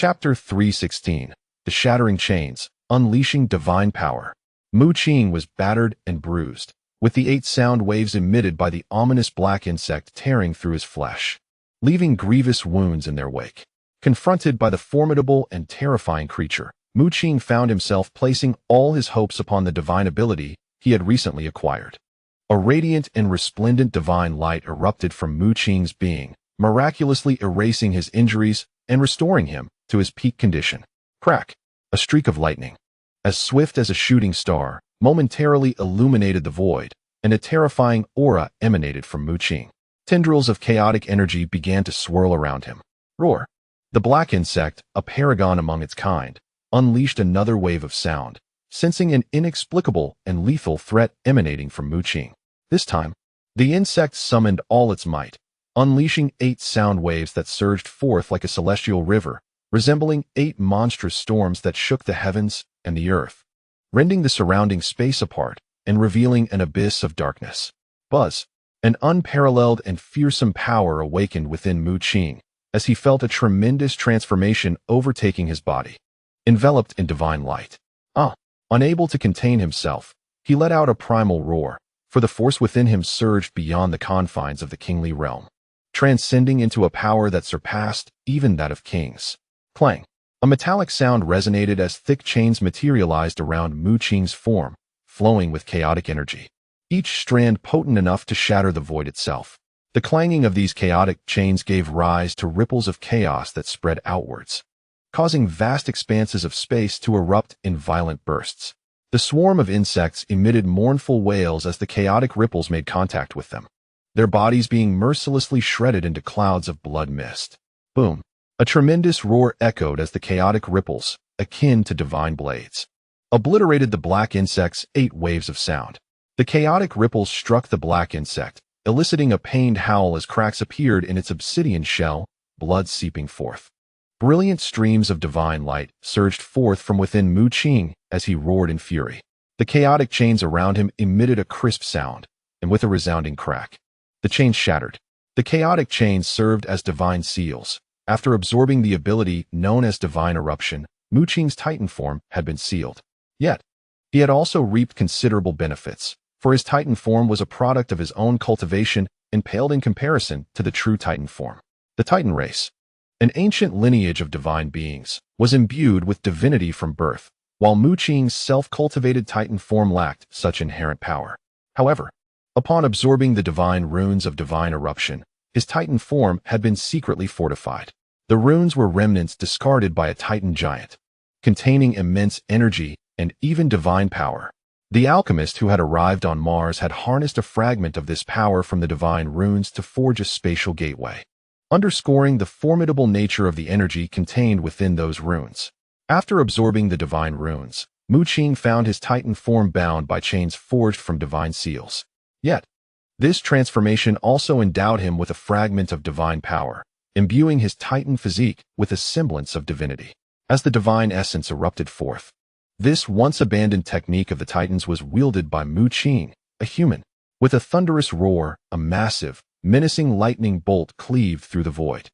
Chapter 316. The Shattering Chains, Unleashing Divine Power. Mu Qing was battered and bruised, with the 8 sound waves emitted by the ominous black insect tearing through his flesh, leaving grievous wounds in their wake. Confronted by the formidable and terrifying creature, Mu Qing found himself placing all his hopes upon the divine ability he had recently acquired. A radiant and resplendent divine light erupted from Mu Qing's being, miraculously erasing his injuries and restoring him to his peak condition. Crack! A streak of lightning, as swift as a shooting star, momentarily illuminated the void, and a terrifying aura emanated from Mu Qing. Tendrils of chaotic energy began to swirl around him. Roar! The black insect, a paragon among its kind, unleashed another wave of sound, sensing an inexplicable and lethal threat emanating from Mu Qing. This time, the insect summoned all its might, unleashing 8 sound waves that surged forth like a celestial river, resembling 8 monstrous storms that shook the heavens and the earth, rending the surrounding space apart and revealing an abyss of darkness. Buzz! An unparalleled and fearsome power awakened within Mu Qing as he felt a tremendous transformation overtaking his body. Enveloped in divine light. Unable to contain himself, he let out a primal roar, for the force within him surged beyond the confines of the kingly realm, transcending into a power that surpassed even that of kings. Clang! A metallic sound resonated as thick chains materialized around Mu Qing's form, flowing with chaotic energy, each strand potent enough to shatter the void itself. The clanging of these chaotic chains gave rise to ripples of chaos that spread outwards, causing vast expanses of space to erupt in violent bursts. The swarm of insects emitted mournful wails as the chaotic ripples made contact with them, their bodies being mercilessly shredded into clouds of blood mist. Boom! A tremendous roar echoed as the chaotic ripples, akin to divine blades, obliterated the black insect's 8 waves of sound. The chaotic ripples struck the black insect, eliciting a pained howl as cracks appeared in its obsidian shell, blood seeping forth. Brilliant streams of divine light surged forth from within Mu Qing as he roared in fury. The chaotic chains around him emitted a crisp sound, and with a resounding crack, the chains shattered. The chaotic chains served as divine seals. After absorbing the ability known as divine eruption, Mu Qing's Titan form had been sealed. Yet, he had also reaped considerable benefits, for his Titan form was a product of his own cultivation and paled in comparison to the true Titan form. The Titan race, an ancient lineage of divine beings, was imbued with divinity from birth, while Mu Qing's self-cultivated Titan form lacked such inherent power. However, upon absorbing the divine runes of divine eruption, his Titan form had been secretly fortified. The runes were remnants discarded by a Titan giant, containing immense energy and even divine power. The alchemist who had arrived on Mars had harnessed a fragment of this power from the divine runes to forge a spatial gateway, underscoring the formidable nature of the energy contained within those runes. After absorbing the divine runes, Mu Qing found his Titan form bound by chains forged from divine seals. Yet, this transformation also endowed him with a fragment of divine power, imbuing his Titan physique with a semblance of divinity. As the divine essence erupted forth, this once abandoned technique of the Titans was wielded by Mu Qing, a human. With a thunderous roar, a massive, menacing lightning bolt cleaved through the void,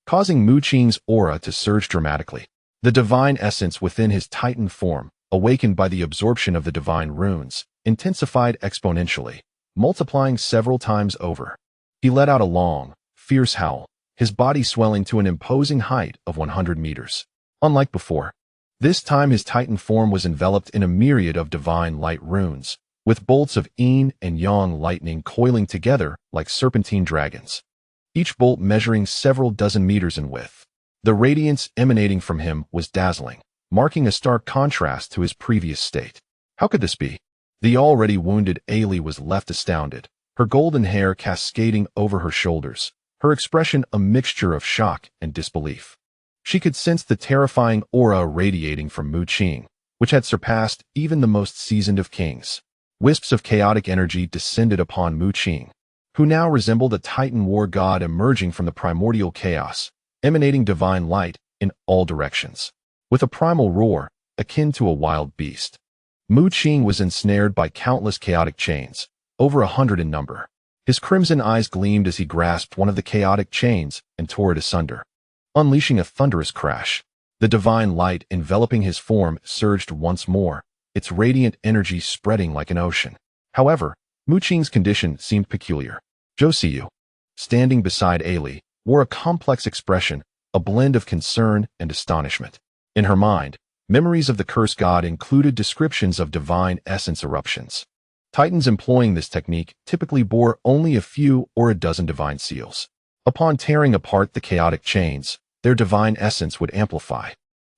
causing Mu Qing's aura to surge dramatically. The divine essence within his Titan form, awakened by the absorption of the divine runes, intensified exponentially, multiplying several times over. He let out a long, fierce howl, his body swelling to an imposing height of 100 meters. Unlike before, this time his Titan form was enveloped in a myriad of divine light runes, with bolts of yin and yang lightning coiling together like serpentine dragons, each bolt measuring several dozen meters in width. The radiance emanating from him was dazzling, marking a stark contrast to his previous state. How could this be? The already wounded Ailey was left astounded, her golden hair cascading over her shoulders, her expression a mixture of shock and disbelief. She could sense the terrifying aura radiating from Mu Qing, which had surpassed even the most seasoned of kings. Wisps of chaotic energy descended upon Mu Qing, who now resembled a Titan war god emerging from the primordial chaos, emanating divine light in all directions. With a primal roar, akin to a wild beast, Mu Qing was ensnared by countless chaotic chains, over 100 in number. His crimson eyes gleamed as he grasped one of the chaotic chains and tore it asunder, unleashing a thunderous crash. The divine light enveloping his form surged once more, its radiant energy spreading like an ocean. However, Mu Qing's condition seemed peculiar. Zhou Siyu, standing beside Ailey, wore a complex expression, a blend of concern and astonishment. In her mind, memories of the cursed god included descriptions of divine essence eruptions. Titans employing this technique typically bore only a few or a dozen divine seals. Upon tearing apart the chaotic chains, their divine essence would amplify,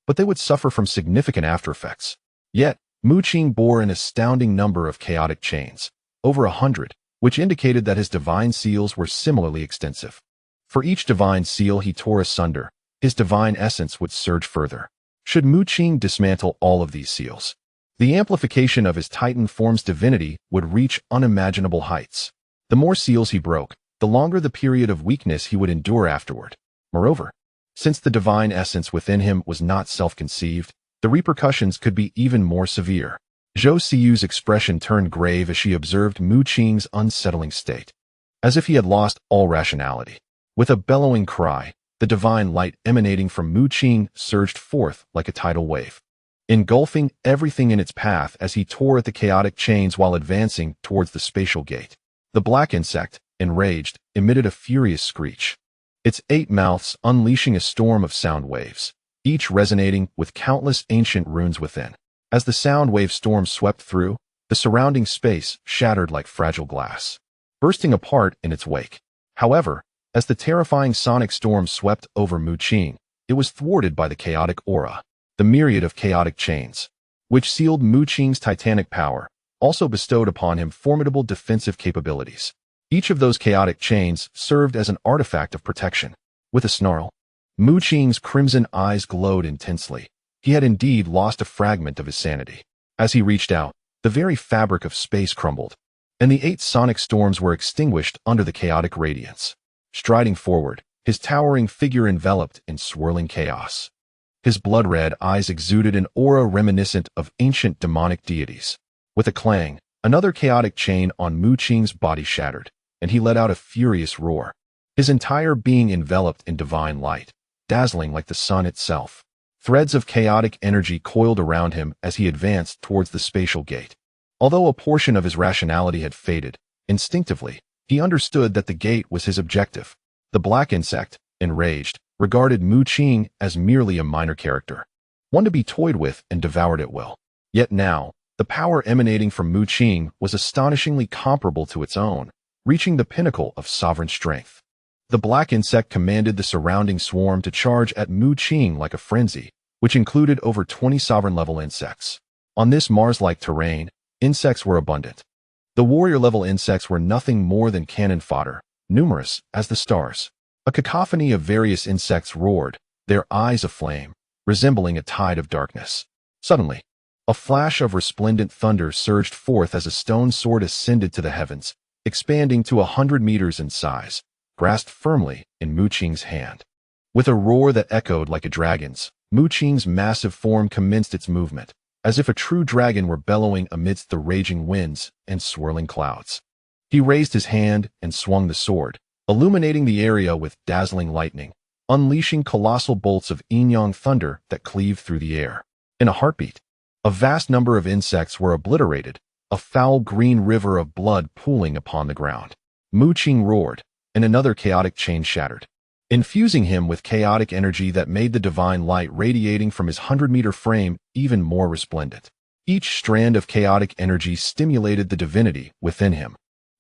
but they would suffer from significant aftereffects. Yet, Mu Qing bore an astounding number of chaotic chains, over 100, which indicated that his divine seals were similarly extensive. For each divine seal he tore asunder, his divine essence would surge further. Should Mu Qing dismantle all of these seals, the amplification of his Titan form's divinity would reach unimaginable heights. The more seals he broke, the longer the period of weakness he would endure afterward. Moreover, since the divine essence within him was not self-conceived, the repercussions could be even more severe. Zhou Siyu's expression turned grave as she observed Mu Qing's unsettling state, as if he had lost all rationality. With a bellowing cry, the divine light emanating from Mu Qing surged forth like a tidal wave, engulfing everything in its path as he tore at the chaotic chains while advancing towards the spatial gate. The black insect, enraged, emitted a furious screech, its 8 mouths unleashing a storm of sound waves, each resonating with countless ancient runes within. As the sound wave storm swept through, the surrounding space shattered like fragile glass, bursting apart in its wake. However, as the terrifying sonic storm swept over Mu Qing, it was thwarted by the chaotic aura. The myriad of chaotic chains, which sealed Mu Qing's titanic power, also bestowed upon him formidable defensive capabilities. Each of those chaotic chains served as an artifact of protection. With a snarl, Mu Qing's crimson eyes glowed intensely. He had indeed lost a fragment of his sanity. As he reached out, the very fabric of space crumbled, and the 8 sonic storms were extinguished under the chaotic radiance. Striding forward, his towering figure enveloped in swirling chaos. His blood-red eyes exuded an aura reminiscent of ancient demonic deities. With a clang, another chaotic chain on Mu Qing's body shattered, and he let out a furious roar. His entire being enveloped in divine light, dazzling like the sun itself. Threads of chaotic energy coiled around him as he advanced towards the spatial gate. Although a portion of his rationality had faded, instinctively, he understood that the gate was his objective. The black insect, enraged, regarded Mu Qing as merely a minor character, one to be toyed with and devoured at will. Yet now, the power emanating from Mu Qing was astonishingly comparable to its own, reaching the pinnacle of sovereign strength. The black insect commanded the surrounding swarm to charge at Mu Qing like a frenzy, which included over 20 sovereign-level insects. On this Mars-like terrain, insects were abundant. The warrior-level insects were nothing more than cannon fodder, numerous as the stars. A cacophony of various insects roared, their eyes aflame, resembling a tide of darkness. Suddenly, a flash of resplendent thunder surged forth as a stone sword ascended to the heavens, expanding to 100 meters in size, grasped firmly in Mu Qing's hand. With a roar that echoed like a dragon's, Mu Qing's massive form commenced its movement, as if a true dragon were bellowing amidst the raging winds and swirling clouds. He raised his hand and swung the sword, illuminating the area with dazzling lightning, unleashing colossal bolts of yin-yang thunder that cleaved through the air. In a heartbeat, a vast number of insects were obliterated, a foul green river of blood pooling upon the ground. Mu Qing roared, and another chaotic chain shattered, infusing him with chaotic energy that made the divine light radiating from his 100-meter frame even more resplendent. Each strand of chaotic energy stimulated the divinity within him.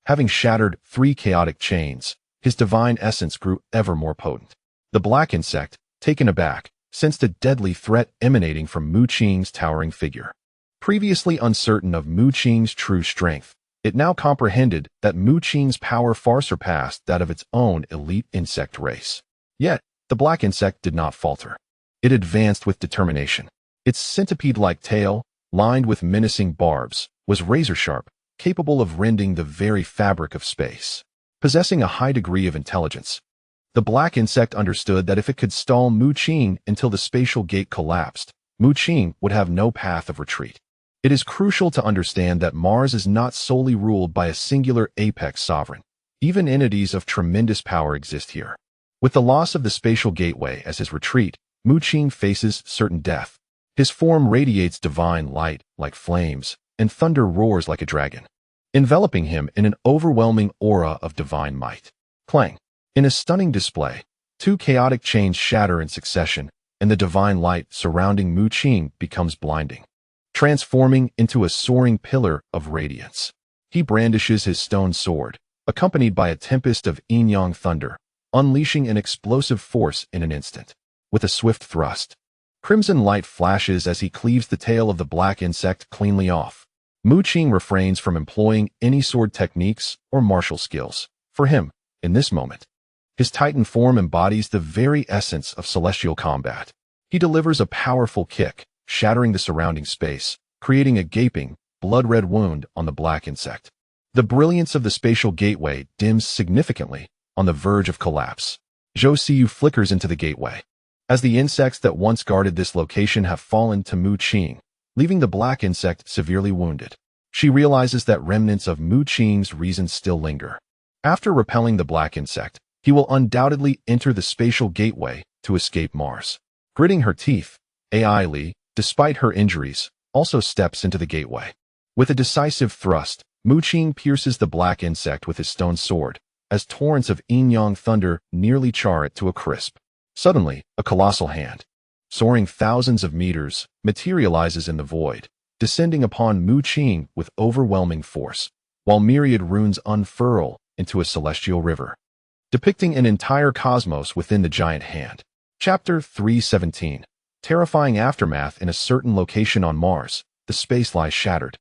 Having shattered 3 chaotic chains, his divine essence grew ever more potent. The black insect, taken aback, sensed a deadly threat emanating from Mu Qing's towering figure. Previously uncertain of Mu Qing's true strength, it now comprehended that Mu Qing's power far surpassed that of its own elite insect race. Yet, the black insect did not falter. It advanced with determination. Its centipede-like tail, lined with menacing barbs, was razor-sharp, capable of rending the very fabric of space. Possessing a high degree of intelligence, the black insect understood that if it could stall Mu Qing until the spatial gate collapsed, Mu Qing would have no path of retreat. It is crucial to understand that Mars is not solely ruled by a singular apex sovereign. Even entities of tremendous power exist here. With the loss of the spatial gateway as his retreat, Mu Qing faces certain death. His form radiates divine light like flames, and thunder roars like a dragon, enveloping him in an overwhelming aura of divine might. Clang! In a stunning display, two chaotic chains shatter in succession, and the divine light surrounding Mu Qing becomes blinding, transforming into a soaring pillar of radiance. He brandishes his stone sword, accompanied by a tempest of yin-yang thunder, unleashing an explosive force in an instant. With a swift thrust, crimson light flashes as he cleaves the tail of the black insect cleanly off. Mu Qing refrains from employing any sword techniques or martial skills. For him, in this moment, his Titan form embodies the very essence of celestial combat. He delivers a powerful kick, shattering the surrounding space, creating a gaping, blood-red wound on the black insect. The brilliance of the spatial gateway dims significantly, on the verge of collapse. Zhou Siyu flickers into the gateway. As the insects that once guarded this location have fallen to Mu Qing, leaving the black insect severely wounded, she realizes that remnants of Mu Qing's reason still linger. After repelling the black insect, he will undoubtedly enter the spatial gateway to escape Mars. Gritting her teeth, AI Li, despite her injuries, also steps into the gateway. With a decisive thrust, Mu Qing pierces the black insect with his stone sword, as torrents of yin-yang thunder nearly char it to a crisp. Suddenly, a colossal hand, soaring thousands of meters, materializes in the void, descending upon Mu Qing with overwhelming force, while myriad runes unfurl into a celestial river, depicting an entire cosmos within the giant hand. Chapter 317. Terrifying aftermath. In a certain location on Mars, the space lies shattered,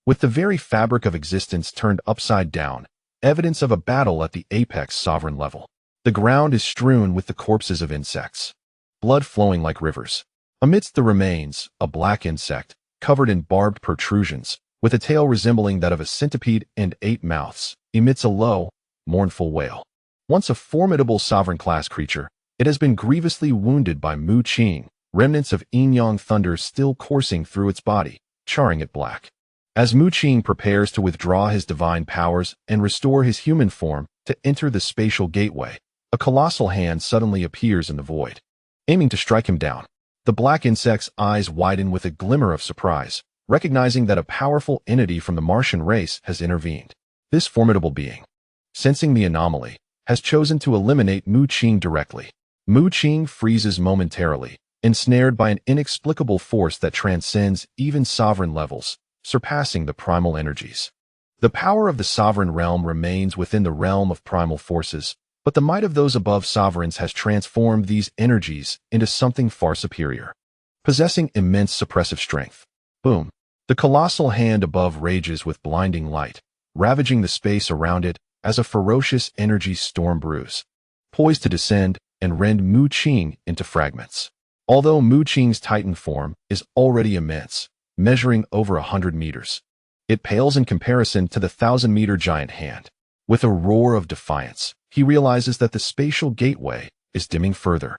with the very fabric of existence turned upside down, evidence of a battle at the apex sovereign level. The ground is strewn with the corpses of insects, blood flowing like rivers. Amidst the remains, a black insect, covered in barbed protrusions, with a tail resembling that of a centipede and 8 mouths, emits a low, mournful wail. Once a formidable sovereign-class creature, it has been grievously wounded by Mu Qing, remnants of yin-yang thunder still coursing through its body, charring it black. As Mu Qing prepares to withdraw his divine powers and restore his human form to enter the spatial gateway, a colossal hand suddenly appears in the void, aiming to strike him down. The black insect's eyes widen with a glimmer of surprise, recognizing that a powerful entity from the Martian race has intervened. This formidable being, sensing the anomaly, has chosen to eliminate Mu Qing directly. Mu Qing freezes momentarily, ensnared by an inexplicable force that transcends even sovereign levels, surpassing the primal energies. The power of the sovereign realm remains within the realm of primal forces, but the might of those above sovereigns has transformed these energies into something far superior, possessing immense suppressive strength. Boom! The colossal hand above rages with blinding light, ravaging the space around it as a ferocious energy storm brews, poised to descend and rend Mu Qing into fragments. Although Mu Qing's Titan form is already immense, measuring over 100 meters, it pales in comparison to the 1,000-meter giant hand. With a roar of defiance, he realizes that the spatial gateway is dimming further.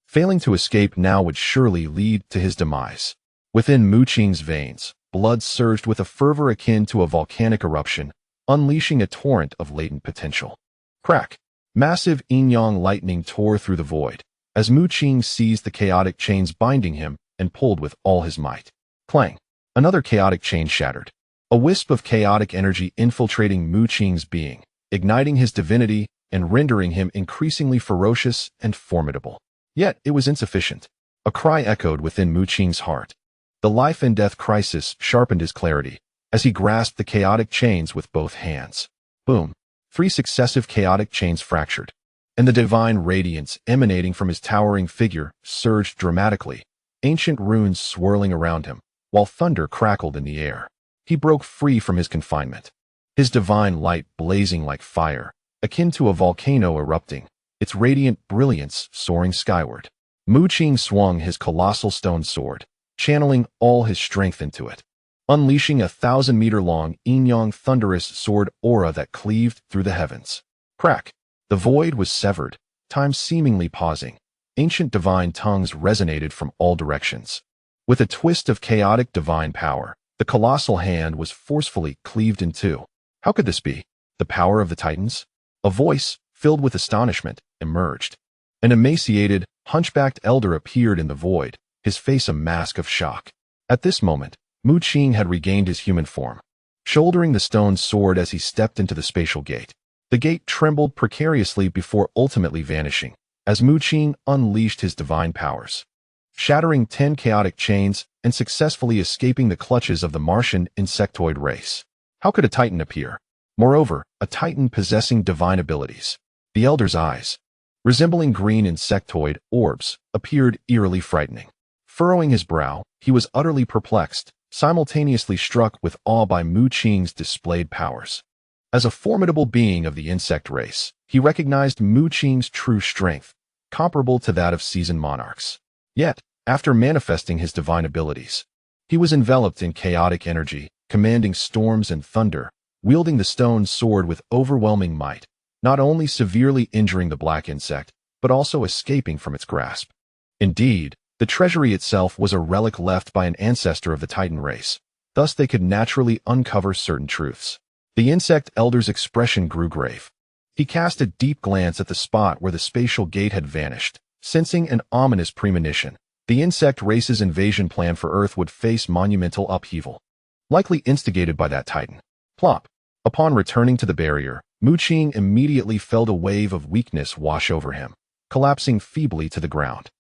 Failing to escape now would surely lead to his demise. Within Mu Qing's veins, blood surged with a fervor akin to a volcanic eruption, unleashing a torrent of latent potential. Crack! Massive yin-yang lightning tore through the void, as Mu Qing seized the chaotic chains binding him and pulled with all his might. Clang! Another chaotic chain shattered, a wisp of chaotic energy infiltrating Mu Qing's being, igniting his divinity and rendering him increasingly ferocious and formidable. Yet it was insufficient. A cry echoed within Mu Qing's heart. The life and death crisis sharpened his clarity, as he grasped the chaotic chains with both hands. Boom! 3 successive chaotic chains fractured, and the divine radiance emanating from his towering figure surged dramatically, ancient runes swirling around him, while thunder crackled in the air. He broke free from his confinement, his divine light blazing like fire, akin to a volcano erupting, its radiant brilliance soaring skyward. Mu Qing swung his colossal stone sword, channeling all his strength into it, unleashing a 1,000-meter-long yin-yang thunderous sword aura that cleaved through the heavens. Crack! The void was severed, time seemingly pausing. Ancient divine tongues resonated from all directions. With a twist of chaotic divine power, the colossal hand was forcefully cleaved in two. How could this be? The power of the Titans? A voice, filled with astonishment, emerged. An emaciated, hunchbacked elder appeared in the void, his face a mask of shock. At this moment, Mu Qing had regained his human form, shouldering the stone sword as he stepped into the spatial gate. The gate trembled precariously before ultimately vanishing, as Mu Qing unleashed his divine powers, shattering 10 chaotic chains and successfully escaping the clutches of the Martian insectoid race. How could a Titan appear? Moreover, a Titan possessing divine abilities. The elder's eyes, resembling green insectoid orbs, appeared eerily frightening. Furrowing his brow, he was utterly perplexed, simultaneously struck with awe by Mu Qing's displayed powers. As a formidable being of the insect race, he recognized Mu Qing's true strength, comparable to that of seasoned monarchs. Yet, after manifesting his divine abilities, he was enveloped in chaotic energy, commanding storms and thunder, wielding the stone sword with overwhelming might, not only severely injuring the black insect, but also escaping from its grasp. Indeed, the treasury itself was a relic left by an ancestor of the Titan race, thus they could naturally uncover certain truths. The insect elder's expression grew grave. He cast a deep glance at the spot where the spatial gate had vanished, sensing an ominous premonition. The insect race's invasion plan for Earth would face monumental upheaval, likely instigated by that Titan. Plop. Upon returning to the barrier, Mu Qing immediately felt a wave of weakness wash over him, collapsing feebly to the ground.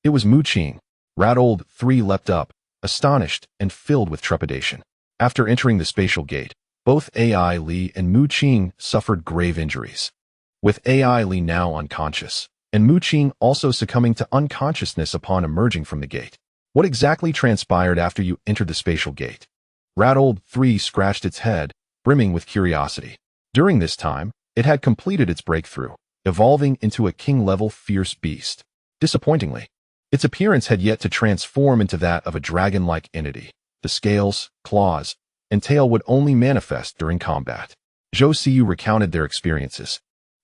It was Mu Qing. Rattled, 3 leapt up, astonished and filled with trepidation. After entering the spatial gate, both AI Li and Mu Qing suffered grave injuries, with AI Li now unconscious, and Mu Qing also succumbing to unconsciousness upon emerging from the gate. What exactly transpired after you entered the spatial gate? Rattled, 3 scratched its head, brimming with curiosity. During this time, it had completed its breakthrough, evolving into a king-level fierce beast. Disappointingly, its appearance had yet to transform into that of a dragon-like entity. The scales, claws, and tail would only manifest during combat. Zhou Siyu recounted their experiences,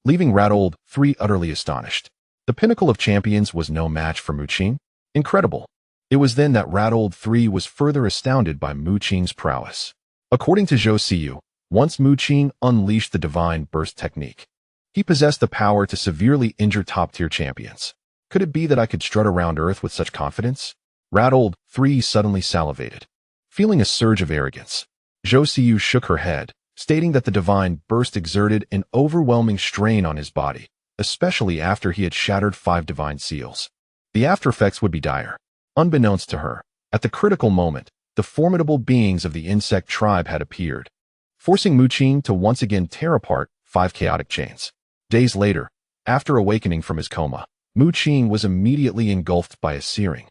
leaving Rattled, 3 utterly astonished. The pinnacle of champions was no match for Mu Qing? Incredible. It was then that Rattled, 3 was further astounded by Mu Qing's prowess. According to Zhou Siyu, once Mu Qing unleashed the divine burst technique, he possessed the power to severely injure top-tier champions. Could it be that I could strut around Earth with such confidence? Rattled, 3 suddenly salivated, feeling a surge of arrogance. Zhou Siyu shook her head, stating that the divine burst exerted an overwhelming strain on his body, especially after he had shattered 5 divine seals. The aftereffects would be dire. Unbeknownst to her, at the critical moment, the formidable beings of the insect tribe had appeared, forcing Mu Qing to once again tear apart 5 chaotic chains. Days later, after awakening from his coma, Mu Qing was immediately engulfed by a searing,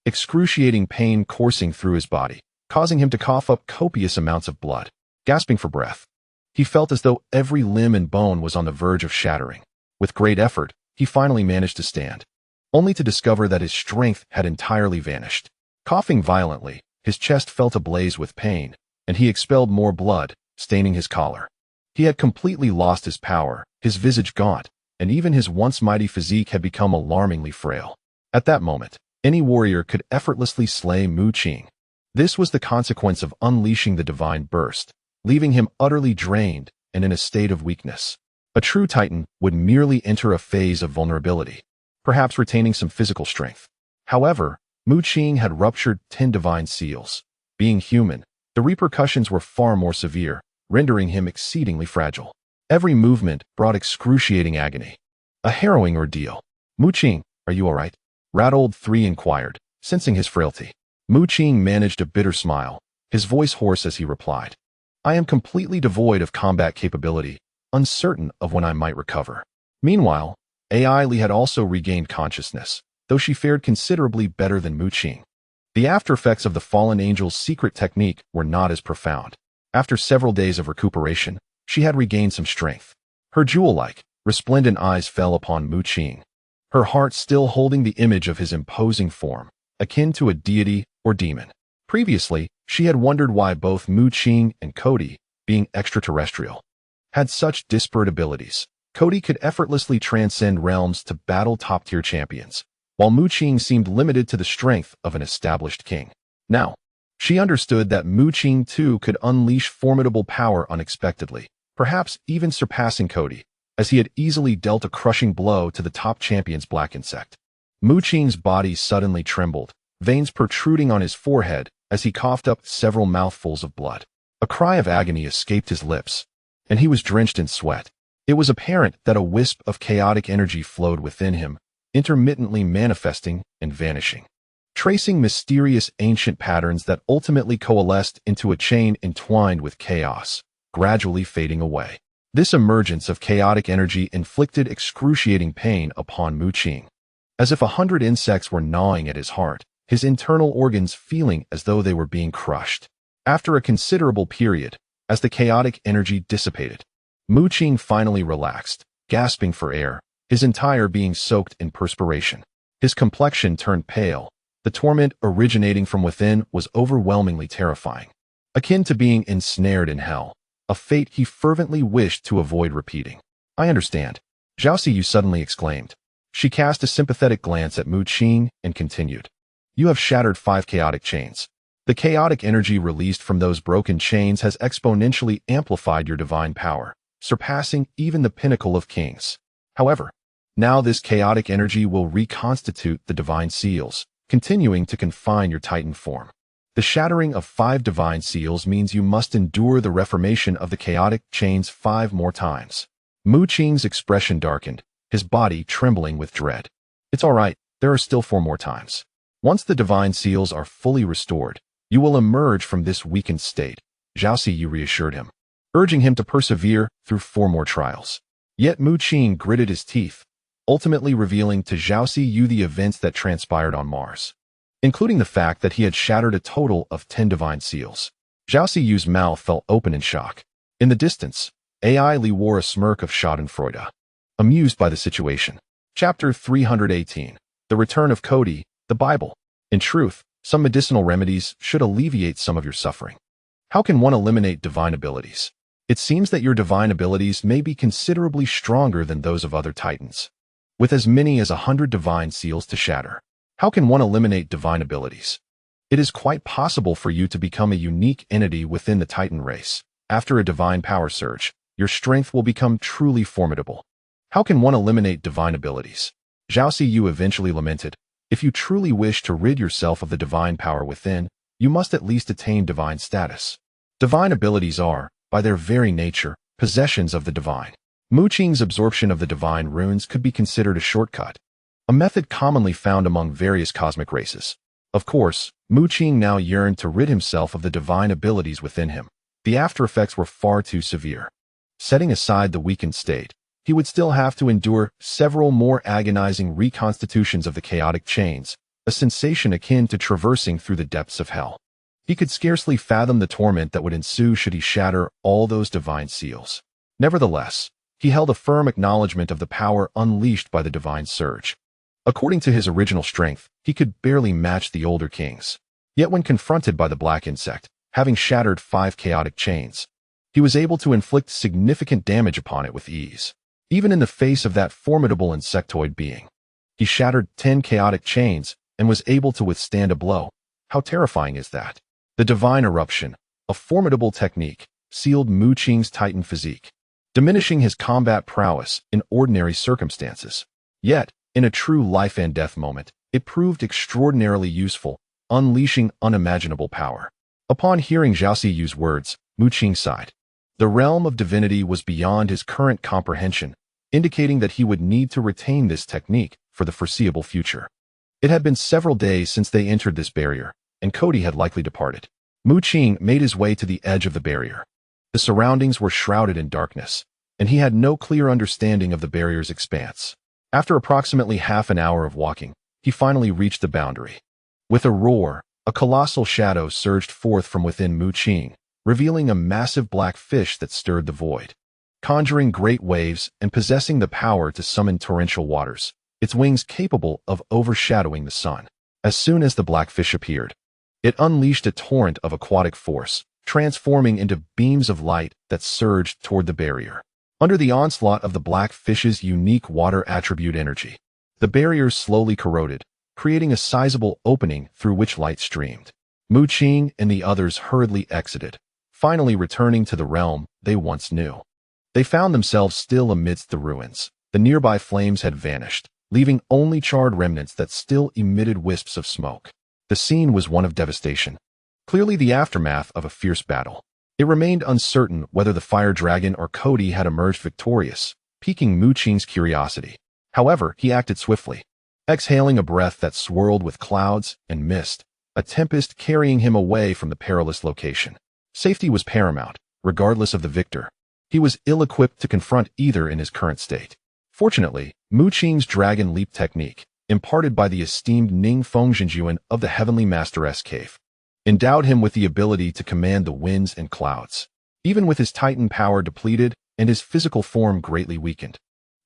excruciating pain coursing through his body, causing him to cough up copious amounts of blood. Gasping for breath, he felt as though every limb and bone was on the verge of shattering. With great effort, he finally managed to stand, only to discover that his strength had entirely vanished. Coughing violently, his chest felt ablaze with pain, and he expelled more blood, staining his collar. He had completely lost his power, his visage gaunt, and even his once mighty physique had become alarmingly frail. At that moment, any warrior could effortlessly slay Mu Qing. This was the consequence of unleashing the divine burst, leaving him utterly drained and in a state of weakness. A true Titan would merely enter a phase of vulnerability, perhaps retaining some physical strength. However, Mu Qing had ruptured 10 divine seals. Being human, the repercussions were far more severe, rendering him exceedingly fragile. Every movement brought excruciating agony. A harrowing ordeal. Mu Qing, are you all right? Rattled, 3 inquired, sensing his frailty. Mu Qing managed a bitter smile, his voice hoarse as he replied, I am completely devoid of combat capability, uncertain of when I might recover. Meanwhile, AI Li had also regained consciousness, though she fared considerably better than Mu Qing. The aftereffects of the fallen angel's secret technique were not as profound. After several days of recuperation, she had regained some strength. Her jewel-like, resplendent eyes fell upon Mu Qing, her heart still holding the image of his imposing form, akin to a deity or demon. Previously, she had wondered why both Mu Qing and Cody, being extraterrestrial, had such disparate abilities. Cody could effortlessly transcend realms to battle top-tier champions, while Mu Qing seemed limited to the strength of an established king. Now, she understood that Mu Qing too could unleash formidable power unexpectedly, perhaps even surpassing Cody. as he had easily dealt a crushing blow to the top champion's black insect. Mu Qing's body suddenly trembled, veins protruding on his forehead as he coughed up several mouthfuls of blood. A cry of agony escaped his lips, and he was drenched in sweat. It was apparent that a wisp of chaotic energy flowed within him, intermittently manifesting and vanishing, tracing mysterious ancient patterns that ultimately coalesced into a chain entwined with chaos, gradually fading away. This emergence of chaotic energy inflicted excruciating pain upon Mu Qing, as if 100 insects were gnawing at his heart, his internal organs feeling as though they were being crushed. After a considerable period, as the chaotic energy dissipated, Mu Qing finally relaxed, gasping for air, his entire being soaked in perspiration. His complexion turned pale. The torment originating from within was overwhelmingly terrifying, akin to being ensnared in hell, a fate he fervently wished to avoid repeating. "I understand," Zhao Ziyu suddenly exclaimed. She cast a sympathetic glance at Mu Qing and continued. "You have shattered 5 chaotic chains. The chaotic energy released from those broken chains has exponentially amplified your divine power, surpassing even the pinnacle of kings. However, now this chaotic energy will reconstitute the divine seals, continuing to confine your Titan form. The shattering of 5 divine seals means you must endure the reformation of the chaotic chains 5 more times." Mu Qing's expression darkened, his body trembling with dread. "It's all right, there are still 4 more times. Once the divine seals are fully restored, you will emerge from this weakened state," Zhao Ziyu reassured him, urging him to persevere through 4 more trials. Yet Mu Qing gritted his teeth, ultimately revealing to Zhao Ziyu the events that transpired on Mars, including the fact that he had shattered a total of 10 divine seals. Zhao Ziyu's mouth fell open in shock. In the distance, AI Li wore a smirk of schadenfreude, amused by the situation. Chapter 318. The Return of Cody, the Bible. In truth, some medicinal remedies should alleviate some of your suffering. How can one eliminate divine abilities? It seems that your divine abilities may be considerably stronger than those of other titans, with as many as 100 divine seals to shatter. How can one eliminate divine abilities? It is quite possible for you to become a unique entity within the Titan race. After a divine power surge, your strength will become truly formidable. How can one eliminate divine abilities? Zhao Ziyu eventually lamented. If you truly wish to rid yourself of the divine power within, you must at least attain divine status. Divine abilities are, by their very nature, possessions of the divine. Mu Qing's absorption of the divine runes could be considered a shortcut, a method commonly found among various cosmic races. Of course, Mu Qing now yearned to rid himself of the divine abilities within him. The after effects were far too severe. Setting aside the weakened state, he would still have to endure several more agonizing reconstitutions of the chaotic chains, a sensation akin to traversing through the depths of hell. He could scarcely fathom the torment that would ensue should he shatter all those divine seals. Nevertheless, he held a firm acknowledgement of the power unleashed by the divine surge. According to his original strength, he could barely match the older kings. Yet when confronted by the black insect, having shattered 5 chaotic chains, he was able to inflict significant damage upon it with ease. Even in the face of that formidable insectoid being, he shattered 10 chaotic chains and was able to withstand a blow. How terrifying is that? The divine eruption, a formidable technique, sealed Mu Qing's Titan physique, diminishing his combat prowess in ordinary circumstances. Yet, in a true life and death moment, it proved extraordinarily useful, unleashing unimaginable power. Upon hearing Zhao Ziyu's words, Mu Qing sighed. The realm of divinity was beyond his current comprehension, indicating that he would need to retain this technique for the foreseeable future. It had been several days since they entered this barrier, and Cody had likely departed. Mu Qing made his way to the edge of the barrier. The surroundings were shrouded in darkness, and he had no clear understanding of the barrier's expanse. After approximately half an hour of walking, he finally reached the boundary. With a roar, a colossal shadow surged forth from within Mu Qing, revealing a massive black fish that stirred the void, conjuring great waves and possessing the power to summon torrential waters, its wings capable of overshadowing the sun. As soon as the black fish appeared, it unleashed a torrent of aquatic force, transforming into beams of light that surged toward the barrier. Under the onslaught of the black fish's unique water attribute energy, the barrier slowly corroded, creating a sizable opening through which light streamed. Mu Qing and the others hurriedly exited, finally returning to the realm they once knew. They found themselves still amidst the ruins. The nearby flames had vanished, leaving only charred remnants that still emitted wisps of smoke. The scene was one of devastation, clearly the aftermath of a fierce battle. It remained uncertain whether the fire dragon or Cody had emerged victorious, piquing Mu Qing's curiosity. However, he acted swiftly, exhaling a breath that swirled with clouds and mist, a tempest carrying him away from the perilous location. Safety was paramount, regardless of the victor. He was ill-equipped to confront either in his current state. Fortunately, Mu Qing's dragon leap technique, imparted by the esteemed Ning Fengzhenjuan of the Heavenly Master's Cave, endowed him with the ability to command the winds and clouds. Even with his Titan power depleted and his physical form greatly weakened,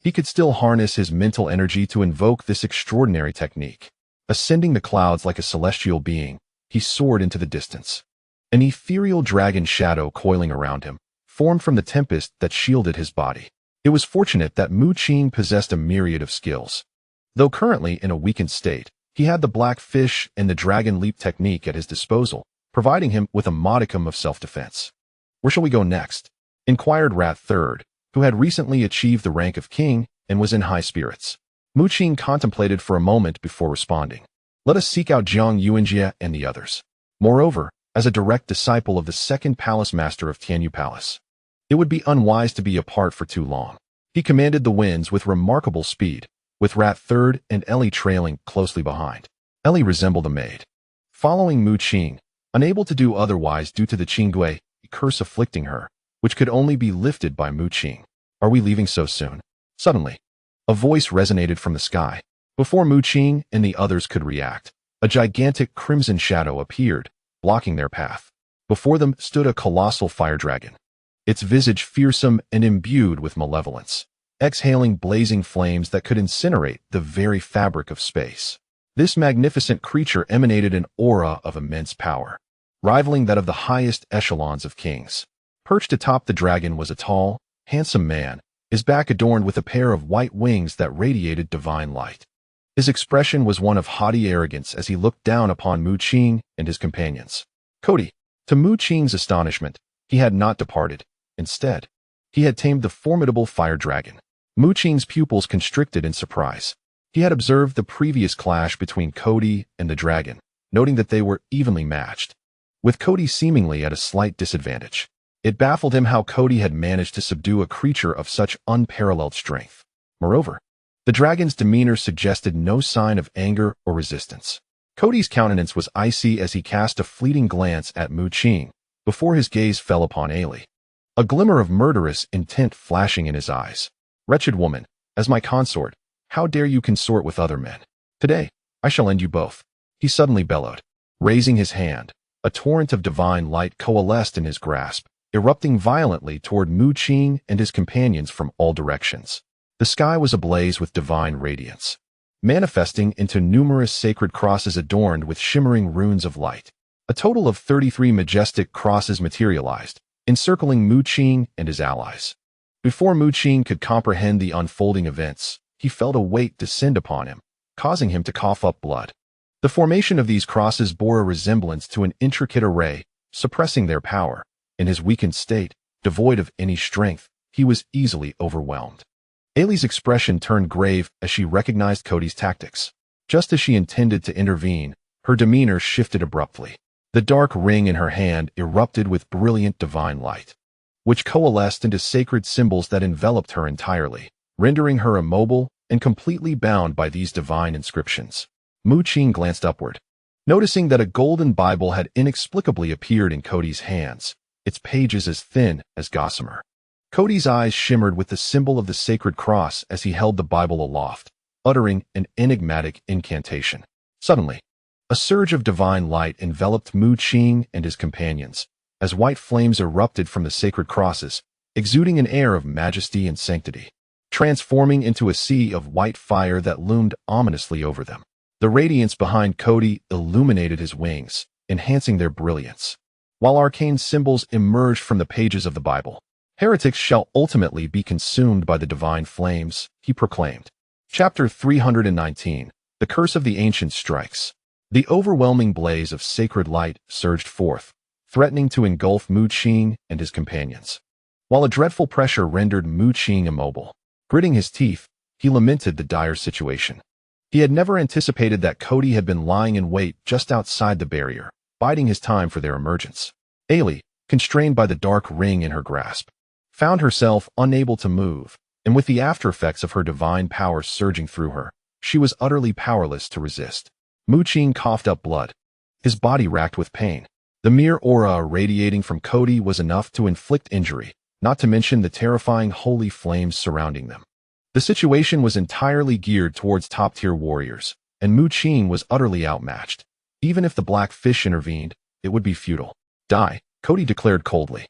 he could still harness his mental energy to invoke this extraordinary technique. Ascending the clouds like a celestial being, he soared into the distance. An ethereal dragon shadow coiling around him formed from the tempest that shielded his body. It was fortunate that Mu Qing possessed a myriad of skills. Though currently in a weakened state, he had the black fish and the dragon leap technique at his disposal, providing him with a modicum of self-defense. "Where shall we go next?" inquired Rat Third, who had recently achieved the rank of king and was in high spirits. Mu Qing contemplated for a moment before responding. "Let us seek out Jiang Yuanjie and the others." Moreover, as a direct disciple of the second palace master of Tianyu Palace, it would be unwise to be apart for too long. He commanded the winds with remarkable speed, with Rat Third and Ellie trailing closely behind. Ellie resembled a maid. Following Mu Qing, unable to do otherwise due to the Qinggui curse afflicting her, which could only be lifted by Mu Qing. "Are we leaving so soon?" Suddenly, a voice resonated from the sky. Before Mu Qing and the others could react, a gigantic crimson shadow appeared, blocking their path. Before them stood a colossal fire dragon, its visage fearsome and imbued with malevolence, exhaling blazing flames that could incinerate the very fabric of space. This magnificent creature emanated an aura of immense power, rivaling that of the highest echelons of kings. Perched atop the dragon was a tall, handsome man, his back adorned with a pair of white wings that radiated divine light. His expression was one of haughty arrogance as he looked down upon Mu Qing and his companions. Cody. To Mu Qing's astonishment, he had not departed. Instead, he had tamed the formidable fire dragon. Mu Qing's pupils constricted in surprise. He had observed the previous clash between Cody and the dragon, noting that they were evenly matched, with Cody seemingly at a slight disadvantage. It baffled him how Cody had managed to subdue a creature of such unparalleled strength. Moreover, the dragon's demeanor suggested no sign of anger or resistance. Cody's countenance was icy as he cast a fleeting glance at Mu Qing before his gaze fell upon Ailey, a glimmer of murderous intent flashing in his eyes. "Wretched woman, as my consort, how dare you consort with other men? Today, I shall end you both," he suddenly bellowed. Raising his hand, a torrent of divine light coalesced in his grasp, erupting violently toward Mu Qing and his companions from all directions. The sky was ablaze with divine radiance, manifesting into numerous sacred crosses adorned with shimmering runes of light. A total of 33 majestic crosses materialized, encircling Mu Qing and his allies. Before Mu Qing could comprehend the unfolding events, he felt a weight descend upon him, causing him to cough up blood. The formation of these crosses bore a resemblance to an intricate array, suppressing their power. In his weakened state, devoid of any strength, he was easily overwhelmed. Ailey's expression turned grave as she recognized Cody's tactics. Just as she intended to intervene, her demeanor shifted abruptly. The dark ring in her hand erupted with brilliant divine light, which coalesced into sacred symbols that enveloped her entirely, rendering her immobile and completely bound by these divine inscriptions. Mu Qing glanced upward, noticing that a golden Bible had inexplicably appeared in Cody's hands, its pages as thin as gossamer. Cody's eyes shimmered with the symbol of the sacred cross as he held the Bible aloft, uttering an enigmatic incantation. Suddenly, a surge of divine light enveloped Mu Qing and his companions, as white flames erupted from the sacred crosses, exuding an air of majesty and sanctity, transforming into a sea of white fire that loomed ominously over them. The radiance behind Cody illuminated his wings, enhancing their brilliance, while arcane symbols emerged from the pages of the Bible. "Heretics shall ultimately be consumed by the divine flames," he proclaimed. Chapter 319. The Curse of the Ancients strikes. The overwhelming blaze of sacred light surged forth, threatening to engulf Mu Qing and his companions. while a dreadful pressure rendered Mu Qing immobile. Gritting his teeth, he lamented the dire situation. He had never anticipated that Cody had been lying in wait just outside the barrier, biding his time for their emergence. Ailey, constrained by the dark ring in her grasp, found herself unable to move, and with the aftereffects of her divine power surging through her, she was utterly powerless to resist. Mu Qing coughed up blood, his body racked with pain. The mere aura irradiating from Cody was enough to inflict injury, not to mention the terrifying holy flames surrounding them. The situation was entirely geared towards top-tier warriors, and Mu Qing was utterly outmatched. Even if the Black Fish intervened, it would be futile. Die, Cody declared coldly,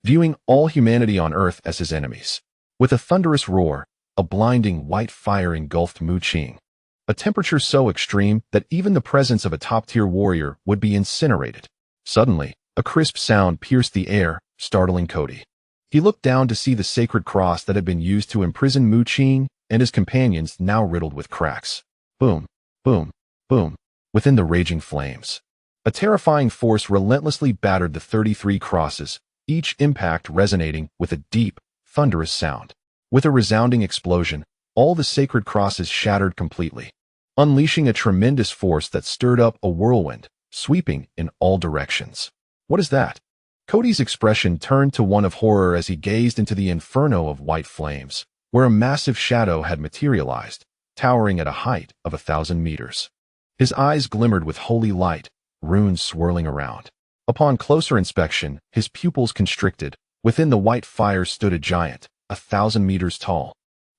viewing all humanity on Earth as his enemies. With a thunderous roar, a blinding white fire engulfed Mu Qing, a temperature so extreme that even the presence of a top-tier warrior would be incinerated. Suddenly, a crisp sound pierced the air, startling Cody. He looked down to see the sacred cross that had been used to imprison Mu Qing and his companions now riddled with cracks. Boom, boom, boom, within the raging flames. A terrifying force relentlessly battered the 33 crosses, each impact resonating with a deep, thunderous sound. With a resounding explosion, all the sacred crosses shattered completely, unleashing a tremendous force that stirred up a whirlwind, sweeping in all directions. What is that? Cody's expression turned to one of horror as he gazed into the inferno of white flames, where a massive shadow had materialized, towering at a height of 1,000 meters. His eyes glimmered with holy light, runes swirling around. Upon closer inspection, his pupils constricted. Within the white fire stood a giant, 1,000 meters tall,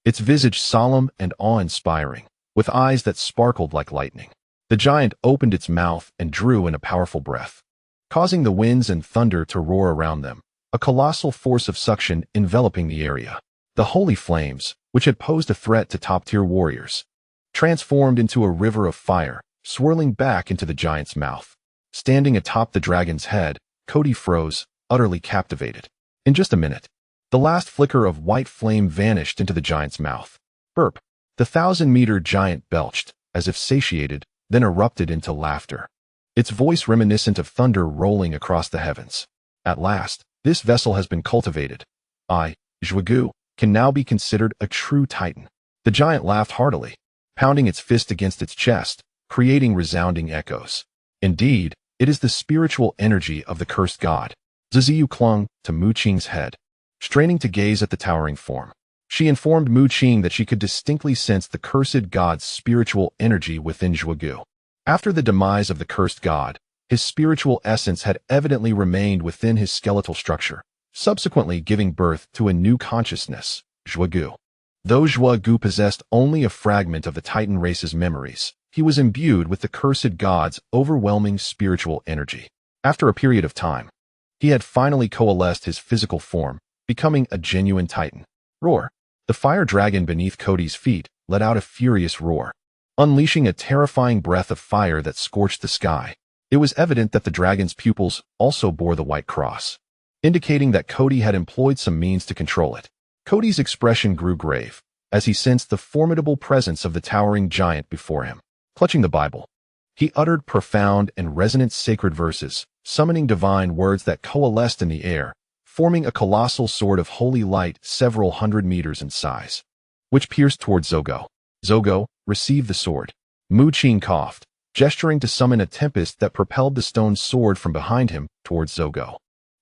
its visage solemn and awe-inspiring, with eyes that sparkled like lightning. The giant opened its mouth and drew in a powerful breath, causing the winds and thunder to roar around them, a colossal force of suction enveloping the area. The holy flames, which had posed a threat to top-tier warriors, transformed into a river of fire, swirling back into the giant's mouth. Standing atop the dragon's head, Cody froze, utterly captivated. In just a minute, the last flicker of white flame vanished into the giant's mouth. Burp. The 1,000-meter giant belched, as if satiated, then erupted into laughter, its voice reminiscent of thunder rolling across the heavens. At last, this vessel has been cultivated. I, Zhugu, can now be considered a true titan. The giant laughed heartily, pounding its fist against its chest, creating resounding echoes. Indeed, it is the spiritual energy of the cursed god. Ziziu clung to Mu Qing's head, straining to gaze at the towering form. She informed Mu Qing that she could distinctly sense the cursed god's spiritual energy within Zhugu. After the demise of the cursed god, his spiritual essence had evidently remained within his skeletal structure, subsequently giving birth to a new consciousness, Zhugu. Though Zhugu possessed only a fragment of the Titan race's memories, he was imbued with the cursed god's overwhelming spiritual energy. After a period of time, he had finally coalesced his physical form, becoming a genuine Titan. Roar! The fire dragon beneath Cody's feet let out a furious roar, unleashing a terrifying breath of fire that scorched the sky. It was evident that the dragon's pupils also bore the white cross, indicating that Cody had employed some means to control it. Cody's expression grew grave, as he sensed the formidable presence of the towering giant before him. Clutching the Bible, he uttered profound and resonant sacred verses, summoning divine words that coalesced in the air, forming a colossal sword of holy light several hundred meters in size, which pierced towards Zogo. Zogo, receive the sword. Mu Qing coughed, gesturing to summon a tempest that propelled the stone sword from behind him towards Zogo.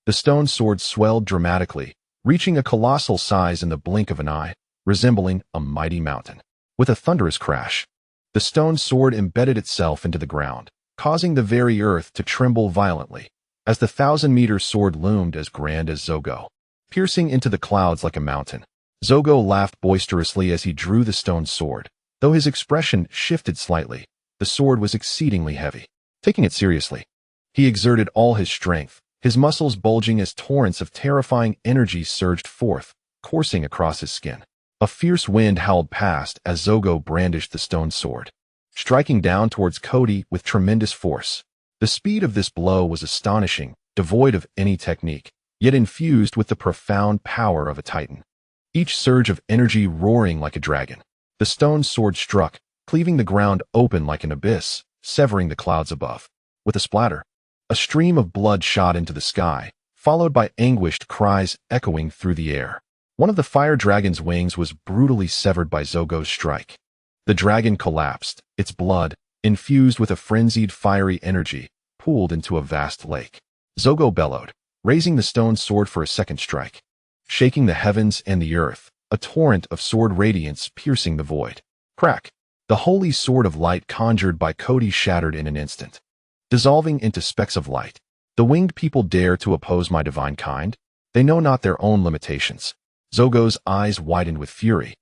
The stone sword swelled dramatically, reaching a colossal size in the blink of an eye, resembling a mighty mountain. With a thunderous crash, the stone sword embedded itself into the ground, causing the very earth to tremble violently, as the 1,000-meter sword loomed as grand as Zogo, piercing into the clouds like a mountain. Zogo laughed boisterously as he drew the stone sword. Though his expression shifted slightly, the sword was exceedingly heavy. Taking it seriously, he exerted all his strength, his muscles bulging as torrents of terrifying energy surged forth, coursing across his skin. A fierce wind howled past as Zogo brandished the stone sword, striking down towards Cody with tremendous force. The speed of this blow was astonishing, devoid of any technique, yet infused with the profound power of a titan. Each surge of energy roaring like a dragon. The stone sword struck, cleaving the ground open like an abyss, severing the clouds above. With a splatter, a stream of blood shot into the sky, followed by anguished cries echoing through the air. One of the fire dragon's wings was brutally severed by Zogo's strike. The dragon collapsed, its blood, infused with a frenzied fiery energy, pooled into a vast lake. Zogo bellowed, raising the stone sword for a second strike. Shaking the heavens and the earth, a torrent of sword radiance piercing the void. Crack! The holy sword of light conjured by Cody shattered in an instant. Dissolving into specks of light. The winged people dare to oppose my divine kind? They know not their own limitations. Zogo's eyes widened with fury,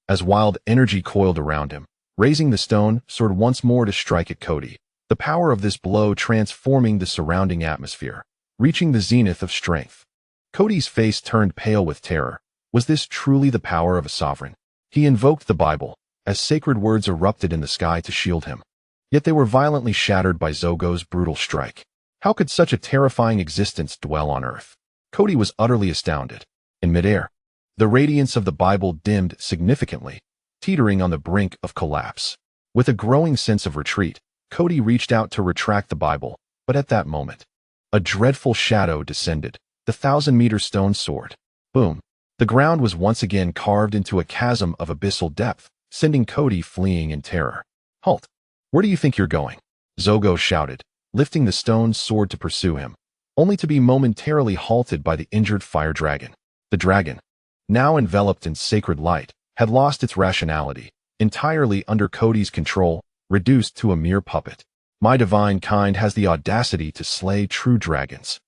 as wild energy coiled around him, raising the stone sword once more to strike at Cody. The power of this blow transforming the surrounding atmosphere, reaching the zenith of strength. Cody's face turned pale with terror. Was this truly the power of a sovereign? He invoked the Bible, as sacred words erupted in the sky to shield him. Yet they were violently shattered by Zogo's brutal strike. How could such a terrifying existence dwell on earth? Cody was utterly astounded. In midair, the radiance of the Bible dimmed significantly, teetering on the brink of collapse. With a growing sense of retreat, Cody reached out to retract the Bible, but at that moment, a dreadful shadow descended, the 1,000-meter stone sword. Boom! The ground was once again carved into a chasm of abyssal depth, sending Cody fleeing in terror. Halt! Where do you think you're going? Zogo shouted, lifting the stone sword to pursue him, only to be momentarily halted by the injured fire dragon. The dragon, now enveloped in sacred light, had lost its rationality, entirely under Cody's control, reduced to a mere puppet. My divine kind has the audacity to slay true dragons.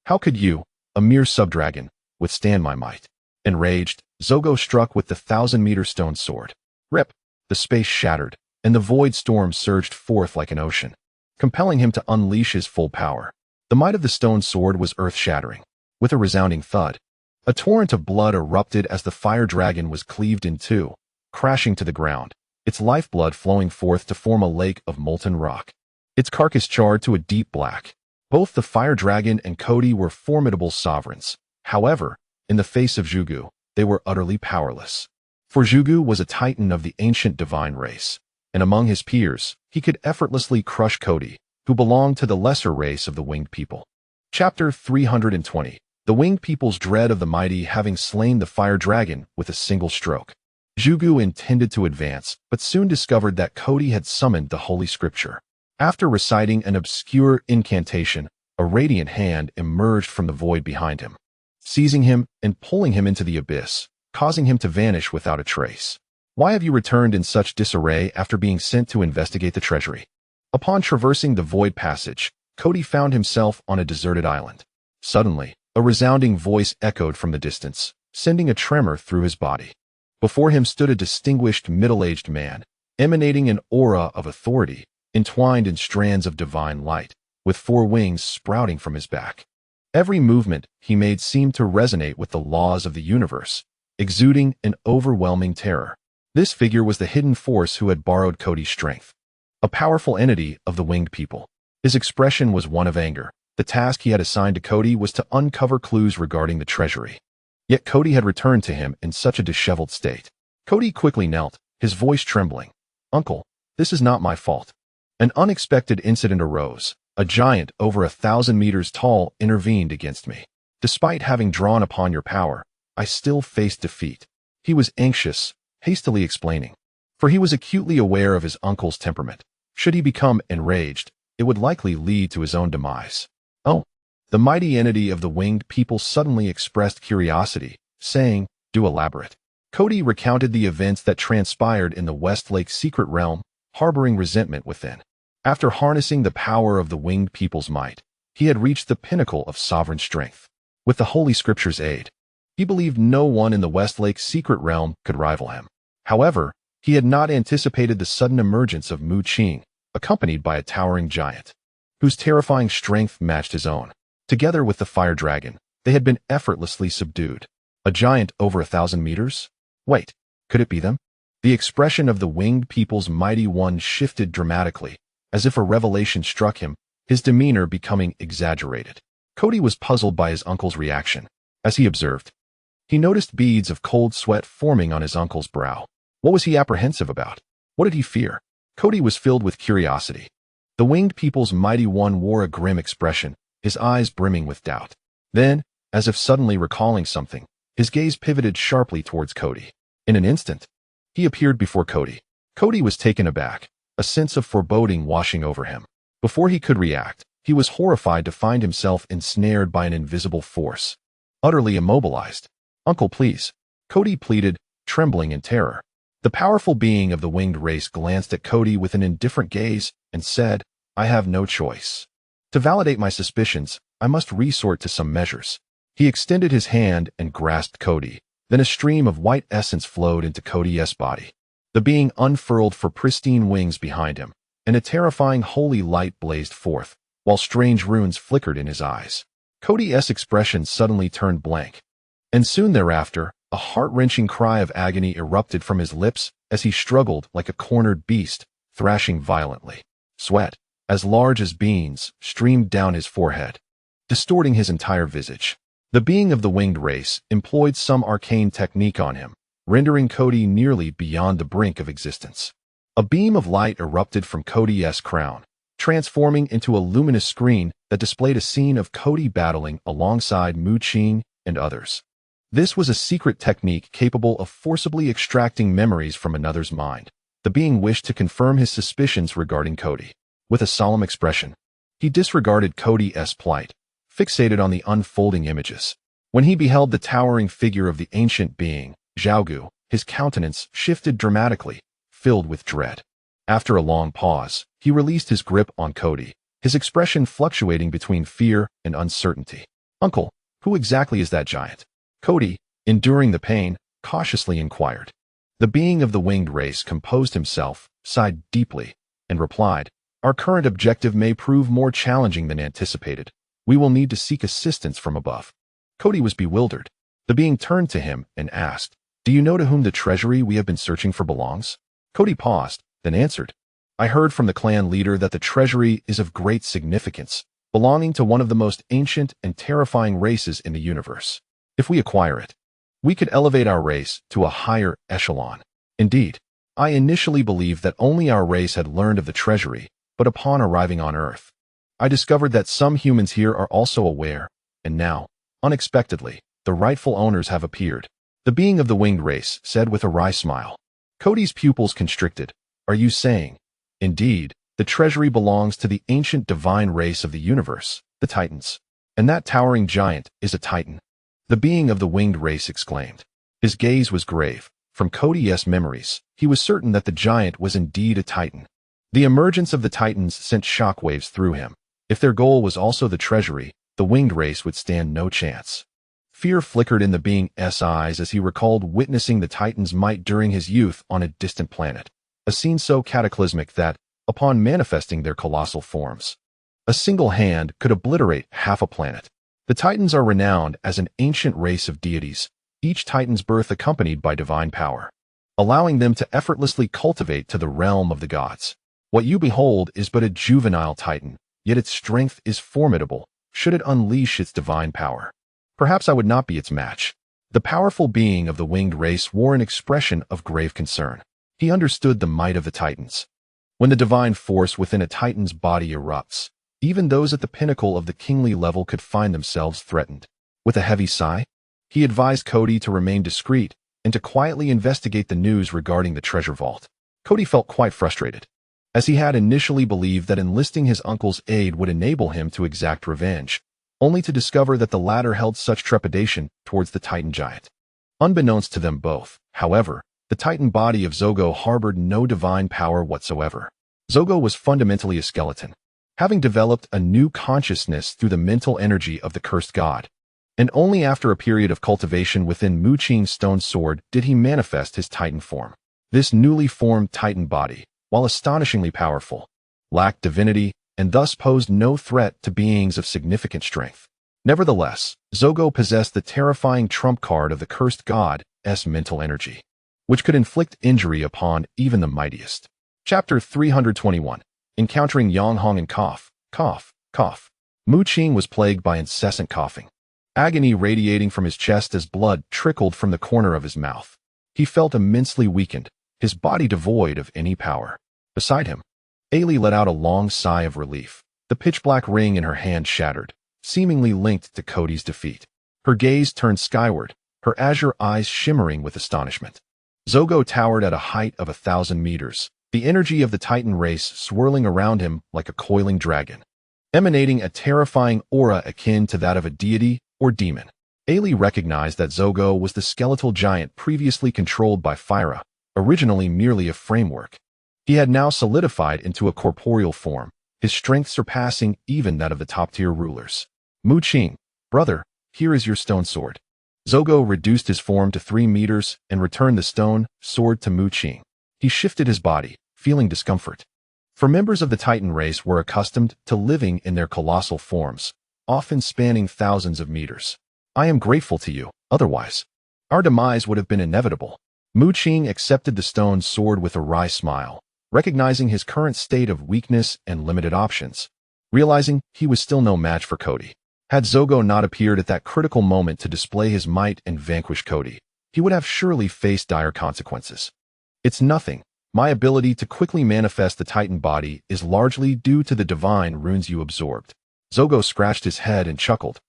How could you, a mere subdragon, withstand my might? Enraged, Zogo struck with the 1,000-meter stone sword. Rip! The space shattered, and the void storm surged forth like an ocean, compelling him to unleash his full power. The might of the stone sword was earth-shattering. With a resounding thud, a torrent of blood erupted as the fire dragon was cleaved in two, crashing to the ground, its lifeblood flowing forth to form a lake of molten rock. Its carcass charred to a deep black. Both the fire dragon and Cody were formidable sovereigns. However, in the face of Zhugu, they were utterly powerless. For Zhugu was a titan of the ancient divine race, and among his peers, he could effortlessly crush Cody, who belonged to the lesser race of the winged people. Chapter 320. The winged people's dread of the mighty having slain the fire dragon with a single stroke. Zhugu intended to advance, but soon discovered that Cody had summoned the Holy Scripture. After reciting an obscure incantation, a radiant hand emerged from the void behind him, seizing him and pulling him into the abyss, causing him to vanish without a trace. Why have you returned in such disarray after being sent to investigate the treasury? Upon traversing the void passage, Cody found himself on a deserted island. Suddenly, a resounding voice echoed from the distance, sending a tremor through his body. Before him stood a distinguished middle-aged man, emanating an aura of authority, entwined in strands of divine light, with 4 wings sprouting from his back. Every movement he made seemed to resonate with the laws of the universe, exuding an overwhelming terror. This figure was the hidden force who had borrowed Cody's strength, a powerful entity of the winged people. His expression was one of anger. The task he had assigned to Cody was to uncover clues regarding the treasury. Yet Cody had returned to him in such a disheveled state. Cody quickly knelt, his voice trembling. "Uncle, this is not my fault." An unexpected incident arose. A giant over 1,000 meters tall intervened against me. Despite having drawn upon your power, I still faced defeat. He was anxious, hastily explaining, for he was acutely aware of his uncle's temperament. Should he become enraged, it would likely lead to his own demise. Oh, the mighty entity of the winged people suddenly expressed curiosity, saying, "Do elaborate." Cody recounted the events that transpired in the Westlake secret realm, harboring resentment within. After harnessing the power of the winged people's might, he had reached the pinnacle of sovereign strength. With the Holy Scripture's aid, he believed no one in the Westlake secret realm could rival him. However, he had not anticipated the sudden emergence of Mu Qing, accompanied by a towering giant, whose terrifying strength matched his own. Together with the fire dragon, they had been effortlessly subdued. A giant over 1,000 meters? Wait, could it be them? The expression of the winged people's mighty one shifted dramatically, as if a revelation struck him, his demeanor becoming exaggerated. Cody was puzzled by his uncle's reaction. As he observed, he noticed beads of cold sweat forming on his uncle's brow. What was he apprehensive about? What did he fear? Cody was filled with curiosity. The winged people's mighty one wore a grim expression, his eyes brimming with doubt. Then, As if suddenly recalling something, his gaze pivoted sharply towards Cody. In an instant, he appeared before Cody. Cody was taken aback, a sense of foreboding washing over him. Before he could react, he was horrified to find himself ensnared by an invisible force. Utterly immobilized. "Uncle, please," Cody pleaded, trembling in terror. The powerful being of the winged race glanced at Cody with an indifferent gaze and said, "I have no choice. To validate my suspicions, I must resort to some measures." He extended his hand and grasped Cody. Then a stream of white essence flowed into Cody's body. The being unfurled for pristine wings behind him, and a terrifying holy light blazed forth, while strange runes flickered in his eyes. Cody's expression suddenly turned blank, and soon thereafter, a heart-wrenching cry of agony erupted from his lips as he struggled like a cornered beast, thrashing violently. Sweat, as large as beans, streamed down his forehead, distorting his entire visage. The being of the winged race employed some arcane technique on him, rendering Cody nearly beyond the brink of existence. A beam of light erupted from Cody's crown, transforming into a luminous screen that displayed a scene of Cody battling alongside Mu Qing and others. This was a secret technique capable of forcibly extracting memories from another's mind. The being wished to confirm his suspicions regarding Cody. With a solemn expression, he disregarded Cody's plight, fixated on the unfolding images. When he beheld the towering figure of the ancient being, Zhaogu, his countenance shifted dramatically, filled with dread. After a long pause, he released his grip on Cody, his expression fluctuating between fear and uncertainty. "Uncle, who exactly is that giant?" Cody, enduring the pain, cautiously inquired. The being of the winged race composed himself, sighed deeply, and replied, "Our current objective may prove more challenging than anticipated. We will need to seek assistance from above." Cody was bewildered. The being turned to him and asked, "Do you know to whom the treasury we have been searching for belongs?" Cody paused, then answered, "I heard from the clan leader that the treasury is of great significance, belonging to one of the most ancient and terrifying races in the universe. If we acquire it, we could elevate our race to a higher echelon. Indeed, I initially believed that only our race had learned of the treasury, but upon arriving on Earth, I discovered that some humans here are also aware, and now, unexpectedly, the rightful owners have appeared." The being of the winged race said with a wry smile. Cody's pupils constricted. "Are you saying, indeed, the treasury belongs to the ancient divine race of the universe, the Titans, and that towering giant is a Titan?" The being of the winged race exclaimed. His gaze was grave. From Cody's memories, he was certain that the giant was indeed a Titan. The emergence of the Titans sent shockwaves through him. If their goal was also the treasury, the winged race would stand no chance. Fear flickered in the being's eyes as he recalled witnessing the Titan's might during his youth on a distant planet, a scene so cataclysmic that, upon manifesting their colossal forms, a single hand could obliterate half a planet. The Titans are renowned as an ancient race of deities, each Titan's birth accompanied by divine power, allowing them to effortlessly cultivate to the realm of the gods. What you behold is but a juvenile Titan, yet its strength is formidable, should it unleash its divine power. Perhaps I would not be its match. The powerful being of the winged race wore an expression of grave concern. He understood the might of the Titans. When the divine force within a Titan's body erupts, even those at the pinnacle of the kingly level could find themselves threatened. With a heavy sigh, he advised Cody to remain discreet and to quietly investigate the news regarding the treasure vault. Cody felt quite frustrated, as he had initially believed that enlisting his uncle's aid would enable him to exact revenge, only to discover that the latter held such trepidation towards the Titan giant. Unbeknownst to them both, however, the Titan body of Zogo harbored no divine power whatsoever. Zogo was fundamentally a skeleton, having developed a new consciousness through the mental energy of the cursed god, and only after a period of cultivation within Mu Qing's stone sword did he manifest his Titan form. This newly formed Titan body, while astonishingly powerful, lacked divinity and thus posed no threat to beings of significant strength. Nevertheless, Zogo possessed the terrifying trump card of the cursed god's mental energy, which could inflict injury upon even the mightiest. Chapter 321. Encountering Yang Hong and cough, cough, cough. Mu Qing was plagued by incessant coughing, agony radiating from his chest as blood trickled from the corner of his mouth. He felt immensely weakened, his body devoid of any power. Beside him, Ailey let out a long sigh of relief. The pitch-black ring in her hand shattered, seemingly linked to Cody's defeat. Her gaze turned skyward, her azure eyes shimmering with astonishment. Zogo towered at a height of 1,000 meters, the energy of the Titan race swirling around him like a coiling dragon, emanating a terrifying aura akin to that of a deity or demon. Ailey recognized that Zogo was the skeletal giant previously controlled by Phyra, originally merely a framework. He had now solidified into a corporeal form, his strength surpassing even that of the top-tier rulers. Mu Qing, brother, here is your stone sword. Zogo reduced his form to 3 meters and returned the stone sword to Mu Qing. He shifted his body, feeling discomfort. For members of the Titan race were accustomed to living in their colossal forms, often spanning thousands of meters. I am grateful to you, otherwise our demise would have been inevitable. Mu Qing accepted the stone sword with a wry smile, recognizing his current state of weakness and limited options. Realizing he was still no match for Cody. Had Zogo not appeared at that critical moment to display his might and vanquish Cody, he would have surely faced dire consequences. It's nothing. My ability to quickly manifest the Titan body is largely due to the divine runes you absorbed. Zogo scratched his head and chuckled.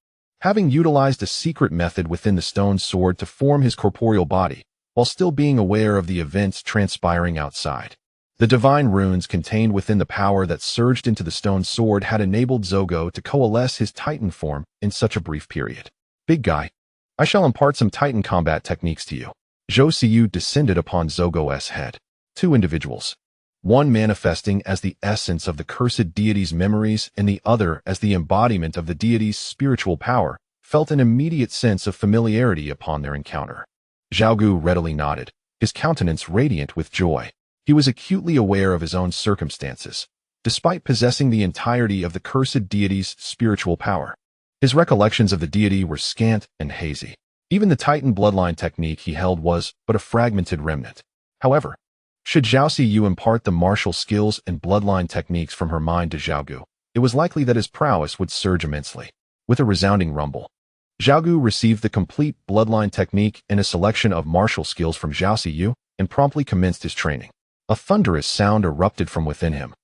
Having utilized a secret method within the stone sword to form his corporeal body, while still being aware of the events transpiring outside. The divine runes contained within the power that surged into the stone sword had enabled Zogo to coalesce his Titan form in such a brief period. Big guy, I shall impart some Titan combat techniques to you. Zhou Siyu descended upon Zogo's head. 2 individuals, one manifesting as the essence of the cursed deity's memories and the other as the embodiment of the deity's spiritual power, felt an immediate sense of familiarity upon their encounter. Zhaogu readily nodded, his countenance radiant with joy. He was acutely aware of his own circumstances, despite possessing the entirety of the cursed deity's spiritual power. His recollections of the deity were scant and hazy. Even the Titan bloodline technique he held was but a fragmented remnant. However, should Zhao Siyu impart the martial skills and bloodline techniques from her mind to Zhaogu, it was likely that his prowess would surge immensely. With a resounding rumble, Zhaogu received the complete bloodline technique and a selection of martial skills from Zhao Siyu and promptly commenced his training. A thunderous sound erupted from within him.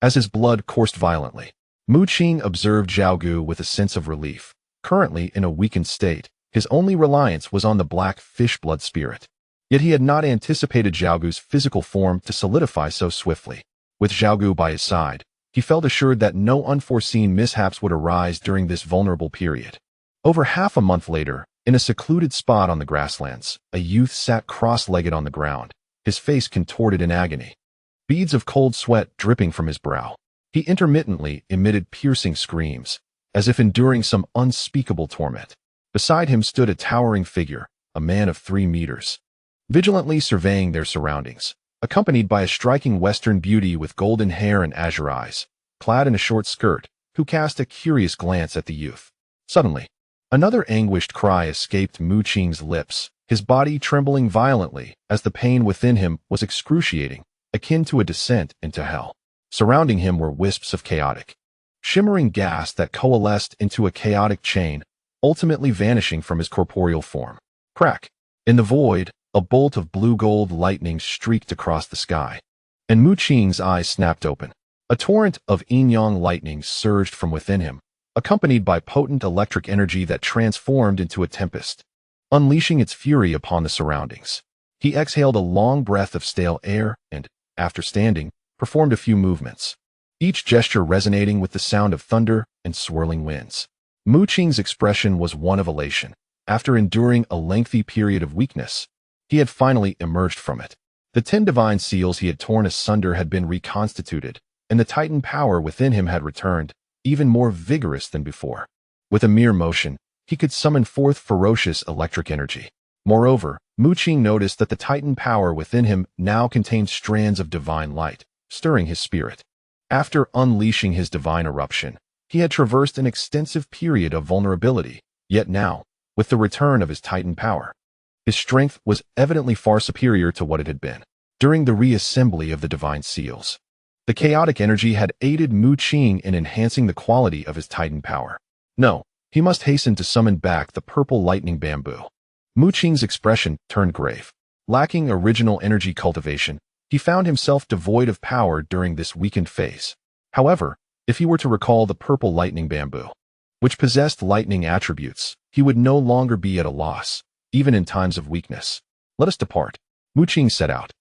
As his blood coursed violently, Mu Qing observed Zhaogu with a sense of relief. Currently in a weakened state, his only reliance was on the black fish blood spirit. Yet he had not anticipated Zhaogu's physical form to solidify so swiftly. With Zhaogu by his side, he felt assured that no unforeseen mishaps would arise during this vulnerable period. Over half a month later, in a secluded spot on the grasslands, a youth sat cross-legged on the ground, his face contorted in agony, beads of cold sweat dripping from his brow. He intermittently emitted piercing screams, as if enduring some unspeakable torment. Beside him stood a towering figure, a man of 3 meters. Vigilantly surveying their surroundings, accompanied by a striking Western beauty with golden hair and azure eyes, clad in a short skirt, who cast a curious glance at the youth. Suddenly, another anguished cry escaped Mu Qing's lips, his body trembling violently as the pain within him was excruciating, akin to a descent into hell. Surrounding him were wisps of chaotic, shimmering gas that coalesced into a chaotic chain, ultimately vanishing from his corporeal form. Crack! In the void, a bolt of blue-gold lightning streaked across the sky, and Mu Qing's eyes snapped open. A torrent of yin-yang lightning surged from within him, accompanied by potent electric energy that transformed into a tempest, unleashing its fury upon the surroundings. He exhaled a long breath of stale air and, after standing, performed a few movements, each gesture resonating with the sound of thunder and swirling winds. Mu Qing's expression was one of elation. After enduring a lengthy period of weakness, he had finally emerged from it. The 10 divine seals he had torn asunder had been reconstituted, and the Titan power within him had returned, even more vigorous than before. With a mere motion, he could summon forth ferocious electric energy. Moreover, Mu Qing noticed that the Titan power within him now contained strands of divine light, stirring his spirit. After unleashing his divine eruption, he had traversed an extensive period of vulnerability, yet now, with the return of his Titan power, his strength was evidently far superior to what it had been during the reassembly of the divine seals. The chaotic energy had aided Mu Qing in enhancing the quality of his Titan power. No, he must hasten to summon back the purple lightning bamboo. Mu Qing's expression turned grave. Lacking original energy cultivation, he found himself devoid of power during this weakened phase. However, if he were to recall the purple lightning bamboo, which possessed lightning attributes, He would no longer be at a loss, even in times of weakness. Let us depart. Mu Qing set out,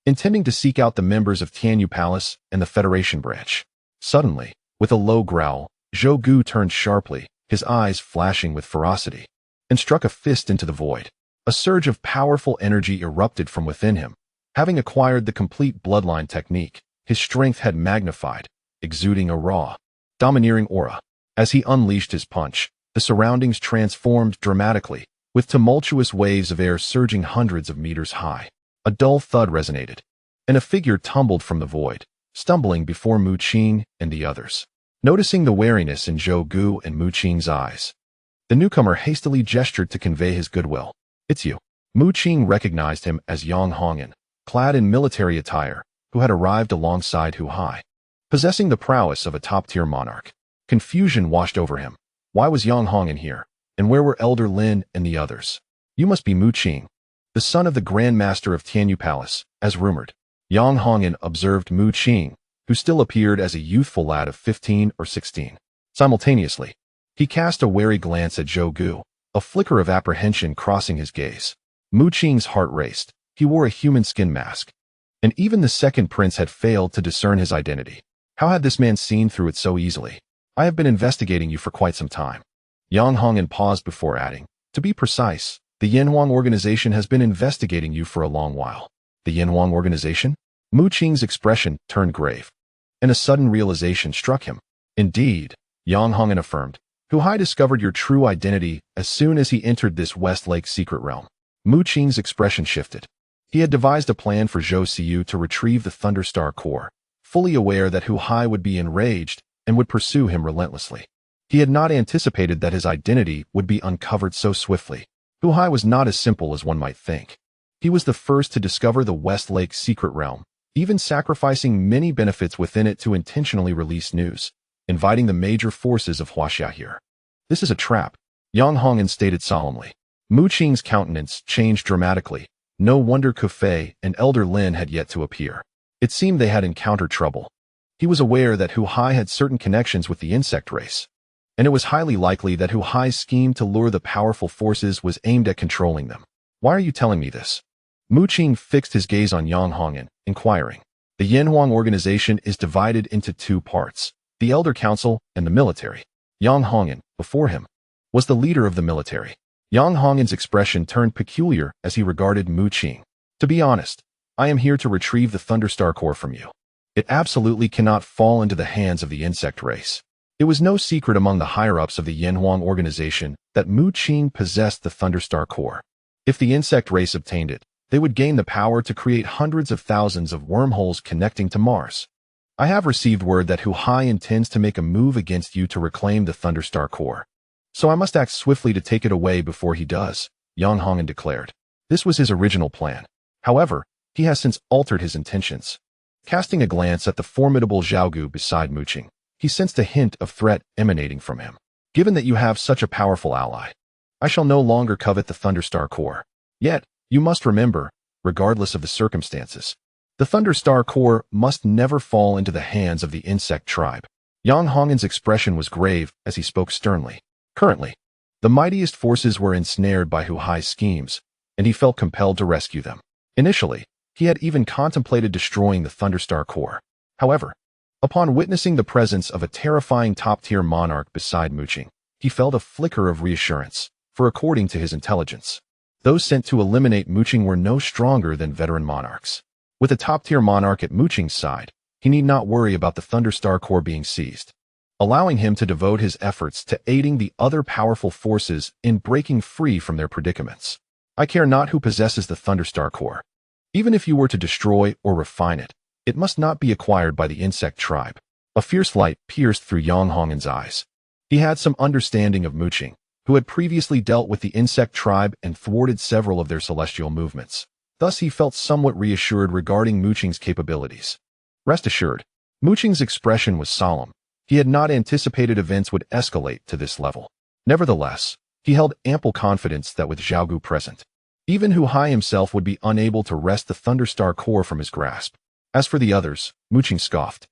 intending to seek out the members of Tianyu Palace and the Federation branch. Suddenly, with a low growl, Zhou Gu turned sharply, his eyes flashing with ferocity, and struck a fist into the void. A surge of powerful energy erupted from within him. Having acquired the complete bloodline technique, his strength had magnified, exuding a raw, domineering aura. As he unleashed his punch, the surroundings transformed dramatically, with tumultuous waves of air surging hundreds of meters high. A dull thud resonated, and a figure tumbled from the void, stumbling before Mu Qing and the others. Noticing the wariness in Zhou Gu and Mu Qing's eyes, the newcomer hastily gestured to convey his goodwill. "It's you." Mu Qing recognized him as Yang Hongan, clad in military attire, who had arrived alongside Hu Hai. Possessing the prowess of a top-tier monarch, confusion washed over him. Why was Yang Hongan here, and where were Elder Lin and the others? "You must be Mu Qing, the son of the Grand Master of Tianyu Palace, as rumored." Yang Hongan observed Mu Qing, who still appeared as a youthful lad of 15 or 16. Simultaneously, he cast a wary glance at Zhou Gu, a flicker of apprehension crossing his gaze. Mu Qing's heart raced. He wore a human skin mask, and even the second prince had failed to discern his identity. How had this man seen through it so easily? "I have been investigating you for quite some time." Yang Hongan paused before adding, "To be precise, the Yanhuang organization has been investigating you for a long while." "The Yanhuang organization?" Mu Qing's expression turned grave, and a sudden realization struck him. "Indeed," Yang Hongan affirmed, "Hu Hai discovered your true identity as soon as he entered this West Lake secret realm." Mu Qing's expression shifted. He had devised a plan for Zhou Siyu to retrieve the Thunderstar core, fully aware that Hu Hai would be enraged and would pursue him relentlessly. He had not anticipated that his identity would be uncovered so swiftly. Hu Hai was not as simple as one might think. He was the first to discover the West Lake secret realm, even sacrificing many benefits within it to intentionally release news, inviting the major forces of Huaxia here. "This is a trap," Yang Hongan stated solemnly. Mu Qing's countenance changed dramatically. No wonder Kufei and Elder Lin had yet to appear. It seemed they had encountered trouble. He was aware that Hu Hai had certain connections with the insect race, and it was highly likely that Hu Hai's scheme to lure the powerful forces was aimed at controlling them. "Why are you telling me this?" Mu Qing fixed his gaze on Yang Hongan, inquiring. "The Yanhuang organization is divided into two parts, the Elder Council and the military." Yang Hongan, before him, was the leader of the military. Yang Hongan's expression turned peculiar as he regarded Mu Qing. "To be honest, I am here to retrieve the Thunderstar core from you. It absolutely cannot fall into the hands of the insect race." It was no secret among the higher-ups of the Yanhuang organization that Mu Qing possessed the Thunderstar core. If the insect race obtained it, they would gain the power to create hundreds of thousands of wormholes connecting to Mars. "I have received word that Hu Hai intends to make a move against you to reclaim the Thunderstar core. So I must act swiftly to take it away before he does," Yang Hongan declared. This was his original plan. However, he has since altered his intentions. Casting a glance at the formidable Zhou Gu beside Mu Qing, he sensed a hint of threat emanating from him. "Given that you have such a powerful ally, I shall no longer covet the Thunderstar core. Yet, you must remember, regardless of the circumstances, the Thunderstar core must never fall into the hands of the insect tribe." Yang Hongan's expression was grave as he spoke sternly. Currently, the mightiest forces were ensnared by Hu Hai's schemes, and he felt compelled to rescue them. Initially, he had even contemplated destroying the Thunderstar core. However, upon witnessing the presence of a terrifying top-tier monarch beside Mu Qing, he felt a flicker of reassurance, for according to his intelligence, those sent to eliminate Mu Qing were no stronger than veteran monarchs. With a top-tier monarch at Mu Qing's side, he need not worry about the Thunderstar core being seized, allowing him to devote his efforts to aiding the other powerful forces in breaking free from their predicaments. "I care not who possesses the Thunderstar core. Even if you were to destroy or refine it, it must not be acquired by the insect tribe." A fierce light pierced through Yang Hongan's eyes. He had some understanding of Mu Qing, who had previously dealt with the insect tribe and thwarted several of their celestial movements. Thus he felt somewhat reassured regarding Mu Qing's capabilities. Rest assured, Mu Qing's expression was solemn. He had not anticipated events would escalate to this level. Nevertheless, he held ample confidence that with Zhou Gu present, even Hu Hai himself would be unable to wrest the Thunderstar core from his grasp. As for the others, Mu Qing scoffed.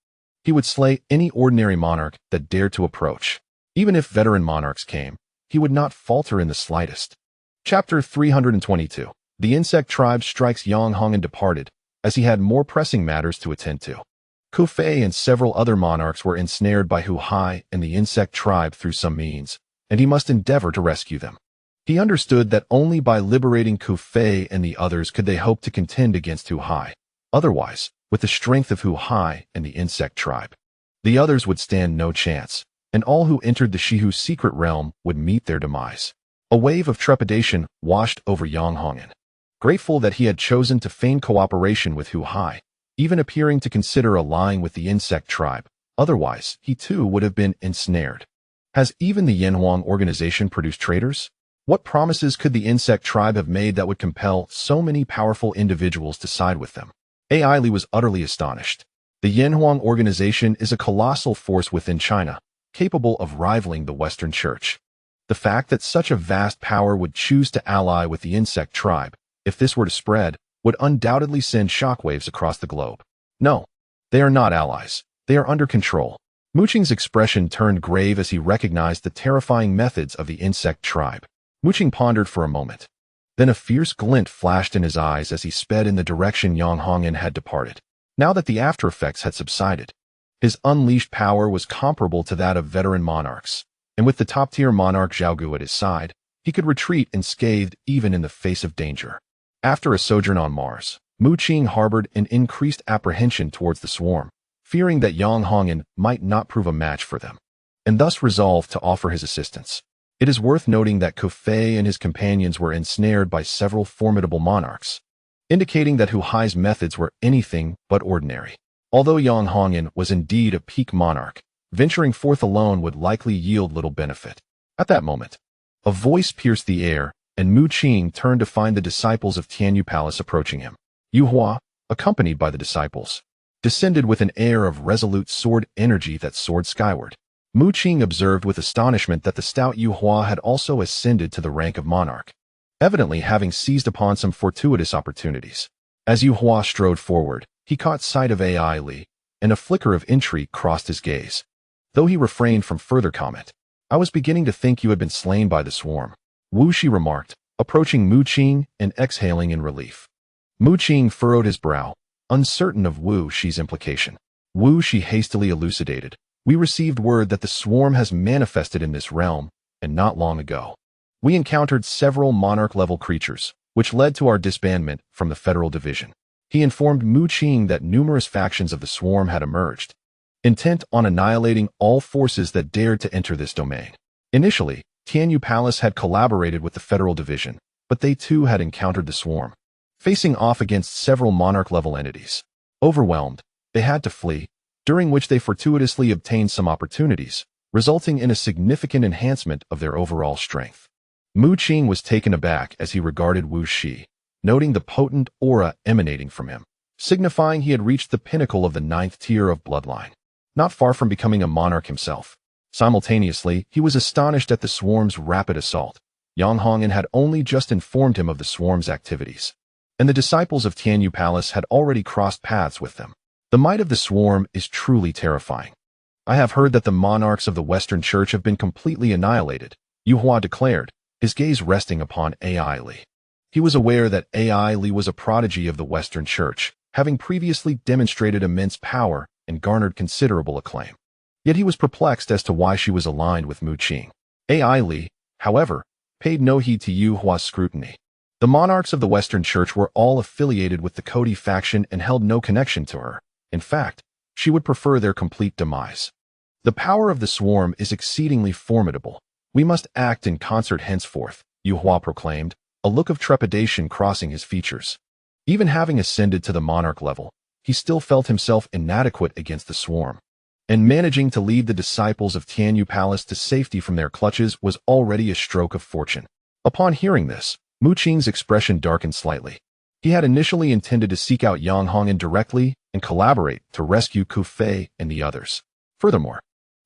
He would slay any ordinary monarch that dared to approach. Even if veteran monarchs came, he would not falter in the slightest. Chapter 322. The insect tribe strikes Yang Hong and departed, as he had more pressing matters to attend to. Ku Fei and several other monarchs were ensnared by Hu Hai and the insect tribe through some means, and he must endeavor to rescue them. He understood that only by liberating Ku Fei and the others could they hope to contend against Hu Hai. Otherwise, with the strength of Hu Hai and the insect tribe, the others would stand no chance, and all who entered the Shihu secret realm would meet their demise. A wave of trepidation washed over Yang Hongen. Grateful that he had chosen to feign cooperation with Hu Hai, even appearing to consider allying with the insect tribe, otherwise he too would have been ensnared. Has even the Yanhuang organization produced traitors? What promises could the insect tribe have made that would compel so many powerful individuals to side with them? Ai Li was utterly astonished. The Yanhuang organization is a colossal force within China, capable of rivaling the Western Church. The fact that such a vast power would choose to ally with the insect tribe, if this were to spread, would undoubtedly send shockwaves across the globe. No, they are not allies. They are under control. Mu Qing's expression turned grave as he recognized the terrifying methods of the insect tribe. Mu Qing pondered for a moment. Then a fierce glint flashed in his eyes as he sped in the direction Yang Hongen had departed. Now that the after-effects had subsided, his unleashed power was comparable to that of veteran monarchs, and with the top-tier monarch Zhao Gu at his side, he could retreat unscathed even in the face of danger. After a sojourn on Mars, Mu Qing harbored an increased apprehension towards the swarm, fearing that Yang Hongen might not prove a match for them, and thus resolved to offer his assistance. It is worth noting that Ku Fei and his companions were ensnared by several formidable monarchs, indicating that Hu Hai's methods were anything but ordinary. Although Yang Hongen was indeed a peak monarch, venturing forth alone would likely yield little benefit. At that moment, a voice pierced the air, and Mu Qing turned to find the disciples of Tianyu Palace approaching him. Yu Hua, accompanied by the disciples, descended with an air of resolute sword energy that soared skyward. Mu Qing observed with astonishment that the stout Yu Hua had also ascended to the rank of monarch, evidently having seized upon some fortuitous opportunities. As Yu Hua strode forward, he caught sight of Ai Li, and a flicker of intrigue crossed his gaze. Though he refrained from further comment, "I was beginning to think you had been slain by the swarm," Wu Shi remarked, approaching Mu Qing and exhaling in relief. Mu Qing furrowed his brow, uncertain of Wu Shi's implication. Wu Shi hastily elucidated, "We received word that the swarm has manifested in this realm, and not long ago. We encountered several monarch-level creatures, which led to our disbandment from the Federal Division." He informed Mu Qing that numerous factions of the swarm had emerged, intent on annihilating all forces that dared to enter this domain. Initially, Tianyu Palace had collaborated with the Federal Division, but they too had encountered the swarm, facing off against several monarch-level entities. Overwhelmed, they had to flee, during which they fortuitously obtained some opportunities, resulting in a significant enhancement of their overall strength. Mu Qing was taken aback as he regarded Wu Shi, noting the potent aura emanating from him, signifying he had reached the pinnacle of the 9th tier of bloodline, not far from becoming a monarch himself. Simultaneously, he was astonished at the swarm's rapid assault. Yang Hongen had only just informed him of the swarm's activities, and the disciples of Tianyu Palace had already crossed paths with them. The might of the swarm is truly terrifying. "I have heard that the monarchs of the Western Church have been completely annihilated," Yu Hua declared, his gaze resting upon Ai Li. He was aware that Ai Li was a prodigy of the Western Church, having previously demonstrated immense power and garnered considerable acclaim. Yet he was perplexed as to why she was aligned with Mu Qing. Ai Li, however, paid no heed to Yu Hua's scrutiny. The monarchs of the Western Church were all affiliated with the Cody faction and held no connection to her. In fact, she would prefer their complete demise. "The power of the swarm is exceedingly formidable. We must act in concert henceforth," Yu Hua proclaimed, a look of trepidation crossing his features. Even having ascended to the monarch level, he still felt himself inadequate against the swarm, and managing to lead the disciples of Tianyu Palace to safety from their clutches was already a stroke of fortune. Upon hearing this, Mu Qing's expression darkened slightly. He had initially intended to seek out Yang Hongen directly and collaborate to rescue Ku Fei and the others. Furthermore,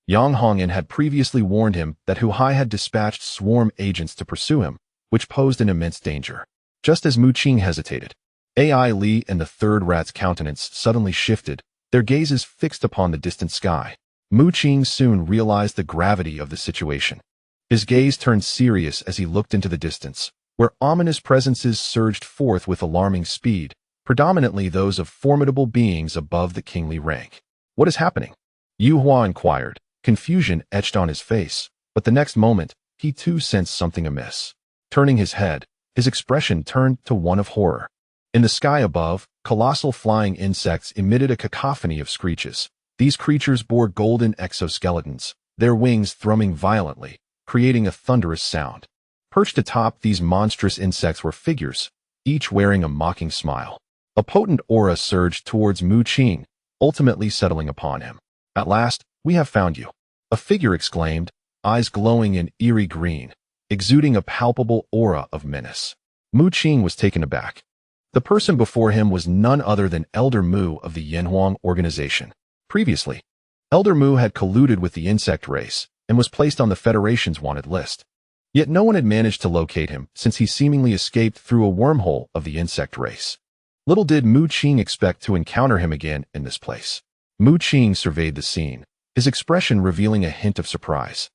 Yang Hongen had previously warned him that Hu Hai had dispatched swarm agents to pursue him, which posed an immense danger. Just as Mu Qing hesitated, Ai Li and the third rat's countenance suddenly shifted, their gazes fixed upon the distant sky. Mu Qing soon realized the gravity of the situation. His gaze turned serious as he looked into the distance, where ominous presences surged forth with alarming speed, predominantly those of formidable beings above the kingly rank. What is happening? Yu Hua inquired, confusion etched on his face, but the next moment, he too sensed something amiss. Turning his head, his expression turned to one of horror. In the sky above, colossal flying insects emitted a cacophony of screeches. These creatures bore golden exoskeletons, their wings thrumming violently, creating a thunderous sound. Perched atop these monstrous insects were figures, each wearing a mocking smile. A potent aura surged towards Mu Qing, ultimately settling upon him. At last, we have found you. A figure exclaimed, eyes glowing in eerie green, exuding a palpable aura of menace. Mu Qing was taken aback. The person before him was none other than Elder Mu of the Yanhuang organization. Previously, Elder Mu had colluded with the insect race and was placed on the Federation's wanted list. Yet no one had managed to locate him since he seemingly escaped through a wormhole of the insect race. Little did Mu Qing expect to encounter him again in this place. Mu Qing surveyed the scene, his expression revealing a hint of surprise.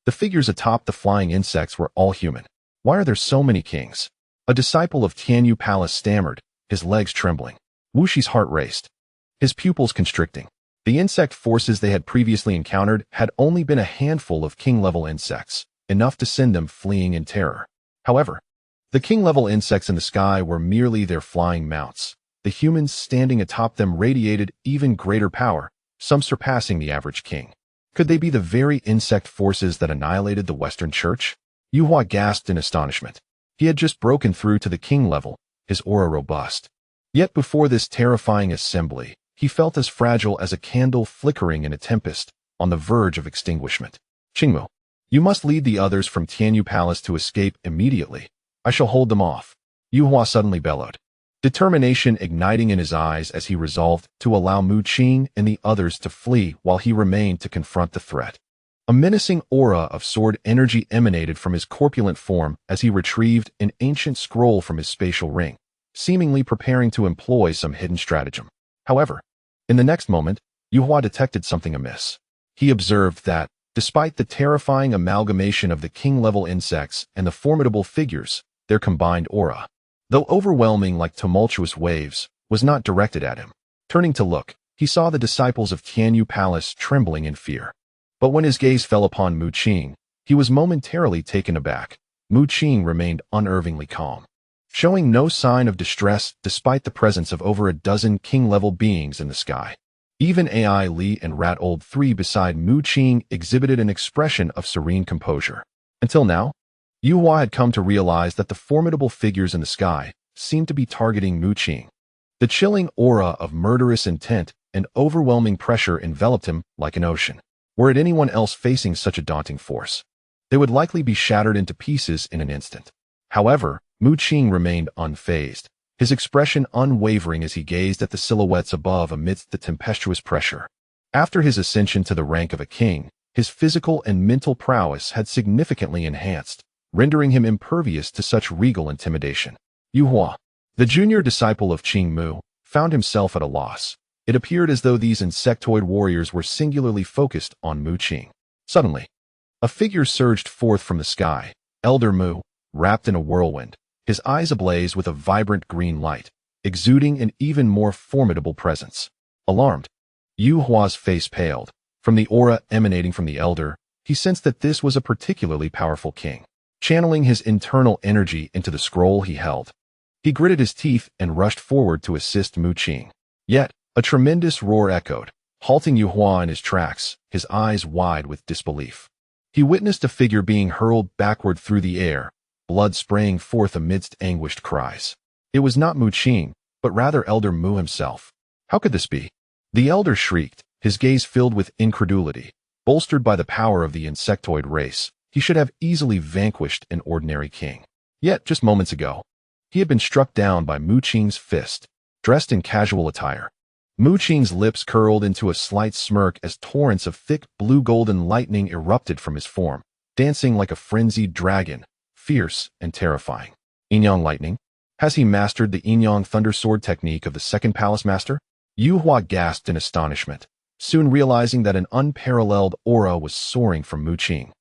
The figures atop the flying insects were all human. Why are there so many kings? A disciple of Tianyu Palace stammered, his legs trembling. Wuxi's heart raced, his pupils constricting. The insect forces they had previously encountered had only been a handful of king-level insects, enough to send them fleeing in terror. However, the king-level insects in the sky were merely their flying mounts. The humans standing atop them radiated even greater power, some surpassing the average king. Could they be the very insect forces that annihilated the Western Church? Yu Hua gasped in astonishment. He had just broken through to the king level, his aura robust. Yet before this terrifying assembly, he felt as fragile as a candle flickering in a tempest, on the verge of extinguishment. Qingmu, you must lead the others from Tianyu Palace to escape immediately. I shall hold them off. Yu Hua suddenly bellowed, determination igniting in his eyes as he resolved to allow Mu Qing and the others to flee while he remained to confront the threat. A menacing aura of sword energy emanated from his corpulent form as he retrieved an ancient scroll from his spatial ring, seemingly preparing to employ some hidden stratagem. However, in the next moment, Yu Hua detected something amiss. He observed that, despite the terrifying amalgamation of the king-level insects and the formidable figures, their combined aura, though overwhelming like tumultuous waves, was not directed at him. Turning to look, he saw the disciples of Tianyu Palace trembling in fear. But when his gaze fell upon Mu Qing, he was momentarily taken aback. Mu Qing remained unervingly calm, showing no sign of distress despite the presence of over a dozen king-level beings in the sky. Even AI Li and Rat Old 3 beside Mu Qing exhibited an expression of serene composure. Until now, Yu Hua had come to realize that the formidable figures in the sky seemed to be targeting Mu Qing. The chilling aura of murderous intent and overwhelming pressure enveloped him like an ocean. Were it anyone else facing such a daunting force, they would likely be shattered into pieces in an instant. However, Mu Qing remained unfazed, his expression unwavering as he gazed at the silhouettes above amidst the tempestuous pressure. After his ascension to the rank of a king, his physical and mental prowess had significantly enhanced, rendering him impervious to such regal intimidation. Yu Hua, the junior disciple of Qing Mu, found himself at a loss. It appeared as though these insectoid warriors were singularly focused on Mu Qing. Suddenly, a figure surged forth from the sky, Elder Mu, wrapped in a whirlwind, his eyes ablaze with a vibrant green light, exuding an even more formidable presence. Alarmed, Yu Hua's face paled. From the aura emanating from the elder, he sensed that this was a particularly powerful king. Channeling his internal energy into the scroll he held, he gritted his teeth and rushed forward to assist Mu Qing. Yet, a tremendous roar echoed, halting Yu Hua in his tracks, his eyes wide with disbelief. He witnessed a figure being hurled backward through the air, blood spraying forth amidst anguished cries. It was not Mu Qing, but rather Elder Mu himself. How could this be? The elder shrieked, his gaze filled with incredulity. Bolstered by the power of the insectoid race, he should have easily vanquished an ordinary king. Yet, just moments ago, he had been struck down by Mu Qing's fist, dressed in casual attire. Mu Qing's lips curled into a slight smirk as torrents of thick blue-golden lightning erupted from his form, dancing like a frenzied dragon, fierce and terrifying. Yinyang lightning? Has he mastered the Yinyang thunder sword technique of the second palace master? Yu Hua gasped in astonishment, soon realizing that an unparalleled aura was soaring from Mu Qing.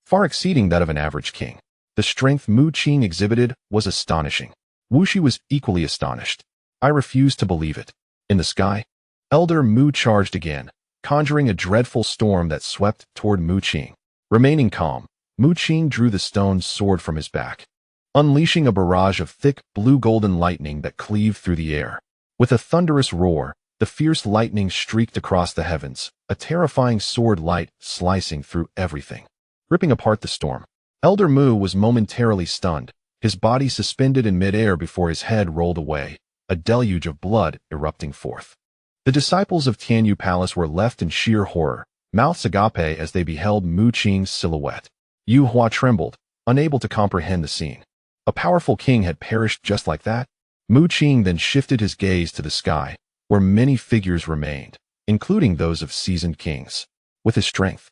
far exceeding that of an average king. The strength Mu Qing exhibited was astonishing. Wuxi was equally astonished. I refused to believe it. In the sky, Elder Mu charged again, conjuring a dreadful storm that swept toward Mu Qing. Remaining calm, Mu Qing drew the stone sword from his back, unleashing a barrage of thick, blue-golden lightning that cleaved through the air. With a thunderous roar, the fierce lightning streaked across the heavens, a terrifying sword light slicing through everything, ripping apart the storm. Elder Mu was momentarily stunned, his body suspended in midair before his head rolled away, a deluge of blood erupting forth. The disciples of Tianyu Palace were left in sheer horror, mouths agape as they beheld Mu Qing's silhouette. Yu Hua trembled, unable to comprehend the scene. A powerful king had perished just like that? Mu Qing then shifted his gaze to the sky, where many figures remained, including those of seasoned kings. With his strength,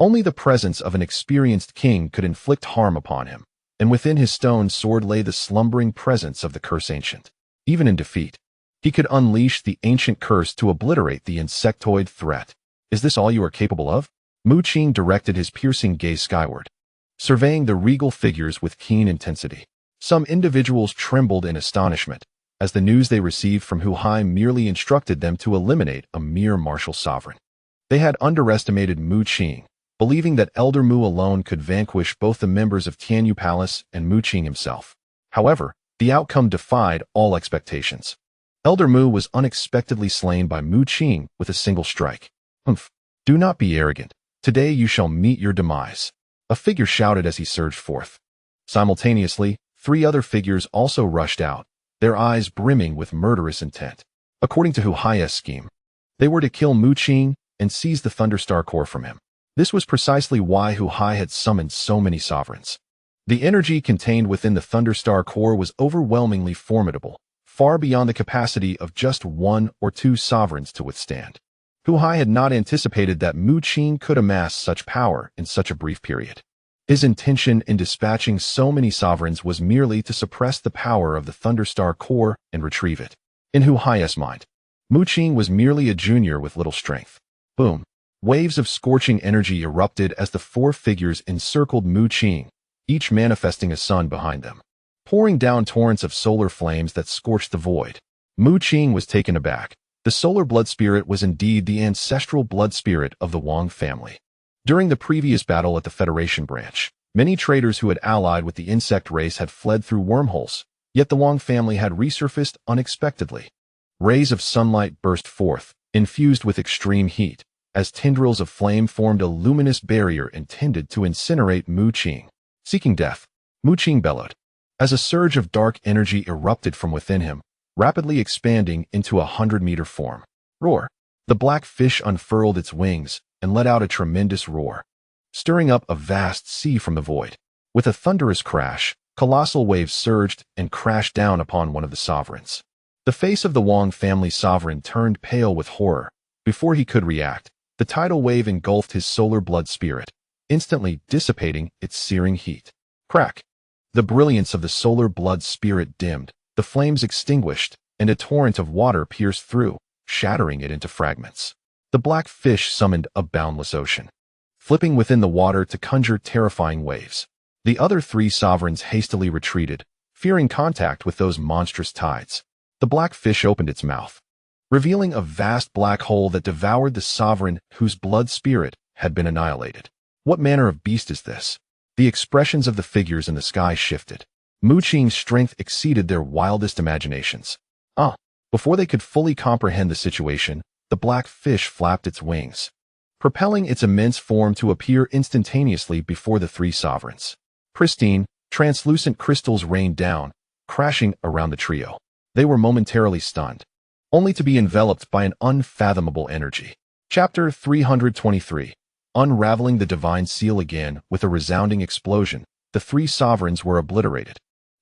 only the presence of an experienced king could inflict harm upon him, and within his stone sword lay the slumbering presence of the curse ancient. Even in defeat, he could unleash the ancient curse to obliterate the insectoid threat. Is this all you are capable of? Mu Qing directed his piercing gaze skyward, surveying the regal figures with keen intensity. Some individuals trembled in astonishment, as the news they received from Hu Hai merely instructed them to eliminate a mere martial sovereign. They had underestimated Mu Qing, believing that Elder Mu alone could vanquish both the members of Tianyu Palace and Mu Qing himself. However, the outcome defied all expectations. Elder Mu was unexpectedly slain by Mu Qing with a single strike. Humph! Do not be arrogant. Today you shall meet your demise. A figure shouted as he surged forth. Simultaneously, 3 other figures also rushed out, their eyes brimming with murderous intent. According to Hu Hai's scheme, they were to kill Mu Qing and seize the Thunderstar core from him. This was precisely why Hu Hai had summoned so many sovereigns. The energy contained within the Thunderstar core was overwhelmingly formidable, far beyond the capacity of just 1 or 2 sovereigns to withstand. Hu Hai had not anticipated that Mu Qing could amass such power in such a brief period. His intention in dispatching so many sovereigns was merely to suppress the power of the Thunderstar core and retrieve it. In Hu Hai's mind, Mu Qing was merely a junior with little strength. Boom! Waves of scorching energy erupted as the 4 figures encircled Mu Qing, each manifesting a sun behind them, pouring down torrents of solar flames that scorched the void. Mu Qing was taken aback. The solar blood spirit was indeed the ancestral blood spirit of the Wang family. During the previous battle at the Federation branch, many traders who had allied with the insect race had fled through wormholes, yet the Wang family had resurfaced unexpectedly. Rays of sunlight burst forth, infused with extreme heat, as tendrils of flame formed a luminous barrier intended to incinerate Mu Qing. Seeking death, Mu Qing bellowed, as a surge of dark energy erupted from within him, rapidly expanding into a 100-meter form. Roar! The black fish unfurled its wings and let out a tremendous roar, stirring up a vast sea from the void. With a thunderous crash, colossal waves surged and crashed down upon one of the sovereigns. The face of the Wang family sovereign turned pale with horror. Before he could react, the tidal wave engulfed his solar blood spirit, instantly dissipating its searing heat. Crack! The brilliance of the solar blood spirit dimmed, the flames extinguished, and a torrent of water pierced through, shattering it into fragments. The black fish summoned a boundless ocean, flipping within the water to conjure terrifying waves. The other 3 sovereigns hastily retreated, fearing contact with those monstrous tides. The black fish opened its mouth, revealing a vast black hole that devoured the sovereign whose blood spirit had been annihilated. What manner of beast is this? The expressions of the figures in the sky shifted. Mu Qing's strength exceeded their wildest imaginations. Before they could fully comprehend the situation, the black fish flapped its wings, propelling its immense form to appear instantaneously before the 3 sovereigns. Pristine, translucent crystals rained down, crashing around the trio. They were momentarily stunned, only to be enveloped by an unfathomable energy. Chapter 323. Unraveling the divine seal again with a resounding explosion, the 3 sovereigns were obliterated,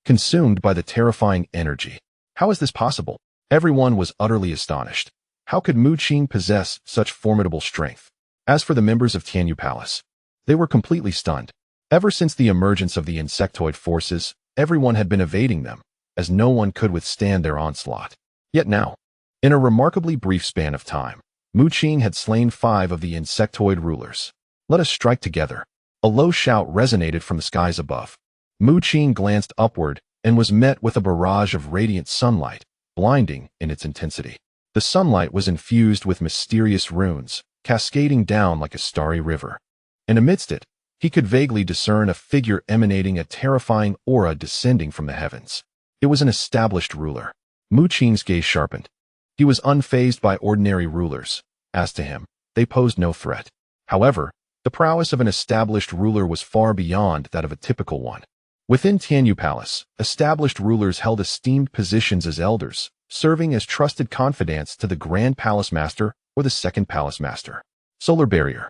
consumed by the terrifying energy. How is this possible? Everyone was utterly astonished. How could Mu Qing possess such formidable strength? As for the members of Tianyu Palace, they were completely stunned. Ever since the emergence of the insectoid forces, everyone had been evading them, as no one could withstand their onslaught. Yet now, in a remarkably brief span of time, Mu Qing had slain 5 of the insectoid rulers. Let us strike together. A low shout resonated from the skies above. Mu Qing glanced upward and was met with a barrage of radiant sunlight, blinding in its intensity. The sunlight was infused with mysterious runes, cascading down like a starry river. And amidst it, he could vaguely discern a figure emanating a terrifying aura descending from the heavens. It was an established ruler. Mu Qing's gaze sharpened. He was unfazed by ordinary rulers. As to him, they posed no threat. However, the prowess of an established ruler was far beyond that of a typical one. Within Tianyu Palace, established rulers held esteemed positions as elders, serving as trusted confidants to the Grand Palace Master or the Second Palace Master. Solar barrier.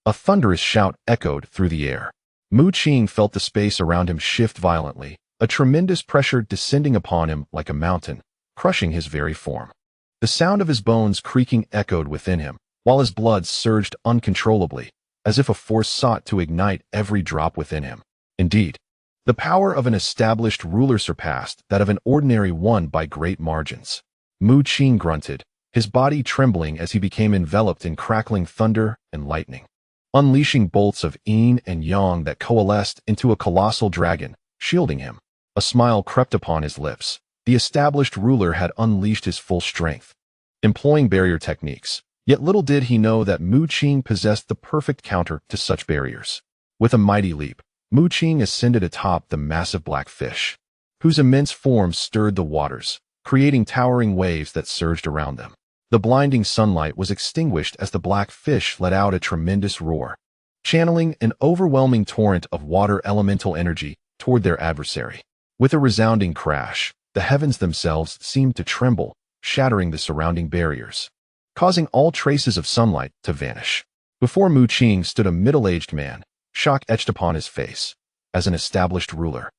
A thunderous shout echoed through the air. Mu Qing felt the space around him shift violently, a tremendous pressure descending upon him like a mountain, crushing his very form. The sound of his bones creaking echoed within him, while his blood surged uncontrollably, as if a force sought to ignite every drop within him. Indeed, the power of an established ruler surpassed that of an ordinary one by great margins. Mu Qing grunted, his body trembling as he became enveloped in crackling thunder and lightning. Unleashing bolts of yin and yang that coalesced into a colossal dragon, shielding him. A smile crept upon his lips. The established ruler had unleashed his full strength, employing barrier techniques. Yet little did he know that Mu Qing possessed the perfect counter to such barriers. With a mighty leap, Mu Qing ascended atop the massive black fish, whose immense form stirred the waters, creating towering waves that surged around them. The blinding sunlight was extinguished as the black fish let out a tremendous roar, channeling an overwhelming torrent of water elemental energy toward their adversary. With a resounding crash, the heavens themselves seemed to tremble, shattering the surrounding barriers, causing all traces of sunlight to vanish. Before Mu Qing stood a middle-aged man, shock etched upon his face. As an established ruler,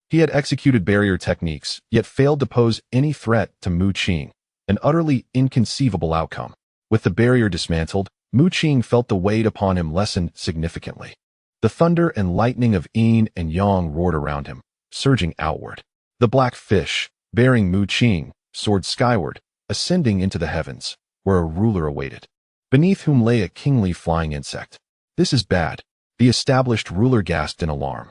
he had executed barrier techniques, yet failed to pose any threat to Mu Qing, an utterly inconceivable outcome. With the barrier dismantled, Mu Qing felt the weight upon him lessen significantly. The thunder and lightning of yin and yang roared around him, surging outward. The black fish, bearing Mu Qing, soared skyward, ascending into the heavens, where a ruler awaited, beneath whom lay a kingly flying insect. This is bad, the established ruler gasped in alarm.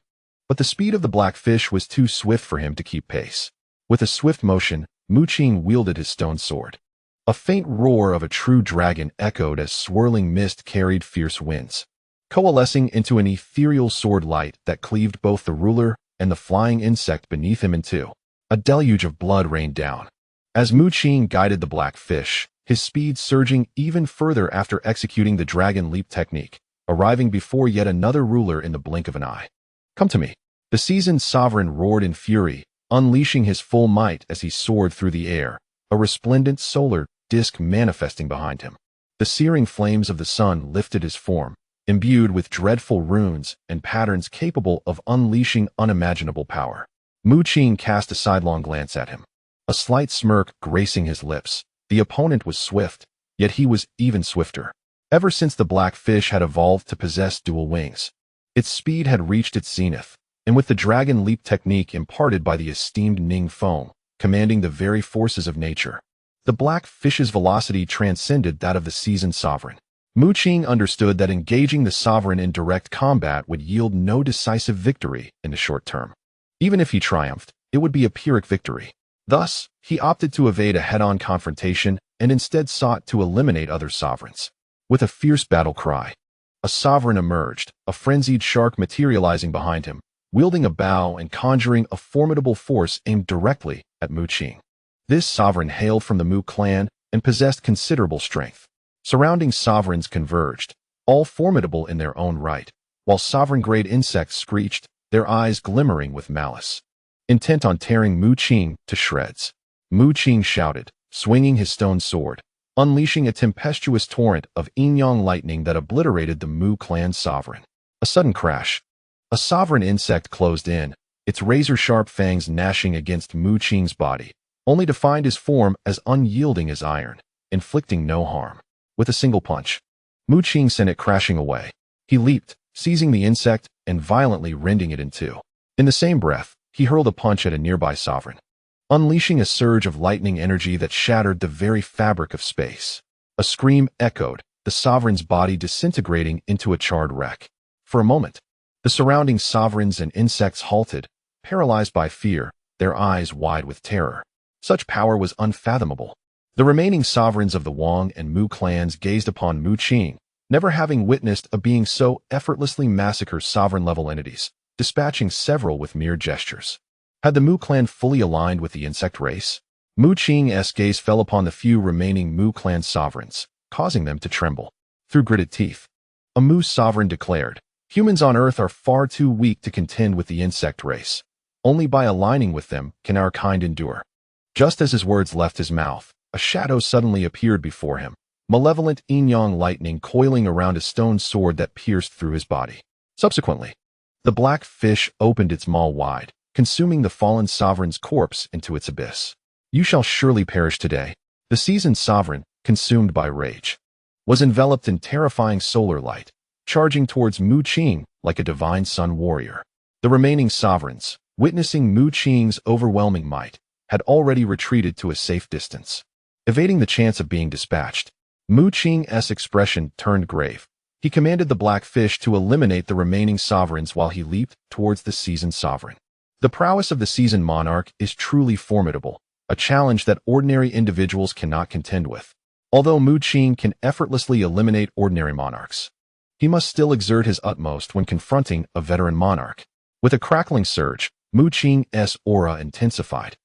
But the speed of the black fish was too swift for him to keep pace. With a swift motion, Mu Qing wielded his stone sword. A faint roar of a true dragon echoed as swirling mist carried fierce winds, coalescing into an ethereal sword light that cleaved both the ruler and the flying insect beneath him in two. A deluge of blood rained down. As Mu Qing guided the black fish, his speed surging even further after executing the dragon leap technique, arriving before yet another ruler in the blink of an eye. Come to me. The seasoned sovereign roared in fury, unleashing his full might as he soared through the air, a resplendent solar disk manifesting behind him. The searing flames of the sun lifted his form, imbued with dreadful runes and patterns capable of unleashing unimaginable power. Mu Qing cast a sidelong glance at him, a slight smirk gracing his lips. The opponent was swift, yet he was even swifter. Ever since the black fish had evolved to possess dual wings, its speed had reached its zenith, and with the dragon leap technique imparted by the esteemed Ning Feng, commanding the very forces of nature, the black fish's velocity transcended that of the seasoned sovereign. Mu Qing understood that engaging the sovereign in direct combat would yield no decisive victory in the short term. Even if he triumphed, it would be a Pyrrhic victory. Thus, he opted to evade a head-on confrontation and instead sought to eliminate other sovereigns. With a fierce battle cry, a sovereign emerged, a frenzied shark materializing behind him, wielding a bow and conjuring a formidable force aimed directly at Mu Qing. This sovereign hailed from the Mu clan and possessed considerable strength. Surrounding sovereigns converged, all formidable in their own right, while sovereign-grade insects screeched, their eyes glimmering with malice, intent on tearing Mu Qing to shreds. Mu Qing shouted, swinging his stone sword, unleashing a tempestuous torrent of yin-yang lightning that obliterated the Mu clan sovereign. A sudden crash. A sovereign insect closed in, its razor-sharp fangs gnashing against Mu Qing's body, only to find his form as unyielding as iron, inflicting no harm. With a single punch, Mu Qing sent it crashing away. He leaped, seizing the insect and violently rending it in two. In the same breath, he hurled a punch at a nearby sovereign, unleashing a surge of lightning energy that shattered the very fabric of space. A scream echoed, the sovereign's body disintegrating into a charred wreck. For a moment, The surrounding sovereigns and insects halted, paralyzed by fear, their eyes wide with terror. Such power was unfathomable. The remaining sovereigns of the Wang and Mu clans gazed upon Mu Qing, never having witnessed a being so effortlessly massacre sovereign-level entities, dispatching several with mere gestures. Had the Mu clan fully aligned with the insect race? Mu Qing's gaze fell upon the few remaining Mu clan sovereigns, causing them to tremble. Through gritted teeth, a Mu sovereign declared, "Humans on Earth are far too weak to contend with the insect race. Only by aligning with them can our kind endure." Just as his words left his mouth, a shadow suddenly appeared before him, malevolent yin-yang lightning coiling around a stone sword that pierced through his body. Subsequently, the black fish opened its maw wide, consuming the fallen sovereign's corpse into its abyss. "You shall surely perish today." The seasoned sovereign, consumed by rage, was enveloped in terrifying solar light, charging towards Mu Qing like a divine sun warrior. The remaining sovereigns, witnessing Mu Qing's overwhelming might, had already retreated to a safe distance. Evading the chance of being dispatched, Mu Qing's expression turned grave. He commanded the black fish to eliminate the remaining sovereigns while he leaped towards the seasoned sovereign. The prowess of the seasoned monarch is truly formidable, a challenge that ordinary individuals cannot contend with. Although Mu Qing can effortlessly eliminate ordinary monarchs, he must still exert his utmost when confronting a veteran monarch. With a crackling surge, Mu Qing's aura intensified.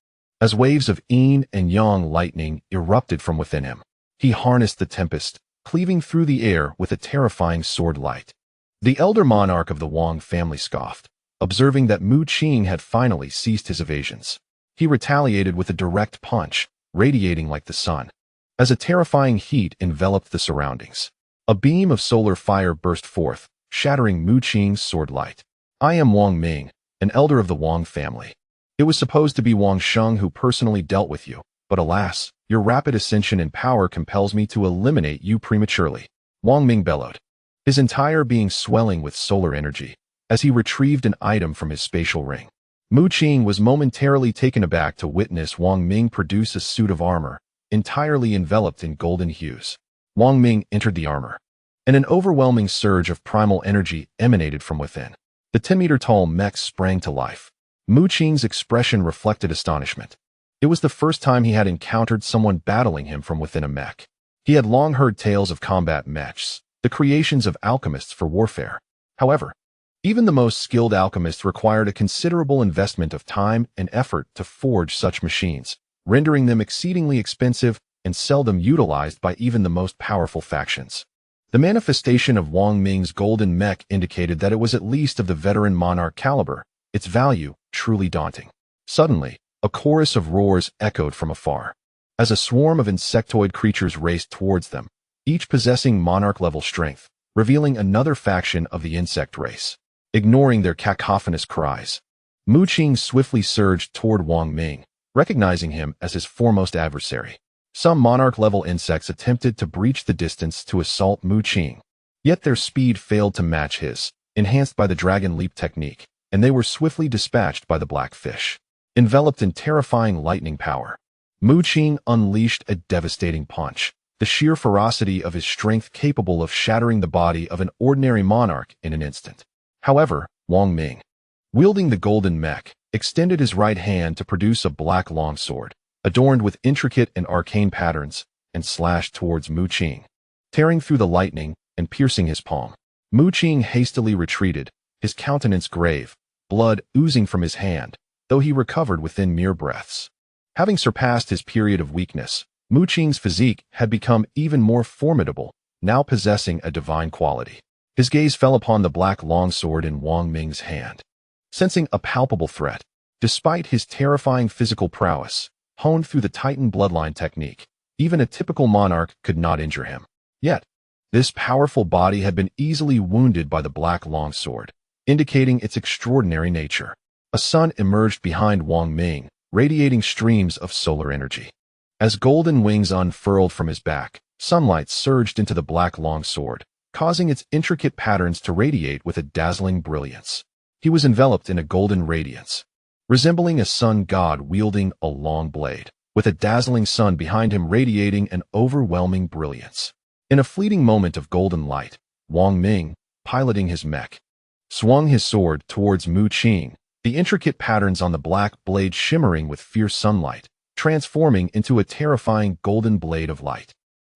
As waves of yin and yang lightning erupted from within him, he harnessed the tempest, cleaving through the air with a terrifying sword light. The elder monarch of the Wang family scoffed, observing that Mu Qing had finally ceased his evasions. He retaliated with a direct punch, radiating like the sun. As a terrifying heat enveloped the surroundings, a beam of solar fire burst forth, shattering Mu Qing's sword light. "I am Wang Ming, an elder of the Wang family. It was supposed to be Wang Sheng who personally dealt with you, but alas, your rapid ascension in power compels me to eliminate you prematurely," Wang Ming bellowed, his entire being swelling with solar energy, as he retrieved an item from his spatial ring. Mu Qing was momentarily taken aback to witness Wang Ming produce a suit of armor, entirely enveloped in golden hues. Wang Ming entered the armor, and an overwhelming surge of primal energy emanated from within. The 10-meter-tall mech sprang to life. Mu Qing's expression reflected astonishment. It was the first time he had encountered someone battling him from within a mech. He had long heard tales of combat mechs, the creations of alchemists for warfare. However, even the most skilled alchemists required a considerable investment of time and effort to forge such machines, rendering them exceedingly expensive and seldom utilized by even the most powerful factions. The manifestation of Wang Ming's golden mech indicated that it was at least of the veteran monarch caliber, its value truly daunting. Suddenly, a chorus of roars echoed from afar, as a swarm of insectoid creatures raced towards them, each possessing monarch-level strength, revealing another faction of the insect race. Ignoring their cacophonous cries, Mu Qing swiftly surged toward Wang Ming, recognizing him as his foremost adversary. Some monarch-level insects attempted to breach the distance to assault Mu Qing, yet their speed failed to match his, enhanced by the dragon leap technique, and they were swiftly dispatched by the black fish. Enveloped in terrifying lightning power, Mu Qing unleashed a devastating punch, the sheer ferocity of his strength capable of shattering the body of an ordinary monarch in an instant. However, Wang Ming, wielding the golden mech, extended his right hand to produce a black longsword, adorned with intricate and arcane patterns, and slashed towards Mu Qing, tearing through the lightning and piercing his palm. Mu Qing hastily retreated, his countenance grave, blood oozing from his hand, though he recovered within mere breaths. Having surpassed his period of weakness, Mu Qing's physique had become even more formidable, now possessing a divine quality. His gaze fell upon the black longsword in Wang Ming's hand. Sensing a palpable threat, despite his terrifying physical prowess, honed through the Titan bloodline technique, even a typical monarch could not injure him. Yet, this powerful body had been easily wounded by the black longsword, indicating its extraordinary nature. A sun emerged behind Wang Ming, radiating streams of solar energy. As golden wings unfurled from his back, sunlight surged into the black longsword, causing its intricate patterns to radiate with a dazzling brilliance. He was enveloped in a golden radiance, resembling a sun god wielding a long blade, with a dazzling sun behind him radiating an overwhelming brilliance. In a fleeting moment of golden light, Wang Ming, piloting his mech, swung his sword towards Mu Qing, the intricate patterns on the black blade shimmering with fierce sunlight, transforming into a terrifying golden blade of light.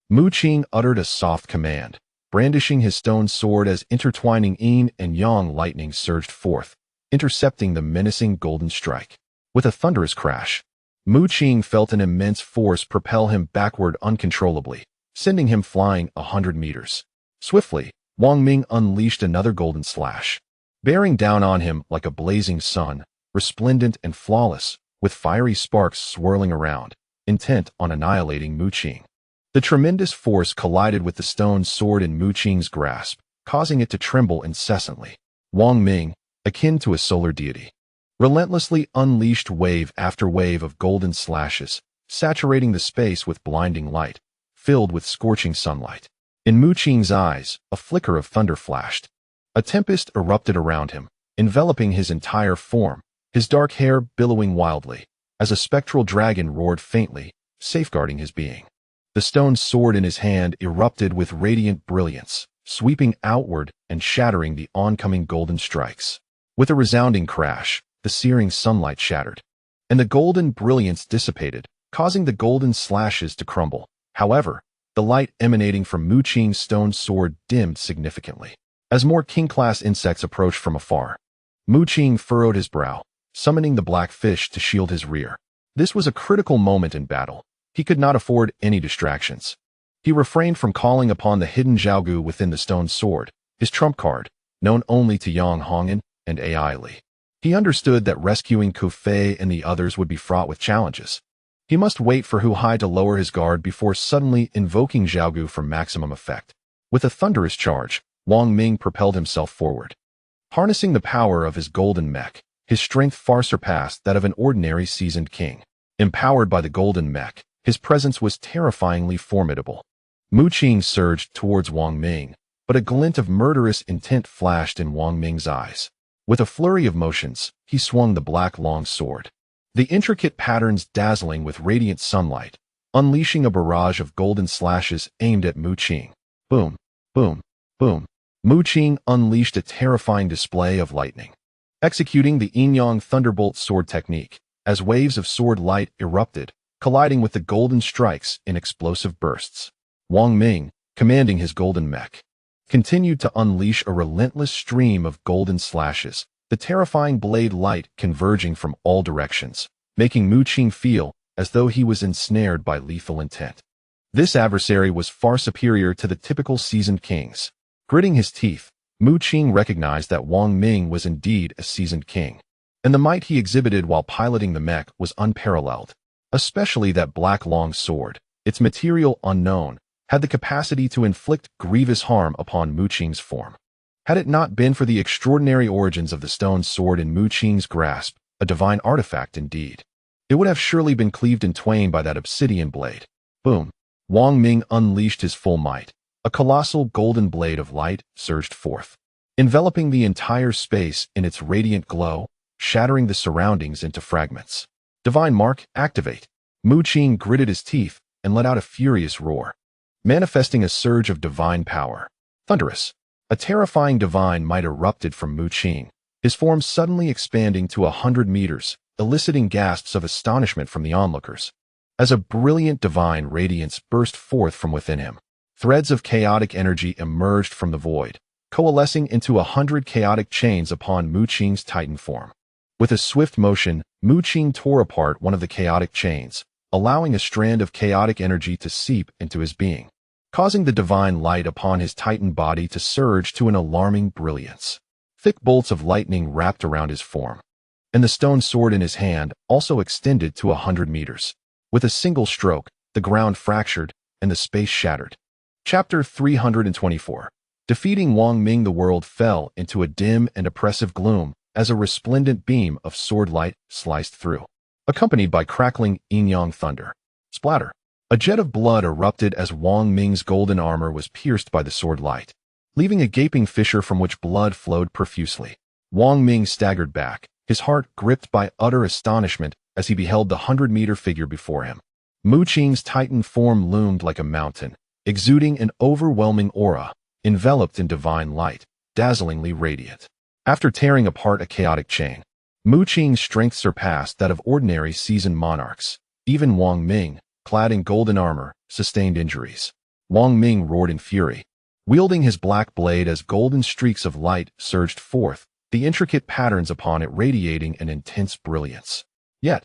Mu Qing uttered a soft command, brandishing his stone sword as intertwining yin and yang lightning surged forth, intercepting the menacing golden strike. With a thunderous crash, Mu Qing felt an immense force propel him backward uncontrollably, sending him flying 100 meters. Swiftly, Wang Ming unleashed another golden slash, bearing down on him like a blazing sun, resplendent and flawless, with fiery sparks swirling around, intent on annihilating Mu Qing. The tremendous force collided with the stone sword in Mu Qing's grasp, causing it to tremble incessantly. Wang Ming, akin to a solar deity, relentlessly unleashed wave after wave of golden slashes, saturating the space with blinding light, filled with scorching sunlight. In Mu Qing's eyes, a flicker of thunder flashed. A tempest erupted around him, enveloping his entire form, his dark hair billowing wildly, as a spectral dragon roared faintly, safeguarding his being. The stone sword in his hand erupted with radiant brilliance, sweeping outward and shattering the oncoming golden strikes. With a resounding crash, the searing sunlight shattered, and the golden brilliance dissipated, causing the golden slashes to crumble. However, the light emanating from Mu Qing's stone sword dimmed significantly. As more king-class insects approached from afar, Mu Qing furrowed his brow, summoning the black fish to shield his rear. This was a critical moment in battle. He could not afford any distractions. He refrained from calling upon the hidden Zhaogu within the stone sword, his trump card, known only to Yang Hongan and Ai Li. He understood that rescuing Ku Fei and the others would be fraught with challenges. He must wait for Hu Hai to lower his guard before suddenly invoking Zhaogu for maximum effect. With a thunderous charge, Wang Ming propelled himself forward. Harnessing the power of his golden mech, his strength far surpassed that of an ordinary seasoned king. Empowered by the golden mech, his presence was terrifyingly formidable. Mu Qing surged towards Wang Ming, but a glint of murderous intent flashed in Wang Ming's eyes. With a flurry of motions, he swung the black long sword, the intricate patterns dazzling with radiant sunlight, unleashing a barrage of golden slashes aimed at Mu Qing. Boom, boom, boom. Mu Qing unleashed a terrifying display of lightning, executing the yin-yang thunderbolt sword technique, as waves of sword light erupted, colliding with the golden strikes in explosive bursts. Wang Ming, commanding his golden mech, continued to unleash a relentless stream of golden slashes, the terrifying blade light converging from all directions, making Mu Qing feel as though he was ensnared by lethal intent. This adversary was far superior to the typical seasoned kings. Gritting his teeth, Mu Qing recognized that Wang Ming was indeed a seasoned king, and the might he exhibited while piloting the mech was unparalleled. Especially that black long sword, its material unknown, had the capacity to inflict grievous harm upon Mu Qing's form. Had it not been for the extraordinary origins of the stone sword in Mu Qing's grasp, a divine artifact indeed, it would have surely been cleaved in twain by that obsidian blade. Boom! Wang Ming unleashed his full might. A colossal golden blade of light surged forth, enveloping the entire space in its radiant glow, shattering the surroundings into fragments. Divine Mark, activate! Mu Qing gritted his teeth and let out a furious roar, manifesting a surge of divine power. Thunderous! A terrifying divine might erupted from Mu Qing, his form suddenly expanding to 100 meters, eliciting gasps of astonishment from the onlookers. As a brilliant divine radiance burst forth from within him, threads of chaotic energy emerged from the void, coalescing into 100 chaotic chains upon Mu Qing's titan form. With a swift motion, Mu Qing tore apart one of the chaotic chains, allowing a strand of chaotic energy to seep into his being, causing the divine light upon his titan body to surge to an alarming brilliance. Thick bolts of lightning wrapped around his form, and the stone sword in his hand also extended to 100 meters. With a single stroke, the ground fractured and the space shattered. Chapter 324. Defeating Wang Ming, the world fell into a dim and oppressive gloom as a resplendent beam of sword light sliced through, accompanied by crackling yin-yang thunder. Splatter! A jet of blood erupted as Wang Ming's golden armor was pierced by the sword light, leaving a gaping fissure from which blood flowed profusely. Wang Ming staggered back, his heart gripped by utter astonishment as he beheld the 100-meter figure before him. Mu Qing's titan form loomed like a mountain, exuding an overwhelming aura, enveloped in divine light, dazzlingly radiant. After tearing apart a chaotic chain, Mu Qing's strength surpassed that of ordinary seasoned monarchs. Even Wang Ming, clad in golden armor, sustained injuries. Wang Ming roared in fury. Wielding his black blade as golden streaks of light surged forth, the intricate patterns upon it radiating an intense brilliance. Yet,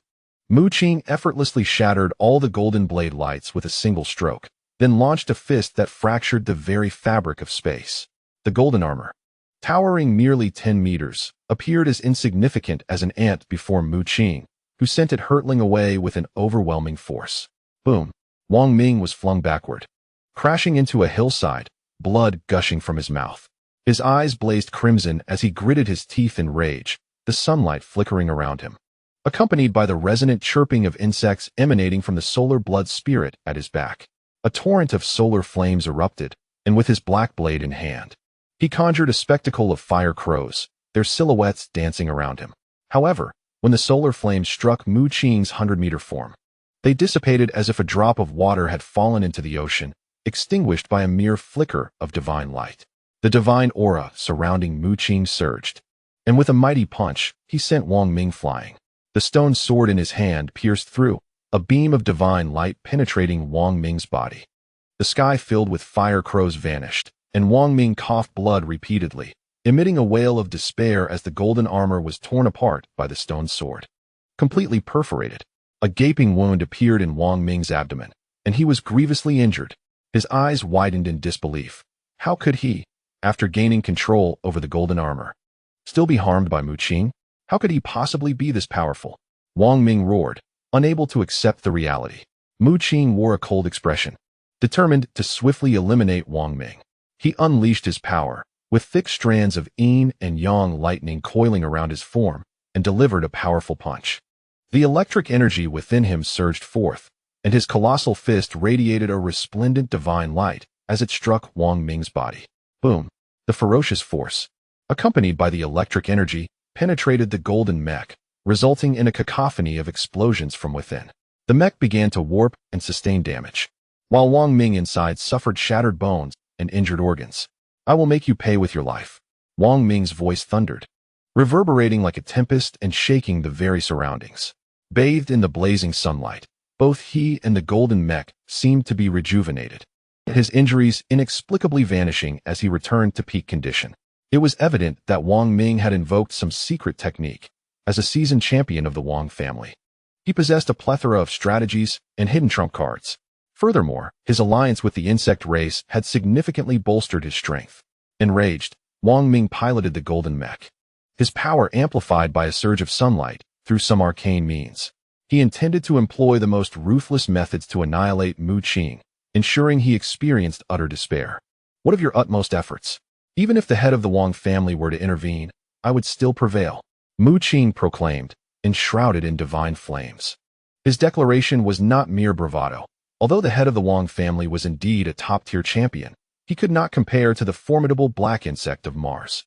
Mu Qing effortlessly shattered all the golden blade lights with a single stroke, then launched a fist that fractured the very fabric of space. The golden armor, towering merely 10 meters, appeared as insignificant as an ant before Mu Qing, who sent it hurtling away with an overwhelming force. Boom! Wang Ming was flung backward, crashing into a hillside, blood gushing from his mouth. His eyes blazed crimson as he gritted his teeth in rage, the sunlight flickering around him, accompanied by the resonant chirping of insects emanating from the solar blood spirit at his back. A torrent of solar flames erupted, and with his black blade in hand, he conjured a spectacle of fire crows, their silhouettes dancing around him. However, when the solar flames struck Mu Qing's 100-meter form, they dissipated as if a drop of water had fallen into the ocean, extinguished by a mere flicker of divine light. The divine aura surrounding Mu Qing surged, and with a mighty punch, he sent Wang Ming flying. The stone sword in his hand pierced through, a beam of divine light penetrating Wang Ming's body. The sky filled with fire crows vanished, and Wang Ming coughed blood repeatedly, emitting a wail of despair as the golden armor was torn apart by the stone sword. Completely perforated, a gaping wound appeared in Wang Ming's abdomen, and he was grievously injured. His eyes widened in disbelief. How could he, after gaining control over the golden armor, still be harmed by Mu Qing? How could he possibly be this powerful? Wang Ming roared, unable to accept the reality. Mu Qing wore a cold expression, determined to swiftly eliminate Wang Ming. He unleashed his power, with thick strands of yin and yang lightning coiling around his form, and delivered a powerful punch. The electric energy within him surged forth, and his colossal fist radiated a resplendent divine light as it struck Wang Ming's body. Boom! The ferocious force, accompanied by the electric energy, penetrated the golden mech, resulting in a cacophony of explosions from within. The mech began to warp and sustain damage, while Wang Ming inside suffered shattered bones and injured organs. I will make you pay with your life. Wang Ming's voice thundered, reverberating like a tempest and shaking the very surroundings. Bathed in the blazing sunlight, both he and the golden mech seemed to be rejuvenated, his injuries inexplicably vanishing as he returned to peak condition. It was evident that Wang Ming had invoked some secret technique. As a seasoned champion of the Wang family, he possessed a plethora of strategies and hidden trump cards. Furthermore, his alliance with the insect race had significantly bolstered his strength. Enraged, Wang Ming piloted the golden mech, his power amplified by a surge of sunlight through some arcane means. He intended to employ the most ruthless methods to annihilate Mu Qing, ensuring he experienced utter despair. What of your utmost efforts? Even if the head of the Wang family were to intervene, I would still prevail, Mu Qing proclaimed, enshrouded in divine flames. His declaration was not mere bravado. Although the head of the Wang family was indeed a top-tier champion, he could not compare to the formidable black insect of Mars.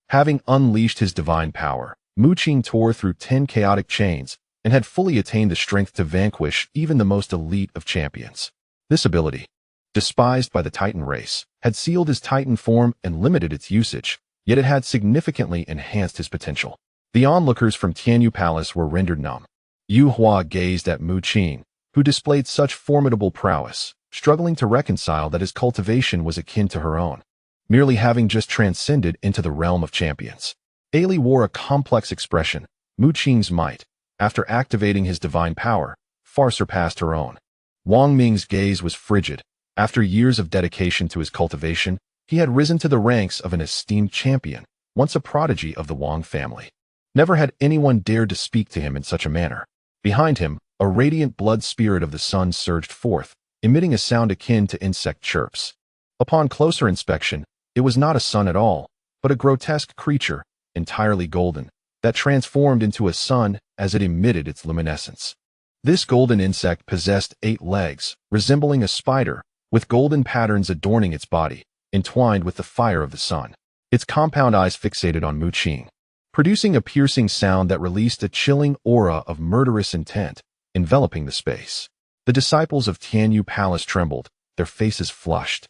Having unleashed his divine power, Mu Qing tore through 10 chaotic chains and had fully attained the strength to vanquish even the most elite of champions. This ability, despised by the Titan race, had sealed his Titan form and limited its usage, yet it had significantly enhanced his potential. The onlookers from Tianyu Palace were rendered numb. Yu Hua gazed at Mu Qing, who displayed such formidable prowess, struggling to reconcile that his cultivation was akin to her own, merely having just transcended into the realm of champions. Ailey wore a complex expression. Mu Qing's might, after activating his divine power, far surpassed her own. Wang Ming's gaze was frigid. After years of dedication to his cultivation, he had risen to the ranks of an esteemed champion, once a prodigy of the Wang family. Never had anyone dared to speak to him in such a manner. Behind him, a radiant blood spirit of the sun surged forth, emitting a sound akin to insect chirps. Upon closer inspection, it was not a sun at all, but a grotesque creature, entirely golden, that transformed into a sun as it emitted its luminescence. This golden insect possessed 8 legs, resembling a spider, with golden patterns adorning its body, entwined with the fire of the sun. Its compound eyes fixated on Mu Qing, producing a piercing sound that released a chilling aura of murderous intent, enveloping the space. The disciples of Tianyu Palace trembled, their faces flushed,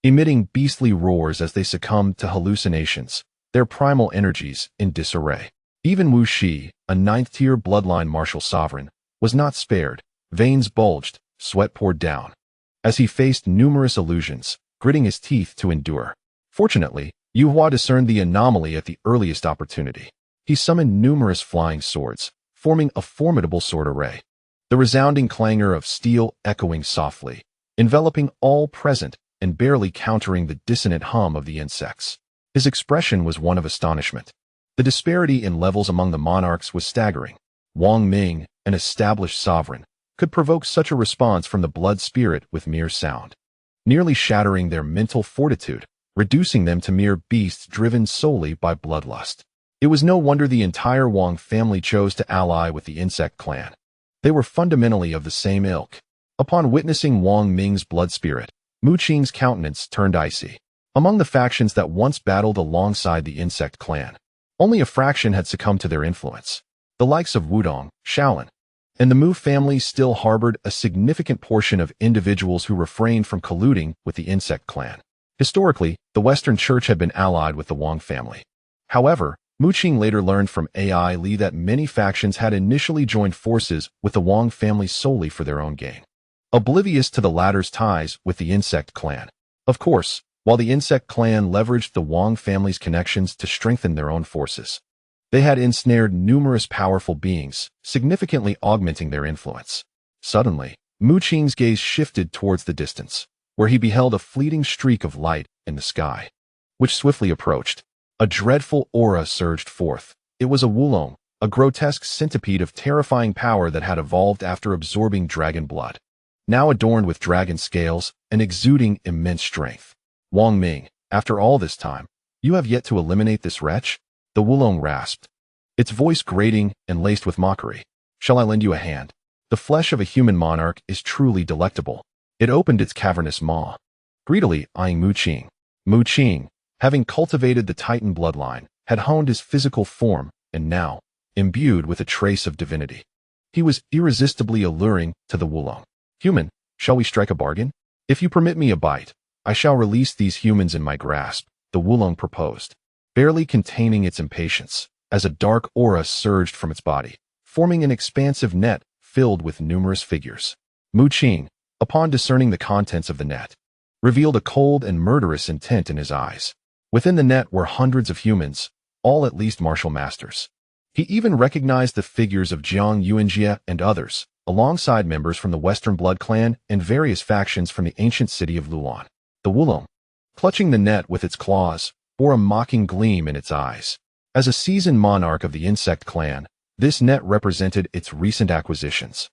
emitting beastly roars as they succumbed to hallucinations. their primal energies in disarray. Even Wu Shi, a ninth-tier bloodline martial sovereign, was not spared. Veins bulged, sweat poured down, as he faced numerous illusions, gritting his teeth to endure. Fortunately, Yu Hua discerned the anomaly at the earliest opportunity. He summoned numerous flying swords, forming a formidable sword array. The resounding clangor of steel echoing softly, enveloping all present and barely countering the dissonant hum of the insects. His expression was one of astonishment. The disparity in levels among the monarchs was staggering. Wang Ming, an established sovereign, could provoke such a response from the blood spirit with mere sound, nearly shattering their mental fortitude, reducing them to mere beasts driven solely by bloodlust. It was no wonder the entire Wang family chose to ally with the insect clan. They were fundamentally of the same ilk. Upon witnessing Wang Ming's blood spirit, Mu Qing's countenance turned icy. Among the factions that once battled alongside the insect clan, only a fraction had succumbed to their influence. The likes of Wudong, Shaolin, and the Mu family still harbored a significant portion of individuals who refrained from colluding with the insect clan. Historically, the Western Church had been allied with the Wang family. However, Mu Qing later learned from AI Li that many factions had initially joined forces with the Wang family solely for their own gain, oblivious to the latter's ties with the insect clan. Of course, while the insect clan leveraged the Wang family's connections to strengthen their own forces, they had ensnared numerous powerful beings, significantly augmenting their influence. Suddenly, Mu Qing's gaze shifted towards the distance, where he beheld a fleeting streak of light in the sky, which swiftly approached. A dreadful aura surged forth. It was a Wulong, a grotesque centipede of terrifying power that had evolved after absorbing dragon blood, now adorned with dragon scales and exuding immense strength. Wang Ming, after all this time, you have yet to eliminate this wretch? The Wulong rasped, its voice grating and laced with mockery. Shall I lend you a hand? The flesh of a human monarch is truly delectable. It opened its cavernous maw, greedily eyeing Mu Qing. Mu Qing, having cultivated the Titan bloodline, had honed his physical form, and now, imbued with a trace of divinity, he was irresistibly alluring to the Wulong. Human, shall we strike a bargain? If you permit me a bite, I shall release these humans in my grasp, the Wulong proposed, barely containing its impatience, as a dark aura surged from its body, forming an expansive net filled with numerous figures. Mu Qing, upon discerning the contents of the net, revealed a cold and murderous intent in his eyes. Within the net were hundreds of humans, all at least martial masters. He even recognized the figures of Jiang Yuanjie and others, alongside members from the Western Blood Clan and various factions from the ancient city of Lulan. The Wulong, clutching the net with its claws, bore a mocking gleam in its eyes. As a seasoned monarch of the insect clan, this net represented its recent acquisitions.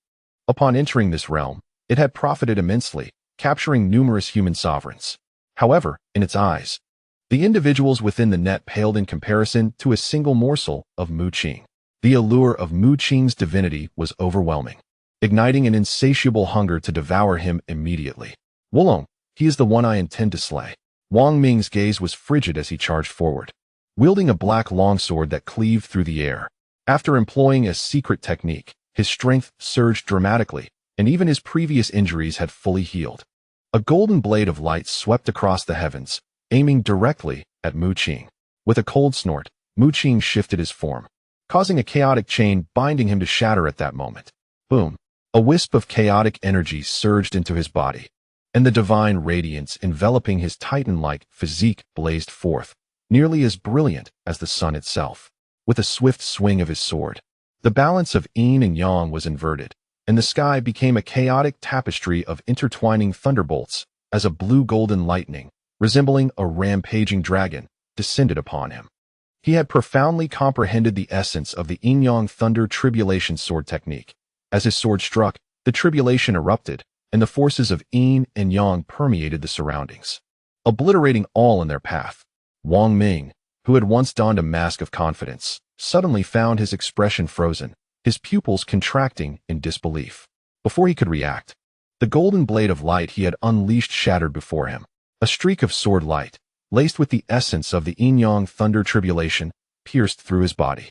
Upon entering this realm, it had profited immensely, capturing numerous human sovereigns. However, in its eyes, the individuals within the net paled in comparison to a single morsel of Mu Qing. The allure of Mu Qing's divinity was overwhelming, igniting an insatiable hunger to devour him immediately. Wulong, he is the one I intend to slay. Wang Ming's gaze was frigid as he charged forward, wielding a black longsword that cleaved through the air. After employing a secret technique, his strength surged dramatically, and even his previous injuries had fully healed. A golden blade of light swept across the heavens, aiming directly at Mu Qing. With a cold snort, Mu Qing shifted his form, causing a chaotic chain binding him to shatter at that moment. Boom! A wisp of chaotic energy surged into his body, and the divine radiance enveloping his titan-like physique blazed forth, nearly as brilliant as the sun itself. With a swift swing of his sword, the balance of yin and yang was inverted, and the sky became a chaotic tapestry of intertwining thunderbolts as a blue-golden lightning, resembling a rampaging dragon, descended upon him. He had profoundly comprehended the essence of the yin-yang thunder tribulation sword technique. As his sword struck, the tribulation erupted, and the forces of yin and yang permeated the surroundings, obliterating all in their path. Wang Ming, who had once donned a mask of confidence, suddenly found his expression frozen, his pupils contracting in disbelief. Before he could react, the golden blade of light he had unleashed shattered before him. A streak of sword light, laced with the essence of the yin-yang thunder tribulation, pierced through his body,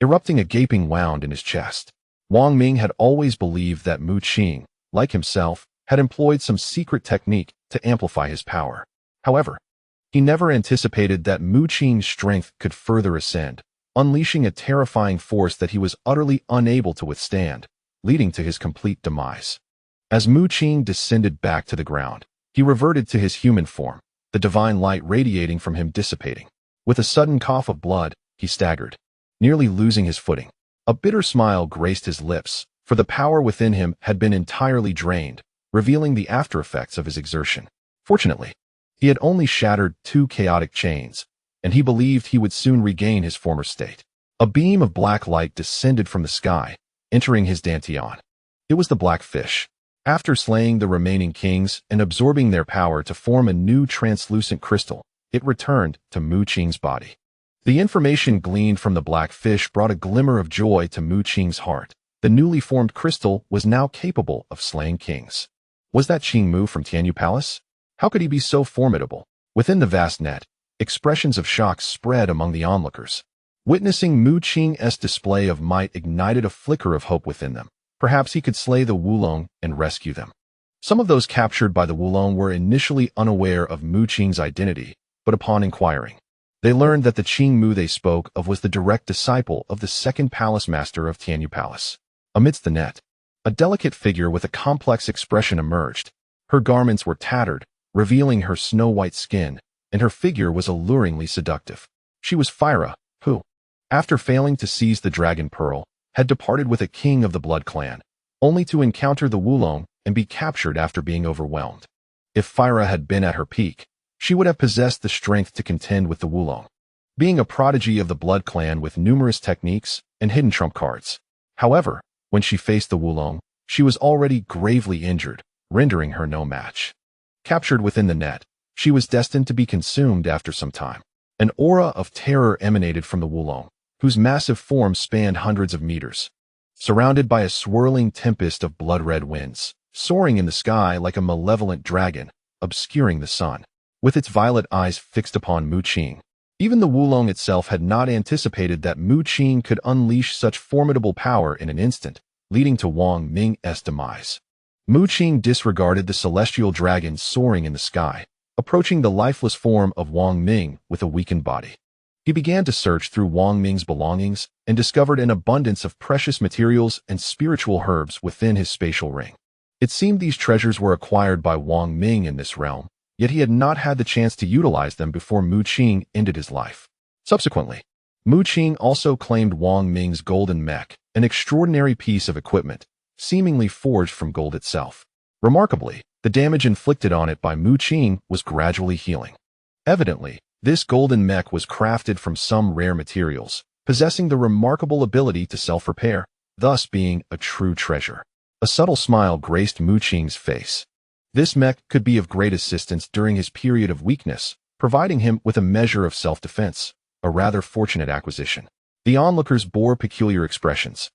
erupting a gaping wound in his chest. Wang Ming had always believed that Mu Qing, like himself, had employed some secret technique to amplify his power. However, He never anticipated that Mu Qing's strength could further ascend, unleashing a terrifying force that he was utterly unable to withstand, leading to his complete demise. As Mu Qing descended back to the ground, he reverted to his human form, the divine light radiating from him dissipating. With a sudden cough of blood, he staggered, nearly losing his footing. A bitter smile graced his lips, for the power within him had been entirely drained, revealing the after-effects of his exertion. Fortunately, he had only shattered 2 chaotic chains, and he believed he would soon regain his former state. A beam of black light descended from the sky, entering his dantian. It was the black fish. After slaying the remaining kings and absorbing their power to form a new translucent crystal, it returned to Mu Qing's body. The information gleaned from the black fish brought a glimmer of joy to Mu Qing's heart. The newly formed crystal was now capable of slaying kings. Was that Qing Mu from Tianyu Palace? How could he be so formidable? Within the vast net, expressions of shock spread among the onlookers. Witnessing Mu Qing's display of might ignited a flicker of hope within them. Perhaps he could slay the Wulong and rescue them. Some of those captured by the Wulong were initially unaware of Mu Qing's identity, but upon inquiring, they learned that the Qing Mu they spoke of was the direct disciple of the second palace master of Tianyu Palace. Amidst the net, a delicate figure with a complex expression emerged. Her garments were tattered, revealing her snow-white skin, and her figure was alluringly seductive. She was Fyra, who, after failing to seize the dragon pearl, had departed with a king of the Blood Clan, only to encounter the Wulong and be captured after being overwhelmed. If Fyra had been at her peak, she would have possessed the strength to contend with the Wulong, being a prodigy of the Blood Clan with numerous techniques and hidden trump cards. However, when she faced the Wulong, she was already gravely injured, rendering her no match. Captured within the net, she was destined to be consumed after some time. An aura of terror emanated from the Wulong, whose massive form spanned hundreds of meters. Surrounded by a swirling tempest of blood-red winds, soaring in the sky like a malevolent dragon, obscuring the sun, with its violet eyes fixed upon Mu Qing. Even the Wulong itself had not anticipated that Mu Qing could unleash such formidable power in an instant, leading to Wang Ming's demise. Mu Qing disregarded the celestial dragon soaring in the sky, approaching the lifeless form of Wang Ming with a weakened body. He began to search through Wang Ming's belongings and discovered an abundance of precious materials and spiritual herbs within his spatial ring. It seemed these treasures were acquired by Wang Ming in this realm, yet he had not had the chance to utilize them before Mu Qing ended his life. Subsequently, Mu Qing also claimed Wang Ming's golden mech, an extraordinary piece of equipment, seemingly forged from gold itself. Remarkably, the damage inflicted on it by Mu Qing was gradually healing. Evidently, this golden mech was crafted from some rare materials, possessing the remarkable ability to self-repair, thus being a true treasure. A subtle smile graced Mu Qing's face. This mech could be of great assistance during his period of weakness, providing him with a measure of self-defense, a rather fortunate acquisition. The onlookers bore peculiar expressions.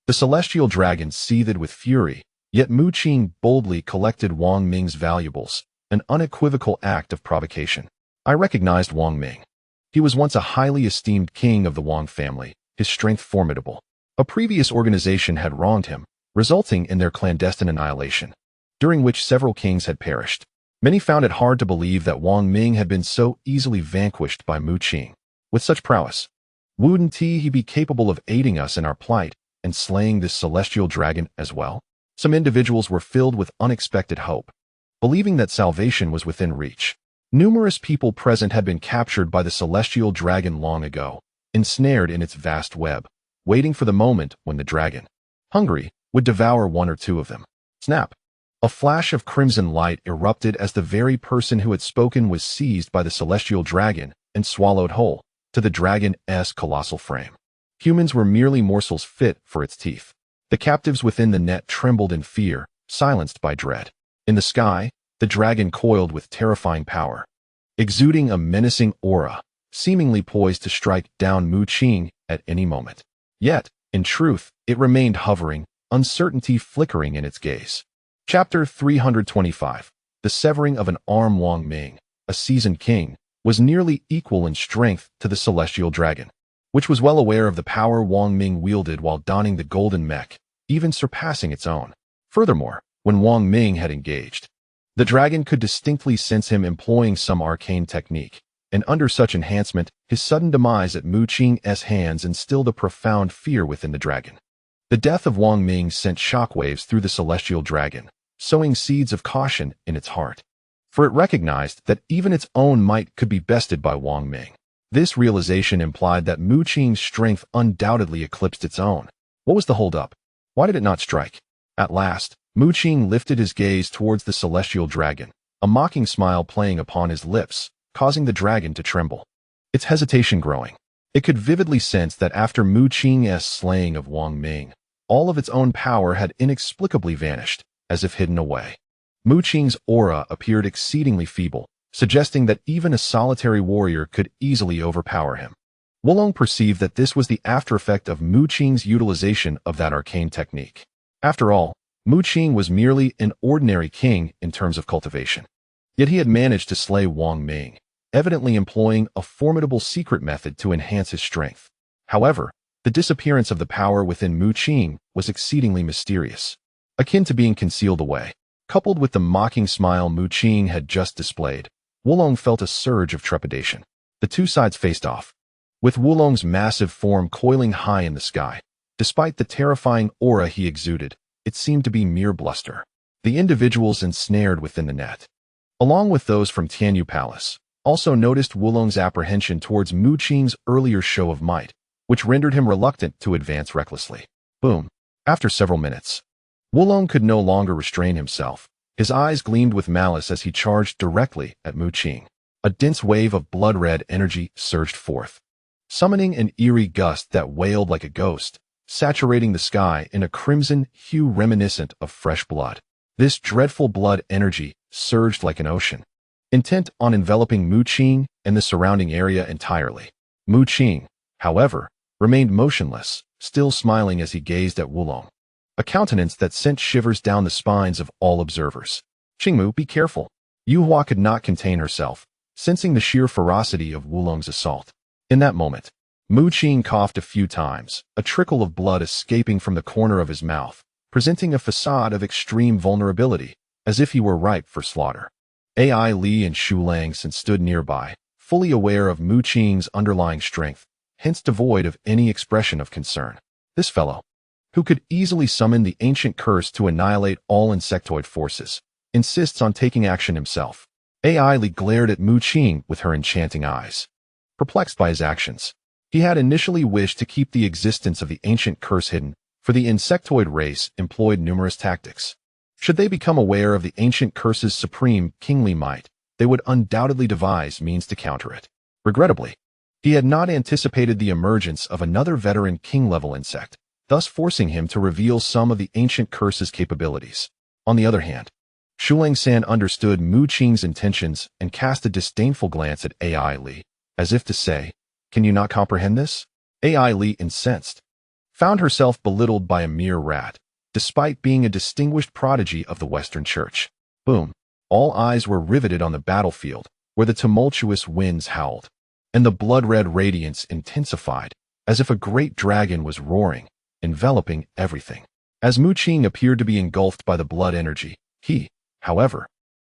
The celestial dragon seethed with fury, yet Mu Qing boldly collected Wang Ming's valuables, an unequivocal act of provocation. I recognized Wang Ming. He was once a highly esteemed king of the Wang family, his strength formidable. A previous organization had wronged him, resulting in their clandestine annihilation, during which several kings had perished. Many found it hard to believe that Wang Ming had been so easily vanquished by Mu Qing. With such prowess, wouldn't he be capable of aiding us in our plight and slaying this celestial dragon as well? Some individuals were filled with unexpected hope, believing that salvation was within reach. Numerous people present had been captured by the celestial dragon long ago, ensnared in its vast web, waiting for the moment when the dragon, hungry, would devour one or two of them. Snap! A flash of crimson light erupted as the very person who had spoken was seized by the celestial dragon and swallowed whole, to the dragon's colossal frame. Humans were merely morsels fit for its teeth. The captives within the net trembled in fear, silenced by dread. In the sky, the dragon coiled with terrifying power, exuding a menacing aura, seemingly poised to strike down Mu Qing at any moment. Yet, in truth, it remained hovering, uncertainty flickering in its gaze. Chapter 325. The severing of an arm. Wang Ming, a seasoned king, was nearly equal in strength to the celestial dragon, which was well aware of the power Wang Ming wielded while donning the golden mech, even surpassing its own. Furthermore, when Wang Ming had engaged, the dragon could distinctly sense him employing some arcane technique, and under such enhancement, his sudden demise at Mu Qing's hands instilled a profound fear within the dragon. The death of Wang Ming sent shockwaves through the celestial dragon, sowing seeds of caution in its heart. For it recognized that even its own might could be bested by Wang Ming. This realization implied that Mu Qing's strength undoubtedly eclipsed its own. What was the holdup? Why did it not strike? At last, Mu Qing lifted his gaze towards the celestial dragon, a mocking smile playing upon his lips, causing the dragon to tremble. Its hesitation growing. It could vividly sense that after Mu Qing's slaying of Wang Ming, all of its own power had inexplicably vanished, as if hidden away. Mu Qing's aura appeared exceedingly feeble, suggesting that even a solitary warrior could easily overpower him. Wulong perceived that this was the aftereffect of Mu Qing's utilization of that arcane technique. After all, Mu Qing was merely an ordinary king in terms of cultivation. Yet he had managed to slay Wang Ming, evidently employing a formidable secret method to enhance his strength. However, the disappearance of the power within Mu Qing was exceedingly mysterious, akin to being concealed away. Coupled with the mocking smile Mu Qing had just displayed, Wulong felt a surge of trepidation. The two sides faced off, with Wulong's massive form coiling high in the sky. Despite the terrifying aura he exuded, it seemed to be mere bluster. The individuals ensnared within the net, along with those from Tianyu Palace, also noticed Wulong's apprehension towards Mu Qing's earlier show of might, which rendered him reluctant to advance recklessly. Boom. After several minutes, Wulong could no longer restrain himself. His eyes gleamed with malice as he charged directly at Mu Qing. A dense wave of blood-red energy surged forth, summoning an eerie gust that wailed like a ghost, saturating the sky in a crimson hue reminiscent of fresh blood. This dreadful blood energy surged like an ocean, intent on enveloping Mu Qing and the surrounding area entirely. Mu Qing, however, remained motionless, still smiling as he gazed at Wulong, a countenance that sent shivers down the spines of all observers. "Qingmu, be careful." Yu Hua could not contain herself, sensing the sheer ferocity of Wulong's assault. In that moment, Mu Qing coughed a few times, a trickle of blood escaping from the corner of his mouth, presenting a facade of extreme vulnerability, as if he were ripe for slaughter. Ai Li and Shu Langson stood nearby, fully aware of Mu Qing's underlying strength, hence devoid of any expression of concern. This fellow, who could easily summon the ancient curse to annihilate all insectoid forces, insists on taking action himself. Ai Li glared at Mu Qing with her enchanting eyes. Perplexed by his actions, he had initially wished to keep the existence of the ancient curse hidden, for the insectoid race employed numerous tactics. Should they become aware of the ancient curse's supreme kingly might, they would undoubtedly devise means to counter it. Regrettably, he had not anticipated the emergence of another veteran king-level insect, thus forcing him to reveal some of the ancient curse's capabilities. On the other hand, Shu Langsan understood Mu Qing's intentions and cast a disdainful glance at Ai Li, as if to say, "Can you not comprehend this?" Ai Li, incensed, found herself belittled by a mere rat, despite being a distinguished prodigy of the Western Church. Boom. All eyes were riveted on the battlefield, where the tumultuous winds howled, and the blood-red radiance intensified, as if a great dragon was roaring, enveloping everything. As Mu Qing appeared to be engulfed by the blood energy, he, however,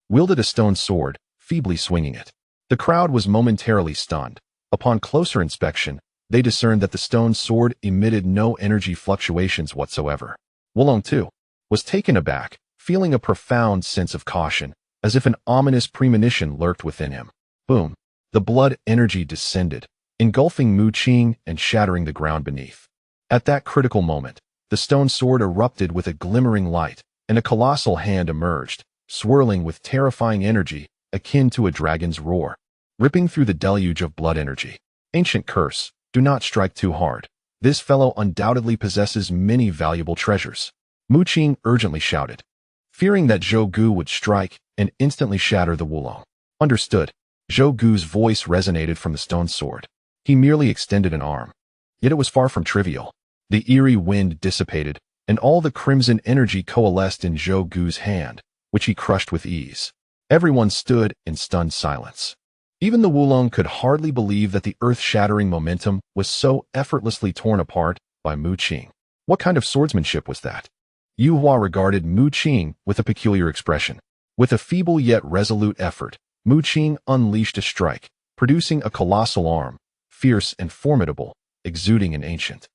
wielded a stone sword, feebly swinging it. The crowd was momentarily stunned. Upon closer inspection, they discerned that the stone sword emitted no energy fluctuations whatsoever. Wulong, too, was taken aback, feeling a profound sense of caution, as if an ominous premonition lurked within him. Boom. The blood energy descended, engulfing Mu Qing and shattering the ground beneath. At that critical moment, the stone sword erupted with a glimmering light, and a colossal hand emerged, swirling with terrifying energy, akin to a dragon's roar, ripping through the deluge of blood energy. Ancient curse, do not strike too hard. This fellow undoubtedly possesses many valuable treasures. Mu Qing urgently shouted, fearing that Zhou Gu would strike and instantly shatter the Wulong. Understood. Zhou Gu's voice resonated from the stone sword. He merely extended an arm. Yet it was far from trivial. The eerie wind dissipated, and all the crimson energy coalesced in Zhou Gu's hand, which he crushed with ease. Everyone stood in stunned silence. Even the Wulong could hardly believe that the earth-shattering momentum was so effortlessly torn apart by Mu Qing. What kind of swordsmanship was that? Yu Hua regarded Mu Qing with a peculiar expression. With a feeble yet resolute effort, Mu Qing unleashed a strike, producing a colossal arm, fierce and formidable, exuding an ancient,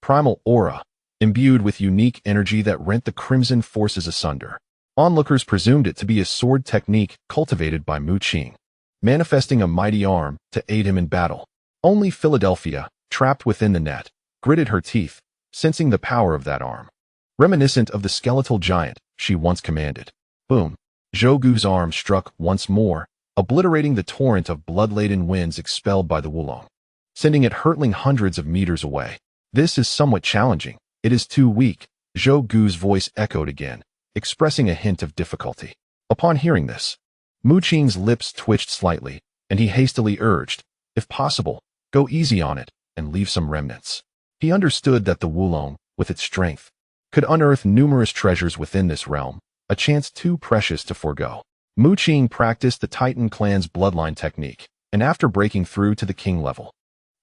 primal aura, imbued with unique energy that rent the crimson forces asunder. Onlookers presumed it to be a sword technique cultivated by Mu Qing, manifesting a mighty arm to aid him in battle. Only Philadelphia, trapped within the net, gritted her teeth, sensing the power of that arm. Reminiscent of the skeletal giant she once commanded. Boom! Zhou Gu's arm struck once more, obliterating the torrent of blood-laden winds expelled by the Wulong, sending it hurtling hundreds of meters away. This is somewhat challenging. It is too weak, Zhou Gu's voice echoed again, expressing a hint of difficulty. Upon hearing this, Mu Qing's lips twitched slightly, and he hastily urged, if possible, go easy on it and leave some remnants. He understood that the Wulong, with its strength, could unearth numerous treasures within this realm, a chance too precious to forego. Mu Qing practiced the Titan clan's bloodline technique, and after breaking through to the king level,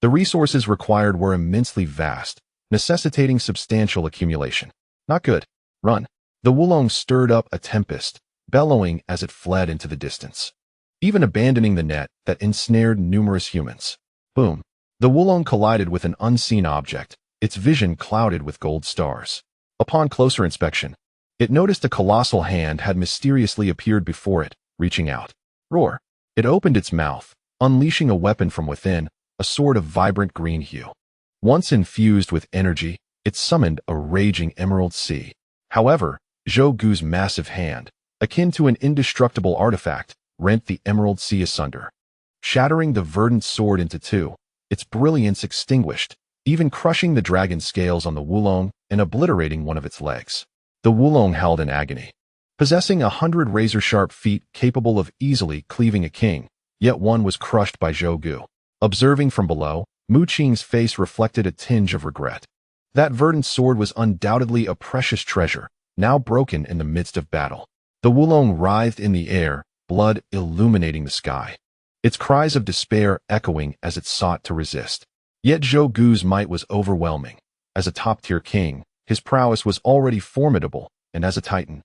the resources required were immensely vast, necessitating substantial accumulation. Not good. Run. The Wulong stirred up a tempest, bellowing as it fled into the distance, even abandoning the net that ensnared numerous humans. Boom. The Wulong collided with an unseen object, its vision clouded with gold stars. Upon closer inspection, it noticed a colossal hand had mysteriously appeared before it, reaching out. Roar! It opened its mouth, unleashing a weapon from within, a sword of vibrant green hue. Once infused with energy, it summoned a raging emerald sea. However, Zhou Gu's massive hand, akin to an indestructible artifact, rent the emerald sea asunder, shattering the verdant sword into two, its brilliance extinguished, even crushing the dragon scales on the Wulong and obliterating one of its legs. The Wulong howled in agony. Possessing 100 razor-sharp feet capable of easily cleaving a king, yet one was crushed by Zhou Gu. Observing from below, Mu Qing's face reflected a tinge of regret. That verdant sword was undoubtedly a precious treasure, now broken in the midst of battle. The Wulong writhed in the air, blood illuminating the sky, its cries of despair echoing as it sought to resist. Yet Zhou Gu's might was overwhelming. As a top-tier king, his prowess was already formidable, and as a titan,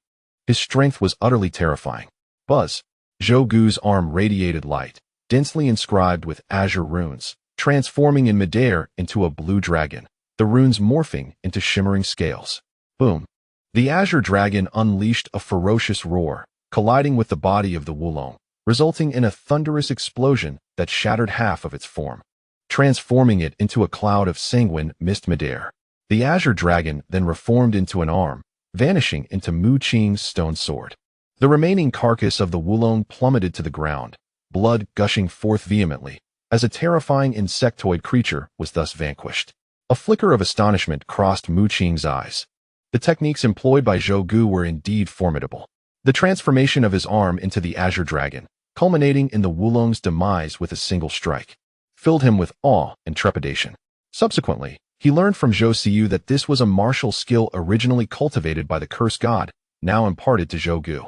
his strength was utterly terrifying. Buzz! Zhou Gu's arm radiated light, densely inscribed with azure runes, transforming in midair into a blue dragon, the runes morphing into shimmering scales. Boom! The azure dragon unleashed a ferocious roar, colliding with the body of the Wulong, resulting in a thunderous explosion that shattered half of its form, transforming it into a cloud of sanguine mist midair. The azure dragon then reformed into an arm, vanishing into Mu Qing's stone sword. The remaining carcass of the Wulong plummeted to the ground, blood gushing forth vehemently, as a terrifying insectoid creature was thus vanquished. A flicker of astonishment crossed Mu Qing's eyes. The techniques employed by Zhou Gu were indeed formidable. The transformation of his arm into the azure dragon, culminating in the Wulong's demise with a single strike, filled him with awe and trepidation. Subsequently, he learned from Zhou Siyu that this was a martial skill originally cultivated by the curse god, now imparted to Zhou Gu.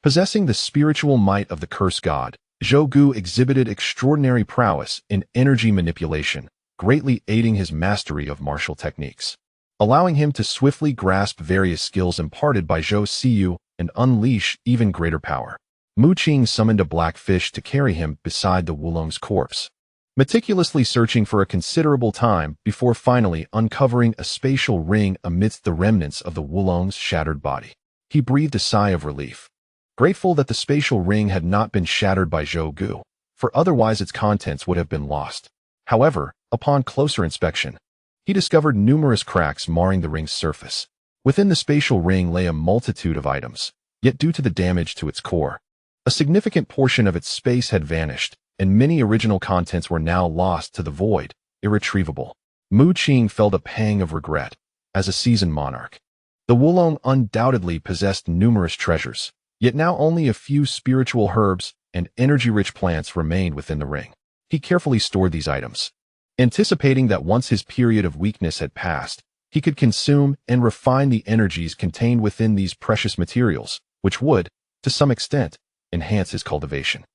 Possessing the spiritual might of the curse god, Zhou Gu exhibited extraordinary prowess in energy manipulation, greatly aiding his mastery of martial techniques, allowing him to swiftly grasp various skills imparted by Zhou Siyu and unleash even greater power. Mu Qing summoned a black fish to carry him beside the Wulong's corpse, meticulously searching for a considerable time before finally uncovering a spatial ring amidst the remnants of the Wulong's shattered body. He breathed a sigh of relief, grateful that the spatial ring had not been shattered by Zhou Gu, for otherwise its contents would have been lost. However, upon closer inspection, he discovered numerous cracks marring the ring's surface. Within the spatial ring lay a multitude of items, yet due to the damage to its core, a significant portion of its space had vanished, and many original contents were now lost to the void, irretrievable. Mu Qing felt a pang of regret. As a seasoned monarch, the Wulong undoubtedly possessed numerous treasures, yet now only a few spiritual herbs and energy-rich plants remained within the ring. He carefully stored these items, anticipating that once his period of weakness had passed, he could consume and refine the energies contained within these precious materials, which would, to some extent, enhance his cultivation.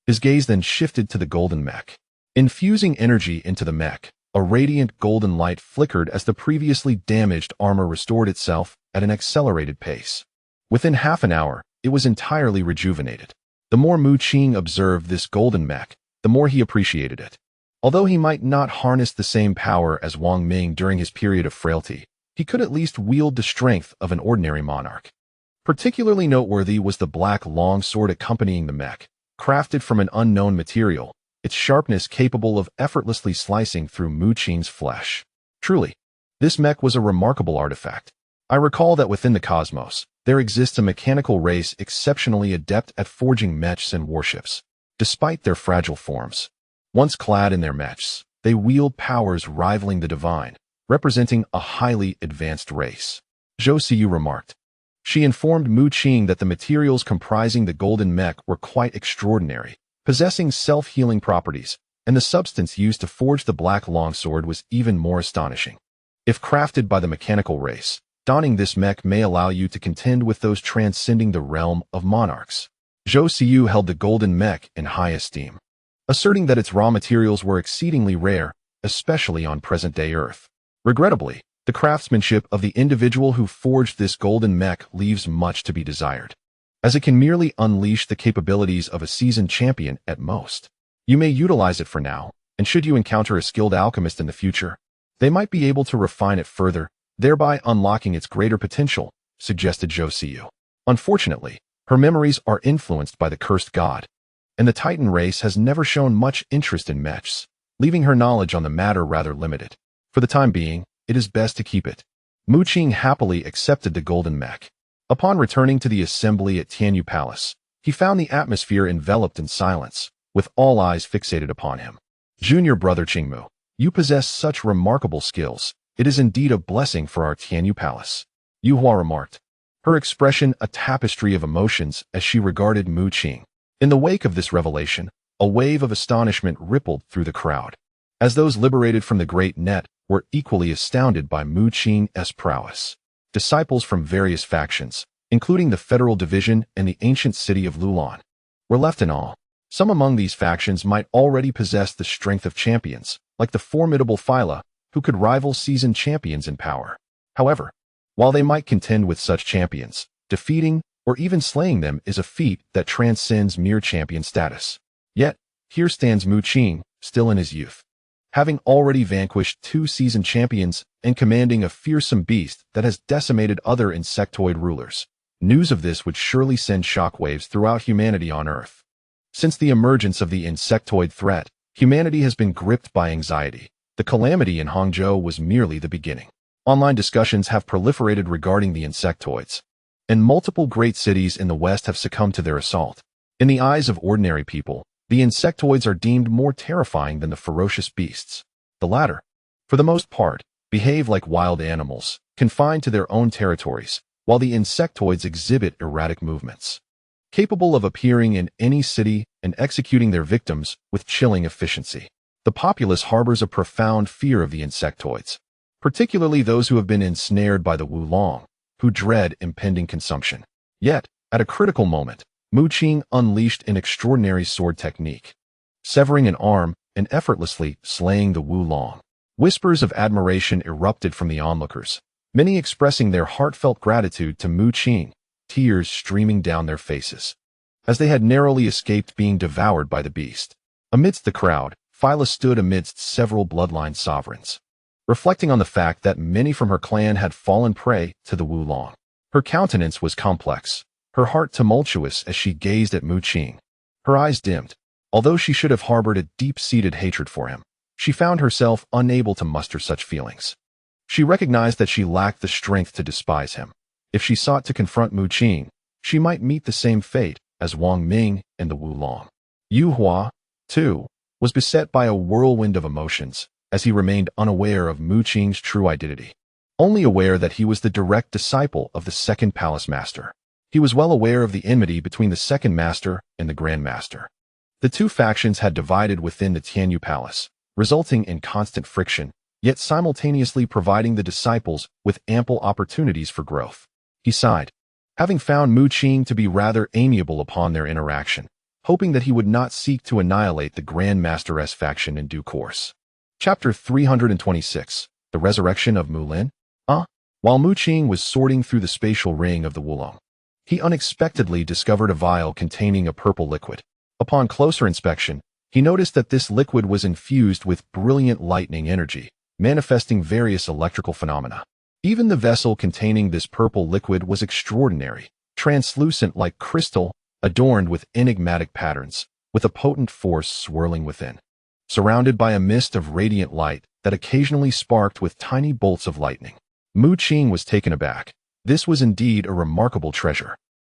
His gaze then shifted to the golden mech. Infusing energy into the mech, a radiant golden light flickered as the previously damaged armor restored itself at an accelerated pace. Within half an hour, it was entirely rejuvenated. The more Mu Qing observed this golden mech, the more he appreciated it. Although he might not harness the same power as Wang Ming during his period of frailty, he could at least wield the strength of an ordinary monarch. Particularly noteworthy was the black long sword accompanying the mech, crafted from an unknown material, its sharpness capable of effortlessly slicing through Mu Qing's flesh. Truly, this mech was a remarkable artifact. I recall that within the cosmos, there exists a mechanical race exceptionally adept at forging mechs and warships. Despite their fragile forms, once clad in their mechs, they wield powers rivaling the divine, representing a highly advanced race. Zhou Siyu remarked. She informed Mu Qing that the materials comprising the golden mech were quite extraordinary, possessing self-healing properties, and the substance used to forge the black longsword was even more astonishing. If crafted by the mechanical race, donning this mech may allow you to contend with those transcending the realm of monarchs. Zhou Siyu held the golden mech in high esteem, asserting that its raw materials were exceedingly rare, especially on present-day Earth. Regrettably, the craftsmanship of the individual who forged this golden mech leaves much to be desired, as it can merely unleash the capabilities of a seasoned champion at most. You may utilize it for now, and should you encounter a skilled alchemist in the future, they might be able to refine it further, thereby unlocking its greater potential, suggested Zhou Siyu. Unfortunately, her memories are influenced by the cursed god, and the Titan race has never shown much interest in mechs, leaving her knowledge on the matter rather limited. For the time being, it is best to keep it. Mu Qing happily accepted the golden mech. Upon returning to the assembly at Tianyu Palace, he found the atmosphere enveloped in silence, with all eyes fixated upon him. Junior brother Qingmu, you possess such remarkable skills. It is indeed a blessing for our Tianyu Palace. Yu Hua remarked, her expression a tapestry of emotions as she regarded Mu Qing. In the wake of this revelation, a wave of astonishment rippled through the crowd, as those liberated from the great net were equally astounded by Mu Qing's prowess. Disciples from various factions, including the Federal Division and the ancient city of Lulan, were left in awe. Some among these factions might already possess the strength of champions, like the formidable Phyla, who could rival seasoned champions in power. However, while they might contend with such champions, defeating or even slaying them is a feat that transcends mere champion status. Yet, here stands Mu Qing, still in his youth, having already vanquished 2 seasoned champions and commanding a fearsome beast that has decimated other insectoid rulers. News of this would surely send shockwaves throughout humanity on Earth. Since the emergence of the insectoid threat, humanity has been gripped by anxiety. The calamity in Hangzhou was merely the beginning. Online discussions have proliferated regarding the insectoids, and multiple great cities in the West have succumbed to their assault. In the eyes of ordinary people, the insectoids are deemed more terrifying than the ferocious beasts. The latter, for the most part, behave like wild animals, confined to their own territories, while the insectoids exhibit erratic movements, capable of appearing in any city and executing their victims with chilling efficiency. The populace harbors a profound fear of the insectoids, particularly those who have been ensnared by the Wulong, who dread impending consumption. Yet, at a critical moment, Mu Qing unleashed an extraordinary sword technique, severing an arm and effortlessly slaying the Wulong. Whispers of admiration erupted from the onlookers, many expressing their heartfelt gratitude to Mu Qing, tears streaming down their faces, as they had narrowly escaped being devoured by the beast. Amidst the crowd, Phyla stood amidst several bloodline sovereigns, reflecting on the fact that many from her clan had fallen prey to the Wulong. Her countenance was complex, her heart tumultuous as she gazed at Mu Qing. Her eyes dimmed. Although she should have harbored a deep-seated hatred for him, she found herself unable to muster such feelings. She recognized that she lacked the strength to despise him. If she sought to confront Mu Qing, she might meet the same fate as Wang Ming and the Wulong. Yu Hua, too, was beset by a whirlwind of emotions as he remained unaware of Mu Qing's true identity, only aware that he was the direct disciple of the second palace master. He was well aware of the enmity between the second master and the grand master. The 2 factions had divided within the Tianyu Palace, resulting in constant friction, yet simultaneously providing the disciples with ample opportunities for growth. He sighed, having found Mu Qing to be rather amiable upon their interaction, hoping that he would not seek to annihilate the Grand Master's faction in due course. Chapter 326, The Resurrection of Mulin. While Mu Qing was sorting through the spatial ring of the Wulong, he unexpectedly discovered a vial containing a purple liquid. Upon closer inspection, He noticed that this liquid was infused with brilliant lightning energy, manifesting various electrical phenomena. Even the vessel containing this purple liquid was extraordinary, translucent like crystal, adorned with enigmatic patterns, with a potent force swirling within. Surrounded by a mist of radiant light that occasionally sparked with tiny bolts of lightning. Mu Qing was taken aback. This was indeed a remarkable treasure.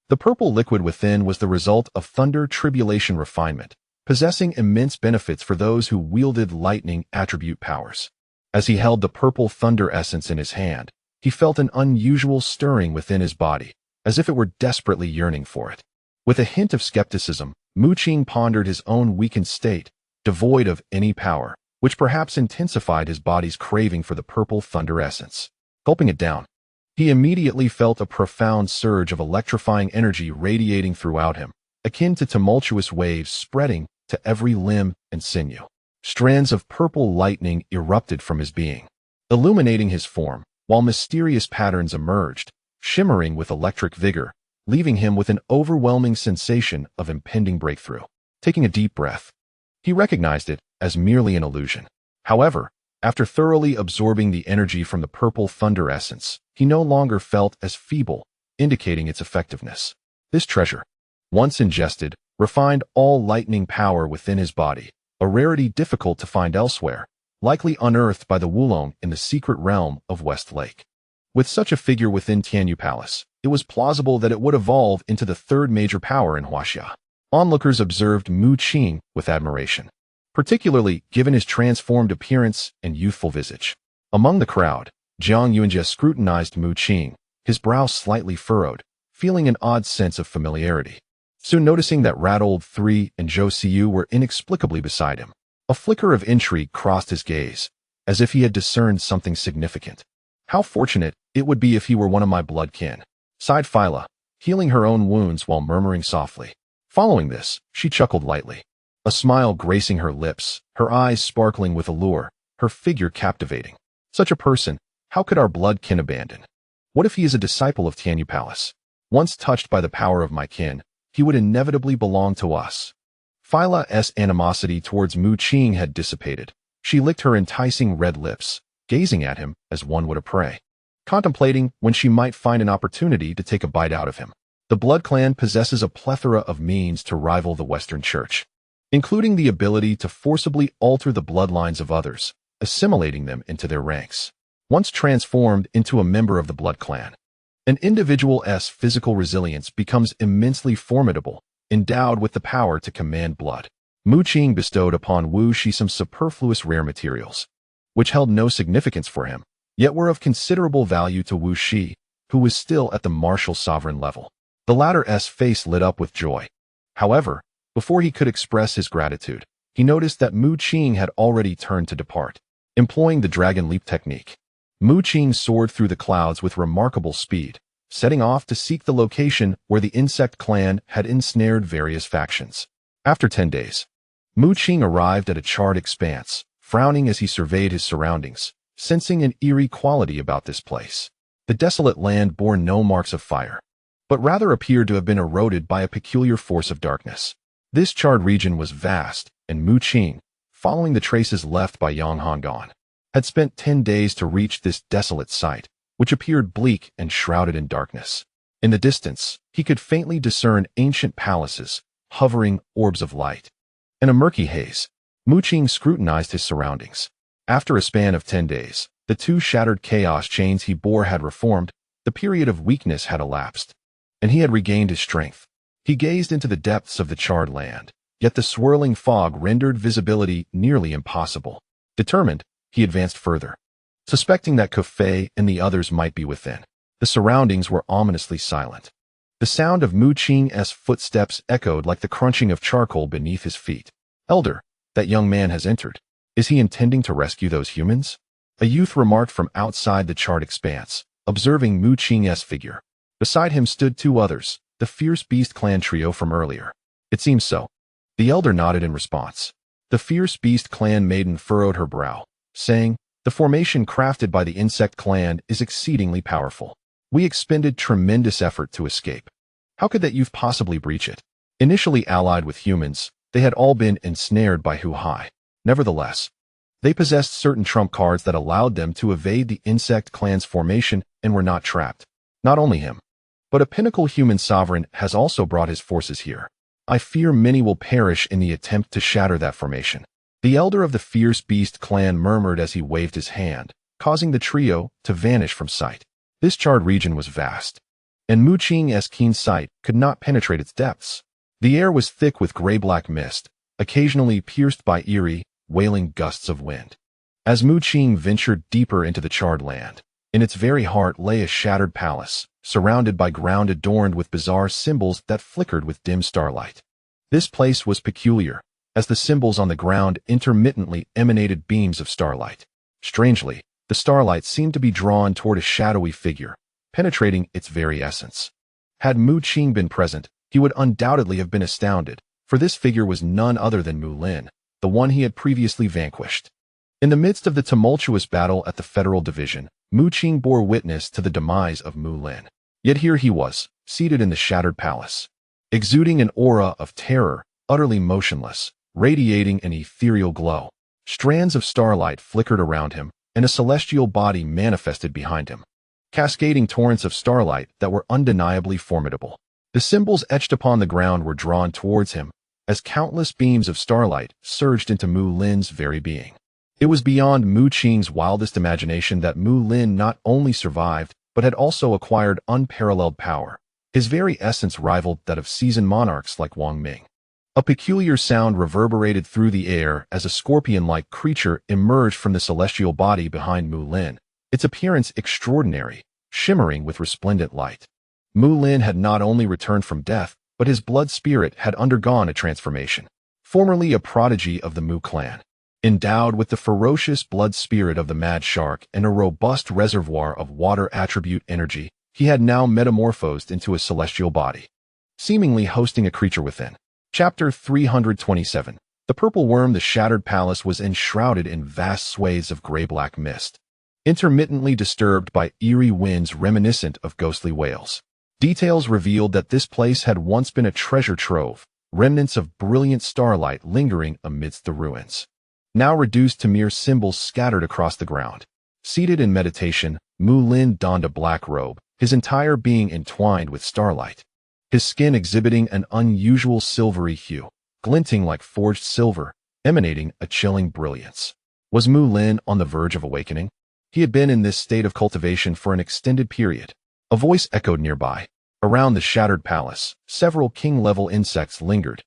The purple liquid within was the result of thunder tribulation refinement, possessing immense benefits for those who wielded lightning attribute powers. As he held the purple thunder essence in his hand, he felt an unusual stirring within his body, as if it were desperately yearning for it. With a hint of skepticism, Mu Qing pondered his own weakened state, devoid of any power, which perhaps intensified his body's craving for the purple thunder essence. Gulping it down, he immediately felt a profound surge of electrifying energy radiating throughout him, akin to tumultuous waves spreading to every limb and sinew. Strands of purple lightning erupted from his being, illuminating his form, while mysterious patterns emerged, shimmering with electric vigor, leaving him with an overwhelming sensation of impending breakthrough. Taking a deep breath, he recognized it as merely an illusion. However, after thoroughly absorbing the energy from the purple thunder essence, he no longer felt as feeble, indicating its effectiveness. This treasure, once ingested, refined all lightning power within his body, a rarity difficult to find elsewhere, likely unearthed by the Wulong in the secret realm of West Lake. With such a figure within Tianyu Palace, it was plausible that it would evolve into the third major power in Huaxia. Onlookers observed Mu Qing with admiration, particularly given his transformed appearance and youthful visage. Among the crowd, Jiang Yuanjie scrutinized Mu Qing, his brow slightly furrowed, feeling an odd sense of familiarity. Soon noticing that Rat-Old 3 and Zhou Siyu were inexplicably beside him, a flicker of intrigue crossed his gaze, as if he had discerned something significant. How fortunate it would be if he were one of my blood kin, sighed Phyla, healing her own wounds while murmuring softly. Following this, she chuckled lightly, a smile gracing her lips, her eyes sparkling with allure, her figure captivating. Such a person, how could our blood kin abandon? What if he is a disciple of Tianyu Palace? Once touched by the power of my kin, he would inevitably belong to us. Phyla's animosity towards Mu Qing had dissipated. She licked her enticing red lips, gazing at him as one would a prey, contemplating when she might find an opportunity to take a bite out of him. The Blood Clan possesses a plethora of means to rival the Western Church, including the ability to forcibly alter the bloodlines of others, assimilating them into their ranks. Once transformed into a member of the Blood Clan, an individual's physical resilience becomes immensely formidable, endowed with the power to command blood. Mu Qing bestowed upon Wu Shi some superfluous rare materials, which held no significance for him, yet were of considerable value to Wu Shi, who was still at the martial sovereign level. The latter's face lit up with joy. However, before he could express his gratitude, he noticed that Mu Qing had already turned to depart. Employing the dragon leap technique, Mu Qing soared through the clouds with remarkable speed, setting off to seek the location where the insect clan had ensnared various factions. After 10 days, Mu Qing arrived at a charred expanse, frowning as he surveyed his surroundings, sensing an eerie quality about this place. The desolate land bore no marks of fire, but rather appeared to have been eroded by a peculiar force of darkness. This charred region was vast, and Mu Qing, following the traces left by Yang Hongan, had spent 10 days to reach this desolate site, which appeared bleak and shrouded in darkness. In the distance, he could faintly discern ancient palaces, hovering orbs of light. In a murky haze, Mu Qing scrutinized his surroundings. After a span of 10 days, the 2 shattered chaos chains he bore had reformed, the period of weakness had elapsed, and he had regained his strength. He gazed into the depths of the charred land, yet the swirling fog rendered visibility nearly impossible. Determined, he advanced further, suspecting that Kufei and the others might be within. The surroundings were ominously silent. The sound of Mu Qing's footsteps echoed like the crunching of charcoal beneath his feet. "Elder, that young man has entered. Is he intending to rescue those humans?" A youth remarked from outside the charred expanse, observing Mu Qing's figure. Beside him stood 2 others, the fierce beast clan trio from earlier. "It seems so." The elder nodded in response. The fierce beast clan maiden furrowed her brow, saying, "The formation crafted by the insect clan is exceedingly powerful. We expended tremendous effort to escape. How could that youth possibly breach it?" Initially allied with humans, They had all been ensnared by Hu Hai. Nevertheless, they possessed certain trump cards that allowed them to evade the insect clan's formation and were not trapped. Not only him, but a pinnacle human sovereign has also brought his forces here. I fear many will perish in the attempt to shatter that formation. The elder of the fierce beast clan murmured as he waved his hand, causing the trio to vanish from sight. This charred region was vast, and Mu Qing's keen sight could not penetrate its depths. The air was thick with gray-black mist, occasionally pierced by eerie, wailing gusts of wind. As Mu Qing ventured deeper into the charred land, in its very heart lay a shattered palace, surrounded by ground adorned with bizarre symbols that flickered with dim starlight. This place was peculiar, as the symbols on the ground intermittently emanated beams of starlight. Strangely, the starlight seemed to be drawn toward a shadowy figure, penetrating its very essence. Had Mu Qing been present, he would undoubtedly have been astounded, for this figure was none other than Mu Lin, the one he had previously vanquished. In the midst of the tumultuous battle at the Federal Division, Mu Qing bore witness to the demise of Mu Lin. Yet here he was, seated in the shattered palace, exuding an aura of terror, utterly motionless, radiating an ethereal glow. Strands of starlight flickered around him, and a celestial body manifested behind him, cascading torrents of starlight that were undeniably formidable. The symbols etched upon the ground were drawn towards him, as countless beams of starlight surged into Mu Lin's very being. It was beyond Mu Qing's wildest imagination that Mu Lin not only survived, but had also acquired unparalleled power. His very essence rivaled that of seasoned monarchs like Wang Ming. A peculiar sound reverberated through the air as a scorpion-like creature emerged from the celestial body behind Mu Lin, its appearance extraordinary, shimmering with resplendent light. Mu Lin had not only returned from death, but his blood spirit had undergone a transformation. Formerly a prodigy of the Mu clan, endowed with the ferocious blood spirit of the mad shark and a robust reservoir of water attribute energy, he had now metamorphosed into a celestial body, seemingly hosting a creature within. Chapter 327. The purple worm. The shattered palace was enshrouded in vast swathes of gray-black mist, intermittently disturbed by eerie winds reminiscent of ghostly wails. Details revealed that this place had once been a treasure trove, remnants of brilliant starlight lingering amidst the ruins, now reduced to mere symbols scattered across the ground. Seated in meditation, Mu Lin donned a black robe, his entire being entwined with starlight, his skin exhibiting an unusual silvery hue, glinting like forged silver, emanating a chilling brilliance. Was Mu Lin on the verge of awakening? He had been in this state of cultivation for an extended period. A voice echoed nearby. Around the shattered palace, several king-level insects lingered,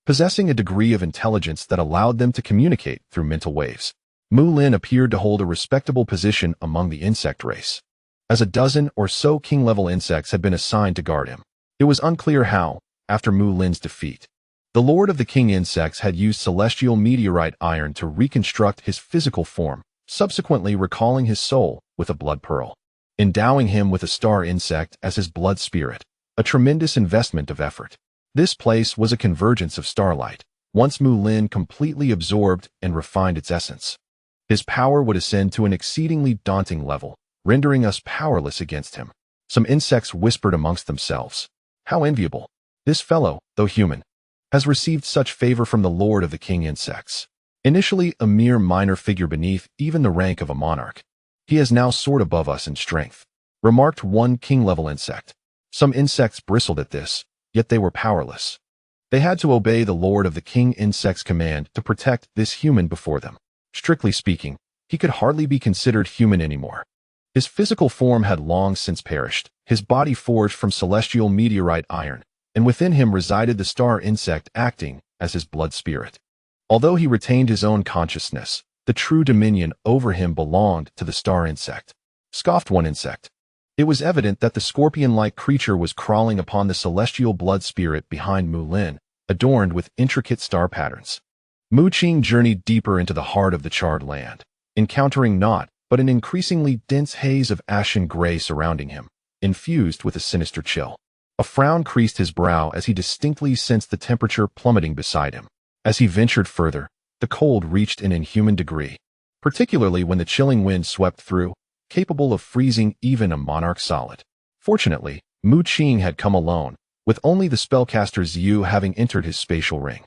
possessing a degree of intelligence that allowed them to communicate through mental waves. Mu Lin appeared to hold a respectable position among the insect race, as a dozen or so king-level insects had been assigned to guard him. It was unclear how, after Mu Lin's defeat, the Lord of the King Insects had used celestial meteorite iron to reconstruct his physical form, subsequently recalling his soul with a blood pearl, endowing him with a star insect as his blood spirit, a tremendous investment of effort. This place was a convergence of starlight, once Mu Lin completely absorbed and refined its essence. His power would ascend to an exceedingly daunting level, rendering us powerless against him. Some insects whispered amongst themselves, "How enviable! This fellow, though human, has received such favor from the Lord of the King Insects. Initially a mere minor figure beneath even the rank of a monarch, he has now soared above us in strength," remarked one king-level insect. Some insects bristled at this, yet they were powerless. They had to obey the Lord of the King Insect's command to protect this human before them. Strictly speaking, he could hardly be considered human anymore. His physical form had long since perished, his body forged from celestial meteorite iron, and within him resided the star insect acting as his blood spirit. Although he retained his own consciousness, the true dominion over him belonged to the star insect, scoffed one insect. It was evident that the scorpion-like creature was crawling upon the celestial blood spirit behind Mu Lin, adorned with intricate star patterns. Mu Qing journeyed deeper into the heart of the charred land, encountering naught but an increasingly dense haze of ashen gray surrounding him, infused with a sinister chill. A frown creased his brow as he distinctly sensed the temperature plummeting beside him. As he ventured further, the cold reached an inhuman degree, particularly when the chilling wind swept through, capable of freezing even a monarch solid. Fortunately, Mu Qing had come alone, with only the spellcaster Zhu having entered his spatial ring.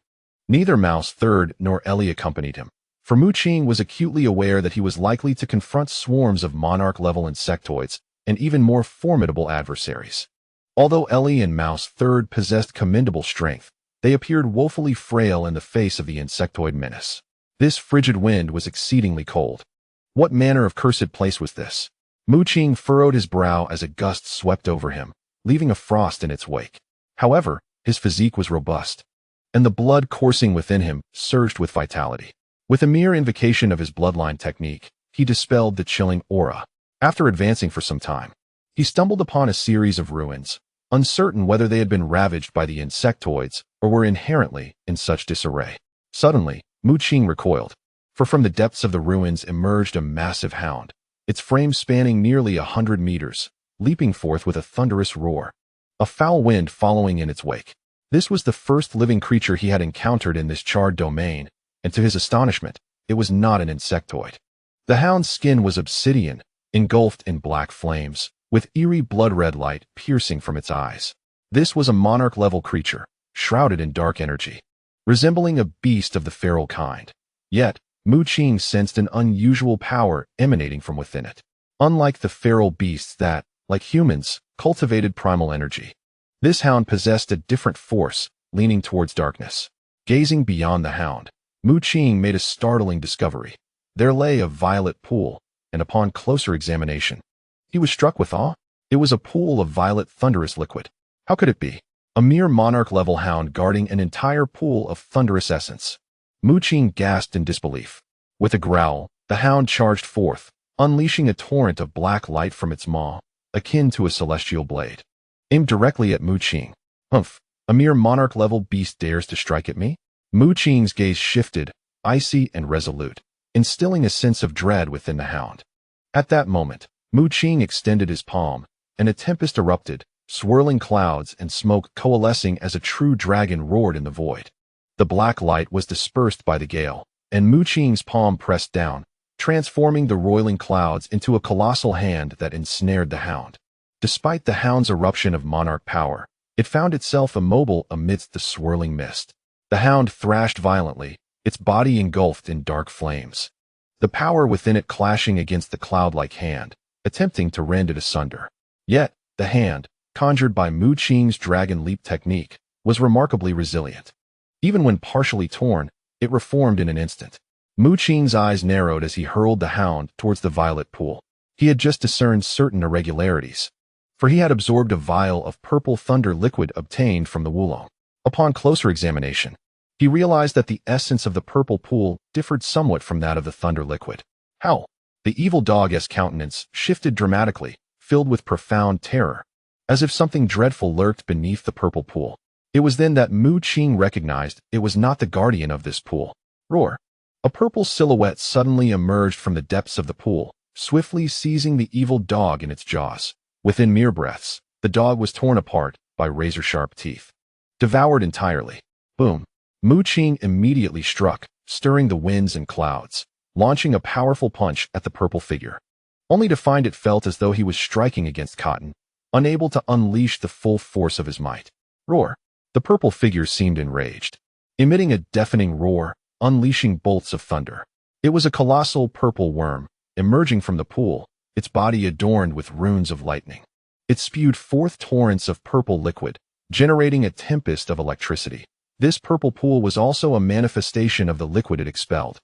Neither Mouse Third nor Ellie accompanied him, for Mu Qing was acutely aware that he was likely to confront swarms of monarch-level insectoids and even more formidable adversaries. Although Ellie and Mouse Third possessed commendable strength, they appeared woefully frail in the face of the insectoid menace. This frigid wind was exceedingly cold. What manner of cursed place was this? Mu Qing furrowed his brow as a gust swept over him, leaving a frost in its wake. However, his physique was robust, and the blood coursing within him surged with vitality. With a mere invocation of his bloodline technique, he dispelled the chilling aura. After advancing for some time, he stumbled upon a series of ruins, uncertain whether they had been ravaged by the insectoids or were inherently in such disarray. Suddenly, Mu Qing recoiled, for from the depths of the ruins emerged a massive hound, its frame spanning nearly 100 meters, leaping forth with a thunderous roar, a foul wind following in its wake. This was the first living creature he had encountered in this charred domain, and to his astonishment, it was not an insectoid. The hound's skin was obsidian, engulfed in black flames, with eerie blood-red light piercing from its eyes. This was a monarch-level creature, shrouded in dark energy, resembling a beast of the feral kind. Yet, Mu Qing sensed an unusual power emanating from within it. Unlike the feral beasts that, like humans, cultivated primal energy, this hound possessed a different force, leaning towards darkness. Gazing beyond the hound, Mu Qing made a startling discovery. There lay a violet pool, and upon closer examination, he was struck with awe. It was a pool of violet thunderous liquid. How could it be? A mere monarch-level hound guarding an entire pool of thunderous essence. Mu Qing gasped in disbelief. With a growl, the hound charged forth, unleashing a torrent of black light from its maw, akin to a celestial blade. Aimed directly at Mu Qing. Humph, a mere monarch-level beast dares to strike at me? Mu Qing's gaze shifted, icy and resolute, instilling a sense of dread within the hound. At that moment, Mu Qing extended his palm, and a tempest erupted, swirling clouds and smoke coalescing as a true dragon roared in the void. The black light was dispersed by the gale, and Mu Qing's palm pressed down, transforming the roiling clouds into a colossal hand that ensnared the hound. Despite the hound's eruption of monarch power, it found itself immobile amidst the swirling mist. The hound thrashed violently, its body engulfed in dark flames, the power within it clashing against the cloud-like hand, attempting to rend it asunder. Yet, the hand, conjured by Mu Qing's dragon leap technique, was remarkably resilient. Even when partially torn, it reformed in an instant. Mu Qing's eyes narrowed as he hurled the hound towards the violet pool. He had just discerned certain irregularities, for he had absorbed a vial of purple thunder liquid obtained from the Wulong. Upon closer examination, he realized that the essence of the purple pool differed somewhat from that of the thunder liquid. How? The evil dog's countenance shifted dramatically, filled with profound terror, as if something dreadful lurked beneath the purple pool. It was then that Mu Qing recognized it was not the guardian of this pool. Roar! A purple silhouette suddenly emerged from the depths of the pool, swiftly seizing the evil dog in its jaws. Within mere breaths, the dog was torn apart by razor-sharp teeth. Devoured entirely. Boom! Mu Qing immediately struck, stirring the winds and clouds, launching a powerful punch at the purple figure, only to find it felt as though he was striking against cotton, unable to unleash the full force of his might. Roar! The purple figure seemed enraged, emitting a deafening roar, unleashing bolts of thunder. It was a colossal purple worm, emerging from the pool, its body adorned with runes of lightning. It spewed forth torrents of purple liquid, generating a tempest of electricity. This purple pool was also a manifestation of the liquid it expelled,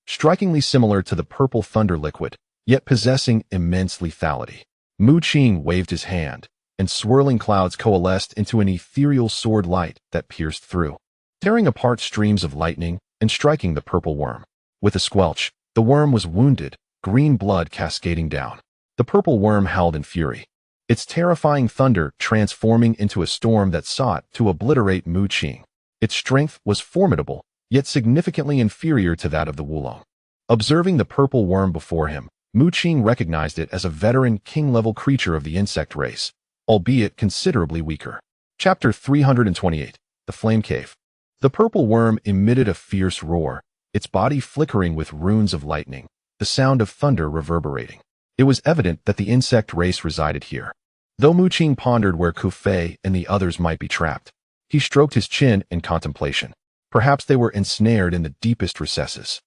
strikingly similar to the purple thunder liquid, yet possessing immense lethality. Mu Qing waved his hand, and swirling clouds coalesced into an ethereal sword light that pierced through, tearing apart streams of lightning and striking the purple worm. With a squelch, the worm was wounded, green blood cascading down. The purple worm howled in fury, its terrifying thunder transforming into a storm that sought to obliterate Mu Qing. Its strength was formidable, yet significantly inferior to that of the Wulong. Observing the purple worm before him, Mu Qing recognized it as a veteran king-level creature of the insect race, albeit considerably weaker. Chapter 328, The Flame Cave. The purple worm emitted a fierce roar, its body flickering with runes of lightning, the sound of thunder reverberating. It was evident that the insect race resided here. Though Mu Qing pondered where Ku Fei and the others might be trapped, he stroked his chin in contemplation. Perhaps they were ensnared in the deepest recesses.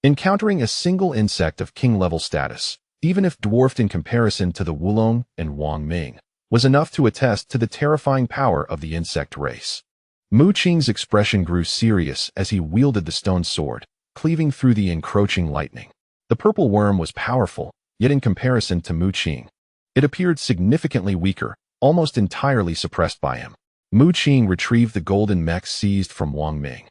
Encountering a single insect of king-level status, even if dwarfed in comparison to the Wulong and Wang Ming, was enough to attest to the terrifying power of the insect race. Mu Qing's expression grew serious as he wielded the stone sword, cleaving through the encroaching lightning. The purple worm was powerful, yet in comparison to Mu Qing, it appeared significantly weaker, almost entirely suppressed by him. Mu Qing retrieved the golden mech seized from Wang Ming.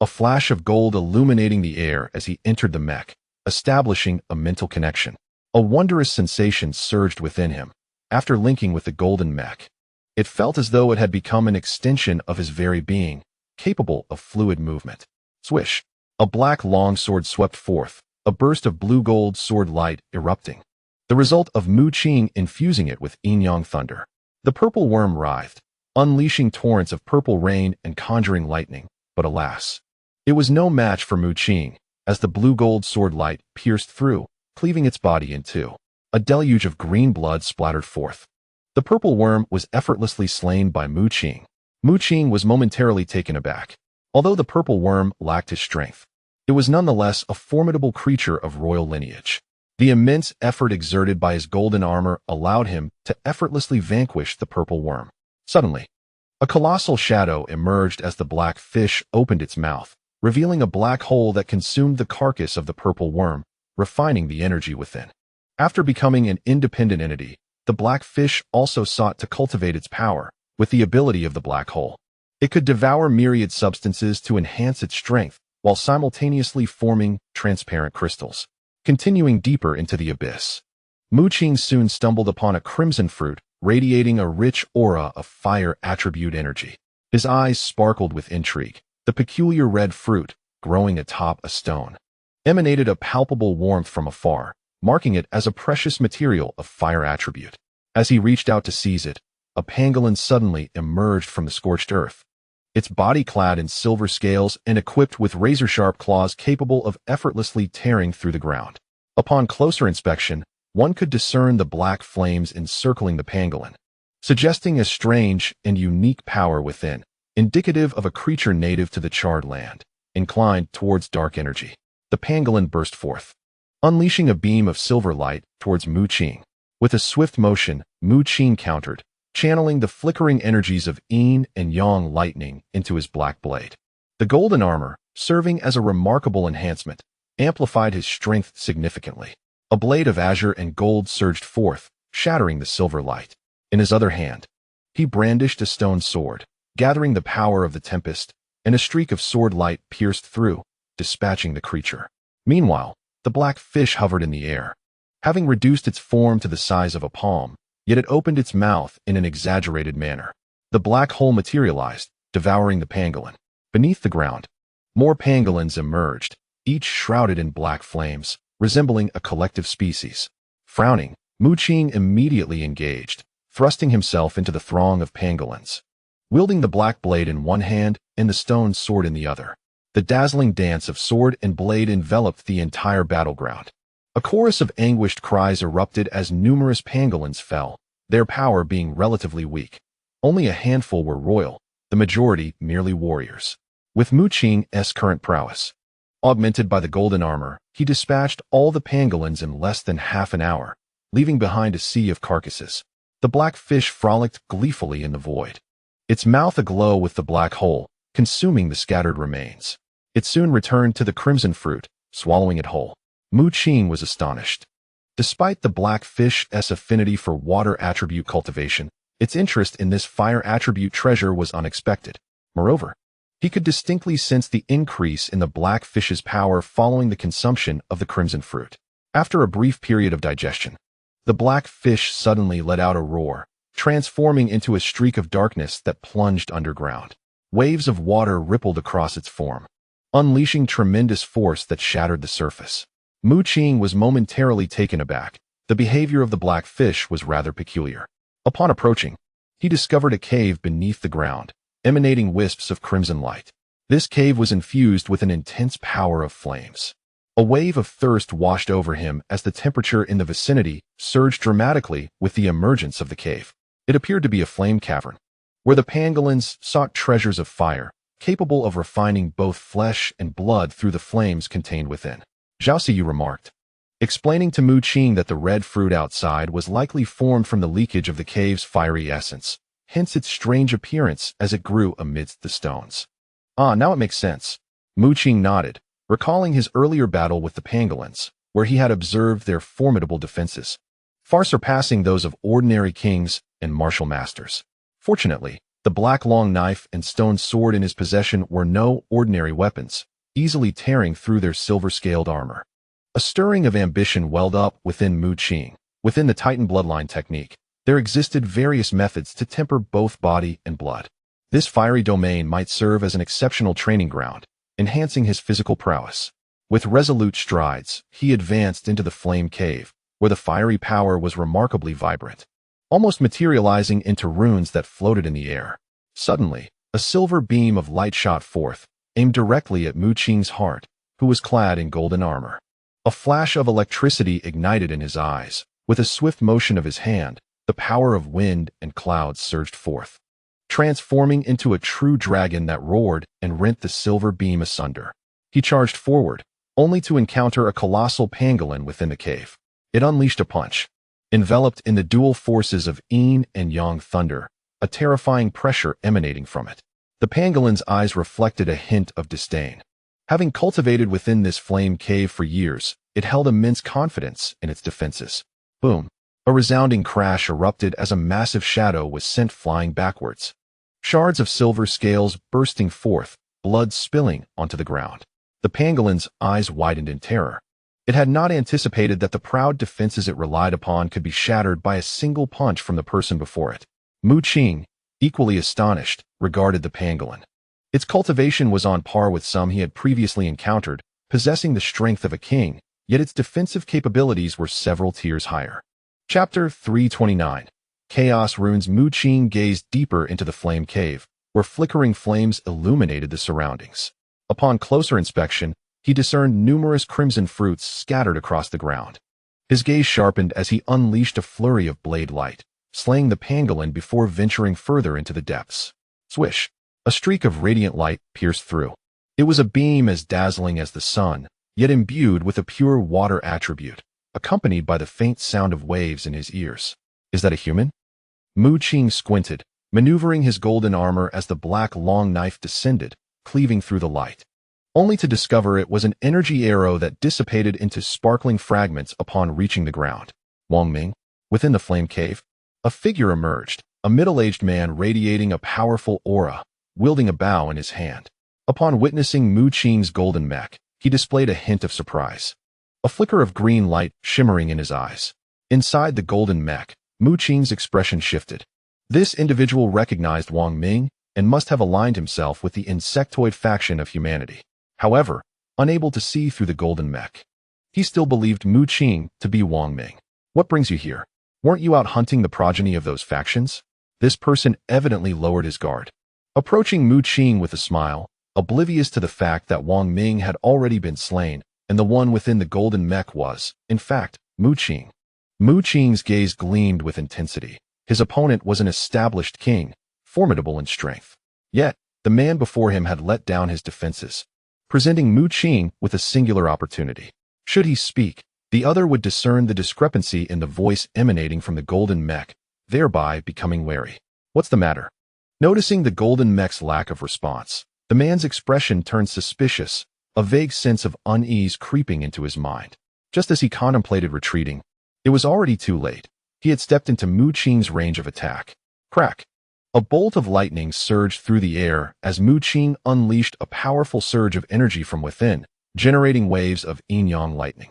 A flash of gold illuminating the air as he entered the mech, establishing a mental connection. A wondrous sensation surged within him. After linking with the golden mech, it felt as though it had become an extension of his very being, capable of fluid movement. Swish! A black longsword swept forth, a burst of blue-gold sword light erupting. The result of Mu Qing infusing it with yin-yang thunder. The purple worm writhed, unleashing torrents of purple rain and conjuring lightning, but alas, it was no match for Mu Qing, as the blue-gold sword light pierced through, cleaving its body in two. A deluge of green blood splattered forth. The purple worm was effortlessly slain by Mu Qing. Mu Qing was momentarily taken aback. Although the purple worm lacked his strength, it was nonetheless a formidable creature of royal lineage. The immense effort exerted by his golden armor allowed him to effortlessly vanquish the purple worm. Suddenly, a colossal shadow emerged as the black fish opened its mouth, revealing a black hole that consumed the carcass of the purple worm, refining the energy within. After becoming an independent entity, the black fish also sought to cultivate its power with the ability of the black hole. It could devour myriad substances to enhance its strength while simultaneously forming transparent crystals. Continuing deeper into the abyss, Mu Qing soon stumbled upon a crimson fruit radiating a rich aura of fire attribute energy. His eyes sparkled with intrigue. The peculiar red fruit, growing atop a stone, emanated a palpable warmth from afar, marking it as a precious material of fire attribute. As he reached out to seize it, a pangolin suddenly emerged from the scorched earth, its body clad in silver scales and equipped with razor-sharp claws capable of effortlessly tearing through the ground. Upon closer inspection, one could discern the black flames encircling the pangolin, suggesting a strange and unique power within, indicative of a creature native to the charred land, inclined towards dark energy. The pangolin burst forth, unleashing a beam of silver light towards Mu Qing. With a swift motion, Mu Qing countered, channeling the flickering energies of yin and yang lightning into his black blade. The golden armor, serving as a remarkable enhancement, amplified his strength significantly. A blade of azure and gold surged forth, shattering the silver light. In his other hand, he brandished a stone sword, gathering the power of the tempest, and a streak of sword light pierced through, dispatching the creature. Meanwhile, the black fish hovered in the air, having reduced its form to the size of a palm, yet it opened its mouth in an exaggerated manner. The black hole materialized, devouring the pangolin. Beneath the ground, more pangolins emerged, each shrouded in black flames, resembling a collective species. Frowning, Mu Qing immediately engaged, thrusting himself into the throng of pangolins. Wielding the black blade in one hand and the stone sword in the other, the dazzling dance of sword and blade enveloped the entire battleground. A chorus of anguished cries erupted as numerous pangolins fell, their power being relatively weak. Only a handful were royal, the majority merely warriors. With Mu Qing's current prowess, augmented by the golden armor, he dispatched all the pangolins in less than half an hour, leaving behind a sea of carcasses. The black fish frolicked gleefully in the void, its mouth aglow with the black hole, consuming the scattered remains. It soon returned to the crimson fruit, swallowing it whole. Mu Qing was astonished. Despite the black fish's affinity for water attribute cultivation, its interest in this fire attribute treasure was unexpected. Moreover, he could distinctly sense the increase in the black fish's power following the consumption of the crimson fruit. After a brief period of digestion, the black fish suddenly let out a roar, transforming into a streak of darkness that plunged underground. Waves of water rippled across its form, unleashing tremendous force that shattered the surface. Mu Qing was momentarily taken aback. The behavior of the black fish was rather peculiar. Upon approaching, he discovered a cave beneath the ground, emanating wisps of crimson light. This cave was infused with an intense power of flames. A wave of thirst washed over him as the temperature in the vicinity surged dramatically with the emergence of the cave. It appeared to be a flame cavern, where the pangolins sought treasures of fire, capable of refining both flesh and blood through the flames contained within. Zhao Siyu remarked, explaining to Mu Qing that the red fruit outside was likely formed from the leakage of the cave's fiery essence, hence its strange appearance as it grew amidst the stones. Ah, now it makes sense. Mu Qing nodded, recalling his earlier battle with the pangolins, where he had observed their formidable defenses, far surpassing those of ordinary kings and martial masters. Fortunately, the black long knife and stone sword in his possession were no ordinary weapons, easily tearing through their silver-scaled armor. A stirring of ambition welled up within Mu Qing. Within the Titan bloodline technique, there existed various methods to temper both body and blood. This fiery domain might serve as an exceptional training ground, enhancing his physical prowess. With resolute strides, he advanced into the flame cave, where the fiery power was remarkably vibrant, almost materializing into runes that floated in the air. Suddenly, a silver beam of light shot forth, aimed directly at Mu Qing's heart, who was clad in golden armor. A flash of electricity ignited in his eyes. With a swift motion of his hand, the power of wind and clouds surged forth, transforming into a true dragon that roared and rent the silver beam asunder. He charged forward, only to encounter a colossal pangolin within the cave. It unleashed a punch, enveloped in the dual forces of yin and yang thunder, a terrifying pressure emanating from it. The pangolin's eyes reflected a hint of disdain. Having cultivated within this flame cave for years, it held immense confidence in its defenses. Boom! A resounding crash erupted as a massive shadow was sent flying backwards. Shards of silver scales bursting forth, blood spilling onto the ground. The pangolin's eyes widened in terror. It had not anticipated that the proud defenses it relied upon could be shattered by a single punch from the person before it. Mu Qing, equally astonished, regarded the pangolin. Its cultivation was on par with some he had previously encountered, possessing the strength of a king, yet its defensive capabilities were several tiers higher. Chapter 329. Chaos Runes. Mu Qing gazed deeper into the flame cave, where flickering flames illuminated the surroundings. Upon closer inspection, he discerned numerous crimson fruits scattered across the ground. His gaze sharpened as he unleashed a flurry of blade light, slaying the pangolin before venturing further into the depths. Swish! A streak of radiant light pierced through. It was a beam as dazzling as the sun, yet imbued with a pure water attribute, accompanied by the faint sound of waves in his ears. Is that a human? Mu Qing squinted, maneuvering his golden armor as the black long knife descended, cleaving through the light, only to discover it was an energy arrow that dissipated into sparkling fragments upon reaching the ground. Wang Ming, within the flame cave, a figure emerged, a middle-aged man radiating a powerful aura, wielding a bow in his hand. Upon witnessing Mu Qing's golden mech, he displayed a hint of surprise. A flicker of green light shimmering in his eyes. Inside the golden mech, Mu Qing's expression shifted. This individual recognized Wang Ming and must have aligned himself with the insectoid faction of humanity. However, unable to see through the golden mech, he still believed Mu Qing to be Wang Ming. What brings you here? Weren't you out hunting the progeny of those factions? This person evidently lowered his guard, approaching Mu Qing with a smile, oblivious to the fact that Wang Ming had already been slain, and the one within the golden mech was, in fact, Mu Qing. Mu Qing's gaze gleamed with intensity. His opponent was an established king, formidable in strength. Yet, the man before him had let down his defenses, presenting Mu Qing with a singular opportunity. Should he speak, the other would discern the discrepancy in the voice emanating from the golden mech, thereby becoming wary. What's the matter? Noticing the golden mech's lack of response, the man's expression turned suspicious, a vague sense of unease creeping into his mind. Just as he contemplated retreating, it was already too late. He had stepped into Mu Qing's range of attack. Crack! A bolt of lightning surged through the air as Mu Qing unleashed a powerful surge of energy from within, generating waves of yin-yang lightning.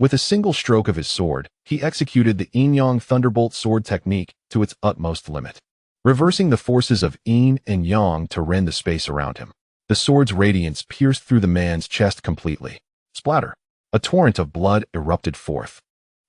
With a single stroke of his sword, he executed the yin-yang thunderbolt sword technique to its utmost limit, reversing the forces of yin and yang to rend the space around him. The sword's radiance pierced through the man's chest completely. Splatter! A torrent of blood erupted forth,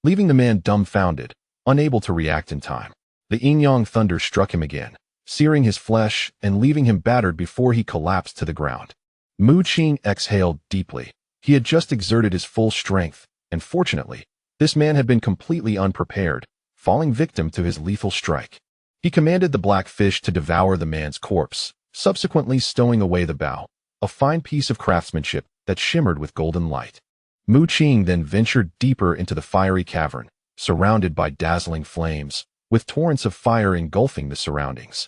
leaving the man dumbfounded, unable to react in time. The yin-yang thunder struck him again, searing his flesh and leaving him battered before he collapsed to the ground. Mu Qing exhaled deeply. He had just exerted his full strength, and fortunately, this man had been completely unprepared, falling victim to his lethal strike. He commanded the black fish to devour the man's corpse, subsequently stowing away the bow, a fine piece of craftsmanship that shimmered with golden light. Mu Qing then ventured deeper into the fiery cavern, surrounded by dazzling flames, with torrents of fire engulfing the surroundings,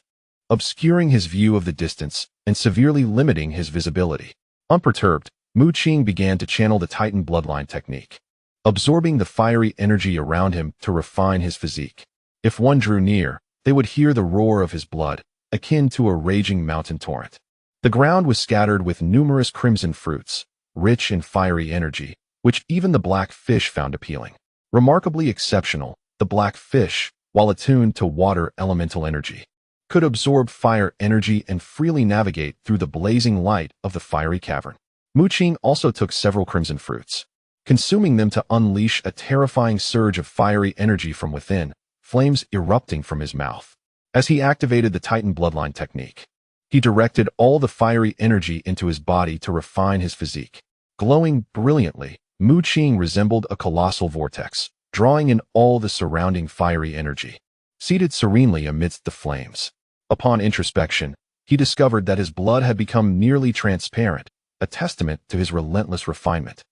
obscuring his view of the distance and severely limiting his visibility. Unperturbed, Mu Qing began to channel the Titan bloodline technique, absorbing the fiery energy around him to refine his physique. If one drew near, they would hear the roar of his blood, akin to a raging mountain torrent. The ground was scattered with numerous crimson fruits, rich in fiery energy, which even the black fish found appealing. Remarkably exceptional, the black fish, while attuned to water elemental energy, could absorb fire energy and freely navigate through the blazing light of the fiery cavern. Mu Qing also took several crimson fruits, consuming them to unleash a terrifying surge of fiery energy from within, flames erupting from his mouth. As he activated the Titan bloodline technique, he directed all the fiery energy into his body to refine his physique. Glowing brilliantly, Mu Qing resembled a colossal vortex, drawing in all the surrounding fiery energy. Seated serenely amidst the flames, upon introspection, he discovered that his blood had become nearly transparent, a testament to his relentless refinement.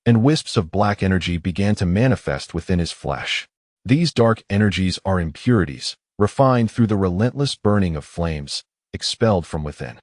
And wisps of black energy began to manifest within his flesh. These dark energies are impurities, refined through the relentless burning of flames, expelled from within.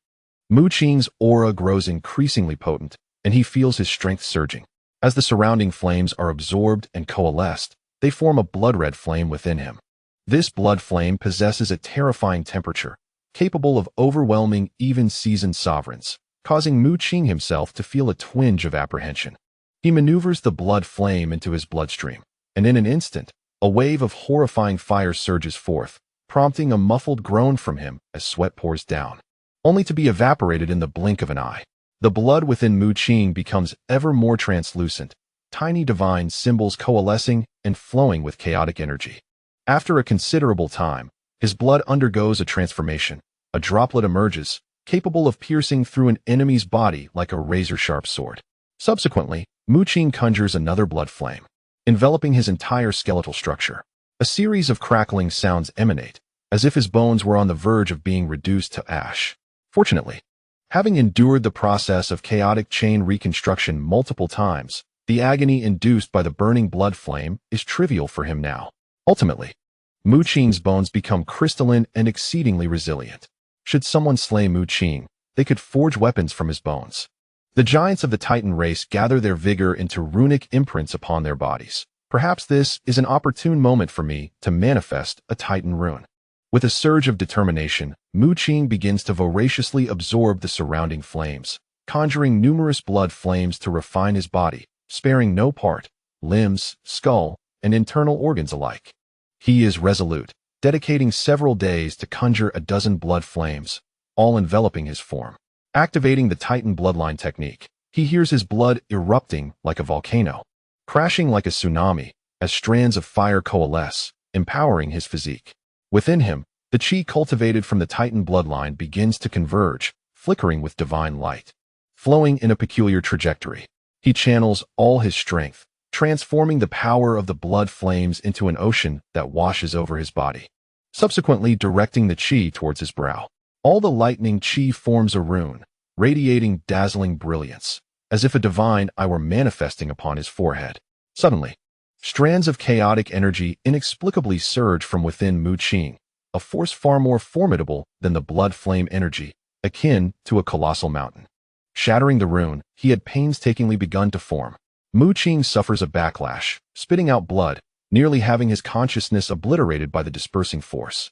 Mu Qing's aura grows increasingly potent, and he feels his strength surging. As the surrounding flames are absorbed and coalesced, they form a blood-red flame within him. This blood flame possesses a terrifying temperature, capable of overwhelming even seasoned sovereigns, causing Mu Qing himself to feel a twinge of apprehension. He maneuvers the blood flame into his bloodstream, and in an instant, a wave of horrifying fire surges forth, prompting a muffled groan from him as sweat pours down, only to be evaporated in the blink of an eye. The blood within Mu Qing becomes ever more translucent, tiny divine symbols coalescing and flowing with chaotic energy. After a considerable time, his blood undergoes a transformation. A droplet emerges, capable of piercing through an enemy's body like a razor-sharp sword. Subsequently, Mu Qing conjures another blood flame, enveloping his entire skeletal structure. A series of crackling sounds emanate, as if his bones were on the verge of being reduced to ash. Fortunately, having endured the process of chaotic chain reconstruction multiple times, the agony induced by the burning blood flame is trivial for him now. Ultimately, Mu Qing's bones become crystalline and exceedingly resilient. Should someone slay Mu Qing, they could forge weapons from his bones. The giants of the Titan race gather their vigor into runic imprints upon their bodies. Perhaps this is an opportune moment for me to manifest a Titan rune. With a surge of determination, Mu Qing begins to voraciously absorb the surrounding flames, conjuring numerous blood flames to refine his body, sparing no part, limbs, skull, and internal organs alike. He is resolute, dedicating several days to conjure a dozen blood flames, all enveloping his form. Activating the Titan bloodline technique, he hears his blood erupting like a volcano, crashing like a tsunami, as strands of fire coalesce, empowering his physique. Within him, the chi cultivated from the Titan bloodline begins to converge, flickering with divine light. Flowing in a peculiar trajectory, he channels all his strength, transforming the power of the blood flames into an ocean that washes over his body, subsequently directing the chi towards his brow. All the lightning chi forms a rune, radiating dazzling brilliance, as if a divine eye were manifesting upon his forehead. Suddenly, strands of chaotic energy inexplicably surge from within Mu Qing, a force far more formidable than the blood flame energy, akin to a colossal mountain. Shattering the rune he had painstakingly begun to form, Mu Qing suffers a backlash, spitting out blood, nearly having his consciousness obliterated by the dispersing force.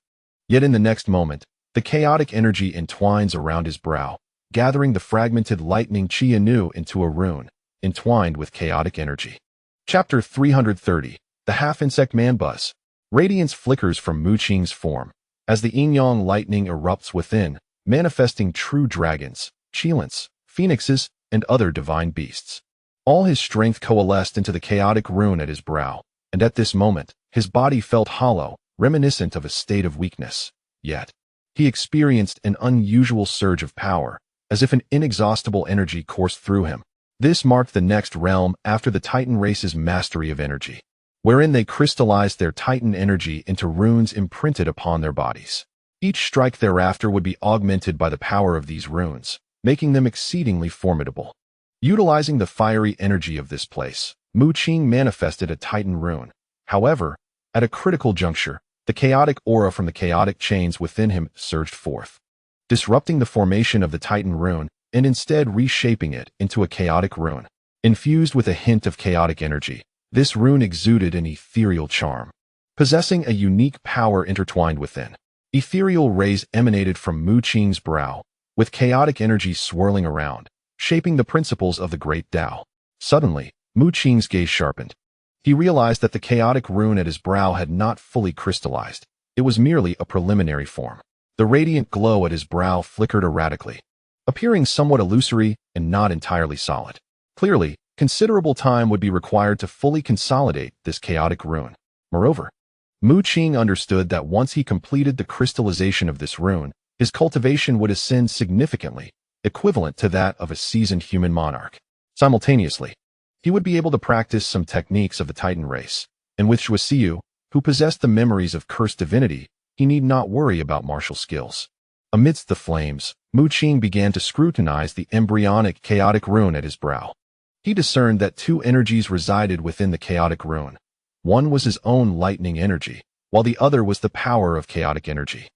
Yet in the next moment, the chaotic energy entwines around his brow, gathering the fragmented lightning chi anew into a rune, entwined with chaotic energy. Chapter 330, The Half-Insect Man-Buzz. Radiance flickers from Mu Qing's form, as the yin-yang lightning erupts within, manifesting true dragons, cheelants, phoenixes, and other divine beasts. All his strength coalesced into the chaotic rune at his brow, and at this moment, his body felt hollow, reminiscent of a state of weakness. Yet, he experienced an unusual surge of power, as if an inexhaustible energy coursed through him. This marked the next realm after the Titan race's mastery of energy, wherein they crystallized their Titan energy into runes imprinted upon their bodies. Each strike thereafter would be augmented by the power of these runes, making them exceedingly formidable. Utilizing the fiery energy of this place, Mu Qing manifested a Titan rune. However, at a critical juncture, the chaotic aura from the chaotic chains within him surged forth, disrupting the formation of the Titan rune and instead reshaping it into a chaotic rune. Infused with a hint of chaotic energy, this rune exuded an ethereal charm, possessing a unique power intertwined within. Ethereal rays emanated from Mu Qing's brow, with chaotic energy swirling around, shaping the principles of the great Tao. Suddenly, Mu Qing's gaze sharpened. He realized that the chaotic rune at his brow had not fully crystallized. It was merely a preliminary form. The radiant glow at his brow flickered erratically, appearing somewhat illusory and not entirely solid. Clearly, considerable time would be required to fully consolidate this chaotic rune. Moreover, Mu Qing understood that once he completed the crystallization of this rune, his cultivation would ascend significantly, equivalent to that of a seasoned human monarch. Simultaneously, he would be able to practice some techniques of the Titan race, and with Shuasiu, who possessed the memories of cursed divinity, he need not worry about martial skills. Amidst the flames, Mu Qing began to scrutinize the embryonic chaotic rune at his brow. He discerned that two energies resided within the chaotic rune. One was his own lightning energy, while the other was the power of chaotic energy.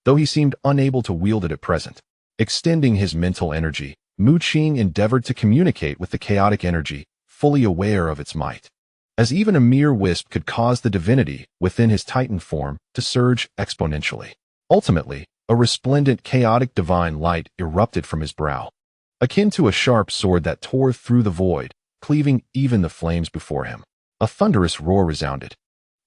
Though he seemed unable to wield it at present, extending his mental energy, Mu Qing endeavored to communicate with the chaotic energy, fully aware of its might. As even a mere wisp could cause the divinity within his Titan form to surge exponentially. Ultimately, a resplendent chaotic divine light erupted from his brow, akin to a sharp sword that tore through the void, cleaving even the flames before him. A thunderous roar resounded,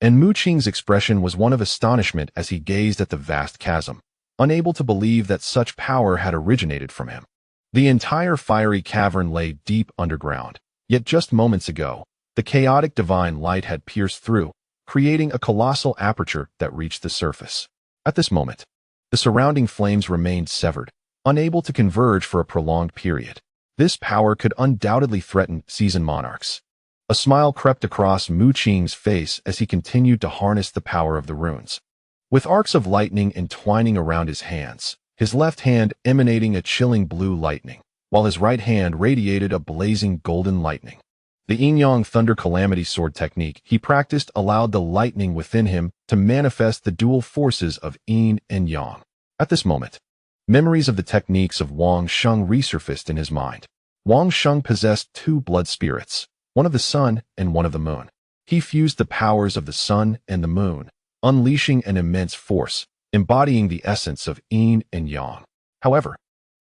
and Mu Qing's expression was one of astonishment as he gazed at the vast chasm, unable to believe that such power had originated from him. The entire fiery cavern lay deep underground, yet just moments ago, the chaotic divine light had pierced through, creating a colossal aperture that reached the surface. At this moment, the surrounding flames remained severed, unable to converge for a prolonged period. This power could undoubtedly threaten seasoned monarchs. A smile crept across Mu Qing's face as he continued to harness the power of the runes. With arcs of lightning entwining around his hands, his left hand emanating a chilling blue lightning, while his right hand radiated a blazing golden lightning. The yin-yang thunder calamity sword technique he practiced allowed the lightning within him to manifest the dual forces of yin and yang. At this moment, memories of the techniques of Wang Sheng resurfaced in his mind. Wang Sheng possessed two blood spirits, one of the sun and one of the moon. He fused the powers of the sun and the moon, unleashing an immense force, embodying the essence of yin and yang. However,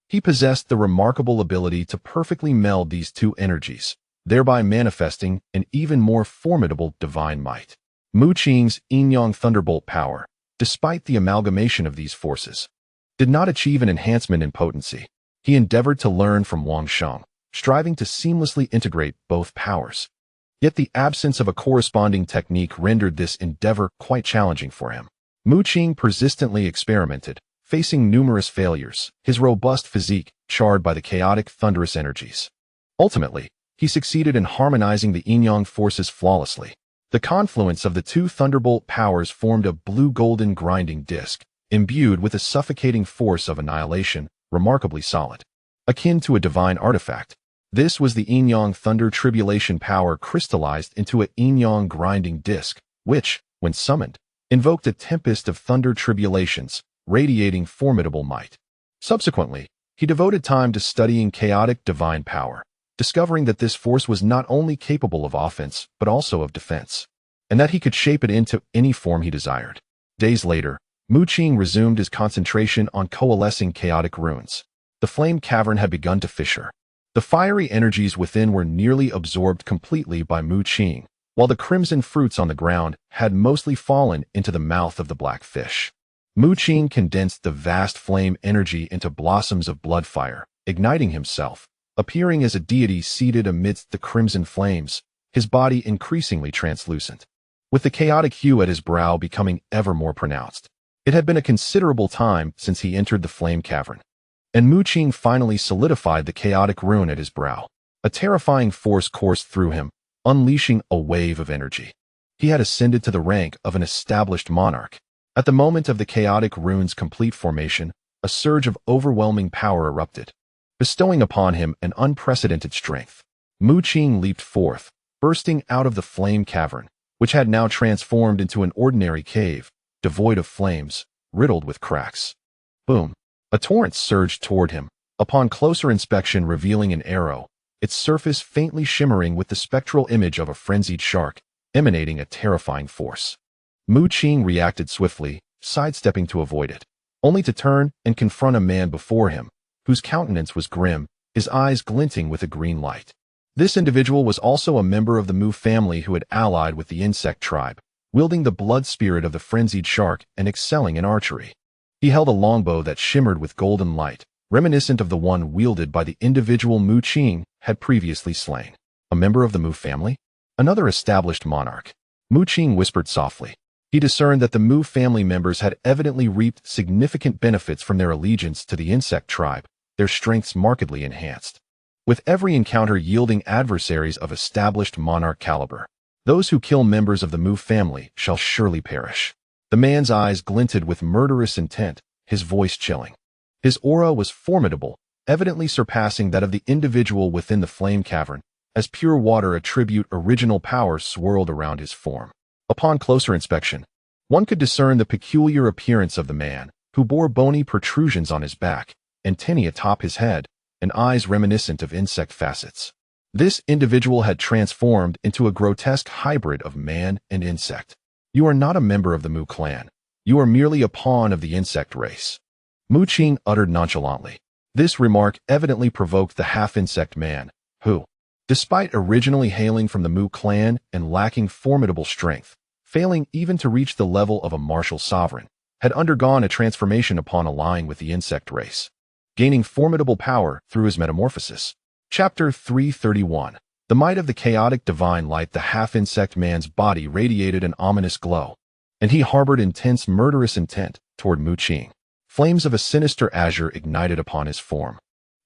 he possessed the remarkable ability to perfectly meld these two energies, thereby manifesting an even more formidable divine might. Mu Qing's yin-yang thunderbolt power, despite the amalgamation of these forces, did not achieve an enhancement in potency. He endeavored to learn from Wang Sheng, striving to seamlessly integrate both powers. Yet the absence of a corresponding technique rendered this endeavor quite challenging for him. Mu Qing persistently experimented, facing numerous failures, his robust physique charred by the chaotic thunderous energies. Ultimately, he succeeded in harmonizing the yin-yang forces flawlessly. The confluence of the two thunderbolt powers formed a blue-golden grinding disc, imbued with a suffocating force of annihilation, remarkably solid. Akin to a divine artifact, this was the yin-yang thunder tribulation power crystallized into a yin-yang grinding disc, which, when summoned, invoked a tempest of thunder tribulations, radiating formidable might. Subsequently, he devoted time to studying chaotic divine power, discovering that this force was not only capable of offense, but also of defense, and that he could shape it into any form he desired. Days later, Mu Qing resumed his concentration on coalescing chaotic runes. The flame cavern had begun to fissure. The fiery energies within were nearly absorbed completely by Mu Qing, while the crimson fruits on the ground had mostly fallen into the mouth of the black fish. Mu Qing condensed the vast flame energy into blossoms of blood fire, igniting himself, appearing as a deity seated amidst the crimson flames, his body increasingly translucent, with the chaotic hue at his brow becoming ever more pronounced. It had been a considerable time since he entered the flame cavern, and Mu Qing finally solidified the chaotic rune at his brow. A terrifying force coursed through him, unleashing a wave of energy. He had ascended to the rank of an established monarch, At the moment of the chaotic rune's complete formation, a surge of overwhelming power erupted, bestowing upon him an unprecedented strength. Mu Qing leaped forth, bursting out of the flame cavern, which had now transformed into an ordinary cave, devoid of flames, riddled with cracks. Boom! A torrent surged toward him, upon closer inspection revealing an arrow, its surface faintly shimmering with the spectral image of a frenzied shark, emanating a terrifying force. Mu Qing reacted swiftly, sidestepping to avoid it, only to turn and confront a man before him, whose countenance was grim, his eyes glinting with a green light. This individual was also a member of the Mu family who had allied with the insect tribe, wielding the blood spirit of the frenzied shark and excelling in archery. He held a longbow that shimmered with golden light, reminiscent of the one wielded by the individual Mu Qing had previously slain. A member of the Mu family? Another established monarch. Mu Qing whispered softly. He discerned that the Mu family members had evidently reaped significant benefits from their allegiance to the insect tribe, their strengths markedly enhanced, with every encounter yielding adversaries of established monarch caliber. Those who kill members of the Mu family shall surely perish. The man's eyes glinted with murderous intent, his voice chilling. His aura was formidable, evidently surpassing that of the individual within the flame cavern, as pure water attribute original power swirled around his form. Upon closer inspection, one could discern the peculiar appearance of the man, who bore bony protrusions on his back, antennae atop his head, and eyes reminiscent of insect facets. This individual had transformed into a grotesque hybrid of man and insect. You are not a member of the Mu clan. You are merely a pawn of the insect race. Mu Qing uttered nonchalantly. This remark evidently provoked the half-insect man, who, despite originally hailing from the Mu clan and lacking formidable strength, failing even to reach the level of a martial sovereign, had undergone a transformation upon allying with the insect race, gaining formidable power through his metamorphosis. Chapter 331. The might of the chaotic divine light. The half-insect man's body radiated an ominous glow, and he harbored intense murderous intent toward Mu Qing. Flames of a sinister azure ignited upon his form,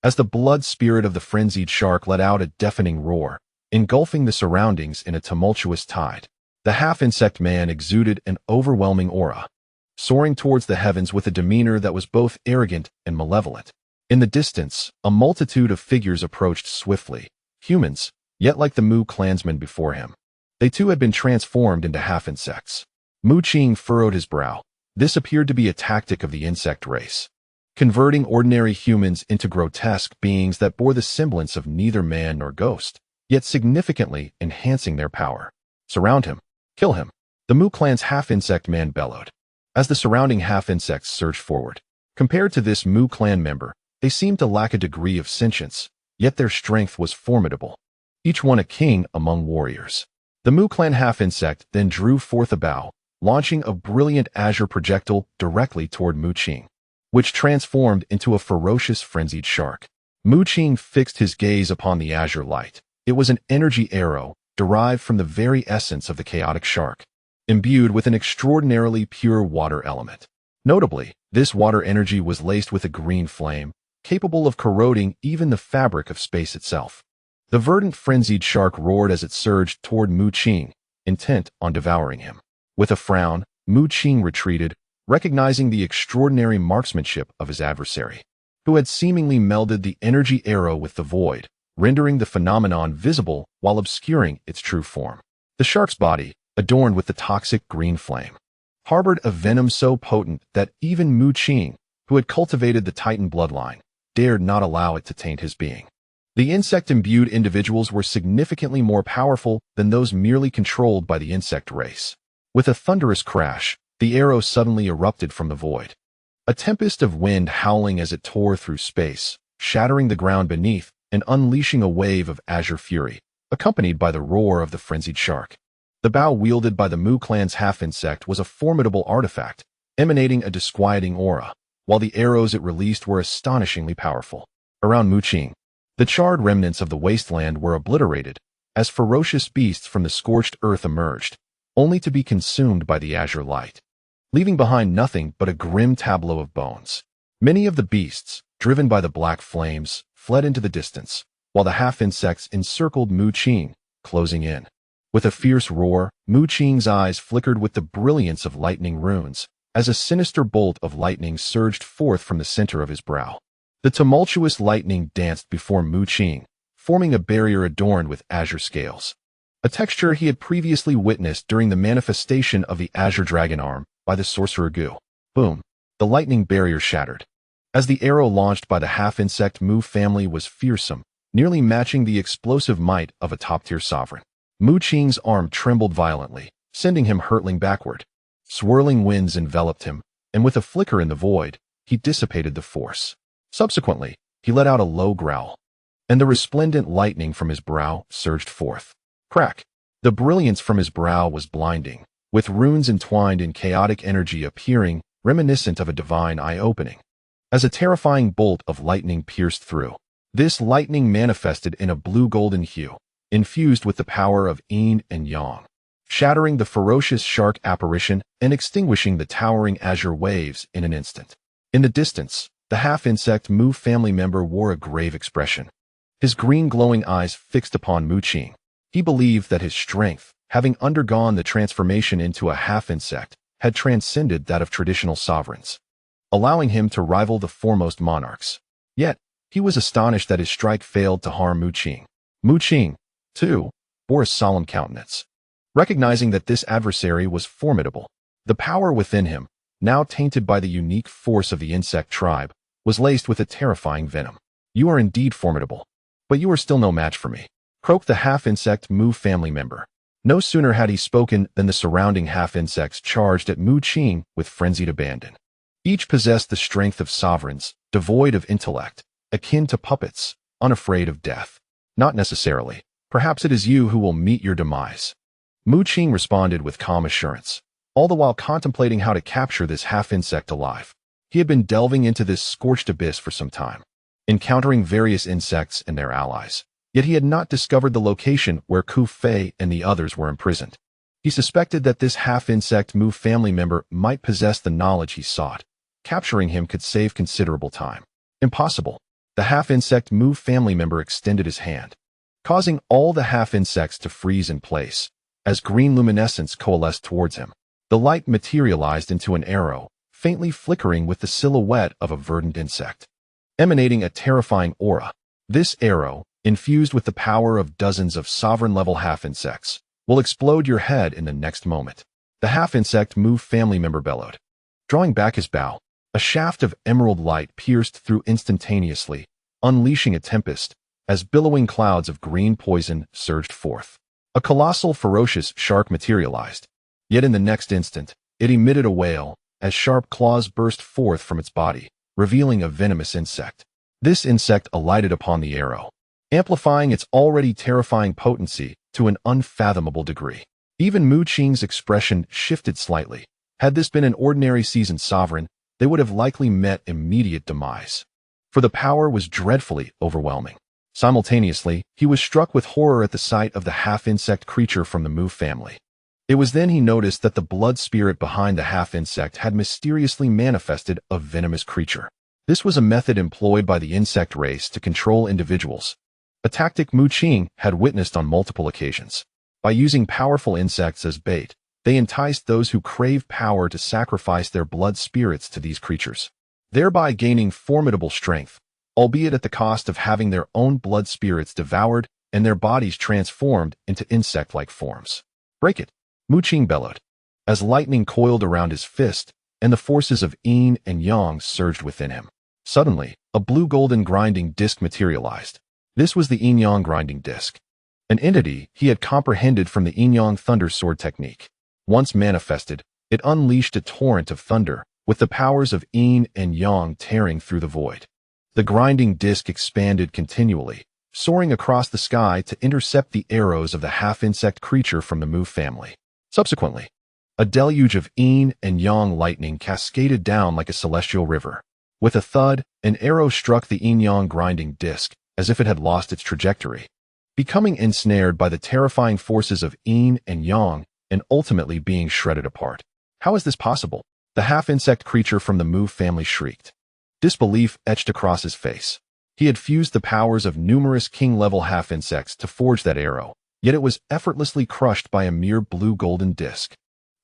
as the blood spirit of the frenzied shark let out a deafening roar, engulfing the surroundings in a tumultuous tide. The half-insect man exuded an overwhelming aura, soaring towards the heavens with a demeanor that was both arrogant and malevolent. In the distance, a multitude of figures approached swiftly, humans, yet like the Mu clansmen before him. They too had been transformed into half-insects. Mu Qing furrowed his brow. This appeared to be a tactic of the insect race, converting ordinary humans into grotesque beings that bore the semblance of neither man nor ghost, yet significantly enhancing their power. Surround him. Kill him. The Mu clan's half-insect man bellowed, as the surrounding half-insects surged forward. Compared to this Mu clan member, they seemed to lack a degree of sentience, yet their strength was formidable, each one a king among warriors. The Mu clan half-insect then drew forth a bow, launching a brilliant azure projectile directly toward Mu Qing, which transformed into a ferocious frenzied shark. Mu Qing fixed his gaze upon the azure light. It was an energy arrow, derived from the very essence of the chaotic shark, imbued with an extraordinarily pure water element. Notably, this water energy was laced with a green flame, capable of corroding even the fabric of space itself. The verdant frenzied shark roared as it surged toward Mu Qing, intent on devouring him. With a frown, Mu Qing retreated, recognizing the extraordinary marksmanship of his adversary, who had seemingly melded the energy arrow with the void, rendering the phenomenon visible while obscuring its true form. The shark's body, adorned with the toxic green flame, harbored a venom so potent that even Mu Qing, who had cultivated the Titan bloodline, dared not allow it to taint his being. The insect-imbued individuals were significantly more powerful than those merely controlled by the insect race. With a thunderous crash, the arrow suddenly erupted from the void. A tempest of wind howling as it tore through space, shattering the ground beneath and unleashing a wave of azure fury, accompanied by the roar of the frenzied shark. The bow wielded by the Mu clan's half-insect was a formidable artifact, emanating a disquieting aura, while the arrows it released were astonishingly powerful. Around Mu Qing, the charred remnants of the wasteland were obliterated, as ferocious beasts from the scorched earth emerged, only to be consumed by the azure light, leaving behind nothing but a grim tableau of bones. Many of the beasts, driven by the black flames, fled into the distance, while the half-insects encircled Mu Qing, closing in. With a fierce roar, Mu Qing's eyes flickered with the brilliance of lightning runes, as a sinister bolt of lightning surged forth from the center of his brow. The tumultuous lightning danced before Mu Qing, forming a barrier adorned with azure scales, a texture he had previously witnessed during the manifestation of the azure dragon arm by the sorcerer Gu. Boom! The lightning barrier shattered. As the arrow launched by the half-insect Mu family was fearsome, nearly matching the explosive might of a top-tier sovereign. Mu Qing's arm trembled violently, sending him hurtling backward. Swirling winds enveloped him, and with a flicker in the void, he dissipated the force. Subsequently, he let out a low growl, and the resplendent lightning from his brow surged forth. Crack! The brilliance from his brow was blinding, with runes entwined in chaotic energy appearing, reminiscent of a divine eye-opening. As a terrifying bolt of lightning pierced through, this lightning manifested in a blue-golden hue, infused with the power of yin and yang, shattering the ferocious shark apparition and extinguishing the towering azure waves in an instant. In the distance, the half-insect Mu family member wore a grave expression, his green glowing eyes fixed upon Mu Qing. He believed that his strength, having undergone the transformation into a half-insect, had transcended that of traditional sovereigns, allowing him to rival the foremost monarchs. Yet, he was astonished that his strike failed to harm Mu Qing. Mu Qing, too, bore a solemn countenance, recognizing that this adversary was formidable. The power within him, now tainted by the unique force of the insect tribe, was laced with a terrifying venom. "You are indeed formidable, but you are still no match for me," croaked the half-insect Mu family member. No sooner had he spoken than the surrounding half-insects charged at Mu Qing with frenzied abandon. Each possessed the strength of sovereigns, devoid of intellect, akin to puppets, unafraid of death. "Not necessarily. Perhaps it is you who will meet your demise." Mu Qing responded with calm assurance, all the while contemplating how to capture this half-insect alive. He had been delving into this scorched abyss for some time, encountering various insects and their allies. Yet he had not discovered the location where Ku Fei and the others were imprisoned. He suspected that this half-insect Mu family member might possess the knowledge he sought. Capturing him could save considerable time. Impossible. The half-insect Mu family member extended his hand, causing all the half-insects to freeze in place, as green luminescence coalesced towards him. The light materialized into an arrow, faintly flickering with the silhouette of a verdant insect, emanating a terrifying aura. This arrow, infused with the power of dozens of sovereign-level half-insects, will explode your head in the next moment. The half-insect Mu family member bellowed. Drawing back his bow, a shaft of emerald light pierced through instantaneously, unleashing a tempest, as billowing clouds of green poison surged forth. A colossal, ferocious shark materialized. Yet in the next instant, it emitted a wail, as sharp claws burst forth from its body, revealing a venomous insect. This insect alighted upon the arrow, amplifying its already terrifying potency to an unfathomable degree. Even Mu Qing's expression shifted slightly. Had this been an ordinary seasoned sovereign, they would have likely met immediate demise, for the power was dreadfully overwhelming. Simultaneously, he was struck with horror at the sight of the half-insect creature from the Mu family. It was then he noticed that the blood spirit behind the half-insect had mysteriously manifested a venomous creature. This was a method employed by the insect race to control individuals, a tactic Mu Qing had witnessed on multiple occasions. By using powerful insects as bait, they enticed those who crave power to sacrifice their blood spirits to these creatures, thereby gaining formidable strength, albeit at the cost of having their own blood spirits devoured and their bodies transformed into insect-like forms. "Break it!" Mu Qing bellowed, as lightning coiled around his fist and the forces of yin and yang surged within him. Suddenly, a blue-golden grinding disc materialized. This was the yin-yang grinding disc, an entity he had comprehended from the yin-yang thunder sword technique. Once manifested, it unleashed a torrent of thunder, with the powers of yin and yang tearing through the void. The grinding disc expanded continually, soaring across the sky to intercept the arrows of the half-insect creature from the Mu family. Subsequently, a deluge of yin and yang lightning cascaded down like a celestial river. With a thud, an arrow struck the yin-yang grinding disc, as if it had lost its trajectory, becoming ensnared by the terrifying forces of yin and yang and ultimately being shredded apart. "How is this possible?" the half-insect creature from the Mu family shrieked. Disbelief etched across his face. He had fused the powers of numerous king-level half-insects to forge that arrow, yet it was effortlessly crushed by a mere blue-golden disc.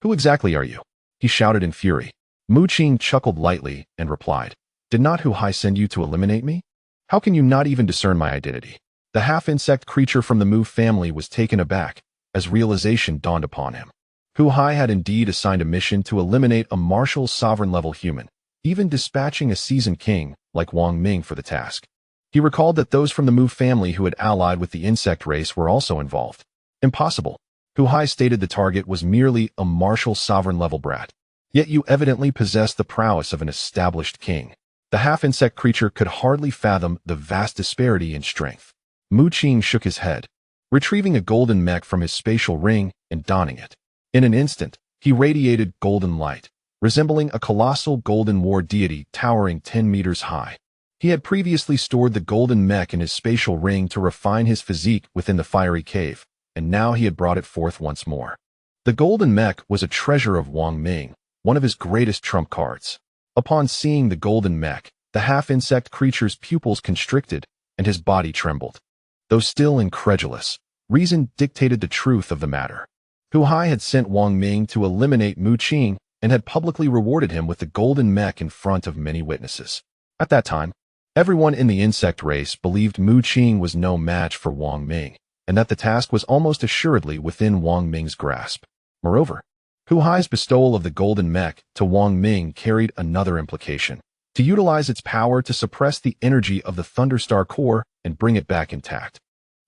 "Who exactly are you?" he shouted in fury. Mu Qing chuckled lightly and replied, "Did not Hu Hai send you to eliminate me? How can you not even discern my identity?" The half-insect creature from the Mu family was taken aback as realization dawned upon him. Hu Hai had indeed assigned a mission to eliminate a martial sovereign-level human, even dispatching a seasoned king like Wang Ming for the task. He recalled that those from the Mu family who had allied with the insect race were also involved. Impossible. Hu Hai stated the target was merely a martial sovereign-level brat. Yet you evidently possess the prowess of an established king. The half-insect creature could hardly fathom the vast disparity in strength. Mu Qing shook his head, retrieving a golden mech from his spatial ring and donning it. In an instant, he radiated golden light, resembling a colossal golden war deity towering 10 meters high. He had previously stored the golden mech in his spatial ring to refine his physique within the fiery cave, and now he had brought it forth once more. The golden mech was a treasure of Wang Ming, one of his greatest trump cards. Upon seeing the golden mech, the half-insect creature's pupils constricted and his body trembled. Though still incredulous, reason dictated the truth of the matter. Hu Hai had sent Wang Ming to eliminate Mu Qing and had publicly rewarded him with the golden mech in front of many witnesses. At that time, everyone in the insect race believed Mu Qing was no match for Wang Ming, and that the task was almost assuredly within Wang Ming's grasp. Moreover, Hu Hai's bestowal of the golden mech to Wang Ming carried another implication: to utilize its power to suppress the energy of the Thunderstar core and bring it back intact.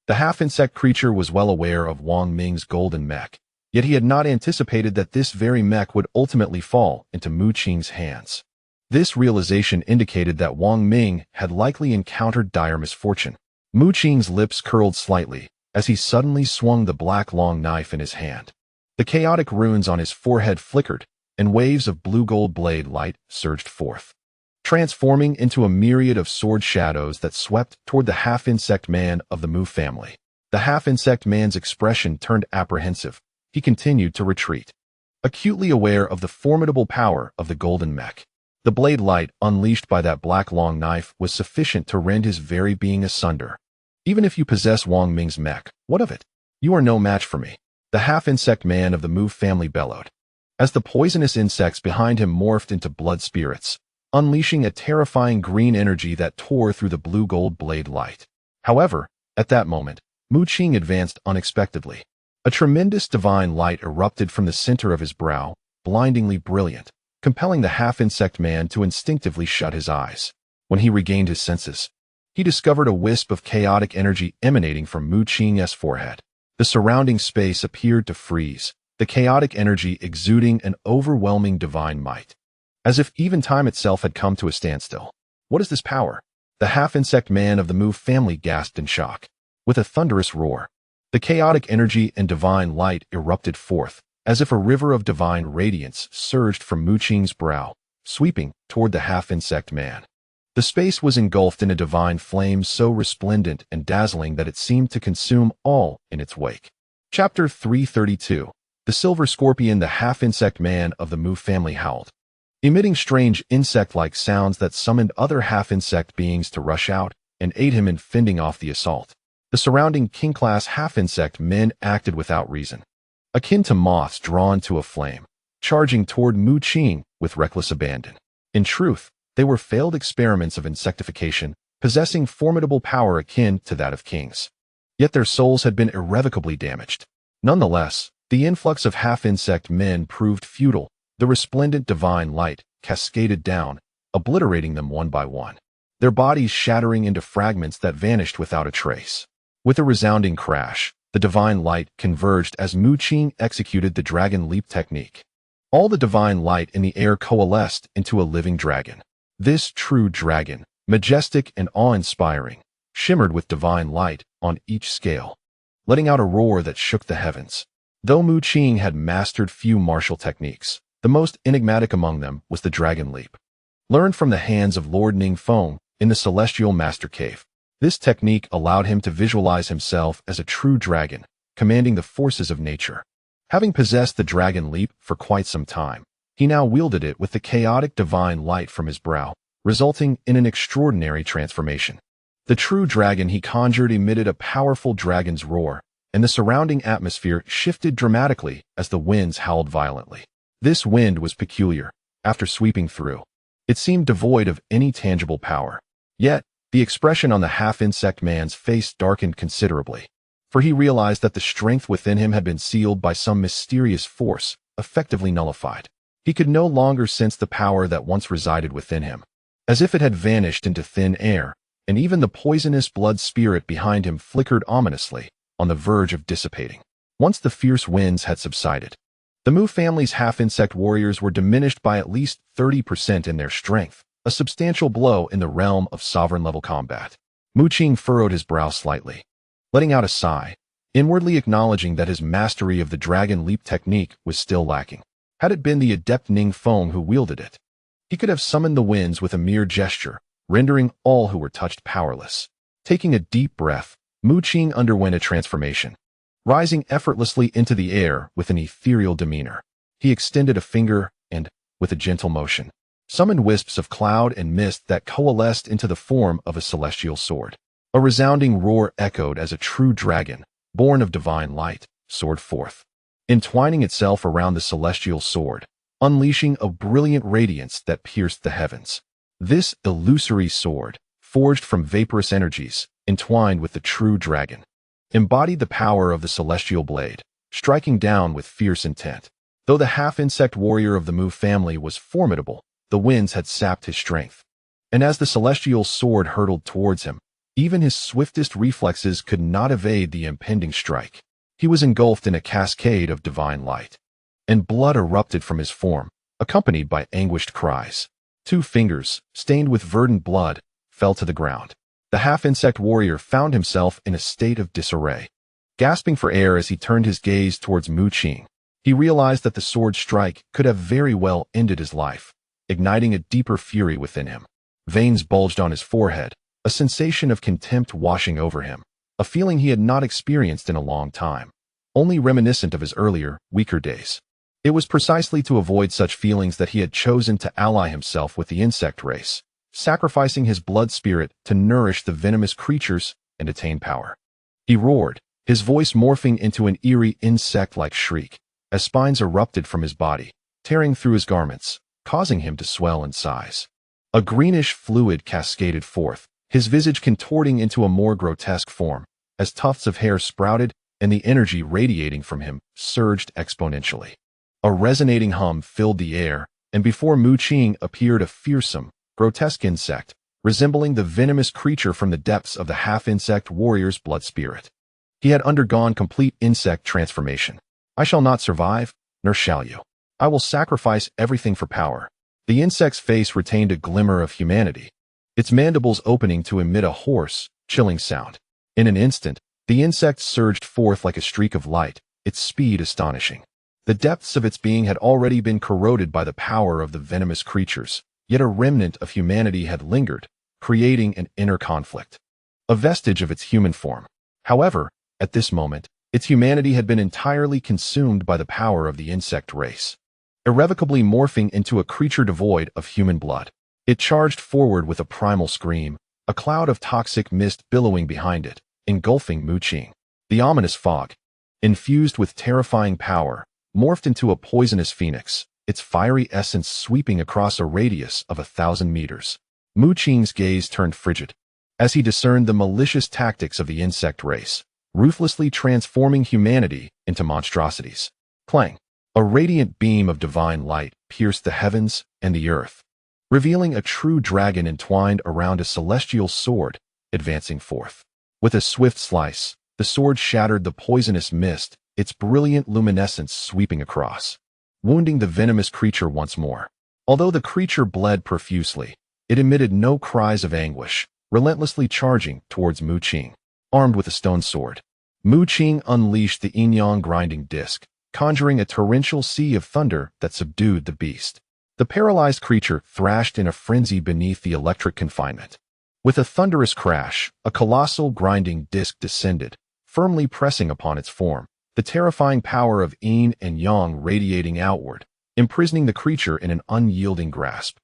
The half-insect creature was well aware of Wang Ming's golden mech, yet he had not anticipated that this very mech would ultimately fall into Mu Qing's hands. This realization indicated that Wang Ming had likely encountered dire misfortune. Mu Qing's lips curled slightly as he suddenly swung the black long knife in his hand. The chaotic runes on his forehead flickered, and waves of blue-gold blade light surged forth, transforming into a myriad of sword shadows that swept toward the half-insect man of the Mu family. The half-insect man's expression turned apprehensive. He continued to retreat, acutely aware of the formidable power of the golden mech. The blade light unleashed by that black long knife was sufficient to rend his very being asunder. "Even if you possess Wang Ming's mech, what of it? You are no match for me," the half-insect man of the Mu family bellowed, as the poisonous insects behind him morphed into blood spirits, unleashing a terrifying green energy that tore through the blue-gold blade light. However, at that moment, Mu Qing advanced unexpectedly. A tremendous divine light erupted from the center of his brow, blindingly brilliant, compelling the half-insect man to instinctively shut his eyes. When he regained his senses, he discovered a wisp of chaotic energy emanating from Mu Qing's forehead. The surrounding space appeared to freeze, the chaotic energy exuding an overwhelming divine might, as if even time itself had come to a standstill. "What is this power?" The half-insect man of the Mu family gasped in shock. With a thunderous roar, the chaotic energy and divine light erupted forth, as if a river of divine radiance surged from Mu Qing's brow, sweeping toward the half-insect man. The space was engulfed in a divine flame so resplendent and dazzling that it seemed to consume all in its wake. Chapter 332. The Silver Scorpion. The half-insect man of the Mu family howled, emitting strange insect-like sounds that summoned other half-insect beings to rush out and aid him in fending off the assault. The surrounding king-class half-insect men acted without reason, akin to moths drawn to a flame, charging toward Mu Qing with reckless abandon. In truth, they were failed experiments of insectification, possessing formidable power akin to that of kings. Yet their souls had been irrevocably damaged. Nonetheless, the influx of half-insect men proved futile. The resplendent divine light cascaded down, obliterating them one by one, their bodies shattering into fragments that vanished without a trace. With a resounding crash, the divine light converged as Mu Qing executed the dragon leap technique. All the divine light in the air coalesced into a living dragon. This true dragon, majestic and awe-inspiring, shimmered with divine light on each scale, letting out a roar that shook the heavens. Though Mu Qing had mastered few martial techniques, the most enigmatic among them was the dragon leap. Learned from the hands of Lord Ningfeng in the Celestial Master Cave, this technique allowed him to visualize himself as a true dragon, commanding the forces of nature. Having possessed the dragon leap for quite some time, he now wielded it with the chaotic divine light from his brow, resulting in an extraordinary transformation. The true dragon he conjured emitted a powerful dragon's roar, and the surrounding atmosphere shifted dramatically as the winds howled violently. This wind was peculiar, after sweeping through. It seemed devoid of any tangible power. Yet, the expression on the half-insect man's face darkened considerably, for he realized that the strength within him had been sealed by some mysterious force, effectively nullified. He could no longer sense the power that once resided within him, as if it had vanished into thin air, and even the poisonous blood spirit behind him flickered ominously, on the verge of dissipating. Once the fierce winds had subsided, the Mu family's half-insect warriors were diminished by at least 30% in their strength, a substantial blow in the realm of sovereign-level combat. Mu Qing furrowed his brow slightly, letting out a sigh, inwardly acknowledging that his mastery of the dragon leap technique was still lacking. Had it been the adept Ning Feng who wielded it, he could have summoned the winds with a mere gesture, rendering all who were touched powerless. Taking a deep breath, Mu Qing underwent a transformation. Rising effortlessly into the air with an ethereal demeanor, he extended a finger and, with a gentle motion, summoned wisps of cloud and mist that coalesced into the form of a celestial sword. A resounding roar echoed as a true dragon, born of divine light, soared forth, entwining itself around the celestial sword, unleashing a brilliant radiance that pierced the heavens. This illusory sword, forged from vaporous energies, entwined with the true dragon, embodied the power of the celestial blade, striking down with fierce intent. Though the half-insect warrior of the Mu family was formidable, the winds had sapped his strength. And as the celestial sword hurtled towards him, even his swiftest reflexes could not evade the impending strike. He was engulfed in a cascade of divine light, and blood erupted from his form, accompanied by anguished cries. 2 fingers, stained with verdant blood, fell to the ground. The half-insect warrior found himself in a state of disarray. Gasping for air as he turned his gaze towards Mu Qing, he realized that the sword strike could have very well ended his life, igniting a deeper fury within him. Veins bulged on his forehead, a sensation of contempt washing over him, a feeling he had not experienced in a long time, only reminiscent of his earlier, weaker days. It was precisely to avoid such feelings that he had chosen to ally himself with the insect race, sacrificing his blood spirit to nourish the venomous creatures and attain power. He roared, his voice morphing into an eerie insect-like shriek, as spines erupted from his body, tearing through his garments, causing him to swell in size. A greenish fluid cascaded forth, his visage contorting into a more grotesque form, as tufts of hair sprouted and the energy radiating from him surged exponentially. A resonating hum filled the air, and before Mu Qing appeared a fearsome, grotesque insect, resembling the venomous creature from the depths of the half-insect warrior's blood spirit. He had undergone complete insect transformation. I shall not survive, nor shall you. I will sacrifice everything for power. The insect's face retained a glimmer of humanity, its mandibles opening to emit a hoarse, chilling sound. In an instant, the insect surged forth like a streak of light, its speed astonishing. The depths of its being had already been corroded by the power of the venomous creatures, yet a remnant of humanity had lingered, creating an inner conflict, a vestige of its human form. However, at this moment, its humanity had been entirely consumed by the power of the insect race, irrevocably morphing into a creature devoid of human blood. It charged forward with a primal scream, a cloud of toxic mist billowing behind it, engulfing Mu Qing. The ominous fog, infused with terrifying power, morphed into a poisonous phoenix, its fiery essence sweeping across a radius of 1,000 meters. Mu Qing's gaze turned frigid, as he discerned the malicious tactics of the insect race, ruthlessly transforming humanity into monstrosities. Clang! A radiant beam of divine light pierced the heavens and the earth, revealing a true dragon entwined around a celestial sword, advancing forth. With a swift slice, the sword shattered the poisonous mist, its brilliant luminescence sweeping across, wounding the venomous creature once more. Although the creature bled profusely, it emitted no cries of anguish, relentlessly charging towards Mu Qing. Armed with a stone sword, Mu Qing unleashed the yin-yang grinding disc, conjuring a torrential sea of thunder that subdued the beast. The paralyzed creature thrashed in a frenzy beneath the electric confinement. With a thunderous crash, a colossal grinding disc descended, firmly pressing upon its form, the terrifying power of yin and yang radiating outward, imprisoning the creature in an unyielding grasp.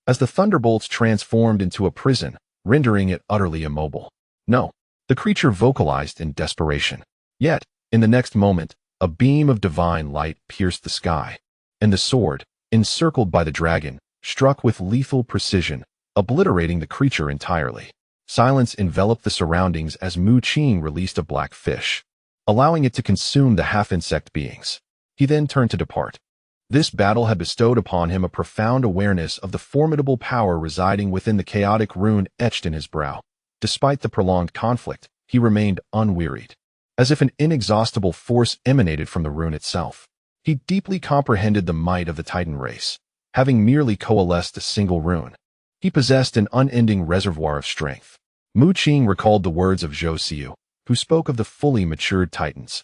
As the thunderbolts transformed into a prison, rendering it utterly immobile. No, the creature vocalized in desperation. Yet, in the next moment, a beam of divine light pierced the sky, and the sword, encircled by the dragon, struck with lethal precision, obliterating the creature entirely. Silence enveloped the surroundings as Mu Qing released a black fish, allowing it to consume the half-insect beings. He then turned to depart. This battle had bestowed upon him a profound awareness of the formidable power residing within the chaotic rune etched in his brow. Despite the prolonged conflict, he remained unwearied, as if an inexhaustible force emanated from the rune itself. He deeply comprehended the might of the Titan race, having merely coalesced a single rune. He possessed an unending reservoir of strength. Mu Qing recalled the words of Zhou Xiu, who spoke of the fully matured Titans,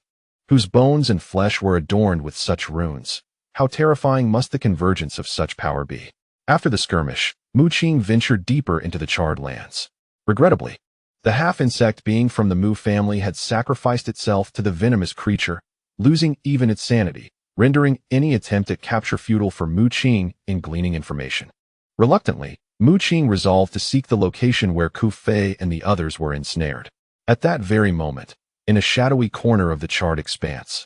whose bones and flesh were adorned with such runes. How terrifying must the convergence of such power be? After the skirmish, Mu Qing ventured deeper into the charred lands. Regrettably, the half-insect being from the Mu family had sacrificed itself to the venomous creature, losing even its sanity, rendering any attempt at capture futile for Mu Qing in gleaning information. Reluctantly, Mu Qing resolved to seek the location where Ku Fei and the others were ensnared. At that very moment, in a shadowy corner of the charred expanse,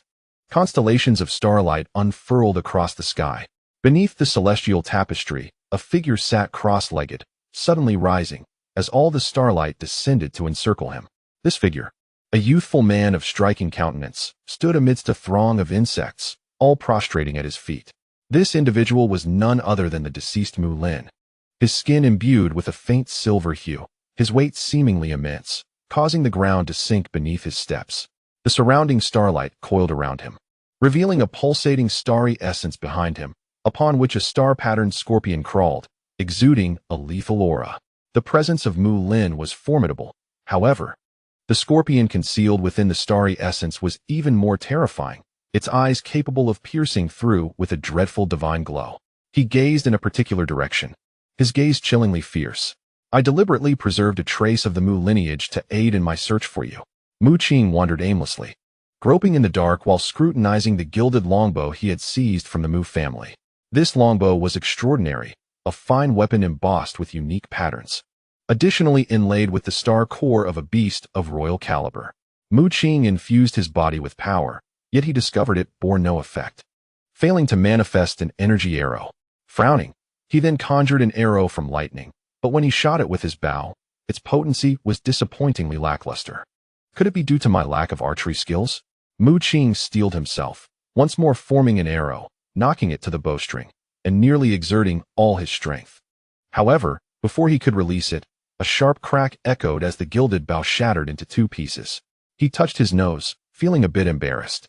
constellations of starlight unfurled across the sky. Beneath the celestial tapestry, a figure sat cross-legged, suddenly rising, as all the starlight descended to encircle him. This figure, a youthful man of striking countenance, stood amidst a throng of insects, all prostrating at his feet. This individual was none other than the deceased Mu Lin, his skin imbued with a faint silver hue, his weight seemingly immense, causing the ground to sink beneath his steps. The surrounding starlight coiled around him, revealing a pulsating starry essence behind him, upon which a star-patterned scorpion crawled, exuding a lethal aura. The presence of Mu Lin was formidable. However, the scorpion concealed within the starry essence was even more terrifying, its eyes capable of piercing through with a dreadful divine glow. He gazed in a particular direction, his gaze chillingly fierce. I deliberately preserved a trace of the Mu lineage to aid in my search for you. Mu Qing wandered aimlessly, groping in the dark while scrutinizing the gilded longbow he had seized from the Mu family. This longbow was extraordinary, a fine weapon embossed with unique patterns, additionally inlaid with the star core of a beast of royal caliber. Mu Qing infused his body with power, yet he discovered it bore no effect, failing to manifest an energy arrow. Frowning, he then conjured an arrow from lightning, but when he shot it with his bow, its potency was disappointingly lackluster. Could it be due to my lack of archery skills? Mu Qing steeled himself, once more forming an arrow, knocking it to the bowstring, and nearly exerting all his strength. However, before he could release it, a sharp crack echoed as the gilded bow shattered into two pieces. He touched his nose, feeling a bit embarrassed.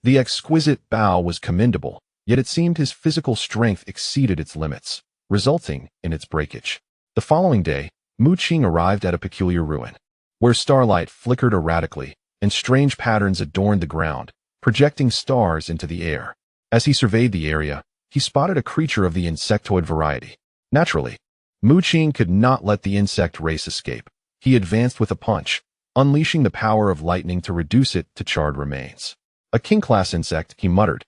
The exquisite bow was commendable, yet it seemed his physical strength exceeded its limits, resulting in its breakage. The following day, Mu Qing arrived at a peculiar ruin, where starlight flickered erratically, and strange patterns adorned the ground, projecting stars into the air. As he surveyed the area, he spotted a creature of the insectoid variety. Naturally, Mu Qing could not let the insect race escape. He advanced with a punch, unleashing the power of lightning to reduce it to charred remains. A king-class insect, he muttered,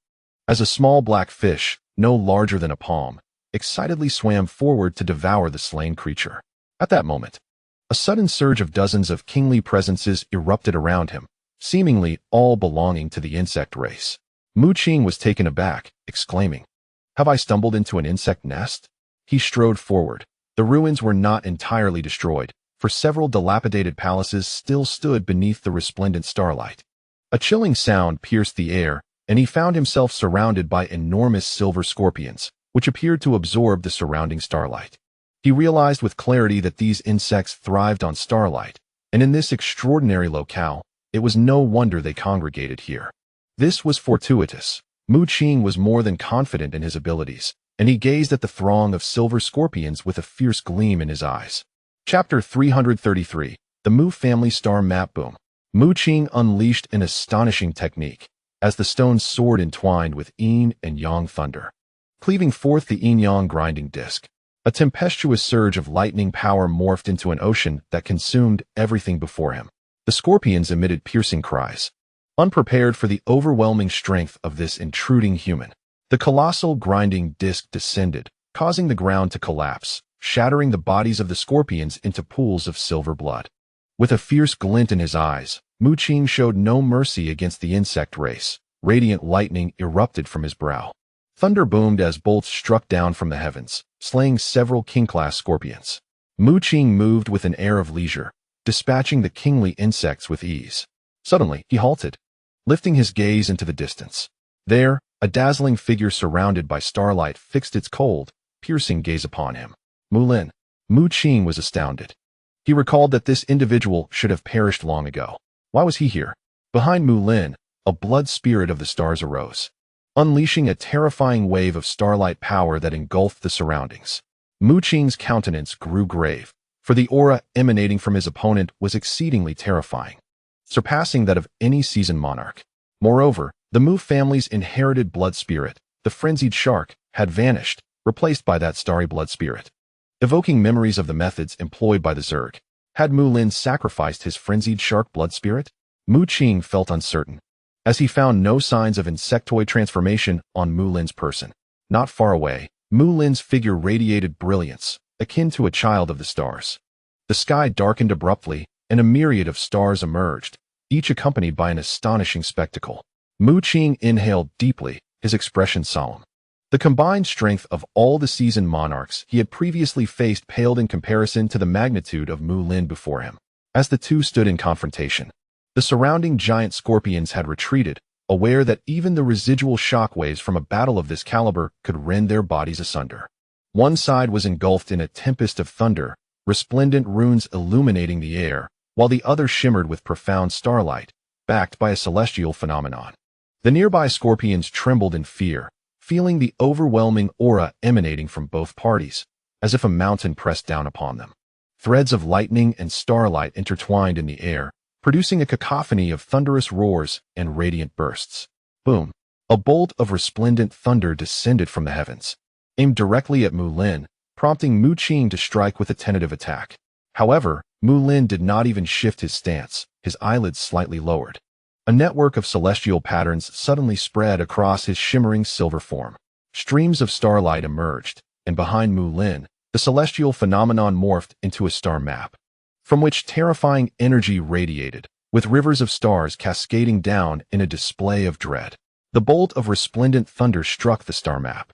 as a small black fish, no larger than a palm, excitedly swam forward to devour the slain creature. At that moment, a sudden surge of dozens of kingly presences erupted around him, seemingly all belonging to the insect race. Mu Qing was taken aback, exclaiming, "Have I stumbled into an insect nest?" He strode forward. The ruins were not entirely destroyed, for several dilapidated palaces still stood beneath the resplendent starlight. A chilling sound pierced the air, and he found himself surrounded by enormous silver scorpions, which appeared to absorb the surrounding starlight. He realized with clarity that these insects thrived on starlight, and in this extraordinary locale, it was no wonder they congregated here. This was fortuitous. Mu Qing was more than confident in his abilities, and he gazed at the throng of silver scorpions with a fierce gleam in his eyes. Chapter 333, The Mu Family Star Map Boom. Mu Qing unleashed an astonishing technique, as the stones soared entwined with yin and yang thunder, cleaving forth the yin-yang grinding disc. A tempestuous surge of lightning power morphed into an ocean that consumed everything before him. The scorpions emitted piercing cries, unprepared for the overwhelming strength of this intruding human. The colossal grinding disc descended, causing the ground to collapse, shattering the bodies of the scorpions into pools of silver blood. With a fierce glint in his eyes, Mu Qing showed no mercy against the insect race. Radiant lightning erupted from his brow, Thunder boomed as bolts struck down from the heavens, slaying several king-class scorpions. Mu Qing moved with an air of leisure, dispatching the kingly insects with ease. Suddenly, he halted, lifting his gaze into the distance. There, a dazzling figure surrounded by starlight fixed its cold, piercing gaze upon him. Mu Qing was astounded. He recalled that this individual should have perished long ago. Why was he here? Behind Mu, a blood spirit of the stars arose, unleashing a terrifying wave of starlight power that engulfed the surroundings. Mu Qing's countenance grew grave, for the aura emanating from his opponent was exceedingly terrifying, surpassing that of any seasoned monarch. Moreover, the Mu family's inherited blood spirit, the frenzied shark, had vanished, replaced by that starry blood spirit. Evoking memories of the methods employed by the Zerg, had Mu sacrificed his frenzied shark blood spirit? Mu Qing felt uncertain, as he found no signs of insectoid transformation on Mu person. Not far away, Mu figure radiated brilliance, akin to a child of the stars. The sky darkened abruptly, and a myriad of stars emerged, each accompanied by an astonishing spectacle. Mu Qing inhaled deeply, his expression solemn. The combined strength of all the seasoned monarchs he had previously faced paled in comparison to the magnitude of Mu before him. As the two stood in confrontation, the surrounding giant scorpions had retreated, aware that even the residual shockwaves from a battle of this caliber could rend their bodies asunder. One side was engulfed in a tempest of thunder, resplendent runes illuminating the air, while the other shimmered with profound starlight, backed by a celestial phenomenon. The nearby scorpions trembled in fear, feeling the overwhelming aura emanating from both parties, as if a mountain pressed down upon them. Threads of lightning and starlight intertwined in the air, producing a cacophony of thunderous roars and radiant bursts. Boom! A bolt of resplendent thunder descended from the heavens, aimed directly at Mu, prompting Mu Qing to strike with a tentative attack. However, Mu did not even shift his stance, his eyelids slightly lowered. A network of celestial patterns suddenly spread across his shimmering silver form. Streams of starlight emerged, and behind Mu, the celestial phenomenon morphed into a star map, from which terrifying energy radiated, with rivers of stars cascading down in a display of dread. The bolt of resplendent thunder struck the star map,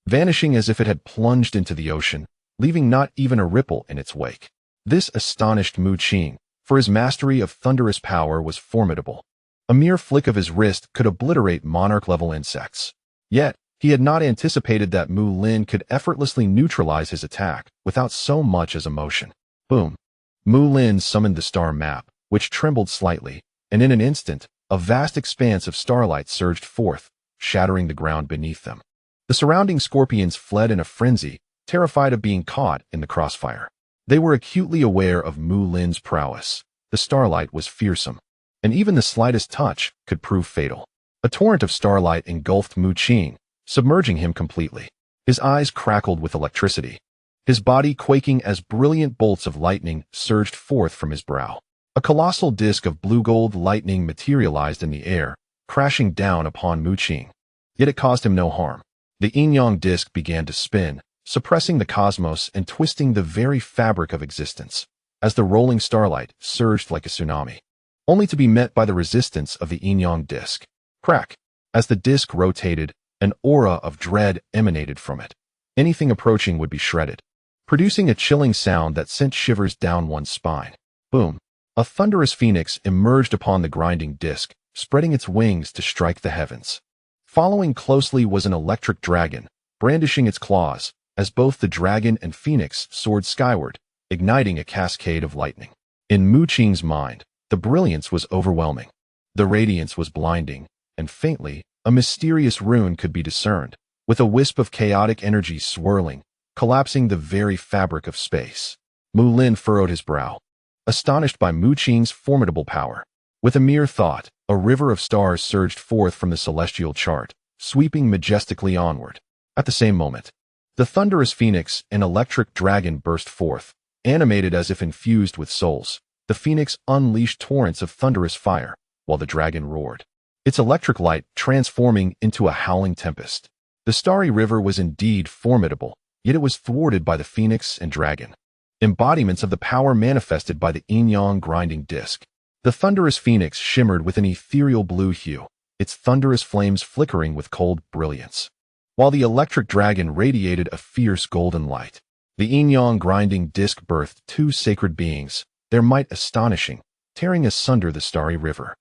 vanishing as if it had plunged into the ocean, leaving not even a ripple in its wake. This astonished Mu Qing, for his mastery of thunderous power was formidable. A mere flick of his wrist could obliterate monarch-level insects. Yet, he had not anticipated that Mu could effortlessly neutralize his attack without so much as a motion. Boom! Mu summoned the star map, which trembled slightly, and in an instant, a vast expanse of starlight surged forth, shattering the ground beneath them. The surrounding scorpions fled in a frenzy, terrified of being caught in the crossfire. They were acutely aware of Mu prowess. The starlight was fearsome, and even the slightest touch could prove fatal. A torrent of starlight engulfed Mu Qing, submerging him completely. His eyes crackled with electricity, his body quaking as brilliant bolts of lightning surged forth from his brow. A colossal disk of blue-gold lightning materialized in the air, crashing down upon Mu Qing. Yet it caused him no harm. The yin-yang disk began to spin, suppressing the cosmos and twisting the very fabric of existence, as the rolling starlight surged like a tsunami, only to be met by the resistance of the yin-yang disk. Crack! As the disk rotated, an aura of dread emanated from it. Anything approaching would be shredded, producing a chilling sound that sent shivers down one's spine. Boom! A thunderous phoenix emerged upon the grinding disk, spreading its wings to strike the heavens. Following closely was an electric dragon, brandishing its claws, as both the dragon and phoenix soared skyward, igniting a cascade of lightning. In Mu Qing's mind, the brilliance was overwhelming. The radiance was blinding, and faintly, a mysterious rune could be discerned, with a wisp of chaotic energy swirling, collapsing the very fabric of space. Mu furrowed his brow, astonished by Mu Qing's formidable power. With a mere thought, a river of stars surged forth from the celestial chart, sweeping majestically onward. At the same moment, the thunderous phoenix and electric dragon burst forth, animated as if infused with souls. The phoenix unleashed torrents of thunderous fire, while the dragon roared, its electric light transforming into a howling tempest. The starry river was indeed formidable, yet it was thwarted by the phoenix and dragon, embodiments of the power manifested by the yin-yang grinding disk. The thunderous phoenix shimmered with an ethereal blue hue, its thunderous flames flickering with cold brilliance. while the electric dragon radiated a fierce golden light. The yin-yang grinding disk birthed two sacred beings, their might astonishing, tearing asunder the starry river.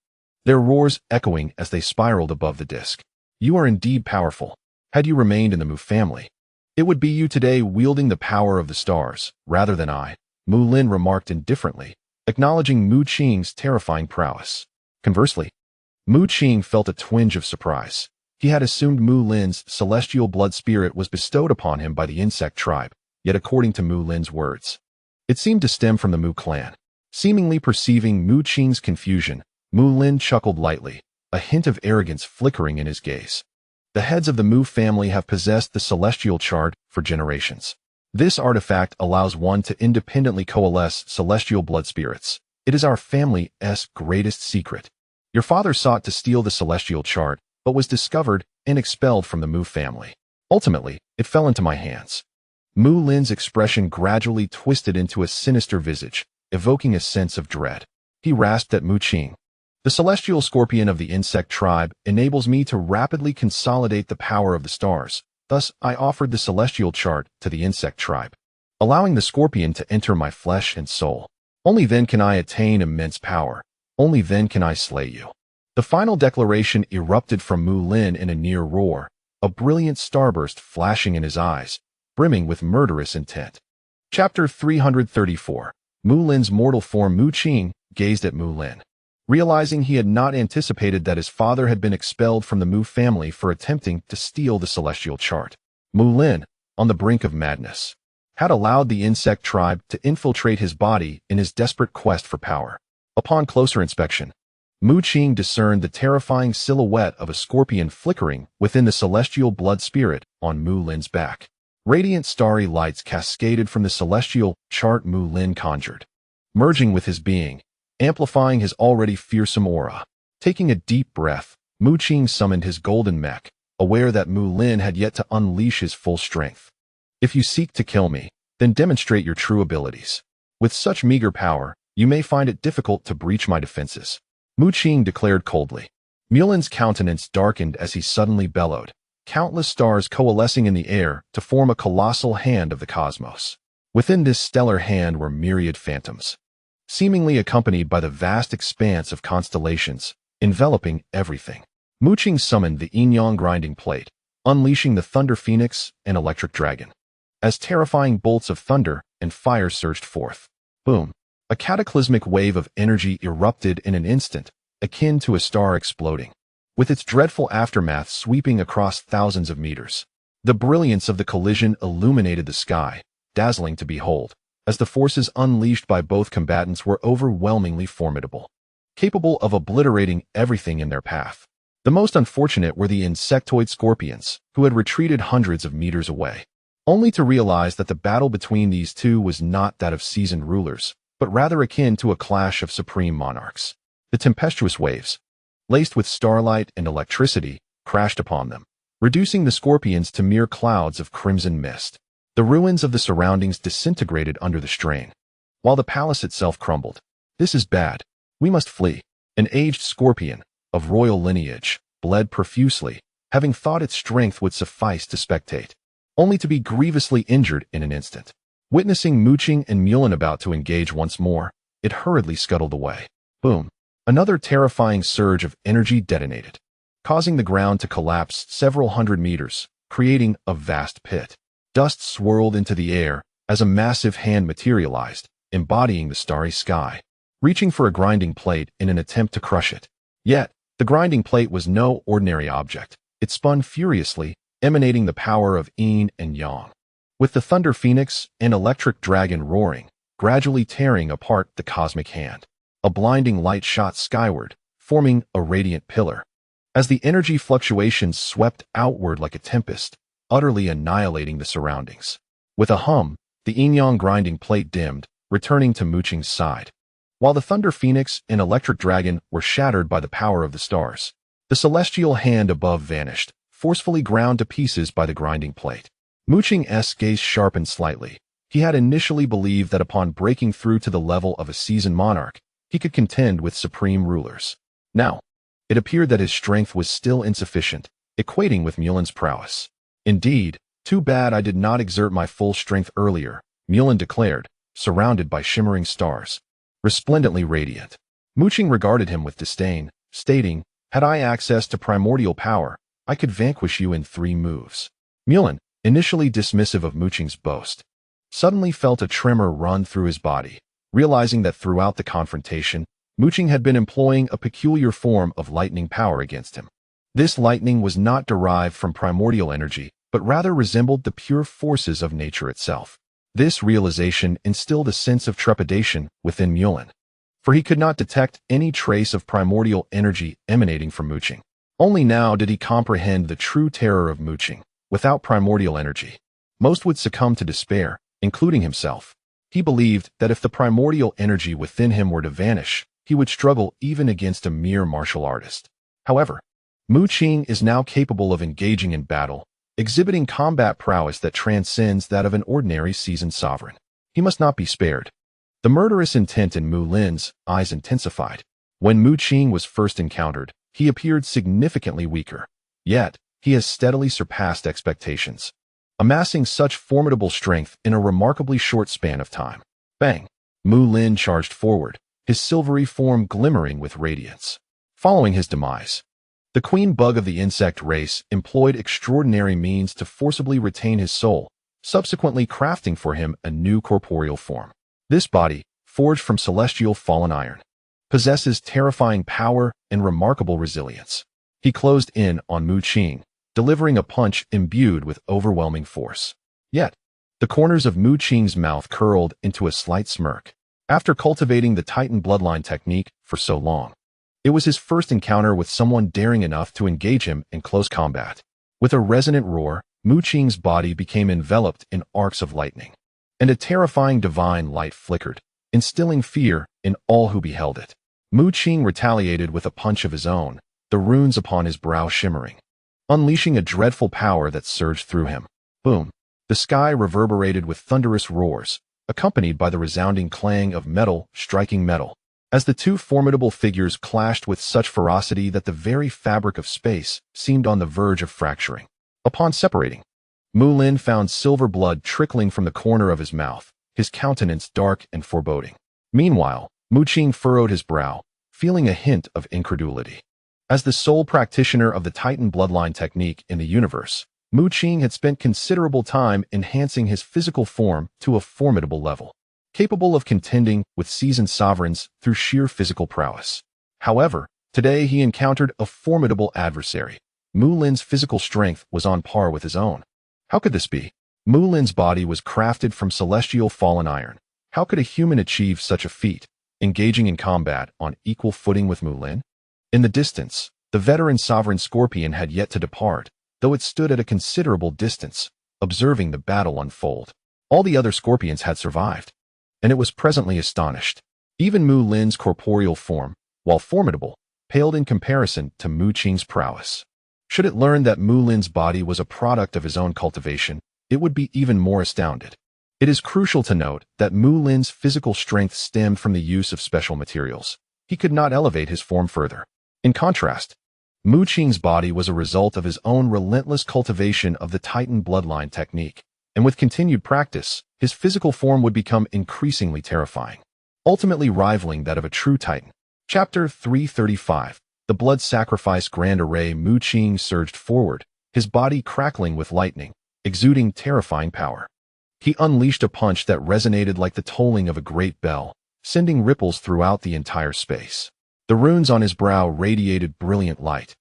Their roars echoing as they spiraled above the disk. You are indeed powerful. Had you remained in the Mu family, it would be you today wielding the power of the stars, rather than I, Mu Lin remarked indifferently, acknowledging Mu Qing's terrifying prowess. Conversely, Mu Qing felt a twinge of surprise. He had assumed Mu Lin's celestial blood spirit was bestowed upon him by the insect tribe, yet according to Mu Lin's words, it seemed to stem from the Mu clan. Seemingly perceiving Mu Qing's confusion, Mu Lin chuckled lightly, a hint of arrogance flickering in his gaze. The heads of the Mu family have possessed the celestial chart for generations. This artifact allows one to independently coalesce celestial blood spirits. It is our family's greatest secret. Your father sought to steal the celestial chart, but was discovered and expelled from the Mu family. Ultimately, it fell into my hands. Mu Lin's expression gradually twisted into a sinister visage, evoking a sense of dread. He rasped at Mu Qing. The celestial scorpion of the insect tribe enables me to rapidly consolidate the power of the stars. Thus, I offered the celestial chart to the insect tribe, allowing the scorpion to enter my flesh and soul. Only then can I attain immense power. Only then can I slay you. The final declaration erupted from Mu Lin in a near roar, a brilliant starburst flashing in his eyes, brimming with murderous intent. Chapter 334. Mu Lin's mortal form. Mu Qing gazed at Mu Lin, realizing he had not anticipated that his father had been expelled from the Mu family for attempting to steal the celestial chart. Mu Lin, on the brink of madness, had allowed the insect tribe to infiltrate his body in his desperate quest for power. Upon closer inspection, Mu Qing discerned the terrifying silhouette of a scorpion flickering within the celestial blood spirit on Mu Lin's back. Radiant starry lights cascaded from the celestial chart Mu Lin conjured, merging with his being, amplifying his already fearsome aura. Taking a deep breath, Mu Qing summoned his golden mech, aware that Mu Lin had yet to unleash his full strength. If you seek to kill me, then demonstrate your true abilities. With such meager power, you may find it difficult to breach my defenses, Mu Qing declared coldly. Mu Lin's countenance darkened as he suddenly bellowed, countless stars coalescing in the air to form a colossal hand of the cosmos. Within this stellar hand were myriad phantoms, seemingly accompanied by the vast expanse of constellations, enveloping everything. Mu Qing summoned the yin-yang grinding plate, unleashing the thunder phoenix and electric dragon. As terrifying bolts of thunder and fire surged forth, boom, a cataclysmic wave of energy erupted in an instant, akin to a star exploding, with its dreadful aftermath sweeping across thousands of meters. The brilliance of the collision illuminated the sky, dazzling to behold, as the forces unleashed by both combatants were overwhelmingly formidable, capable of obliterating everything in their path. The most unfortunate were the insectoid scorpions, who had retreated hundreds of meters away, only to realize that the battle between these two was not that of seasoned rulers, but rather akin to a clash of supreme monarchs. The tempestuous waves, laced with starlight and electricity, crashed upon them, reducing the scorpions to mere clouds of crimson mist. The ruins of the surroundings disintegrated under the strain, while the palace itself crumbled. This is bad. We must flee. An aged scorpion, of royal lineage, bled profusely, having thought its strength would suffice to spectate, only to be grievously injured in an instant. Witnessing Mu Qing and Mu Lin about to engage once more, it hurriedly scuttled away. Boom! Another terrifying surge of energy detonated, causing the ground to collapse several hundred meters, creating a vast pit. Dust swirled into the air as a massive hand materialized, embodying the starry sky, reaching for a grinding plate in an attempt to crush it. Yet, the grinding plate was no ordinary object. It spun furiously, emanating the power of yin and yang, with the thunder phoenix and electric dragon roaring, gradually tearing apart the cosmic hand. A blinding light shot skyward, forming a radiant pillar, as the energy fluctuations swept outward like a tempest, utterly annihilating the surroundings. With a hum, the yin-yang grinding plate dimmed, returning to Mu Qing's side, while the thunder phoenix and electric dragon were shattered by the power of the stars. The celestial hand above vanished, forcefully ground to pieces by the grinding plate. Mu Qing's gaze sharpened slightly. He had initially believed that upon breaking through to the level of a seasoned monarch, he could contend with supreme rulers. Now, it appeared that his strength was still insufficient, equating with Mu Lin's prowess. Indeed, too bad I did not exert my full strength earlier, Mu declared, surrounded by shimmering stars, resplendently radiant. Mu Qing regarded him with disdain, stating, "Had I access to primordial power, I could vanquish you in 3 moves." Mu, initially dismissive of Mu Qing's boast, suddenly felt a tremor run through his body, realizing that throughout the confrontation, Mu Qing had been employing a peculiar form of lightning power against him. This lightning was not derived from primordial energy, but rather resembled the pure forces of nature itself. This realization instilled a sense of trepidation within Mu, for he could not detect any trace of primordial energy emanating from Mu Qing. Only now did he comprehend the true terror of Mu Qing. Without primordial energy, most would succumb to despair, including himself. He believed that if the primordial energy within him were to vanish, he would struggle even against a mere martial artist. However, Mu Qing is now capable of engaging in battle, exhibiting combat prowess that transcends that of an ordinary seasoned sovereign. He must not be spared. The murderous intent in Mu Lin's eyes intensified. When Mu Qing was first encountered, he appeared significantly weaker. Yet, he has steadily surpassed expectations, amassing such formidable strength in a remarkably short span of time. Bang! Mu Lin charged forward, his silvery form glimmering with radiance. Following his demise, the queen bug of the insect race employed extraordinary means to forcibly retain his soul, subsequently crafting for him a new corporeal form. This body, forged from celestial fallen iron, possesses terrifying power and remarkable resilience. He closed in on Mu Qing, delivering a punch imbued with overwhelming force. Yet, the corners of Mu Qing's mouth curled into a slight smirk. After cultivating the Titan bloodline technique for so long, it was his first encounter with someone daring enough to engage him in close combat. With a resonant roar, Mu Qing's body became enveloped in arcs of lightning, and a terrifying divine light flickered, instilling fear in all who beheld it. Mu Qing retaliated with a punch of his own, the runes upon his brow shimmering, unleashing a dreadful power that surged through him. Boom! The sky reverberated with thunderous roars, accompanied by the resounding clang of metal striking metal, as the two formidable figures clashed with such ferocity that the very fabric of space seemed on the verge of fracturing. Upon separating, Mu Lin found silver blood trickling from the corner of his mouth, his countenance dark and foreboding. Meanwhile, Mu Qing furrowed his brow, feeling a hint of incredulity. As the sole practitioner of the Titan bloodline technique in the universe, Mu Qing had spent considerable time enhancing his physical form to a formidable level, capable of contending with seasoned sovereigns through sheer physical prowess. However, today he encountered a formidable adversary. Mu Lin's physical strength was on par with his own. How could this be? Mu Lin's body was crafted from celestial fallen iron. How could a human achieve such a feat, engaging in combat on equal footing with Mu Lin? In the distance, the veteran sovereign scorpion had yet to depart, though it stood at a considerable distance, observing the battle unfold. All the other scorpions had survived, and it was presently astonished. Even Mu Lin's corporeal form, while formidable, paled in comparison to Mu Qing's prowess. Should it learn that Mu Lin's body was a product of his own cultivation, it would be even more astounded. It is crucial to note that Mu Lin's physical strength stemmed from the use of special materials. He could not elevate his form further. In contrast, Mu Qing's body was a result of his own relentless cultivation of the Titan bloodline technique, and with continued practice, his physical form would become increasingly terrifying, ultimately rivaling that of a true Titan. Chapter 335. The Blood Sacrifice Grand Array. Mu Qing surged forward, his body crackling with lightning, exuding terrifying power. He unleashed a punch that resonated like the tolling of a great bell, sending ripples throughout the entire space. The runes on his brow radiated brilliant light,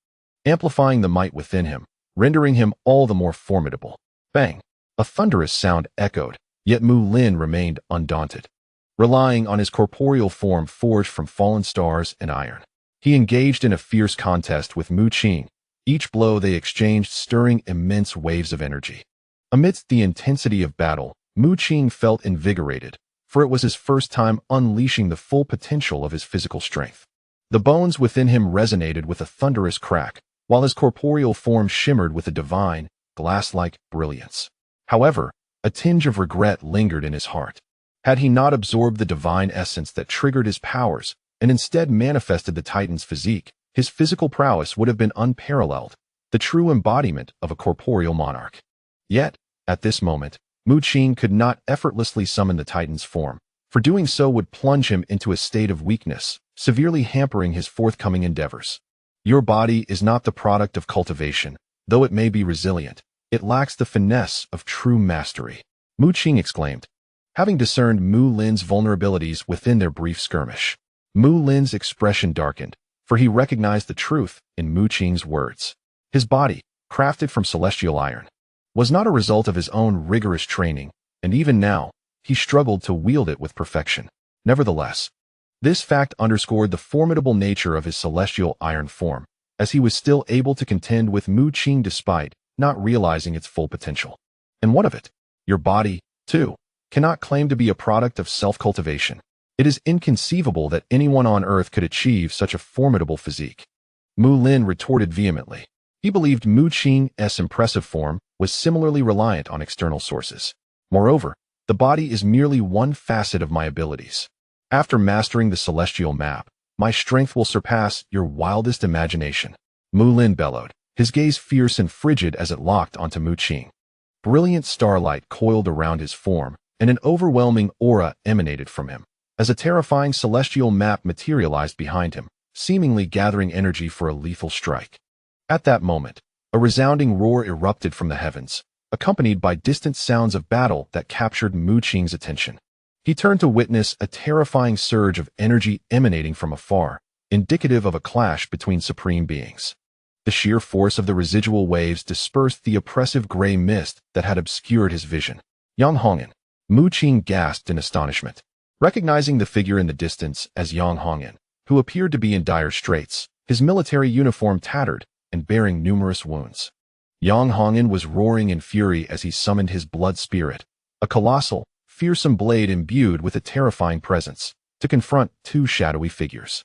amplifying the might within him, rendering him all the more formidable. Bang! A thunderous sound echoed, yet Mu Lin remained undaunted. Relying on his corporeal form forged from fallen stars and iron, he engaged in a fierce contest with Mu Qing, each blow they exchanged stirring immense waves of energy. Amidst the intensity of battle, Mu Qing felt invigorated, for it was his first time unleashing the full potential of his physical strength. The bones within him resonated with a thunderous crack, while his corporeal form shimmered with a divine, glass-like brilliance. However, a tinge of regret lingered in his heart. Had he not absorbed the divine essence that triggered his powers, and instead manifested the Titan's physique, his physical prowess would have been unparalleled, the true embodiment of a corporeal monarch. Yet, at this moment, Mu Qing could not effortlessly summon the Titan's form, for doing so would plunge him into a state of weakness, severely hampering his forthcoming endeavors. Your body is not the product of cultivation, though it may be resilient. It lacks the finesse of true mastery, Mu Qing exclaimed, having discerned Mu Lin's vulnerabilities within their brief skirmish. Mu Lin's expression darkened, for he recognized the truth in Mu Qing's words. His body, crafted from celestial iron, was not a result of his own rigorous training, and even now, he struggled to wield it with perfection. Nevertheless, this fact underscored the formidable nature of his celestial iron form, as he was still able to contend with Mu Qing despite not realizing its full potential. And what of it? Your body, too, cannot claim to be a product of self-cultivation. It is inconceivable that anyone on Earth could achieve such a formidable physique. Mu Lin retorted vehemently. He believed Mu Qing's impressive form was similarly reliant on external sources. Moreover, the body is merely one facet of my abilities. After mastering the celestial map, my strength will surpass your wildest imagination. Mu Lin bellowed, his gaze fierce and frigid as it locked onto Mu Qing. Brilliant starlight coiled around his form, and an overwhelming aura emanated from him, as a terrifying celestial map materialized behind him, seemingly gathering energy for a lethal strike. At that moment, a resounding roar erupted from the heavens, accompanied by distant sounds of battle that captured Mu Qing's attention. He turned to witness a terrifying surge of energy emanating from afar, indicative of a clash between supreme beings. The sheer force of the residual waves dispersed the oppressive gray mist that had obscured his vision. Yang Hongen. Mu Qing gasped in astonishment, recognizing the figure in the distance as Yang Hongen, who appeared to be in dire straits, his military uniform tattered and bearing numerous wounds. Yang Hongen was roaring in fury as he summoned his blood spirit, a colossal, fearsome blade imbued with a terrifying presence, to confront two shadowy figures.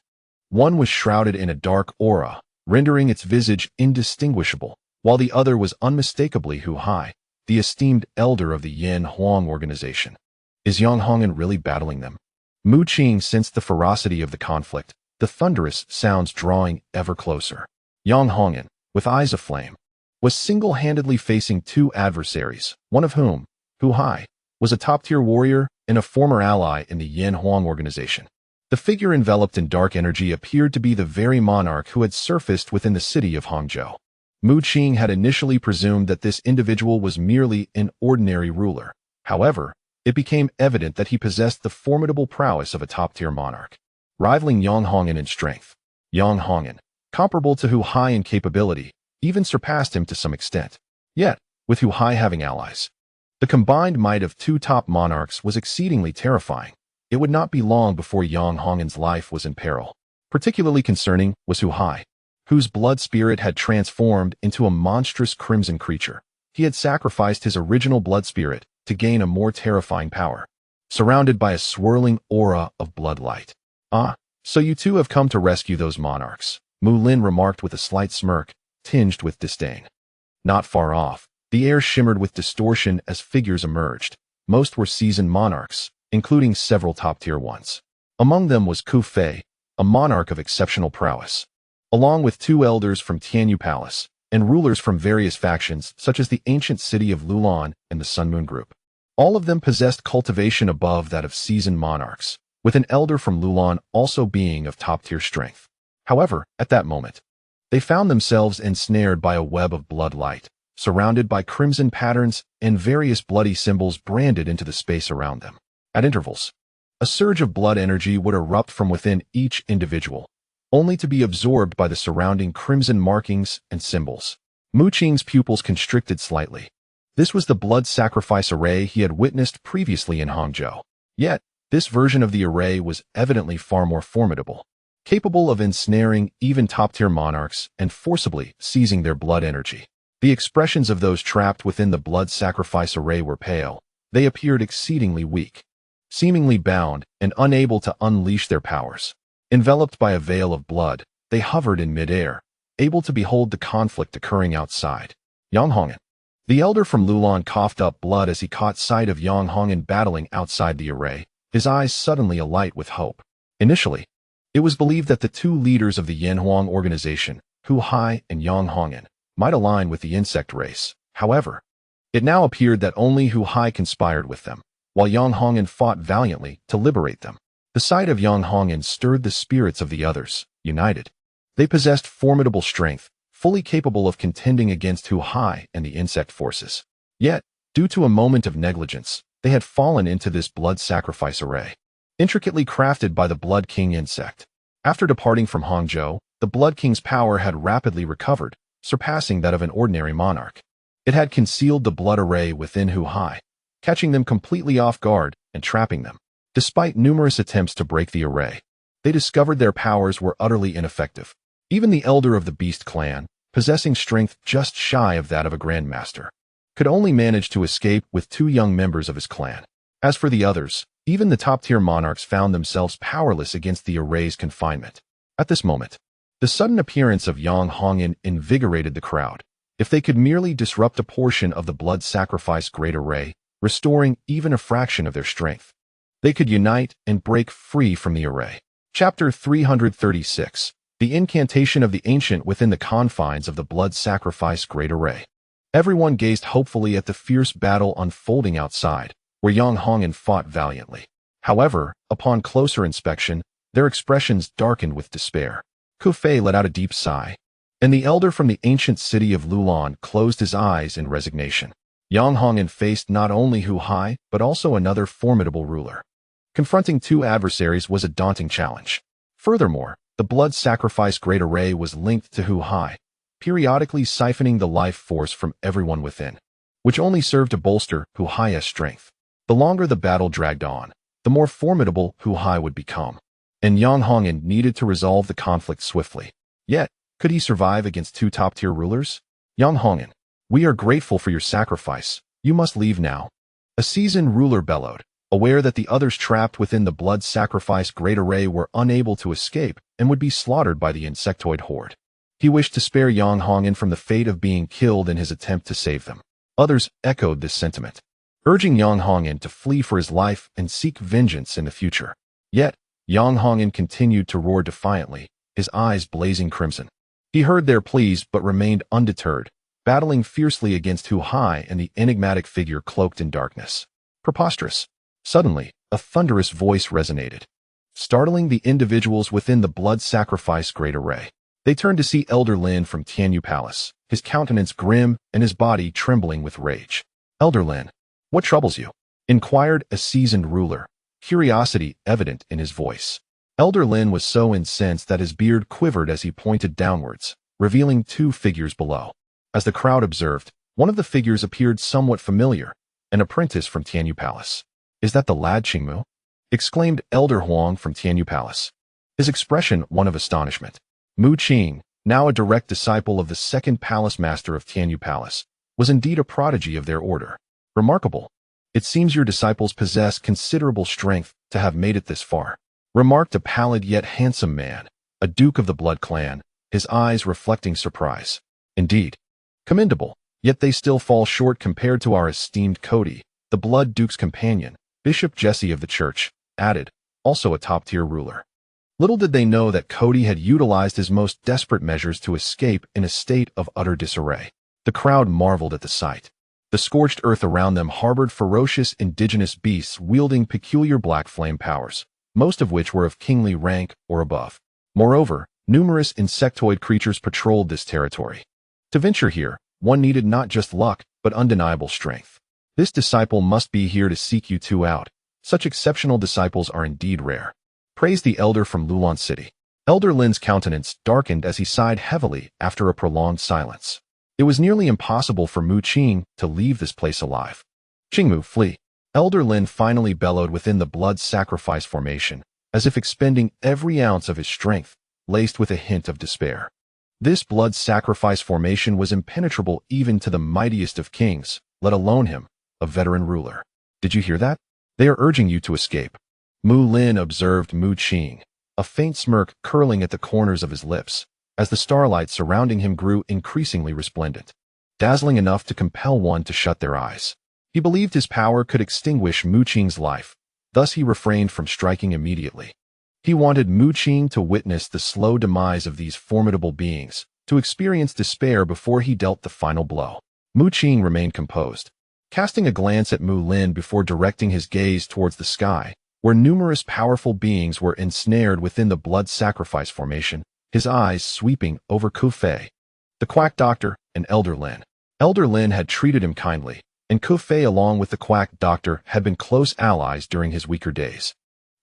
One was shrouded in a dark aura, rendering its visage indistinguishable, while the other was unmistakably Hu Hai, the esteemed elder of the Yin Huang organization. Is Yang Hongen really battling them? Mu Qing sensed the ferocity of the conflict, the thunderous sounds drawing ever closer. Yang Hongen, with eyes aflame, was single-handedly facing two adversaries, one of whom, Hu Hai, was a top-tier warrior and a former ally in the Yin Huang organization. The figure enveloped in dark energy appeared to be the very monarch who had surfaced within the city of Hangzhou. Mu Qing had initially presumed that this individual was merely an ordinary ruler. However, it became evident that he possessed the formidable prowess of a top-tier monarch, rivaling Yang Hongen in strength. Yang Hongen, comparable to Hu Hai in capability, even surpassed him to some extent. Yet, with Hu Hai having allies, the combined might of two top monarchs was exceedingly terrifying. It would not be long before Yang Hongen's life was in peril. Particularly concerning was Hu Hai, whose blood spirit had transformed into a monstrous crimson creature. He had sacrificed his original blood spirit to gain a more terrifying power, surrounded by a swirling aura of blood light. Ah, so you two have come to rescue those monarchs, Mu Lin remarked with a slight smirk, tinged with disdain. Not far off, the air shimmered with distortion as figures emerged. Most were seasoned monarchs, including several top-tier ones. Among them was Ku Fei, a monarch of exceptional prowess, along with two elders from Tianyu Palace, and rulers from various factions such as the ancient city of Lulan and the Sun Moon Group. All of them possessed cultivation above that of seasoned monarchs, with an elder from Lulan also being of top-tier strength. However, at that moment, they found themselves ensnared by a web of blood light, surrounded by crimson patterns and various bloody symbols branded into the space around them. At intervals, a surge of blood energy would erupt from within each individual, only to be absorbed by the surrounding crimson markings and symbols. Mu Qing's pupils constricted slightly. This was the blood sacrifice array he had witnessed previously in Hangzhou. Yet, this version of the array was evidently far more formidable, capable of ensnaring even top-tier monarchs and forcibly seizing their blood energy. The expressions of those trapped within the blood sacrifice array were pale. They appeared exceedingly weak, seemingly bound and unable to unleash their powers. Enveloped by a veil of blood, they hovered in mid-air, able to behold the conflict occurring outside. Yang Hongen. The elder from Lulan coughed up blood as he caught sight of Yang Hongen battling outside the array, his eyes suddenly alight with hope. Initially, it was believed that the two leaders of the Yin Huang organization, Hu Hai and Yang Hongen, might align with the insect race. However, It now appeared that only Hu Hai conspired with them, while Yang Hongan fought valiantly to liberate them. The sight of Yang Hongan stirred the spirits of the others, united. They possessed formidable strength, fully capable of contending against Hu Hai and the insect forces. Yet, due to a moment of negligence, they had fallen into this blood sacrifice array, intricately crafted by the Blood King insect. After departing from Hangzhou, the Blood King's power had rapidly recovered, surpassing that of an ordinary monarch. It had concealed the blood array within Hu Hai, catching them completely off guard and trapping them. Despite numerous attempts to break the array, they discovered their powers were utterly ineffective. Even the elder of the Beast clan, possessing strength just shy of that of a grandmaster, could only manage to escape with 2 young members of his clan. As for the others, even the top-tier monarchs found themselves powerless against the array's confinement. At this moment, the sudden appearance of Yang Hongan invigorated the crowd. If they could merely disrupt a portion of the blood sacrifice great array, restoring even a fraction of their strength, they could unite and break free from the array. Chapter 336. The Incantation of the Ancient within the confines of the blood sacrifice great array. Everyone gazed hopefully at the fierce battle unfolding outside, where Yang Hongan fought valiantly. However, upon closer inspection, their expressions darkened with despair. Ku Fei let out a deep sigh, and the elder from the ancient city of Lulan closed his eyes in resignation. Yang Hongan faced not only Hu Hai, but also another formidable ruler. Confronting 2 adversaries was a daunting challenge. Furthermore, the blood sacrifice great array was linked to Hu Hai, periodically siphoning the life force from everyone within, which only served to bolster Hu Hai's strength. The longer the battle dragged on, the more formidable Hu Hai would become, and Yang Hongan needed to resolve the conflict swiftly. Yet, could he survive against 2 top-tier rulers? Yang Hongan, we are grateful for your sacrifice. You must leave now. A seasoned ruler bellowed, aware that the others trapped within the blood sacrifice great array were unable to escape and would be slaughtered by the insectoid horde. He wished to spare Yang Hongan from the fate of being killed in his attempt to save them. Others echoed this sentiment, urging Yang Hongan to flee for his life and seek vengeance in the future. Yet, Yang Hongan continued to roar defiantly, his eyes blazing crimson. He heard their pleas but remained undeterred, battling fiercely against Hu Hai and the enigmatic figure cloaked in darkness. Preposterous. Suddenly, a thunderous voice resonated, startling the individuals within the blood sacrifice great array. They turned to see Elder Lin from Tianyu Palace, his countenance grim and his body trembling with rage. Elder Lin, what troubles you? Inquired a seasoned ruler, curiosity evident in his voice. Elder Lin was so incensed that his beard quivered as he pointed downwards, revealing 2 figures below. As the crowd observed, one of the figures appeared somewhat familiar, an apprentice from Tianyu Palace. Is that the lad Qingmu? Exclaimed Elder Huang from Tianyu Palace, his expression one of astonishment. Mu Qing, now a direct disciple of the 2nd palace master of Tianyu Palace, was indeed a prodigy of their order. Remarkable. It seems your disciples possess considerable strength to have made it this far, remarked a pallid yet handsome man, a duke of the Blood clan, his eyes reflecting surprise. Indeed. Commendable, yet they still fall short compared to our esteemed Cody, the Blood Duke's companion. Bishop Jesse of the church added, also a top-tier ruler. Little did they know that Cody had utilized his most desperate measures to escape in a state of utter disarray. The crowd marveled at the sight. The scorched earth around them harbored ferocious indigenous beasts wielding peculiar black flame powers, most of which were of kingly rank or above. Moreover, numerous insectoid creatures patrolled this territory. To venture here, one needed not just luck, but undeniable strength. This disciple must be here to seek you 2 out. Such exceptional disciples are indeed rare. Praised the elder from Lulan City. Elder Lin's countenance darkened as he sighed heavily after a prolonged silence. It was nearly impossible for Mu Qing to leave this place alive. Qingmu, flee. Elder Lin finally bellowed within the blood sacrifice formation, as if expending every ounce of his strength, laced with a hint of despair. This blood sacrifice formation was impenetrable even to the mightiest of kings, let alone him, a veteran ruler. Did you hear that? They are urging you to escape. Mu Lin observed Mu Qing, a faint smirk curling at the corners of his lips, as the starlight surrounding him grew increasingly resplendent, dazzling enough to compel one to shut their eyes. He believed his power could extinguish Mu Qing's life, thus he refrained from striking immediately. He wanted Mu Qing to witness the slow demise of these formidable beings, to experience despair before he dealt the final blow. Mu Qing remained composed, casting a glance at Mu Lin before directing his gaze towards the sky, where numerous powerful beings were ensnared within the blood sacrifice formation, his eyes sweeping over Ku Fei, the quack doctor, and Elder Lin. Elder Lin had treated him kindly, and Ku Fei along with the quack doctor had been close allies during his weaker days,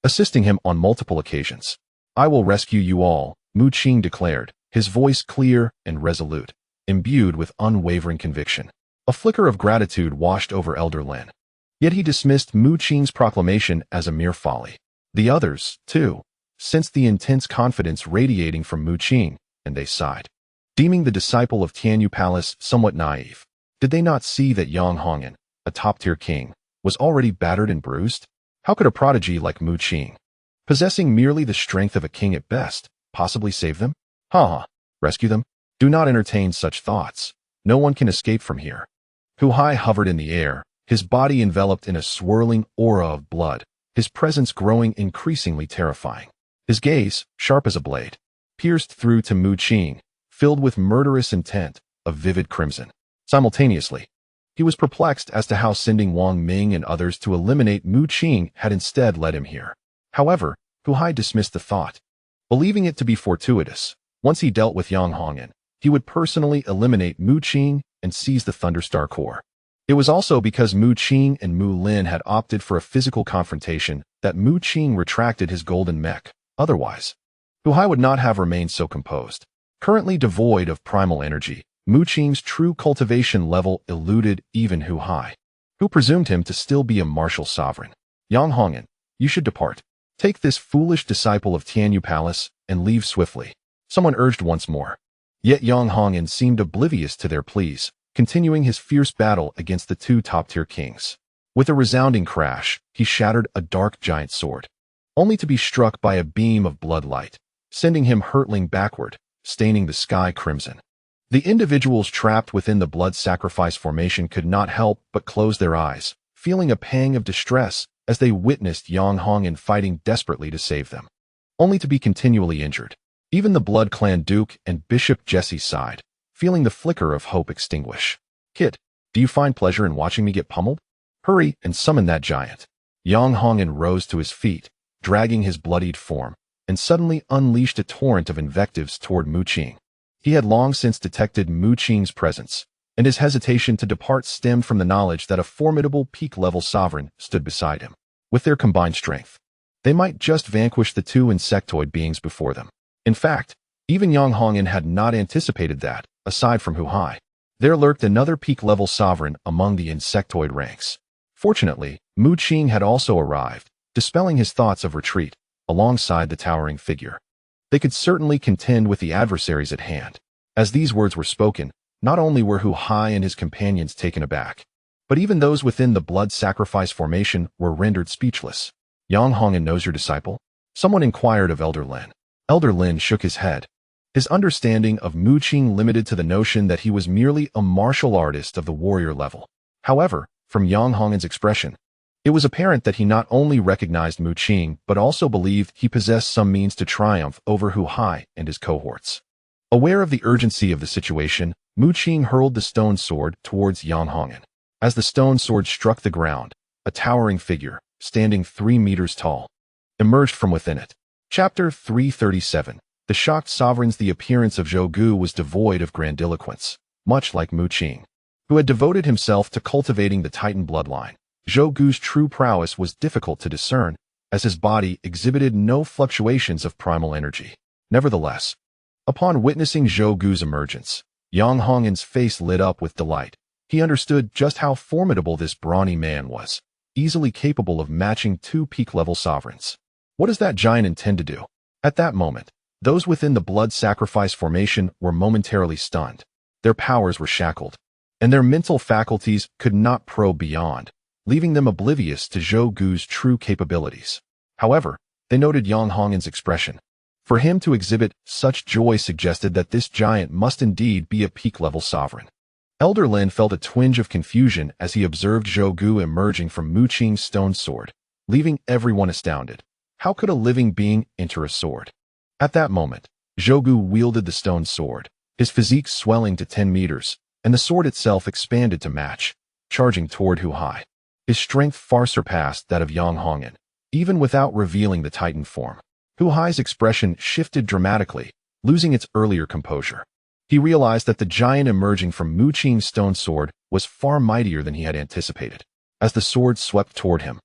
assisting him on multiple occasions. "I will rescue you all," Mu Qing declared, his voice clear and resolute, imbued with unwavering conviction. A flicker of gratitude washed over Elder Lin. Yet he dismissed Mu Qing's proclamation as a mere folly. The others, too, sensed the intense confidence radiating from Mu Qing, and they sighed, deeming the disciple of Tianyu Palace somewhat naive. Did they not see that Yang Hongan, a top-tier king, was already battered and bruised? How could a prodigy like Mu Qing, possessing merely the strength of a king at best, possibly save them? Rescue them? Do not entertain such thoughts. No one can escape from here. Hu Hai hovered in the air, his body enveloped in a swirling aura of blood, his presence growing increasingly terrifying. His gaze, sharp as a blade, pierced through to Mu Qing, filled with murderous intent, of vivid crimson. Simultaneously, he was perplexed as to how sending Wang Ming and others to eliminate Mu Qing had instead led him here. However, Hu Hai dismissed the thought, believing it to be fortuitous. Once he dealt with Yang Hongan, he would personally eliminate Mu Qing and seize the Thunderstar core. It was also because Mu Qing and Mu Lin had opted for a physical confrontation that Mu Qing retracted his golden mech. Otherwise, Hu Hai would not have remained so composed. Currently devoid of primal energy, Mu Qing's true cultivation level eluded even Hu Hai, who presumed him to still be a martial sovereign. "Yang Hongan, you should depart. Take this foolish disciple of Tianyu Palace and leave swiftly," someone urged once more. Yet Yang Hongan seemed oblivious to their pleas, continuing his fierce battle against the two top-tier kings. With a resounding crash, he shattered a dark giant sword, only to be struck by a beam of blood light, sending him hurtling backward, staining the sky crimson. The individuals trapped within the blood sacrifice formation could not help but close their eyes, feeling a pang of distress as they witnessed Yang Hongan fighting desperately to save them, only to be continually injured. Even the Blood Clan Duke and Bishop Jesse sighed, feeling the flicker of hope extinguish. "Kid, do you find pleasure in watching me get pummeled? Hurry and summon that giant." Yang Hongan rose to his feet, dragging his bloodied form, and suddenly unleashed a torrent of invectives toward Mu Qing. He had long since detected Mu Qing's presence, and his hesitation to depart stemmed from the knowledge that a formidable peak-level sovereign stood beside him. With their combined strength, they might just vanquish the two insectoid beings before them. In fact, even Yang Hongan had not anticipated that, aside from Hu Hai, there lurked another peak-level sovereign among the insectoid ranks. Fortunately, Mu Qing had also arrived, dispelling his thoughts of retreat, alongside the towering figure. They could certainly contend with the adversaries at hand. As these words were spoken, not only were Hu Hai and his companions taken aback, but even those within the blood sacrifice formation were rendered speechless. "Yang Hongan knows your disciple?" someone inquired of Elder Lin. Elder Lin shook his head, his understanding of Mu Qing limited to the notion that he was merely a martial artist of the warrior level. However, from Yang Hongan's expression, it was apparent that he not only recognized Mu Qing but also believed he possessed some means to triumph over Hu Hai and his cohorts. Aware of the urgency of the situation, Mu Qing hurled the stone sword towards Yang Hongan. As the stone sword struck the ground, a towering figure, standing 3 meters tall, emerged from within it. Chapter 337. The shocked sovereigns. The appearance of Zhou Gu was devoid of grandiloquence, much like Mu Qing, who had devoted himself to cultivating the Titan bloodline. Zhou Gu's true prowess was difficult to discern, as his body exhibited no fluctuations of primal energy. Nevertheless, upon witnessing Zhou Gu's emergence, Yang Hongan's face lit up with delight. He understood just how formidable this brawny man was, easily capable of matching two peak-level sovereigns. What does that giant intend to do? At that moment, those within the blood sacrifice formation were momentarily stunned. Their powers were shackled, and their mental faculties could not probe beyond, leaving them oblivious to Zhou Gu's true capabilities. However, they noted Yang Hongan's expression. For him to exhibit such joy suggested that this giant must indeed be a peak-level sovereign. Elder Lin felt a twinge of confusion as he observed Zhou Gu emerging from Mu Qing's stone sword, leaving everyone astounded. How could a living being enter a sword? At that moment, Zhou Gu wielded the stone sword, his physique swelling to 10 meters, and the sword itself expanded to match, charging toward Hu Hai. His strength far surpassed that of Yang Hongan, even without revealing the Titan form. Hu Hai's expression shifted dramatically, losing its earlier composure. He realized that the giant emerging from Mu Qing's stone sword was far mightier than he had anticipated. As the sword swept toward him,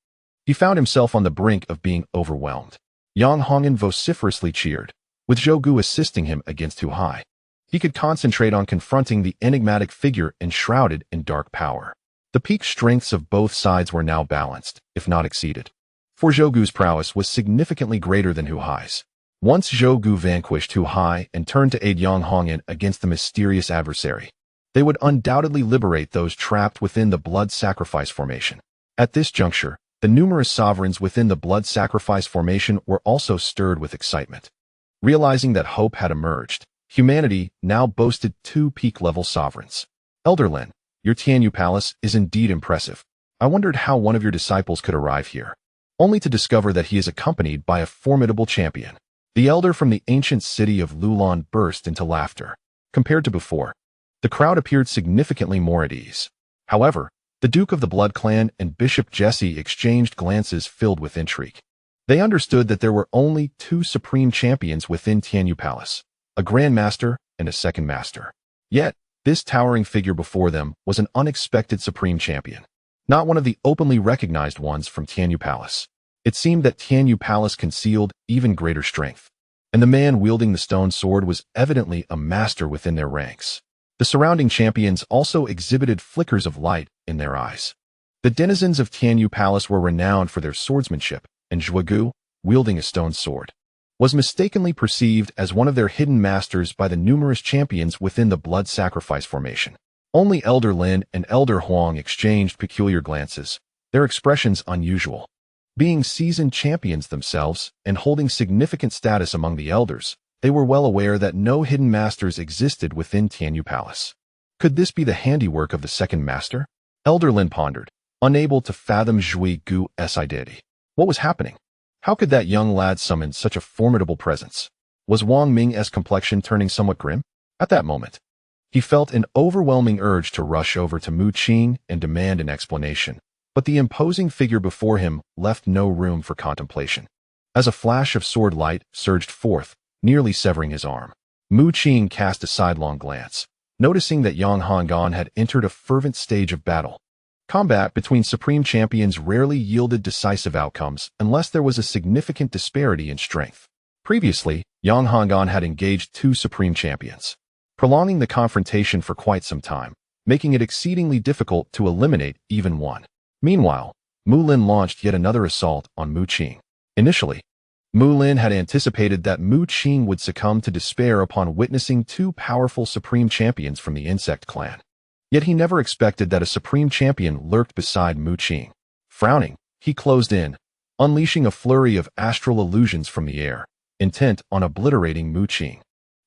he found himself on the brink of being overwhelmed. Yang Hongan vociferously cheered, with Zhou Gu assisting him against Hu Hai. He could concentrate on confronting the enigmatic figure enshrouded in dark power. The peak strengths of both sides were now balanced, if not exceeded. For Zhou Gu's prowess was significantly greater than Hu Hai's. Once Zhou Gu vanquished Hu Hai and turned to aid Yang Hongan against the mysterious adversary, they would undoubtedly liberate those trapped within the blood sacrifice formation. At this juncture, the numerous sovereigns within the blood sacrifice formation were also stirred with excitement. Realizing that hope had emerged, humanity now boasted 2 peak-level sovereigns. Elder Lin, your Tianyu Palace is indeed impressive. I wondered how one of your disciples could arrive here, only to discover that he is accompanied by a formidable champion. The elder from the ancient city of Lulan burst into laughter. Compared to before, the crowd appeared significantly more at ease. However, the Duke of the Blood Clan and Bishop Jesse exchanged glances filled with intrigue. They understood that there were only 2 supreme champions within Tianyu Palace, a Grand Master and a Second Master. Yet, this towering figure before them was an unexpected supreme champion, not one of the openly recognized ones from Tianyu Palace. It seemed that Tianyu Palace concealed even greater strength, and the man wielding the stone sword was evidently a master within their ranks. The surrounding champions also exhibited flickers of light in their eyes. The denizens of Tianyu Palace were renowned for their swordsmanship, and Zhou Gu, wielding a stone sword, was mistakenly perceived as one of their hidden masters by the numerous champions within the blood sacrifice formation. Only Elder Lin and Elder Huang exchanged peculiar glances, their expressions unusual. Being seasoned champions themselves and holding significant status among the elders, they were well aware that no hidden masters existed within Tianyu Palace. Could this be the handiwork of the second master? Elder Lin pondered, unable to fathom Zhui Gu's identity. What was happening? How could that young lad summon such a formidable presence? Was Wang Ming's complexion turning somewhat grim? At that moment, he felt an overwhelming urge to rush over to Mu Qing and demand an explanation. But the imposing figure before him left no room for contemplation. As a flash of sword light surged forth, nearly severing his arm, Mu Qing cast a sidelong glance, noticing that Yang Hongan had entered a fervent stage of battle. Combat between supreme champions rarely yielded decisive outcomes unless there was a significant disparity in strength. Previously, Yang Hongan had engaged 2 supreme champions, prolonging the confrontation for quite some time, making it exceedingly difficult to eliminate even one. Meanwhile, Mu Lin launched yet another assault on Mu Qing. Initially, Mu Lin had anticipated that Mu Qing would succumb to despair upon witnessing 2 powerful supreme champions from the insect clan. Yet he never expected that a supreme champion lurked beside Mu Qing. Frowning, he closed in, unleashing a flurry of astral illusions from the air, intent on obliterating Mu Qing.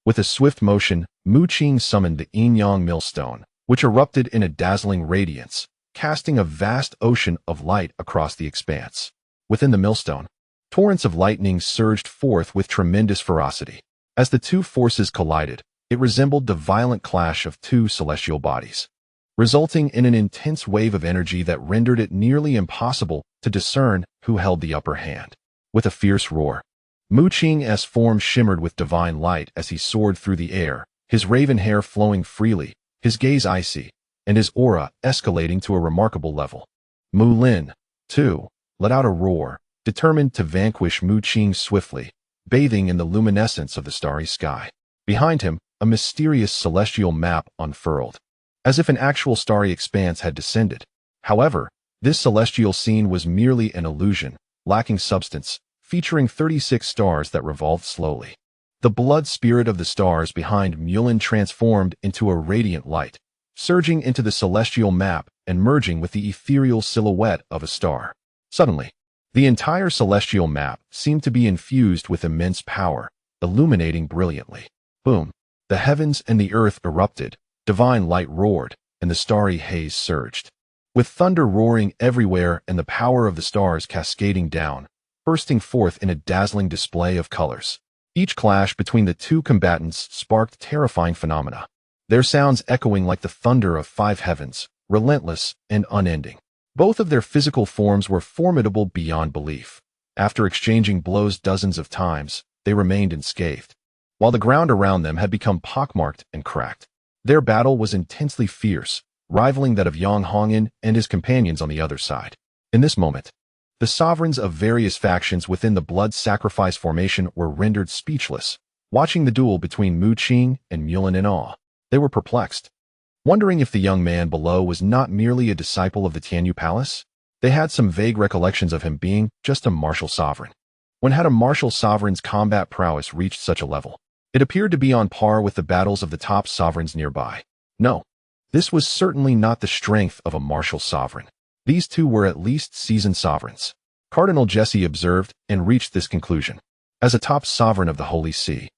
With a swift motion, Mu Qing summoned the yin-yang millstone, which erupted in a dazzling radiance, casting a vast ocean of light across the expanse. Within the millstone, torrents of lightning surged forth with tremendous ferocity. As the 2 forces collided, it resembled the violent clash of 2 celestial bodies, resulting in an intense wave of energy that rendered it nearly impossible to discern who held the upper hand. With a fierce roar, Mu Qing's form shimmered with divine light as he soared through the air, his raven hair flowing freely, his gaze icy, and his aura escalating to a remarkable level. Mu Lin, too, let out a roar, determined to vanquish Mu Qing swiftly, bathing in the luminescence of the starry sky. Behind him, a mysterious celestial map unfurled, as if an actual starry expanse had descended. However, this celestial scene was merely an illusion, lacking substance, featuring 36 stars that revolved slowly. The blood spirit of the stars behind Mulin transformed into a radiant light, surging into the celestial map and merging with the ethereal silhouette of a star. Suddenly, the entire celestial map seemed to be infused with immense power, illuminating brilliantly. Boom! The heavens and the earth erupted, divine light roared, and the starry haze surged. With thunder roaring everywhere and the power of the stars cascading down, bursting forth in a dazzling display of colors. Each clash between the 2 combatants sparked terrifying phenomena, their sounds echoing like the thunder of 5 heavens, relentless, and unending. Both of their physical forms were formidable beyond belief. After exchanging blows dozens of times, they remained unscathed, while the ground around them had become pockmarked and cracked. Their battle was intensely fierce, rivaling that of Yang Hongyan and his companions on the other side. In this moment, the sovereigns of various factions within the blood sacrifice formation were rendered speechless, watching the duel between Mu Qing and Mulin in awe. They were perplexed, wondering if the young man below was not merely a disciple of the Tianyu Palace. They had some vague recollections of him being just a martial sovereign. When had a martial sovereign's combat prowess reached such a level? It appeared to be on par with the battles of the top sovereigns nearby. No, this was certainly not the strength of a martial sovereign. These two were at least seasoned sovereigns. Cardinal Jesse observed and reached this conclusion. As a top sovereign of the Holy See,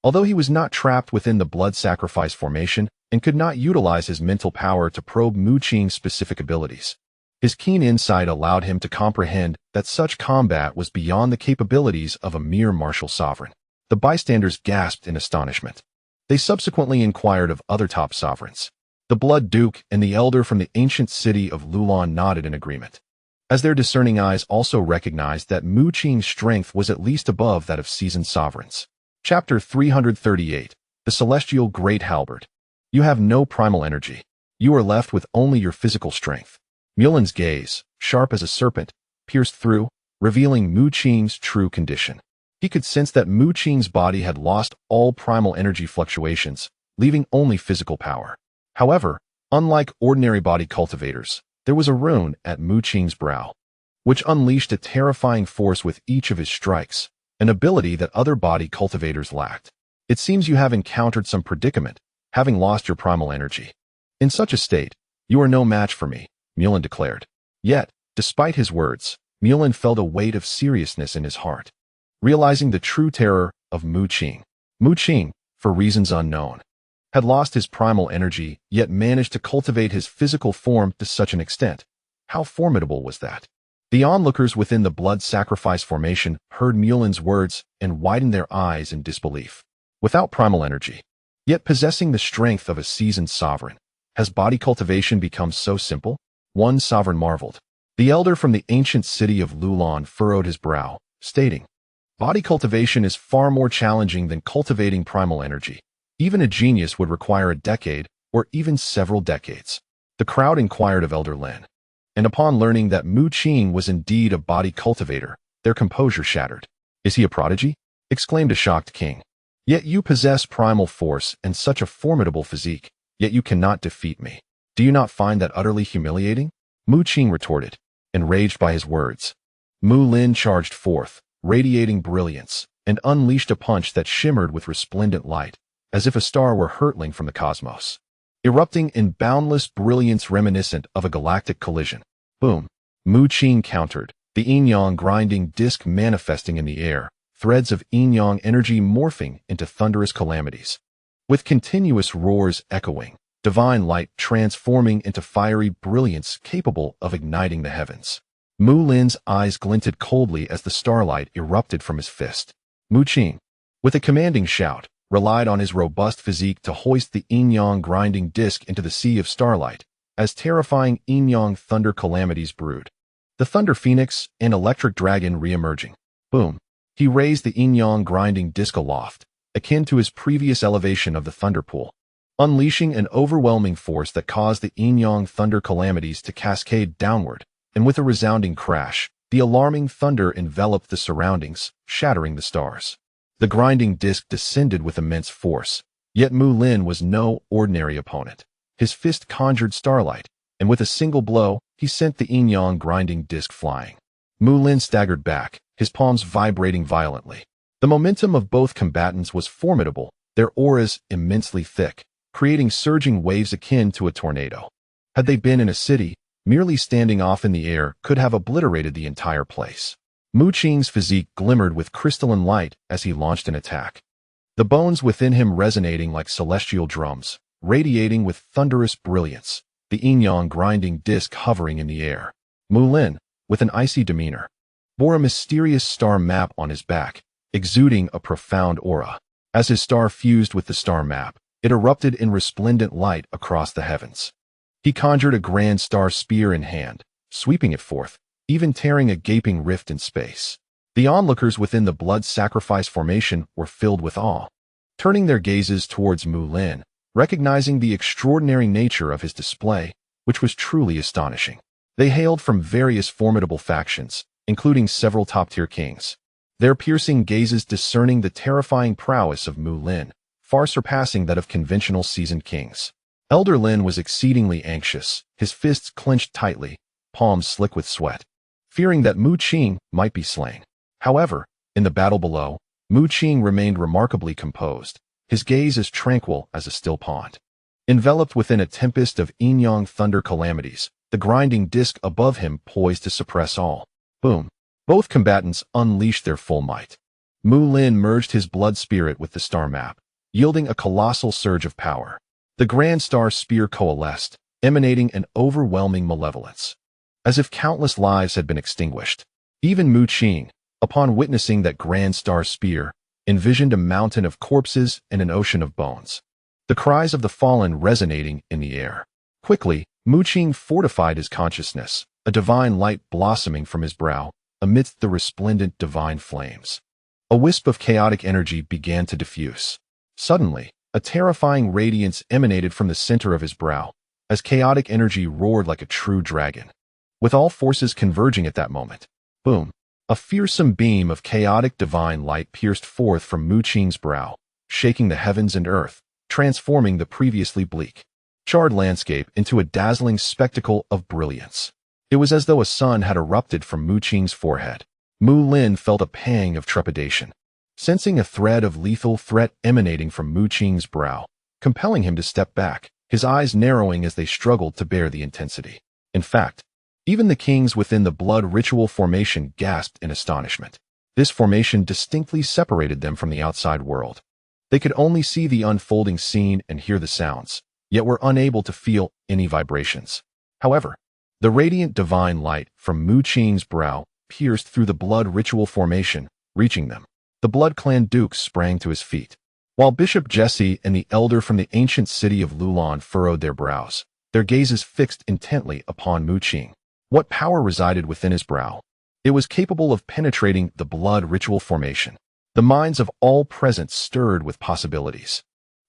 although he was not trapped within the blood sacrifice formation and could not utilize his mental power to probe Mu Qing's specific abilities, his keen insight allowed him to comprehend that such combat was beyond the capabilities of a mere martial sovereign. The bystanders gasped in astonishment. They subsequently inquired of other top sovereigns. The Blood Duke and the elder from the ancient city of Lulan nodded in agreement, as their discerning eyes also recognized that Mu Qing's strength was at least above that of seasoned sovereigns. Chapter 338. The Celestial Great Halberd. You have no primal energy. You are left with only your physical strength. Mulin's gaze, sharp as a serpent, pierced through, revealing Mu Qing's true condition. He could sense that Mu Qing's body had lost all primal energy fluctuations, leaving only physical power. However, unlike ordinary body cultivators, there was a rune at Mu Qing's brow, which unleashed a terrifying force with each of his strikes, an ability that other body cultivators lacked. It seems you have encountered some predicament, having lost your primal energy. In such a state, you are no match for me, Mulin declared. Yet, despite his words, Mulin felt a weight of seriousness in his heart, realizing the true terror of Mu Qing. Mu Qing, for reasons unknown, had lost his primal energy, yet managed to cultivate his physical form to such an extent. How formidable was that? The onlookers within the blood sacrifice formation heard Mulin's words and widened their eyes in disbelief. Without primal energy, yet possessing the strength of a seasoned sovereign, has body cultivation become so simple? One sovereign marveled. The elder from the ancient city of Lulan furrowed his brow, stating, "Body cultivation is far more challenging than cultivating primal energy. Even a genius would require a decade, or even several decades." The crowd inquired of Elder Lin, and upon learning that Mu Qing was indeed a body cultivator, their composure shattered. "Is he a prodigy?" exclaimed a shocked king. "Yet you possess primal force and such a formidable physique, yet you cannot defeat me. Do you not find that utterly humiliating?" Mu Qing retorted, enraged by his words. Mu Lin charged forth, radiating brilliance, and unleashed a punch that shimmered with resplendent light, as if a star were hurtling from the cosmos, erupting in boundless brilliance reminiscent of a galactic collision. Boom! Mu Qing countered, the yin-yang grinding disk manifesting in the air, threads of yin-yang energy morphing into thunderous calamities, with continuous roars echoing, divine light transforming into fiery brilliance capable of igniting the heavens. Mu Lin's eyes glinted coldly as the starlight erupted from his fist. Mu Qing, with a commanding shout, relied on his robust physique to hoist the yin-yang grinding disk into the sea of starlight, as terrifying yin-yang thunder calamities brewed. The Thunder Phoenix and Electric Dragon re-emerging. Boom! He raised the yin-yang grinding disk aloft, akin to his previous elevation of the Thunder Pool, unleashing an overwhelming force that caused the yin-yang thunder calamities to cascade downward, and with a resounding crash, the alarming thunder enveloped the surroundings, shattering the stars. The grinding disk descended with immense force, yet Mu Lin was no ordinary opponent. His fist conjured starlight, and with a single blow, he sent the yin-yang grinding disk flying. Mu Lin staggered back, his palms vibrating violently. The momentum of both combatants was formidable, their auras immensely thick, creating surging waves akin to a tornado. Had they been in a city, merely standing off in the air could have obliterated the entire place. Mu Qing's physique glimmered with crystalline light as he launched an attack, the bones within him resonating like celestial drums, radiating with thunderous brilliance, the yin-yang grinding disk hovering in the air. Mu Lin, with an icy demeanor, bore a mysterious star map on his back, exuding a profound aura. As his star fused with the star map, it erupted in resplendent light across the heavens. He conjured a grand star spear in hand, sweeping it forth, even tearing a gaping rift in space. The onlookers within the blood sacrifice formation were filled with awe, turning their gazes towards Mu Lin, recognizing the extraordinary nature of his display, which was truly astonishing. They hailed from various formidable factions, including several top-tier kings, their piercing gazes discerning the terrifying prowess of Mu Lin, far surpassing that of conventional seasoned kings. Elder Lin was exceedingly anxious, his fists clenched tightly, palms slick with sweat, fearing that Mu Qing might be slain. However, in the battle below, Mu Qing remained remarkably composed, his gaze as tranquil as a still pond. Enveloped within a tempest of yin-yang thunder calamities, the grinding disk above him poised to suppress all. Boom! Both combatants unleashed their full might. Mu Lin merged his blood spirit with the star map, yielding a colossal surge of power. The grand star spear coalesced, emanating an overwhelming malevolence, as if countless lives had been extinguished. Even Mu Qing, upon witnessing that grand star spear, envisioned a mountain of corpses and an ocean of bones, the cries of the fallen resonating in the air. Quickly, Mu Qing fortified his consciousness, a divine light blossoming from his brow, amidst the resplendent divine flames. A wisp of chaotic energy began to diffuse. Suddenly, a terrifying radiance emanated from the center of his brow, as chaotic energy roared like a true dragon. With all forces converging at that moment, boom! A fearsome beam of chaotic divine light pierced forth from Mu Qing's brow, shaking the heavens and earth, transforming the previously bleak, charred landscape into a dazzling spectacle of brilliance. It was as though a sun had erupted from Mu Qing's forehead. Mu Lin felt a pang of trepidation, sensing a thread of lethal threat emanating from Mu Qing's brow, compelling him to step back, his eyes narrowing as they struggled to bear the intensity. In fact, even the kings within the blood ritual formation gasped in astonishment. This formation distinctly separated them from the outside world. They could only see the unfolding scene and hear the sounds, yet were unable to feel any vibrations. However, the radiant divine light from Mu Qing's brow pierced through the blood ritual formation, reaching them. The Blood Clan Duke sprang to his feet, while Bishop Jesse and the elder from the ancient city of Lulan furrowed their brows, their gazes fixed intently upon Mu Qing. What power resided within his brow? It was capable of penetrating the blood ritual formation. The minds of all present stirred with possibilities.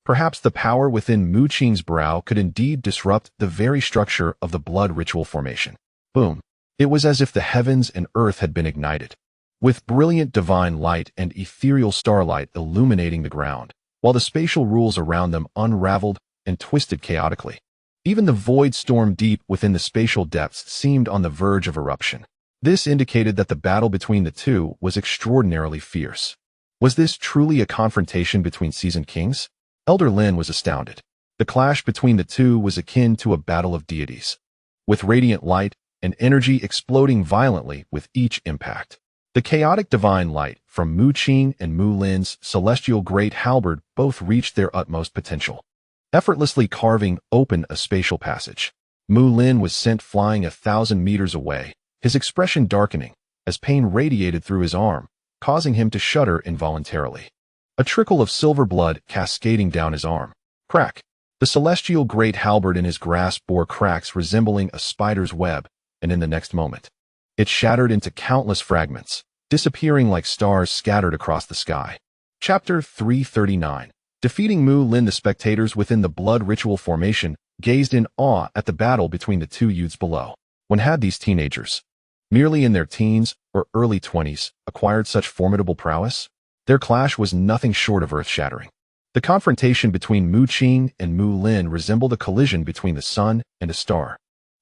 Perhaps the power within Mu Qing's brow could indeed disrupt the very structure of the blood ritual formation. Boom! It was as if the heavens and earth had been ignited, with brilliant divine light and ethereal starlight illuminating the ground, while the spatial rules around them unraveled and twisted chaotically. Even the void storm deep within the spatial depths seemed on the verge of eruption. This indicated that the battle between the two was extraordinarily fierce. Was this truly a confrontation between seasoned kings? Elder Lin was astounded. The clash between the two was akin to a battle of deities, with radiant light and energy exploding violently with each impact. The chaotic divine light from Mu Qing and Mu Lin's celestial great halberd both reached their utmost potential, effortlessly carving open a spatial passage. Mu Lin was sent flying 1,000 meters away, his expression darkening as pain radiated through his arm, causing him to shudder involuntarily. A trickle of silver blood cascading down his arm. Crack! The celestial great halberd in his grasp bore cracks resembling a spider's web, and in the next moment, it shattered into countless fragments, disappearing like stars scattered across the sky. Chapter 339. Defeating Mu Lin. The spectators within the blood ritual formation gazed in awe at the battle between the two youths below. When had these teenagers, merely in their teens or early 20s, acquired such formidable prowess? Their clash was nothing short of earth-shattering. The confrontation between Mu Qing and Mu Lin resembled a collision between the sun and a star.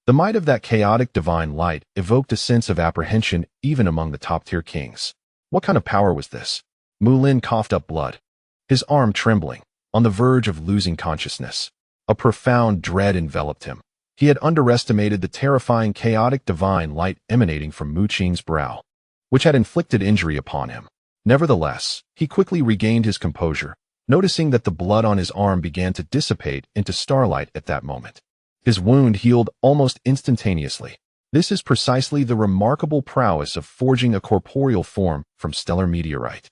The might of that chaotic divine light evoked a sense of apprehension even among the top-tier kings. What kind of power was this? Mu Lin coughed up blood, his arm trembling, on the verge of losing consciousness. A profound dread enveloped him. He had underestimated the terrifying chaotic divine light emanating from Mu Qing's brow, which had inflicted injury upon him. Nevertheless, he quickly regained his composure, noticing that the blood on his arm began to dissipate into starlight at that moment. His wound healed almost instantaneously. This is precisely the remarkable prowess of forging a corporeal form from stellar meteorite.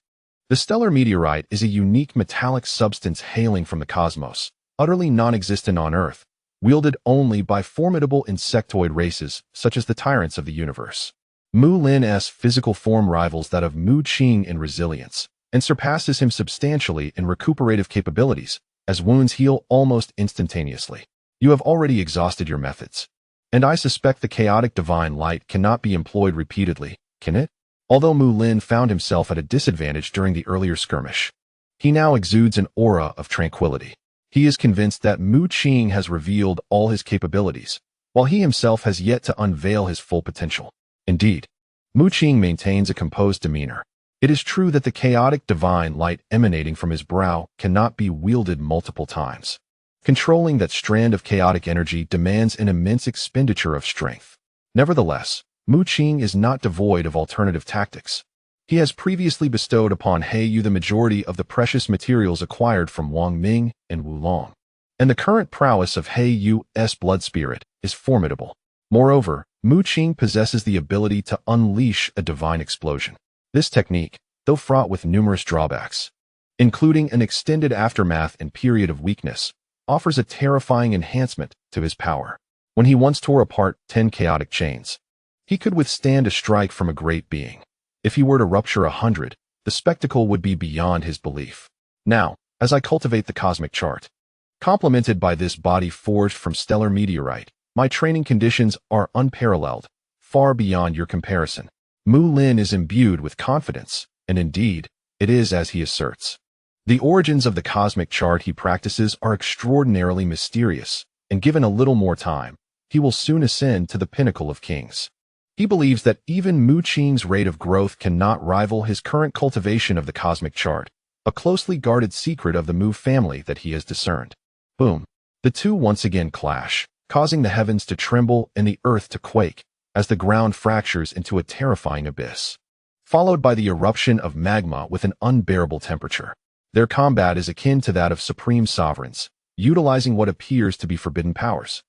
The stellar meteorite is a unique metallic substance hailing from the cosmos, utterly non-existent on Earth, wielded only by formidable insectoid races such as the tyrants of the universe. Mu Lin's physical form rivals that of Mu Qing in resilience, and surpasses him substantially in recuperative capabilities, as wounds heal almost instantaneously. You have already exhausted your methods. And I suspect the chaotic divine light cannot be employed repeatedly, can it? Although Mu Lin found himself at a disadvantage during the earlier skirmish, he now exudes an aura of tranquility. He is convinced that Mu Qing has revealed all his capabilities, while he himself has yet to unveil his full potential. Indeed, Mu Qing maintains a composed demeanor. It is true that the chaotic divine light emanating from his brow cannot be wielded multiple times. Controlling that strand of chaotic energy demands an immense expenditure of strength. Nevertheless, Mu Qing is not devoid of alternative tactics. He has previously bestowed upon He Yu the majority of the precious materials acquired from Wang Ming and Wu Long, and the current prowess of He Yu's blood spirit is formidable. Moreover, Mu Qing possesses the ability to unleash a divine explosion. This technique, though fraught with numerous drawbacks, including an extended aftermath and period of weakness, offers a terrifying enhancement to his power. When he once tore apart 10 chaotic chains, he could withstand a strike from a great being. If he were to rupture 100, the spectacle would be beyond his belief. Now, as I cultivate the cosmic chart, complemented by this body forged from stellar meteorite, my training conditions are unparalleled, far beyond your comparison. Mu Lin is imbued with confidence, and indeed, it is as he asserts. The origins of the cosmic chart he practices are extraordinarily mysterious, and given a little more time, he will soon ascend to the pinnacle of kings. He believes that even Mu Qing's rate of growth cannot rival his current cultivation of the cosmic chart, a closely guarded secret of the Mu family that he has discerned. Boom. The two once again clash, causing the heavens to tremble and the earth to quake, as the ground fractures into a terrifying abyss, followed by the eruption of magma with an unbearable temperature. Their combat is akin to that of supreme sovereigns, utilizing what appears to be forbidden powers,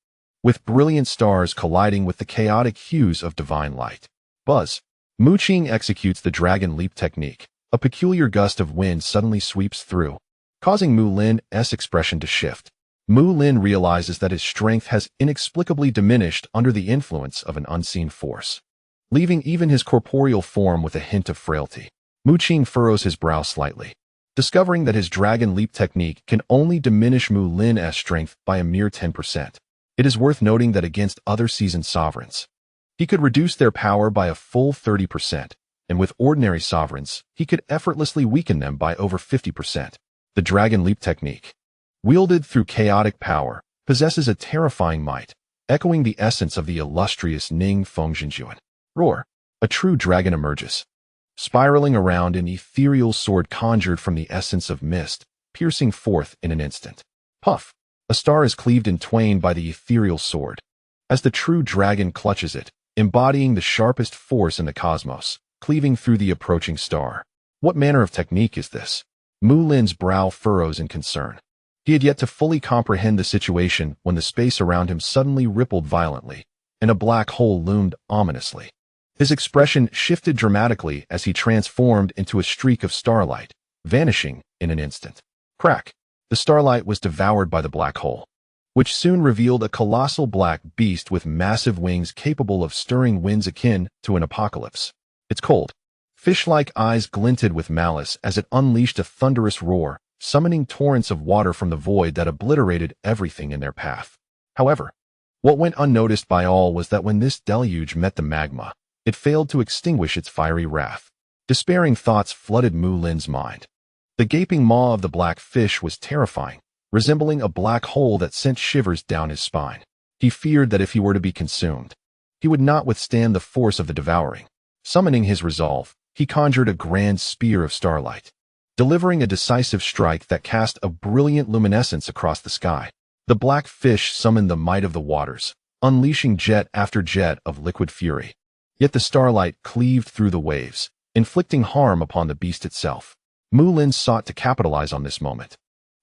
with brilliant stars colliding with the chaotic hues of divine light. Buzz. Mu Qing executes the dragon leap technique. A peculiar gust of wind suddenly sweeps through, causing Mu Lin's expression to shift. Mu Lin realizes that his strength has inexplicably diminished under the influence of an unseen force, leaving even his corporeal form with a hint of frailty. Mu Qing furrows his brow slightly, discovering that his dragon leap technique can only diminish Mu Lin's strength by a mere 10%. It is worth noting that against other seasoned sovereigns, he could reduce their power by a full 30%, and with ordinary sovereigns, he could effortlessly weaken them by over 50%. The dragon leap technique, wielded through chaotic power, possesses a terrifying might, echoing the essence of the illustrious Ning Fengzhenjuan. Roar! A true dragon emerges, spiraling around an ethereal sword conjured from the essence of mist, piercing forth in an instant. Puff! A star is cleaved in twain by the ethereal sword, as the true dragon clutches it, embodying the sharpest force in the cosmos, cleaving through the approaching star. What manner of technique is this? Mu Lin's brow furrows in concern. He had yet to fully comprehend the situation when the space around him suddenly rippled violently, and a black hole loomed ominously. His expression shifted dramatically as he transformed into a streak of starlight, vanishing in an instant. Crack! The starlight was devoured by the black hole, which soon revealed a colossal black beast with massive wings capable of stirring winds akin to an apocalypse. Its cold, fish-like eyes glinted with malice as it unleashed a thunderous roar, summoning torrents of water from the void that obliterated everything in their path. However, what went unnoticed by all was that when this deluge met the magma, it failed to extinguish its fiery wrath. Despairing thoughts flooded Mu Lin's mind. The gaping maw of the black fish was terrifying, resembling a black hole that sent shivers down his spine. He feared that if he were to be consumed, he would not withstand the force of the devouring. Summoning his resolve, he conjured a grand spear of starlight, delivering a decisive strike that cast a brilliant luminescence across the sky. The black fish summoned the might of the waters, unleashing jet after jet of liquid fury. Yet the starlight cleaved through the waves, inflicting harm upon the beast itself. Mu Lin sought to capitalize on this moment,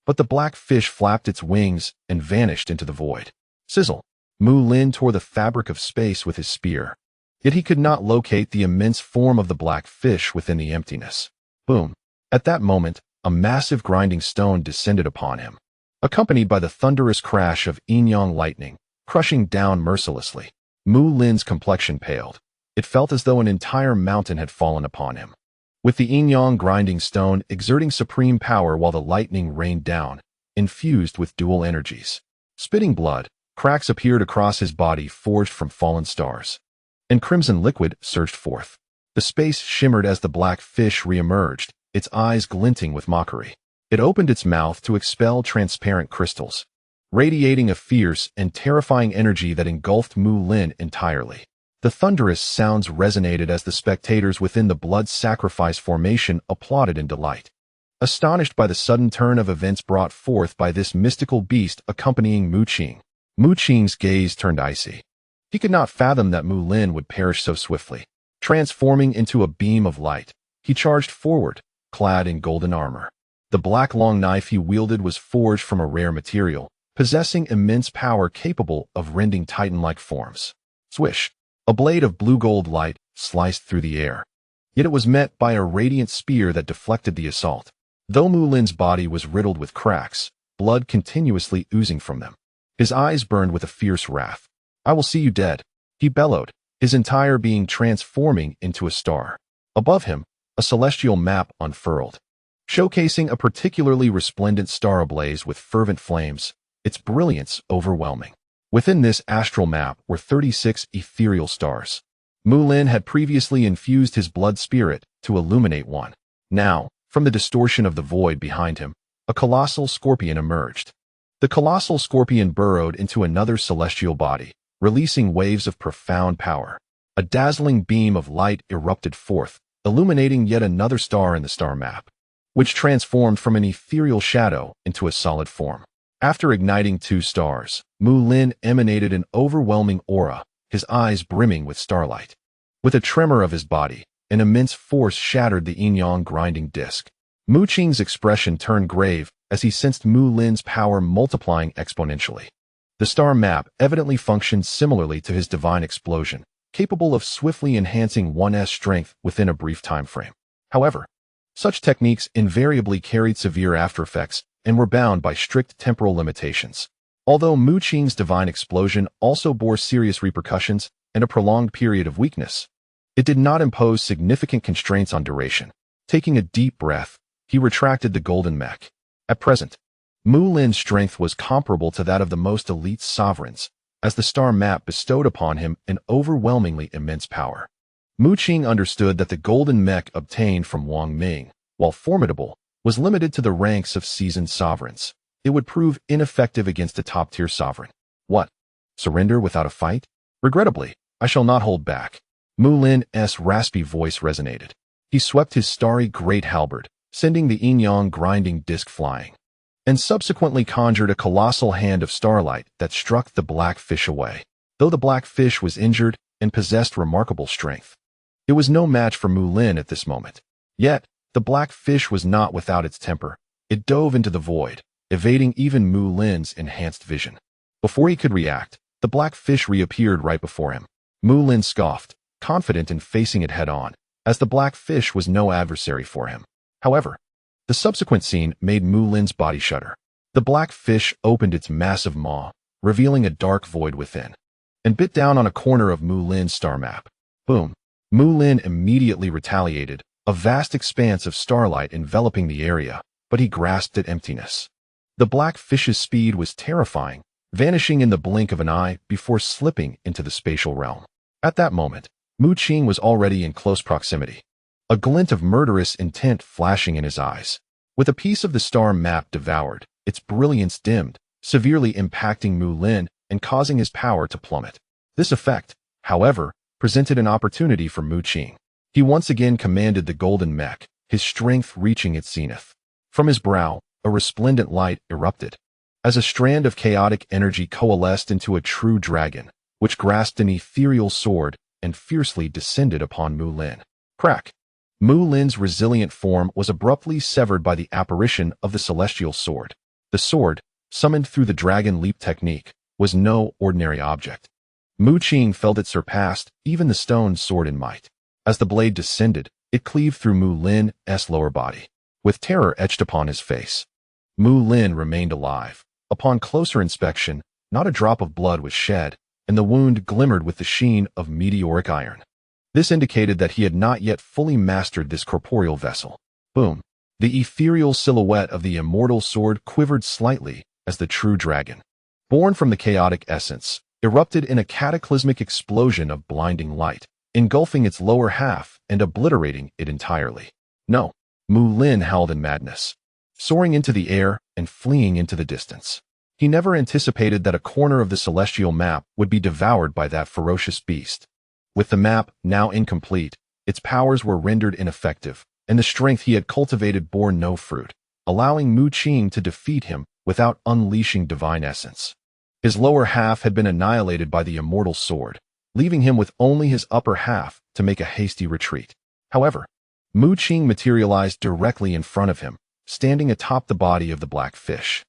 but the black fish flapped its wings and vanished into the void. Sizzle! Mu Lin tore the fabric of space with his spear, yet he could not locate the immense form of the black fish within the emptiness. Boom! At that moment, a massive grinding stone descended upon him, accompanied by the thunderous crash of yin-yang lightning, crushing down mercilessly. Mu Lin's complexion paled. It felt as though an entire mountain had fallen upon him. With the yin-yang grinding stone exerting supreme power while the lightning rained down, infused with dual energies. Spitting blood, cracks appeared across his body forged from fallen stars. And crimson liquid surged forth. The space shimmered as the black fish re-emerged, its eyes glinting with mockery. It opened its mouth to expel transparent crystals, radiating a fierce and terrifying energy that engulfed Mu Lin entirely. The thunderous sounds resonated as the spectators within the blood sacrifice formation applauded in delight, astonished by the sudden turn of events brought forth by this mystical beast accompanying Mu Qing. Mu Qing's gaze turned icy. He could not fathom that Mu Lin would perish so swiftly. Transforming into a beam of light, he charged forward, clad in golden armor. The black long knife he wielded was forged from a rare material, possessing immense power capable of rending titan-like forms. Swish! A blade of blue-gold light sliced through the air. Yet it was met by a radiant spear that deflected the assault. Though Mu Lin's body was riddled with cracks, blood continuously oozing from them. His eyes burned with a fierce wrath. "I will see you dead," he bellowed, his entire being transforming into a star. Above him, a celestial map unfurled, showcasing a particularly resplendent star ablaze with fervent flames, its brilliance overwhelming. Within this astral map were 36 ethereal stars. Mu Lin had previously infused his blood spirit to illuminate one. Now, from the distortion of the void behind him, a colossal scorpion emerged. The colossal scorpion burrowed into another celestial body, releasing waves of profound power. A dazzling beam of light erupted forth, illuminating yet another star in the star map, which transformed from an ethereal shadow into a solid form. After igniting 2 stars, Mu Lin emanated an overwhelming aura, his eyes brimming with starlight. With a tremor of his body, an immense force shattered the yin-yang grinding disk. Mu Qing's expression turned grave as he sensed Mu Lin's power multiplying exponentially. The star map evidently functioned similarly to his divine explosion, capable of swiftly enhancing one's strength within a brief time frame. However, such techniques invariably carried severe aftereffects and were bound by strict temporal limitations. Although Mu Qing's divine explosion also bore serious repercussions and a prolonged period of weakness, it did not impose significant constraints on duration. Taking a deep breath, he retracted the golden mech. At present, Mu Lin's strength was comparable to that of the most elite sovereigns, as the star map bestowed upon him an overwhelmingly immense power. Mu Qing understood that the golden mech obtained from Wang Ming, while formidable, was limited to the ranks of seasoned sovereigns. It would prove ineffective against a top-tier sovereign. What? Surrender without a fight? Regrettably, I shall not hold back. Mu Lin's raspy voice resonated. He swept his starry great halberd, sending the yin-yang grinding disk flying, and subsequently conjured a colossal hand of starlight that struck the black fish away. Though the black fish was injured and possessed remarkable strength, it was no match for Mu Lin at this moment. Yet, the black fish was not without its temper. It dove into the void, evading even Mu Lin's enhanced vision. Before he could react, the black fish reappeared right before him. Mu Lin scoffed, confident in facing it head-on, as the black fish was no adversary for him. However, the subsequent scene made Mu Lin's body shudder. The black fish opened its massive maw, revealing a dark void within, and bit down on a corner of Mu Lin's star map. Boom! Mu Lin immediately retaliated, a vast expanse of starlight enveloping the area, but he grasped at emptiness. The black fish's speed was terrifying, vanishing in the blink of an eye before slipping into the spatial realm. At that moment, Mu Qing was already in close proximity, a glint of murderous intent flashing in his eyes. With a piece of the star map devoured, its brilliance dimmed, severely impacting Mu Lin and causing his power to plummet. This effect, however, presented an opportunity for Mu Qing. He once again commanded the golden mech, his strength reaching its zenith. From his brow, a resplendent light erupted, as a strand of chaotic energy coalesced into a true dragon, which grasped an ethereal sword and fiercely descended upon Mu Lin. Crack! Mu Lin's resilient form was abruptly severed by the apparition of the celestial sword. The sword, summoned through the dragon leap technique, was no ordinary object. Mu Qing felt it surpassed even the stone sword in might. As the blade descended, it cleaved through Mu Lin's lower body. With terror etched upon his face, Mu Lin remained alive, Upon closer inspection, not a drop of blood was shed, and the wound glimmered with the sheen of meteoric iron. This indicated that he had not yet fully mastered this corporeal vessel. Boom! The ethereal silhouette of the immortal sword quivered slightly as the true dragon, born from the chaotic essence, erupted in a cataclysmic explosion of blinding light, engulfing its lower half and obliterating it entirely. No, Mu Lin howled in madness, soaring into the air and fleeing into the distance. He never anticipated that a corner of the celestial map would be devoured by that ferocious beast. With the map now incomplete, its powers were rendered ineffective, and the strength he had cultivated bore no fruit, allowing Mu Qing to defeat him without unleashing divine essence. His lower half had been annihilated by the immortal sword, leaving him with only his upper half to make a hasty retreat. However, Mu Qing materialized directly in front of him, standing atop the body of the black fish,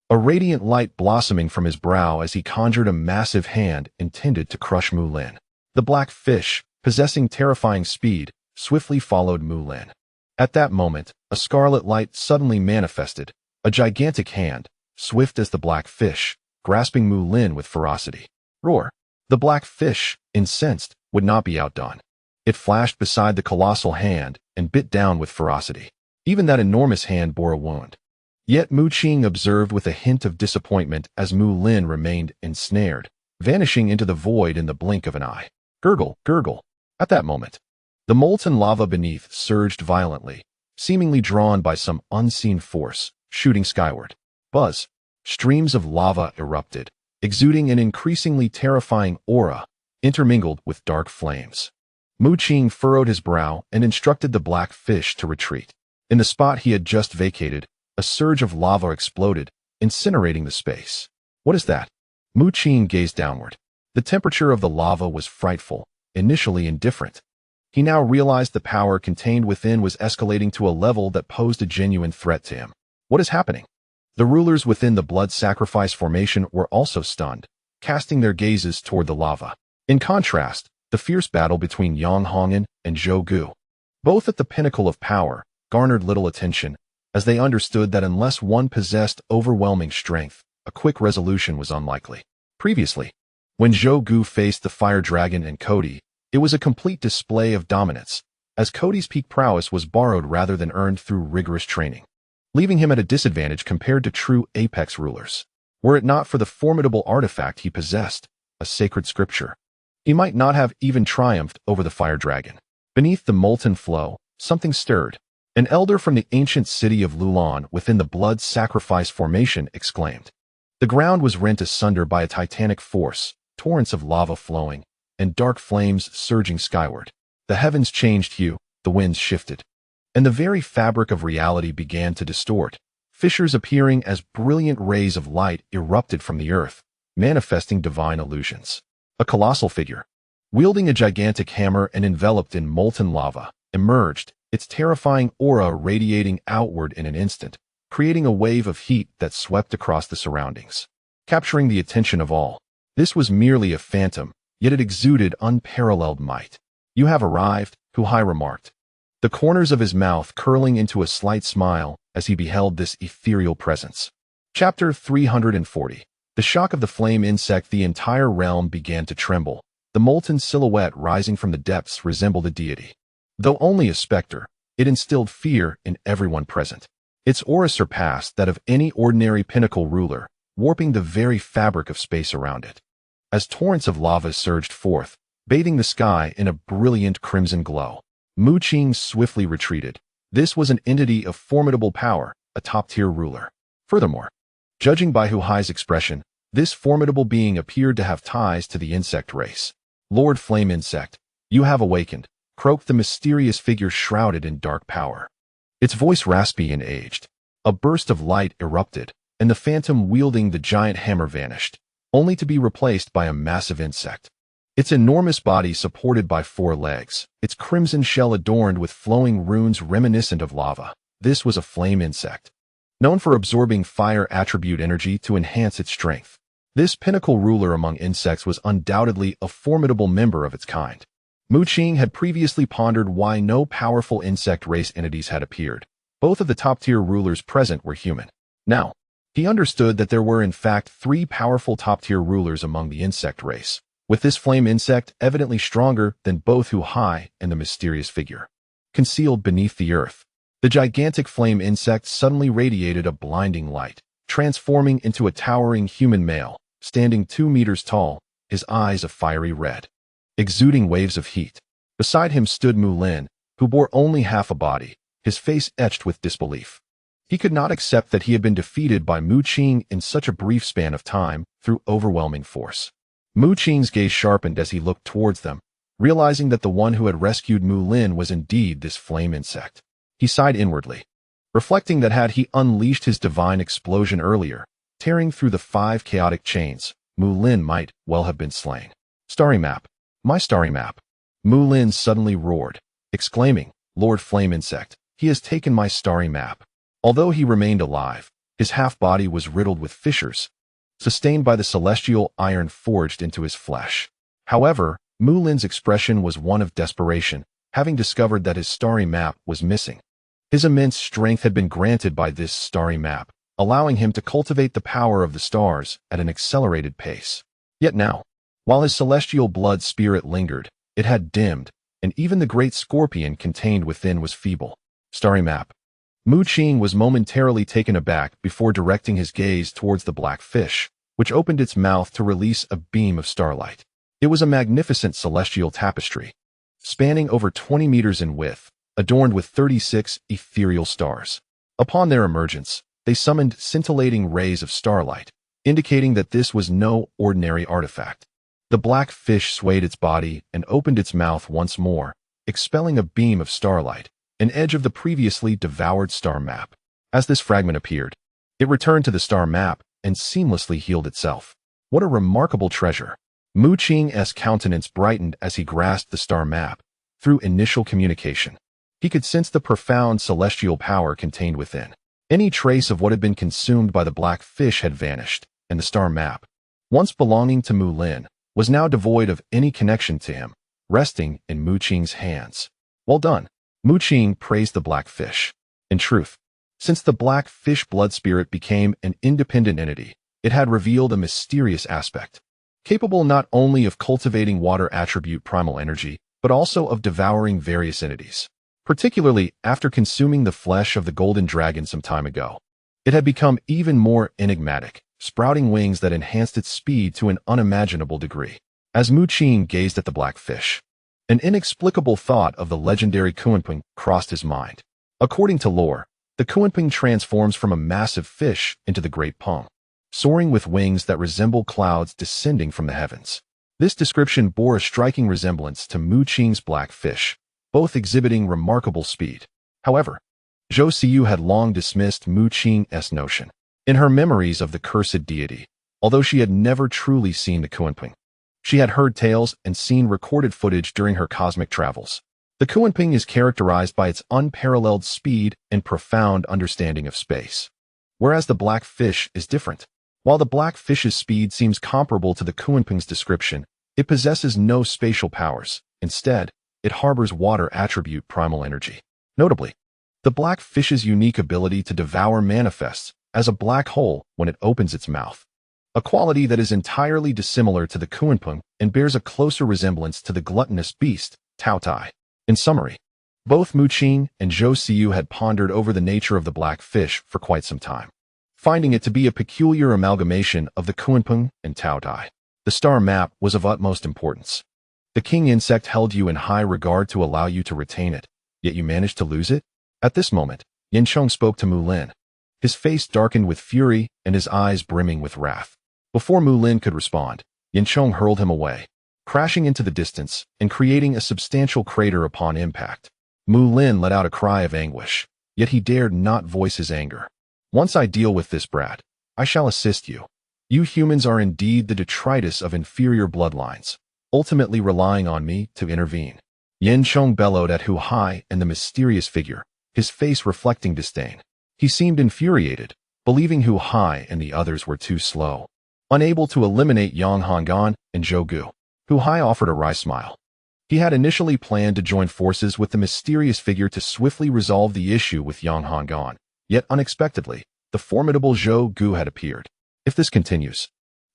a radiant light blossoming from his brow as he conjured a massive hand intended to crush Mu Lin. The black fish, possessing terrifying speed, swiftly followed Mu Lin. At that moment, a scarlet light suddenly manifested, a gigantic hand, swift as the black fish, grasping Mu Lin with ferocity. Roar! The black fish, incensed, would not be outdone. It flashed beside the colossal hand and bit down with ferocity. Even that enormous hand bore a wound. Yet Mu Qing observed with a hint of disappointment as Mu Lin remained ensnared, vanishing into the void in the blink of an eye. Gurgle, gurgle. At that moment, the molten lava beneath surged violently, seemingly drawn by some unseen force, shooting skyward. Buzz. Streams of lava erupted, exuding an increasingly terrifying aura, intermingled with dark flames. Mu Qing furrowed his brow and instructed the black fish to retreat. In the spot he had just vacated, a surge of lava exploded, incinerating the space. What is that? Mu Qing gazed downward. The temperature of the lava was frightful, initially indifferent. He now realized the power contained within was escalating to a level that posed a genuine threat to him. What is happening? The rulers within the blood sacrifice formation were also stunned, casting their gazes toward the lava. In contrast, the fierce battle between Yang Hongan and Zhou Gu, both at the pinnacle of power, garnered little attention, as they understood that unless one possessed overwhelming strength, a quick resolution was unlikely. Previously, when Zhou Gu faced the fire dragon and Cody, it was a complete display of dominance, as Cody's peak prowess was borrowed rather than earned through rigorous training, leaving him at a disadvantage compared to true apex rulers. Were it not for the formidable artifact he possessed, a sacred scripture, he might not have even triumphed over the fire dragon. Beneath the molten flow, something stirred. An elder from the ancient city of Lulan within the blood sacrifice formation exclaimed. The ground was rent asunder by a titanic force, torrents of lava flowing, and dark flames surging skyward. The heavens changed hue, the winds shifted, and the very fabric of reality began to distort. Fissures appearing as brilliant rays of light erupted from the earth, manifesting divine illusions. A colossal figure, wielding a gigantic hammer and enveloped in molten lava, emerged, its terrifying aura radiating outward in an instant, creating a wave of heat that swept across the surroundings, capturing the attention of all. This was merely a phantom, yet it exuded unparalleled might. "You have arrived," Huhai remarked, the corners of his mouth curling into a slight smile as he beheld this ethereal presence. Chapter 340. The shock of the flame insect. The entire realm began to tremble. The molten silhouette rising from the depths resembled a deity. Though only a specter, it instilled fear in everyone present. Its aura surpassed that of any ordinary pinnacle ruler, warping the very fabric of space around it. As torrents of lava surged forth, bathing the sky in a brilliant crimson glow, Mu Qing swiftly retreated. This was an entity of formidable power, a top-tier ruler. Furthermore, judging by Huhai's expression, this formidable being appeared to have ties to the insect race. "Lord Flame Insect, you have awakened," croaked the mysterious figure shrouded in dark power. Its voice raspy and aged. A burst of light erupted, and the phantom wielding the giant hammer vanished, only to be replaced by a massive insect. Its enormous body supported by 4 legs, its crimson shell adorned with flowing runes reminiscent of lava. This was a flame insect, known for absorbing fire attribute energy to enhance its strength. This pinnacle ruler among insects was undoubtedly a formidable member of its kind. Mu Qing had previously pondered why no powerful insect race entities had appeared. Both of the top-tier rulers present were human. Now, He understood that there were in fact 3 powerful top-tier rulers among the insect race, with this flame insect evidently stronger than both Hu Hai and the mysterious figure. Concealed beneath the earth, the gigantic flame insect suddenly radiated a blinding light, transforming into a towering human male, standing 2 meters tall, his eyes a fiery red, exuding waves of heat. Beside him stood Mu Lin, who bore only half a body, his face etched with disbelief. He could not accept that he had been defeated by Mu Qing in such a brief span of time through overwhelming force. Mu Qing's gaze sharpened as he looked towards them, realizing that the one who had rescued Mu Lin was indeed this flame insect. He sighed inwardly, reflecting that had he unleashed his divine explosion earlier, tearing through the 5 chaotic chains, Mu Lin might well have been slain. Starry map. My starry map. Mu Lin suddenly roared, exclaiming, Lord Flame Insect, he has taken my starry map. Although he remained alive, his half-body was riddled with fissures, sustained by the celestial iron forged into his flesh. However, Mu Lin's expression was one of desperation, having discovered that his starry map was missing. His immense strength had been granted by this starry map, allowing him to cultivate the power of the stars at an accelerated pace. Yet now, while his celestial blood spirit lingered, it had dimmed, and even the great scorpion contained within was feeble. Starry map. Mu Qing was momentarily taken aback before directing his gaze towards the black fish, which opened its mouth to release a beam of starlight. It was a magnificent celestial tapestry, spanning over 20 meters in width, adorned with 36 ethereal stars. Upon their emergence, they summoned scintillating rays of starlight, indicating that this was no ordinary artifact. The black fish swayed its body and opened its mouth once more, expelling a beam of starlight, an edge of the previously devoured star map. As this fragment appeared, it returned to the star map and seamlessly healed itself. What a remarkable treasure! Mu Qing's countenance brightened as he grasped the star map. Through initial communication, he could sense the profound celestial power contained within. Any trace of what had been consumed by the black fish had vanished, and the star map, once belonging to Mu Lin, was now devoid of any connection to him, resting in Mu Qing's hands. Well done. Mu Qing praised the black fish. In truth, since the black fish blood spirit became an independent entity, it had revealed a mysterious aspect, capable not only of cultivating water attribute primal energy, but also of devouring various entities. Particularly after consuming the flesh of the golden dragon some time ago, it had become even more enigmatic, sprouting wings that enhanced its speed to an unimaginable degree. As Mu Qing gazed at the black fish, an inexplicable thought of the legendary Kunping crossed his mind. According to lore, the Kunping transforms from a massive fish into the Great Peng, soaring with wings that resemble clouds descending from the heavens. This description bore a striking resemblance to Mu Qing's black fish, both exhibiting remarkable speed. However, Zhou Xiyu had long dismissed Mu Qing's notion in her memories of the cursed deity, although she had never truly seen the Kunping. She had heard tales and seen recorded footage during her cosmic travels. The Kunping is characterized by its unparalleled speed and profound understanding of space, whereas the black fish is different. While the black fish's speed seems comparable to the Kunping's description, it possesses no spatial powers. Instead, it harbors water attribute primal energy. Notably, the black fish's unique ability to devour manifests as a black hole when it opens its mouth, a quality that is entirely dissimilar to the Kunping and bears a closer resemblance to the gluttonous beast, Tao Tai. In summary, both Mu Qing and Zhou Xiyu had pondered over the nature of the black fish for quite some time, finding it to be a peculiar amalgamation of the Kunping and Tao Tai. The star map was of utmost importance. The king insect held you in high regard to allow you to retain it, yet you managed to lose it? At this moment, Yin Chong spoke to Mu Lin, his face darkened with fury and his eyes brimming with wrath. Before Mu Lin could respond, Yin Chong hurled him away, crashing into the distance and creating a substantial crater upon impact. Mu Lin let out a cry of anguish, yet he dared not voice his anger. Once I deal with this brat, I shall assist you. You humans are indeed the detritus of inferior bloodlines, ultimately relying on me to intervene. Yin Chong bellowed at Hu Hai and the mysterious figure, his face reflecting disdain. He seemed infuriated, believing Hu Hai and the others were too slow, unable to eliminate Yang Hangan and Zhou Gu. Hu Hai offered a wry smile. He had initially planned to join forces with the mysterious figure to swiftly resolve the issue with Yang Hangan, yet unexpectedly, the formidable Zhou Gu had appeared. If this continues,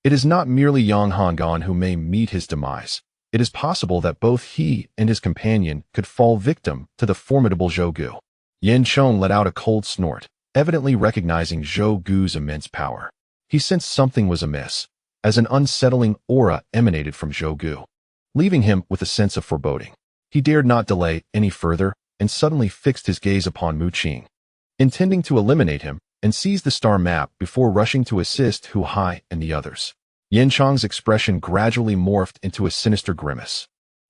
it is not merely Yang Hangan who may meet his demise. It is possible that both he and his companion could fall victim to the formidable Zhou Gu. Yin Chong let out a cold snort, evidently recognizing Zhou Gu's immense power. He sensed something was amiss, as an unsettling aura emanated from Zhou Gu, leaving him with a sense of foreboding. He dared not delay any further and suddenly fixed his gaze upon Mu Qing, intending to eliminate him and seize the star map before rushing to assist Hu Hai and the others. Yin Chong's expression gradually morphed into a sinister grimace.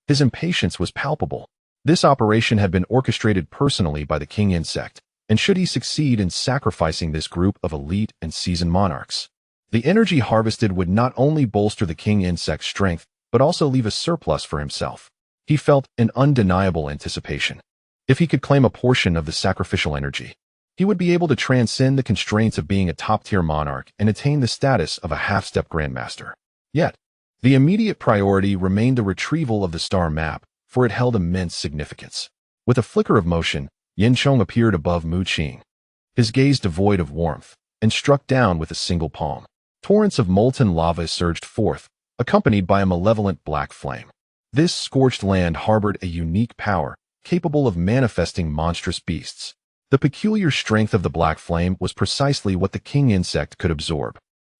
His impatience was palpable. This operation had been orchestrated personally by the king insect, and should he succeed in sacrificing this group of elite and seasoned monarchs, the energy harvested would not only bolster the king insect's strength, but also leave a surplus for himself. He felt an undeniable anticipation. If he could claim a portion of the sacrificial energy, he would be able to transcend the constraints of being a top-tier monarch and attain the status of a half-step grandmaster. Yet, the immediate priority remained the retrieval of the star map, for it held immense significance. With a flicker of motion, Yin Chong appeared above Mu Qing, his gaze devoid of warmth, and struck down with a single palm. Torrents of molten lava surged forth, accompanied by a malevolent black flame. This scorched land harbored a unique power, capable of manifesting monstrous beasts. The peculiar strength of the black flame was precisely what the king insect could absorb.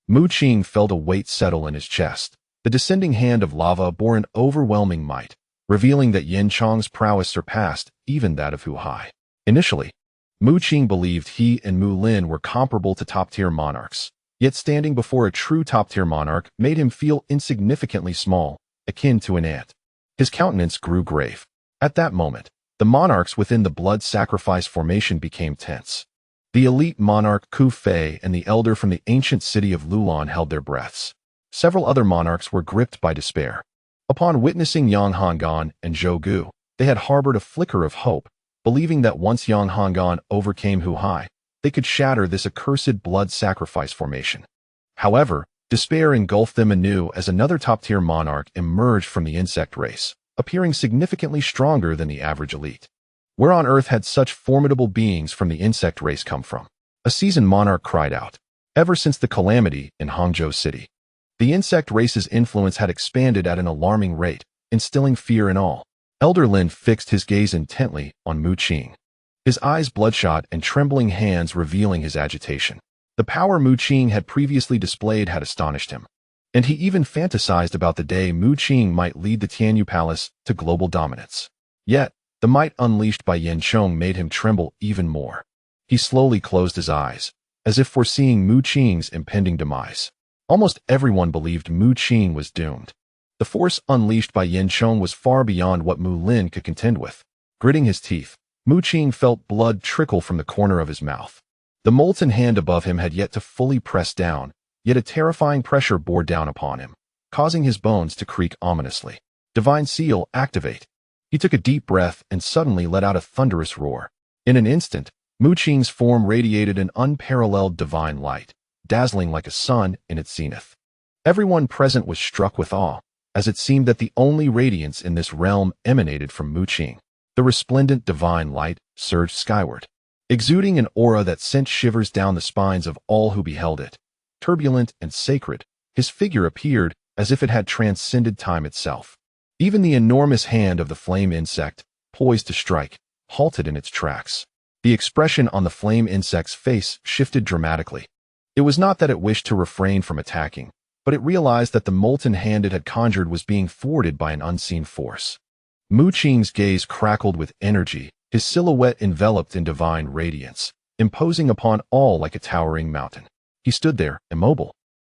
Mu Qing felt a weight settle in his chest. The descending hand of lava bore an overwhelming might, revealing that Yin Chong's prowess surpassed even that of Hu Hai. Initially, Mu Qing believed he and Mu Lin were comparable to top-tier monarchs, yet standing before a true top-tier monarch made him feel insignificantly small, akin to an ant. His countenance grew grave. At that moment, the monarchs within the blood sacrifice formation became tense. The elite monarch Ku Fei and the elder from the ancient city of Lulan held their breaths. Several other monarchs were gripped by despair. Upon witnessing Yang Hangan and Zhou Gu, they had harbored a flicker of hope, believing that once Yang Hangan overcame Hu Hai, they could shatter this accursed blood sacrifice formation. However, despair engulfed them anew as another top-tier monarch emerged from the insect race, appearing significantly stronger than the average elite. Where on earth had such formidable beings from the insect race come from? A seasoned monarch cried out. Ever since the calamity in Hangzhou City, the insect race's influence had expanded at an alarming rate, instilling fear in all. Elder Lin fixed his gaze intently on Mu Qing, his eyes bloodshot and trembling hands revealing his agitation. The power Mu Qing had previously displayed had astonished him, and he even fantasized about the day Mu Qing might lead the Tianyu Palace to global dominance. Yet, the might unleashed by Yin Chong made him tremble even more. He slowly closed his eyes, as if foreseeing Mu Qing's impending demise. Almost everyone believed Mu Qing was doomed. The force unleashed by Yin Chong was far beyond what Mu Lin could contend with. Gritting his teeth, Mu Qing felt blood trickle from the corner of his mouth. The molten hand above him had yet to fully press down, yet a terrifying pressure bore down upon him, causing his bones to creak ominously. Divine Seal, activate. He took a deep breath and suddenly let out a thunderous roar. In an instant, Mu Qing's form radiated an unparalleled divine light, dazzling like a sun in its zenith. Everyone present was struck with awe, as it seemed that the only radiance in this realm emanated from Mu Qing. The resplendent divine light surged skyward, exuding an aura that sent shivers down the spines of all who beheld it. Turbulent and sacred, his figure appeared as if it had transcended time itself. Even the enormous hand of the flame insect, poised to strike, halted in its tracks. The expression on the flame insect's face shifted dramatically. It was not that it wished to refrain from attacking, but it realized that the molten hand it had conjured was being thwarted by an unseen force. Mu Qing's gaze crackled with energy, his silhouette enveloped in divine radiance, imposing upon all like a towering mountain. He stood there, immobile.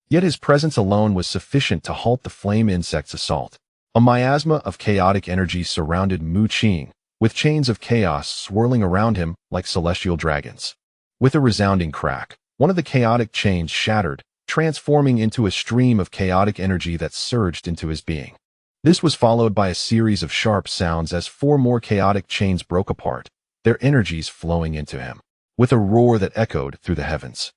Yet his presence alone was sufficient to halt the flame insect's assault. A miasma of chaotic energy surrounded Mu Qing, with chains of chaos swirling around him like celestial dragons. With a resounding crack, one of the chaotic chains shattered, transforming into a stream of chaotic energy that surged into his being. This was followed by a series of sharp sounds as 4 more chaotic chains broke apart, their energies flowing into him. With a roar that echoed through the heavens,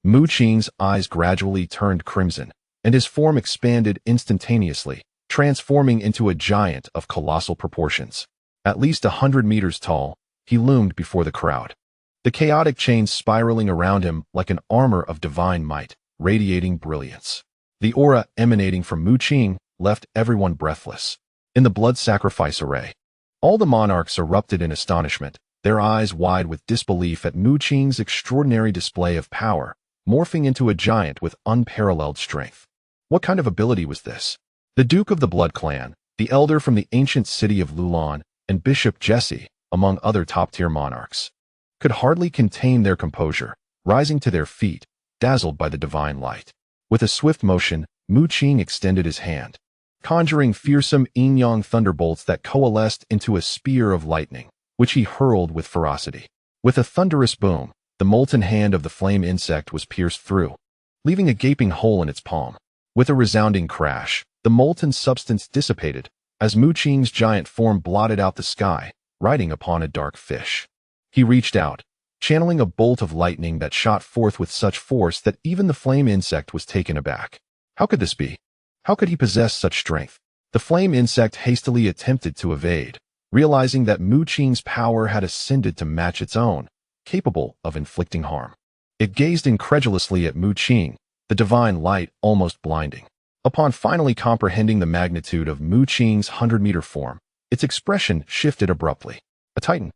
Mu Qing's eyes gradually turned crimson, and his form expanded instantaneously, transforming into a giant of colossal proportions. At least 100 meters tall, he loomed before the crowd. The the chaotic chains spiraling around him like an armor of divine might, radiating brilliance. The aura emanating from Mu Qing left everyone breathless. In the blood sacrifice array, all the monarchs erupted in astonishment, their eyes wide with disbelief at Mu Qing's extraordinary display of power, morphing into a giant with unparalleled strength. What kind of ability was this? The Duke of the Blood Clan, the elder from the ancient city of Lulan, and Bishop Jesse, among other top-tier monarchs, could hardly contain their composure, rising to their feet, dazzled by the divine light. With a swift motion, Mu Qing extended his hand, conjuring fearsome yin-yang thunderbolts that coalesced into a spear of lightning, which he hurled with ferocity. With a thunderous boom, the molten hand of the flame insect was pierced through, leaving a gaping hole in its palm. With a resounding crash, the molten substance dissipated, as Mu Qing's giant form blotted out the sky, riding upon a dark fish. He reached out, channeling a bolt of lightning that shot forth with such force that even the flame insect was taken aback. How could this be? How could he possess such strength? The flame insect hastily attempted to evade, realizing that Mu Qing's power had ascended to match its own, capable of inflicting harm. It gazed incredulously at Mu Qing, the divine light almost blinding. Upon finally comprehending the magnitude of Mu Qing's 100-meter form, its expression shifted abruptly. A titan.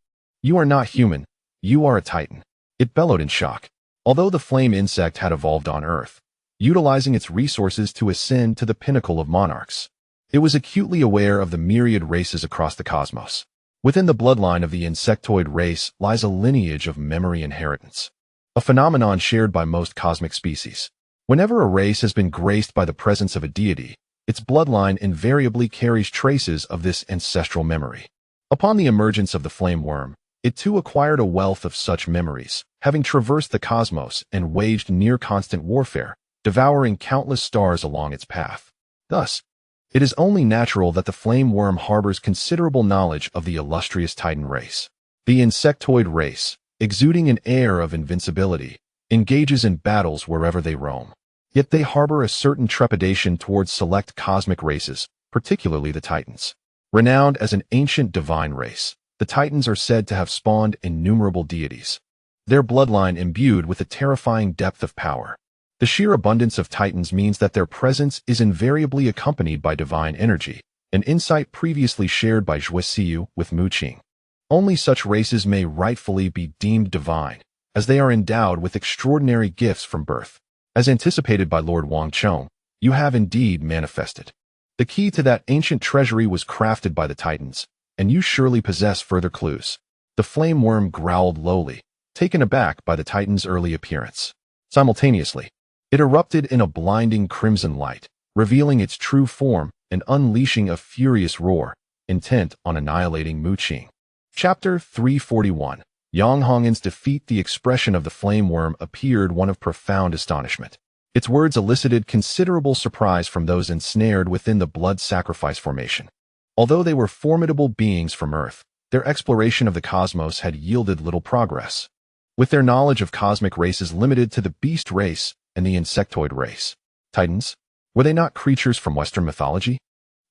You are not human. You are a titan. It bellowed in shock. Although the flame insect had evolved on Earth, utilizing its resources to ascend to the pinnacle of monarchs, it was acutely aware of the myriad races across the cosmos. Within the bloodline of the insectoid race lies a lineage of memory inheritance, a phenomenon shared by most cosmic species. Whenever a race has been graced by the presence of a deity, its bloodline invariably carries traces of this ancestral memory. Upon the emergence of the flame worm, it too acquired a wealth of such memories, having traversed the cosmos and waged near-constant warfare, devouring countless stars along its path. Thus, it is only natural that the flame worm harbors considerable knowledge of the illustrious Titan race. The insectoid race, exuding an air of invincibility, engages in battles wherever they roam. Yet they harbor a certain trepidation towards select cosmic races, particularly the Titans. Renowned as an ancient divine race, the Titans are said to have spawned innumerable deities, their bloodline imbued with a terrifying depth of power. The sheer abundance of Titans means that their presence is invariably accompanied by divine energy, an insight previously shared by Zhuo Siyu with Mu Qing. Only such races may rightfully be deemed divine, as they are endowed with extraordinary gifts from birth. As anticipated by Lord Wang Chong, you have indeed manifested. The key to that ancient treasury was crafted by the Titans, and you surely possess further clues. The flame worm growled lowly, taken aback by the Titan's early appearance. Simultaneously, it erupted in a blinding crimson light, revealing its true form and unleashing a furious roar, intent on annihilating Mu Qing. Chapter 341. Yang Hongin's defeat. The expression of the flame worm appeared one of profound astonishment. Its words elicited considerable surprise from those ensnared within the blood sacrifice formation. Although they were formidable beings from Earth, their exploration of the cosmos had yielded little progress. With their knowledge of cosmic races limited to the beast race and the insectoid race, Titans, were they not creatures from Western mythology?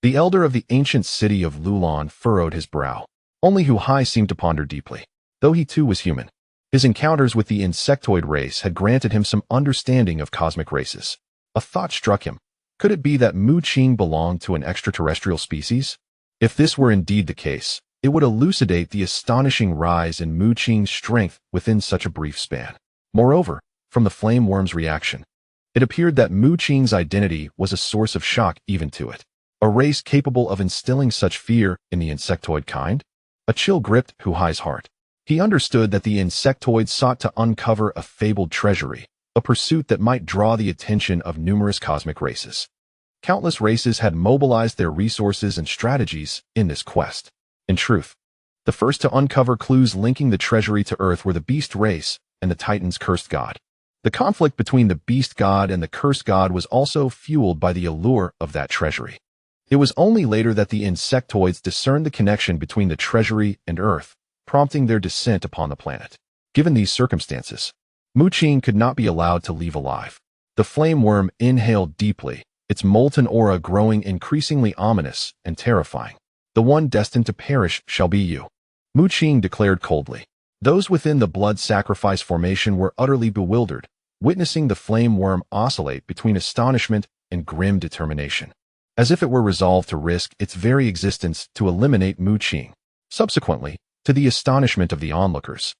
The elder of the ancient city of Lulan furrowed his brow. Only Hu Hai seemed to ponder deeply. Though he too was human, his encounters with the insectoid race had granted him some understanding of cosmic races. A thought struck him. Could it be that Mu Qing belonged to an extraterrestrial species? If this were indeed the case, it would elucidate the astonishing rise in Mu Qing's strength within such a brief span. Moreover, from the flame worm's reaction, it appeared that Mu Qing's identity was a source of shock even to it. A race capable of instilling such fear in the insectoid kind? A chill gripped Hu Hai's heart. He understood that the insectoids sought to uncover a fabled treasury, a pursuit that might draw the attention of numerous cosmic races. Countless races had mobilized their resources and strategies in this quest. In truth, the first to uncover clues linking the treasury to Earth were the beast race and the Titan's cursed god. The conflict between the beast god and the cursed god was also fueled by the allure of that treasury. It was only later that the insectoids discerned the connection between the treasury and Earth, prompting their descent upon the planet. Given these circumstances, Mu Qing could not be allowed to leave alive. The flame worm inhaled deeply, its molten aura growing increasingly ominous and terrifying. The one destined to perish shall be you, Mu Qing declared coldly. Those within the blood sacrifice formation were utterly bewildered, witnessing the flame worm oscillate between astonishment and grim determination, as if it were resolved to risk its very existence to eliminate Mu Qing. Subsequently, to the astonishment of the onlookers,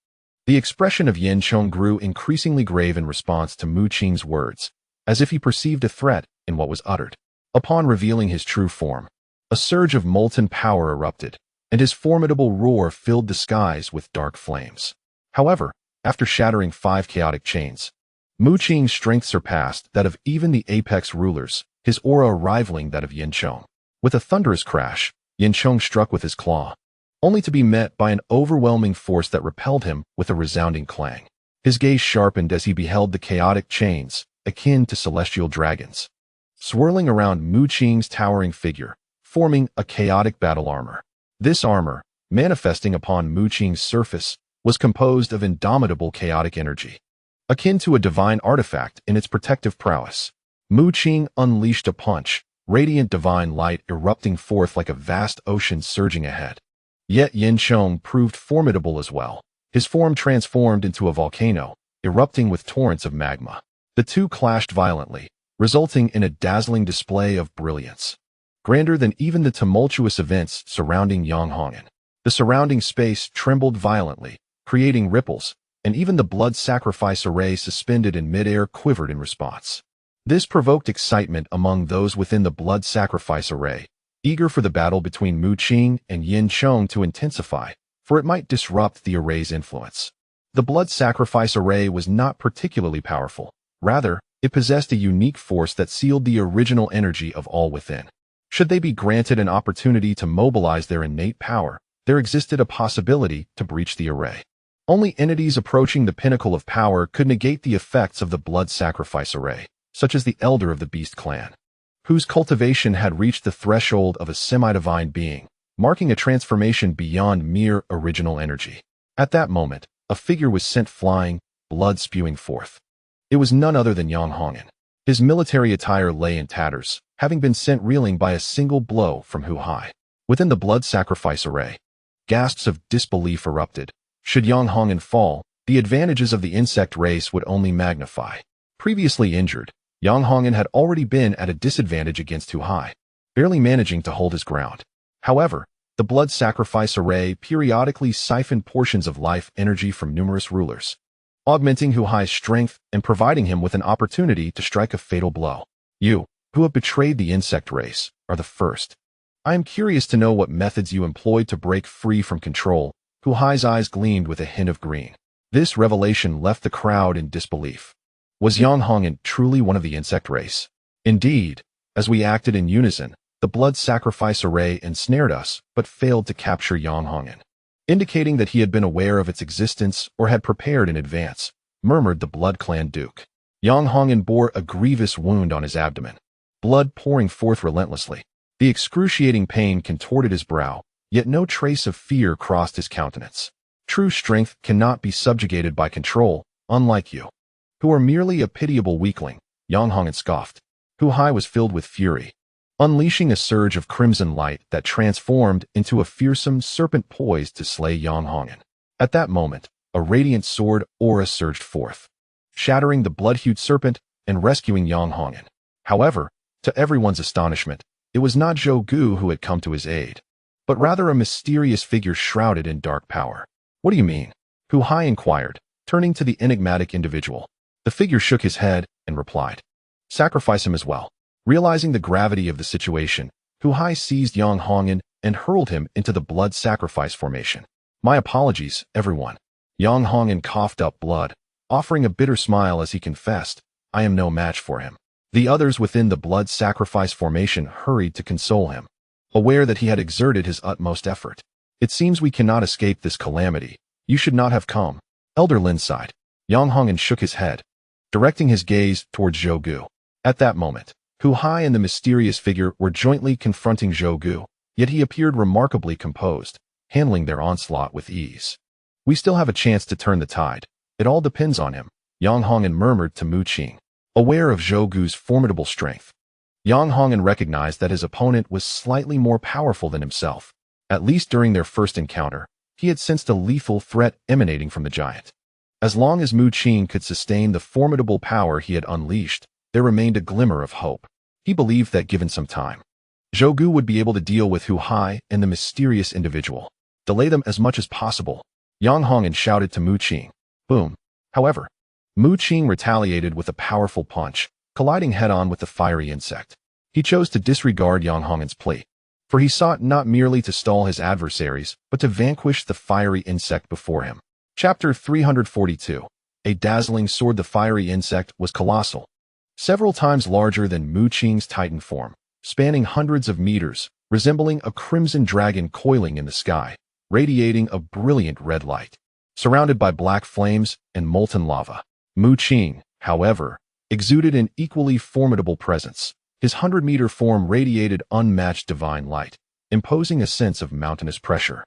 the expression of Yin Chong grew increasingly grave in response to Mu Qing's words, as if he perceived a threat in what was uttered. Upon revealing his true form, a surge of molten power erupted, and his formidable roar filled the skies with dark flames. However, after shattering 5 chaotic chains, Mu Qing's strength surpassed that of even the apex rulers, his aura rivaling that of Yin Chong. With a thunderous crash, Yin Chong struck with his claw, only to be met by an overwhelming force that repelled him with a resounding clang. His gaze sharpened as he beheld the chaotic chains, akin to celestial dragons, swirling around Mu Qing's towering figure, forming a chaotic battle armor. This armor, manifesting upon Mu Qing's surface, was composed of indomitable chaotic energy, akin to a divine artifact in its protective prowess. Mu Qing unleashed a punch, radiant divine light erupting forth like a vast ocean surging ahead. Yet Yin Chong proved formidable as well. His form transformed into a volcano, erupting with torrents of magma. The two clashed violently, resulting in a dazzling display of brilliance, grander than even the tumultuous events surrounding Yanghongan. The surrounding space trembled violently, creating ripples, and even the blood sacrifice array suspended in midair quivered in response. This provoked excitement among those within the blood sacrifice array, eager for the battle between Mu Qing and Yin Chong to intensify, for it might disrupt the array's influence. The blood sacrifice array was not particularly powerful. Rather, it possessed a unique force that sealed the original energy of all within. Should they be granted an opportunity to mobilize their innate power, there existed a possibility to breach the array. Only entities approaching the pinnacle of power could negate the effects of the blood sacrifice array, such as the elder of the beast clan, whose cultivation had reached the threshold of a semi-divine being, marking a transformation beyond mere original energy. At that moment, a figure was sent flying, blood spewing forth. It was none other than Yanghongan. His military attire lay in tatters, having been sent reeling by a single blow from Hu Hai. Within the blood sacrifice array, gasps of disbelief erupted. Should Yanghongan fall, the advantages of the insect race would only magnify. Previously injured, Yanghongan had already been at a disadvantage against Hu Hai, barely managing to hold his ground. However, the blood sacrifice array periodically siphoned portions of life energy from numerous rulers, augmenting Hu Hai's strength and providing him with an opportunity to strike a fatal blow. You, who have betrayed the insect race, are the first. I am curious to know what methods you employed to break free from control. Hu Hai's eyes gleamed with a hint of green. This revelation left the crowd in disbelief. Was Yanghongan truly one of the insect race? Indeed, as we acted in unison, the blood sacrifice array ensnared us, but failed to capture Yanghongan, indicating that he had been aware of its existence or had prepared in advance, murmured the blood clan duke. Yanghongan bore a grievous wound on his abdomen, blood pouring forth relentlessly. The excruciating pain contorted his brow, yet no trace of fear crossed his countenance. True strength cannot be subjugated by control, unlike you, who are merely a pitiable weakling, Yanghongan scoffed. Hu Hai was filled with fury, unleashing a surge of crimson light that transformed into a fearsome serpent poised to slay Yanghongan. At that moment, a radiant sword aura surged forth, shattering the blood-hued serpent and rescuing Yanghongan. However, to everyone's astonishment, it was not Zhou Gu who had come to his aid, but rather a mysterious figure shrouded in dark power. What do you mean? Hu Hai inquired, turning to the enigmatic individual. The figure shook his head and replied, "Sacrifice him as well." Realizing the gravity of the situation, Hu Hai seized Yanghongan and hurled him into the blood sacrifice formation. "My apologies, everyone." Yanghongan coughed up blood, offering a bitter smile as he confessed, "I am no match for him." The others within the blood sacrifice formation hurried to console him, aware that he had exerted his utmost effort. "It seems we cannot escape this calamity. You should not have come." Elder Lin sighed. Yanghongan shook his head, directing his gaze towards Zhou Gu. At that moment, Hu Hai and the mysterious figure were jointly confronting Zhou Gu, yet he appeared remarkably composed, handling their onslaught with ease. "We still have a chance to turn the tide. It all depends on him," Yanghongan murmured to Mu Qing, aware of Zhou Gu's formidable strength. Yanghongan recognized that his opponent was slightly more powerful than himself. At least during their first encounter, he had sensed a lethal threat emanating from the giant. As long as Mu Qing could sustain the formidable power he had unleashed, there remained a glimmer of hope. He believed that given some time, Zhou Gu would be able to deal with Hu Hai and the mysterious individual. Delay them as much as possible, Yang Hongan shouted to Mu Qing. Boom. However, Mu Qing retaliated with a powerful punch, colliding head-on with the fiery insect. He chose to disregard Yang Hongan's plea, for he sought not merely to stall his adversaries, but to vanquish the fiery insect before him. Chapter 342. A dazzling sword. The fiery insect was colossal, several times larger than Mu Qing's titan form, spanning hundreds of meters, resembling a crimson dragon coiling in the sky, radiating a brilliant red light. Surrounded by black flames and molten lava, Mu Qing, however, exuded an equally formidable presence. His 100-meter form radiated unmatched divine light, imposing a sense of mountainous pressure.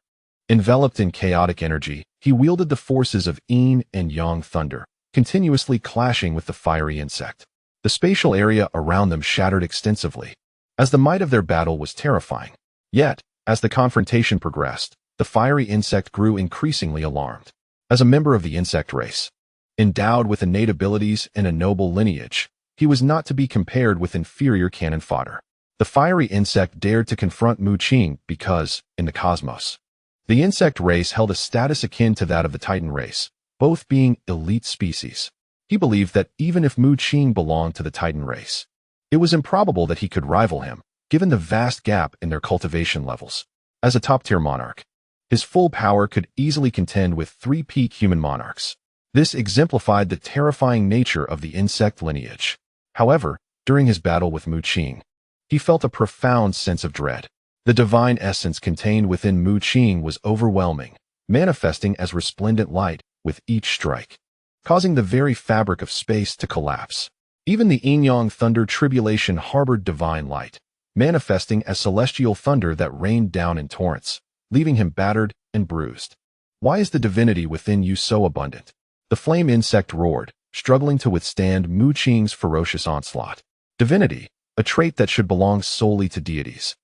Enveloped in chaotic energy, he wielded the forces of yin and yang thunder, continuously clashing with the fiery insect. The spatial area around them shattered extensively, as the might of their battle was terrifying. Yet, as the confrontation progressed, the fiery insect grew increasingly alarmed. As a member of the insect race, endowed with innate abilities and a noble lineage, he was not to be compared with inferior cannon fodder. The fiery insect dared to confront Mu Qing because, in the cosmos, the insect race held a status akin to that of the Titan race, both being elite species. He believed that even if Mu Qing belonged to the Titan race, it was improbable that he could rival him, given the vast gap in their cultivation levels. As a top-tier monarch, his full power could easily contend with 3 peak human monarchs. This exemplified the terrifying nature of the insect lineage. However, during his battle with Mu Qing, he felt a profound sense of dread. The divine essence contained within Mu Qing was overwhelming, manifesting as resplendent light with each strike, causing the very fabric of space to collapse. Even the yin-yang thunder tribulation harbored divine light, manifesting as celestial thunder that rained down in torrents, leaving him battered and bruised. Why is the divinity within you so abundant? The flame insect roared, struggling to withstand Mu Qing's ferocious onslaught. Divinity, a trait that should belong solely to deities,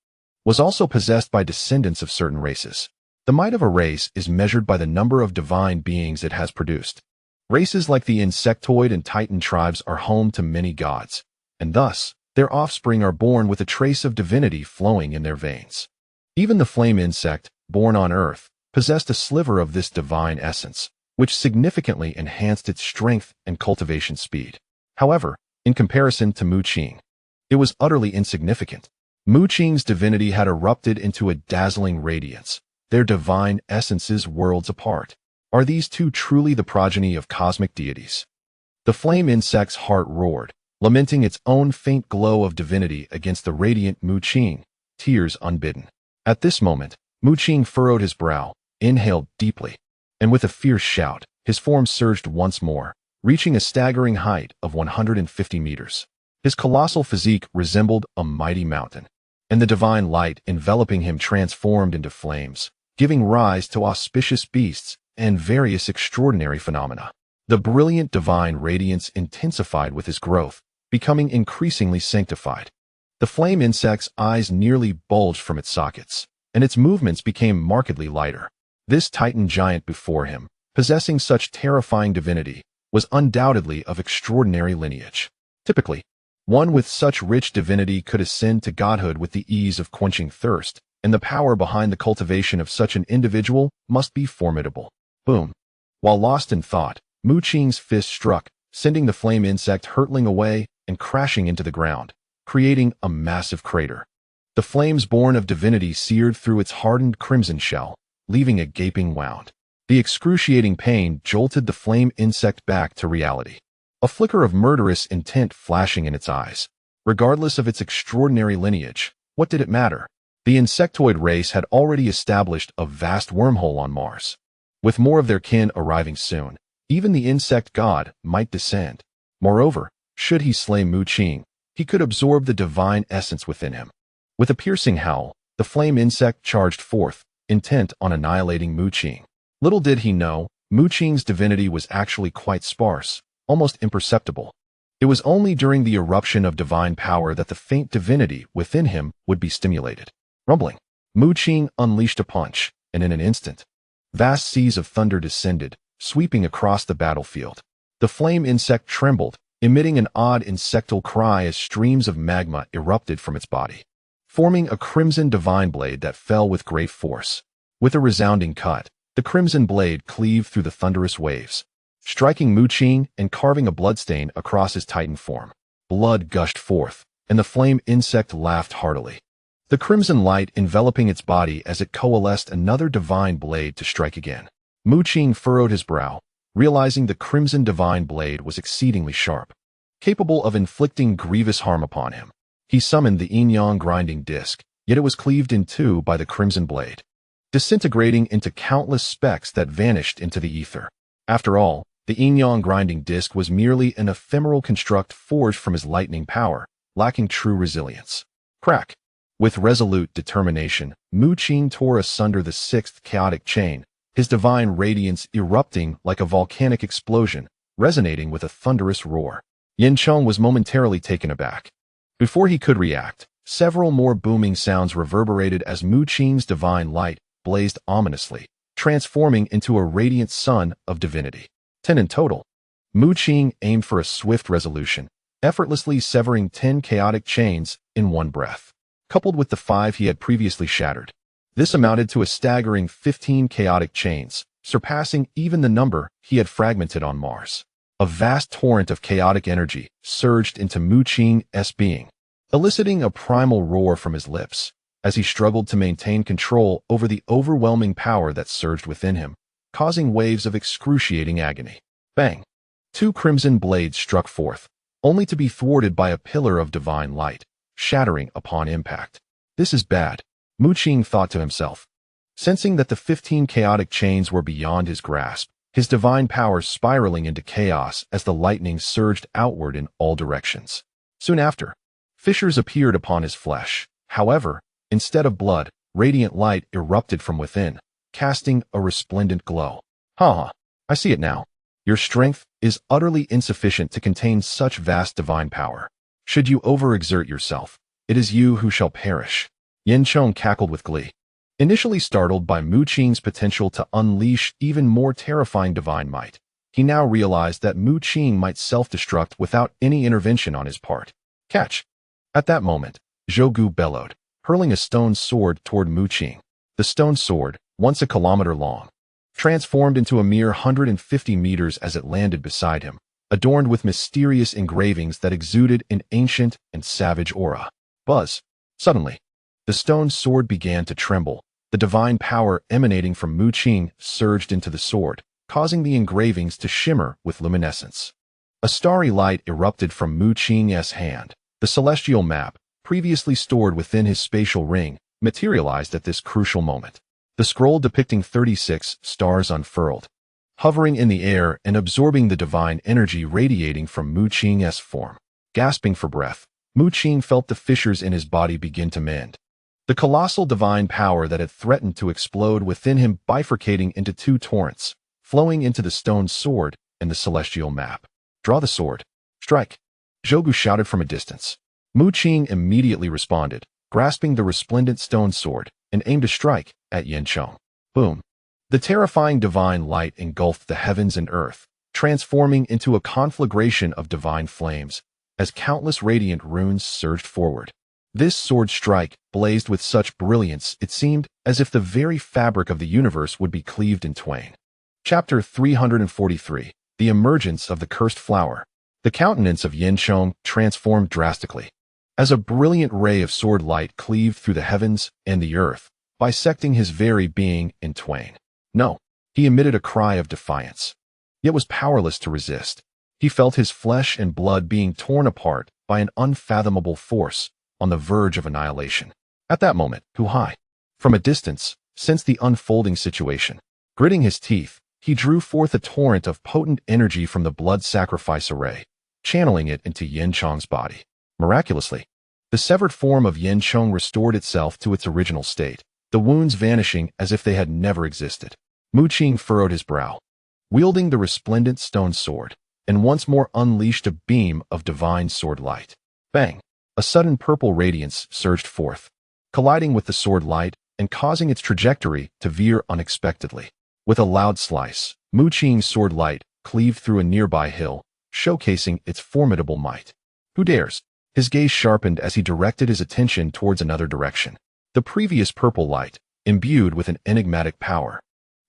was also possessed by descendants of certain races. The might of a race is measured by the number of divine beings it has produced. Races like the insectoid and titan tribes are home to many gods, and thus, their offspring are born with a trace of divinity flowing in their veins. Even the flame insect, born on Earth, possessed a sliver of this divine essence, which significantly enhanced its strength and cultivation speed. However, in comparison to Mu Qing, it was utterly insignificant. Mu Qing's divinity had erupted into a dazzling radiance, their divine essences worlds apart. Are these two truly the progeny of cosmic deities? The flame insect's heart roared, lamenting its own faint glow of divinity against the radiant Mu Qing, tears unbidden. At this moment, Mu Qing furrowed his brow, inhaled deeply, and with a fierce shout, his form surged once more, reaching a staggering height of 150 meters. His colossal physique resembled a mighty mountain, and the divine light enveloping him transformed into flames, giving rise to auspicious beasts and various extraordinary phenomena. The brilliant divine radiance intensified with his growth, becoming increasingly sanctified. The flame insect's eyes nearly bulged from its sockets, and its movements became markedly lighter. This titan giant before him, possessing such terrifying divinity, was undoubtedly of extraordinary lineage. Typically, one with such rich divinity could ascend to godhood with the ease of quenching thirst, and the power behind the cultivation of such an individual must be formidable. Boom. While lost in thought, Mu Qing's fist struck, sending the flame insect hurtling away and crashing into the ground, creating a massive crater. The flames born of divinity seared through its hardened crimson shell, leaving a gaping wound. The excruciating pain jolted the flame insect back to reality, a flicker of murderous intent flashing in its eyes. Regardless of its extraordinary lineage, what did it matter? The insectoid race had already established a vast wormhole on Mars. With more of their kin arriving soon, even the insect god might descend. Moreover, should he slay Mu Qing, he could absorb the divine essence within him. With a piercing howl, the flame insect charged forth, intent on annihilating Mu Qing. Little did he know, Mu Qing's divinity was actually quite sparse, almost imperceptible. It was only during the eruption of divine power that the faint divinity within him would be stimulated. Rumbling, Mu Qing unleashed a punch, and in an instant, Vast seas of thunder descended, sweeping across the battlefield. The flame insect trembled, emitting an odd insectal cry as streams of magma erupted from its body, forming a crimson divine blade that fell with great force. With a resounding cut, the crimson blade cleaved through the thunderous waves, striking Mu Qing and carving a bloodstain across his titan form. Blood gushed forth, and the flame insect laughed heartily, the crimson light enveloping its body as it coalesced another divine blade to strike again. Mu Qing furrowed his brow, realizing the crimson divine blade was exceedingly sharp, capable of inflicting grievous harm upon him. He summoned the yin-yang grinding disc, yet it was cleaved in two by the crimson blade, disintegrating into countless specks that vanished into the ether. After all, the yin-yang grinding disc was merely an ephemeral construct forged from his lightning power, lacking true resilience. Crack! With resolute determination, Mu Qing tore asunder the sixth chaotic chain, his divine radiance erupting like a volcanic explosion, resonating with a thunderous roar. Yin Chong was momentarily taken aback. Before he could react, several more booming sounds reverberated as Mu Qing's divine light blazed ominously, transforming into a radiant sun of divinity. 10 in total. Mu Qing aimed for a swift resolution, effortlessly severing 10 chaotic chains in one breath, coupled with the 5 he had previously shattered. This amounted to a staggering 15 chaotic chains, surpassing even the number he had fragmented on Mars. A vast torrent of chaotic energy surged into Mu Qing's being, eliciting a primal roar from his lips as he struggled to maintain control over the overwhelming power that surged within him, causing waves of excruciating agony. Bang! 2 crimson blades struck forth, only to be thwarted by a pillar of divine light, shattering upon impact. This is bad, Mu Qing thought to himself. Sensing that the 15 chaotic chains were beyond his grasp, his divine power spiraling into chaos as the lightning surged outward in all directions. Soon after, fissures appeared upon his flesh. However, instead of blood, radiant light erupted from within, casting a resplendent glow. I see it now. Your strength is utterly insufficient to contain such vast divine power. Should you overexert yourself, it is you who shall perish. Yin Chong cackled with glee. Initially startled by Mu Qing's potential to unleash even more terrifying divine might, he now realized that Mu Qing might self-destruct without any intervention on his part. Catch! At that moment, Zhou Gu bellowed, hurling a stone sword toward Mu Qing. The stone sword, once a kilometer long, transformed into a mere 150 meters as it landed beside him, adorned with mysterious engravings that exuded an ancient and savage aura. Buzz! Suddenly, the stone sword began to tremble. The divine power emanating from Mu Qing surged into the sword, causing the engravings to shimmer with luminescence. A starry light erupted from Mu Qing's hand. The celestial map, previously stored within his spatial ring, materialized at this crucial moment. The scroll depicting 36 stars unfurled, hovering in the air and absorbing the divine energy radiating from Mu Qing's form. Gasping for breath, Mu Qing felt the fissures in his body begin to mend, the colossal divine power that had threatened to explode within him bifurcating into 2 torrents, flowing into the stone sword and the celestial map. Draw the sword. Strike! Zhou Gu shouted from a distance. Mu Qing immediately responded, grasping the resplendent stone sword, and aimed a strike at Yin Chong. Boom! The terrifying divine light engulfed the heavens and earth, transforming into a conflagration of divine flames, as countless radiant runes surged forward. This sword strike blazed with such brilliance it seemed as if the very fabric of the universe would be cleaved in twain. Chapter 343. The Emergence of the Cursed Flower. The countenance of Yin Chong transformed drastically, as a brilliant ray of sword light cleaved through the heavens and the earth, bisecting his very being in twain. No, he emitted a cry of defiance, yet was powerless to resist. He felt his flesh and blood being torn apart by an unfathomable force, on the verge of annihilation. At that moment, Hu-hai, from a distance, sensed the unfolding situation. Gritting his teeth, he drew forth a torrent of potent energy from the blood sacrifice array, channeling it into Yin Chong's body. Miraculously, the severed form of Yin Chong restored itself to its original state, the wounds vanishing as if they had never existed. Mu Qing furrowed his brow, wielding the resplendent stone sword, and once more unleashed a beam of divine sword light. Bang! A sudden purple radiance surged forth, colliding with the sword light and causing its trajectory to veer unexpectedly. With a loud slice, Mu Qing's sword light cleaved through a nearby hill, showcasing its formidable might. Who dares? His gaze sharpened as he directed his attention towards another direction. The previous purple light, imbued with an enigmatic power,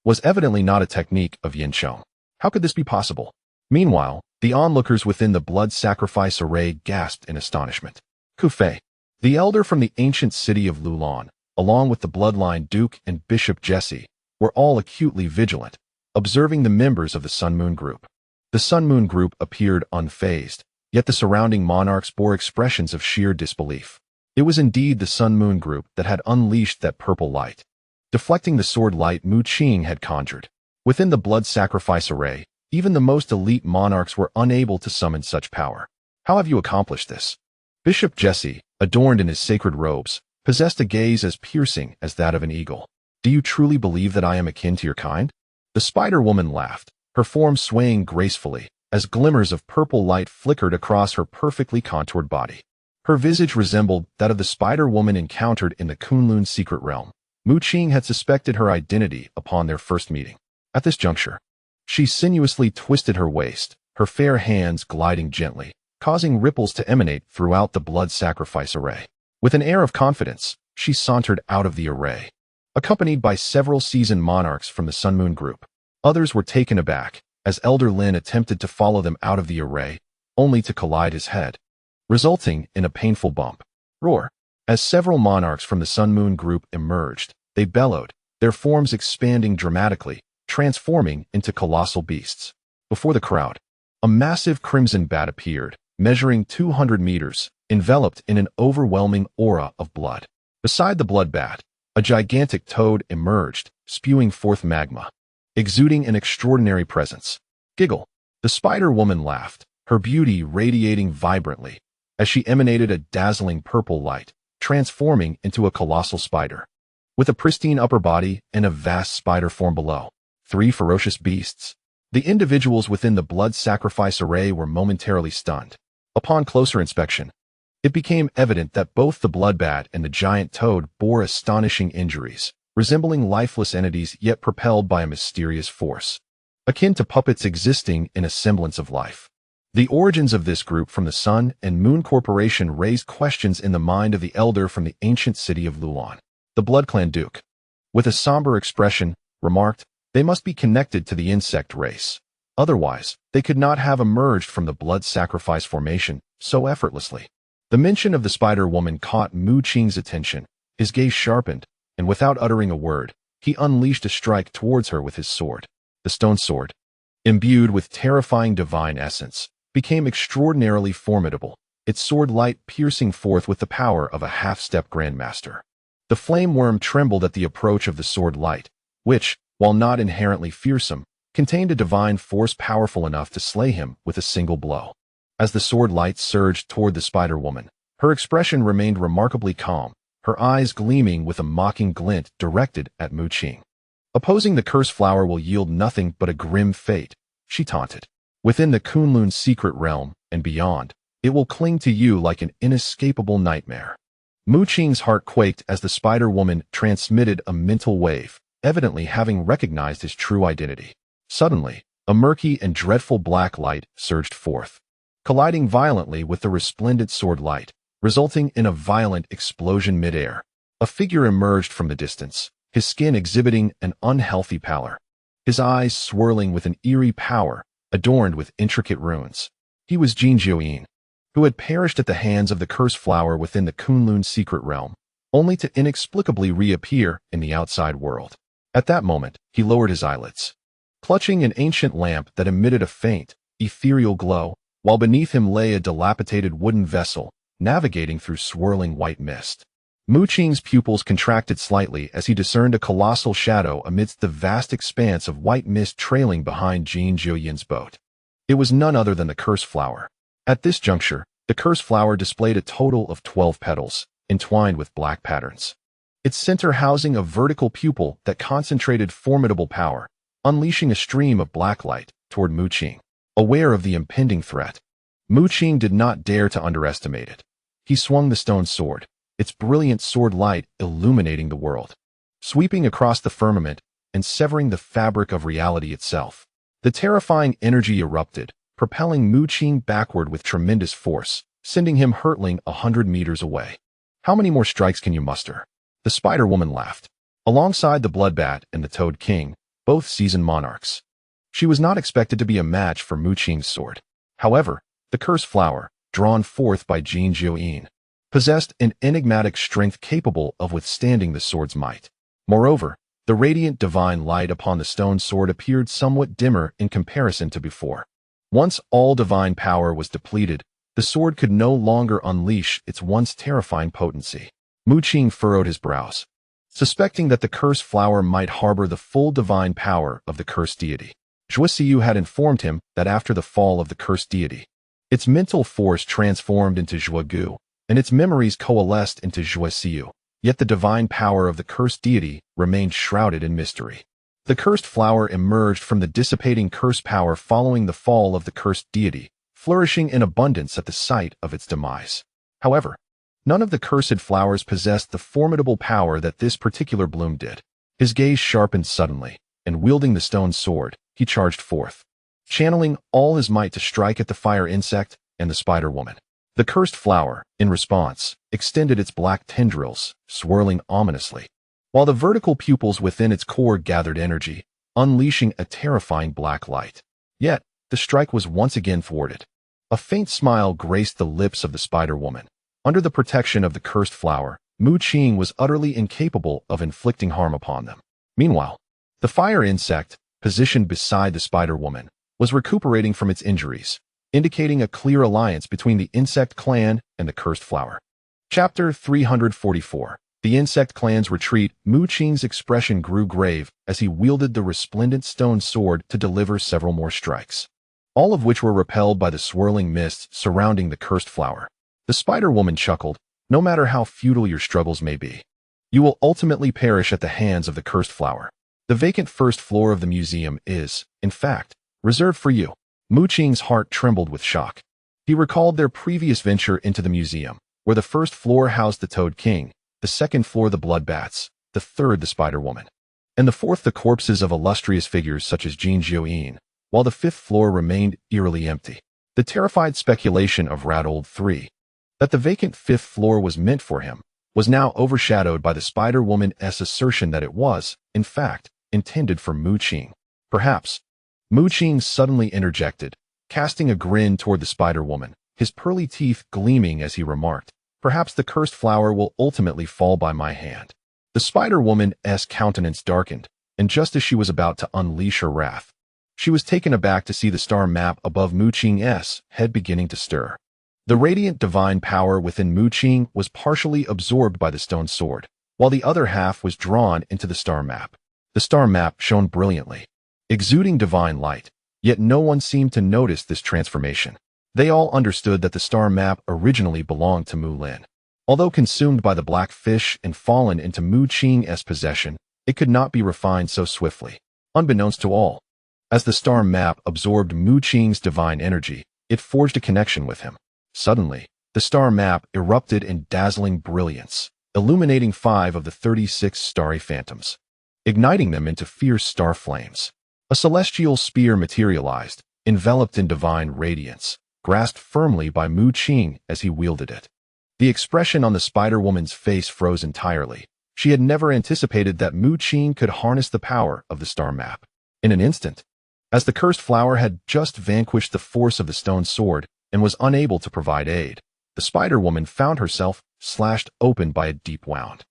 was evidently not a technique of Yincheng. How could this be possible? Meanwhile, the onlookers within the blood sacrifice array gasped in astonishment. Ku Fei, the elder from the ancient city of Lulan, along with the bloodline Duke and Bishop Jesse, were all acutely vigilant, observing the members of the Sun Moon Group. The Sun Moon Group appeared unfazed, yet the surrounding monarchs bore expressions of sheer disbelief. It was indeed the Sun Moon Group that had unleashed that purple light, deflecting the sword light Mu Qing had conjured. Within the blood sacrifice array, even the most elite monarchs were unable to summon such power. How have you accomplished this? Bishop Jesse, adorned in his sacred robes, possessed a gaze as piercing as that of an eagle. Do you truly believe that I am akin to your kind? The Spider-Woman laughed, her form swaying gracefully, as glimmers of purple light flickered across her perfectly contoured body. Her visage resembled that of the Spider-Woman encountered in the Kunlun secret realm. Mu Qing had suspected her identity upon their first meeting. At this juncture, she sinuously twisted her waist, her fair hands gliding gently, causing ripples to emanate throughout the blood sacrifice array. With an air of confidence, she sauntered out of the array, accompanied by several seasoned monarchs from the Sun Moon Group. Others were taken aback, as Elder Lin attempted to follow them out of the array, only to collide his head, resulting in a painful bump. Roar! As several monarchs from the Sun Moon Group emerged, they bellowed, their forms expanding dramatically, transforming into colossal beasts. Before the crowd, a massive crimson bat appeared, measuring 200 meters, enveloped in an overwhelming aura of blood. Beside the blood bat, a gigantic toad emerged, spewing forth magma, exuding an extraordinary presence. Giggle. The Spider-Woman laughed, her beauty radiating vibrantly, as she emanated a dazzling purple light, transforming into a colossal spider. With a pristine upper body and a vast spider form below, 3 ferocious beasts. The individuals within the blood sacrifice array were momentarily stunned. Upon closer inspection, it became evident that both the bloodbat and the giant toad bore astonishing injuries, resembling lifeless entities yet propelled by a mysterious force, akin to puppets existing in a semblance of life. The origins of this group from the Sun and Moon Corporation raised questions in the mind of the elder from the ancient city of Lulan. The Blood Clan Duke, with a somber expression, remarked, "They must be connected to the insect race. Otherwise, they could not have emerged from the blood sacrifice formation so effortlessly." The mention of the Spider-Woman caught Mu Qing's attention. His gaze sharpened, and without uttering a word, he unleashed a strike towards her with his sword. The stone sword, imbued with terrifying divine essence, became extraordinarily formidable, its sword light piercing forth with the power of a half-step grandmaster. The flame worm trembled at the approach of the sword light, which, while not inherently fearsome, contained a divine force powerful enough to slay him with a single blow. As the sword light surged toward the Spider-Woman, her expression remained remarkably calm, her eyes gleaming with a mocking glint directed at Mu Qing. "Opposing the cursed flower will yield nothing but a grim fate," she taunted. "Within the Kunlun secret realm and beyond, it will cling to you like an inescapable nightmare." Mu Qing's heart quaked as the Spider-Woman transmitted a mental wave, evidently having recognized his true identity. Suddenly, a murky and dreadful black light surged forth, colliding violently with the resplendent sword light, resulting in a violent explosion midair. A figure emerged from the distance, his skin exhibiting an unhealthy pallor, his eyes swirling with an eerie power, adorned with intricate runes. He was Jin Jiuyin, who had perished at the hands of the cursed flower within the Kunlun secret realm, only to inexplicably reappear in the outside world. At that moment, he lowered his eyelids, clutching an ancient lamp that emitted a faint, ethereal glow, while beneath him lay a dilapidated wooden vessel, navigating through swirling white mist. Mu Qing's pupils contracted slightly as he discerned a colossal shadow amidst the vast expanse of white mist trailing behind Jin Jiuyin's boat. It was none other than the cursed flower. At this juncture, the cursed flower displayed a total of 12 petals, entwined with black patterns, its center housing a vertical pupil that concentrated formidable power, unleashing a stream of black light toward Mu Qing. Aware of the impending threat, Mu Qing did not dare to underestimate it. He swung the stone sword, its brilliant sword light illuminating the world. Sweeping across the firmament, and severing the fabric of reality itself. The terrifying energy erupted, propelling Mu Qing backward with tremendous force, sending him hurtling 100 meters away. How many more strikes can you muster? The Spider-Woman laughed. Alongside the Bloodbat and the Toad King, both seasoned monarchs. She was not expected to be a match for Mu Qing's sword. However, the Cursed Flower, drawn forth by Jin Jiuyin, possessed an enigmatic strength capable of withstanding the sword's might. Moreover, the radiant divine light upon the stone sword appeared somewhat dimmer in comparison to before. Once all divine power was depleted, the sword could no longer unleash its once terrifying potency. Mu Qing furrowed his brows, suspecting that the Cursed Flower might harbor the full divine power of the cursed deity. Zhuosiu had informed him that after the fall of the cursed deity, its mental force transformed into Zhuogu, and its memories coalesced into Zhuosiu. Yet the divine power of the cursed deity remained shrouded in mystery. The Cursed Flower emerged from the dissipating curse power following the fall of the cursed deity, flourishing in abundance at the sight of its demise. However, none of the cursed flowers possessed the formidable power that this particular bloom did. His gaze sharpened suddenly, and wielding the stone sword, he charged forth, channeling all his might to strike at the fire insect and the Spider-Woman. The Cursed Flower, in response, extended its black tendrils, swirling ominously, while the vertical pupils within its core gathered energy, unleashing a terrifying black light. Yet, the strike was once again thwarted. A faint smile graced the lips of the Spider-Woman. Under the protection of the Cursed Flower, Mu Qing was utterly incapable of inflicting harm upon them. Meanwhile, the fire insect, positioned beside the Spider-Woman, was recuperating from its injuries, indicating a clear alliance between the insect clan and the Cursed Flower. Chapter 344. The insect clan's retreat. Mu Qing's expression grew grave as he wielded the resplendent stone sword to deliver several more strikes, all of which were repelled by the swirling mists surrounding the Cursed Flower. The Spider-Woman chuckled, "No matter how futile your struggles may be, you will ultimately perish at the hands of the Cursed Flower. The vacant first floor of the museum is, in fact, reserved for you." Mu Qing's heart trembled with shock. He recalled their previous venture into the museum, where the first floor housed the Toad King, the second floor the Bloodbats, the third the Spider-Woman, and the fourth the corpses of illustrious figures such as Jin Jiuyin, while the fifth floor remained eerily empty. The terrified speculation of Radold III, that the vacant fifth floor was meant for him, was now overshadowed by the Spider-Woman's assertion that it was, in fact, intended for Mu Qing. Perhaps. Mu Qing suddenly interjected, casting a grin toward the Spider-Woman, his pearly teeth gleaming as he remarked, "Perhaps the Cursed Flower will ultimately fall by my hand." The Spider-Woman's countenance darkened, and just as she was about to unleash her wrath, she was taken aback to see the star map above Mu Qing's head beginning to stir. The radiant divine power within Mu Qing was partially absorbed by the stone sword, while the other half was drawn into the star map. The star map shone brilliantly, exuding divine light, yet no one seemed to notice this transformation. They all understood that the star map originally belonged to Mu Lin. Although consumed by the black fish and fallen into Mu Qing's possession, it could not be refined so swiftly. Unbeknownst to all, as the star map absorbed Mu Qing's divine energy, it forged a connection with him. Suddenly, the star map erupted in dazzling brilliance, illuminating 5 of the 36 starry phantoms, igniting them into fierce star flames. A celestial spear materialized, enveloped in divine radiance, grasped firmly by Mu Qing as he wielded it. The expression on the Spider-Woman's face froze entirely. She had never anticipated that Mu Qing could harness the power of the star map. In an instant, as the Cursed Flower had just vanquished the force of the stone sword and was unable to provide aid, the Spider-Woman found herself slashed open by a deep wound.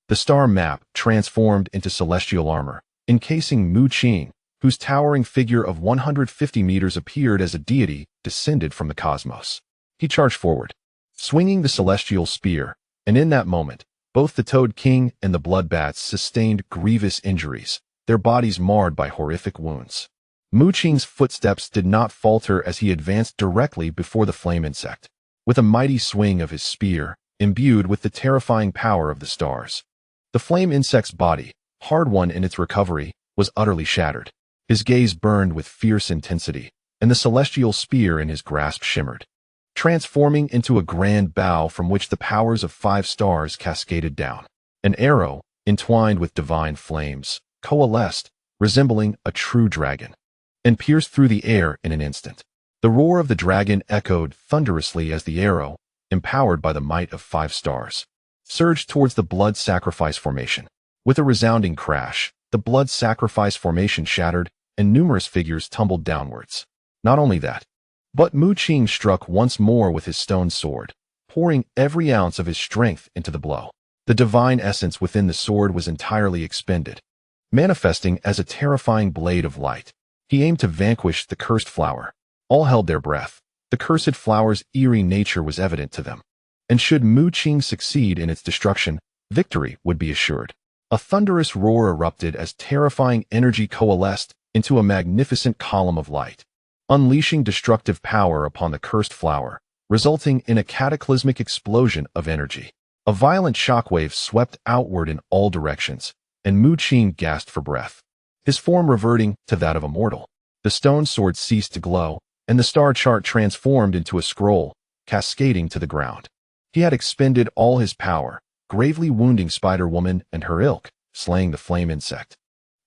The star map transformed into celestial armor, encasing Mu Qing, whose towering figure of 150 meters appeared as a deity descended from the cosmos. He charged forward, swinging the celestial spear, and in that moment, both the Toad King and the Bloodbats sustained grievous injuries, their bodies marred by horrific wounds. Mu Qing's footsteps did not falter as he advanced directly before the flame insect, with a mighty swing of his spear, imbued with the terrifying power of the stars. The flame insect's body, hard-won in its recovery, was utterly shattered. His gaze burned with fierce intensity, and the celestial spear in his grasp shimmered, transforming into a grand bow from which the powers of 5 stars cascaded down. An arrow, entwined with divine flames, coalesced, resembling a true dragon, and pierced through the air in an instant. The roar of the dragon echoed thunderously as the arrow, empowered by the might of 5 stars, surged towards the blood sacrifice formation. With a resounding crash, the blood sacrifice formation shattered, and numerous figures tumbled downwards. Not only that, but Mu Qing struck once more with his stone sword, pouring every ounce of his strength into the blow. The divine essence within the sword was entirely expended, manifesting as a terrifying blade of light. He aimed to vanquish the cursed flower. All held their breath. The cursed flower's eerie nature was evident to them, and should Mu Qing succeed in its destruction, victory would be assured. A thunderous roar erupted as terrifying energy coalesced into a magnificent column of light, unleashing destructive power upon the cursed flower, resulting in a cataclysmic explosion of energy. A violent shockwave swept outward in all directions, and Mu Qing gasped for breath, his form reverting to that of a mortal. The stone sword ceased to glow, and the star chart transformed into a scroll, cascading to the ground. He had expended all his power, gravely wounding Spider-Woman and her ilk, slaying the flame insect,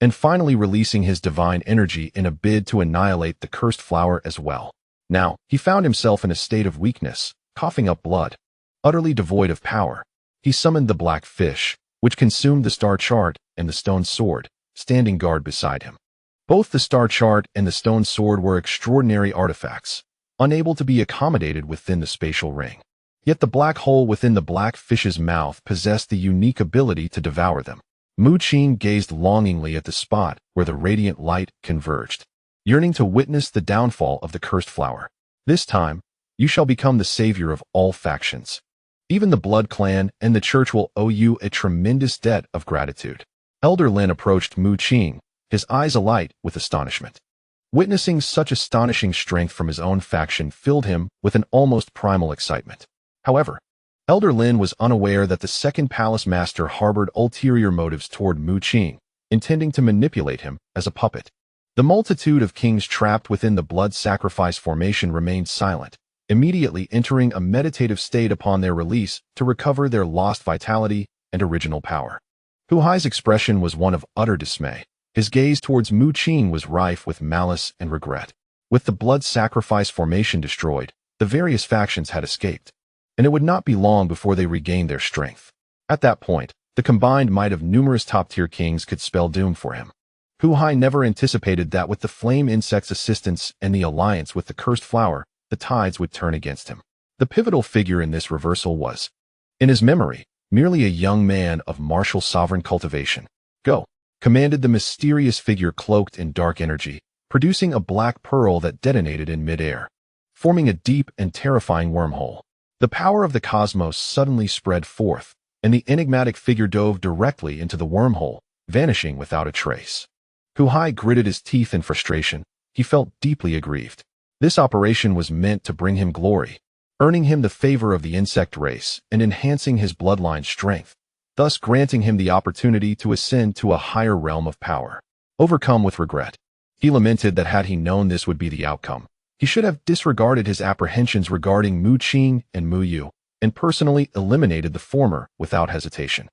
and finally releasing his divine energy in a bid to annihilate the cursed flower as well. Now, he found himself in a state of weakness, coughing up blood. Utterly devoid of power, he summoned the black fish, which consumed the star chart and the stone sword, standing guard beside him. Both the star chart and the stone sword were extraordinary artifacts, unable to be accommodated within the spatial ring. Yet the black hole within the black fish's mouth possessed the unique ability to devour them. Mu Qing gazed longingly at the spot where the radiant light converged, yearning to witness the downfall of the cursed flower. This time, you shall become the savior of all factions. Even the Blood Clan and the Church will owe you a tremendous debt of gratitude. Elder Lin approached Mu Qing, his eyes alight with astonishment. Witnessing such astonishing strength from his own faction filled him with an almost primal excitement. However, Elder Lin was unaware that the second palace master harbored ulterior motives toward Mu Qing, intending to manipulate him as a puppet. The multitude of kings trapped within the blood sacrifice formation remained silent, immediately entering a meditative state upon their release to recover their lost vitality and original power. Hu Hai's expression was one of utter dismay. His gaze towards Mu Qing was rife with malice and regret. With the blood sacrifice formation destroyed, the various factions had escaped, and it would not be long before they regained their strength. At that point, the combined might of numerous top-tier kings could spell doom for him. Hu Hai never anticipated that with the flame insect's assistance and the alliance with the cursed flower, the tides would turn against him. The pivotal figure in this reversal was, in his memory, merely a young man of martial sovereign cultivation. Go, commanded the mysterious figure cloaked in dark energy, producing a black pearl that detonated in midair, forming a deep and terrifying wormhole. The power of the cosmos suddenly spread forth, and the enigmatic figure dove directly into the wormhole, vanishing without a trace. Hu Hai gritted his teeth in frustration. He felt deeply aggrieved. This operation was meant to bring him glory, earning him the favor of the insect race and enhancing his bloodline strength, thus granting him the opportunity to ascend to a higher realm of power. Overcome with regret, he lamented that had he known this would be the outcome, he should have disregarded his apprehensions regarding Mu Qing and Mu Yu, and personally eliminated the former without hesitation.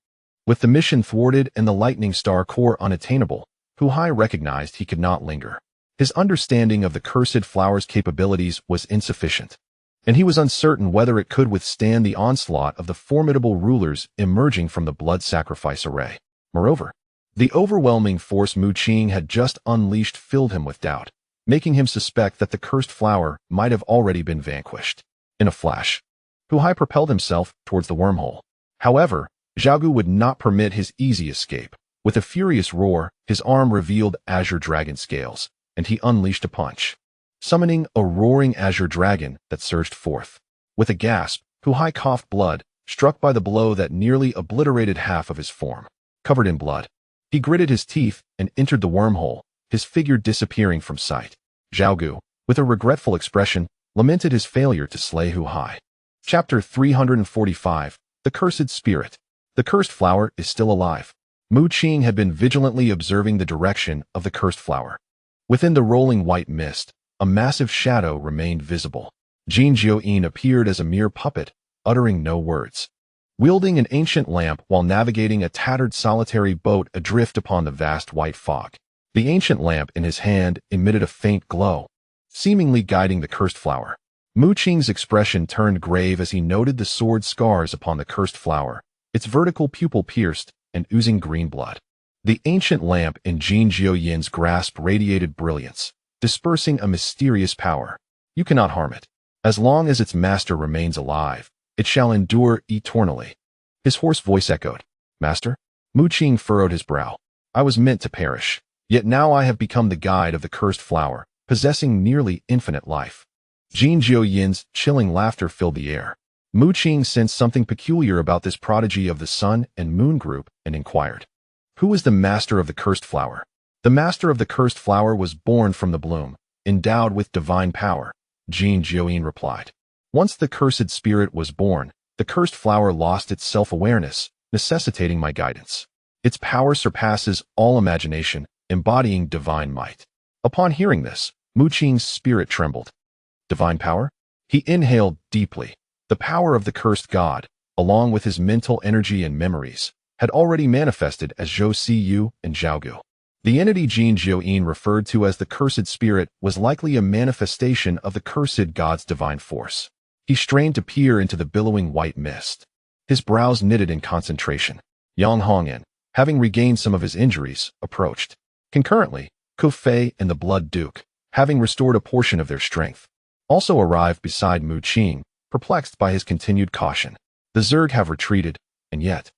With the mission thwarted and the lightning star core unattainable, Hu Hai recognized he could not linger. His understanding of the cursed flower's capabilities was insufficient, and he was uncertain whether it could withstand the onslaught of the formidable rulers emerging from the blood sacrifice array. Moreover, the overwhelming force Mu Qing had just unleashed filled him with doubt, making him suspect that the cursed flower might have already been vanquished. In a flash, Hu Hai propelled himself towards the wormhole. However, Zhaogu would not permit his easy escape. With a furious roar, his arm revealed azure dragon scales, and he unleashed a punch, summoning a roaring azure dragon that surged forth. With a gasp, Hu Hai coughed blood, struck by the blow that nearly obliterated half of his form. Covered in blood, he gritted his teeth and entered the wormhole, his figure disappearing from sight. Zhaogu, with a regretful expression, lamented his failure to slay Hu Hai. Chapter 345, The Cursed Spirit. The cursed flower is still alive. Mu Qing had been vigilantly observing the direction of the cursed flower. Within the rolling white mist, a massive shadow remained visible. Jin Jiuyin appeared as a mere puppet, uttering no words, wielding an ancient lamp while navigating a tattered solitary boat adrift upon the vast white fog. The ancient lamp in his hand emitted a faint glow, seemingly guiding the cursed flower. Mu Qing's expression turned grave as he noted the sword scars upon the cursed flower, its vertical pupil pierced and oozing green blood. The ancient lamp in Jin Jiuyin's grasp radiated brilliance, dispersing a mysterious power. You cannot harm it. As long as its master remains alive, it shall endure eternally. His hoarse voice echoed. Master? Mu Qing furrowed his brow. I was meant to perish. Yet now I have become the guide of the cursed flower, possessing nearly infinite life. Jin Jiuyin's chilling laughter filled the air. Mu Qing sensed something peculiar about this prodigy of the sun and moon group and inquired. Who is the master of the cursed flower? The master of the cursed flower was born from the bloom, endowed with divine power, Jin Jiuyin replied. Once the cursed spirit was born, the cursed flower lost its self-awareness, necessitating my guidance. Its power surpasses all imagination, embodying divine might. Upon hearing this, Mu Qing's spirit trembled. Divine power? He inhaled deeply. The power of the cursed god, along with his mental energy and memories, had already manifested as Zhou Siyu and Zhaogu. The entity Jin Jiuyin referred to as the cursed spirit was likely a manifestation of the cursed god's divine force. He strained to peer into the billowing white mist. His brows knitted in concentration. Yang Hongyan, having regained some of his injuries, approached. Concurrently, Ku Fei and the Blood Duke, having restored a portion of their strength, also arrived beside Mu Qing, perplexed by his continued caution. The Zerg have retreated, and yet,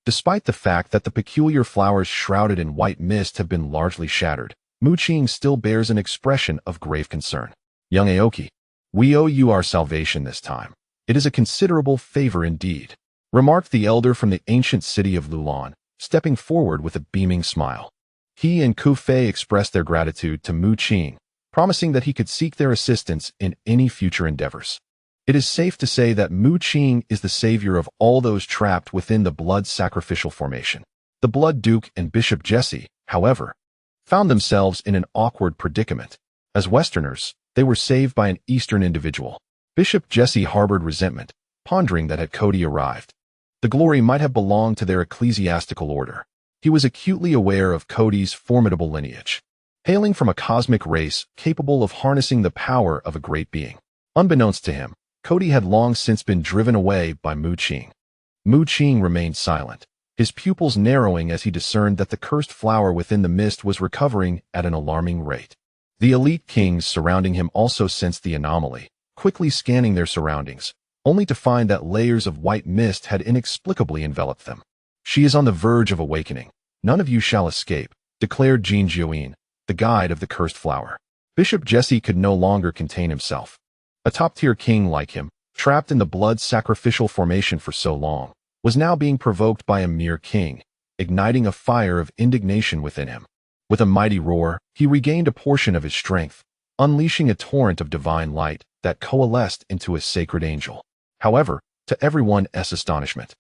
despite the fact that the peculiar flowers shrouded in white mist have been largely shattered, Mu Qing still bears an expression of grave concern. Young Aoki, we owe you our salvation this time. It is a considerable favor indeed, remarked the elder from the ancient city of Lulan, stepping forward with a beaming smile. He and Ku Fei expressed their gratitude to Mu Qing, promising that he could seek their assistance in any future endeavors. It is safe to say that Mu Qing is the savior of all those trapped within the blood sacrificial formation. The Blood Duke and Bishop Jesse, however, found themselves in an awkward predicament. As Westerners, they were saved by an Eastern individual. Bishop Jesse harbored resentment, pondering that had Cody arrived, the glory might have belonged to their ecclesiastical order. He was acutely aware of Cody's formidable lineage, hailing from a cosmic race capable of harnessing the power of a great being. Unbeknownst to him, Cody had long since been driven away by Mu Qing. Mu Qing remained silent, his pupils narrowing as he discerned that the cursed flower within the mist was recovering at an alarming rate. The elite kings surrounding him also sensed the anomaly, quickly scanning their surroundings, only to find that layers of white mist had inexplicably enveloped them. She is on the verge of awakening. None of you shall escape, declared Jin Jiuyin, the guide of the cursed flower. Bishop Jesse could no longer contain himself. A top-tier king like him, trapped in the blood sacrificial formation for so long, was now being provoked by a mere king, igniting a fire of indignation within him. With a mighty roar, he regained a portion of his strength, unleashing a torrent of divine light that coalesced into a sacred angel. However, to everyone's astonishment,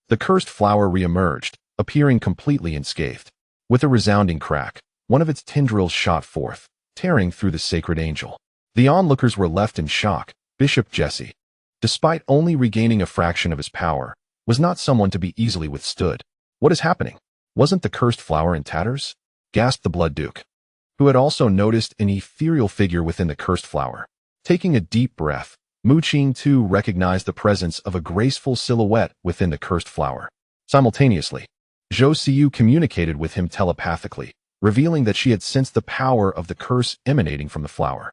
the cursed flower re-emerged, appearing completely unscathed. With a resounding crack, one of its tendrils shot forth, tearing through the sacred angel. The onlookers were left in shock. Bishop Jesse, despite only regaining a fraction of his power, was not someone to be easily withstood. What is happening? Wasn't the cursed flower in tatters? Gasped the Blood Duke, who had also noticed an ethereal figure within the cursed flower. Taking a deep breath, Mu Qing too recognized the presence of a graceful silhouette within the cursed flower. Simultaneously, Zhou Siyu communicated with him telepathically, revealing that she had sensed the power of the curse emanating from the flower.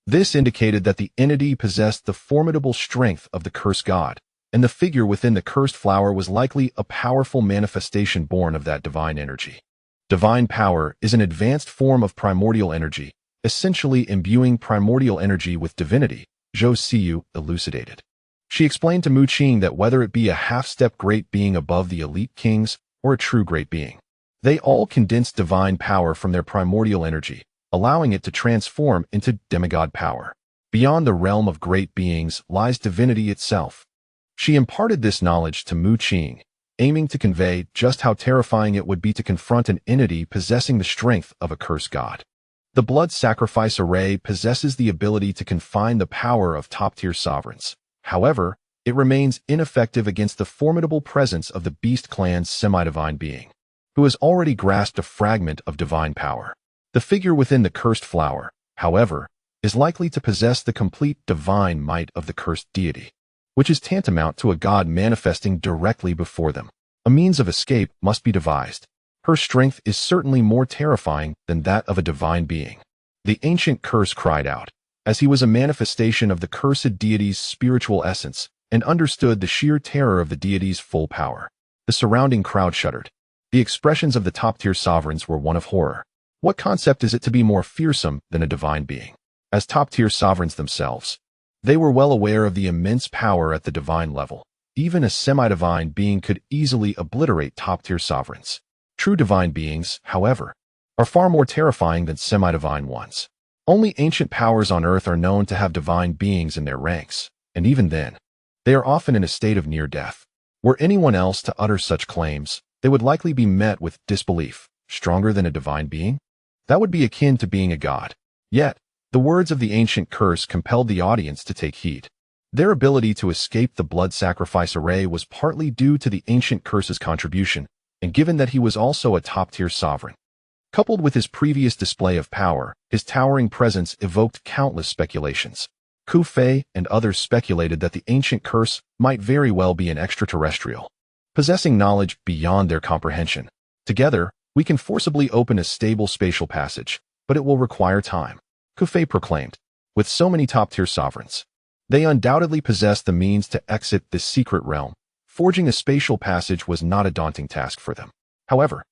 This indicated that the entity possessed the formidable strength of the cursed god, and the figure within the cursed flower was likely a powerful manifestation born of that divine energy. Divine power is an advanced form of primordial energy, essentially imbuing primordial energy with divinity, Zhou Siyu elucidated. She explained to Mu Qing that whether it be a half-step great being above the elite kings or a true great being, they all condense divine power from their primordial energy, allowing it to transform into demigod power. Beyond the realm of great beings lies divinity itself. She imparted this knowledge to Mu Qing, aiming to convey just how terrifying it would be to confront an entity possessing the strength of a cursed god. The blood sacrifice array possesses the ability to confine the power of top-tier sovereigns. However, it remains ineffective against the formidable presence of the Beast Clan's semi-divine being, who has already grasped a fragment of divine power. The figure within the cursed flower, however, is likely to possess the complete divine might of the cursed deity, which is tantamount to a god manifesting directly before them. A means of escape must be devised. Her strength is certainly more terrifying than that of a divine being. The ancient curse cried out, as he was a manifestation of the cursed deity's spiritual essence and understood the sheer terror of the deity's full power. The surrounding crowd shuddered. The expressions of the top-tier sovereigns were one of horror. What concept is it to be more fearsome than a divine being? As top-tier sovereigns themselves, they were well aware of the immense power at the divine level. Even a semi-divine being could easily obliterate top-tier sovereigns. True divine beings, however, are far more terrifying than semi-divine ones. Only ancient powers on Earth are known to have divine beings in their ranks, and even then, they are often in a state of near death. Were anyone else to utter such claims, they would likely be met with disbelief. Stronger than a divine being? That would be akin to being a god. Yet, the words of the ancient curse compelled the audience to take heed. Their ability to escape the blood sacrifice array was partly due to the ancient curse's contribution, and given that he was also a top-tier sovereign. Coupled with his previous display of power, his towering presence evoked countless speculations. Ku Fei and others speculated that the ancient curse might very well be an extraterrestrial, possessing knowledge beyond their comprehension. Together, we can forcibly open a stable spatial passage, but it will require time, Ku Fei proclaimed. With so many top-tier sovereigns, they undoubtedly possess the means to exit this secret realm. Forging a spatial passage was not a daunting task for them. However,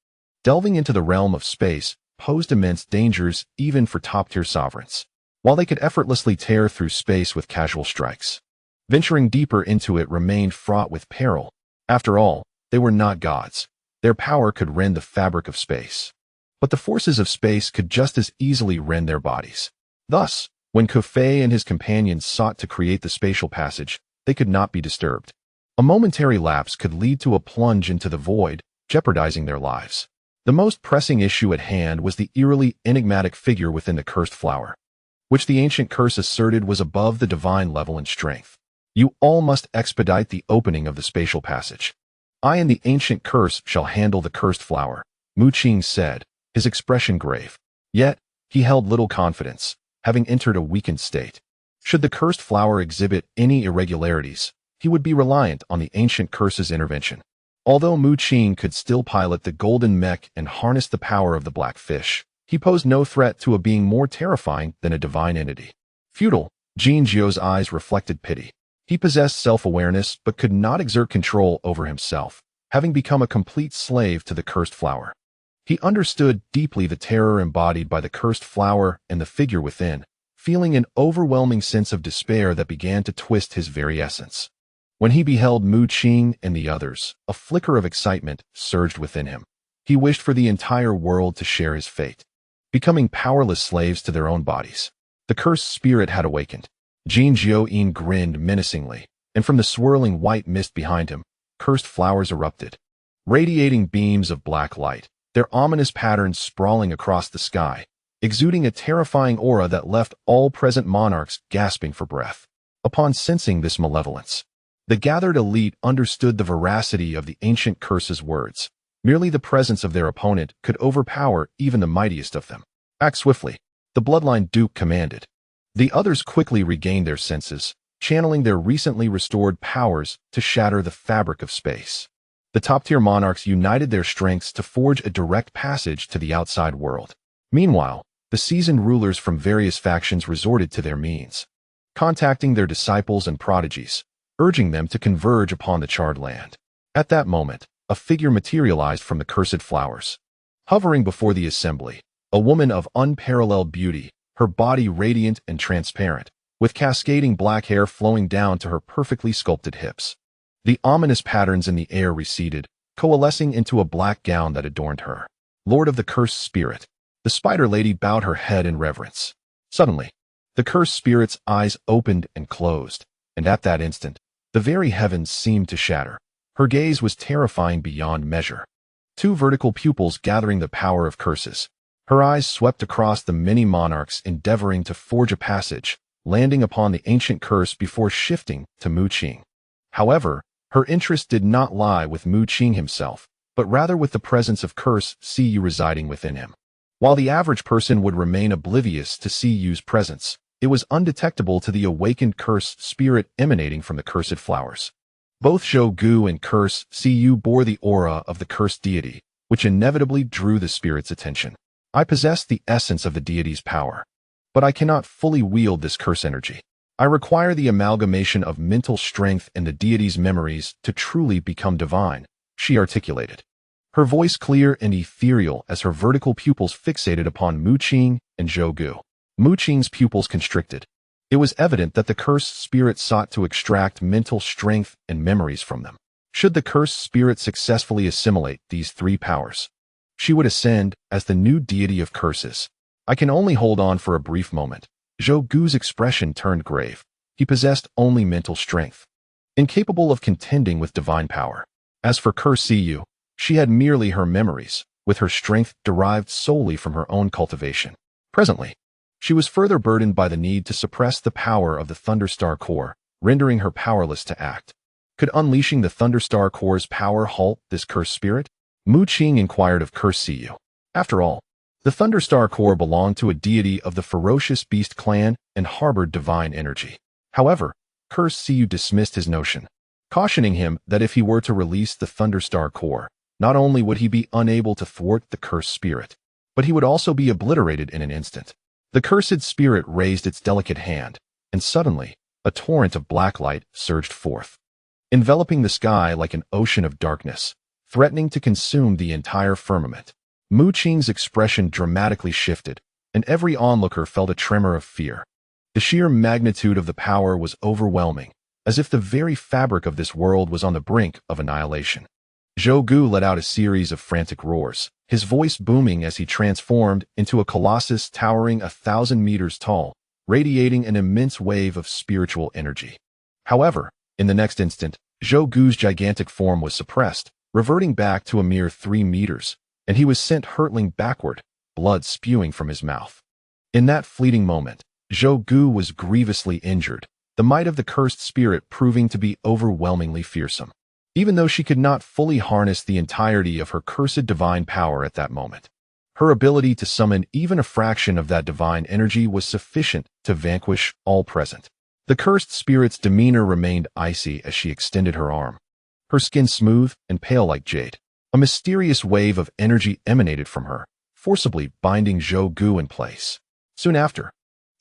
delving into the realm of space posed immense dangers even for top-tier sovereigns. While they could effortlessly tear through space with casual strikes, venturing deeper into it remained fraught with peril. After all, they were not gods. Their power could rend the fabric of space. But the forces of space could just as easily rend their bodies. Thus, when Ku Fei and his companions sought to create the spatial passage, they could not be disturbed. A momentary lapse could lead to a plunge into the void, jeopardizing their lives. The most pressing issue at hand was the eerily enigmatic figure within the cursed flower, which the ancient curse asserted was above the divine level in strength. You all must expedite the opening of the spatial passage. I and the ancient curse shall handle the cursed flower, Mu Qing said, his expression grave. Yet, he held little confidence, having entered a weakened state. Should the cursed flower exhibit any irregularities, he would be reliant on the ancient curse's intervention. Although Mu Qing could still pilot the golden mech and harness the power of the black fish, he posed no threat to a being more terrifying than a divine entity. Feudal, Jin Jiu's eyes reflected pity. He possessed self-awareness but could not exert control over himself, having become a complete slave to the cursed flower. He understood deeply the terror embodied by the cursed flower and the figure within, feeling an overwhelming sense of despair that began to twist his very essence. When he beheld Mu Qing and the others, a flicker of excitement surged within him. He wished for the entire world to share his fate, becoming powerless slaves to their own bodies. The cursed spirit had awakened. Jin Jiu grinned menacingly, and from the swirling white mist behind him, cursed flowers erupted, radiating beams of black light, their ominous patterns sprawling across the sky, exuding a terrifying aura that left all present monarchs gasping for breath. Upon sensing this malevolence, the gathered elite understood the veracity of the ancient curse's words. Merely the presence of their opponent could overpower even the mightiest of them. Act swiftly, the bloodline duke commanded. The others quickly regained their senses, channeling their recently restored powers to shatter the fabric of space. The top-tier monarchs united their strengths to forge a direct passage to the outside world. Meanwhile, the seasoned rulers from various factions resorted to their means, contacting their disciples and prodigies, urging them to converge upon the charred land. At that moment, a figure materialized from the cursed flowers. Hovering before the assembly, a woman of unparalleled beauty, her body radiant and transparent, with cascading black hair flowing down to her perfectly sculpted hips. The ominous patterns in the air receded, coalescing into a black gown that adorned her. Lord of the cursed spirit, the spider lady bowed her head in reverence. Suddenly, the cursed spirit's eyes opened and closed, and at that instant, the very heavens seemed to shatter. Her gaze was terrifying beyond measure. Two vertical pupils gathering the power of curses. Her eyes swept across the many monarchs endeavoring to forge a passage, landing upon the ancient curse before shifting to Mu Qing. However, her interest did not lie with Mu Qing himself, but rather with the presence of curse residing within him. While the average person would remain oblivious to Cuy's presence, it was undetectable to the awakened cursed spirit emanating from the cursed flowers. Both Zhou Gu and cursed Cuyu bore the aura of the cursed deity, which inevitably drew the spirit's attention. I possess the essence of the deity's power, but I cannot fully wield this curse energy. I require the amalgamation of mental strength and the deity's memories to truly become divine, she articulated. Her voice clear and ethereal as her vertical pupils fixated upon Mu Qing and Zhou Gu. Mu Qing's pupils constricted. It was evident that the cursed spirit sought to extract mental strength and memories from them. Should the cursed spirit successfully assimilate these three powers, she would ascend as the new deity of curses. I can only hold on for a brief moment. Zhou Gu's expression turned grave. He possessed only mental strength, incapable of contending with divine power. As for cursed Cuyu, she had merely her memories, with her strength derived solely from her own cultivation. Presently, she was further burdened by the need to suppress the power of the Thunderstar Core, rendering her powerless to act. Could unleashing the Thunderstar Core's power halt this cursed spirit? Mu Qing inquired of cursed Cuyu. After all, the Thunderstar Core belonged to a deity of the ferocious beast clan and harbored divine energy. However, cursed Cuyu dismissed his notion, cautioning him that if he were to release the Thunderstar Core, not only would he be unable to thwart the cursed spirit, but he would also be obliterated in an instant. The cursed spirit raised its delicate hand, and suddenly, a torrent of black light surged forth, enveloping the sky like an ocean of darkness, threatening to consume the entire firmament. Mu Qing's expression dramatically shifted, and every onlooker felt a tremor of fear. The sheer magnitude of the power was overwhelming, as if the very fabric of this world was on the brink of annihilation. Zhou Gu let out a series of frantic roars, his voice booming as he transformed into a colossus towering 1,000 meters tall, radiating an immense wave of spiritual energy. However, in the next instant, Zhou Gu's gigantic form was suppressed, reverting back to a mere 3 meters, and he was sent hurtling backward, blood spewing from his mouth. In that fleeting moment, Zhou Gu was grievously injured, the might of the cursed spirit proving to be overwhelmingly fearsome. Even though she could not fully harness the entirety of her cursed divine power at that moment, her ability to summon even a fraction of that divine energy was sufficient to vanquish all present. The cursed spirit's demeanor remained icy as she extended her arm, her skin smooth and pale like jade. A mysterious wave of energy emanated from her, forcibly binding Zhou Gu in place. Soon after,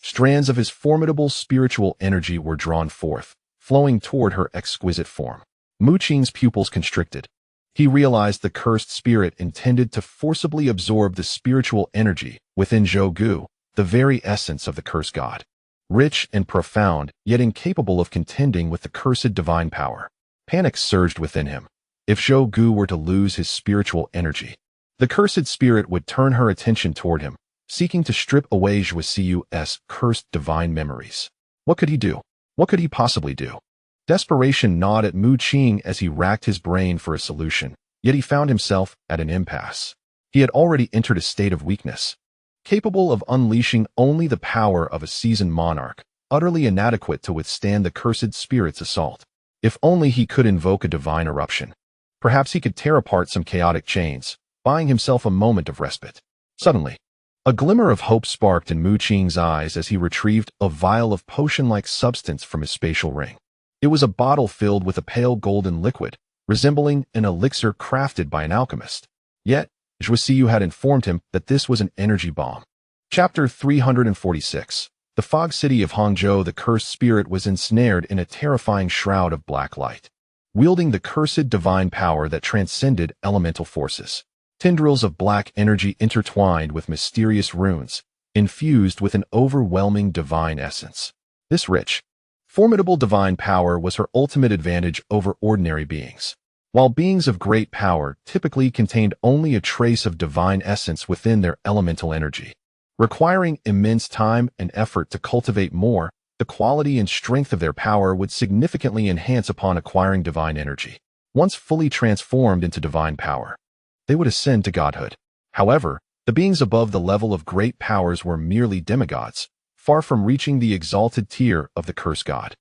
strands of his formidable spiritual energy were drawn forth, flowing toward her exquisite form. Mu Qing's pupils constricted. He realized the cursed spirit intended to forcibly absorb the spiritual energy within Zhou Gu, the very essence of the cursed god. Rich and profound, yet incapable of contending with the cursed divine power. Panic surged within him. If Zhou Gu were to lose his spiritual energy, the cursed spirit would turn her attention toward him, seeking to strip away Zhou Cuyu's cursed divine memories. What could he do? What could he possibly do? Desperation gnawed at Mu Qing as he racked his brain for a solution, yet he found himself at an impasse. He had already entered a state of weakness, capable of unleashing only the power of a seasoned monarch, utterly inadequate to withstand the cursed spirit's assault. If only he could invoke a divine eruption. Perhaps he could tear apart some chaotic chains, buying himself a moment of respite. Suddenly, a glimmer of hope sparked in Mu Qing's eyes as he retrieved a vial of potion-like substance from his spatial ring. It was a bottle filled with a pale golden liquid, resembling an elixir crafted by an alchemist. Yet, Zhou Cuyu had informed him that this was an energy bomb. Chapter 346. The fog city of Hangzhou. The cursed spirit was ensnared in a terrifying shroud of black light, wielding the cursed divine power that transcended elemental forces. Tendrils of black energy intertwined with mysterious runes, infused with an overwhelming divine essence. This rich, formidable divine power was her ultimate advantage over ordinary beings. While beings of great power typically contained only a trace of divine essence within their elemental energy, requiring immense time and effort to cultivate more, the quality and strength of their power would significantly enhance upon acquiring divine energy. Once fully transformed into divine power, they would ascend to godhood. However, the beings above the level of great powers were merely demigods, far from reaching the exalted tier of the cursed god.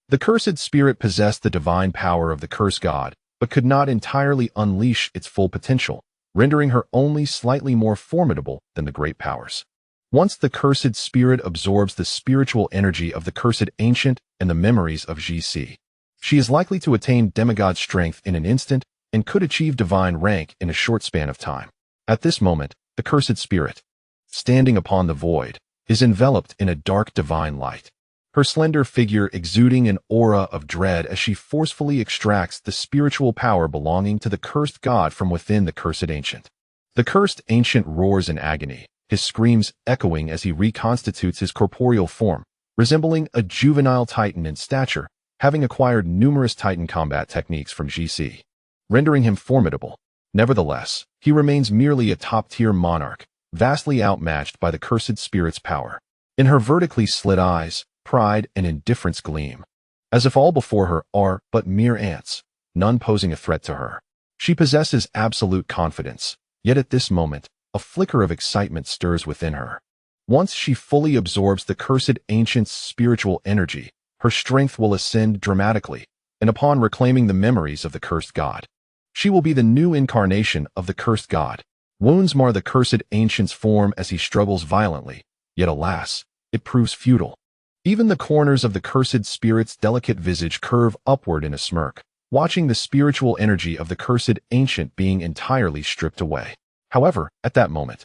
The cursed spirit possessed the divine power of the cursed god, but could not entirely unleash its full potential, rendering her only slightly more formidable than the great powers. Once the cursed spirit absorbs the spiritual energy of the cursed ancient and the memories of GC, she is likely to attain demigod strength in an instant and could achieve divine rank in a short span of time. At this moment, the cursed spirit, standing upon the void, is enveloped in a dark divine light, her slender figure exuding an aura of dread as she forcefully extracts the spiritual power belonging to the cursed god from within the cursed ancient. The cursed ancient roars in agony, his screams echoing as he reconstitutes his corporeal form, resembling a juvenile titan in stature, having acquired numerous titan combat techniques from GC, rendering him formidable. Nevertheless, he remains merely a top-tier monarch, vastly outmatched by the cursed spirit's power. In her vertically slit eyes, pride and indifference gleam, as if all before her are but mere ants, none posing a threat to her. She possesses absolute confidence, yet at this moment, a flicker of excitement stirs within her. Once she fully absorbs the cursed ancient's spiritual energy, her strength will ascend dramatically, and upon reclaiming the memories of the cursed god, she will be the new incarnation of the cursed god. Wounds mar the cursed ancient's form as he struggles violently, yet alas, it proves futile. Even the corners of the cursed spirit's delicate visage curve upward in a smirk, watching the spiritual energy of the cursed ancient being entirely stripped away. However, at that moment,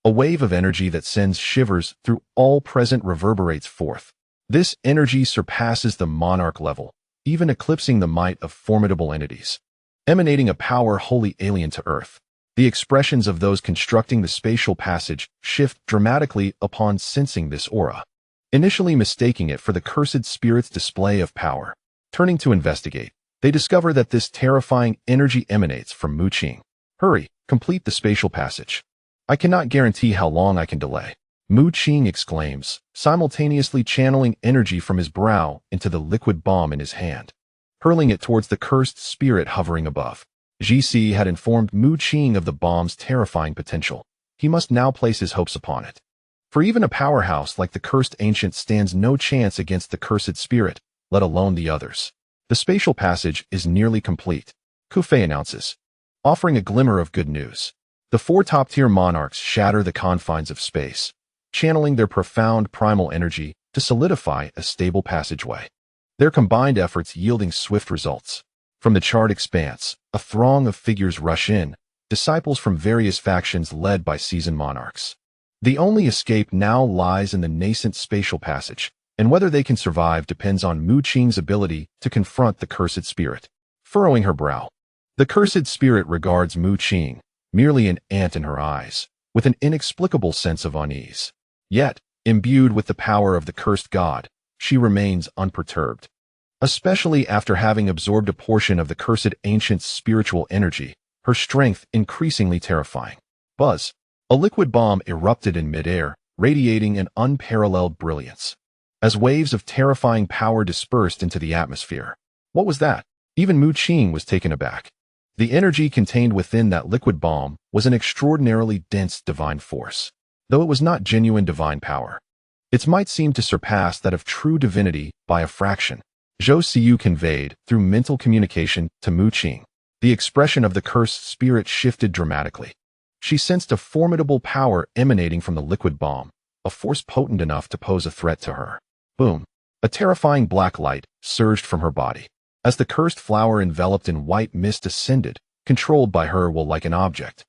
a wave of energy that sends shivers through all present reverberates forth. This energy surpasses the monarch level, even eclipsing the might of formidable entities, emanating a power wholly alien to Earth. The expressions of those constructing the spatial passage shift dramatically upon sensing this aura, initially mistaking it for the cursed spirit's display of power. Turning to investigate, they discover that this terrifying energy emanates from Mu Qing. Hurry, complete the spatial passage. I cannot guarantee how long I can delay, Mu Qing exclaims, simultaneously channeling energy from his brow into the liquid bomb in his hand, hurling it towards the cursed spirit hovering above. GC had informed Mu Qing of the bomb's terrifying potential. He must now place his hopes upon it. For even a powerhouse like the cursed ancient stands no chance against the cursed spirit, let alone the others. The spatial passage is nearly complete, Kufei announces, offering a glimmer of good news. The four top-tier monarchs shatter the confines of space, channeling their profound primal energy to solidify a stable passageway. Their combined efforts yielding swift results. From the charred expanse, a throng of figures rush in, disciples from various factions led by seasoned monarchs. The only escape now lies in the nascent spatial passage, and whether they can survive depends on Mu Qing's ability to confront the cursed spirit. Furrowing her brow, the cursed spirit regards Mu Qing, merely an ant in her eyes, with an inexplicable sense of unease. Yet, imbued with the power of the cursed god, she remains unperturbed. Especially after having absorbed a portion of the cursed ancient's spiritual energy, her strength increasingly terrifying. Buzz. A liquid bomb erupted in midair, radiating an unparalleled brilliance, as waves of terrifying power dispersed into the atmosphere. What was that? Even Mu Qing was taken aback. The energy contained within that liquid bomb was an extraordinarily dense divine force, though it was not genuine divine power. Its might seemed to surpass that of true divinity by a fraction. Zhou Xiyu conveyed, through mental communication, to Mu Qing. The expression of the cursed spirit shifted dramatically. She sensed a formidable power emanating from the liquid bomb, a force potent enough to pose a threat to her. Boom! A terrifying black light surged from her body, as the cursed flower enveloped in white mist ascended, controlled by her will like an object.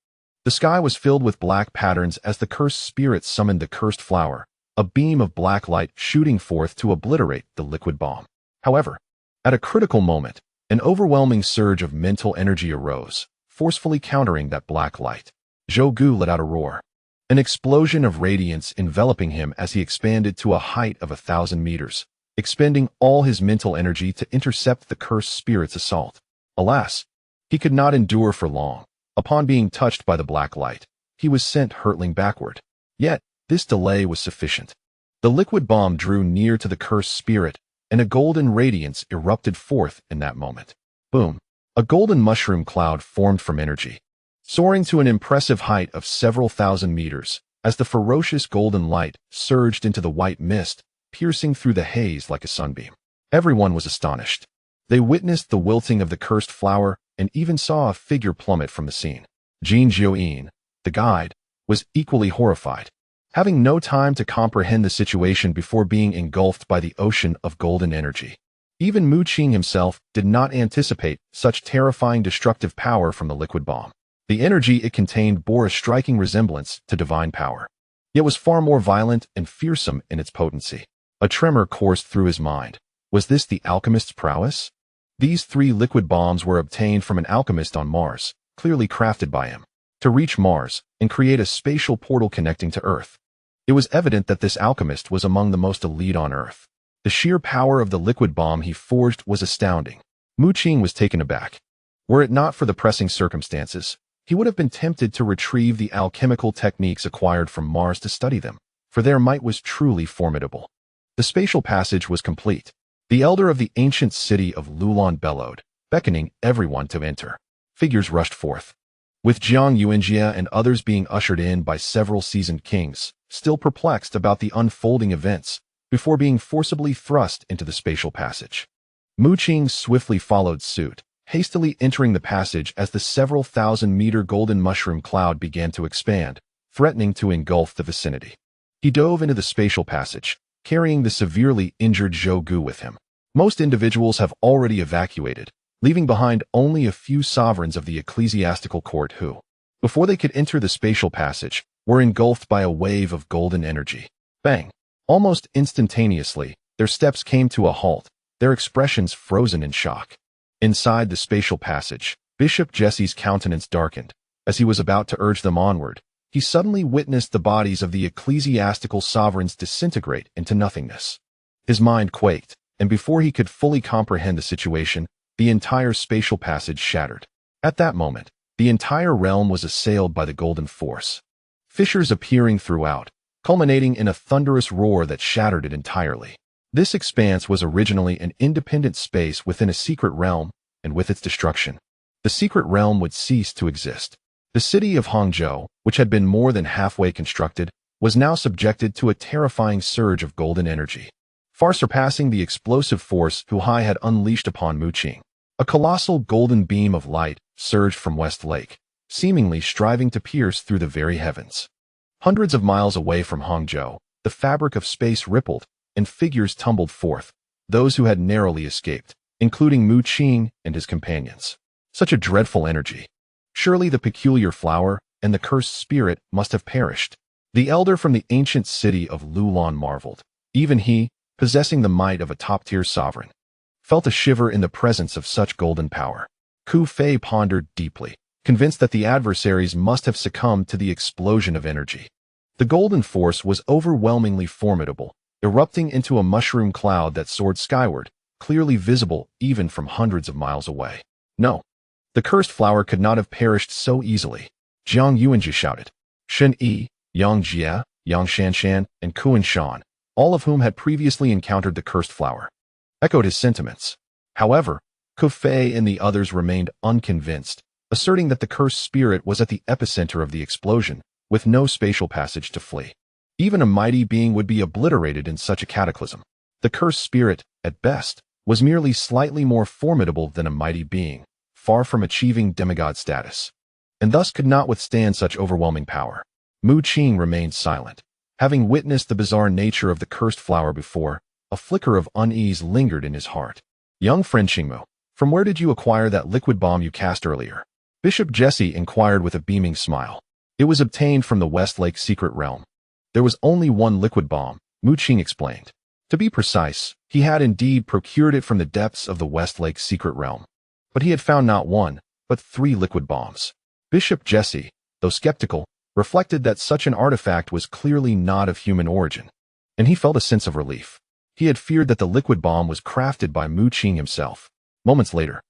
The sky was filled with black patterns as the cursed spirit summoned the cursed flower, a beam of black light shooting forth to obliterate the liquid bomb. However, at a critical moment, an overwhelming surge of mental energy arose, forcefully countering that black light. Zhou Gu let out a roar, an explosion of radiance enveloping him as he expanded to a height of 1,000 meters, expending all his mental energy to intercept the cursed spirit's assault. Alas, he could not endure for long. Upon being touched by the black light, he was sent hurtling backward. Yet, this delay was sufficient. The liquid bomb drew near to the cursed spirit, and a golden radiance erupted forth in that moment. Boom! A golden mushroom cloud formed from energy, soaring to an impressive height of several thousand meters, as the ferocious golden light surged into the white mist, piercing through the haze like a sunbeam. Everyone was astonished. They witnessed the wilting of the cursed flower and even saw a figure plummet from the scene. Jin Jiuyin, the guide, was equally horrified, having no time to comprehend the situation before being engulfed by the ocean of golden energy. Even Mu Qing himself did not anticipate such terrifying destructive power from the liquid bomb. The energy it contained bore a striking resemblance to divine power, yet was far more violent and fearsome in its potency. A tremor coursed through his mind. Was this the alchemist's prowess? These 3 liquid bombs were obtained from an alchemist on Mars, clearly crafted by him, to reach Mars and create a spatial portal connecting to Earth. It was evident that this alchemist was among the most elite on Earth. The sheer power of the liquid bomb he forged was astounding. Mu Qing was taken aback. Were it not for the pressing circumstances, he would have been tempted to retrieve the alchemical techniques acquired from Mars to study them, for their might was truly formidable. The spatial passage was complete. The elder of the ancient city of Lulan bellowed, beckoning everyone to enter. Figures rushed forth, with Jiang Yuanjia and others being ushered in by several seasoned kings, still perplexed about the unfolding events, before being forcibly thrust into the spatial passage. Mu Qing swiftly followed suit, hastily entering the passage as the several thousand-meter golden mushroom cloud began to expand, threatening to engulf the vicinity. He dove into the spatial passage, carrying the severely injured Zhou Gu with him. Most individuals have already evacuated, leaving behind only a few sovereigns of the ecclesiastical court who, before they could enter the spatial passage, were engulfed by a wave of golden energy. Bang! Almost instantaneously, their steps came to a halt, their expressions frozen in shock. Inside the spatial passage, Bishop Jesse's countenance darkened. As he was about to urge them onward, he suddenly witnessed the bodies of the ecclesiastical sovereigns disintegrate into nothingness. His mind quaked, and before he could fully comprehend the situation, the entire spatial passage shattered. At that moment, the entire realm was assailed by the golden force. Fissures appearing throughout, culminating in a thunderous roar that shattered it entirely. This expanse was originally an independent space within a secret realm, and with its destruction, the secret realm would cease to exist. The city of Hangzhou, which had been more than halfway constructed, was now subjected to a terrifying surge of golden energy, far surpassing the explosive force Hu Hai had unleashed upon Mu Qing. A colossal golden beam of light surged from West Lake, seemingly striving to pierce through the very heavens. Hundreds of miles away from Hangzhou, the fabric of space rippled, and figures tumbled forth, those who had narrowly escaped, including Mu Qing and his companions. Such a dreadful energy. Surely the peculiar flower and the cursed spirit must have perished. The elder from the ancient city of Lulan marveled. Even he, possessing the might of a top-tier sovereign, felt a shiver in the presence of such golden power. Ku Fei pondered deeply, convinced that the adversaries must have succumbed to the explosion of energy. The golden force was overwhelmingly formidable, erupting into a mushroom cloud that soared skyward, clearly visible even from hundreds of miles away. No, the cursed flower could not have perished so easily. Jiang Yuanji shouted. Shen Yi, Yang Jie, Yang Shanshan, and Kuan Shan, all of whom had previously encountered the cursed flower, echoed his sentiments. However, Ku Fei and the others remained unconvinced, asserting that the cursed spirit was at the epicenter of the explosion, with no spatial passage to flee. Even a mighty being would be obliterated in such a cataclysm. The cursed spirit, at best, was merely slightly more formidable than a mighty being, far from achieving demigod status, and thus could not withstand such overwhelming power. Mu Qing remained silent. Having witnessed the bizarre nature of the cursed flower before, a flicker of unease lingered in his heart. Young friend Qingmu, from where did you acquire that liquid bomb you cast earlier? Bishop Jesse inquired with a beaming smile. It was obtained from the Westlake secret realm. There was only one liquid bomb, Mu Qing explained. To be precise, he had indeed procured it from the depths of the Westlake secret realm. But he had found not one, but 3 liquid bombs. Bishop Jesse, though skeptical, reflected that such an artifact was clearly not of human origin, and he felt a sense of relief. He had feared that the liquid bomb was crafted by Mu Qing himself. Moments later,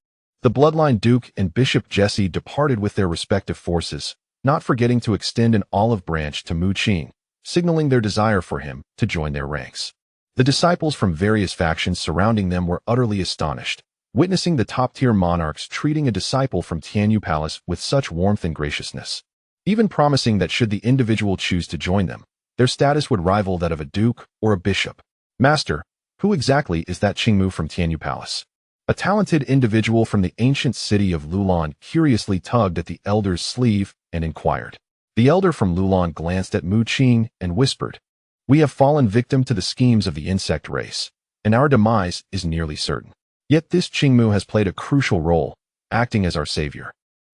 the Bloodline Duke and Bishop Jesse departed with their respective forces, not forgetting to extend an olive branch to Mu Qing, signaling their desire for him to join their ranks. The disciples from various factions surrounding them were utterly astonished, witnessing the top-tier monarchs treating a disciple from Tianyu Palace with such warmth and graciousness, even promising that should the individual choose to join them, their status would rival that of a duke or a bishop. Master, who exactly is that Qingmu from Tianyu Palace? A talented individual from the ancient city of Lulan curiously tugged at the elder's sleeve and inquired. The elder from Lulan glanced at Mu Qing and whispered, "We have fallen victim to the schemes of the insect race, and our demise is nearly certain. Yet this Qingmu has played a crucial role, acting as our savior.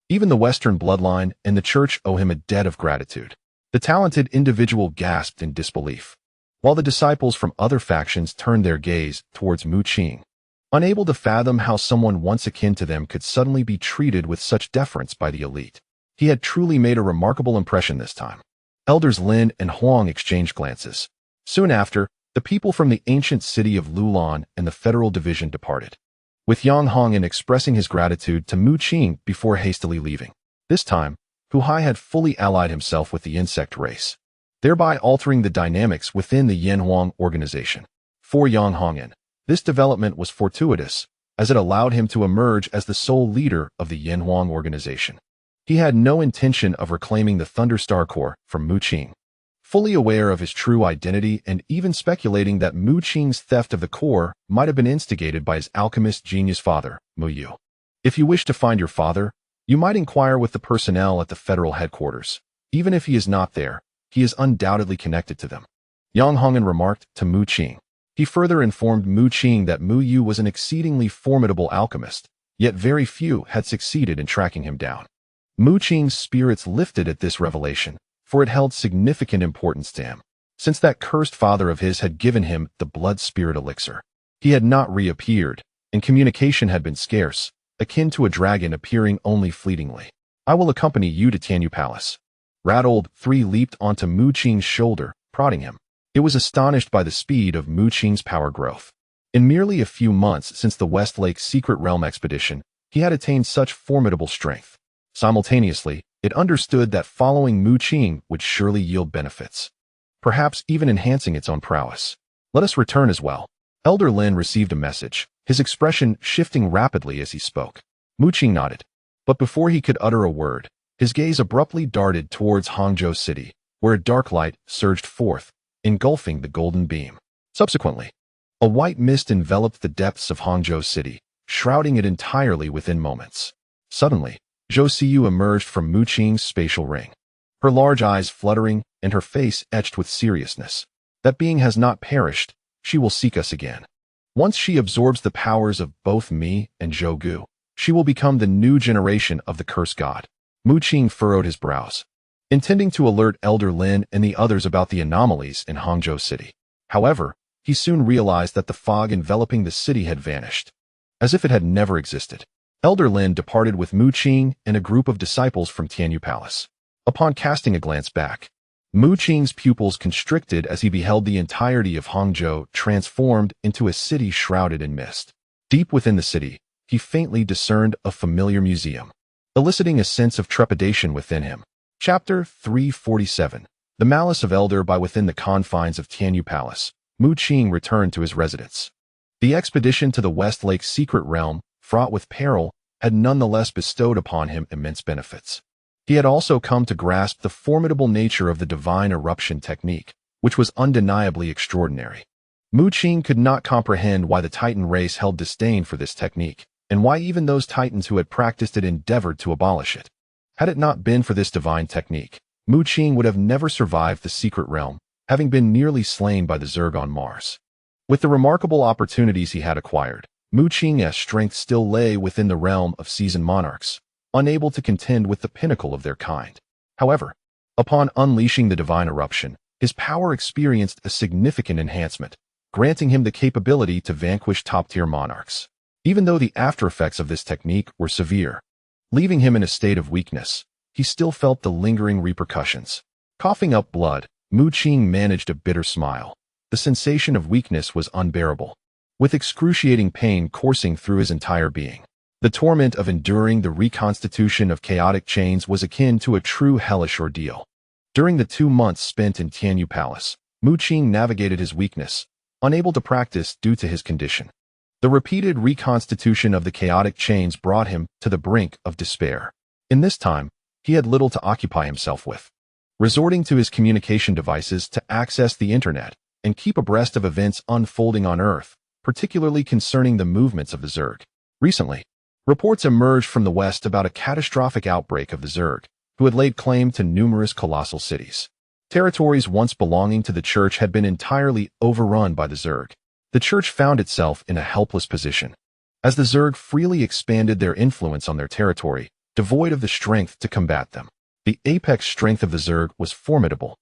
Even the Western bloodline and the church owe him a debt of gratitude." The talented individual gasped in disbelief, while the disciples from other factions turned their gaze towards Mu Qing, unable to fathom how someone once akin to them could suddenly be treated with such deference by the elite. He had truly made a remarkable impression this time. Elders Lin and Huang exchanged glances. Soon after, the people from the ancient city of Lulan and the Federal Division departed, with Yang Hongyan expressing his gratitude to Mu Qing before hastily leaving. This time, Hu Hai had fully allied himself with the insect race, thereby altering the dynamics within the Yanhuang organization. For Yang Hongyan, this development was fortuitous, as it allowed him to emerge as the sole leader of the Yanhuang organization. He had no intention of reclaiming the Thunderstar Corps from Mu Qing, fully aware of his true identity and even speculating that Mu Qing's theft of the core might have been instigated by his alchemist genius father, Mu Yu. If you wish to find your father, you might inquire with the personnel at the federal headquarters. Even if he is not there, he is undoubtedly connected to them, Yang Hongyan remarked to Mu Qing. He further informed Mu Qing that Mu Yu was an exceedingly formidable alchemist, yet very few had succeeded in tracking him down. Mu Qing's spirits lifted at this revelation, for it held significant importance to him. Since that cursed father of his had given him the blood spirit elixir, he had not reappeared, and communication had been scarce, akin to a dragon appearing only fleetingly. "I will accompany you to Tianyu Palace." Rattled, 3 leaped onto Mu Qing's shoulder, prodding him. It was astonished by the speed of Mu Qing's power growth. In merely a few months since the Westlake Secret Realm expedition, he had attained such formidable strength. Simultaneously, it understood that following Mu Qing would surely yield benefits, perhaps even enhancing its own prowess. "Let us return as well." Elder Lin received a message, his expression shifting rapidly as he spoke. Mu Qing nodded, but before he could utter a word, his gaze abruptly darted towards Hangzhou City, where a dark light surged forth, engulfing the golden beam. Subsequently, a white mist enveloped the depths of Hangzhou City, shrouding it entirely within moments. Suddenly, Zhou Siyu emerged from Mu Qing's spatial ring, her large eyes fluttering and her face etched with seriousness. "That being has not perished, she will seek us again. Once she absorbs the powers of both me and Zhou Gu, she will become the new generation of the cursed god." Mu Qing furrowed his brows, intending to alert Elder Lin and the others about the anomalies in Hangzhou City. However, he soon realized that the fog enveloping the city had vanished, as if it had never existed. Elder Lin departed with Mu Qing and a group of disciples from Tianyu Palace. Upon casting a glance back, Mu Qing's pupils constricted as he beheld the entirety of Hangzhou transformed into a city shrouded in mist. Deep within the city, he faintly discerned a familiar museum, eliciting a sense of trepidation within him. Chapter 347. The Malice of Elder. By within the confines of Tianyu Palace, Mu Qing returned to his residence. The expedition to the Westlake Secret Realm, fraught with peril, had nonetheless bestowed upon him immense benefits. He had also come to grasp the formidable nature of the divine eruption technique, which was undeniably extraordinary. Mu Qing could not comprehend why the Titan race held disdain for this technique, and why even those Titans who had practiced it endeavored to abolish it. Had it not been for this divine technique, Mu Qing would have never survived the secret realm, having been nearly slain by the Zerg on Mars. With the remarkable opportunities he had acquired, Mu Qing's strength still lay within the realm of seasoned monarchs, unable to contend with the pinnacle of their kind. However, upon unleashing the divine eruption, his power experienced a significant enhancement, granting him the capability to vanquish top-tier monarchs. Even though the after-effects of this technique were severe, leaving him in a state of weakness, he still felt the lingering repercussions. Coughing up blood, Mu Qing managed a bitter smile. The sensation of weakness was unbearable, with excruciating pain coursing through his entire being. The torment of enduring the reconstitution of chaotic chains was akin to a true hellish ordeal. During the 2 months spent in Tianyu Palace, Mu Qing navigated his weakness, unable to practice due to his condition. The repeated reconstitution of the chaotic chains brought him to the brink of despair. In this time, he had little to occupy himself with, resorting to his communication devices to access the internet and keep abreast of events unfolding on Earth, particularly concerning the movements of the Zerg. Recently, reports emerged from the West about a catastrophic outbreak of the Zerg, who had laid claim to numerous colossal cities. Territories once belonging to the church had been entirely overrun by the Zerg. The church found itself in a helpless position. As the Zerg freely expanded their influence on their territory, devoid of the strength to combat them. The apex strength of the Zerg was formidable,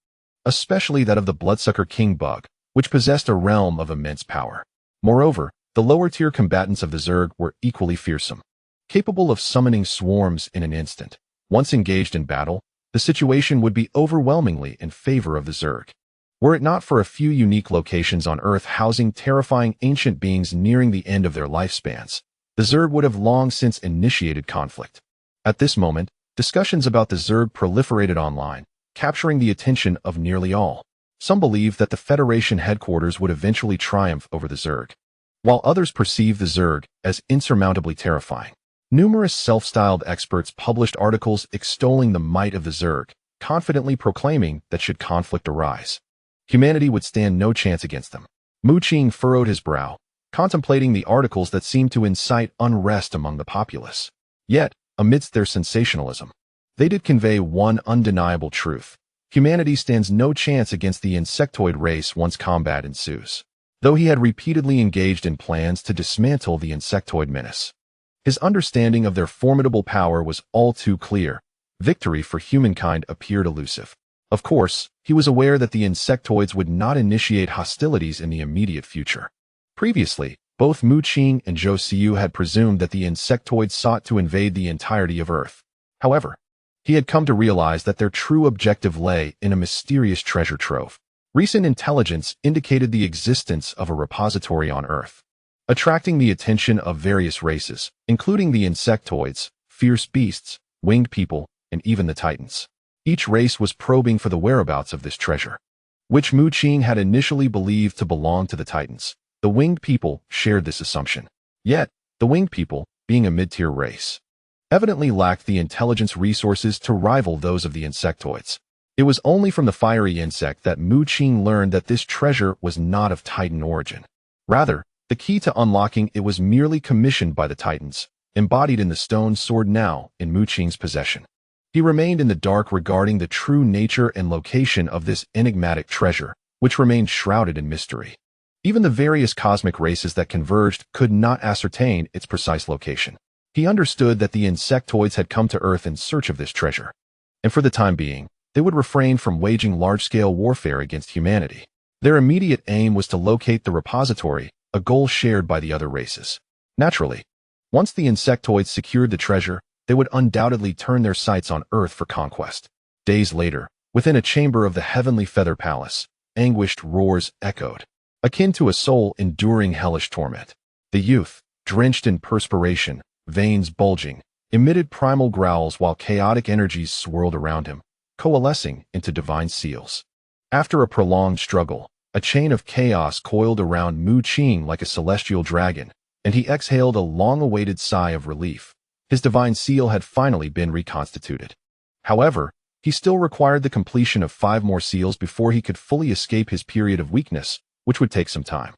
especially that of the Bloodsucker King Bug, which possessed a realm of immense power. Moreover, the lower-tier combatants of the Zerg were equally fearsome, capable of summoning swarms in an instant. Once engaged in battle, the situation would be overwhelmingly in favor of the Zerg. Were it not for a few unique locations on Earth housing terrifying ancient beings nearing the end of their lifespans, the Zerg would have long since initiated conflict. At this moment, discussions about the Zerg proliferated online, capturing the attention of nearly all. Some believed that the Federation headquarters would eventually triumph over the Zerg, while others perceived the Zerg as insurmountably terrifying. Numerous self-styled experts published articles extolling the might of the Zerg, confidently proclaiming that should conflict arise, humanity would stand no chance against them. Mu Qing furrowed his brow, contemplating the articles that seemed to incite unrest among the populace. Yet, amidst their sensationalism, they did convey one undeniable truth. Humanity stands no chance against the insectoid race once combat ensues. Though he had repeatedly engaged in plans to dismantle the insectoid menace, his understanding of their formidable power was all too clear. Victory for humankind appeared elusive. Of course, he was aware that the insectoids would not initiate hostilities in the immediate future. Previously, both Mu Qing and Zhou Xiu had presumed that the insectoids sought to invade the entirety of Earth. However, he had come to realize that their true objective lay in a mysterious treasure trove. Recent intelligence indicated the existence of a repository on Earth, attracting the attention of various races, including the insectoids, fierce beasts, winged people, and even the Titans. Each race was probing for the whereabouts of this treasure, which Mu Qing had initially believed to belong to the Titans. The winged people shared this assumption. Yet, the winged people, being a mid-tier race, evidently lacked the intelligence resources to rival those of the insectoids. It was only from the fiery insect that Mu Qing learned that this treasure was not of Titan origin. Rather, the key to unlocking it was merely commissioned by the Titans, embodied in the stone sword now in Mu Qing's possession. He remained in the dark regarding the true nature and location of this enigmatic treasure, which remained shrouded in mystery. Even the various cosmic races that converged could not ascertain its precise location. He understood that the insectoids had come to Earth in search of this treasure, and for the time being, they would refrain from waging large-scale warfare against humanity. Their immediate aim was to locate the repository, a goal shared by the other races. Naturally, once the insectoids secured the treasure, they would undoubtedly turn their sights on Earth for conquest. Days later, within a chamber of the Heavenly Feather Palace, anguished roars echoed, akin to a soul enduring hellish torment. The youth, drenched in perspiration, veins bulging, emitted primal growls while chaotic energies swirled around him, coalescing into divine seals. After a prolonged struggle, a chain of chaos coiled around Mu Qing like a celestial dragon, and he exhaled a long-awaited sigh of relief. His divine seal had finally been reconstituted. However, he still required the completion of 5 more seals before he could fully escape his period of weakness, which would take some time.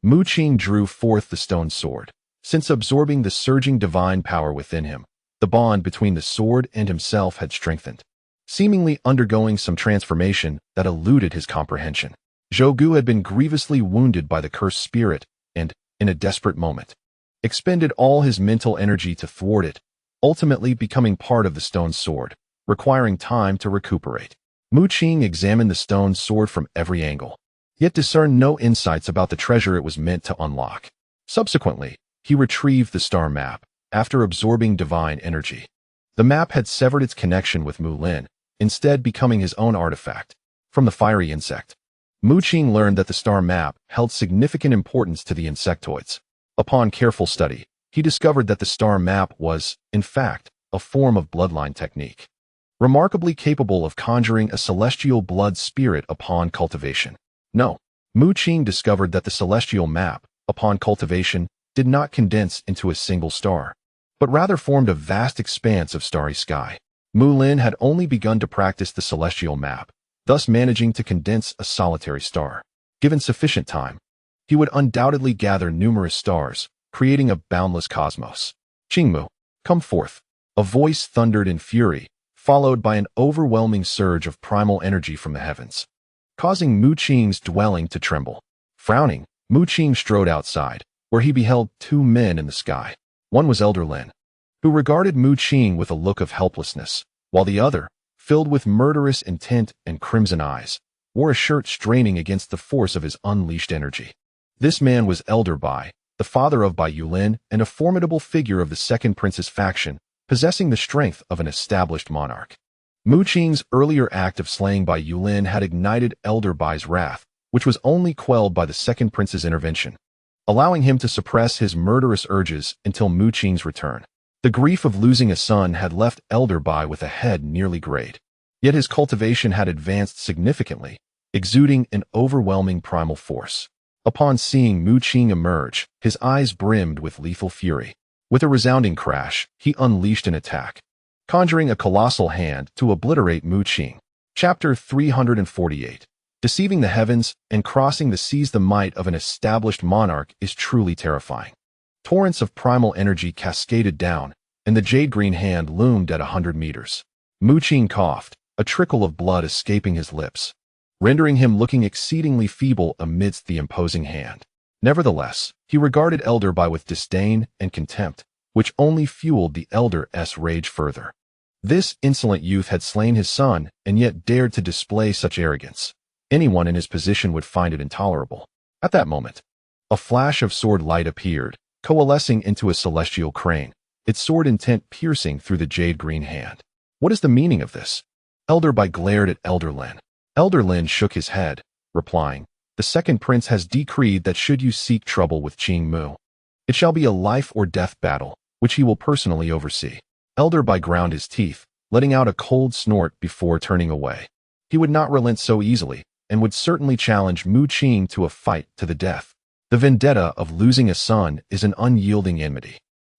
Mu Qing drew forth the stone sword. Since absorbing the surging divine power within him, the bond between the sword and himself had strengthened, seemingly undergoing some transformation that eluded his comprehension. Zhou Gu had been grievously wounded by the cursed spirit and, in a desperate moment, expended all his mental energy to thwart it, ultimately becoming part of the stone sword, requiring time to recuperate. Mu Qing examined the stone sword from every angle, yet discerned no insights about the treasure it was meant to unlock. Subsequently, he retrieved the star map, after absorbing divine energy. The map had severed its connection with Mu Lin, instead becoming his own artifact. From the fiery insect, Mu Qing learned that the star map held significant importance to the insectoids. Upon careful study, he discovered that the star map was, in fact, a form of bloodline technique, remarkably capable of conjuring a celestial blood spirit upon cultivation. No, Mu Qing discovered that the celestial map, upon cultivation, did not condense into a single star, but rather formed a vast expanse of starry sky. Mu Lin had only begun to practice the celestial map, thus managing to condense a solitary star. Given sufficient time, he would undoubtedly gather numerous stars, creating a boundless cosmos. Qingmu, come forth. A voice thundered in fury, followed by an overwhelming surge of primal energy from the heavens, causing Mu Qing's dwelling to tremble. Frowning, Mu Qing strode outside, where he beheld two men in the sky. One was Elder Lin, who regarded Mu Qing with a look of helplessness, while the other, filled with murderous intent and crimson eyes, wore a shirt straining against the force of his unleashed energy. This man was Elder Bai, the father of Bai Yulin and a formidable figure of the Second Prince's faction, possessing the strength of an established monarch. Mu Qing's earlier act of slaying Bai Yulin had ignited Elder Bai's wrath, which was only quelled by the Second Prince's intervention, allowing him to suppress his murderous urges until Mu Qing's return. The grief of losing a son had left Elder Bai with a head nearly grayed. Yet his cultivation had advanced significantly, exuding an overwhelming primal force. Upon seeing Mu Qing emerge, his eyes brimmed with lethal fury. With a resounding crash, he unleashed an attack, conjuring a colossal hand to obliterate Mu Qing. Chapter 348. Deceiving the heavens and crossing the seas. The might of an established monarch is truly terrifying. Torrents of primal energy cascaded down, and the jade-green hand loomed at 100 meters. Mu Qing coughed, a trickle of blood escaping his lips, rendering him looking exceedingly feeble amidst the imposing hand. Nevertheless, he regarded Elder Bai with disdain and contempt, which only fueled the Elder's rage further. This insolent youth had slain his son and yet dared to display such arrogance. Anyone in his position would find it intolerable. At that moment, a flash of sword light appeared, coalescing into a celestial crane, its sword intent piercing through the jade-green hand. What is the meaning of this? Elder Bai glared at Elder Lin. Elder Lin shook his head, replying, "The Second Prince has decreed that should you seek trouble with Qing Mu, it shall be a life-or-death battle, which he will personally oversee." Elder Bai ground his teeth, letting out a cold snort before turning away. He would not relent so easily, and would certainly challenge Mu Qing to a fight to the death. The vendetta of losing a son is an unyielding enmity.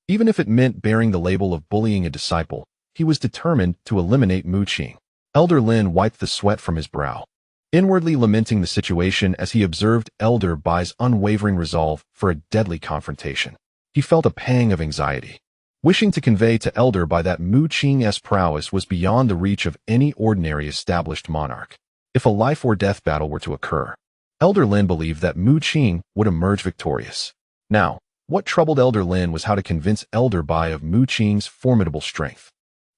Even if it meant bearing the label of bullying a disciple, he was determined to eliminate Mu Qing. Elder Lin wiped the sweat from his brow, inwardly lamenting the situation as he observed Elder Bai's unwavering resolve for a deadly confrontation. He felt a pang of anxiety, wishing to convey to Elder Bai that Mu Qing's prowess was beyond the reach of any ordinary established monarch. If a life-or-death battle were to occur, Elder Lin believed that Mu Qing would emerge victorious. Now, what troubled Elder Lin was how to convince Elder Bai of Mu Qing's formidable strength.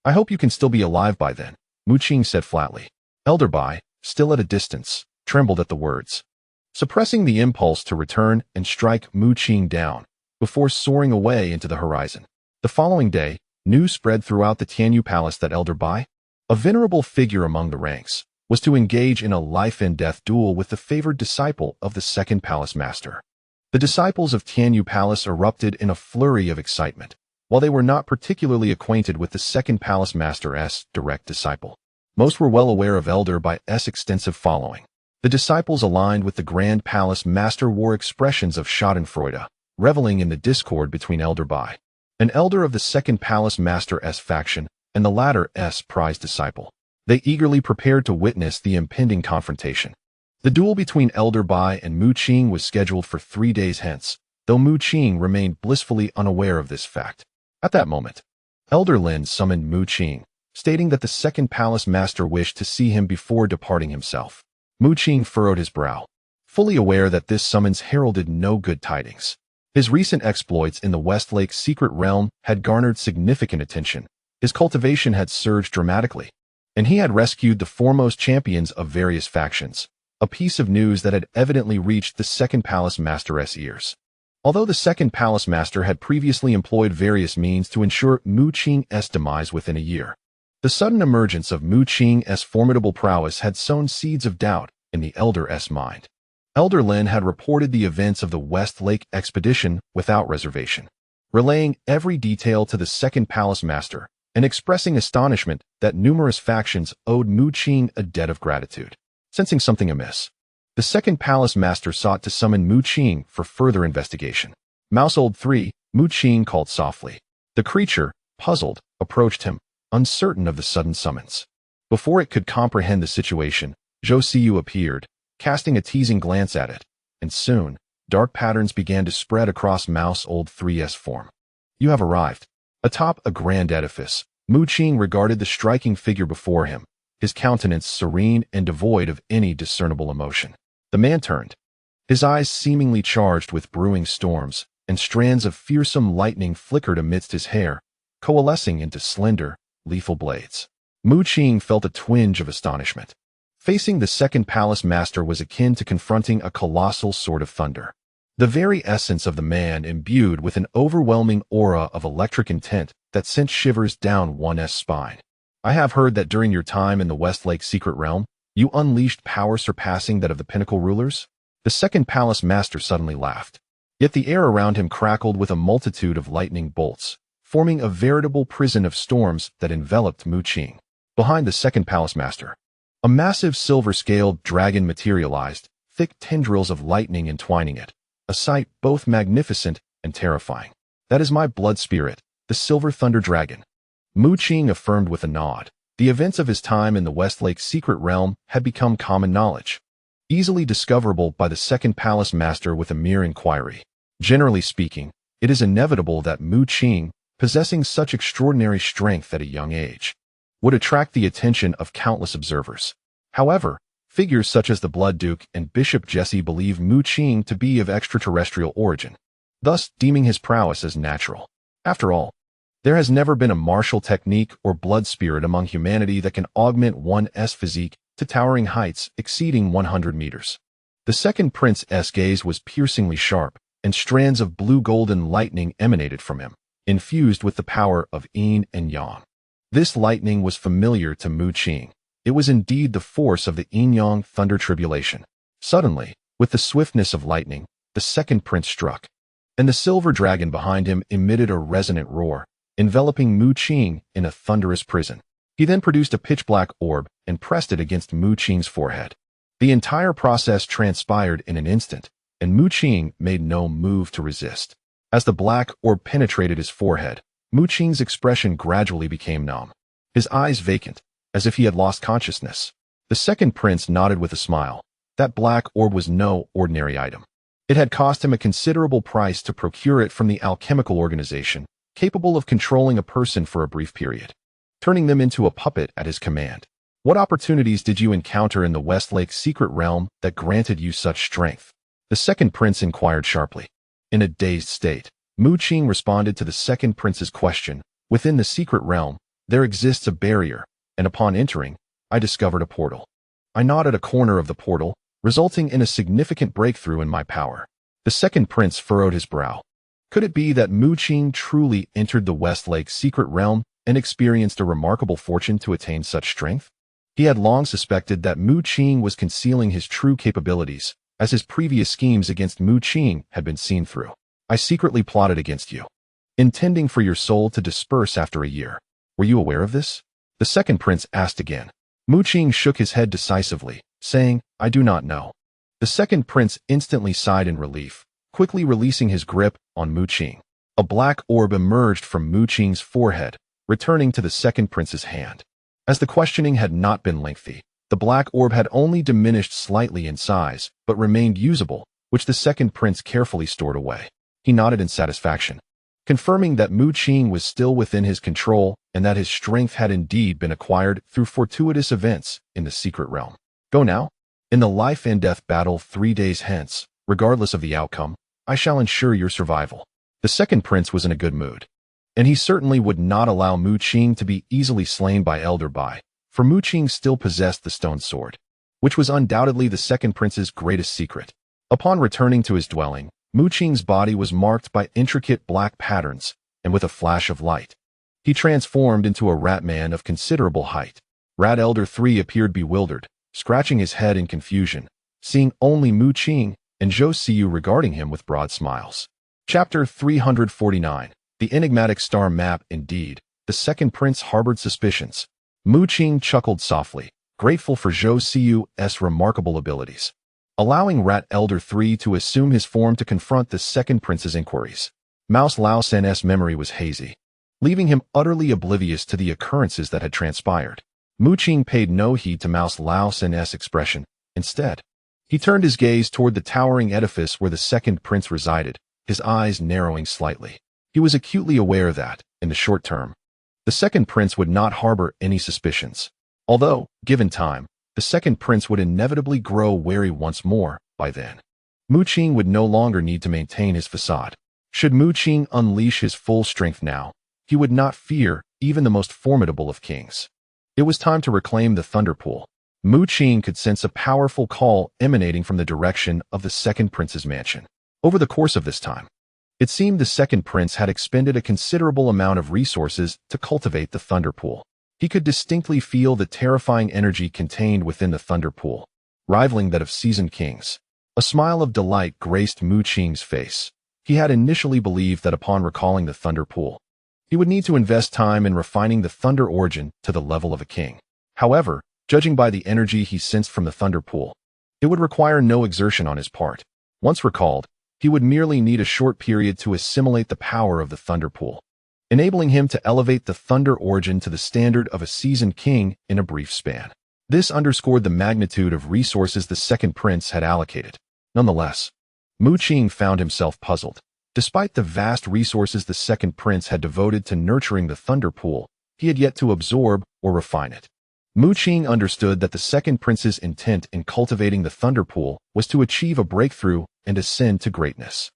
"I hope you can still be alive by then," Mu Qing said flatly. Elder Bai, still at a distance, trembled at the words, suppressing the impulse to return and strike Mu Qing down before soaring away into the horizon. The following day, news spread throughout the Tianyu Palace that Elder Bai, a venerable figure among the ranks, was to engage in a life-and-death duel with the favored disciple of the Second Palace Master. The disciples of Tianyu Palace erupted in a flurry of excitement, while they were not particularly acquainted with the Second Palace Master's direct disciple. Most were well aware of Elder Bai's extensive following. The disciples aligned with the Grand Palace Master wore expressions of schadenfreude, reveling in the discord between Elder Bai, an elder of the Second Palace Master's faction, and the latter's prized disciple. They eagerly prepared to witness the impending confrontation. The duel between Elder Bai and Mu Qing was scheduled for 3 days hence, though Mu Qing remained blissfully unaware of this fact. At that moment, Elder Lin summoned Mu Qing, stating that the Second Palace Master wished to see him before departing himself. Mu Qing furrowed his brow, fully aware that this summons heralded no good tidings. His recent exploits in the Westlake secret realm had garnered significant attention. His cultivation had surged dramatically, and he had rescued the foremost champions of various factions, a piece of news that had evidently reached the Second Palace Master's ears. Although the Second Palace Master had previously employed various means to ensure Mu Qing's demise within a year, the sudden emergence of Mu Qing's formidable prowess had sown seeds of doubt in the Elder's mind. Elder Lin had reported the events of the Westlake expedition without reservation, relaying every detail to the Second Palace Master and expressing astonishment that numerous factions owed Mu Qing a debt of gratitude. Sensing something amiss, the Second Palace Master sought to summon Mu Qing for further investigation. Mousehold 3, Mu Qing called softly. The creature, puzzled, approached him, uncertain of the sudden summons. Before it could comprehend the situation, Zhou Siyu appeared, casting a teasing glance at it, and soon, dark patterns began to spread across Mousehold 3's form. "You have arrived." Atop a grand edifice, Mu Qing regarded the striking figure before him, his countenance serene and devoid of any discernible emotion. The man turned, his eyes seemingly charged with brewing storms, and strands of fearsome lightning flickered amidst his hair, coalescing into slender, lethal blades. Mu Qing felt a twinge of astonishment. Facing the second palace master was akin to confronting a colossal sword of thunder. The very essence of the man imbued with an overwhelming aura of electric intent that sent shivers down one's spine. I have heard that during your time in the Westlake secret realm, you unleashed power surpassing that of the pinnacle rulers? The second palace master suddenly laughed. Yet the air around him crackled with a multitude of lightning bolts, forming a veritable prison of storms that enveloped Mu Qing. Behind the second palace master, a massive silver-scaled dragon materialized, thick tendrils of lightning entwining it, a sight both magnificent and terrifying. That is my blood spirit, the silver thunder dragon. Mu Qing affirmed with a nod. The events of his time in the Westlake secret realm had become common knowledge, easily discoverable by the second palace master with a mere inquiry. Generally speaking, it is inevitable that Mu Qing, possessing such extraordinary strength at a young age, would attract the attention of countless observers. However, figures such as the Blood Duke and Bishop Jesse believe Mu Qing to be of extraterrestrial origin, thus deeming his prowess as natural. After all, there has never been a martial technique or blood spirit among humanity that can augment one's physique to towering heights exceeding 100 meters. The second prince's gaze was piercingly sharp, and strands of blue-golden lightning emanated from him, infused with the power of yin and yang. This lightning was familiar to Mu Qing. It was indeed the force of the yin-yang thunder tribulation. Suddenly, with the swiftness of lightning, the second prince struck, and the silver dragon behind him emitted a resonant roar, enveloping Mu Qing in a thunderous prison. He then produced a pitch-black orb and pressed it against Mu Qing's forehead. The entire process transpired in an instant, and Mu Qing made no move to resist. As the black orb penetrated his forehead, Mu Qing's expression gradually became numb, his eyes vacant, as if he had lost consciousness. The second prince nodded with a smile. That black orb was no ordinary item. It had cost him a considerable price to procure it from the alchemical organization, capable of controlling a person for a brief period, turning them into a puppet at his command. What opportunities did you encounter in the Westlake secret realm that granted you such strength? The second prince inquired sharply. In a dazed state, Mu Qing responded to the second prince's question. Within the secret realm, there exists a barrier, and upon entering, I discovered a portal. I gnawed at a corner of the portal, resulting in a significant breakthrough in my power. The second prince furrowed his brow. Could it be that Mu Qing truly entered the Westlake secret realm and experienced a remarkable fortune to attain such strength? He had long suspected that Mu Qing was concealing his true capabilities, as his previous schemes against Mu Qing had been seen through. I secretly plotted against you, intending for your soul to disperse after a year. Were you aware of this? The second prince asked again. Mu Qing shook his head decisively, saying, I do not know. The second prince instantly sighed in relief, quickly releasing his grip on Mu Qing. A black orb emerged from Mu Qing's forehead, returning to the second prince's hand. As the questioning had not been lengthy, the black orb had only diminished slightly in size, but remained usable, which the second prince carefully stored away. He nodded in satisfaction, confirming that Mu Qing was still within his control and that his strength had indeed been acquired through fortuitous events in the secret realm. Go now. In the life and death battle 3 days hence, regardless of the outcome, I shall ensure your survival. The second prince was in a good mood, and he certainly would not allow Mu Qing to be easily slain by Elder Bai, for Mu Qing still possessed the stone sword, which was undoubtedly the second prince's greatest secret. Upon returning to his dwelling, Mu Qing's body was marked by intricate black patterns, and with a flash of light, he transformed into a rat man of considerable height. Rat Elder 3 appeared bewildered, scratching his head in confusion, seeing only Mu Qing, and Zhou Siyu regarding him with broad smiles. Chapter 349. The enigmatic star map. Indeed, the second prince harbored suspicions. Mu Qing chuckled softly, grateful for Zhou Siyu's remarkable abilities, allowing Rat Elder 3 to assume his form to confront the second prince's inquiries. Mouse Lao Sen's memory was hazy, leaving him utterly oblivious to the occurrences that had transpired. Mu Qing paid no heed to Mouse Lao Sen's expression. Instead, he turned his gaze toward the towering edifice where the second prince resided, his eyes narrowing slightly. He was acutely aware that, in the short term, the second prince would not harbor any suspicions. Although, given time, the second prince would inevitably grow wary once more by then. Mu Qing would no longer need to maintain his facade. Should Mu Qing unleash his full strength now, he would not fear even the most formidable of kings. It was time to reclaim the Thunder Pool. Mu Qing could sense a powerful call emanating from the direction of the second prince's mansion. Over the course of this time, it seemed the second prince had expended a considerable amount of resources to cultivate the Thunder Pool. He could distinctly feel the terrifying energy contained within the Thunder Pool, rivaling that of seasoned kings. A smile of delight graced Mu Qing's face. He had initially believed that upon recalling the Thunder Pool, he would need to invest time in refining the Thunder origin to the level of a king. However, judging by the energy he sensed from the Thunder Pool, it would require no exertion on his part. Once recalled, he would merely need a short period to assimilate the power of the Thunder Pool, enabling him to elevate the Thunder origin to the standard of a seasoned king in a brief span. This underscored the magnitude of resources the second prince had allocated. Nonetheless, Mu Qing found himself puzzled. Despite the vast resources the second prince had devoted to nurturing the Thunder Pool, he had yet to absorb or refine it. Mu Qing understood that the second prince's intent in cultivating the Thunder Pool was to achieve a breakthrough and ascend to greatness.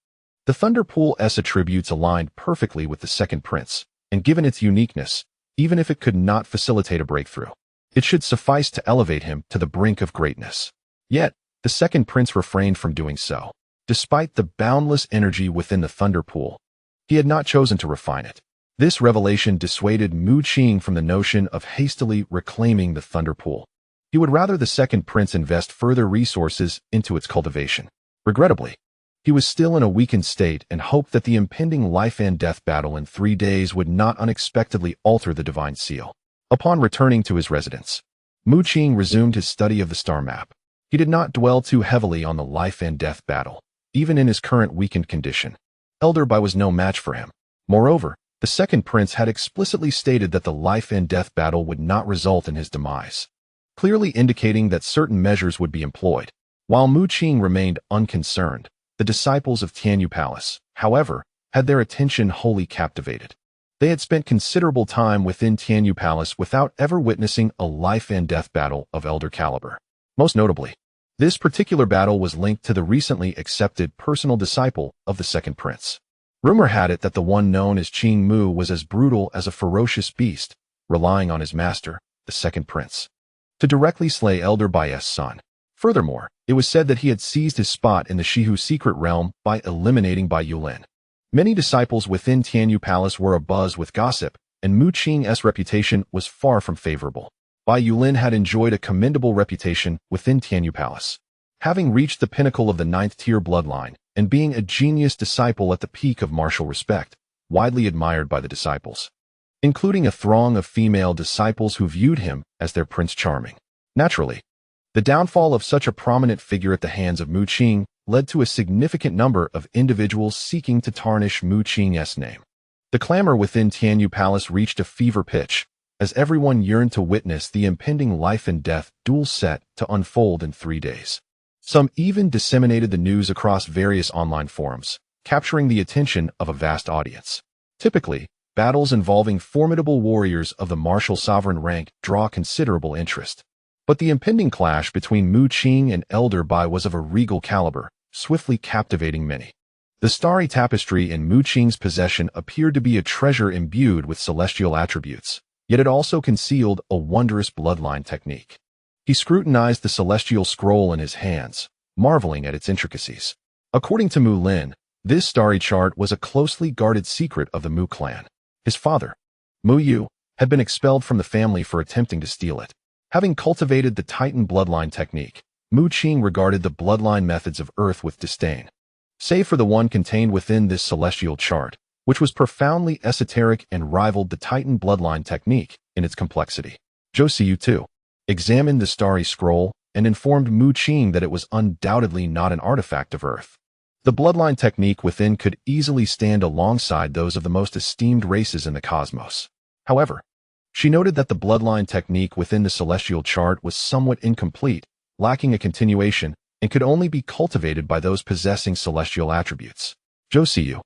The Thunder Pool's attributes aligned perfectly with the second prince, and given its uniqueness, even if it could not facilitate a breakthrough, it should suffice to elevate him to the brink of greatness. Yet, the second prince refrained from doing so. Despite the boundless energy within the Thunder Pool, he had not chosen to refine it. This revelation dissuaded Mu Qing from the notion of hastily reclaiming the Thunder Pool. He would rather the second prince invest further resources into its cultivation. Regrettably, he was still in a weakened state and hoped that the impending life and death battle in 3 days would not unexpectedly alter the divine seal. Upon returning to his residence, Mu Qing resumed his study of the star map. He did not dwell too heavily on the life and death battle. Even in his current weakened condition, Elder Bai was no match for him. Moreover, the second prince had explicitly stated that the life and death battle would not result in his demise, clearly indicating that certain measures would be employed. While Mu Qing remained unconcerned, the disciples of Tianyu Palace, however, had their attention wholly captivated. They had spent considerable time within Tianyu Palace without ever witnessing a life and death battle of elder caliber. Most notably, this particular battle was linked to the recently accepted personal disciple of the second prince. Rumor had it that the one known as Qing Mu was as brutal as a ferocious beast, relying on his master, the second prince, to directly slay Elder Bai's son. Furthermore, it was said that he had seized his spot in the Shihu secret realm by eliminating Bai Yulin. Many disciples within Tianyu Palace were abuzz with gossip, and Mu Qing's reputation was far from favorable. Bai Yulin had enjoyed a commendable reputation within Tianyu Palace, having reached the pinnacle of the 9th-tier bloodline and being a genius disciple at the peak of martial respect, widely admired by the disciples, including a throng of female disciples who viewed him as their Prince Charming. Naturally, the downfall of such a prominent figure at the hands of Mu Qing led to a significant number of individuals seeking to tarnish Mu Qing's name. The clamor within Tianyu Palace reached a fever pitch, as everyone yearned to witness the impending life and death duel set to unfold in 3 days. Some even disseminated the news across various online forums, capturing the attention of a vast audience. Typically, battles involving formidable warriors of the martial sovereign rank draw considerable interest. But the impending clash between Mu Qing and Elder Bai was of a regal caliber, swiftly captivating many. The starry tapestry in Mu Qing's possession appeared to be a treasure imbued with celestial attributes, yet it also concealed a wondrous bloodline technique. He scrutinized the celestial scroll in his hands, marveling at its intricacies. According to Mu Lin, this starry chart was a closely guarded secret of the Mu clan. His father, Mu Yu, had been expelled from the family for attempting to steal it. Having cultivated the Titan bloodline technique, Mu Qing regarded the bloodline methods of Earth with disdain, save for the one contained within this celestial chart, which was profoundly esoteric and rivaled the Titan bloodline technique in its complexity. Zhou Siyu, too, examined the starry scroll and informed Mu Qing that it was undoubtedly not an artifact of Earth. The bloodline technique within could easily stand alongside those of the most esteemed races in the cosmos. However, she noted that the bloodline technique within the celestial chart was somewhat incomplete, lacking a continuation, and could only be cultivated by those possessing celestial attributes. Zhou Siyu,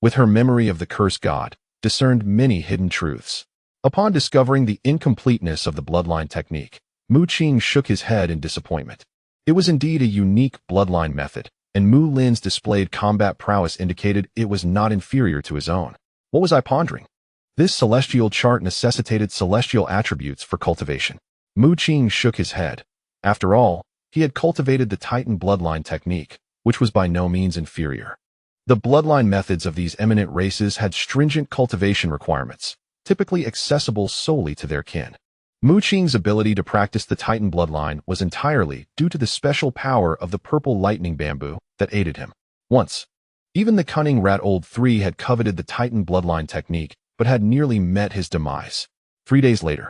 with her memory of the cursed god, discerned many hidden truths. Upon discovering the incompleteness of the bloodline technique, Mu Qing shook his head in disappointment. It was indeed a unique bloodline method, and Mu Lin's displayed combat prowess indicated it was not inferior to his own. What was I pondering? This celestial chart necessitated celestial attributes for cultivation. Mu Qing shook his head. After all, he had cultivated the Titan bloodline technique, which was by no means inferior. The bloodline methods of these eminent races had stringent cultivation requirements, typically accessible solely to their kin. Mu Qing's ability to practice the Titan bloodline was entirely due to the special power of the purple lightning bamboo that aided him. Once, even the cunning rat old 3 had coveted the Titan bloodline technique, but had nearly met his demise. 3 days later,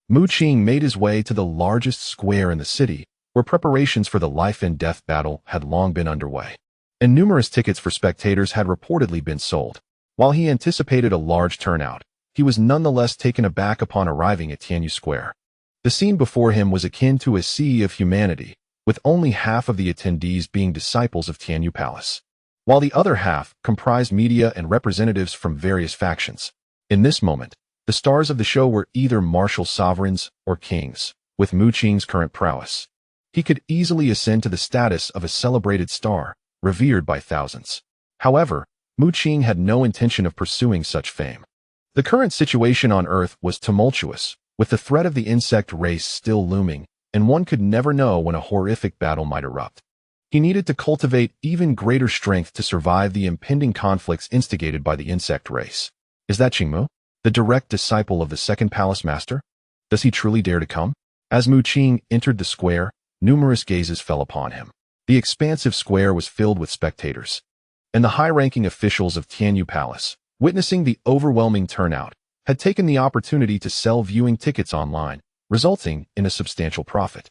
Mu Qing made his way to the largest square in the city, where preparations for the life and death battle had long been underway, and numerous tickets for spectators had reportedly been sold. While he anticipated a large turnout, he was nonetheless taken aback upon arriving at Tianyu Square. The scene before him was akin to a sea of humanity, with only half of the attendees being disciples of Tianyu Palace, while the other half comprised media and representatives from various factions. In this moment, the stars of the show were either martial sovereigns or kings. With Mu Qing's current prowess, he could easily ascend to the status of a celebrated star, revered by thousands. However, Mu Qing had no intention of pursuing such fame. The current situation on Earth was tumultuous, with the threat of the insect race still looming, and one could never know when a horrific battle might erupt. He needed to cultivate even greater strength to survive the impending conflicts instigated by the insect race. Is that Qingmu, the direct disciple of the second palace master? Does he truly dare to come? As Mu Qing entered the square, numerous gazes fell upon him. The expansive square was filled with spectators, and the high-ranking officials of Tianyu Palace, witnessing the overwhelming turnout, had taken the opportunity to sell viewing tickets online, resulting in a substantial profit.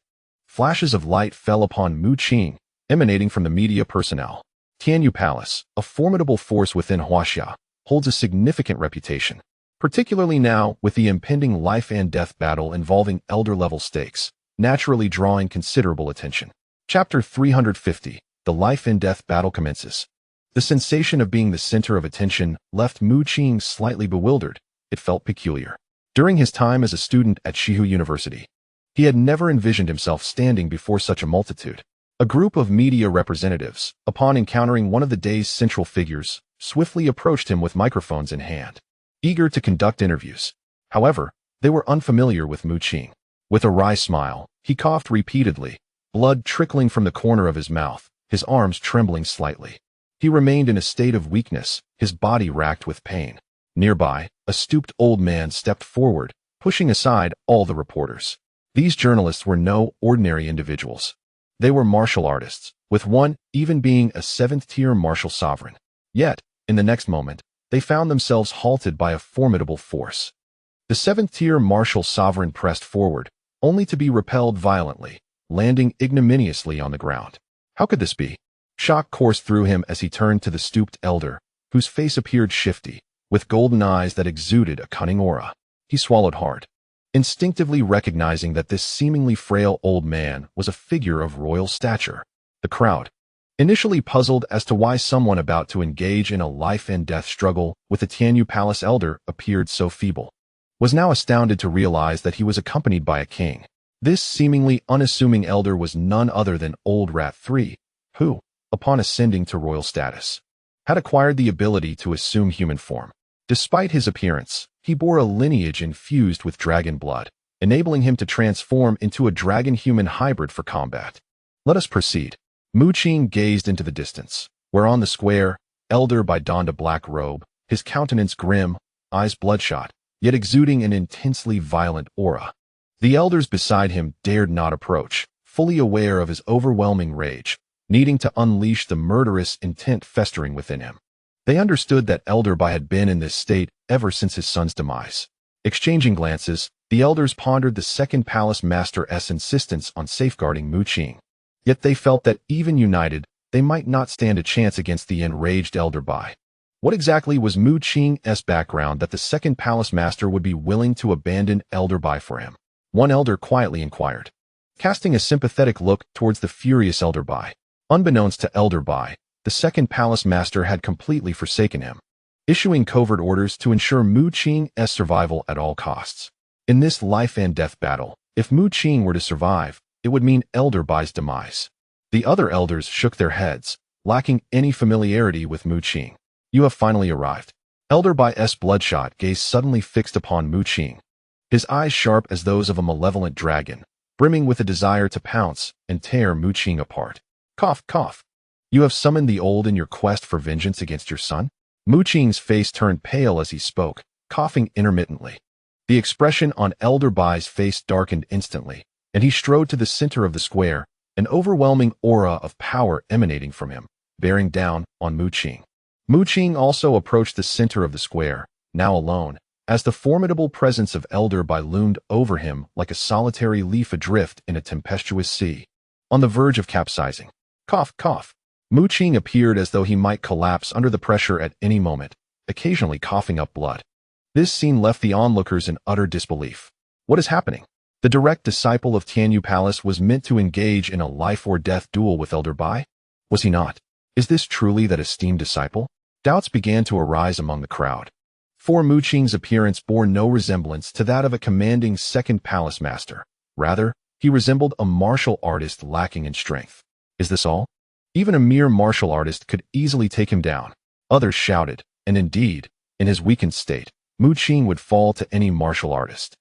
Flashes of light fell upon Mu Qing, emanating from the media personnel. Tianyu Palace, a formidable force within Huaxia, holds a significant reputation, particularly now with the impending life and death battle involving elder-level stakes, naturally drawing considerable attention. Chapter 350, The Life and Death Battle commences. The sensation of being the center of attention left Mu Qing slightly bewildered. It felt peculiar. During his time as a student at Shihu University, he had never envisioned himself standing before such a multitude. A group of media representatives, upon encountering one of the day's central figures, swiftly approached him with microphones in hand, eager to conduct interviews. However, they were unfamiliar with Mu Qing. With a wry smile, he coughed repeatedly, blood trickling from the corner of his mouth, his arms trembling slightly. He remained in a state of weakness, his body racked with pain. Nearby, a stooped old man stepped forward, pushing aside all the reporters. These journalists were no ordinary individuals. They were martial artists, with one even being a 7th-tier martial sovereign. Yet, in the next moment, they found themselves halted by a formidable force. The 7th-tier martial sovereign pressed forward, only to be repelled violently, landing ignominiously on the ground. How could this be? Shock coursed through him as he turned to the stooped elder, whose face appeared shifty, with golden eyes that exuded a cunning aura. He swallowed hard, instinctively recognizing that this seemingly frail old man was a figure of royal stature. The crowd, initially puzzled as to why someone about to engage in a life and death struggle with the Tianyu Palace elder appeared so feeble, was now astounded to realize that he was accompanied by a king. This seemingly unassuming elder was none other than Old Rat 3, who, upon ascending to royal status, had acquired the ability to assume human form. Despite his appearance, he bore a lineage infused with dragon blood, enabling him to transform into a dragon-human hybrid for combat. Let us proceed. Mu Qing gazed into the distance, where on the square, elder donned a black robe, his countenance grim, eyes bloodshot, yet exuding an intensely violent aura. The elders beside him dared not approach, fully aware of his overwhelming rage, needing to unleash the murderous intent festering within him. They understood that Elder Bai had been in this state ever since his son's demise. Exchanging glances, the elders pondered the second palace master's insistence on safeguarding Mu Qing. Yet they felt that even united, they might not stand a chance against the enraged Elder Bai. What exactly was Mu Qing's background that the second palace master would be willing to abandon Elder Bai for him? One elder quietly inquired, casting a sympathetic look towards the furious Elder Bai. Unbeknownst to Elder Bai, the second palace master had completely forsaken him. issuing covert orders to ensure Mu Qing's survival at all costs. In this life-and-death battle, if Mu Qing were to survive, it would mean Elder Bai's demise. The other elders shook their heads, lacking any familiarity with Mu Qing. You have finally arrived. Elder Bai's bloodshot gaze suddenly fixed upon Mu Qing, his eyes sharp as those of a malevolent dragon, brimming with a desire to pounce and tear Mu Qing apart. Cough, cough. You have summoned the old in your quest for vengeance against your son? Mu Qing's face turned pale as he spoke, coughing intermittently. The expression on Elder Bai's face darkened instantly, and he strode to the center of the square, an overwhelming aura of power emanating from him, bearing down on Mu Qing. Mu Qing also approached the center of the square, now alone, as the formidable presence of Elder Bai loomed over him like a solitary leaf adrift in a tempestuous sea, on the verge of capsizing. Cough, cough. Mu Qing appeared as though he might collapse under the pressure at any moment, occasionally coughing up blood. This scene left the onlookers in utter disbelief. What is happening? The direct disciple of Tianyu Palace was meant to engage in a life-or-death duel with Elder Bai? Was he not? Is this truly that esteemed disciple? Doubts began to arise among the crowd. For Mu Qing's appearance bore no resemblance to that of a commanding second palace master. Rather, he resembled a martial artist lacking in strength. Is this all? Even a mere martial artist could easily take him down. Others shouted, and indeed, in his weakened state, Mu Qing would fall to any martial artist.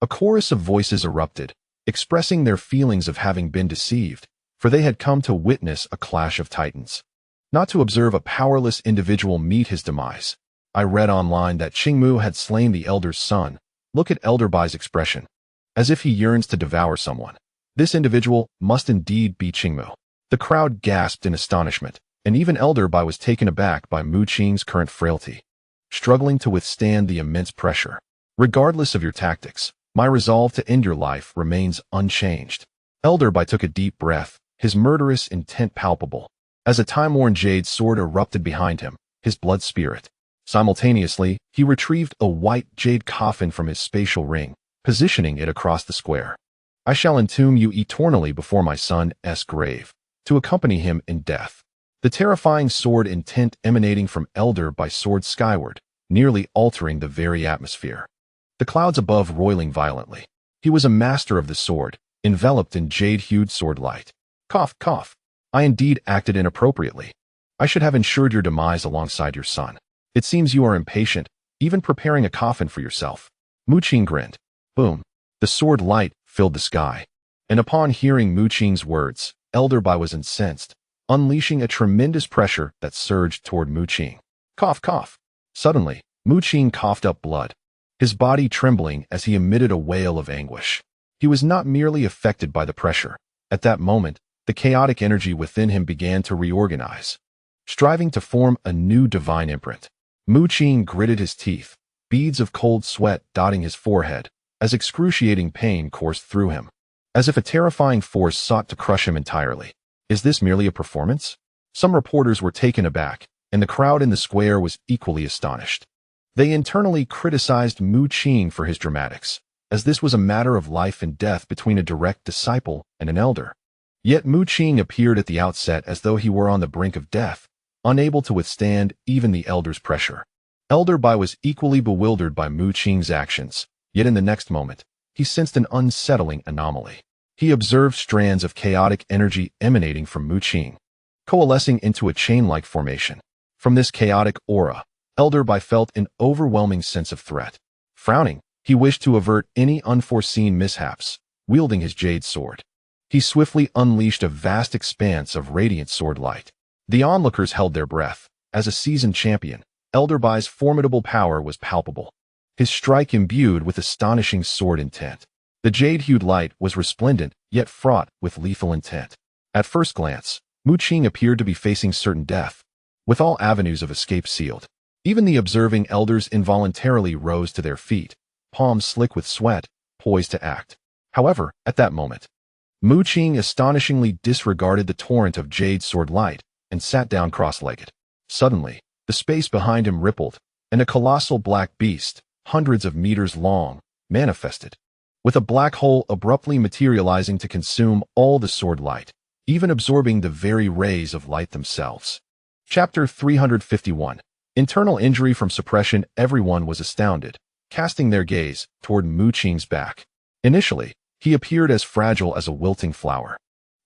A chorus of voices erupted, expressing their feelings of having been deceived, for they had come to witness a clash of titans, not to observe a powerless individual meet his demise. I read online that Qingmu had slain the elder's son. Look at Elder Bai's expression, as if he yearns to devour someone. This individual must indeed be Qingmu. The crowd gasped in astonishment, and even Elder Bai was taken aback by Mu Qing's current frailty, struggling to withstand the immense pressure. Regardless of your tactics, my resolve to end your life remains unchanged. Elder Bai took a deep breath, his murderous intent palpable, as a time-worn jade sword erupted behind him, his blood spirit. Simultaneously, he retrieved a white jade coffin from his spatial ring, positioning it across the square. I shall entomb you eternally before my son's grave, to accompany him in death. The terrifying sword intent emanating from Elder Bai soared skyward, nearly altering the very atmosphere. The clouds above roiling violently. He was a master of the sword, enveloped in jade-hued sword light. Cough, cough. I indeed acted inappropriately. I should have ensured your demise alongside your son. It seems you are impatient, even preparing a coffin for yourself. Mu Qing grinned. Boom. The sword light filled the sky. And upon hearing Mu Qing's words, Elder Bai was incensed, unleashing a tremendous pressure that surged toward Mu Qing. Cough, cough. Suddenly, Mu Qing coughed up blood, his body trembling as he emitted a wail of anguish. He was not merely affected by the pressure. At that moment, the chaotic energy within him began to reorganize, striving to form a new divine imprint. Mu Qing gritted his teeth, beads of cold sweat dotting his forehead, as excruciating pain coursed through him, as if a terrifying force sought to crush him entirely. Is this merely a performance? Some reporters were taken aback, and the crowd in the square was equally astonished. They internally criticized Mu Qing for his dramatics, as this was a matter of life and death between a direct disciple and an elder. Yet Mu Qing appeared at the outset as though he were on the brink of death, unable to withstand even the elder's pressure. Elder Bai was equally bewildered by Mu Qing's actions, yet in the next moment, he sensed an unsettling anomaly. He observed strands of chaotic energy emanating from Mu Qing, coalescing into a chain-like formation. From this chaotic aura, Elder Bai felt an overwhelming sense of threat. Frowning, he wished to avert any unforeseen mishaps, wielding his jade sword. He swiftly unleashed a vast expanse of radiant sword light. The onlookers held their breath. As a seasoned champion, Elder Bai's formidable power was palpable, his strike imbued with astonishing sword intent. The jade-hued light was resplendent, yet fraught with lethal intent. At first glance, Mu Qing appeared to be facing certain death, with all avenues of escape sealed. Even the observing elders involuntarily rose to their feet, palms slick with sweat, poised to act. However, at that moment, Mu Qing astonishingly disregarded the torrent of jade sword light and sat down cross-legged. Suddenly, the space behind him rippled, and a colossal black beast, hundreds of meters long, manifested, with a black hole abruptly materializing to consume all the sword light, even absorbing the very rays of light themselves. Chapter 351. Internal injury from suppression. Everyone was astounded, casting their gaze toward Mu Qing's back. Initially, he appeared as fragile as a wilting flower,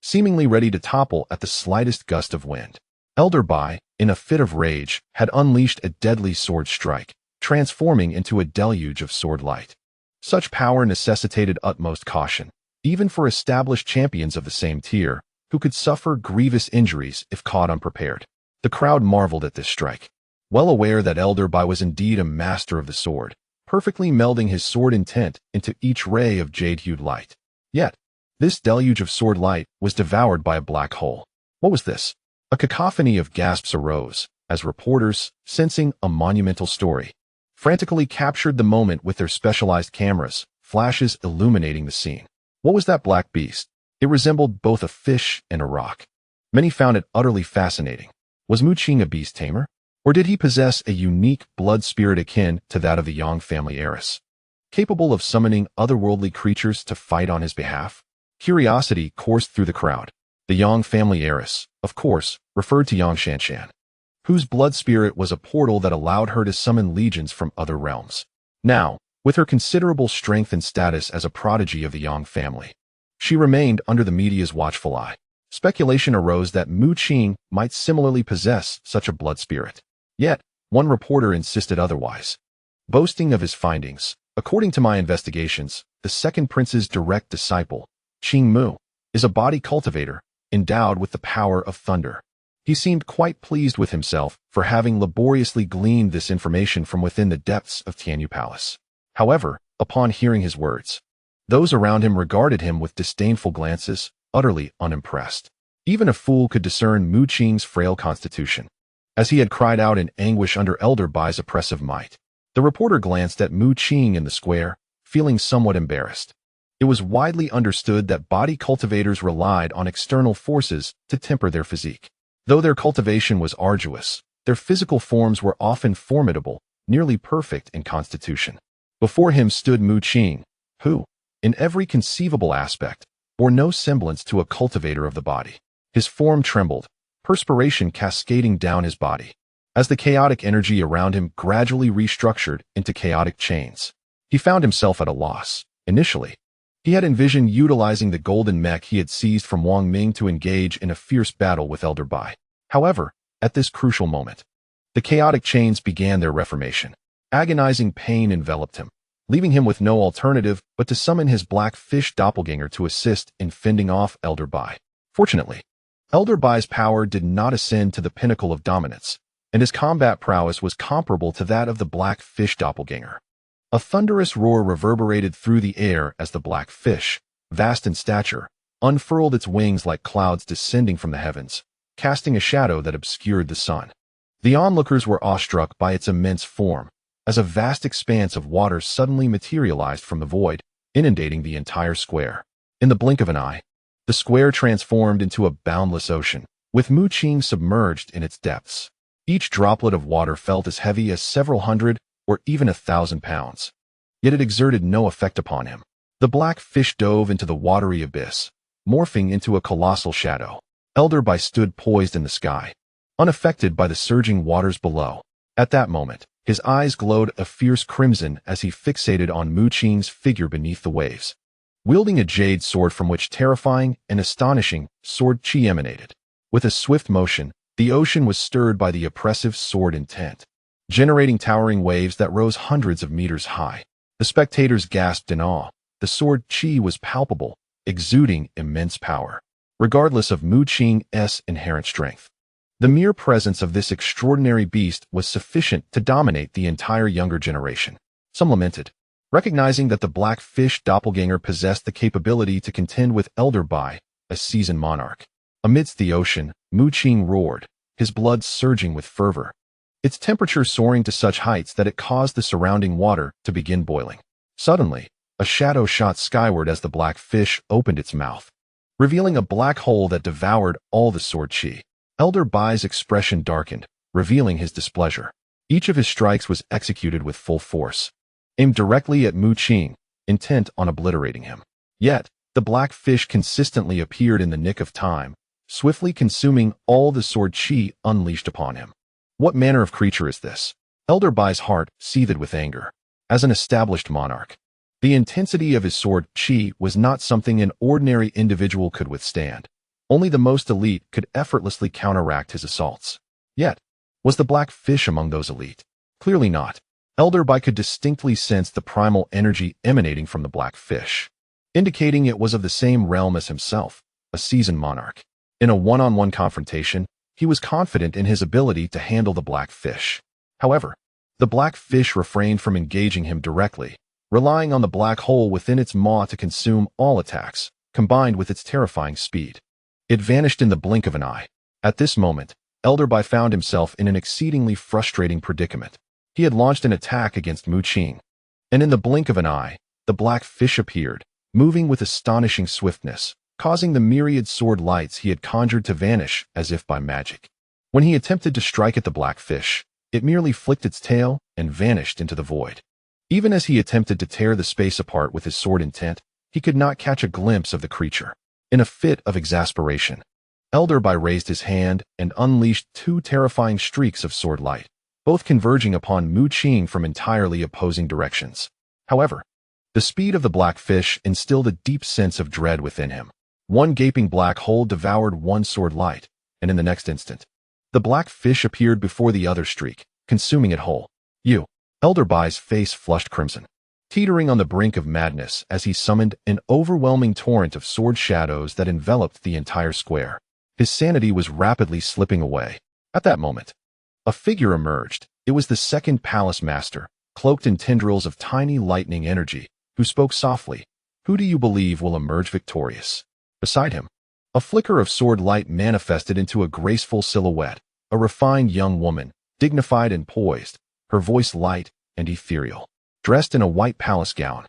seemingly ready to topple at the slightest gust of wind. Elder Bai, in a fit of rage, had unleashed a deadly sword strike, transforming into a deluge of sword light. Such power necessitated utmost caution, even for established champions of the same tier, who could suffer grievous injuries if caught unprepared. The crowd marveled at this strike, well aware that Elder Bai was indeed a master of the sword, perfectly melding his sword intent into each ray of jade-hued light. Yet, this deluge of sword light was devoured by a black hole. What was this? A cacophony of gasps arose, as reporters, sensing a monumental story, frantically captured the moment with their specialized cameras, flashes illuminating the scene. What was that black beast? It resembled both a fish and a rock. Many found it utterly fascinating. Was Mu Qing a beast tamer? Or did he possess a unique blood spirit akin to that of the Yang family heiress, capable of summoning otherworldly creatures to fight on his behalf? Curiosity coursed through the crowd. The Yang family heiress, of course, referred to Yang Shanshan, whose blood spirit was a portal that allowed her to summon legions from other realms. Now, with her considerable strength and status as a prodigy of the Yang family, she remained under the media's watchful eye. Speculation arose that Mu Qing might similarly possess such a blood spirit. Yet, one reporter insisted otherwise, boasting of his findings. According to my investigations, the second prince's direct disciple, Qing Mu, is a body cultivator, endowed with the power of thunder. He seemed quite pleased with himself for having laboriously gleaned this information from within the depths of Tianyu Palace. However, upon hearing his words, those around him regarded him with disdainful glances, utterly unimpressed. Even a fool could discern Mu Qing's frail constitution, as he had cried out in anguish under Elder Bai's oppressive might. The reporter glanced at Mu Qing in the square, feeling somewhat embarrassed. It was widely understood that body cultivators relied on external forces to temper their physique. Though their cultivation was arduous, their physical forms were often formidable, nearly perfect in constitution. Before him stood Mu Qing, who, in every conceivable aspect, bore no semblance to a cultivator of the body. His form trembled, perspiration cascading down his body, as the chaotic energy around him gradually restructured into chaotic chains. He found himself at a loss. Initially, he had envisioned utilizing the golden mech he had seized from Wang Ming to engage in a fierce battle with Elder Bai. However, at this crucial moment, the chaotic chains began their reformation. Agonizing pain enveloped him, leaving him with no alternative but to summon his black fish doppelganger to assist in fending off Elder Bai. Fortunately, Elder Bai's power did not ascend to the pinnacle of dominance, and his combat prowess was comparable to that of the black fish doppelganger. A thunderous roar reverberated through the air as the black fish, vast in stature, unfurled its wings like clouds descending from the heavens, casting a shadow that obscured the sun. The onlookers were awestruck by its immense form, as a vast expanse of water suddenly materialized from the void, inundating the entire square. In the blink of an eye, the square transformed into a boundless ocean, with Mu Qing submerged in its depths. Each droplet of water felt as heavy as several hundred or even 1,000 pounds. Yet it exerted no effect upon him. The black fish dove into the watery abyss, morphing into a colossal shadow. Elder Bai stood poised in the sky, unaffected by the surging waters below. At that moment, his eyes glowed a fierce crimson as he fixated on Mu Qing's figure beneath the waves, wielding a jade sword from which terrifying and astonishing sword chi emanated. With a swift motion, the ocean was stirred by the oppressive sword intent, generating towering waves that rose hundreds of meters high. The spectators gasped in awe. The sword chi was palpable, exuding immense power, regardless of Mu Qing's inherent strength. The mere presence of this extraordinary beast was sufficient to dominate the entire younger generation. Some lamented, recognizing that the black fish doppelganger possessed the capability to contend with Elder Bai, a seasoned monarch. Amidst the ocean, Mu Qing roared, his blood surging with fervor, its temperature soaring to such heights that it caused the surrounding water to begin boiling. Suddenly, a shadow shot skyward as the black fish opened its mouth, revealing a black hole that devoured all the sword chi. Elder Bai's expression darkened, revealing his displeasure. Each of his strikes was executed with full force, aimed directly at Mu Qing, intent on obliterating him. Yet, the black fish consistently appeared in the nick of time, swiftly consuming all the sword chi unleashed upon him. What manner of creature is this? Elder Bai's heart seethed with anger. As an established monarch, the intensity of his sword qi was not something an ordinary individual could withstand. Only the most elite could effortlessly counteract his assaults. Yet, was the black fish among those elite? Clearly not. Elder Bai could distinctly sense the primal energy emanating from the black fish, indicating it was of the same realm as himself, a seasoned monarch. In a one-on-one confrontation, he was confident in his ability to handle the black fish. However, the black fish refrained from engaging him directly, relying on the black hole within its maw to consume all attacks, combined with its terrifying speed. It vanished in the blink of an eye. At this moment, Elder Bai found himself in an exceedingly frustrating predicament. He had launched an attack against Mu Qing, and in the blink of an eye, the black fish appeared, moving with astonishing swiftness, causing the myriad sword lights he had conjured to vanish as if by magic. When he attempted to strike at the black fish, it merely flicked its tail and vanished into the void. Even as he attempted to tear the space apart with his sword intent, he could not catch a glimpse of the creature. In a fit of exasperation, Elder Bai raised his hand and unleashed two terrifying streaks of sword light, both converging upon Mu Qing from entirely opposing directions. However, the speed of the black fish instilled a deep sense of dread within him. One gaping black hole devoured one sword light, and in the next instant, the black fish appeared before the other streak, consuming it whole. Elder Bai's face flushed crimson, teetering on the brink of madness as he summoned an overwhelming torrent of sword shadows that enveloped the entire square. His sanity was rapidly slipping away. At that moment, a figure emerged. It was the second palace master, cloaked in tendrils of tiny lightning energy, who spoke softly. Who do you believe will emerge victorious? Beside him, a flicker of sword light manifested into a graceful silhouette, a refined young woman, dignified and poised, her voice light and ethereal, dressed in a white palace gown.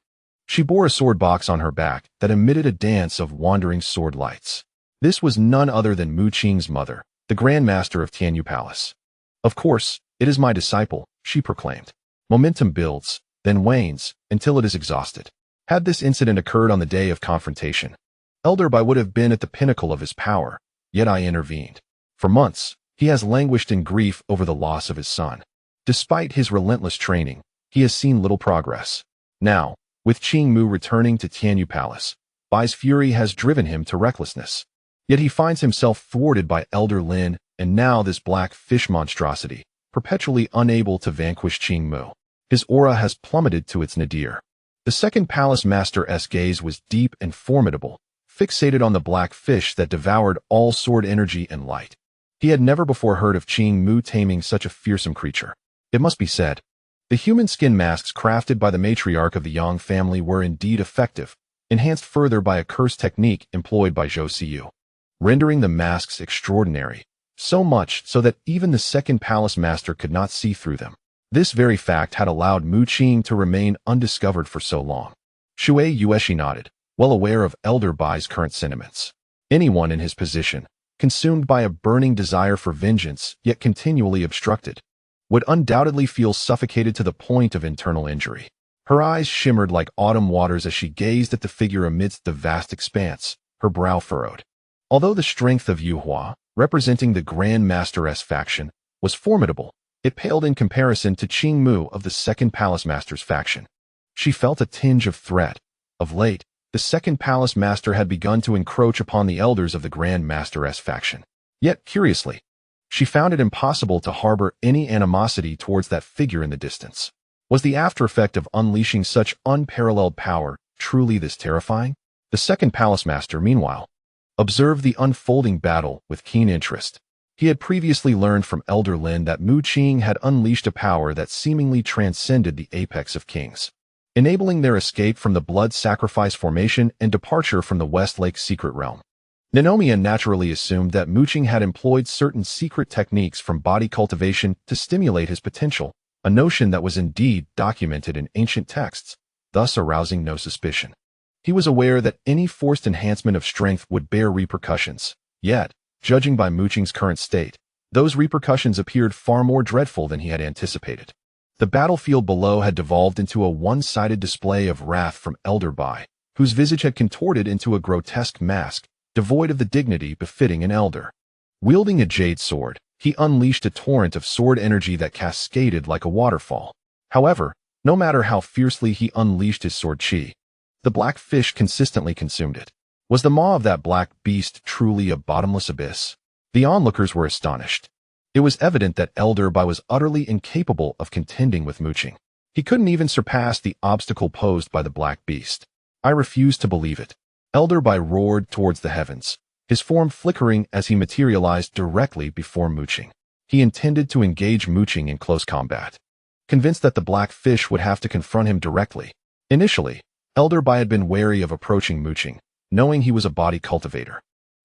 She bore a sword box on her back that emitted a dance of wandering sword lights. This was none other than Mu Qing's mother, the Grand Master of Tianyu Palace. Of course, it is my disciple, she proclaimed. Momentum builds, then wanes, until it is exhausted. Had this incident occurred on the day of confrontation, Elder Bai would have been at the pinnacle of his power, yet I intervened. For months, he has languished in grief over the loss of his son. Despite his relentless training, he has seen little progress. Now, with Qing Mu returning to Tianyu Palace, Bai's fury has driven him to recklessness. Yet he finds himself thwarted by Elder Lin and now this black fish monstrosity, perpetually unable to vanquish Qing Mu. His aura has plummeted to its nadir. The second palace master's gaze was deep and formidable, fixated on the black fish that devoured all sword energy and light. He had never before heard of Qing Mu taming such a fearsome creature. It must be said, the human skin masks crafted by the matriarch of the Yang family were indeed effective, enhanced further by a curse technique employed by Zhou Siyu, rendering the masks extraordinary, so much so that even the second palace master could not see through them. This very fact had allowed Mu Qing to remain undiscovered for so long. Shui Yueshi nodded, well aware of Elder Bai's current sentiments. Anyone in his position, consumed by a burning desire for vengeance yet continually obstructed, would undoubtedly feel suffocated to the point of internal injury. Her eyes shimmered like autumn waters as she gazed at the figure amidst the vast expanse, her brow furrowed. Although the strength of Yu Hua, representing the Grand Master's faction, was formidable, it paled in comparison to Qing Mu of the second palace master's faction. She felt a tinge of threat. Of late, the second palace master had begun to encroach upon the elders of the Grand Master's faction. Yet, curiously, she found it impossible to harbor any animosity towards that figure in the distance. Was the after effect of unleashing such unparalleled power truly this terrifying? The second palace master, meanwhile, observed the unfolding battle with keen interest. He had previously learned from Elder Lin that Mu Qing had unleashed a power that seemingly transcended the apex of kings, enabling their escape from the blood sacrifice formation and departure from the West Lake secret realm. Ninomiya naturally assumed that Mu Qing had employed certain secret techniques from body cultivation to stimulate his potential, a notion that was indeed documented in ancient texts, thus arousing no suspicion. He was aware that any forced enhancement of strength would bear repercussions, yet, judging by Mu Qing's current state, those repercussions appeared far more dreadful than he had anticipated. The battlefield below had devolved into a one-sided display of wrath from Elder Bai, whose visage had contorted into a grotesque mask, devoid of the dignity befitting an elder. Wielding a jade sword, He unleashed a torrent of sword energy that cascaded like a waterfall. However, no matter how fiercely he unleashed his sword chi, the black fish consistently consumed it. Was the maw of that black beast truly a bottomless abyss? The onlookers were astonished. It was evident that Elder Bai was utterly incapable of contending with Mu Qing. He couldn't even surpass the obstacle posed by the black beast. I refused to believe it. Elder Bai roared towards the heavens, his form flickering as he materialized directly before Mu Qing. He intended to engage Mu Qing in close combat, convinced that the black fish would have to confront him directly. Initially, Elder Bai had been wary of approaching Mu Qing, knowing he was a body cultivator,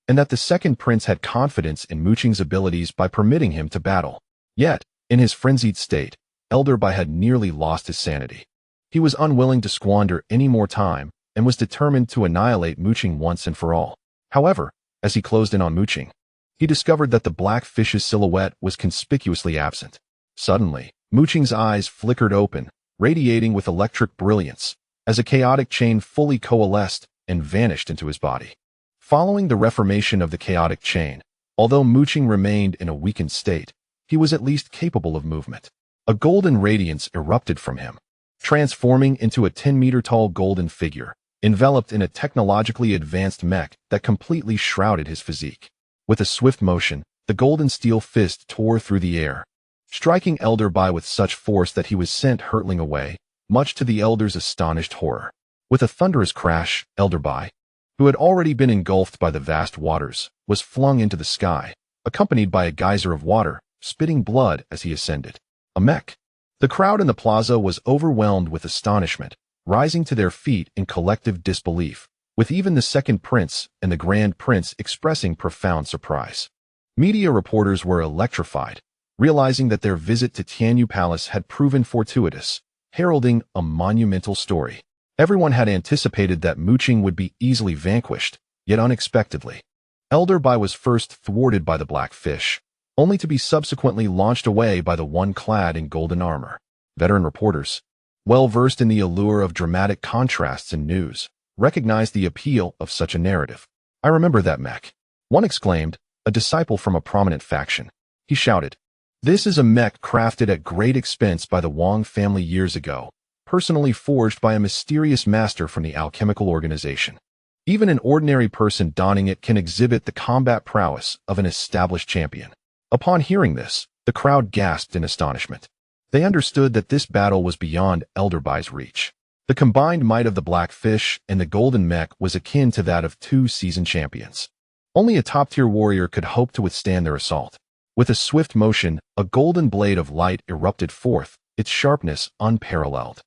and that the second prince had confidence in Mu Qing's abilities by permitting him to battle. Yet, in his frenzied state, Elder Bai had nearly lost his sanity. He was unwilling to squander any more time and was determined to annihilate Mu Qing once and for all. However, as he closed in on Mu Qing, he discovered that the black fish's silhouette was conspicuously absent. Suddenly, Mu Qing's eyes flickered open, radiating with electric brilliance, as a chaotic chain fully coalesced and vanished into his body. Following the reformation of the chaotic chain, although Mu Qing remained in a weakened state, he was at least capable of movement. A golden radiance erupted from him, transforming into a 10-meter-tall golden figure, enveloped in a technologically advanced mech that completely shrouded his physique. With a swift motion, the golden steel fist tore through the air, striking Elder Bai with such force that he was sent hurtling away, much to the Elder's astonished horror. With a thunderous crash, Elder Bai, who had already been engulfed by the vast waters, was flung into the sky, accompanied by a geyser of water, spitting blood as he ascended. A mech. The crowd in the plaza was overwhelmed with astonishment, rising to their feet in collective disbelief, with even the second prince and the grand prince expressing profound surprise. Media reporters were electrified, realizing that their visit to Tianyu Palace had proven fortuitous, heralding a monumental story. Everyone had anticipated that Mu Qing would be easily vanquished, yet unexpectedly. Elder Bai was first thwarted by the black fish, only to be subsequently launched away by the one clad in golden armor. Veteran reporters, well-versed in the allure of dramatic contrasts in news, recognized the appeal of such a narrative. "I remember that mech," one exclaimed, a disciple from a prominent faction. He shouted, "This is a mech crafted at great expense by the Wang family years ago, personally forged by a mysterious master from the alchemical organization. Even an ordinary person donning it can exhibit the combat prowess of an established champion." Upon hearing this, the crowd gasped in astonishment. They understood that this battle was beyond Elder Bai's reach. The combined might of the black fish and the golden mech was akin to that of two seasoned champions. Only a top-tier warrior could hope to withstand their assault. With a swift motion, a golden blade of light erupted forth, its sharpness unparalleled.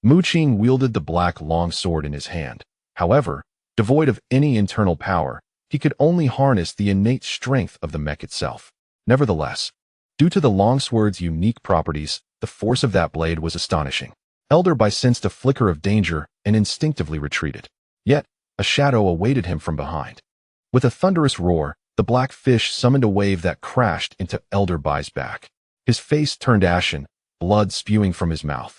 Mu Qing wielded the black long sword in his hand. However, devoid of any internal power, he could only harness the innate strength of the mech itself. Nevertheless, due to the longsword's unique properties, the force of that blade was astonishing. Elder Bai sensed a flicker of danger and instinctively retreated. Yet, a shadow awaited him from behind. With a thunderous roar, the black fish summoned a wave that crashed into Elder Bai's back. His face turned ashen, blood spewing from his mouth.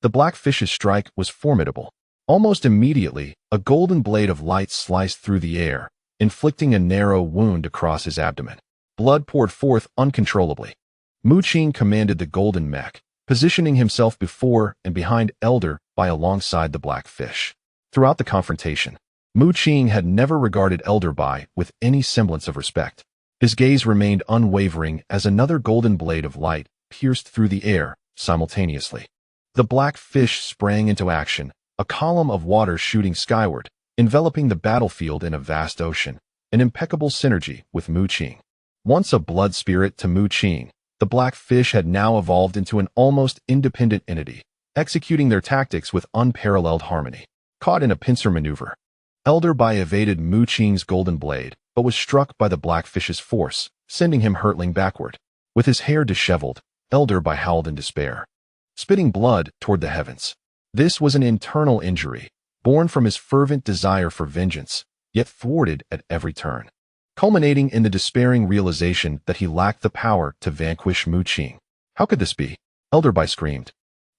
The black fish's strike was formidable. Almost immediately, a golden blade of light sliced through the air, inflicting a narrow wound across his abdomen. Blood poured forth uncontrollably. Mu Qing commanded the golden mech, positioning himself before and behind Elder Bai alongside the black fish. Throughout the confrontation, Mu Qing had never regarded Elder Bai with any semblance of respect. His gaze remained unwavering as another golden blade of light pierced through the air simultaneously. The black fish sprang into action, a column of water shooting skyward, enveloping the battlefield in a vast ocean, an impeccable synergy with Mu Qing. Once a blood spirit to Mu Qing, the black fish had now evolved into an almost independent entity, executing their tactics with unparalleled harmony. Caught in a pincer maneuver, Elder Bai evaded Mu Qing's golden blade, but was struck by the black fish's force, sending him hurtling backward. With his hair disheveled, Elder Bai howled in despair, spitting blood toward the heavens. This was an internal injury, born from his fervent desire for vengeance, yet thwarted at every turn, culminating in the despairing realization that he lacked the power to vanquish Mu Qing. How could this be? Elder Bai screamed,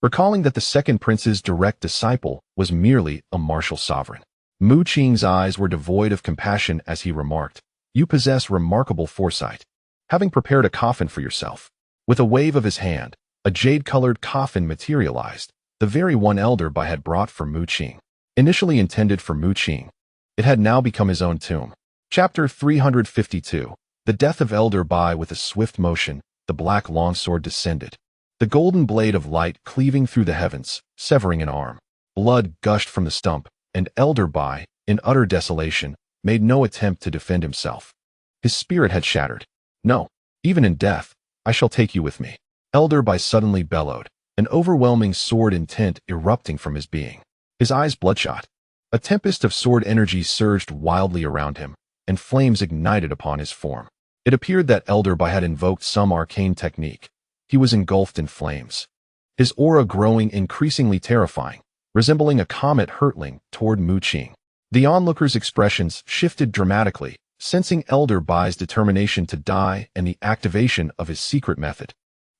recalling that the second prince's direct disciple was merely a martial sovereign. Mu Qing's eyes were devoid of compassion as he remarked, "You possess remarkable foresight. having prepared a coffin for yourself. With a wave of his hand, a jade-colored coffin materialized, the very one Elder Bai had brought for Mu Qing. Initially intended for Mu Qing, it had now become his own tomb. Chapter 352. The death of Elder Bai. With a swift motion, the black longsword descended, the golden blade of light cleaving through the heavens, severing an arm. Blood gushed from the stump, and Elder Bai, in utter desolation, made no attempt to defend himself. His spirit had shattered. No, even in death, I shall take you with me. Elder Bai suddenly bellowed, an overwhelming sword intent erupting from his being. His eyes bloodshot. A tempest of sword energy surged wildly around him, and flames ignited upon his form. It appeared that Elder Bai had invoked some arcane technique. He was engulfed in flames, his aura growing increasingly terrifying, resembling a comet hurtling toward Mu Qing. The onlookers' expressions shifted dramatically, sensing Elder Bai's determination to die and the activation of his secret method,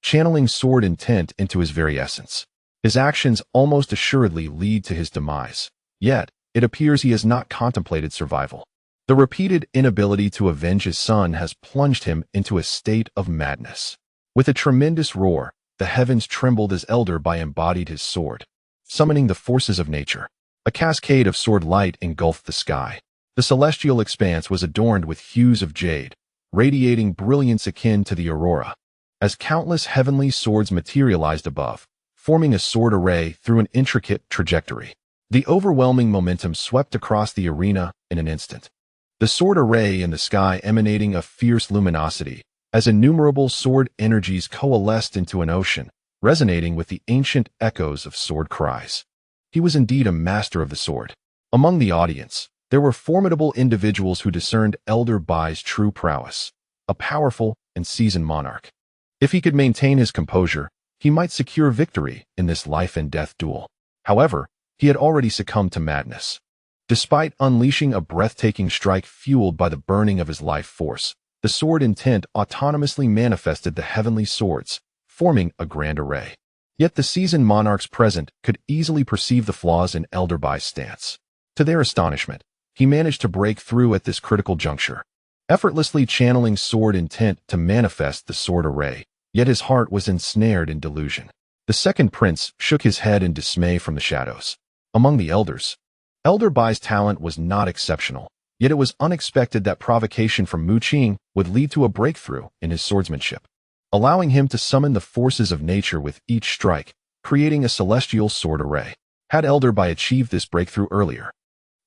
channeling sword intent into his very essence. His actions almost assuredly lead to his demise. Yet, it appears he has not contemplated survival. The repeated inability to avenge his son has plunged him into a state of madness. With a tremendous roar, the heavens trembled as Elder Bai embodied his sword, summoning the forces of nature. A cascade of sword light engulfed the sky. The celestial expanse was adorned with hues of jade, radiating brilliance akin to the aurora, as countless heavenly swords materialized above, forming a sword array through an intricate trajectory. The overwhelming momentum swept across the arena in an instant, the sword array in the sky emanating a fierce luminosity, as innumerable sword energies coalesced into an ocean, resonating with the ancient echoes of sword cries. He was indeed a master of the sword. Among the audience, there were formidable individuals who discerned Elder Bai's true prowess, a powerful and seasoned monarch. If he could maintain his composure, he might secure victory in this life-and-death duel. However, he had already succumbed to madness. Despite unleashing a breathtaking strike fueled by the burning of his life force, the sword intent autonomously manifested the heavenly swords, forming a grand array. Yet the seasoned monarchs present could easily perceive the flaws in Elder Bai's stance. To their astonishment, he managed to break through at this critical juncture, effortlessly channeling sword intent to manifest the sword array, yet his heart was ensnared in delusion. The second prince shook his head in dismay from the shadows. Among the elders, Elder Bai's talent was not exceptional, yet it was unexpected that provocation from Mu Qing would lead to a breakthrough in his swordsmanship, allowing him to summon the forces of nature with each strike, creating a celestial sword array. Had Elder Bai achieved this breakthrough earlier,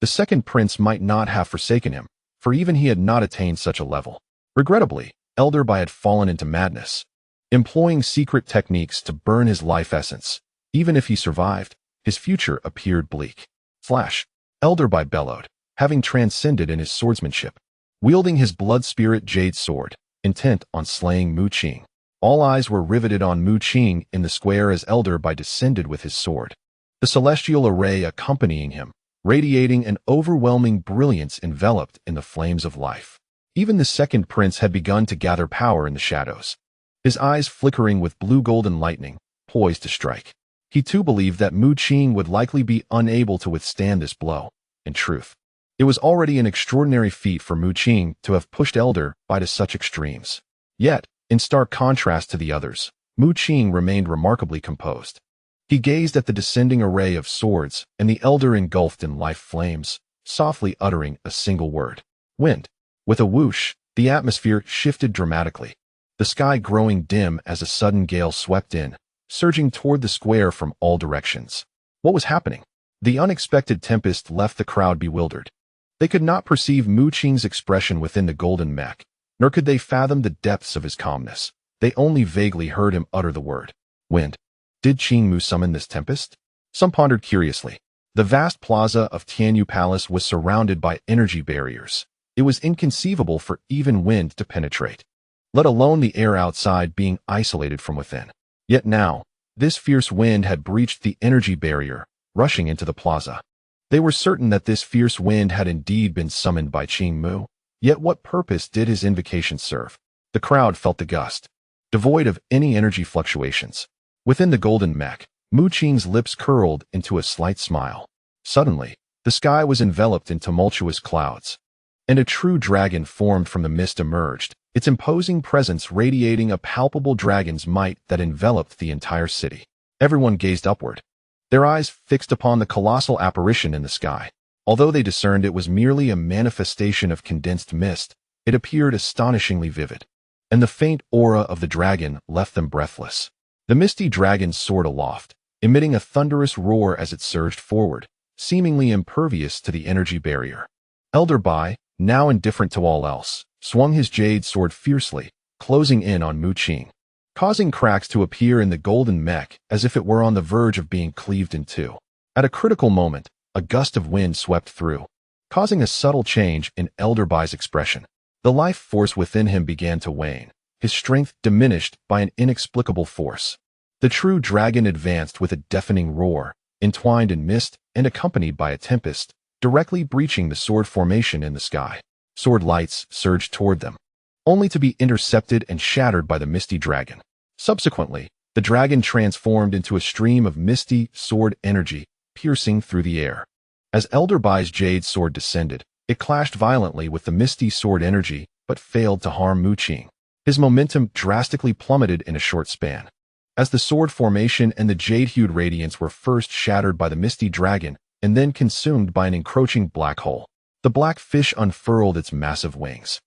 the second prince might not have forsaken him, for even he had not attained such a level. Regrettably, Elder Bai had fallen into madness, employing secret techniques to burn his life essence. Even if he survived, his future appeared bleak. Flash! Elder Bai bellowed, having transcended in his swordsmanship, wielding his blood-spirit jade sword, intent on slaying Mu Qing. All eyes were riveted on Mu Qing in the square as Elder Bai descended with his sword, the celestial array accompanying him, radiating an overwhelming brilliance enveloped in the flames of life. Even the second prince had begun to gather power in the shadows, his eyes flickering with blue-golden lightning, poised to strike. He too believed that Mu Qing would likely be unable to withstand this blow. In truth, it was already an extraordinary feat for Mu Qing to have pushed Elder Bai to such extremes. Yet, in stark contrast to the others, Mu Qing remained remarkably composed. He gazed at the descending array of swords and the elder engulfed in life flames, softly uttering a single word: wind. With a whoosh, the atmosphere shifted dramatically, the sky growing dim as a sudden gale swept in, surging toward the square from all directions. What was happening? The unexpected tempest left the crowd bewildered. They could not perceive Mu Qing's expression within the golden mech, nor could they fathom the depths of his calmness. They only vaguely heard him utter the word, wind. Did Qing Mu summon this tempest? Some pondered curiously. The vast plaza of Tianyu Palace was surrounded by energy barriers. It was inconceivable for even wind to penetrate, let alone the air outside being isolated from within. Yet now, this fierce wind had breached the energy barrier, rushing into the plaza. They were certain that this fierce wind had indeed been summoned by Qing Mu. Yet what purpose did his invocation serve? The crowd felt the gust, devoid of any energy fluctuations. Within the golden mech, Mu Qing's lips curled into a slight smile. Suddenly, the sky was enveloped in tumultuous clouds. and a true dragon formed from the mist emerged, its imposing presence radiating a palpable dragon's might that enveloped the entire city. Everyone gazed upward, their eyes fixed upon the colossal apparition in the sky. Although they discerned it was merely a manifestation of condensed mist, it appeared astonishingly vivid, and the faint aura of the dragon left them breathless. The misty dragon soared aloft, emitting a thunderous roar as it surged forward, seemingly impervious to the energy barrier. Elder Bai, now indifferent to all else, swung his jade sword fiercely, closing in on Mu Qing, causing cracks to appear in the golden mech as if it were on the verge of being cleaved in two. At a critical moment, a gust of wind swept through, causing a subtle change in Elder Bai's expression. The life force within him began to wane, his strength diminished by an inexplicable force. The true dragon advanced with a deafening roar, entwined in mist and accompanied by a tempest, directly breaching the sword formation in the sky. Sword lights surged toward them, only to be intercepted and shattered by the misty dragon. Subsequently, the dragon transformed into a stream of misty sword energy, piercing through the air. As Elder Bai's jade sword descended, it clashed violently with the misty sword energy, but failed to harm Mu Qing. His momentum drastically plummeted in a short span. As the sword formation and the jade-hued radiance were first shattered by the misty dragon and then consumed by an encroaching black hole, the black fish unfurled its massive wings,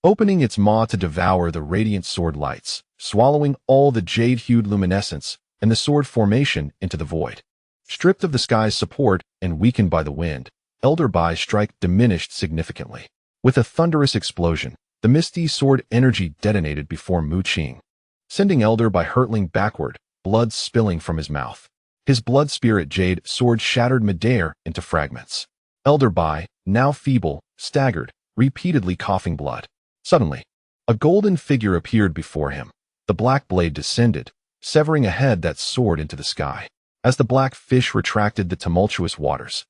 opening its maw to devour the radiant sword lights, swallowing all the jade-hued luminescence and the sword formation into the void. Stripped of the sky's support and weakened by the wind, Elder Bai's strike diminished significantly. With a thunderous explosion, the misty sword energy detonated before Mu Qing, sending Elder Bai hurtling backward, blood spilling from his mouth. His blood spirit jade sword shattered midair into fragments. Elder Bai, now feeble, staggered, repeatedly coughing blood. Suddenly, a golden figure appeared before him. The black blade descended, severing a head that soared into the sky. As the black fish retracted the tumultuous waters,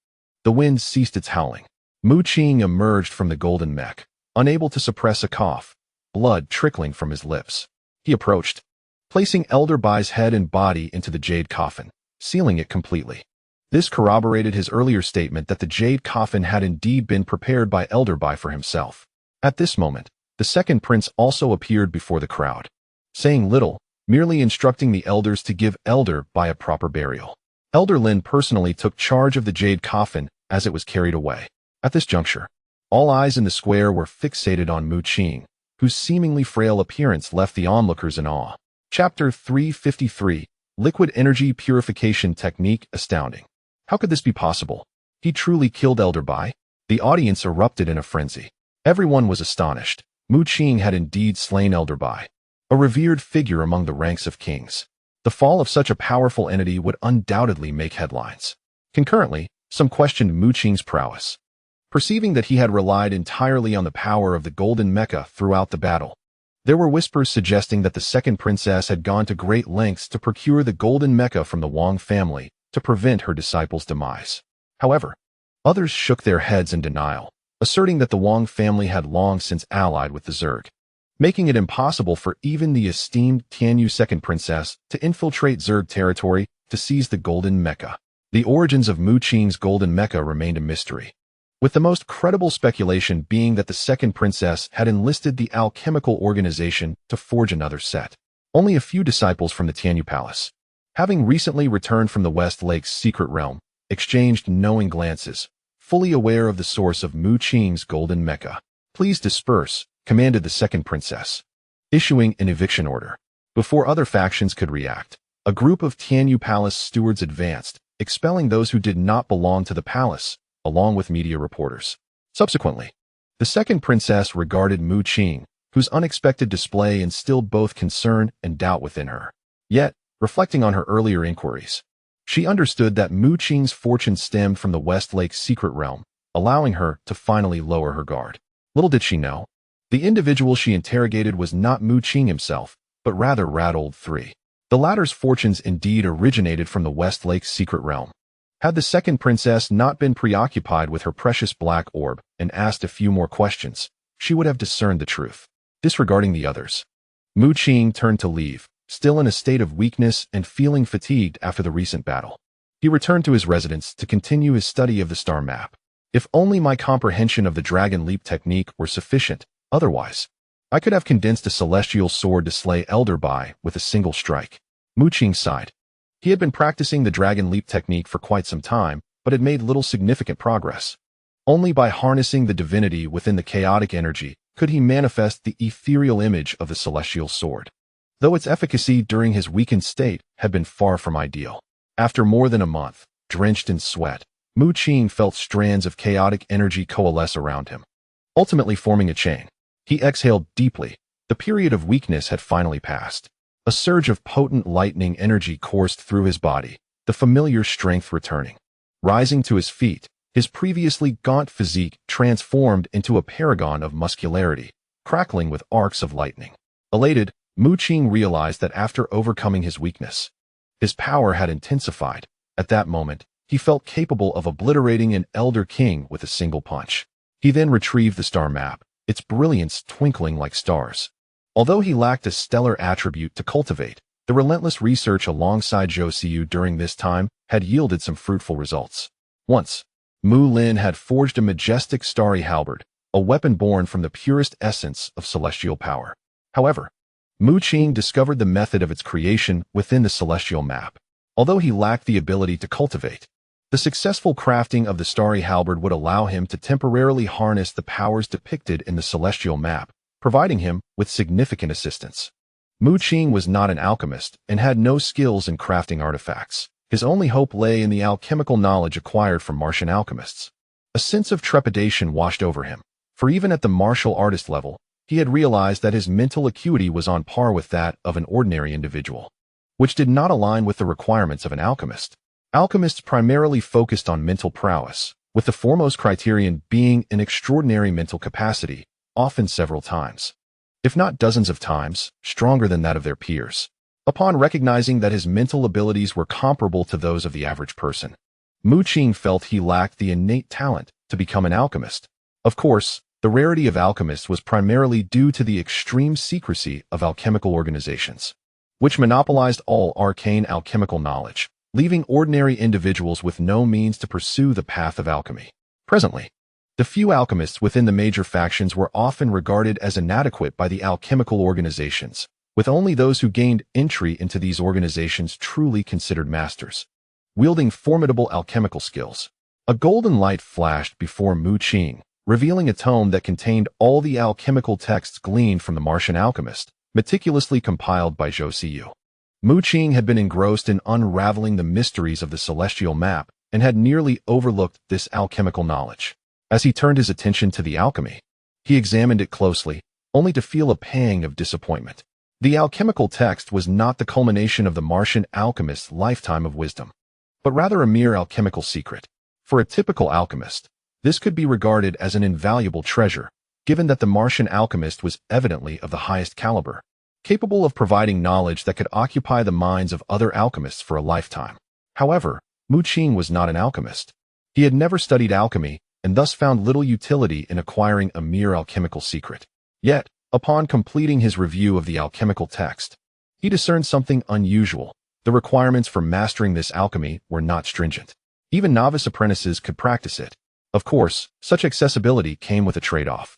the wind ceased its howling. Mu Qing emerged from the golden mech, unable to suppress a cough, blood trickling from his lips. He approached, placing Elder Bai's head and body into the jade coffin, sealing it completely. This corroborated his earlier statement that the jade coffin had indeed been prepared by Elder Bai for himself. At this moment, the second prince also appeared before the crowd, saying little, merely instructing the elders to give Elder Bai a proper burial. Elder Lin personally took charge of the jade coffin as it was carried away. At this juncture, all eyes in the square were fixated on Mu Qing, whose seemingly frail appearance left the onlookers in awe. Chapter 353, Liquid Energy Purification Technique Astounding. How could this be possible? He truly killed Elder Bai? The audience erupted in a frenzy. Everyone was astonished. Mu Qing had indeed slain Elder Bai, a revered figure among the ranks of kings. The fall of such a powerful entity would undoubtedly make headlines. Concurrently, some questioned Mu Qing's prowess. Perceiving that he had relied entirely on the power of the golden mecha throughout the battle, there were whispers suggesting that the second princess had gone to great lengths to procure the golden mecha from the Wang family to prevent her disciple's demise. However, others shook their heads in denial, asserting that the Wang family had long since allied with the Zerg, making it impossible for even the esteemed Tianyu second princess to infiltrate Zerg territory to seize the golden mecha. The origins of Mu Qing's golden mecha remained a mystery, with the most credible speculation being that the second princess had enlisted the alchemical organization to forge another set. Only a few disciples from the Tianyu Palace, having recently returned from the West Lake's secret realm, exchanged knowing glances, fully aware of the source of Mu Qing's golden mecha. "Please disperse," commanded the second princess, issuing an eviction order. Before other factions could react, a group of Tianyu Palace stewards advanced, expelling those who did not belong to the palace, along with media reporters. Subsequently, the second princess regarded Mu Qing, whose unexpected display instilled both concern and doubt within her. Yet, reflecting on her earlier inquiries, she understood that Mu Qing's fortune stemmed from the West Lake's secret realm, allowing her to finally lower her guard. Little did she know, the individual she interrogated was not Mu Qing himself, but rather Radold III. The latter's fortunes indeed originated from the West Lake's secret realm. Had the second princess not been preoccupied with her precious black orb and asked a few more questions, she would have discerned the truth. Disregarding the others, Mu Qing turned to leave, still in a state of weakness and feeling fatigued after the recent battle. He returned to his residence to continue his study of the star map. If only my comprehension of the dragon leap technique were sufficient, otherwise, I could have condensed a celestial sword to slay Elder Bai with a single strike. Mu Qing sighed. He had been practicing the dragon leap technique for quite some time, but had made little significant progress. Only by harnessing the divinity within the chaotic energy could he manifest the ethereal image of the celestial sword, though its efficacy during his weakened state had been far from ideal. After more than a month, drenched in sweat, Mu Qing felt strands of chaotic energy coalesce around him, ultimately forming a chain. He exhaled deeply. The period of weakness had finally passed. A surge of potent lightning energy coursed through his body, the familiar strength returning. Rising to his feet, his previously gaunt physique transformed into a paragon of muscularity, crackling with arcs of lightning. Elated, Mu Qing realized that after overcoming his weakness, his power had intensified. At that moment, he felt capable of obliterating an elder king with a single punch. He then retrieved the star map, its brilliance twinkling like stars. Although he lacked a stellar attribute to cultivate, the relentless research alongside Zhou Xiyu during this time had yielded some fruitful results. Once, Mu Lin had forged a majestic starry halberd, a weapon born from the purest essence of celestial power. However, Mu Qing discovered the method of its creation within the celestial map. Although he lacked the ability to cultivate, the successful crafting of the starry halberd would allow him to temporarily harness the powers depicted in the celestial map, providing him with significant assistance. Mu Qing was not an alchemist and had no skills in crafting artifacts. His only hope lay in the alchemical knowledge acquired from Martian alchemists. A sense of trepidation washed over him, for even at the martial artist level, he had realized that his mental acuity was on par with that of an ordinary individual, which did not align with the requirements of an alchemist. Alchemists primarily focused on mental prowess, with the foremost criterion being an extraordinary mental capacity, often several times, if not dozens of times, stronger than that of their peers. Upon recognizing that his mental abilities were comparable to those of the average person, Mu Qing felt he lacked the innate talent to become an alchemist. Of course, the rarity of alchemists was primarily due to the extreme secrecy of alchemical organizations, which monopolized all arcane alchemical knowledge, leaving ordinary individuals with no means to pursue the path of alchemy. Presently, the few alchemists within the major factions were often regarded as inadequate by the alchemical organizations, with only those who gained entry into these organizations truly considered masters, wielding formidable alchemical skills. A golden light flashed before Mu Qing, revealing a tome that contained all the alchemical texts gleaned from the Martian alchemist, meticulously compiled by Zhou Xiyu. Mu Qing had been engrossed in unraveling the mysteries of the celestial map and had nearly overlooked this alchemical knowledge. As he turned his attention to the alchemy, he examined it closely, only to feel a pang of disappointment. The alchemical text was not the culmination of the Martian alchemist's lifetime of wisdom, but rather a mere alchemical secret. For a typical alchemist, this could be regarded as an invaluable treasure, given that the Martian alchemist was evidently of the highest caliber, capable of providing knowledge that could occupy the minds of other alchemists for a lifetime. However, Mu Qing was not an alchemist. He had never studied alchemy and thus found little utility in acquiring a mere alchemical secret. Yet, upon completing his review of the alchemical text, he discerned something unusual. The requirements for mastering this alchemy were not stringent. Even novice apprentices could practice it. Of course, such accessibility came with a trade-off.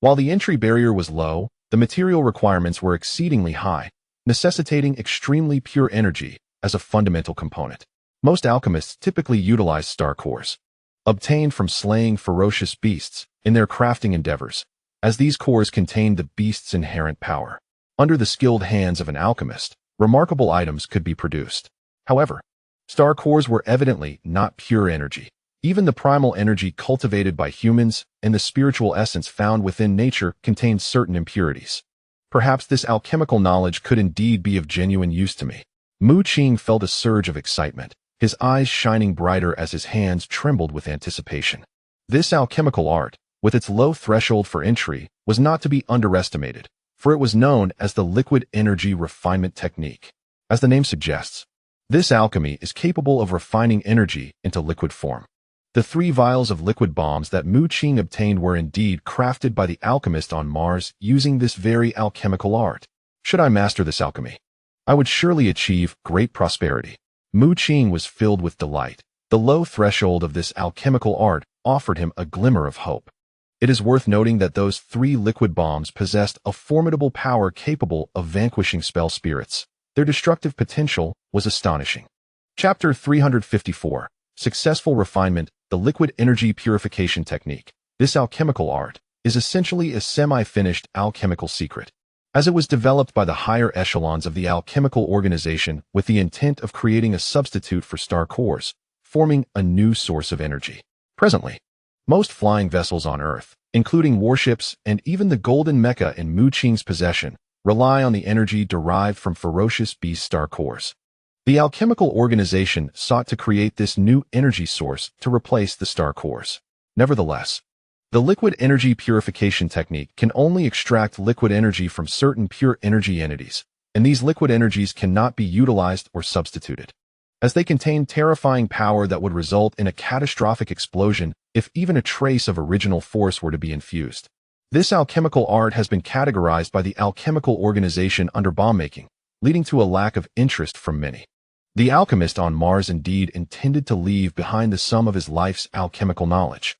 While the entry barrier was low, the material requirements were exceedingly high, necessitating extremely pure energy as a fundamental component. Most alchemists typically utilize star cores, obtained from slaying ferocious beasts, in their crafting endeavors, as these cores contained the beast's inherent power. Under the skilled hands of an alchemist, remarkable items could be produced. However, star cores were evidently not pure energy. Even the primal energy cultivated by humans and the spiritual essence found within nature contained certain impurities. Perhaps this alchemical knowledge could indeed be of genuine use to me. Mu Qing felt a surge of excitement, his eyes shining brighter as his hands trembled with anticipation. This alchemical art, with its low threshold for entry, was not to be underestimated, for it was known as the liquid energy refinement technique. As the name suggests, this alchemy is capable of refining energy into liquid form. The 3 vials of liquid bombs that Mu Qing obtained were indeed crafted by the alchemist on Mars using this very alchemical art. Should I master this alchemy, I would surely achieve great prosperity. Mu Qing was filled with delight. The low threshold of this alchemical art offered him a glimmer of hope. It is worth noting that those 3 liquid bombs possessed a formidable power capable of vanquishing spell spirits. Their destructive potential was astonishing. Chapter 354. Successful Refinement, the Liquid Energy Purification Technique. This alchemical art is essentially a semi-finished alchemical secret, as it was developed by the higher echelons of the alchemical organization with the intent of creating a substitute for star cores, forming a new source of energy. Presently, most flying vessels on Earth, including warships and even the golden mecha in Mu Qing's possession, rely on the energy derived from ferocious beast star cores. The alchemical organization sought to create this new energy source to replace the star cores. Nevertheless, the liquid energy purification technique can only extract liquid energy from certain pure energy entities, and these liquid energies cannot be utilized or substituted, as they contain terrifying power that would result in a catastrophic explosion if even a trace of original force were to be infused. This alchemical art has been categorized by the alchemical organization under bomb making, leading to a lack of interest from many. The alchemist on Mars indeed intended to leave behind the sum of his life's alchemical knowledge.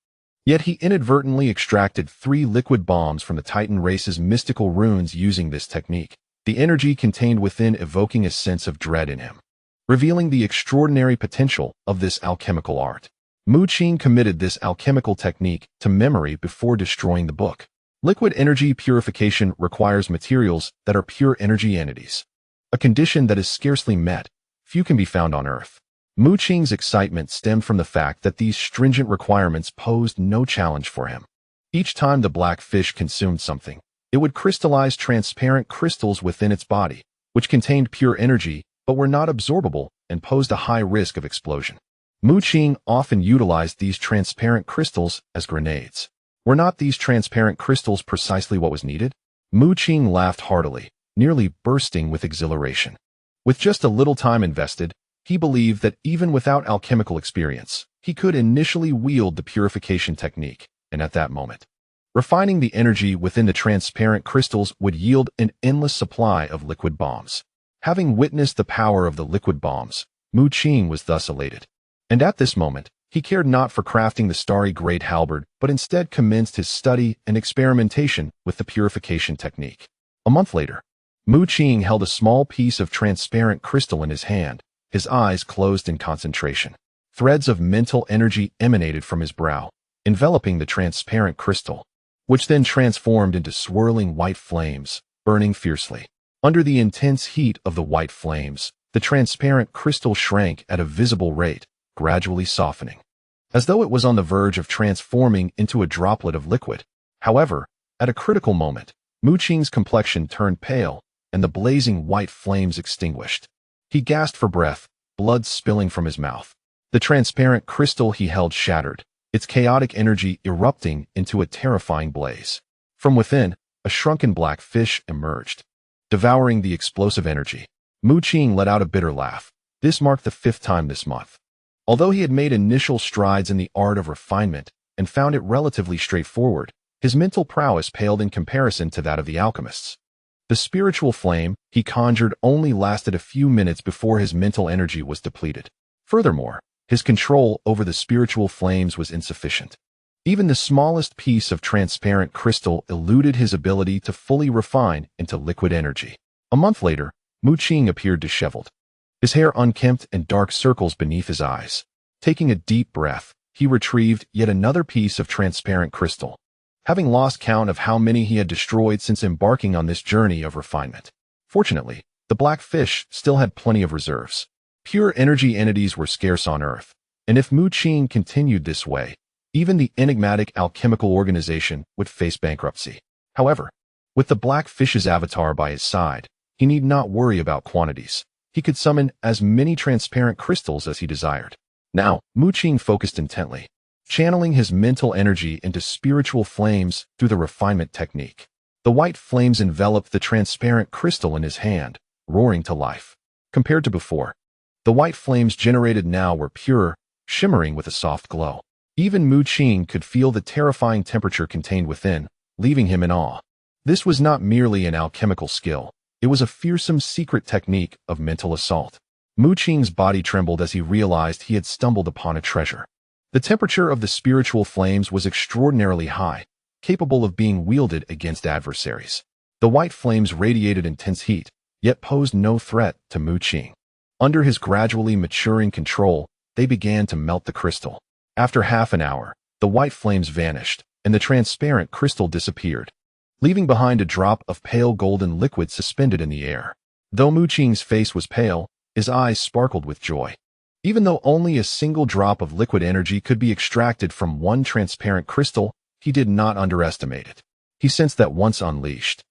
Yet he inadvertently extracted 3 liquid bombs from the Titan race's mystical runes using this technique, the energy contained within evoking a sense of dread in him, revealing the extraordinary potential of this alchemical art. Mu Qing committed this alchemical technique to memory before destroying the book. Liquid energy purification requires materials that are pure energy entities, a condition that is scarcely met. Few can be found on Earth. Mu Qing's excitement stemmed from the fact that these stringent requirements posed no challenge for him. Each time the black fish consumed something, it would crystallize transparent crystals within its body, which contained pure energy but were not absorbable and posed a high risk of explosion. Mu Qing often utilized these transparent crystals as grenades. Were not these transparent crystals precisely what was needed? Mu Qing laughed heartily, nearly bursting with exhilaration. With just a little time invested, he believed that even without alchemical experience, he could initially wield the purification technique, and at that moment, refining the energy within the transparent crystals would yield an endless supply of liquid bombs. Having witnessed the power of the liquid bombs, Mu Qing was thus elated. And at this moment, he cared not for crafting the starry great halberd, but instead commenced his study and experimentation with the purification technique. A month later, Mu Qing held a small piece of transparent crystal in his hand, his eyes closed in concentration. Threads of mental energy emanated from his brow, enveloping the transparent crystal, which then transformed into swirling white flames, burning fiercely. Under the intense heat of the white flames, the transparent crystal shrank at a visible rate, gradually softening, as though it was on the verge of transforming into a droplet of liquid. However, at a critical moment, Mu Qing's complexion turned pale, and the blazing white flames extinguished. He gasped for breath, blood spilling from his mouth. The transparent crystal he held shattered, its chaotic energy erupting into a terrifying blaze. From within, a shrunken black fish emerged, devouring the explosive energy. Mu Qing let out a bitter laugh. This marked the 5th time this month. Although he had made initial strides in the art of refinement and found it relatively straightforward, his mental prowess paled in comparison to that of the alchemists. The spiritual flame he conjured only lasted a few minutes before his mental energy was depleted. Furthermore, his control over the spiritual flames was insufficient. Even the smallest piece of transparent crystal eluded his ability to fully refine into liquid energy. A month later, Mu Qing appeared disheveled, his hair unkempt and dark circles beneath his eyes. Taking a deep breath, he retrieved yet another piece of transparent crystal, having lost count of how many he had destroyed since embarking on this journey of refinement. Fortunately, the black fish still had plenty of reserves. Pure energy entities were scarce on Earth, and if Mu Qing continued this way, even the enigmatic alchemical organization would face bankruptcy. However, with the black fish's avatar by his side, he need not worry about quantities. He could summon as many transparent crystals as he desired. Now, Mu Qing focused intently, channeling his mental energy into spiritual flames through the refinement technique. The white flames enveloped the transparent crystal in his hand, roaring to life. Compared to before, the white flames generated now were pure, shimmering with a soft glow. Even Mu Qing could feel the terrifying temperature contained within, leaving him in awe. This was not merely an alchemical skill. It was a fearsome secret technique of mental assault. Mu Qing's body trembled as he realized he had stumbled upon a treasure. The temperature of the spiritual flames was extraordinarily high, capable of being wielded against adversaries. The white flames radiated intense heat, yet posed no threat to Mu Qing. Under his gradually maturing control, they began to melt the crystal. After half an hour, the white flames vanished, and the transparent crystal disappeared, leaving behind a drop of pale golden liquid suspended in the air. Though Mu Qing's face was pale, his eyes sparkled with joy. Even though only a single drop of liquid energy could be extracted from one transparent crystal, he did not underestimate it. He sensed that once unleashed,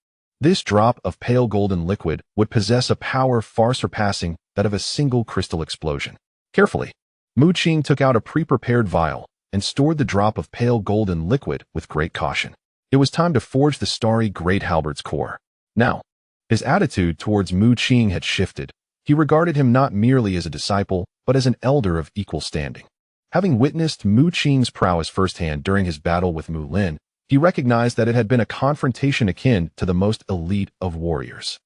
this drop of pale golden liquid would possess a power far surpassing that of a single crystal explosion. Carefully, Mu Qing took out a pre-prepared vial and stored the drop of pale golden liquid with great caution. It was time to forge the starry great halberd's core. Now, his attitude towards Mu Qing had shifted. He regarded him not merely as a disciple, but as an elder of equal standing. Having witnessed Mu Qing's prowess firsthand during his battle with Mu Lin, he recognized that it had been a confrontation akin to the most elite of warriors.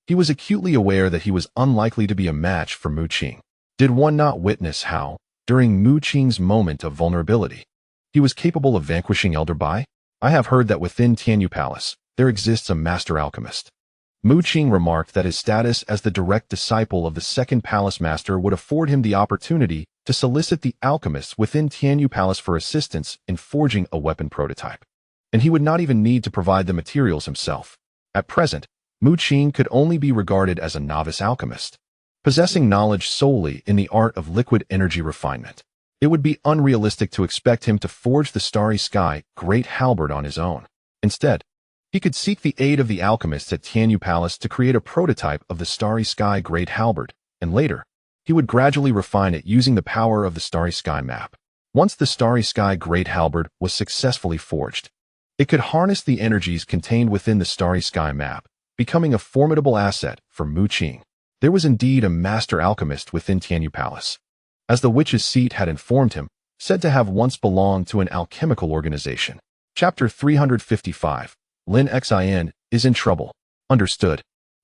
He was acutely aware that he was unlikely to be a match for Mu Qing. Did one not witness how, during Mu Qing's moment of vulnerability, he was capable of vanquishing Elder Bai? I have heard that within Tianyu Palace, there exists a master alchemist. Mu Qing remarked that his status as the direct disciple of the second palace master would afford him the opportunity to solicit the alchemists within Tianyu Palace for assistance in forging a weapon prototype. And he would not even need to provide the materials himself. At present, Mu Qing could only be regarded as a novice alchemist, possessing knowledge solely in the art of liquid energy refinement. It would be unrealistic to expect him to forge the starry sky great halberd on his own. Instead, he could seek the aid of the alchemists at Tianyu Palace to create a prototype of the starry sky great halberd, and later, he would gradually refine it using the power of the starry sky map. Once the starry sky great halberd was successfully forged, it could harness the energies contained within the starry sky map, becoming a formidable asset for Mu Qing. There was indeed a master alchemist within Tianyu Palace, as the witch's seat had informed him, said to have once belonged to an alchemical organization. Chapter 355. Lin Xin is in trouble. Understood.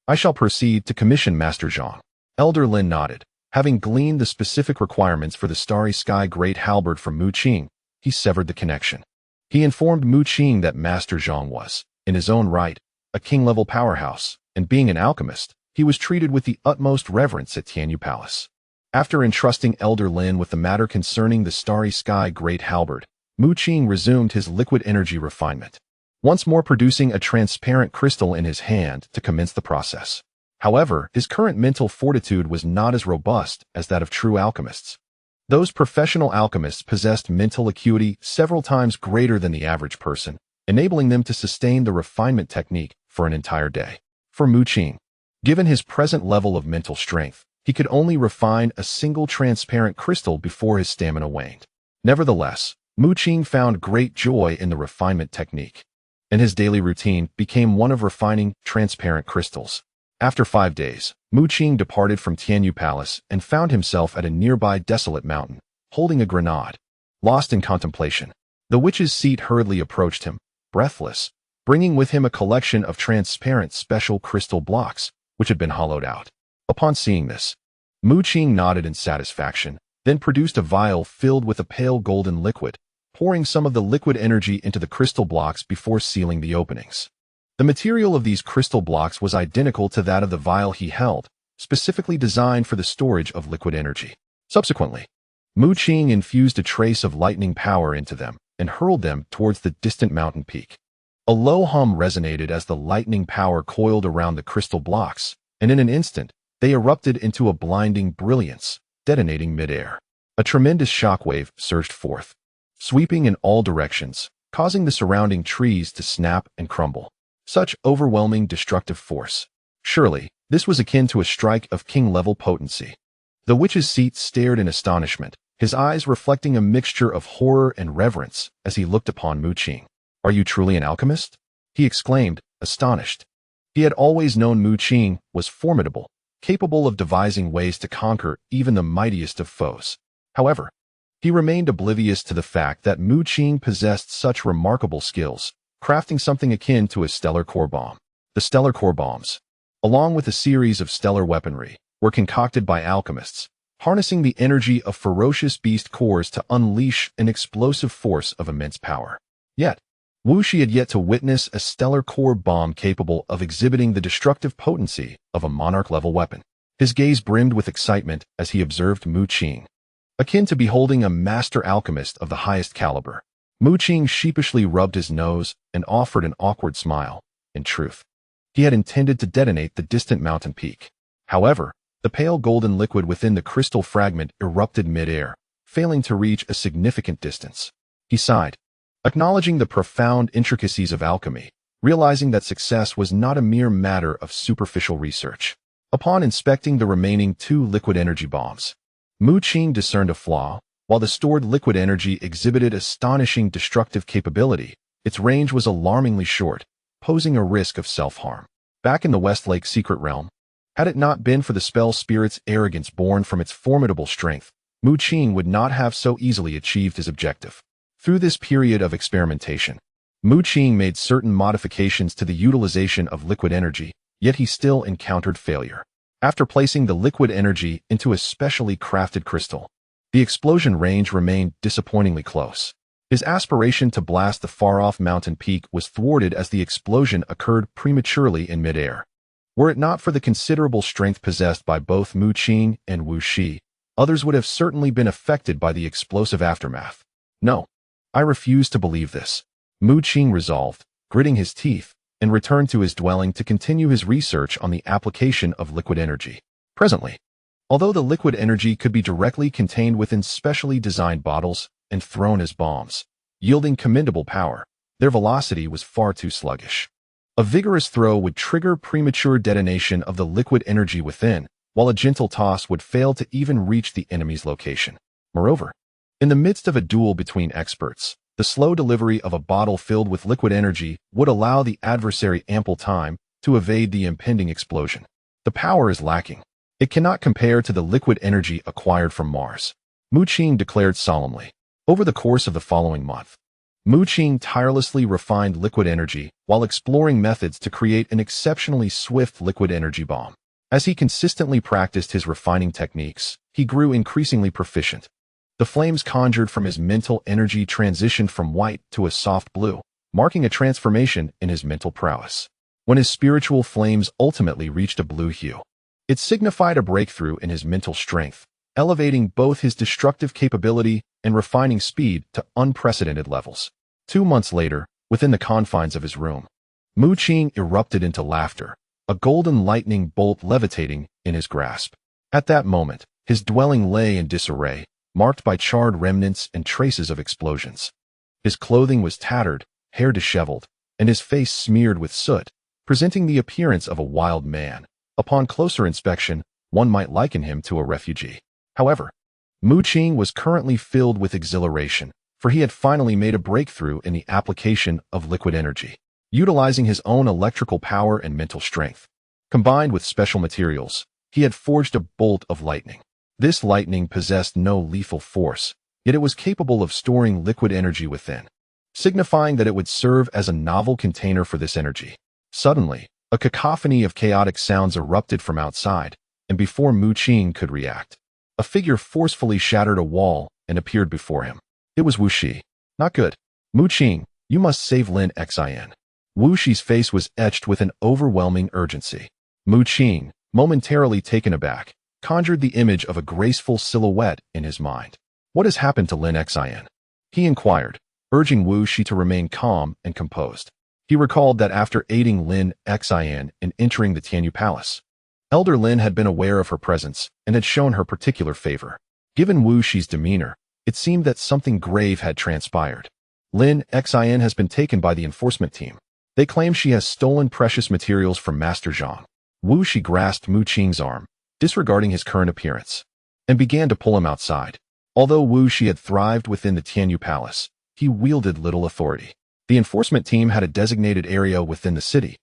I shall proceed to commission Master Zhang. Elder Lin nodded. Having gleaned the specific requirements for the starry sky great halberd from Mu Qing, he severed the connection. He informed Mu Qing that Master Zhang was, in his own right, a king-level powerhouse, and being an alchemist, he was treated with the utmost reverence at Tianyu Palace. After entrusting Elder Lin with the matter concerning the starry sky great halberd, Mu Qing resumed his liquid energy refinement, once more producing a transparent crystal in his hand to commence the process. However, his current mental fortitude was not as robust as that of true alchemists. Those professional alchemists possessed mental acuity several times greater than the average person, enabling them to sustain the refinement technique for an entire day. For Mu Qing, given his present level of mental strength, he could only refine a single transparent crystal before his stamina waned. Nevertheless, Mu Qing found great joy in the refinement technique, and his daily routine became one of refining transparent crystals. After 5 days, Mu Qing departed from Tianyu Palace and found himself at a nearby desolate mountain, holding a grenade. Lost in contemplation, the witch's seat hurriedly approached him, breathless, bringing with him a collection of transparent special crystal blocks, which had been hollowed out. Upon seeing this, Mu Qing nodded in satisfaction, then produced a vial filled with a pale golden liquid, pouring some of the liquid energy into the crystal blocks before sealing the openings. The material of these crystal blocks was identical to that of the vial he held, specifically designed for the storage of liquid energy. Subsequently, Mu Qing infused a trace of lightning power into them and hurled them towards the distant mountain peak. A low hum resonated as the lightning power coiled around the crystal blocks, and in an instant, they erupted into a blinding brilliance, detonating midair. A tremendous shockwave surged forth, sweeping in all directions, causing the surrounding trees to snap and crumble. Such overwhelming destructive force. Surely, this was akin to a strike of king-level potency. The witch's seat stared in astonishment, his eyes reflecting a mixture of horror and reverence as he looked upon Mu Qing. "Are you truly an alchemist?" he exclaimed, astonished. He had always known Mu Qing was formidable, capable of devising ways to conquer even the mightiest of foes. However, he remained oblivious to the fact that Mu Qing possessed such remarkable skills, crafting something akin to a stellar core bomb. The stellar core bombs, along with a series of stellar weaponry, were concocted by alchemists, harnessing the energy of ferocious beast cores to unleash an explosive force of immense power. Yet, Wu Shi had yet to witness a stellar core bomb capable of exhibiting the destructive potency of a monarch-level weapon. His gaze brimmed with excitement as he observed Mu Qing, akin to beholding a master alchemist of the highest caliber. Mu Qing sheepishly rubbed his nose and offered an awkward smile. In truth, he had intended to detonate the distant mountain peak. However, the pale golden liquid within the crystal fragment erupted mid-air, failing to reach a significant distance. He sighed, acknowledging the profound intricacies of alchemy, realizing that success was not a mere matter of superficial research. Upon inspecting the remaining 2 liquid energy bombs, Mu Qing discerned a flaw. While the stored liquid energy exhibited astonishing destructive capability, its range was alarmingly short, posing a risk of self-harm. Back in the Westlake secret realm, had it not been for the spell spirit's arrogance born from its formidable strength, Mu Qing would not have so easily achieved his objective. Through this period of experimentation, Mu Qing made certain modifications to the utilization of liquid energy, yet he still encountered failure. After placing the liquid energy into a specially crafted crystal, the explosion range remained disappointingly close. His aspiration to blast the far-off mountain peak was thwarted as the explosion occurred prematurely in midair. Were it not for the considerable strength possessed by both Mu Qing and Wu Shi, others would have certainly been affected by the explosive aftermath. No, I refuse to believe this, Mu Qing resolved, gritting his teeth, and returned to his dwelling to continue his research on the application of liquid energy. Presently, although the liquid energy could be directly contained within specially designed bottles and thrown as bombs, yielding commendable power, their velocity was far too sluggish. A vigorous throw would trigger premature detonation of the liquid energy within, while a gentle toss would fail to even reach the enemy's location. Moreover, in the midst of a duel between experts, the slow delivery of a bottle filled with liquid energy would allow the adversary ample time to evade the impending explosion. The power is lacking. It cannot compare to the liquid energy acquired from Mars, Mu Qing declared solemnly. Over the course of the following month, Mu Qing tirelessly refined liquid energy while exploring methods to create an exceptionally swift liquid energy bomb. As he consistently practiced his refining techniques, he grew increasingly proficient. The flames conjured from his mental energy transitioned from white to a soft blue, marking a transformation in his mental prowess. When his spiritual flames ultimately reached a blue hue, it signified a breakthrough in his mental strength, elevating both his destructive capability and refining speed to unprecedented levels. 2 months later, within the confines of his room, Mu Qing erupted into laughter, a golden lightning bolt levitating in his grasp. At that moment, his dwelling lay in disarray, marked by charred remnants and traces of explosions. His clothing was tattered, hair disheveled, and his face smeared with soot, presenting the appearance of a wild man. Upon closer inspection, one might liken him to a refugee. However, Mu Qing was currently filled with exhilaration, for he had finally made a breakthrough in the application of liquid energy. Utilizing his own electrical power and mental strength, combined with special materials, he had forged a bolt of lightning. This lightning possessed no lethal force, yet it was capable of storing liquid energy within, signifying that it would serve as a novel container for this energy. Suddenly, a cacophony of chaotic sounds erupted from outside, and before Mu Qing could react, a figure forcefully shattered a wall and appeared before him. It was Wu Shi. Not good. Mu Qing, you must save Lin Xin. Wu Shi's face was etched with an overwhelming urgency. Mu Qing, momentarily taken aback, conjured the image of a graceful silhouette in his mind. What has happened to Lin Xin? He inquired, urging Wu Shi to remain calm and composed. He recalled that after aiding Lin Xin in entering the Tianyu Palace, Elder Lin had been aware of her presence and had shown her particular favor. Given Wu Shi's demeanor, it seemed that something grave had transpired. Lin Xin has been taken by the enforcement team. They claim she has stolen precious materials from Master Zhang. Wu Shi grasped Mu Qing's arm, disregarding his current appearance, and began to pull him outside. Although Wu Shi had thrived within the Tianyu Palace, he wielded little authority. The enforcement team had a designated area within the city,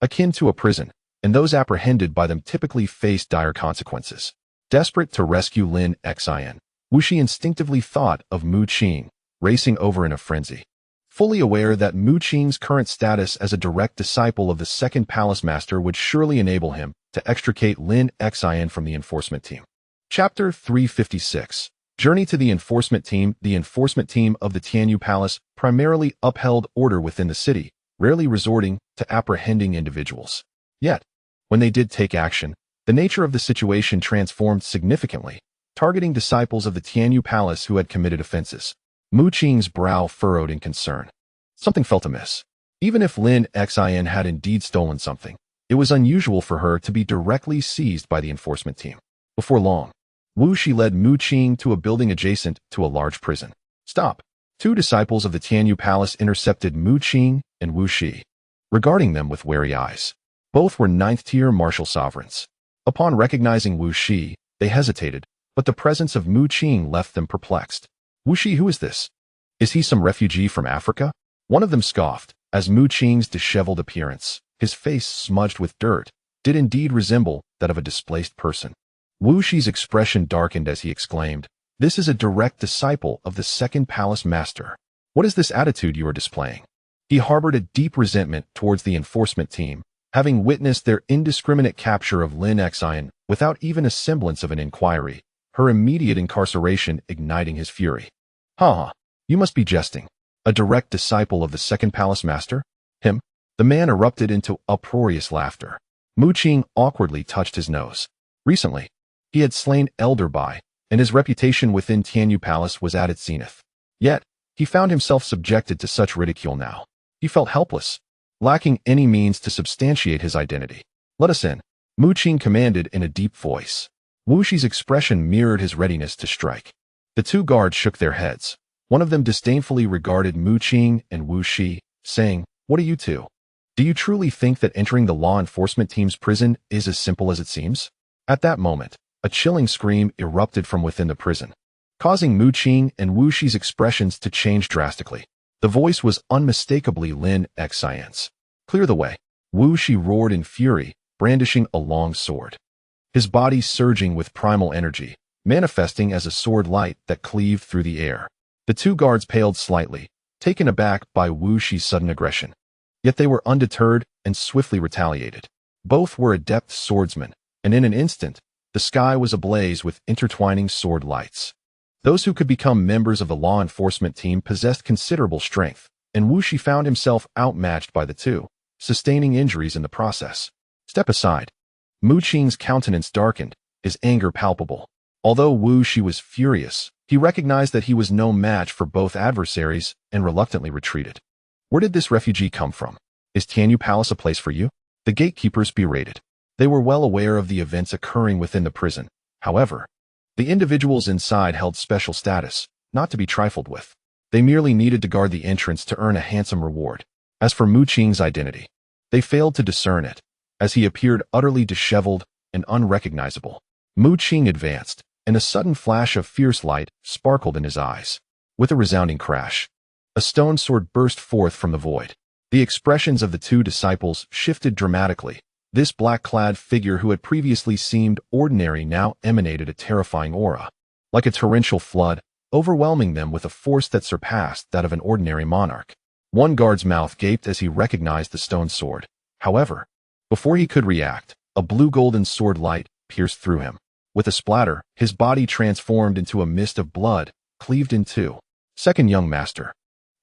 akin to a prison, and those apprehended by them typically faced dire consequences. Desperate to rescue Lin Xin, Wu Shi instinctively thought of Mu Qing, racing over in a frenzy. Fully aware that Mu Qing's current status as a direct disciple of the second palace master would surely enable him to extricate Lin Xin from the enforcement team. Chapter 356. Journey to the Enforcement Team. The enforcement team of the Tianyu Palace primarily upheld order within the city, rarely resorting to apprehending individuals. Yet, when they did take action, the nature of the situation transformed significantly, targeting disciples of the Tianyu Palace who had committed offenses. Mu Qing's brow furrowed in concern. Something felt amiss. Even if Lin Xin had indeed stolen something, it was unusual for her to be directly seized by the enforcement team. Before long, Wu Shi led Mu Qing to a building adjacent to a large prison. Stop. Two disciples of the Tianyu Palace intercepted Mu Qing and Wu Shi, regarding them with wary eyes. Both were ninth-tier martial sovereigns. Upon recognizing Wu Shi, they hesitated, but the presence of Mu Qing left them perplexed. Wu Shi, who is this? Is he some refugee from Africa? One of them scoffed, as Mu Qing's disheveled appearance, his face smudged with dirt, did indeed resemble that of a displaced person. Wu Shi's expression darkened as he exclaimed, "This is a direct disciple of the second palace master. What is this attitude you are displaying?" He harbored a deep resentment towards the enforcement team, having witnessed their indiscriminate capture of Lin Xin without even a semblance of an inquiry, her immediate incarceration igniting his fury. "Ha! You must be jesting. A direct disciple of the second palace master? Him?" The man erupted into uproarious laughter. Mu Qing awkwardly touched his nose. Recently, he had slain Elder Bai, and his reputation within Tianyu Palace was at its zenith. Yet, he found himself subjected to such ridicule now. He felt helpless, lacking any means to substantiate his identity. "Let us in," Mu Qing commanded in a deep voice. Wu Shi's expression mirrored his readiness to strike. The two guards shook their heads. One of them disdainfully regarded Mu Qing and Wu Shi, saying, "What are you two? Do you truly think that entering the law enforcement team's prison is as simple as it seems?" At that moment, a chilling scream erupted from within the prison, causing Mu Qing and Wu Shi's expressions to change drastically. The voice was unmistakably Lin Xin's. "Clear the way," Wu Shi roared in fury, brandishing a long sword. His body surging with primal energy, manifesting as a sword light that cleaved through the air. The two guards paled slightly, taken aback by Wu Shi's sudden aggression. Yet they were undeterred and swiftly retaliated. Both were adept swordsmen, and in an instant, the sky was ablaze with intertwining sword lights. Those who could become members of the law enforcement team possessed considerable strength, and Wu Shi found himself outmatched by the two, sustaining injuries in the process. "Step aside." Mu Qing's countenance darkened, his anger palpable. Although Wu Shi was furious, he recognized that he was no match for both adversaries and reluctantly retreated. "Where did this refugee come from? Is Tianyu Palace a place for you?" The gatekeepers berated. They were well aware of the events occurring within the prison. However, the individuals inside held special status, not to be trifled with. They merely needed to guard the entrance to earn a handsome reward. As for Mu Qing's identity, they failed to discern it, as he appeared utterly disheveled and unrecognizable. Mu Qing advanced, and a sudden flash of fierce light sparkled in his eyes. With a resounding crash, a stone sword burst forth from the void. The expressions of the two disciples shifted dramatically. This black-clad figure who had previously seemed ordinary now emanated a terrifying aura, like a torrential flood, overwhelming them with a force that surpassed that of an ordinary monarch. One guard's mouth gaped as he recognized the stone sword. However, before he could react, a blue-golden sword light pierced through him. With a splatter, his body transformed into a mist of blood, cleaved in two. "Second young master."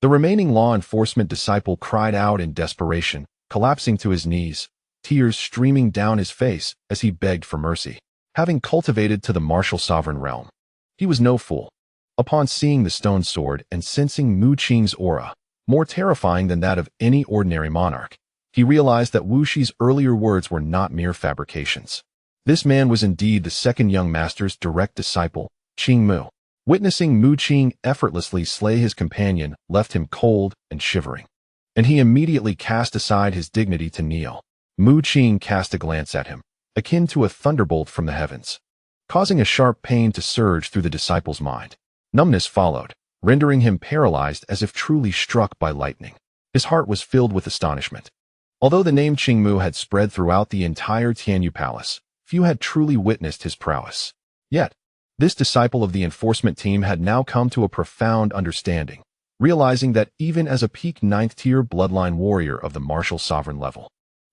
The remaining law enforcement disciple cried out in desperation, collapsing to his knees, tears streaming down his face as he begged for mercy. Having cultivated to the martial sovereign realm, he was no fool. Upon seeing the stone sword and sensing Mu Qing's aura, more terrifying than that of any ordinary monarch, he realized that Wu Shi's earlier words were not mere fabrications. This man was indeed the second young master's direct disciple, Qing Mu. Witnessing Mu Qing effortlessly slay his companion left him cold and shivering, and he immediately cast aside his dignity to kneel. Mu Qing cast a glance at him, akin to a thunderbolt from the heavens, causing a sharp pain to surge through the disciple's mind. Numbness followed, rendering him paralyzed as if truly struck by lightning. His heart was filled with astonishment. Although the name Qing Mu had spread throughout the entire Tianyu Palace, few had truly witnessed his prowess. Yet, this disciple of the enforcement team had now come to a profound understanding, realizing that even as a peak ninth-tier bloodline warrior of the martial sovereign level,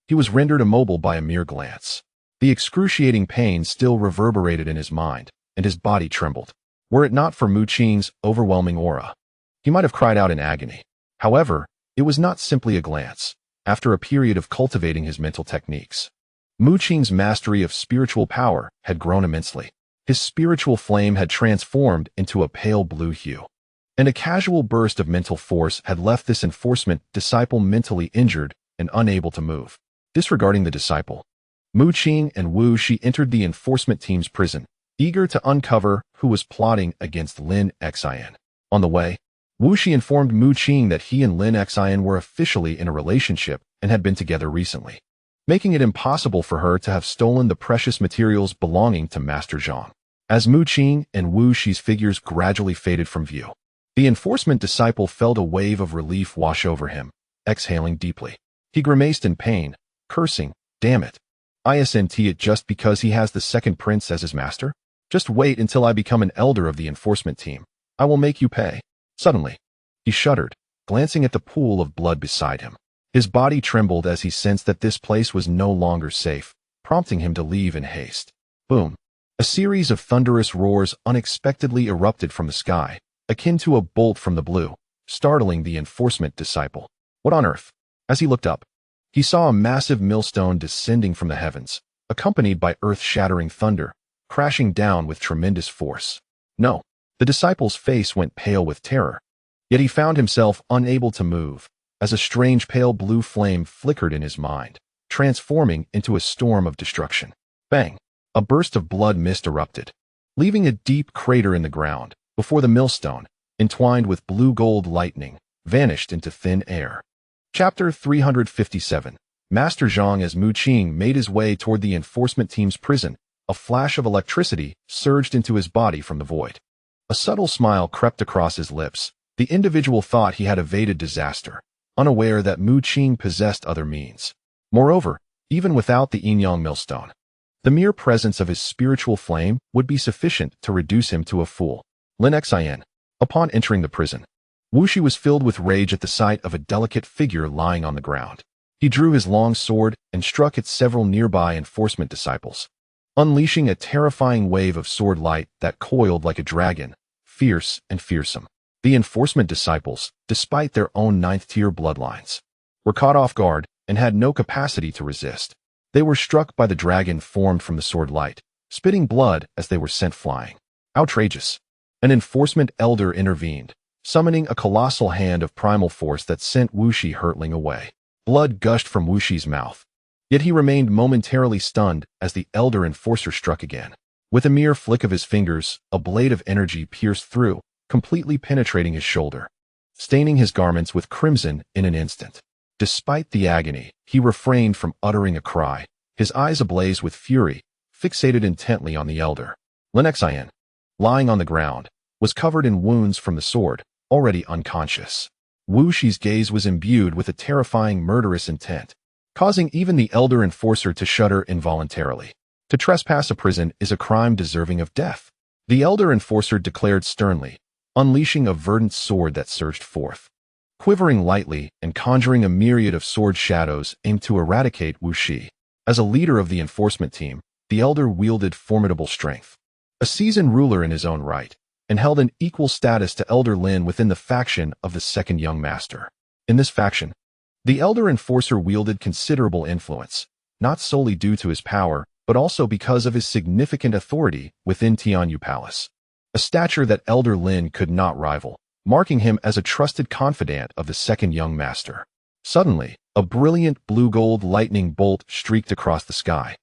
he was rendered immobile by a mere glance. The excruciating pain still reverberated in his mind, and his body trembled. Were it not for Mu Qing's overwhelming aura, he might have cried out in agony. However, it was not simply a glance. After a period of cultivating his mental techniques, Mu Qing's mastery of spiritual power had grown immensely. His spiritual flame had transformed into a pale blue hue, and a casual burst of mental force had left this enforcement disciple mentally injured and unable to move. Disregarding the disciple, Mu Qing and Wu Shi entered the enforcement team's prison, eager to uncover who was plotting against Lin Xian. On the way, Wu Shi informed Mu Qing that he and Lin Xian were officially in a relationship and had been together recently, making it impossible for her to have stolen the precious materials belonging to Master Zhang. As Mu Qing and Wu Shi's figures gradually faded from view, the enforcement disciple felt a wave of relief wash over him, exhaling deeply. He grimaced in pain, cursing, "Damn it. Isn't it just because he has the second prince as his master? Just wait until I become an elder of the enforcement team. I will make you pay." Suddenly, he shuddered, glancing at the pool of blood beside him. His body trembled as he sensed that this place was no longer safe, prompting him to leave in haste. Boom! A series of thunderous roars unexpectedly erupted from the sky, akin to a bolt from the blue, startling the enforcement disciple. What on earth? As he looked up, he saw a massive millstone descending from the heavens, accompanied by earth-shattering thunder, crashing down with tremendous force. No, the disciple's face went pale with terror, yet he found himself unable to move, as a strange pale blue flame flickered in his mind, transforming into a storm of destruction. Bang! A burst of blood mist erupted, leaving a deep crater in the ground, before the millstone, entwined with blue-gold lightning, vanished into thin air. Chapter 357. Master Zhang. As Mu Qing made his way toward the enforcement team's prison, a flash of electricity surged into his body from the void. A subtle smile crept across his lips. The individual thought he had evaded disaster, unaware that Mu Qing possessed other means. Moreover, even without the yin-yang millstone, the mere presence of his spiritual flame would be sufficient to reduce him to a fool. Lin Xian. Upon entering the prison, Wu Shi was filled with rage at the sight of a delicate figure lying on the ground. He drew his long sword and struck at several nearby enforcement disciples, unleashing a terrifying wave of sword light that coiled like a dragon, fierce and fearsome. The enforcement disciples, despite their own ninth-tier bloodlines, were caught off guard and had no capacity to resist. They were struck by the dragon formed from the sword light, spitting blood as they were sent flying. Outrageous! An enforcement elder intervened, summoning a colossal hand of primal force that sent Wu Shi hurtling away. Blood gushed from Wu Shi's mouth, yet he remained momentarily stunned as the elder enforcer struck again. With a mere flick of his fingers, a blade of energy pierced through, completely penetrating his shoulder, staining his garments with crimson in an instant. Despite the agony, he refrained from uttering a cry, his eyes ablaze with fury, fixated intently on the elder. Lin Xian, lying on the ground, was covered in wounds from the sword, already unconscious. Wu Shi's gaze was imbued with a terrifying murderous intent, causing even the elder enforcer to shudder involuntarily. To trespass a prison is a crime deserving of death, the elder enforcer declared sternly, unleashing a verdant sword that surged forth, quivering lightly and conjuring a myriad of sword shadows aimed to eradicate Wu Shi. As a leader of the enforcement team, the elder wielded formidable strength, a seasoned ruler in his own right, and held an equal status to Elder Lin within the faction of the second young master. In this faction, the elder enforcer wielded considerable influence, not solely due to his power, but also because of his significant authority within Tianyu Palace, a stature that Elder Lin could not rival, marking him as a trusted confidant of the second young master. Suddenly, a brilliant blue-gold lightning bolt streaked across the sky,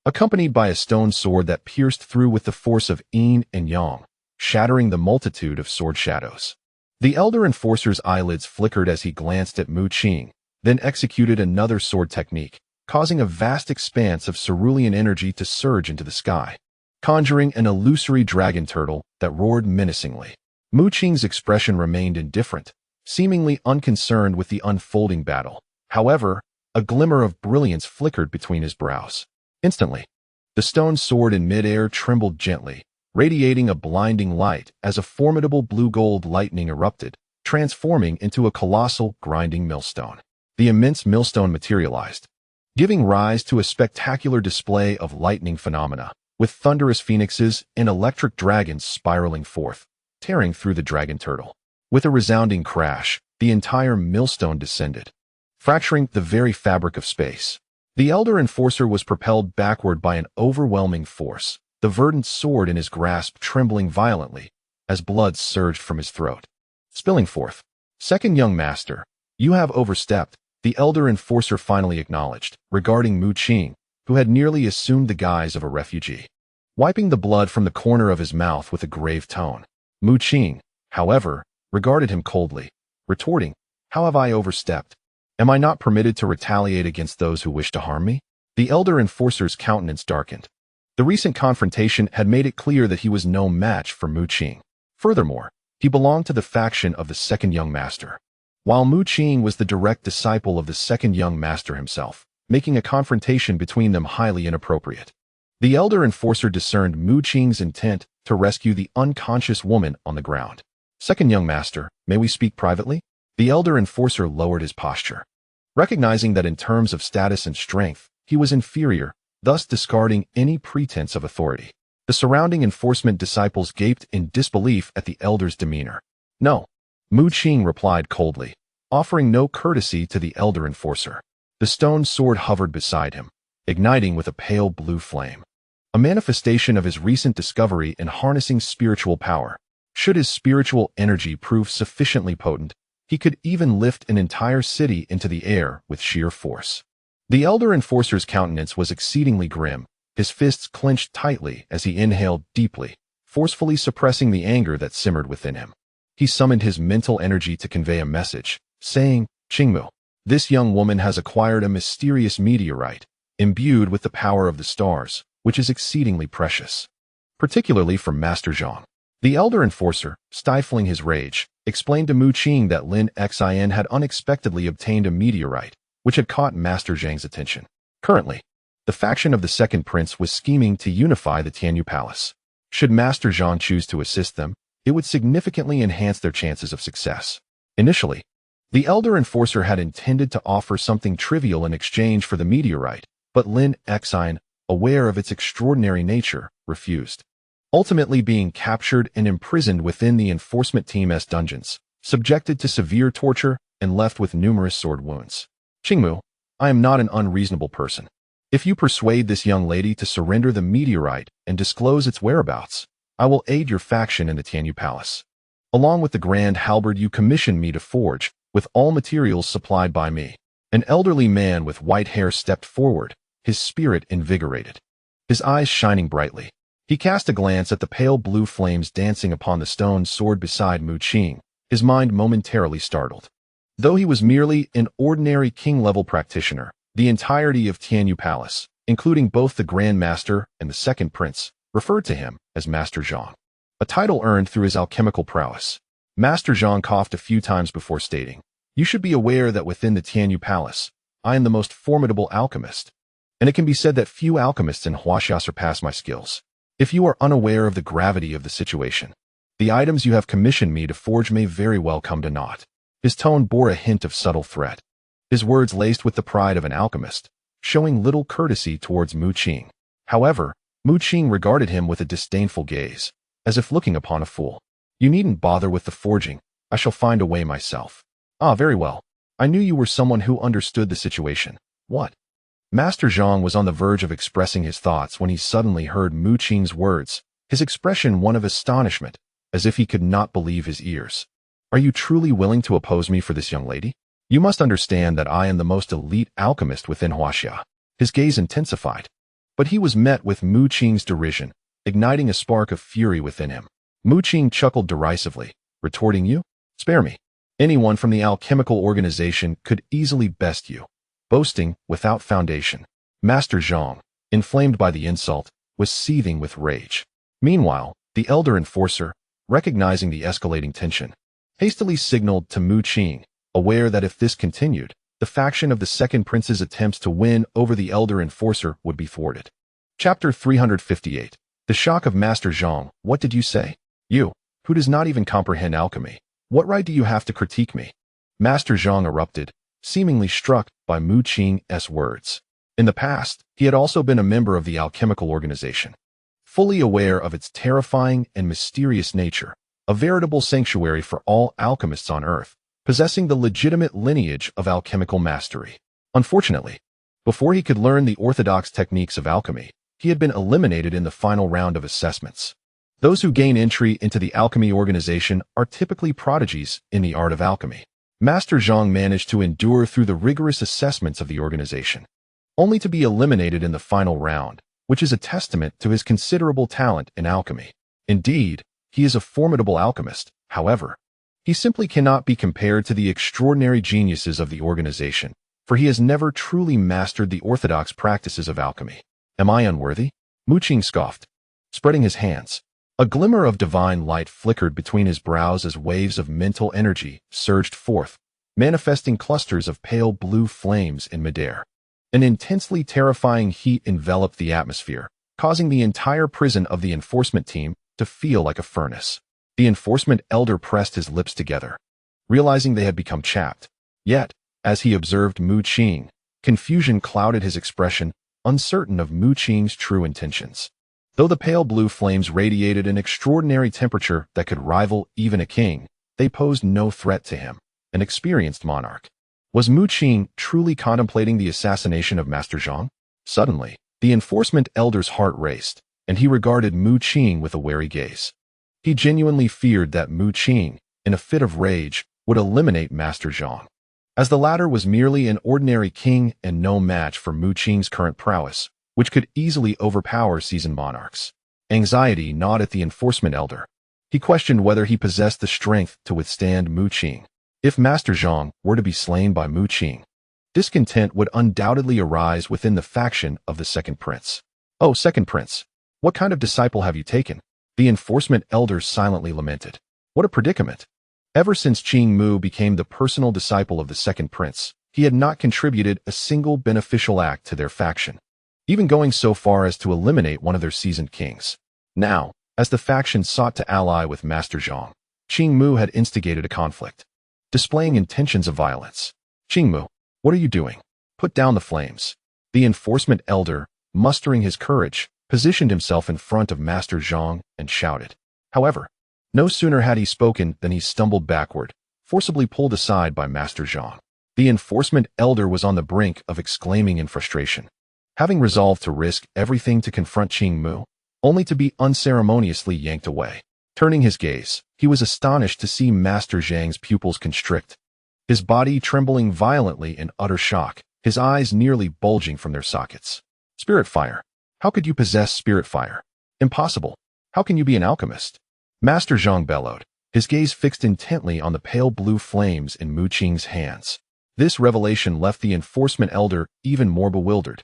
accompanied by a stone sword that pierced through with the force of yin and yang, shattering the multitude of sword shadows. The elder enforcer's eyelids flickered as he glanced at Mu Qing, then executed another sword technique, causing a vast expanse of cerulean energy to surge into the sky, conjuring an illusory dragon turtle that roared menacingly. Mu Qing's expression remained indifferent, seemingly unconcerned with the unfolding battle. However, a glimmer of brilliance flickered between his brows. Instantly, the stone sword in midair trembled gently, radiating a blinding light as a formidable blue-gold lightning erupted, transforming into a colossal, grinding millstone. The immense millstone materialized, giving rise to a spectacular display of lightning phenomena, with thunderous phoenixes and electric dragons spiraling forth, tearing through the dragon turtle. With a resounding crash, the entire millstone descended, fracturing the very fabric of space. The Elder Enforcer was propelled backward by an overwhelming force, the verdant sword in his grasp trembling violently as blood surged from his throat, spilling forth. Second young master, you have overstepped, the Elder Enforcer finally acknowledged, regarding Mu Qing, who had nearly assumed the guise of a refugee. Wiping the blood from the corner of his mouth with a grave tone, Mu Qing, however, regarded him coldly, retorting, "How have I overstepped? Am I not permitted to retaliate against those who wish to harm me?" The Elder Enforcer's countenance darkened. The recent confrontation had made it clear that he was no match for Mu Qing. Furthermore, he belonged to the faction of the Second Young Master, while Mu Qing was the direct disciple of the Second Young Master himself, making a confrontation between them highly inappropriate. The Elder Enforcer discerned Mu Qing's intent to rescue the unconscious woman on the ground. "Second Young Master, may we speak privately?" The Elder Enforcer lowered his posture, recognizing that in terms of status and strength, he was inferior, thus discarding any pretense of authority. The surrounding enforcement disciples gaped in disbelief at the Elder's demeanor. "No," Mu Qing replied coldly, offering no courtesy to the Elder Enforcer. The stone sword hovered beside him, igniting with a pale blue flame, a manifestation of his recent discovery in harnessing spiritual power. Should his spiritual energy prove sufficiently potent, he could even lift an entire city into the air with sheer force. The Elder Enforcer's countenance was exceedingly grim, his fists clenched tightly as he inhaled deeply, forcefully suppressing the anger that simmered within him. He summoned his mental energy to convey a message, saying, "Qingmu, this young woman has acquired a mysterious meteorite, imbued with the power of the stars, which is exceedingly precious, particularly for Master Zhang." The Elder Enforcer, stifling his rage, explained to Mu Qing that Lin Xin had unexpectedly obtained a meteorite, which had caught Master Zhang's attention. Currently, the faction of the Second Prince was scheming to unify the Tianyu Palace. Should Master Zhang choose to assist them, it would significantly enhance their chances of success. Initially, the Elder Enforcer had intended to offer something trivial in exchange for the meteorite, but Lin Xin, aware of its extraordinary nature, refused, ultimately being captured and imprisoned within the enforcement team's dungeons, subjected to severe torture, and left with numerous sword wounds. "Qingmu, I am not an unreasonable person. If you persuade this young lady to surrender the meteorite and disclose its whereabouts, I will aid your faction in the Tianyu Palace, along with the grand halberd you commissioned me to forge, with all materials supplied by me." An elderly man with white hair stepped forward, his spirit invigorated, his eyes shining brightly. He cast a glance at the pale blue flames dancing upon the stone sword beside Mu Qing, his mind momentarily startled. Though he was merely an ordinary king-level practitioner, the entirety of Tianyu Palace, including both the Grand Master and the Second Prince, referred to him as Master Zhang, a title earned through his alchemical prowess. Master Zhang coughed a few times before stating, "You should be aware that within the Tianyu Palace, I am the most formidable alchemist, and it can be said that few alchemists in Huaxia surpass my skills. If you are unaware of the gravity of the situation, the items you have commissioned me to forge may very well come to naught." His tone bore a hint of subtle threat, his words laced with the pride of an alchemist, showing little courtesy towards Mu Qing. However, Mu Qing regarded him with a disdainful gaze, as if looking upon a fool. "You needn't bother with the forging. I shall find a way myself." "Ah, very well. I knew you were someone who understood the situation." "What?" Master Zhang was on the verge of expressing his thoughts when he suddenly heard Mu Qing's words, his expression one of astonishment, as if he could not believe his ears. "Are you truly willing to oppose me for this young lady? You must understand that I am the most elite alchemist within Huaxia." His gaze intensified, but he was met with Mu Qing's derision, igniting a spark of fury within him. Mu Qing chuckled derisively, retorting, "You? Spare me. Anyone from the alchemical organization could easily best you." Boasting without foundation. Master Zhang, inflamed by the insult, was seething with rage. Meanwhile, the Elder Enforcer, recognizing the escalating tension, hastily signaled to Mu Qing, aware that if this continued, the faction of the Second Prince's attempts to win over the Elder Enforcer would be thwarted. Chapter 358. The shock of Master Zhang. "What did you say? You, who does not even comprehend alchemy. What right do you have to critique me?" Master Zhang erupted, seemingly struck by Mu Qing's words. In the past, he had also been a member of the alchemical organization. fully aware of its terrifying and mysterious nature, a veritable sanctuary for all alchemists on Earth, possessing the legitimate lineage of alchemical mastery. Unfortunately, before he could learn the orthodox techniques of alchemy, he had been eliminated in the final round of assessments. Those who gain entry into the alchemy organization are typically prodigies in the art of alchemy. Master Zhang managed to endure through the rigorous assessments of the organization, only to be eliminated in the final round, which is a testament to his considerable talent in alchemy. Indeed, he is a formidable alchemist. However, he simply cannot be compared to the extraordinary geniuses of the organization, for he has never truly mastered the orthodox practices of alchemy. Am I unworthy? Mu Qing scoffed, spreading his hands. A glimmer of divine light flickered between his brows as waves of mental energy surged forth, manifesting clusters of pale blue flames in midair. An intensely terrifying heat enveloped the atmosphere, causing the entire prison of the enforcement team to feel like a furnace. The enforcement elder pressed his lips together, realizing they had become chapped. Yet, as he observed Mu Qing, confusion clouded his expression, uncertain of Mu Qing's true intentions. Though the pale blue flames radiated an extraordinary temperature that could rival even a king, they posed no threat to him, an experienced monarch. Was Mu Qing truly contemplating the assassination of Master Zhang? Suddenly, the enforcement elder's heart raced, and he regarded Mu Qing with a wary gaze. He genuinely feared that Mu Qing, in a fit of rage, would eliminate Master Zhang, as the latter was merely an ordinary king and no match for Mu Qing's current prowess, which could easily overpower seasoned monarchs. Anxiety gnawed at the enforcement elder. He questioned whether he possessed the strength to withstand Mu Qing. If Master Zhang were to be slain by Mu Qing, discontent would undoubtedly arise within the faction of the Second Prince. Oh, Second Prince, what kind of disciple have you taken? The enforcement elder silently lamented. What a predicament! Ever since Qing Mu became the personal disciple of the Second Prince, he had not contributed a single beneficial act to their faction, even going so far as to eliminate one of their seasoned kings. Now, as the faction sought to ally with Master Zhang, Qing Mu had instigated a conflict, displaying intentions of violence. Qing Mu, what are you doing? Put down the flames. The enforcement elder, mustering his courage, positioned himself in front of Master Zhang and shouted. However, no sooner had he spoken than he stumbled backward, forcibly pulled aside by Master Zhang. The enforcement elder was on the brink of exclaiming in frustration, having resolved to risk everything to confront Qing Mu, only to be unceremoniously yanked away. Turning his gaze, he was astonished to see Master Zhang's pupils constrict, his body trembling violently in utter shock, his eyes nearly bulging from their sockets. Spirit fire. How could you possess spirit fire? Impossible. How can you be an alchemist? Master Zhang bellowed, his gaze fixed intently on the pale blue flames in Mu Qing's hands. This revelation left the enforcement elder even more bewildered.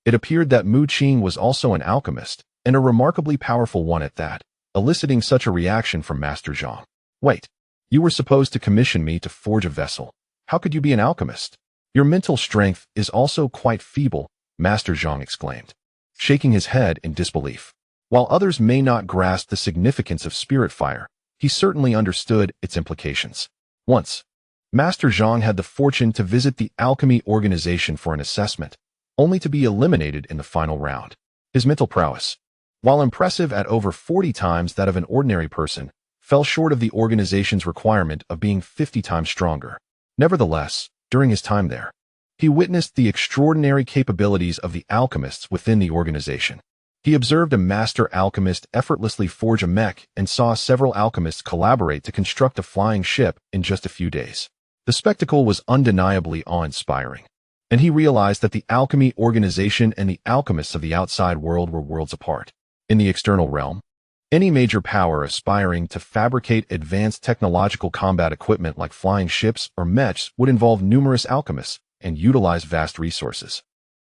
It appeared that Mu Qing was also an alchemist, and a remarkably powerful one at that, eliciting such a reaction from Master Zhang. Wait, you were supposed to commission me to forge a vessel. How could you be an alchemist? Your mental strength is also quite feeble, Master Zhang exclaimed, shaking his head in disbelief. While others may not grasp the significance of spirit fire, he certainly understood its implications. Once, Master Zhang had the fortune to visit the alchemy organization for an assessment, only to be eliminated in the final round. His mental prowess, while impressive at over 40 times that of an ordinary person, fell short of the organization's requirement of being 50 times stronger. Nevertheless, during his time there, he witnessed the extraordinary capabilities of the alchemists within the organization. He observed a master alchemist effortlessly forge a mech and saw several alchemists collaborate to construct a flying ship in just a few days. The spectacle was undeniably awe-inspiring, and he realized that the alchemy organization and the alchemists of the outside world were worlds apart. In the external realm, any major power aspiring to fabricate advanced technological combat equipment like flying ships or mechs would involve numerous alchemists and utilize vast resources,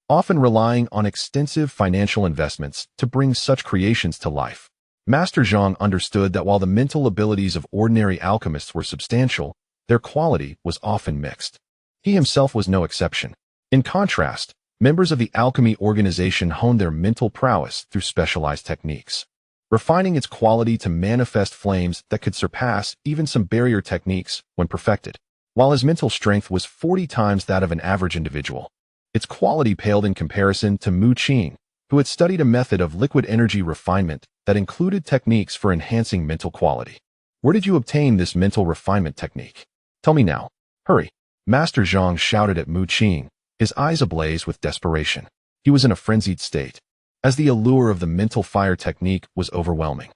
often relying on extensive financial investments to bring such creations to life. Master Zhang understood that while the mental abilities of ordinary alchemists were substantial, their quality was often mixed. He himself was no exception. In contrast, members of the alchemy organization honed their mental prowess through specialized techniques, refining its quality to manifest flames that could surpass even some barrier techniques when perfected. While his mental strength was 40 times that of an average individual, its quality paled in comparison to Mu Qing, who had studied a method of liquid energy refinement that included techniques for enhancing mental quality. Where did you obtain this mental refinement technique? Tell me now. Hurry. Master Zhang shouted at Mu Qing, his eyes ablaze with desperation. He was in a frenzied state, as the allure of the mental fire technique was overwhelming.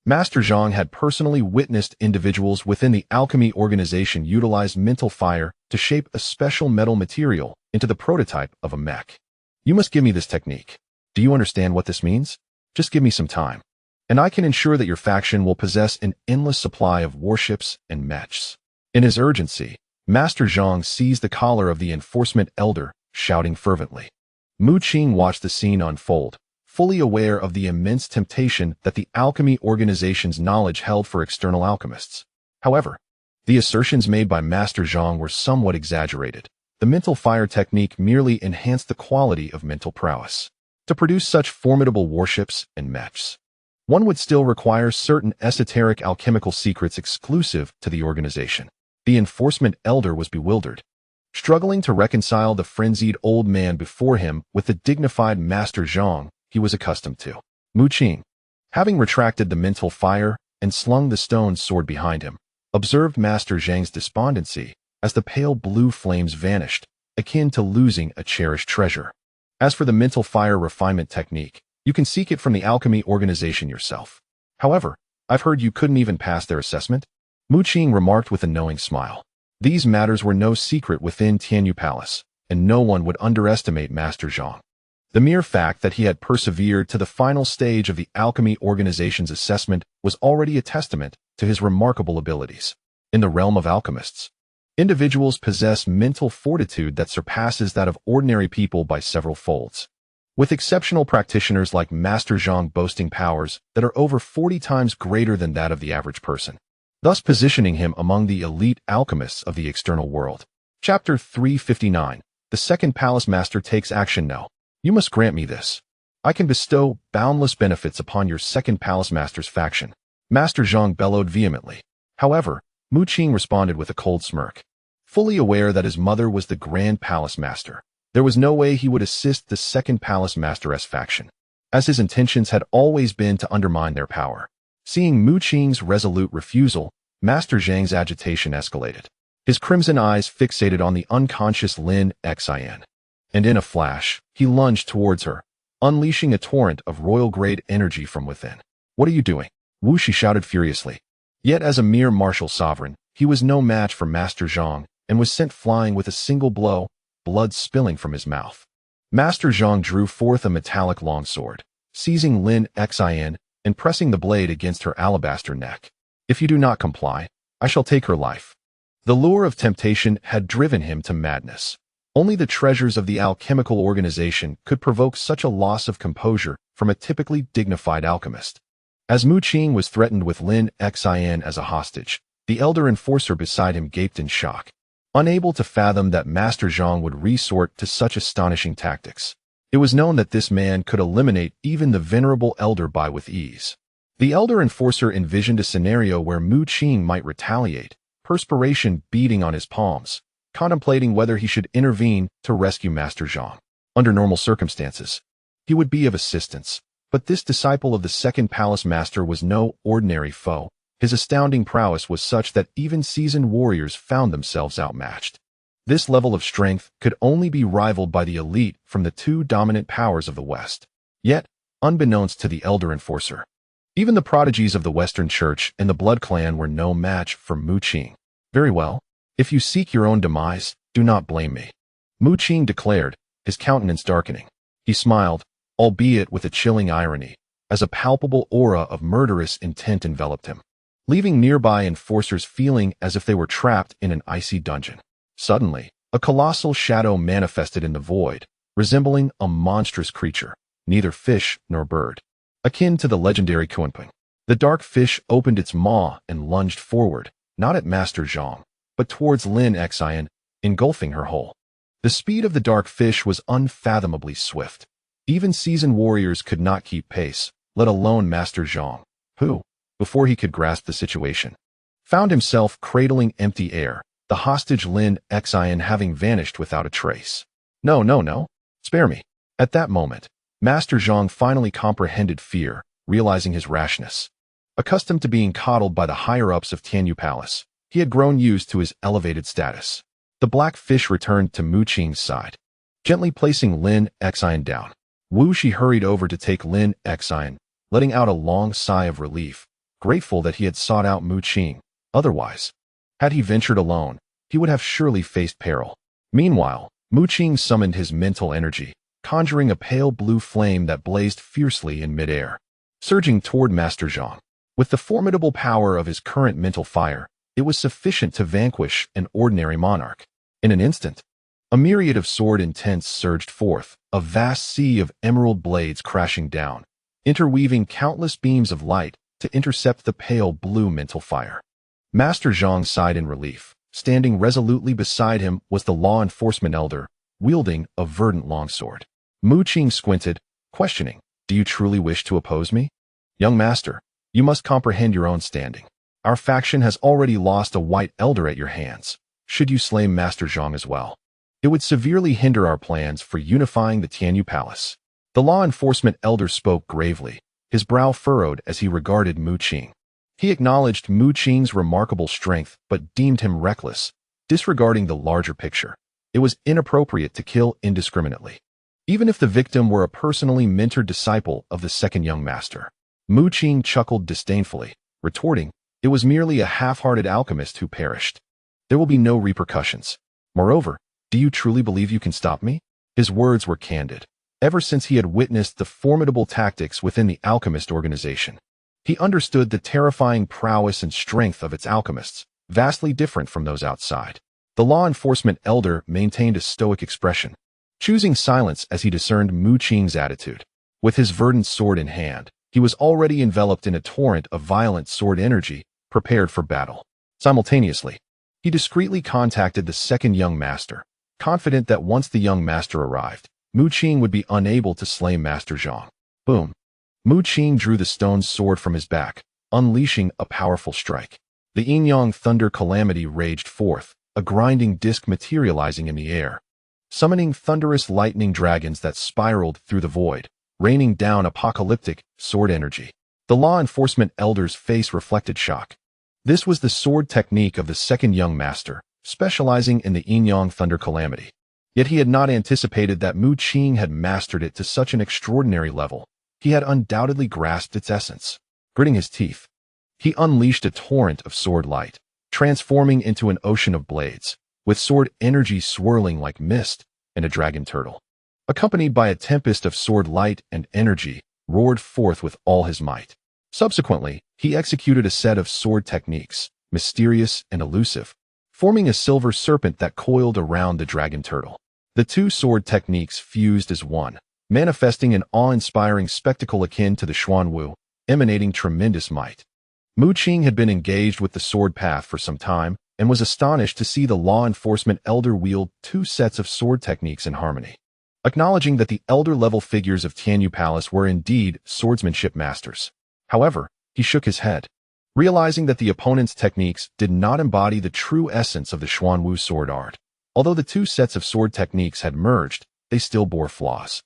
Master Zhang had personally witnessed individuals within the alchemy organization utilize mental fire to shape a special metal material into the prototype of a mech. You must give me this technique. Do you understand what this means? Just give me some time, and I can ensure that your faction will possess an endless supply of warships and mechs. In his urgency, Master Zhang seized the collar of the enforcement elder, shouting fervently. Mu Qing watched the scene unfold, fully aware of the immense temptation that the alchemy organization's knowledge held for external alchemists. However, the assertions made by Master Zhang were somewhat exaggerated. The mental fire technique merely enhanced the quality of mental prowess. To produce such formidable warships and mechs, one would still require certain esoteric alchemical secrets exclusive to the organization. The enforcement elder was bewildered, struggling to reconcile the frenzied old man before him with the dignified Master Zhang he was accustomed to. Mu Qing, having retracted the mental fire and slung the stone sword behind him, observed Master Zhang's despondency as the pale blue flames vanished, akin to losing a cherished treasure. As for the mental fire refinement technique, you can seek it from the alchemy organization yourself. However, I've heard you couldn't even pass their assessment? Mu Qing remarked with a knowing smile. These matters were no secret within Tianyu Palace, and no one would underestimate Master Zhang. The mere fact that he had persevered to the final stage of the alchemy organization's assessment was already a testament to his remarkable abilities. In the realm of alchemists, individuals possess mental fortitude that surpasses that of ordinary people by several folds, with exceptional practitioners like Master Zhang boasting powers that are over 40 times greater than that of the average person, thus positioning him among the elite alchemists of the external world. Chapter 359. The Second Palace Master takes action now. You must grant me this. I can bestow boundless benefits upon your Second Palace Master's faction. Master Zhang bellowed vehemently. However, Mu Qing responded with a cold smirk. Fully aware that his mother was the Grand Palace Master, there was no way he would assist the Second Palace Master's faction, as his intentions had always been to undermine their power. Seeing Mu Qing's resolute refusal, Master Zhang's agitation escalated. His crimson eyes fixated on the unconscious Lin Xin, and in a flash, he lunged towards her, unleashing a torrent of royal-grade energy from within. What are you doing? Wu Shi shouted furiously. Yet as a mere martial sovereign, he was no match for Master Zhang and was sent flying with a single blow, blood spilling from his mouth. Master Zhang drew forth a metallic longsword, seizing Lin Xin and pressing the blade against her alabaster neck. If you do not comply, I shall take her life. The lure of temptation had driven him to madness. Only the treasures of the alchemical organization could provoke such a loss of composure from a typically dignified alchemist. As Mu Qing was threatened with Lin Xin as a hostage, the elder enforcer beside him gaped in shock, unable to fathom that Master Zhang would resort to such astonishing tactics. It was known that this man could eliminate even the venerable elder with ease. The elder enforcer envisioned a scenario where Mu Qing might retaliate, perspiration beading on his palms, contemplating whether he should intervene to rescue Master Zhang. Under normal circumstances, he would be of assistance, but this disciple of the Second Palace Master was no ordinary foe. His astounding prowess was such that even seasoned warriors found themselves outmatched. This level of strength could only be rivaled by the elite from the two dominant powers of the West. Yet, unbeknownst to the elder enforcer, even the prodigies of the Western Church and the Blood Clan were no match for Mu Qing. Very well. If you seek your own demise, do not blame me, Mu Qing declared, his countenance darkening. He smiled, albeit with a chilling irony, as a palpable aura of murderous intent enveloped him, leaving nearby enforcers feeling as if they were trapped in an icy dungeon. Suddenly, a colossal shadow manifested in the void, resembling a monstrous creature, neither fish nor bird, akin to the legendary Kunping. The dark fish opened its maw and lunged forward, not at Master Zhang, but towards Lin Xin, engulfing her whole. The speed of the dark fish was unfathomably swift. Even seasoned warriors could not keep pace, let alone Master Zhang, who, before he could grasp the situation, found himself cradling empty air, the hostage Lin Xin having vanished without a trace. No, spare me. At that moment, Master Zhang finally comprehended fear, realizing his rashness. Accustomed to being coddled by the higher-ups of Tianyu Palace, he had grown used to his elevated status. The black fish returned to Mu Qing's side, gently placing Lin Xian down. Wu Shi hurried over to take Lin Xian, letting out a long sigh of relief, grateful that he had sought out Mu Qing. Otherwise, had he ventured alone, he would have surely faced peril. Meanwhile, Mu Qing summoned his mental energy, conjuring a pale blue flame that blazed fiercely in midair, surging toward Master Zhang. With the formidable power of his current mental fire, it was sufficient to vanquish an ordinary monarch. In an instant, a myriad of sword intents surged forth, a vast sea of emerald blades crashing down, interweaving countless beams of light to intercept the pale blue mental fire. Master Zhang sighed in relief. Standing resolutely beside him was the law enforcement elder, wielding a verdant longsword. Mu Qing squinted, questioning, "Do you truly wish to oppose me? Young master, you must comprehend your own standing. Our faction has already lost a white elder at your hands. Should you slay Master Zhang as well, it would severely hinder our plans for unifying the Tianyu Palace." The law enforcement elder spoke gravely, his brow furrowed as he regarded Mu Qing. He acknowledged Mu Qing's remarkable strength but deemed him reckless, disregarding the larger picture. It was inappropriate to kill indiscriminately, even if the victim were a personally mentored disciple of the second young master. Mu Qing chuckled disdainfully, retorting, "It was merely a half-hearted alchemist who perished. There will be no repercussions. Moreover, do you truly believe you can stop me?" His words were candid. Ever since he had witnessed the formidable tactics within the alchemist organization, he understood the terrifying prowess and strength of its alchemists, vastly different from those outside. The law enforcement elder maintained a stoic expression, choosing silence as he discerned Mu Qing's attitude. With his verdant sword in hand, he was already enveloped in a torrent of violent sword energy, prepared for battle. Simultaneously, he discreetly contacted the second young master, confident that once the young master arrived, Mu Qing would be unable to slay Master Zhang. Boom! Mu Qing drew the stone sword from his back, unleashing a powerful strike. The yin-yang thunder calamity raged forth, a grinding disk materializing in the air, summoning thunderous lightning dragons that spiraled through the void, raining down apocalyptic sword energy. The law enforcement elder's face reflected shock. This was the sword technique of the second young master, specializing in the yin-yang thunder calamity. Yet he had not anticipated that Mu Qing had mastered it to such an extraordinary level. He had undoubtedly grasped its essence. Gritting his teeth, he unleashed a torrent of sword light, transforming into an ocean of blades, with sword energy swirling like mist, and a dragon turtle, accompanied by a tempest of sword light and energy, roared forth with all his might. Subsequently, he executed a set of sword techniques, mysterious and elusive, forming a silver serpent that coiled around the dragon turtle. The two sword techniques fused as one, manifesting an awe-inspiring spectacle akin to the Xuanwu, emanating tremendous might. Mu Qing had been engaged with the sword path for some time and was astonished to see the law enforcement elder wield two sets of sword techniques in harmony. Acknowledging that the elder-level figures of Tianyu Palace were indeed swordsmanship masters. However, he shook his head, realizing that the opponent's techniques did not embody the true essence of the Xuanwu sword art. Although the two sets of sword techniques had merged, they still bore flaws.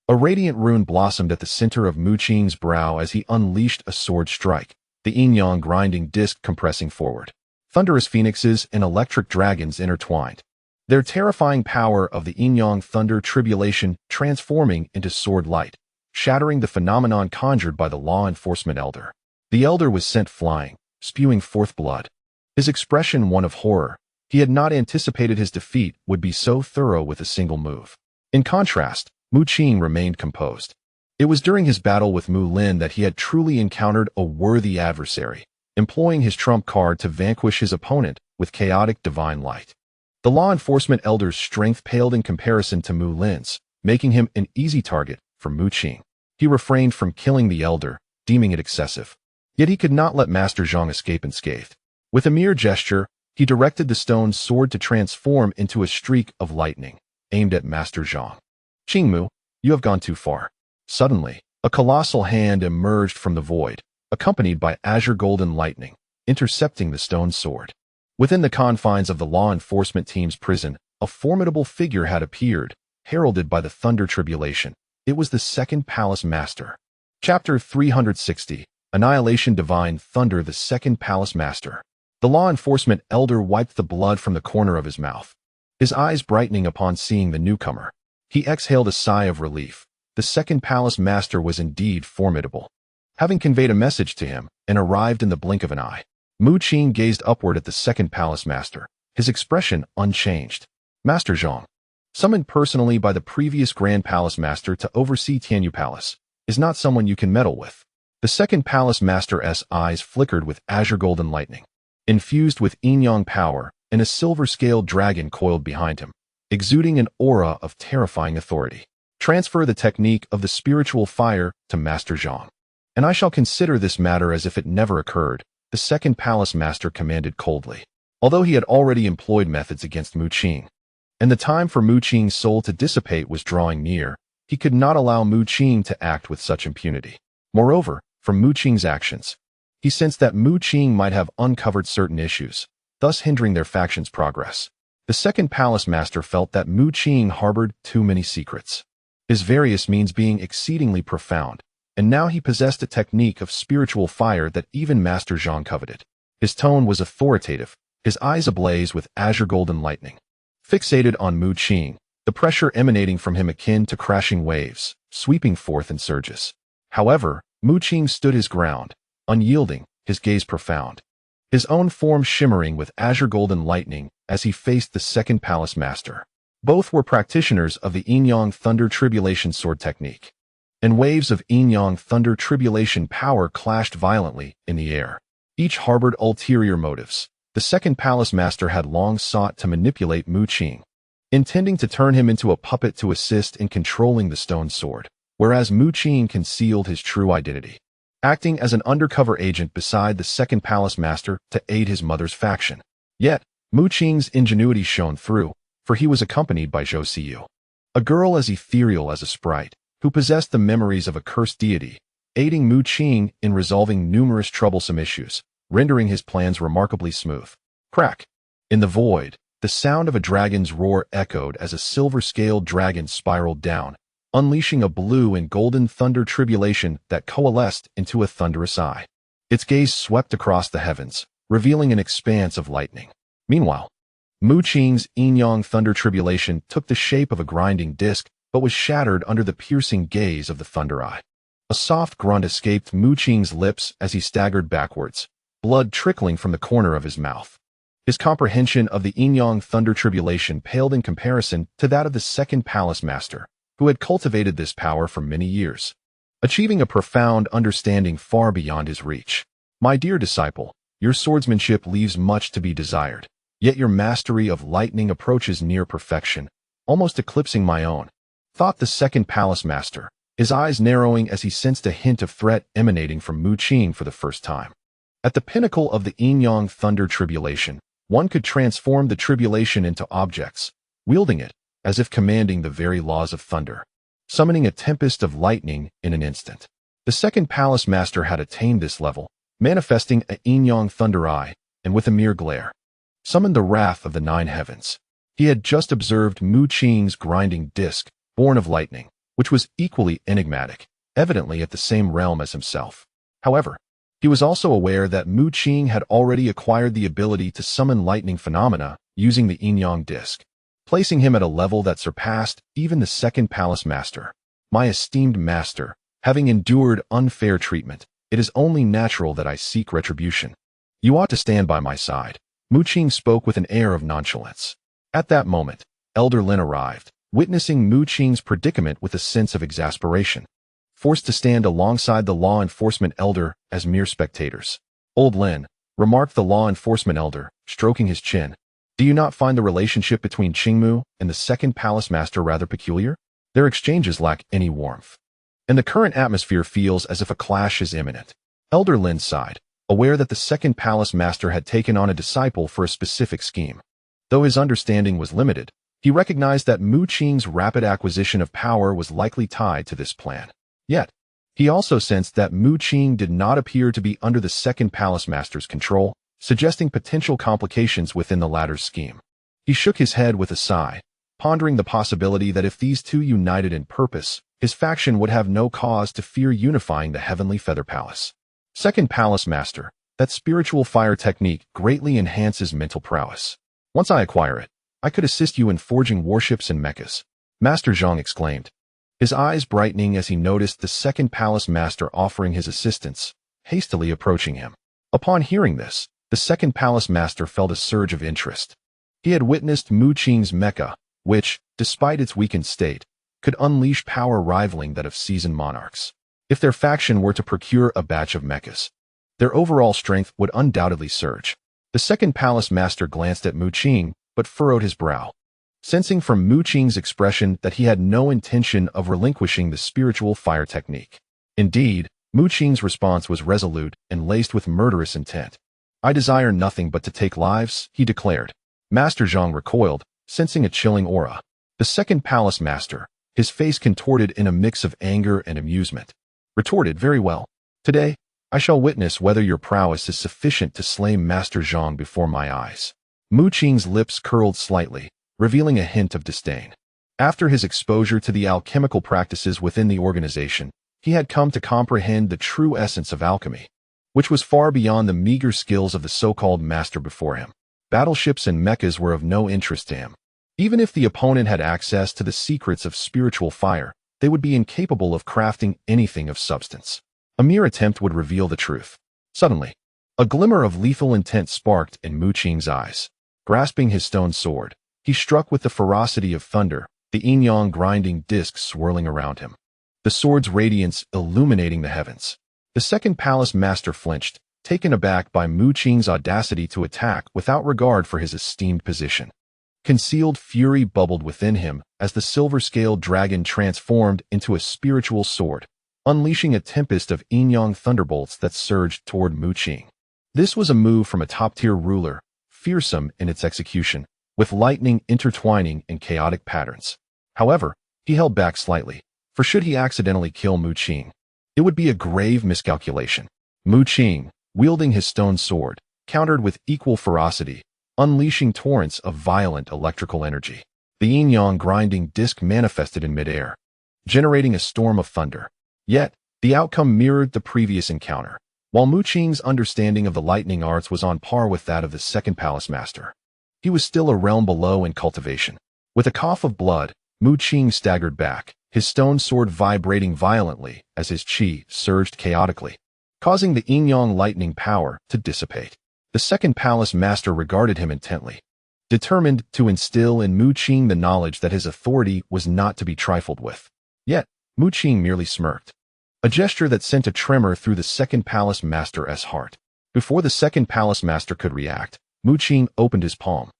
A radiant rune blossomed at the center of Mu Qing's brow as he unleashed a sword strike, the yin-yang grinding disc compressing forward. Thunderous phoenixes and electric dragons intertwined, their terrifying power of the yin-yang thunder tribulation transforming into sword light, shattering the phenomenon conjured by the law enforcement elder. The elder was sent flying, spewing forth blood, his expression one of horror. He had not anticipated his defeat would be so thorough with a single move. In contrast, Mu Qing remained composed. It was during his battle with Mu Lin that he had truly encountered a worthy adversary, employing his trump card to vanquish his opponent with chaotic divine light. The law enforcement elder's strength paled in comparison to Mu Lin's, making him an easy target for Mu Qing. He refrained from killing the elder, deeming it excessive. Yet he could not let Master Zhang escape unscathed. With a mere gesture, he directed the stone sword to transform into a streak of lightning, aimed at Master Zhang. "Qingmu, you have gone too far." Suddenly, a colossal hand emerged from the void, accompanied by azure golden lightning, intercepting the stone sword. Within the confines of the law enforcement team's prison, a formidable figure had appeared, heralded by the thunder tribulation, It was the second palace master. Chapter 360, Annihilation Divine Thunder. The second palace master. The law enforcement elder wiped the blood from the corner of his mouth, his eyes brightening upon seeing the newcomer. He exhaled a sigh of relief. The second palace master was indeed formidable, having conveyed a message to him and arrived in the blink of an eye. Mu Qing gazed upward at the second palace master, his expression unchanged. Master Zhang, summoned personally by the previous Grand Palace Master to oversee Tianyu Palace, is not someone you can meddle with. The second Palace Master's eyes flickered with azure golden lightning, infused with yin-yang power, and a silver-scaled dragon coiled behind him, exuding an aura of terrifying authority. Transfer the technique of the spiritual fire to Master Zhang, and I shall consider this matter as if it never occurred, the second Palace Master commanded coldly. Although he had already employed methods against Mu Qing, and the time for Mu Qing's soul to dissipate was drawing near, he could not allow Mu Qing to act with such impunity. Moreover, from Mu Qing's actions, he sensed that Mu Qing might have uncovered certain issues, thus hindering their faction's progress. The second Palace Master felt that Mu Qing harbored too many secrets, his various means being exceedingly profound, and now he possessed a technique of spiritual fire that even Master Zhang coveted. His tone was authoritative, his eyes ablaze with azure golden lightning. Fixated on Mu Qing, the pressure emanating from him akin to crashing waves, sweeping forth in surges. However, Mu Qing stood his ground, unyielding, his gaze profound, his own form shimmering with azure golden lightning as he faced the second Palace Master. Both were practitioners of the yin-yang thunder tribulation sword technique, and waves of yin-yang thunder tribulation power clashed violently in the air. Each harbored ulterior motives. The second Palace Master had long sought to manipulate Mu Qing, intending to turn him into a puppet to assist in controlling the stone sword, whereas Mu Qing concealed his true identity, acting as an undercover agent beside the second Palace Master to aid his mother's faction. Yet, Mu Qing's ingenuity shone through, for he was accompanied by Zhou Siyu, a girl as ethereal as a sprite, who possessed the memories of a cursed deity, aiding Mu Qing in resolving numerous troublesome issues, rendering his plans remarkably smooth. Crack! In the void, the sound of a dragon's roar echoed as a silver-scaled dragon spiraled down, unleashing a blue and golden thunder tribulation that coalesced into a thunderous eye. Its gaze swept across the heavens, revealing an expanse of lightning. Meanwhile, Mu Qing's yin-yang thunder tribulation took the shape of a grinding disc, but was shattered under the piercing gaze of the thunder eye. A soft grunt escaped Mu Qing's lips as he staggered backwards, blood trickling from the corner of his mouth. His comprehension of the yin-yang thunder tribulation paled in comparison to that of the second Palace Master, who had cultivated this power for many years, achieving a profound understanding far beyond his reach. My dear disciple, your swordsmanship leaves much to be desired, yet your mastery of lightning approaches near perfection, almost eclipsing my own, thought the second Palace Master, his eyes narrowing as he sensed a hint of threat emanating from Mu Qing for the first time. At the pinnacle of the yin-yang thunder tribulation, one could transform the tribulation into objects, wielding it as if commanding the very laws of thunder, summoning a tempest of lightning in an instant. The second Palace Master had attained this level, manifesting a yin-yang thunder eye, and with a mere glare, summoned the wrath of the nine heavens. He had just observed Mu Qing's grinding disc, born of lightning, which was equally enigmatic, evidently at the same realm as himself. However, he was also aware that Mu Qing had already acquired the ability to summon lightning phenomena using the yin-yang disc, placing him at a level that surpassed even the second Palace Master. My esteemed master, having endured unfair treatment, it is only natural that I seek retribution. You ought to stand by my side. Mu Qing spoke with an air of nonchalance. At that moment, Elder Lin arrived, witnessing Mu Qing's predicament with a sense of exasperation, forced to stand alongside the law enforcement elder as mere spectators. Old Lin, remarked the law enforcement elder, stroking his chin, do you not find the relationship between Qingmu and the second Palace Master rather peculiar? Their exchanges lack any warmth, and the current atmosphere feels as if a clash is imminent. Elder Lin sighed, aware that the second Palace Master had taken on a disciple for a specific scheme. Though his understanding was limited, he recognized that Mu Qing's rapid acquisition of power was likely tied to this plan. Yet, he also sensed that Mu Qing did not appear to be under the second Palace Master's control, suggesting potential complications within the latter's scheme. He shook his head with a sigh, pondering the possibility that if these two united in purpose, his faction would have no cause to fear unifying the Heavenly Feather Palace. Second Palace Master, that spiritual fire technique greatly enhances mental prowess. Once I acquire it, I could assist you in forging warships and mechas, Master Zhang exclaimed, his eyes brightening as he noticed the Second Palace Master offering his assistance, hastily approaching him. Upon hearing this, the Second Palace Master felt a surge of interest. He had witnessed Mu Qing's mecha, which, despite its weakened state, could unleash power rivaling that of seasoned monarchs. If their faction were to procure a batch of mechas, their overall strength would undoubtedly surge. The Second Palace Master glanced at Mu Qing, but furrowed his brow, sensing from Mu Qing's expression that he had no intention of relinquishing the spiritual fire technique. Indeed, Mu Qing's response was resolute and laced with murderous intent. I desire nothing but to take lives, he declared. Master Zhang recoiled, sensing a chilling aura. The Second Palace Master, his face contorted in a mix of anger and amusement, retorted, very well. Today, I shall witness whether your prowess is sufficient to slay Master Zhang before my eyes. Mu Qing's lips curled slightly, revealing a hint of disdain. After his exposure to the alchemical practices within the organization, he had come to comprehend the true essence of alchemy, which was far beyond the meager skills of the so-called master before him. Battleships and mechas were of no interest to him. Even if the opponent had access to the secrets of spiritual fire, they would be incapable of crafting anything of substance. A mere attempt would reveal the truth. Suddenly, a glimmer of lethal intent sparked in Mu Qing's eyes. Grasping his stone sword, he struck with the ferocity of thunder, the yin-yang grinding disc swirling around him, the sword's radiance illuminating the heavens. The Second Palace Master flinched, taken aback by Mu Qing's audacity to attack without regard for his esteemed position. Concealed fury bubbled within him as the silver-scaled dragon transformed into a spiritual sword, unleashing a tempest of yin-yang thunderbolts that surged toward Mu Qing. This was a move from a top-tier ruler, fearsome in its execution, with lightning intertwining in chaotic patterns. However, he held back slightly, for should he accidentally kill Mu Qing, it would be a grave miscalculation. Mu Qing, wielding his stone sword, countered with equal ferocity, unleashing torrents of violent electrical energy. The yin-yang grinding disc manifested in midair, generating a storm of thunder. Yet, the outcome mirrored the previous encounter. While Mu Qing's understanding of the lightning arts was on par with that of the Second Palace Master, he was still a realm below in cultivation. With a cough of blood, Mu Qing staggered back, his stone sword vibrating violently as his qi surged chaotically, causing the yin-yang lightning power to dissipate. The Second Palace Master regarded him intently, determined to instill in Mu Qing the knowledge that his authority was not to be trifled with. Yet, Mu Qing merely smirked, a gesture that sent a tremor through the Second Palace Master's heart. Before the Second Palace Master could react, Mu Qing opened his palm,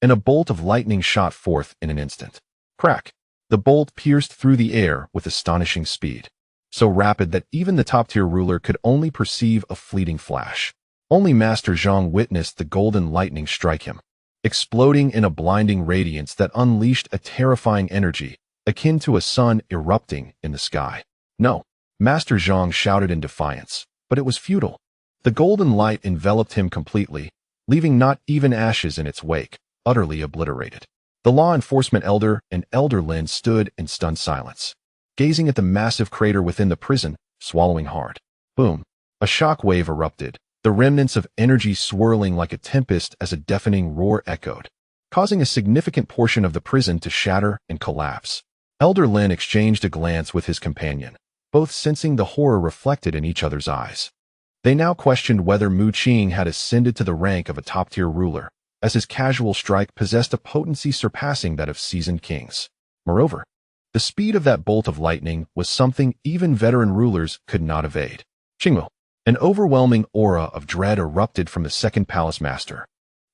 and a bolt of lightning shot forth in an instant. Crack! The bolt pierced through the air with astonishing speed, so rapid that even the top-tier ruler could only perceive a fleeting flash. Only Master Zhang witnessed the golden lightning strike him, exploding in a blinding radiance that unleashed a terrifying energy, akin to a sun erupting in the sky. No, Master Zhang shouted in defiance, but it was futile. The golden light enveloped him completely, leaving not even ashes in its wake, utterly obliterated. The law enforcement elder and Elder Lin stood in stunned silence, gazing at the massive crater within the prison, swallowing hard. Boom! A shock wave erupted, the remnants of energy swirling like a tempest as a deafening roar echoed, causing a significant portion of the prison to shatter and collapse. Elder Lin exchanged a glance with his companion, both sensing the horror reflected in each other's eyes. They now questioned whether Mu Qing had ascended to the rank of a top-tier ruler, as his casual strike possessed a potency surpassing that of seasoned kings. Moreover, the speed of that bolt of lightning was something even veteran rulers could not evade. Qingmo! An overwhelming aura of dread erupted from the Second Palace Master,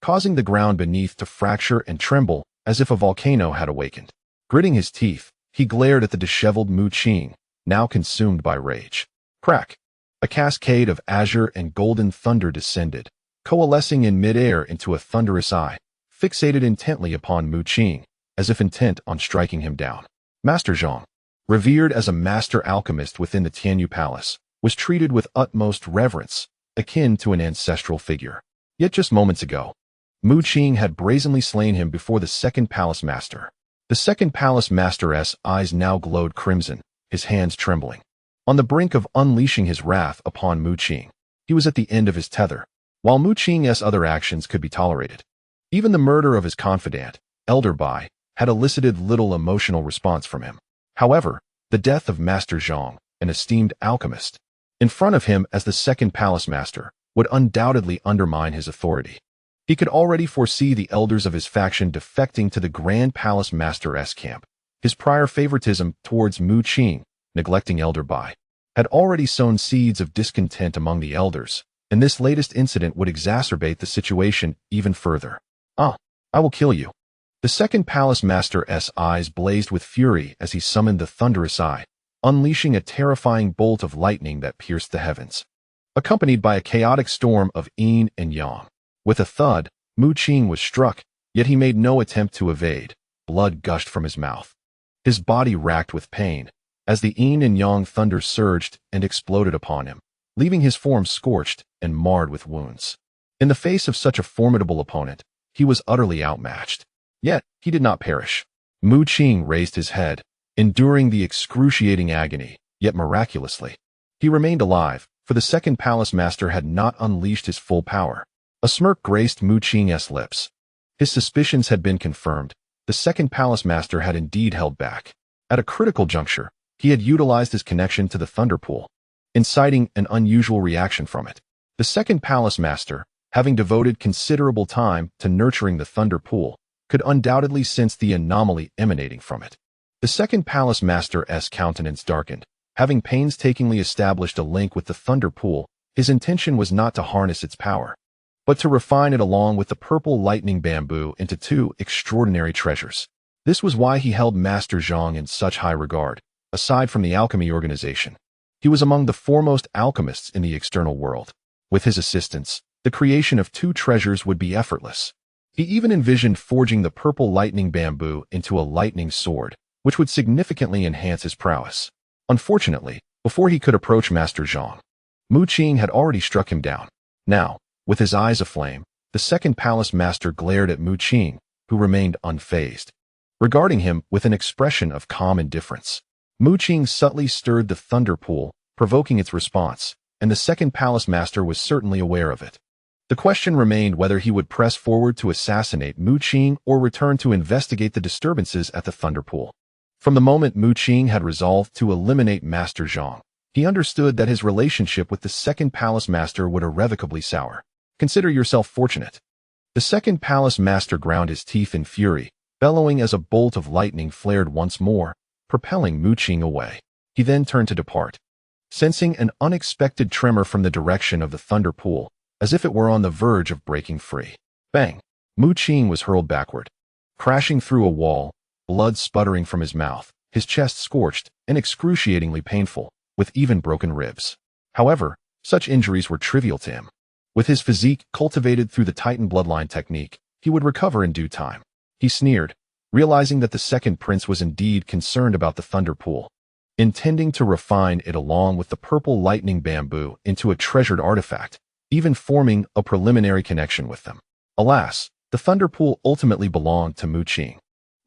causing the ground beneath to fracture and tremble as if a volcano had awakened. Gritting his teeth, he glared at the disheveled Mu Qing, now consumed by rage. Crack! A cascade of azure and golden thunder descended, coalescing in midair into a thunderous eye, fixated intently upon Mu Qing, as if intent on striking him down. Master Zhang, revered as a master alchemist within the Tianyu Palace, was treated with utmost reverence, akin to an ancestral figure. Yet just moments ago, Mu Qing had brazenly slain him before the Second Palace Master. The Second Palace Master's eyes now glowed crimson, his hands trembling. On the brink of unleashing his wrath upon Mu Qing, he was at the end of his tether, while Mu Qing's other actions could be tolerated. Even the murder of his confidant, Elder Bai, had elicited little emotional response from him. However, the death of Master Zhang, an esteemed alchemist, in front of him as the second palace master, would undoubtedly undermine his authority. He could already foresee the elders of his faction defecting to the Grand Palace Master's camp. His prior favoritism towards Mu Qing, neglecting Elder Bai, had already sown seeds of discontent among the elders, and this latest incident would exacerbate the situation even further. "Ah, I will kill you." The second palace master's eyes blazed with fury as he summoned the thunderous eye, unleashing a terrifying bolt of lightning that pierced the heavens, accompanied by a chaotic storm of yin and yang. With a thud, Mu Qing was struck, yet he made no attempt to evade. Blood gushed from his mouth, his body racked with pain, as the yin and yang thunder surged and exploded upon him, leaving his form scorched and marred with wounds. In the face of such a formidable opponent, he was utterly outmatched. Yet, he did not perish. Mu Qing raised his head, enduring the excruciating agony, yet miraculously, he remained alive, for the second palace master had not unleashed his full power. A smirk graced Mu Qing's lips. His suspicions had been confirmed. The second palace master had indeed held back. At a critical juncture, he had utilized his connection to the thunder pool, inciting an unusual reaction from it. The second palace master, having devoted considerable time to nurturing the thunder pool, could undoubtedly sense the anomaly emanating from it. The second palace master's countenance darkened. Having painstakingly established a link with the thunder pool, his intention was not to harness its power, but to refine it along with the purple lightning bamboo into two extraordinary treasures. This was why he held Master Zhang in such high regard. Aside from the alchemy organization, he was among the foremost alchemists in the external world. With his assistance, the creation of two treasures would be effortless. He even envisioned forging the purple lightning bamboo into a lightning sword, which would significantly enhance his prowess. Unfortunately, before he could approach Master Zhang, Mu Qing had already struck him down. Now, with his eyes aflame, the second palace master glared at Mu Qing, who remained unfazed, regarding him with an expression of calm indifference. Mu Qing subtly stirred the thunder pool, provoking its response, and the second palace master was certainly aware of it. The question remained whether he would press forward to assassinate Mu Qing or return to investigate the disturbances at the thunder pool. From the moment Mu Qing had resolved to eliminate Master Zhang, he understood that his relationship with the second palace master would irrevocably sour. "Consider yourself fortunate." The second palace master ground his teeth in fury, bellowing as a bolt of lightning flared once more, propelling Mu Qing away. He then turned to depart, sensing an unexpected tremor from the direction of the thunder pool, as if it were on the verge of breaking free. Bang! Mu Qing was hurled backward, crashing through a wall, blood sputtering from his mouth, his chest scorched and excruciatingly painful, with even broken ribs. However, such injuries were trivial to him. With his physique cultivated through the Titan bloodline technique, he would recover in due time. He sneered, realizing that the second prince was indeed concerned about the thunder pool, intending to refine it along with the purple lightning bamboo into a treasured artifact, even forming a preliminary connection with them. Alas, the thunder pool ultimately belonged to Mu Qing.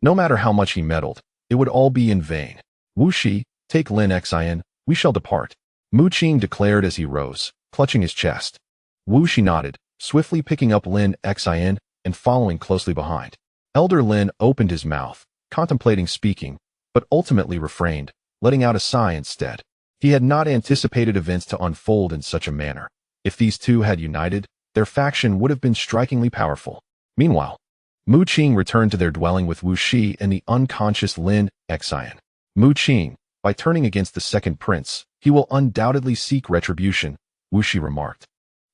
No matter how much he meddled, it would all be in vain. "Wu Shi, take Lin Xian, we shall depart," Mu Qing declared as he rose, clutching his chest. Wu Shi nodded, swiftly picking up Lin Xian and following closely behind. Elder Lin opened his mouth, contemplating speaking, but ultimately refrained, letting out a sigh instead. He had not anticipated events to unfold in such a manner. If these two had united, their faction would have been strikingly powerful. Meanwhile, Mu Qing returned to their dwelling with Wu Shi and the unconscious Lin Xian. Mu Qing, by turning against the second prince, he will undoubtedly seek retribution, Wu Shi remarked.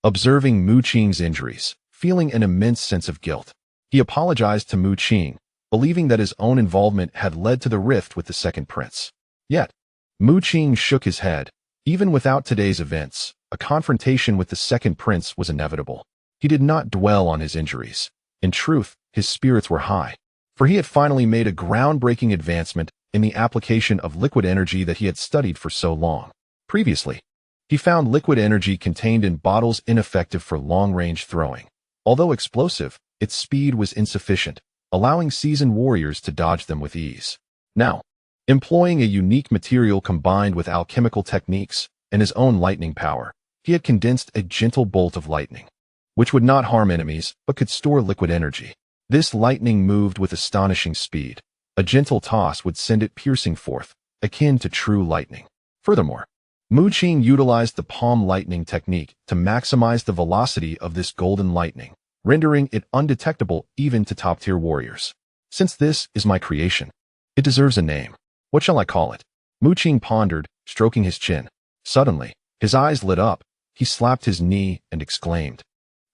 Observing Mu Qing's injuries, feeling an immense sense of guilt, he apologized to Mu Qing, believing that his own involvement had led to the rift with the second prince. Yet, Mu Qing shook his head. Even without today's events, a confrontation with the second prince was inevitable. He did not dwell on his injuries. In truth, his spirits were high, for he had finally made a groundbreaking advancement in the application of liquid energy that he had studied for so long. Previously, he found liquid energy contained in bottles ineffective for long-range throwing. Although explosive, its speed was insufficient, allowing seasoned warriors to dodge them with ease. Now, Employing a unique material combined with alchemical techniques and his own lightning power, he had condensed a gentle bolt of lightning, which would not harm enemies but could store liquid energy. This lightning moved with astonishing speed. A gentle toss would send it piercing forth, akin to true lightning. Furthermore, Mu Qing utilized the palm lightning technique to maximize the velocity of this golden lightning, rendering it undetectable even to top-tier warriors. Since this is my creation, it deserves a name. What shall I call it? Mu Qing pondered, stroking his chin. Suddenly, his eyes lit up. He slapped his knee and exclaimed,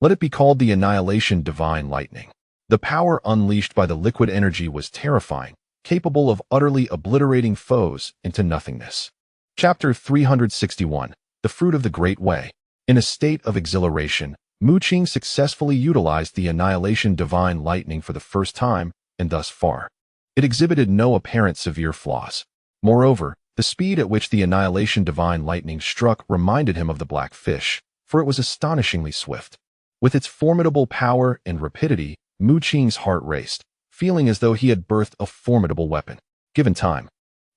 "Let it be called the Annihilation Divine Lightning." The power unleashed by the liquid energy was terrifying, capable of utterly obliterating foes into nothingness. Chapter 361, The Fruit of the Great Way. In a state of exhilaration, Mu Qing successfully utilized the Annihilation Divine Lightning for the first time, and thus far, it exhibited no apparent severe flaws. Moreover, the speed at which the Annihilation Divine Lightning struck reminded him of the Black Fish, for it was astonishingly swift. With its formidable power and rapidity, Mu Qing's heart raced, feeling as though he had birthed a formidable weapon. Given time,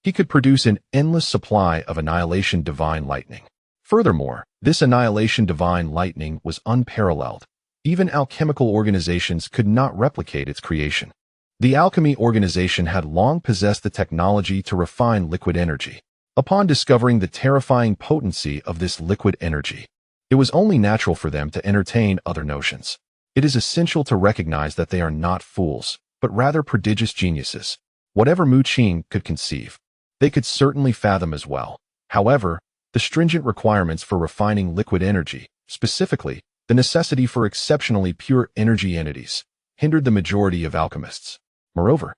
he could produce an endless supply of Annihilation Divine Lightning. Furthermore, this Annihilation Divine Lightning was unparalleled. Even alchemical organizations could not replicate its creation. The alchemy organization had long possessed the technology to refine liquid energy. Upon discovering the terrifying potency of this liquid energy, it was only natural for them to entertain other notions. It is essential to recognize that they are not fools, but rather prodigious geniuses. Whatever Mu Qing could conceive, they could certainly fathom as well. However, the stringent requirements for refining liquid energy, specifically the necessity for exceptionally pure energy entities, hindered the majority of alchemists. Moreover,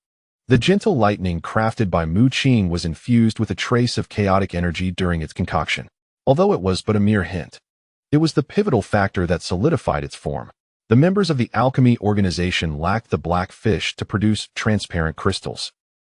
the gentle lightning crafted by Mu Qing was infused with a trace of chaotic energy during its concoction. Although it was but a mere hint, it was the pivotal factor that solidified its form. The members of the alchemy organization lacked the Black Fish to produce transparent crystals,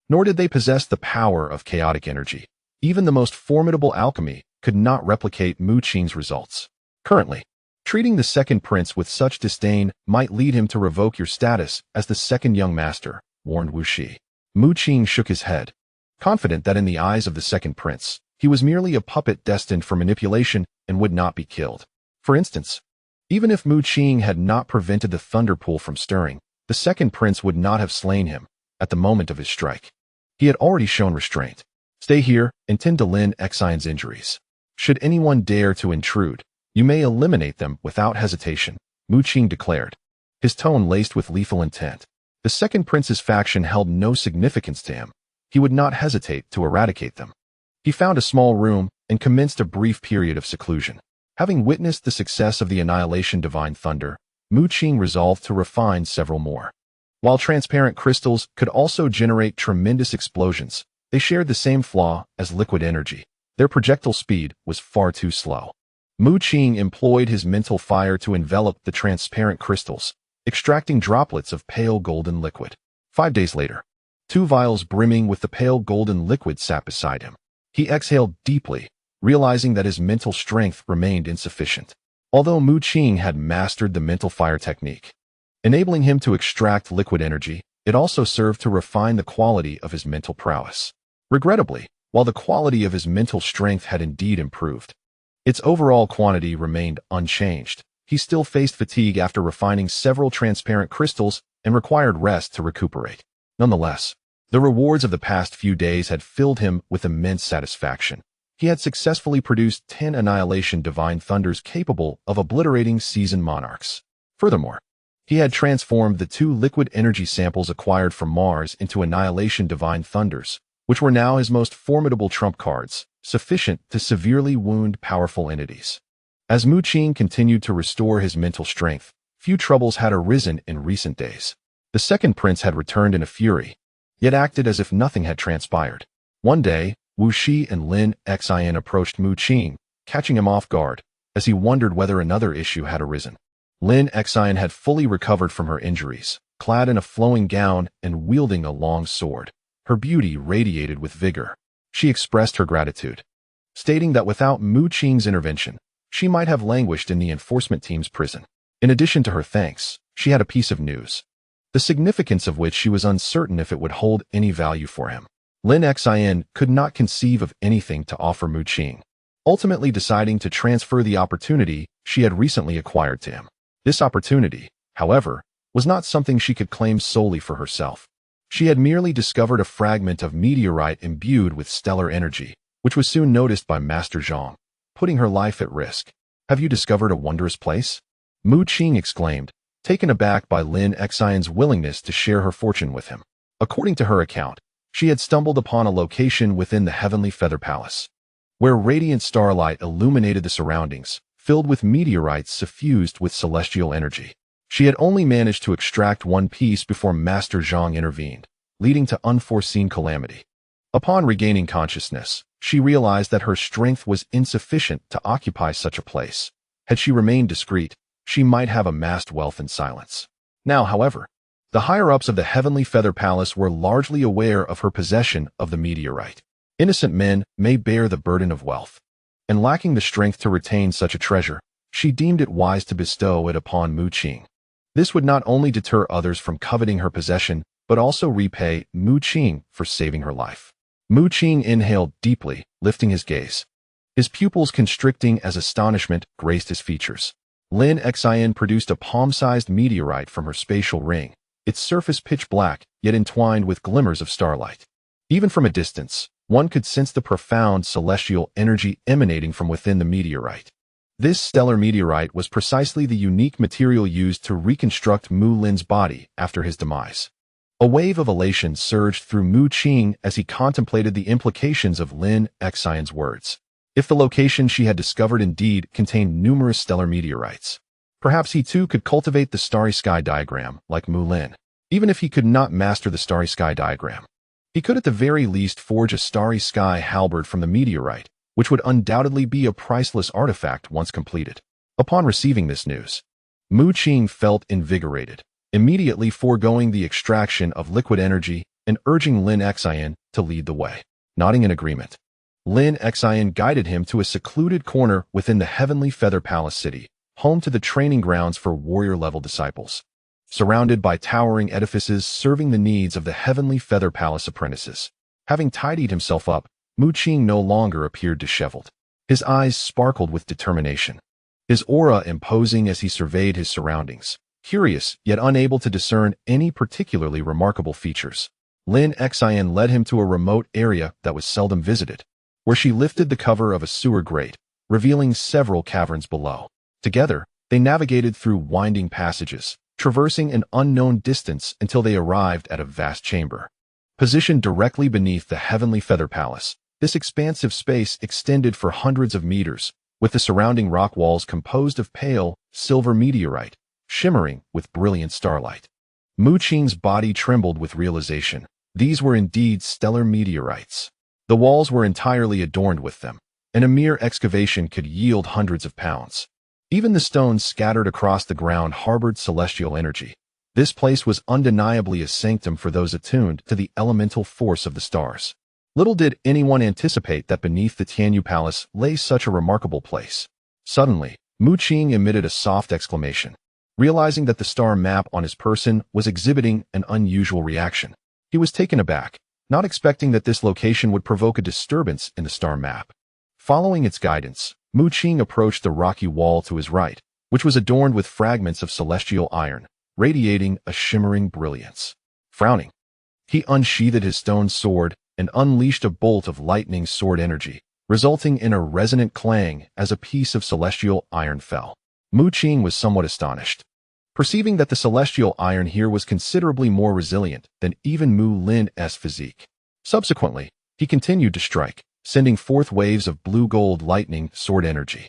nor did they possess the power of chaotic energy. Even the most formidable alchemy could not replicate Mu Qing's results. Currently, treating the second prince with such disdain might lead him to revoke your status as the second young master, warned Wu Shi. Mu Qing shook his head, confident that in the eyes of the second prince, he was merely a puppet destined for manipulation and would not be killed. For instance, even if Mu Qing had not prevented the thunder pool from stirring, the second prince would not have slain him at the moment of his strike. He had already shown restraint. Stay here and tend to Lin Xian's injuries. Should anyone dare to intrude, you may eliminate them without hesitation, Mu Qing declared, his tone laced with lethal intent. The second prince's faction held no significance to him. He would not hesitate to eradicate them. He found a small room and commenced a brief period of seclusion. Having witnessed the success of the Annihilation Divine Thunder, Mu Qing resolved to refine several more. While transparent crystals could also generate tremendous explosions, they shared the same flaw as liquid energy. Their projectile speed was far too slow. Mu Qing employed his mental fire to envelop the transparent crystals, extracting droplets of pale golden liquid. 5 days later, 2 vials brimming with the pale golden liquid sat beside him. He exhaled deeply, realizing that his mental strength remained insufficient. Although Mu Qing had mastered the mental fire technique, enabling him to extract liquid energy, it also served to refine the quality of his mental prowess. Regrettably, while the quality of his mental strength had indeed improved, its overall quantity remained unchanged. He still faced fatigue after refining several transparent crystals and required rest to recuperate. Nonetheless, the rewards of the past few days had filled him with immense satisfaction. He had successfully produced 10 Annihilation Divine Thunders capable of obliterating seasoned monarchs. Furthermore, he had transformed the 2 liquid energy samples acquired from Mars into Annihilation Divine Thunders, which were now his most formidable trump cards, sufficient to severely wound powerful entities. As Mu Qing continued to restore his mental strength, few troubles had arisen in recent days. The second prince had returned in a fury, yet acted as if nothing had transpired. One day, Wu Shi and Lin Xian approached Mu Qing, catching him off guard, as he wondered whether another issue had arisen. Lin Xian had fully recovered from her injuries, clad in a flowing gown and wielding a long sword. Her beauty radiated with vigor. She expressed her gratitude, stating that without Mu Qing's intervention, she might have languished in the enforcement team's prison. In addition to her thanks, she had a piece of news, the significance of which she was uncertain if it would hold any value for him. Lin Xin could not conceive of anything to offer Mu Qing, ultimately deciding to transfer the opportunity she had recently acquired to him. This opportunity, however, was not something she could claim solely for herself. She had merely discovered a fragment of meteorite imbued with stellar energy, which was soon noticed by Master Zhang, putting her life at risk. "Have you discovered a wondrous place?" Mu Qing exclaimed, taken aback by Lin Xin's willingness to share her fortune with him. According to her account, she had stumbled upon a location within the Heavenly Feather Palace, where radiant starlight illuminated the surroundings, filled with meteorites suffused with celestial energy. She had only managed to extract one piece before Master Zhang intervened, leading to unforeseen calamity. Upon regaining consciousness, she realized that her strength was insufficient to occupy such a place. Had she remained discreet, she might have amassed wealth in silence. Now, however, the higher-ups of the Heavenly Feather Palace were largely aware of her possession of the meteorite. Innocent men may bear the burden of wealth, and lacking the strength to retain such a treasure, she deemed it wise to bestow it upon Mu Qing. This would not only deter others from coveting her possession, but also repay Mu Qing for saving her life. Mu Qing inhaled deeply, lifting his gaze. His pupils constricting as astonishment graced his features. Lin Xin produced a palm-sized meteorite from her spatial ring, its surface pitch black, yet entwined with glimmers of starlight. Even from a distance, one could sense the profound celestial energy emanating from within the meteorite. This stellar meteorite was precisely the unique material used to reconstruct Mu Lin's body after his demise. A wave of elation surged through Mu Qing as he contemplated the implications of Lin Xin's words. If the location she had discovered indeed contained numerous stellar meteorites, perhaps he too could cultivate the starry sky diagram like Mu Lin. Even if he could not master the starry sky diagram, he could at the very least forge a starry sky halberd from the meteorite, which would undoubtedly be a priceless artifact once completed. Upon receiving this news, Mu Qing felt invigorated, immediately foregoing the extraction of liquid energy and urging Lin Xin to lead the way. Nodding in agreement, Lin Xin guided him to a secluded corner within the Heavenly Feather Palace city, home to the training grounds for warrior-level disciples. Surrounded by towering edifices serving the needs of the Heavenly Feather Palace apprentices. Having tidied himself up, Mu Qing no longer appeared disheveled. His eyes sparkled with determination, his aura imposing as he surveyed his surroundings, curious yet unable to discern any particularly remarkable features. Lin Xin led him to a remote area that was seldom visited, where she lifted the cover of a sewer grate, revealing several caverns below. Together, they navigated through winding passages, traversing an unknown distance until they arrived at a vast chamber. Positioned directly beneath the Heavenly Feather Palace, this expansive space extended for hundreds of meters, with the surrounding rock walls composed of pale, silver meteorite, shimmering with brilliant starlight. Mu Qing's body trembled with realization. These were indeed stellar meteorites. The walls were entirely adorned with them, and a mere excavation could yield hundreds of pounds. Even the stones scattered across the ground harbored celestial energy. This place was undeniably a sanctum for those attuned to the elemental force of the stars. Little did anyone anticipate that beneath the Tianyu Palace lay such a remarkable place. Suddenly, Mu Qing emitted a soft exclamation, realizing that the star map on his person was exhibiting an unusual reaction. He was taken aback, not expecting that this location would provoke a disturbance in the star map. Following its guidance, Mu Qing approached the rocky wall to his right, which was adorned with fragments of celestial iron, radiating a shimmering brilliance. Frowning, he unsheathed his stone sword and unleashed a bolt of lightning sword energy, resulting in a resonant clang as a piece of celestial iron fell. Mu Qing was somewhat astonished, perceiving that the celestial iron here was considerably more resilient than even Mu Lin's physique. Subsequently, he continued to strike, sending forth waves of blue-gold lightning sword energy.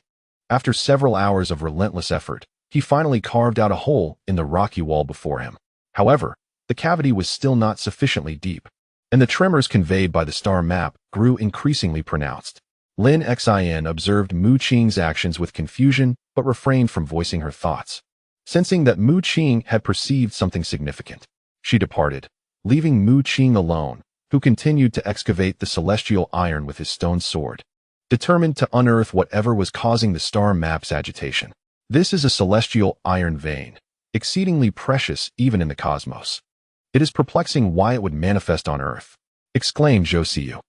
After several hours of relentless effort, he finally carved out a hole in the rocky wall before him. However, the cavity was still not sufficiently deep, and the tremors conveyed by the star map grew increasingly pronounced. Lin Xin observed Mu Qing's actions with confusion but refrained from voicing her thoughts. Sensing that Mu Qing had perceived something significant, she departed, leaving Mu Qing alone, who continued to excavate the celestial iron with his stone sword, determined to unearth whatever was causing the star map's agitation. This is a celestial iron vein, exceedingly precious even in the cosmos. It is perplexing why it would manifest on Earth. exclaimed Zhou Siyu.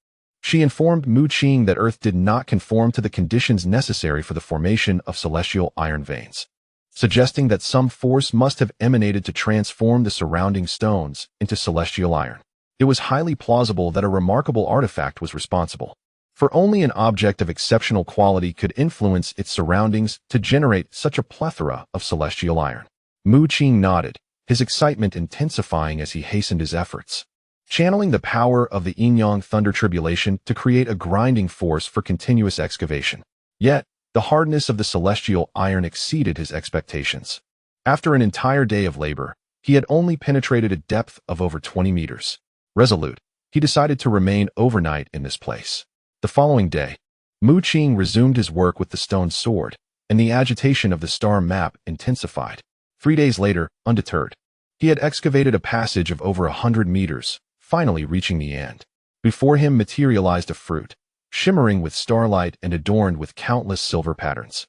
She informed Mu Qing that Earth did not conform to the conditions necessary for the formation of celestial iron veins, suggesting that some force must have emanated to transform the surrounding stones into celestial iron. It was highly plausible that a remarkable artifact was responsible, for only an object of exceptional quality could influence its surroundings to generate such a plethora of celestial iron. Mu Qing nodded, his excitement intensifying as he hastened his efforts, channeling the power of the yin-yang thunder tribulation to create a grinding force for continuous excavation. Yet, the hardness of the celestial iron exceeded his expectations. After an entire day of labor, he had only penetrated a depth of over 20 meters. Resolute, he decided to remain overnight in this place. The following day, Mu Qing resumed his work with the stone sword, and the agitation of the star map intensified. 3 days later, undeterred, he had excavated a passage of over 100 meters, finally reaching the end. Before him materialized a fruit, shimmering with starlight and adorned with countless silver patterns.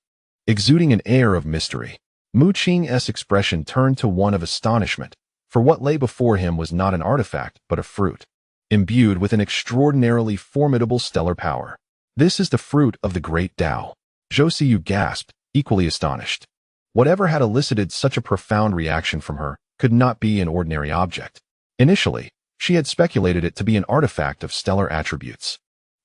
Exuding an air of mystery, Mu Qing's expression turned to one of astonishment, for what lay before him was not an artifact but a fruit, imbued with an extraordinarily formidable stellar power. This is the fruit of the great Tao. Zhou Siyu gasped, equally astonished. Whatever had elicited such a profound reaction from her could not be an ordinary object. Initially, she had speculated it to be an artifact of stellar attributes,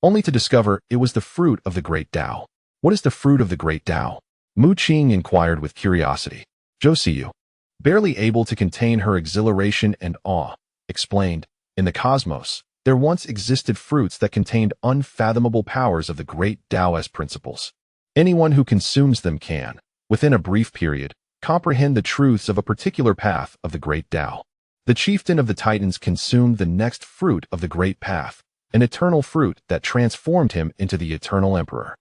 only to discover it was the fruit of the great Tao. What is the fruit of the great Tao? Mu Qing inquired with curiosity. Zhou Siyu, barely able to contain her exhilaration and awe, explained, in the cosmos, there once existed fruits that contained unfathomable powers of the great Tao's principles. Anyone who consumes them can, within a brief period, comprehend the truths of a particular path of the great Tao. The chieftain of the Titans consumed the next fruit of the great path, an eternal fruit that transformed him into the eternal emperor.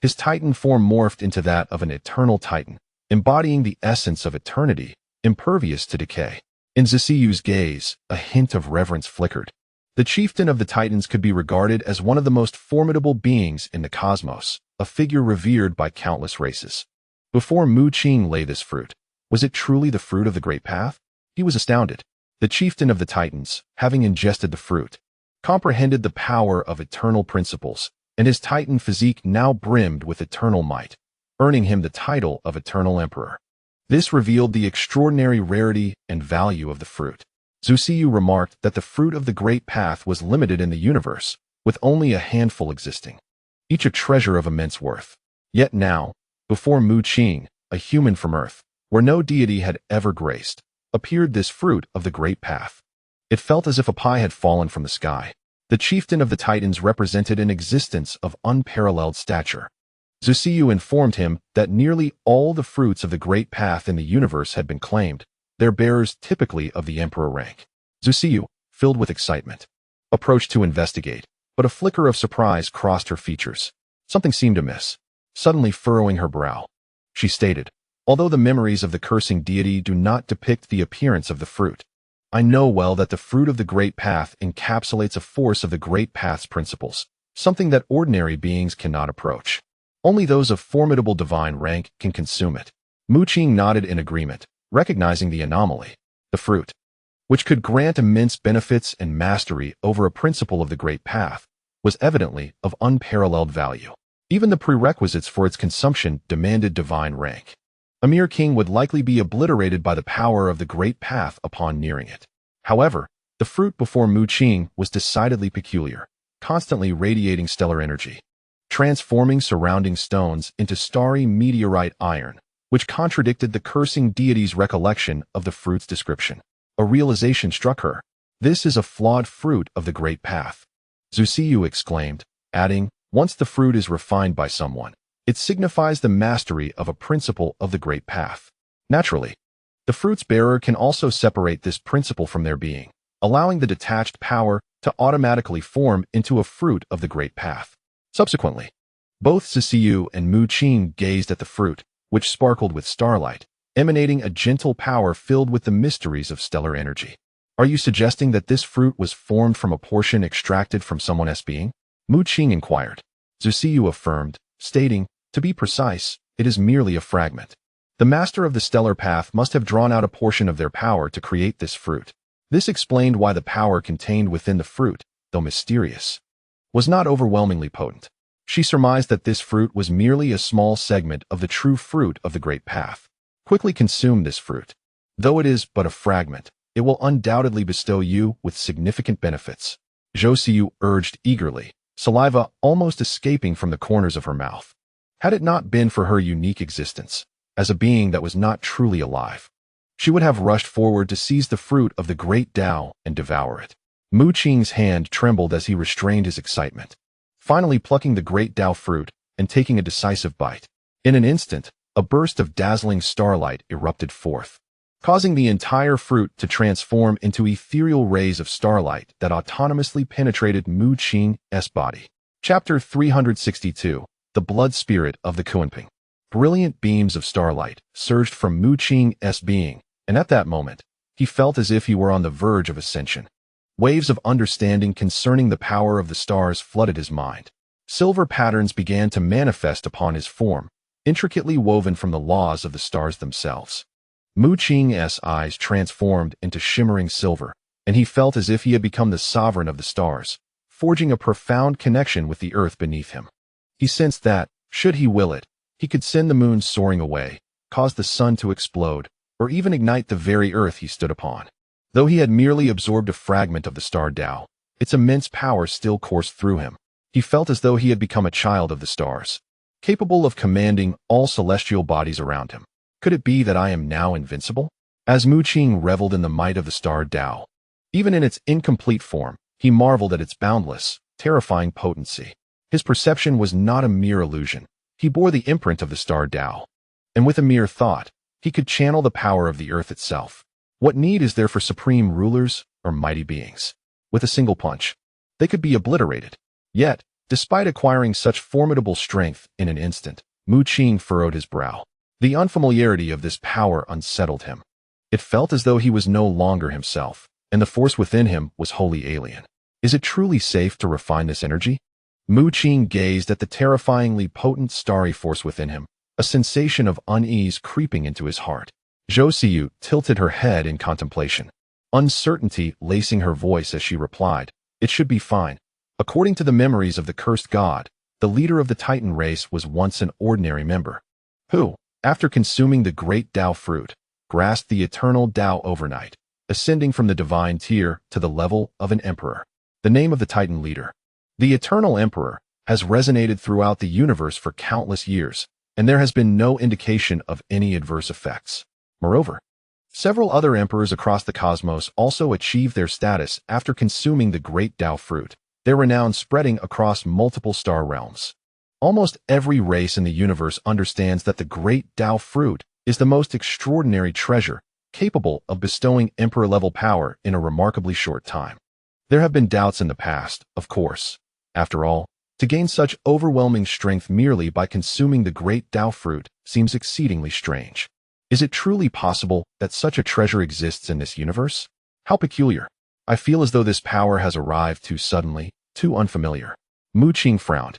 His Titan form morphed into that of an eternal Titan, embodying the essence of eternity, impervious to decay. In Zhou Siyu's gaze, a hint of reverence flickered. The chieftain of the Titans could be regarded as one of the most formidable beings in the cosmos, a figure revered by countless races. Before Mu Qing lay this fruit, was it truly the fruit of the great path? He was astounded. The chieftain of the Titans, having ingested the fruit, comprehended the power of eternal principles, and his Titan physique now brimmed with eternal might, earning him the title of Eternal Emperor. This revealed the extraordinary rarity and value of the fruit. Zhou Siyu remarked that the fruit of the great path was limited in the universe, with only a handful existing, each a treasure of immense worth. Yet now, before Mu Qing, a human from Earth, where no deity had ever graced, appeared this fruit of the great path. It felt as if a pie had fallen from the sky. The chieftain of the Titans represented an existence of unparalleled stature. Zhou Siyu informed him that nearly all the fruits of the great path in the universe had been claimed, their bearers typically of the emperor rank. Zhou Siyu, filled with excitement, approached to investigate, but a flicker of surprise crossed her features. Something seemed amiss. Suddenly furrowing her brow, she stated, although the memories of the cursing deity do not depict the appearance of the fruit, I know well that the fruit of the great path encapsulates a force of the great path's principles, something that ordinary beings cannot approach. Only those of formidable divine rank can consume it. Mu Qing nodded in agreement, recognizing the anomaly. The fruit, which could grant immense benefits and mastery over a principle of the great path, was evidently of unparalleled value. Even the prerequisites for its consumption demanded divine rank. A mere king would likely be obliterated by the power of the great path upon nearing it. However, the fruit before Mu Qing was decidedly peculiar, constantly radiating stellar energy, transforming surrounding stones into starry meteorite iron, which contradicted the cursing deity's recollection of the fruit's description. A realization struck her. This is a flawed fruit of the great path. Zhou Siyu exclaimed, adding, once the fruit is refined by someone, it signifies the mastery of a principle of the great path. Naturally, the fruit's bearer can also separate this principle from their being, allowing the detached power to automatically form into a fruit of the great path. Subsequently, both Zhou Siyu and Mu Qing gazed at the fruit, which sparkled with starlight, emanating a gentle power filled with the mysteries of stellar energy. Are you suggesting that this fruit was formed from a portion extracted from someone's being? Mu Qing inquired. Zhou Siyu affirmed, stating, to be precise, it is merely a fragment. The master of the stellar path must have drawn out a portion of their power to create this fruit. This explained why the power contained within the fruit though mysterious, was not overwhelmingly potent. She surmised that this fruit was merely a small segment of the true fruit of the Great Path. Quickly consume this fruit. Though it is but a fragment, it will undoubtedly bestow you with significant benefits. Zhou Siyu urged eagerly, saliva almost escaping from the corners of her mouth. Had it not been for her unique existence, as a being that was not truly alive, she would have rushed forward to seize the fruit of the great Tao and devour it. Mu Qing's hand trembled as he restrained his excitement, finally plucking the great Tao fruit and taking a decisive bite. In an instant, a burst of dazzling starlight erupted forth, causing the entire fruit to transform into ethereal rays of starlight that autonomously penetrated Mu Qing's body. Chapter 362, The Blood Spirit of the Kunping. Brilliant beams of starlight surged from Mu Qing's being, and at that moment, he felt as if he were on the verge of ascension. Waves of understanding concerning the power of the stars flooded his mind. Silver patterns began to manifest upon his form, intricately woven from the laws of the stars themselves. Mu Qing's eyes transformed into shimmering silver, and he felt as if he had become the sovereign of the stars, forging a profound connection with the earth beneath him. He sensed that, should he will it, he could send the moon soaring away, cause the sun to explode, or even ignite the very earth he stood upon. Though he had merely absorbed a fragment of the star Tao, its immense power still coursed through him. He felt as though he had become a child of the stars, capable of commanding all celestial bodies around him. Could it be that I am now invincible? As Mu Qing reveled in the might of the star Tao, even in its incomplete form, he marveled at its boundless, terrifying potency. His perception was not a mere illusion. He bore the imprint of the star Tao, and with a mere thought, he could channel the power of the earth itself. What need is there for supreme rulers or mighty beings? With a single punch, they could be obliterated. Yet, despite acquiring such formidable strength in an instant, Mu Qing furrowed his brow. The unfamiliarity of this power unsettled him. It felt as though he was no longer himself, and the force within him was wholly alien. Is it truly safe to refine this energy? Mu Qing gazed at the terrifyingly potent starry force within him, a sensation of unease creeping into his heart. Zhou Siyu tilted her head in contemplation, uncertainty lacing her voice as she replied, "It should be fine. According to the memories of the cursed god, the leader of the Titan race was once an ordinary member, who, after consuming the great Tao fruit, grasped the eternal Tao overnight, ascending from the divine tier to the level of an emperor. The name of the Titan leader, the eternal emperor, has resonated throughout the universe for countless years, and there has been no indication of any adverse effects. Moreover, several other emperors across the cosmos also achieved their status after consuming the great Tao fruit, their renown spreading across multiple star realms. Almost every race in the universe understands that the great Tao fruit is the most extraordinary treasure, capable of bestowing emperor-level power in a remarkably short time. There have been doubts in the past, of course. After all, to gain such overwhelming strength merely by consuming the great Tao fruit seems exceedingly strange. Is it truly possible that such a treasure exists in this universe? How peculiar. I feel as though this power has arrived too suddenly, too unfamiliar. Mu Qing frowned.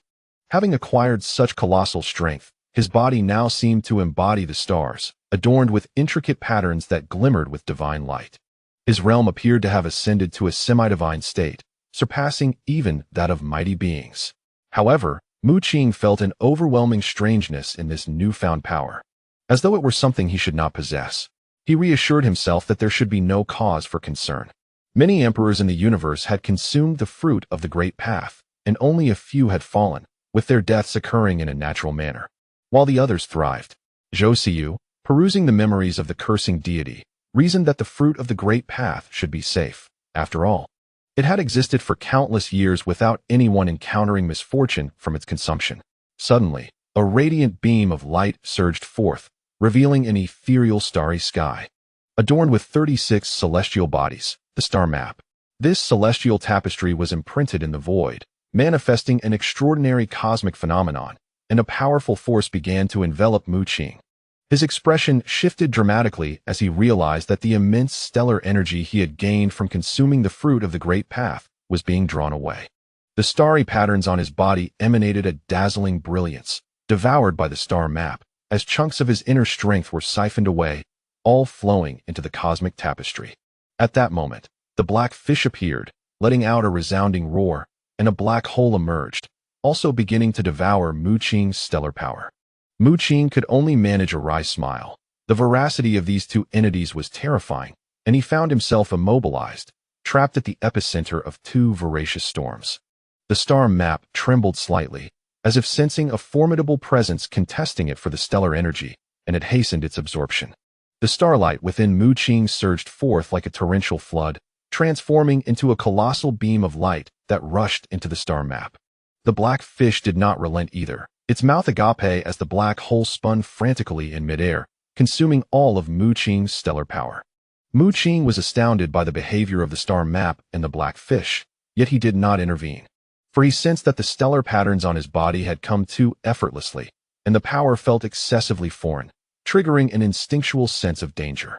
Having acquired such colossal strength, his body now seemed to embody the stars, adorned with intricate patterns that glimmered with divine light. His realm appeared to have ascended to a semi-divine state, surpassing even that of mighty beings. However, Mu Qing felt an overwhelming strangeness in this newfound power, as though it were something he should not possess. He reassured himself that there should be no cause for concern. Many emperors in the universe had consumed the fruit of the Great Path, and only a few had fallen, with their deaths occurring in a natural manner, while the others thrived. Zhou Siyu, perusing the memories of the cursing deity, reasoned that the fruit of the Great Path should be safe. After all, it had existed for countless years without anyone encountering misfortune from its consumption. Suddenly, a radiant beam of light surged forth, revealing an ethereal starry sky, adorned with 36 celestial bodies, the star map. This celestial tapestry was imprinted in the void, manifesting an extraordinary cosmic phenomenon, and a powerful force began to envelop Mu Qing. His expression shifted dramatically as he realized that the immense stellar energy he had gained from consuming the fruit of the Great Path was being drawn away. The starry patterns on his body emanated a dazzling brilliance, devoured by the star map, as chunks of his inner strength were siphoned away, all flowing into the cosmic tapestry. At that moment, the black fish appeared, letting out a resounding roar, and a black hole emerged, also beginning to devour Mu Qing's stellar power. Mu Qing could only manage a wry smile. The veracity of these two entities was terrifying, and he found himself immobilized, trapped at the epicenter of two voracious storms. The star map trembled slightly, as if sensing a formidable presence contesting it for the stellar energy, and it hastened its absorption. The starlight within Mu Qing surged forth like a torrential flood, transforming into a colossal beam of light that rushed into the star map. The black fish did not relent either, its mouth agape as the black hole spun frantically in midair, consuming all of Mu Qing's stellar power. Mu Qing was astounded by the behavior of the star map and the black fish, yet he did not intervene. For he sensed that the stellar patterns on his body had come too effortlessly, and the power felt excessively foreign, triggering an instinctual sense of danger.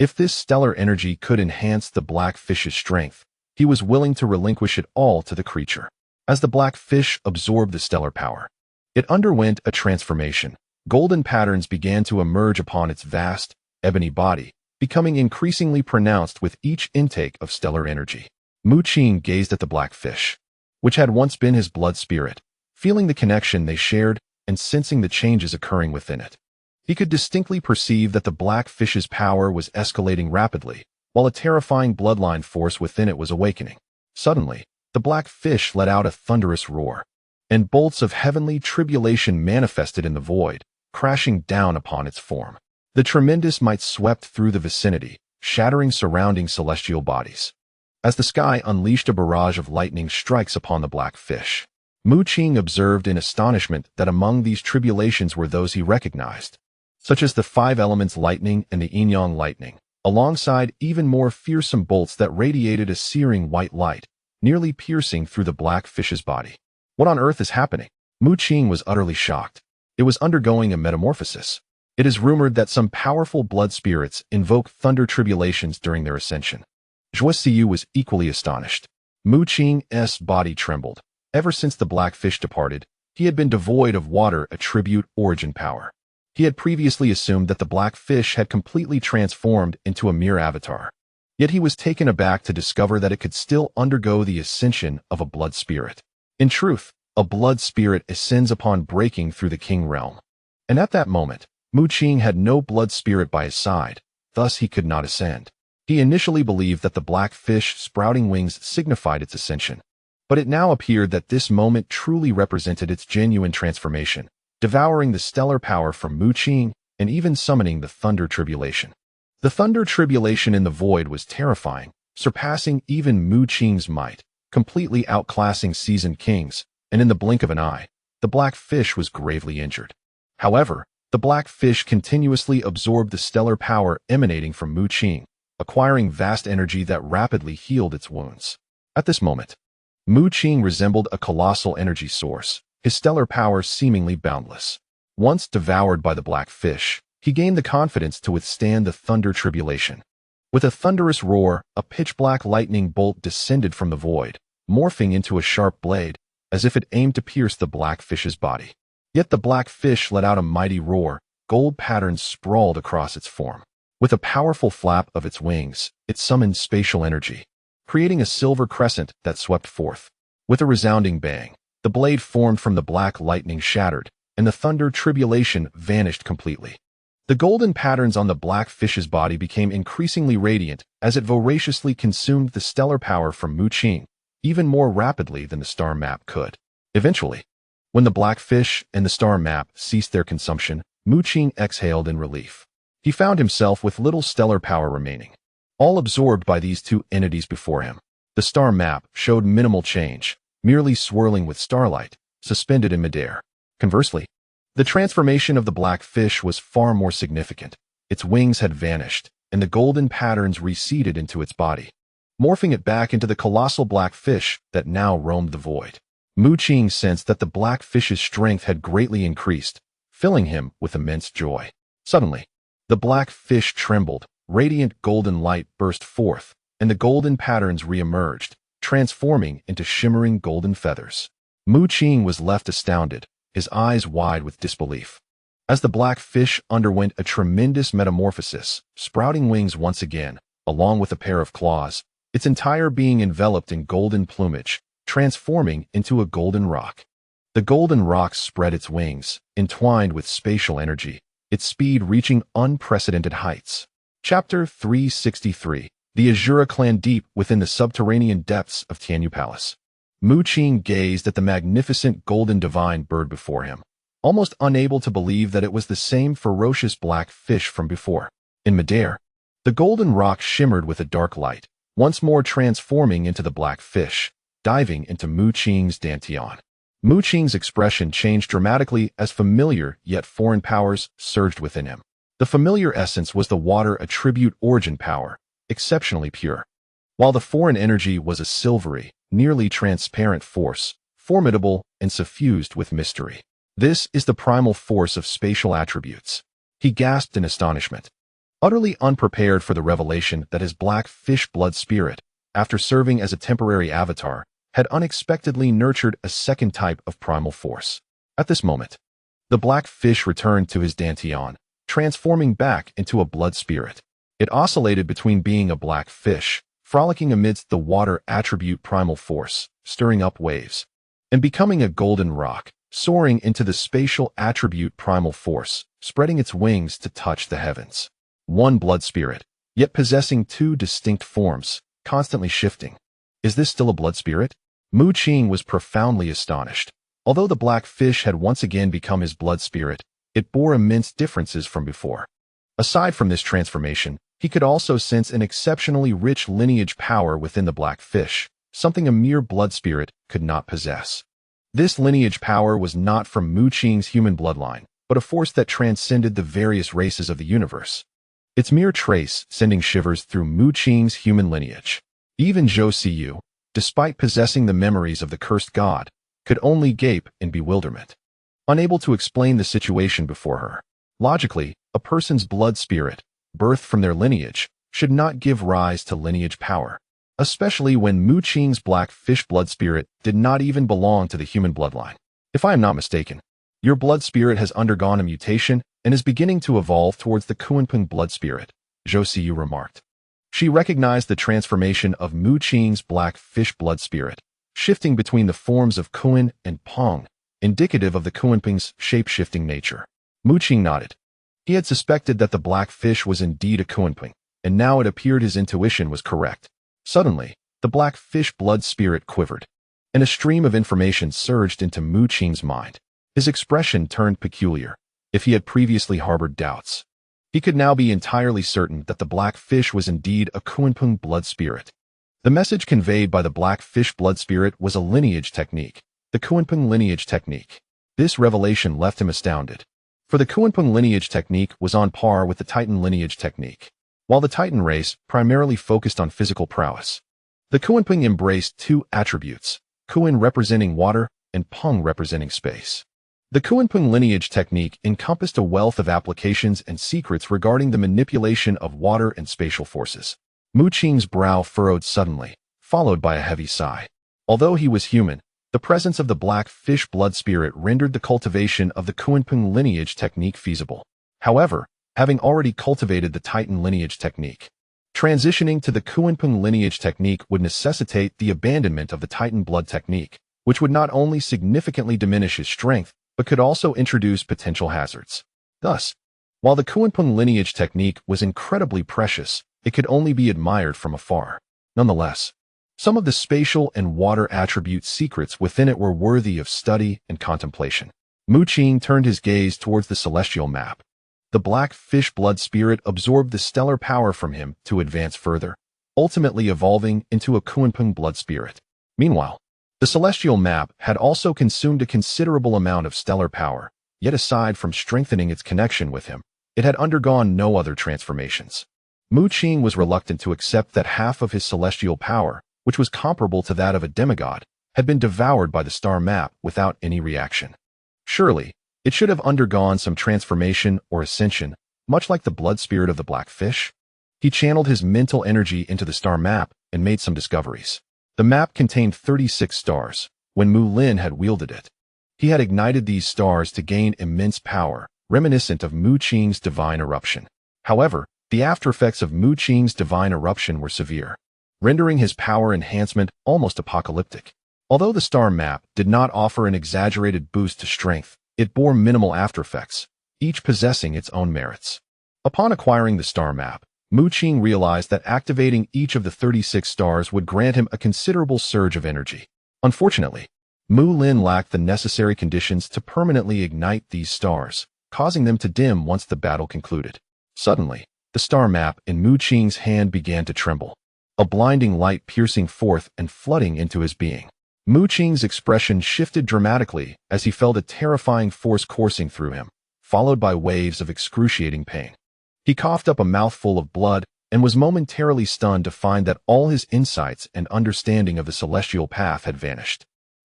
If this stellar energy could enhance the black fish's strength, he was willing to relinquish it all to the creature. As the black fish absorbed the stellar power, it underwent a transformation. Golden patterns began to emerge upon its vast, ebony body, becoming increasingly pronounced with each intake of stellar energy. Mu Qing gazed at the black fish, which had once been his blood spirit, feeling the connection they shared and sensing the changes occurring within it. He could distinctly perceive that the black fish's power was escalating rapidly, while a terrifying bloodline force within it was awakening. Suddenly, the black fish let out a thunderous roar, and bolts of heavenly tribulation manifested in the void, crashing down upon its form. The tremendous might swept through the vicinity, shattering surrounding celestial bodies. As the sky unleashed a barrage of lightning strikes upon the black fish, Mu Qing observed in astonishment that among these tribulations were those he recognized, such as the five elements lightning and the yin-yang lightning, alongside even more fearsome bolts that radiated a searing white light, nearly piercing through the black fish's body. What on earth is happening? Mu Qing was utterly shocked. It was undergoing a metamorphosis. It is rumored that some powerful blood spirits invoke thunder tribulations during their ascension. Zhuo Siyu was equally astonished. Mu Qing's body trembled. Ever since the black fish departed, he had been devoid of water attribute origin power. He had previously assumed that the black fish had completely transformed into a mere avatar. Yet he was taken aback to discover that it could still undergo the ascension of a blood spirit. In truth, a blood spirit ascends upon breaking through the king realm. And at that moment, Mu Qing had no blood spirit by his side, thus he could not ascend. He initially believed that the black fish sprouting wings signified its ascension, but it now appeared that this moment truly represented its genuine transformation, devouring the stellar power from Mu Qing and even summoning the thunder tribulation. The thunder tribulation in the void was terrifying, surpassing even Mu Qing's might, completely outclassing seasoned kings, and in the blink of an eye, the black fish was gravely injured. However, the black fish continuously absorbed the stellar power emanating from Mu Qing, acquiring vast energy that rapidly healed its wounds. At this moment, Mu Qing resembled a colossal energy source, his stellar power seemingly boundless. Once devoured by the black fish, he gained the confidence to withstand the thunder tribulation. With a thunderous roar, a pitch-black lightning bolt descended from the void, morphing into a sharp blade, as if it aimed to pierce the black fish's body. Yet the black fish let out a mighty roar, gold patterns sprawled across its form. With a powerful flap of its wings, it summoned spatial energy, creating a silver crescent that swept forth. With a resounding bang, the blade formed from the black lightning shattered, and the thunder tribulation vanished completely. The golden patterns on the black fish's body became increasingly radiant as it voraciously consumed the stellar power from Mu Qing, even more rapidly than the star map could. Eventually, when the black fish and the star map ceased their consumption, Mu Qing exhaled in relief. He found himself with little stellar power remaining, all absorbed by these two entities before him. The star map showed minimal change, merely swirling with starlight, suspended in midair. Conversely, the transformation of the black fish was far more significant. Its wings had vanished, and the golden patterns receded into its body, morphing it back into the colossal black fish that now roamed the void. Mu Qing sensed that the black fish's strength had greatly increased, filling him with immense joy. Suddenly, the black fish trembled, radiant golden light burst forth, and the golden patterns re-emerged, transforming into shimmering golden feathers. Mu Qing was left astounded, his eyes wide with disbelief. As the black fish underwent a tremendous metamorphosis, sprouting wings once again, along with a pair of claws, its entire being enveloped in golden plumage, transforming into a golden rock. The golden rock spread its wings, entwined with spatial energy, its speed reaching unprecedented heights. Chapter 363. The Azura clan deep within the subterranean depths of Tianyu Palace. Mu Qing gazed at the magnificent golden divine bird before him, almost unable to believe that it was the same ferocious black fish from before. In midair, the golden rock shimmered with a dark light, once more transforming into the black fish, diving into Mu Qing's dantian. Mu Qing's expression changed dramatically as familiar yet foreign powers surged within him. The familiar essence was the water attribute origin power, exceptionally pure, while the foreign energy was a silvery, nearly transparent force, formidable and suffused with mystery. This is the primal force of spatial attributes. He gasped in astonishment, utterly unprepared for the revelation that his black fish blood spirit, after serving as a temporary avatar, had unexpectedly nurtured a second type of primal force. At this moment, the black fish returned to his dantian, transforming back into a blood spirit. It oscillated between being a black fish, frolicking amidst the water attribute primal force, stirring up waves, and becoming a golden rock, soaring into the spatial attribute primal force, spreading its wings to touch the heavens. One blood spirit, yet possessing two distinct forms, constantly shifting. Is this still a blood spirit? Mu Qing was profoundly astonished. Although the black fish had once again become his blood spirit, it bore immense differences from before. Aside from this transformation, he could also sense an exceptionally rich lineage power within the black fish, something a mere blood spirit could not possess. This lineage power was not from Mu Qing's human bloodline, but a force that transcended the various races of the universe. Its mere trace sending shivers through Mu Qing's human lineage. Even Zhou Siyu, despite possessing the memories of the cursed god, could only gape in bewilderment, unable to explain the situation before her. Logically, a person's blood spirit, birthed from their lineage, should not give rise to lineage power, especially when Mu Qing's black fish blood spirit did not even belong to the human bloodline. If I am not mistaken, your blood spirit has undergone a mutation and is beginning to evolve towards the Kunpeng blood spirit, Zhou Siyu remarked. She recognized the transformation of Mu Qing's black fish blood spirit, shifting between the forms of Kun and Peng, indicative of the Kunpeng's shape-shifting nature. Mu Qing nodded. He had suspected that the black fish was indeed a Kunpeng, and now it appeared his intuition was correct. Suddenly, the black fish blood spirit quivered, and a stream of information surged into Mu Qing's mind. His expression turned peculiar. If he had previously harbored doubts, he could now be entirely certain that the black fish was indeed a Kunpeng blood spirit. The message conveyed by the black fish blood spirit was a lineage technique, the Kunpeng lineage technique. This revelation left him astounded, for the Kunpeng lineage technique was on par with the Titan lineage technique. While the Titan race primarily focused on physical prowess, the Kunpeng embraced two attributes, Kun representing water and Peng representing space. The Kunpeng lineage technique encompassed a wealth of applications and secrets regarding the manipulation of water and spatial forces. Mu Qing's brow furrowed suddenly, followed by a heavy sigh. Although he was human, the presence of the black fish blood spirit rendered the cultivation of the Kunpeng lineage technique feasible. However, having already cultivated the Titan lineage technique, transitioning to the Kunpeng lineage technique would necessitate the abandonment of the Titan blood technique, which would not only significantly diminish his strength, but could also introduce potential hazards. Thus, while the Kunpeng lineage technique was incredibly precious, it could only be admired from afar. Nonetheless, some of the spatial and water attribute secrets within it were worthy of study and contemplation. Mu Qing turned his gaze towards the celestial map. The black fish blood spirit absorbed the stellar power from him to advance further, ultimately evolving into a Kunpeng blood spirit. Meanwhile, the celestial map had also consumed a considerable amount of stellar power, yet aside from strengthening its connection with him, it had undergone no other transformations. Mu Qing was reluctant to accept that half of his celestial power, which was comparable to that of a demigod, had been devoured by the star map without any reaction. Surely, it should have undergone some transformation or ascension, much like the blood spirit of the black fish. He channeled his mental energy into the star map and made some discoveries. The map contained 36 stars. When Mu Lin had wielded it, he had ignited these stars to gain immense power, reminiscent of Mu Qing's divine eruption. However, the aftereffects of Mu Qing's divine eruption were severe. rendering his power enhancement almost apocalyptic. Although the star map did not offer an exaggerated boost to strength, it bore minimal aftereffects, each possessing its own merits. Upon acquiring the star map, Mu Qing realized that activating each of the 36 stars would grant him a considerable surge of energy. Unfortunately, Mu Lin lacked the necessary conditions to permanently ignite these stars, causing them to dim once the battle concluded. Suddenly, the star map in Mu Qing's hand began to tremble, a blinding light piercing forth and flooding into his being. Mu Qing's expression shifted dramatically as he felt a terrifying force coursing through him, followed by waves of excruciating pain. He coughed up a mouthful of blood and was momentarily stunned to find that all his insights and understanding of the celestial path had vanished,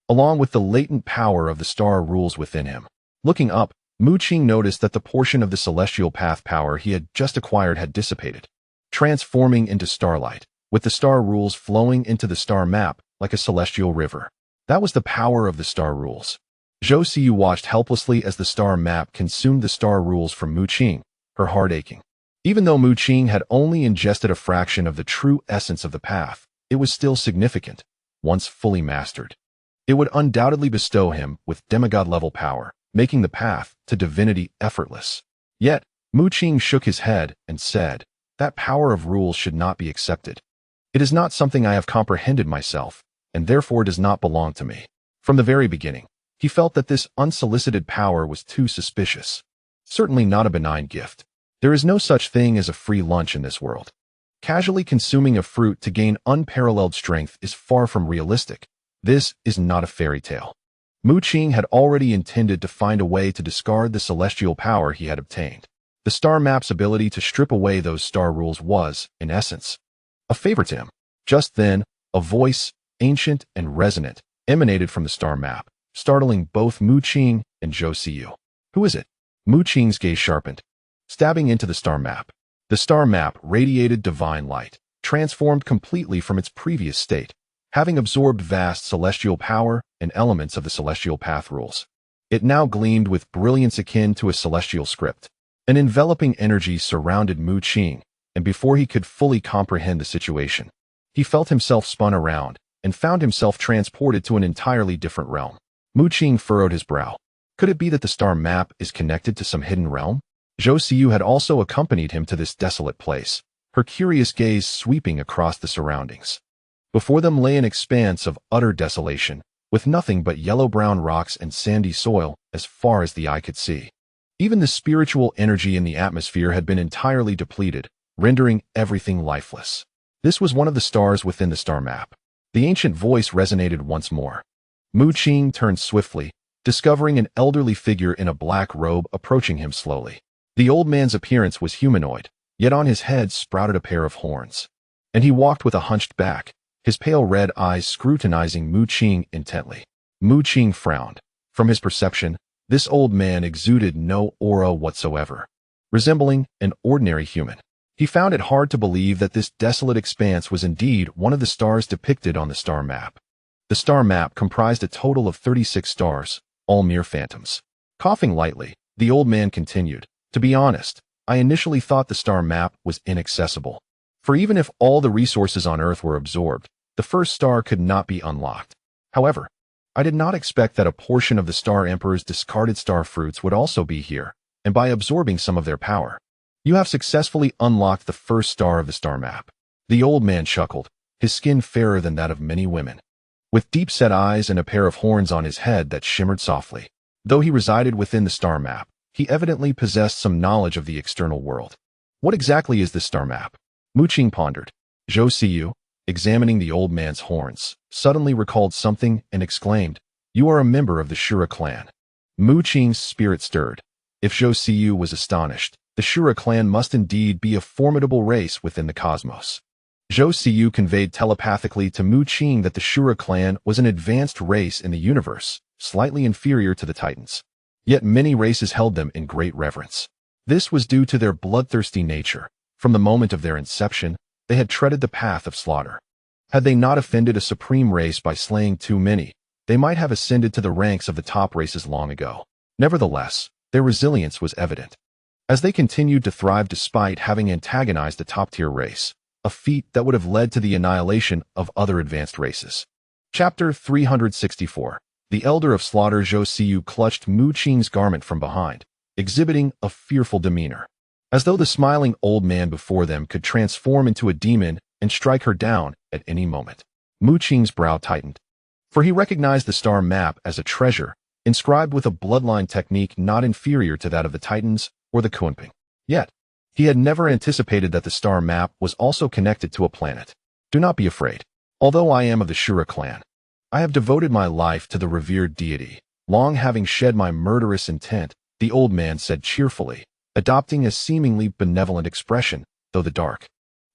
along with the latent power of the star rules within him. Looking up, Mu Qing noticed that the portion of the celestial path power he had just acquired had dissipated, transforming into starlight, with the star rules flowing into the star map like a celestial river. That was the power of the star rules. Zhou Siyu watched helplessly as the star map consumed the star rules from Mu Qing, her heart aching. Even though Mu Qing had only ingested a fraction of the true essence of the path, it was still significant, once fully mastered. It would undoubtedly bestow him with demigod-level power, making the path to divinity effortless. Yet, Mu Qing shook his head and said, "That power of rules should not be accepted. It is not something I have comprehended myself, and therefore does not belong to me." From the very beginning, he felt that this unsolicited power was too suspicious. Certainly not a benign gift. There is no such thing as a free lunch in this world. Casually consuming a fruit to gain unparalleled strength is far from realistic. This is not a fairy tale. Mu Qing had already intended to find a way to discard the celestial power he had obtained. The star map's ability to strip away those star rules was, in essence, a favor to him. Just then, a voice, ancient and resonant, emanated from the star map, startling both Mu Qing and Zhou Siyu. "Who is it?" Mu Qing's gaze sharpened, stabbing into the star map. The star map radiated divine light, transformed completely from its previous state, having absorbed vast celestial power and elements of the celestial path rules. It now gleamed with brilliance akin to a celestial script. An enveloping energy surrounded Mu Qing, and before he could fully comprehend the situation, he felt himself spun around and found himself transported to an entirely different realm. Mu Qing furrowed his brow. Could it be that the star map is connected to some hidden realm? Zhou Siyu had also accompanied him to this desolate place, her curious gaze sweeping across the surroundings. Before them lay an expanse of utter desolation, with nothing but yellow-brown rocks and sandy soil as far as the eye could see. Even the spiritual energy in the atmosphere had been entirely depleted, rendering everything lifeless. This was one of the stars within the star map. The ancient voice resonated once more. Mu Qing turned swiftly, discovering an elderly figure in a black robe approaching him slowly. The old man's appearance was humanoid, yet on his head sprouted a pair of horns, and he walked with a hunched back, his pale red eyes scrutinizing Mu Qing intently. Mu Qing frowned. From his perception, this old man exuded no aura whatsoever, resembling an ordinary human. He found it hard to believe that this desolate expanse was indeed one of the stars depicted on the star map. The star map comprised a total of 36 stars, all mere phantoms. Coughing lightly, the old man continued, "To be honest, I initially thought the star map was inaccessible. For even if all the resources on Earth were absorbed, the first star could not be unlocked. However, I did not expect that a portion of the Star Emperor's discarded star fruits would also be here, and by absorbing some of their power, you have successfully unlocked the first star of the star map." The old man chuckled, his skin fairer than that of many women, with deep-set eyes and a pair of horns on his head that shimmered softly. Though he resided within the star map, he evidently possessed some knowledge of the external world. What exactly is this star map? Mu Qing pondered. Zhou Siyu, examining the old man's horns, suddenly recalled something and exclaimed, "You are a member of the Shura clan." Mu Qing's spirit stirred. If Zhou Siyu was astonished, the Shura clan must indeed be a formidable race within the cosmos. Zhou Siyu conveyed telepathically to Mu Qing that the Shura clan was an advanced race in the universe, slightly inferior to the Titans. Yet many races held them in great reverence. This was due to their bloodthirsty nature. From the moment of their inception, they had treaded the path of slaughter. Had they not offended a supreme race by slaying too many, they might have ascended to the ranks of the top races long ago. Nevertheless, their resilience was evident. As they continued to thrive despite having antagonized the top-tier race, a feat that would have led to the annihilation of other advanced races. Chapter 364. The Elder of Slaughter Zhou Siyu clutched Mu Qing's garment from behind, exhibiting a fearful demeanor. As though the smiling old man before them could transform into a demon and strike her down at any moment. Mu Qing's brow tightened, for he recognized the star map as a treasure, inscribed with a bloodline technique not inferior to that of the Titans or the Kunping. Yet, he had never anticipated that the star map was also connected to a planet. Do not be afraid. Although I am of the Shura clan, I have devoted my life to the revered deity, long having shed my murderous intent, the old man said cheerfully, adopting a seemingly benevolent expression, though the dark,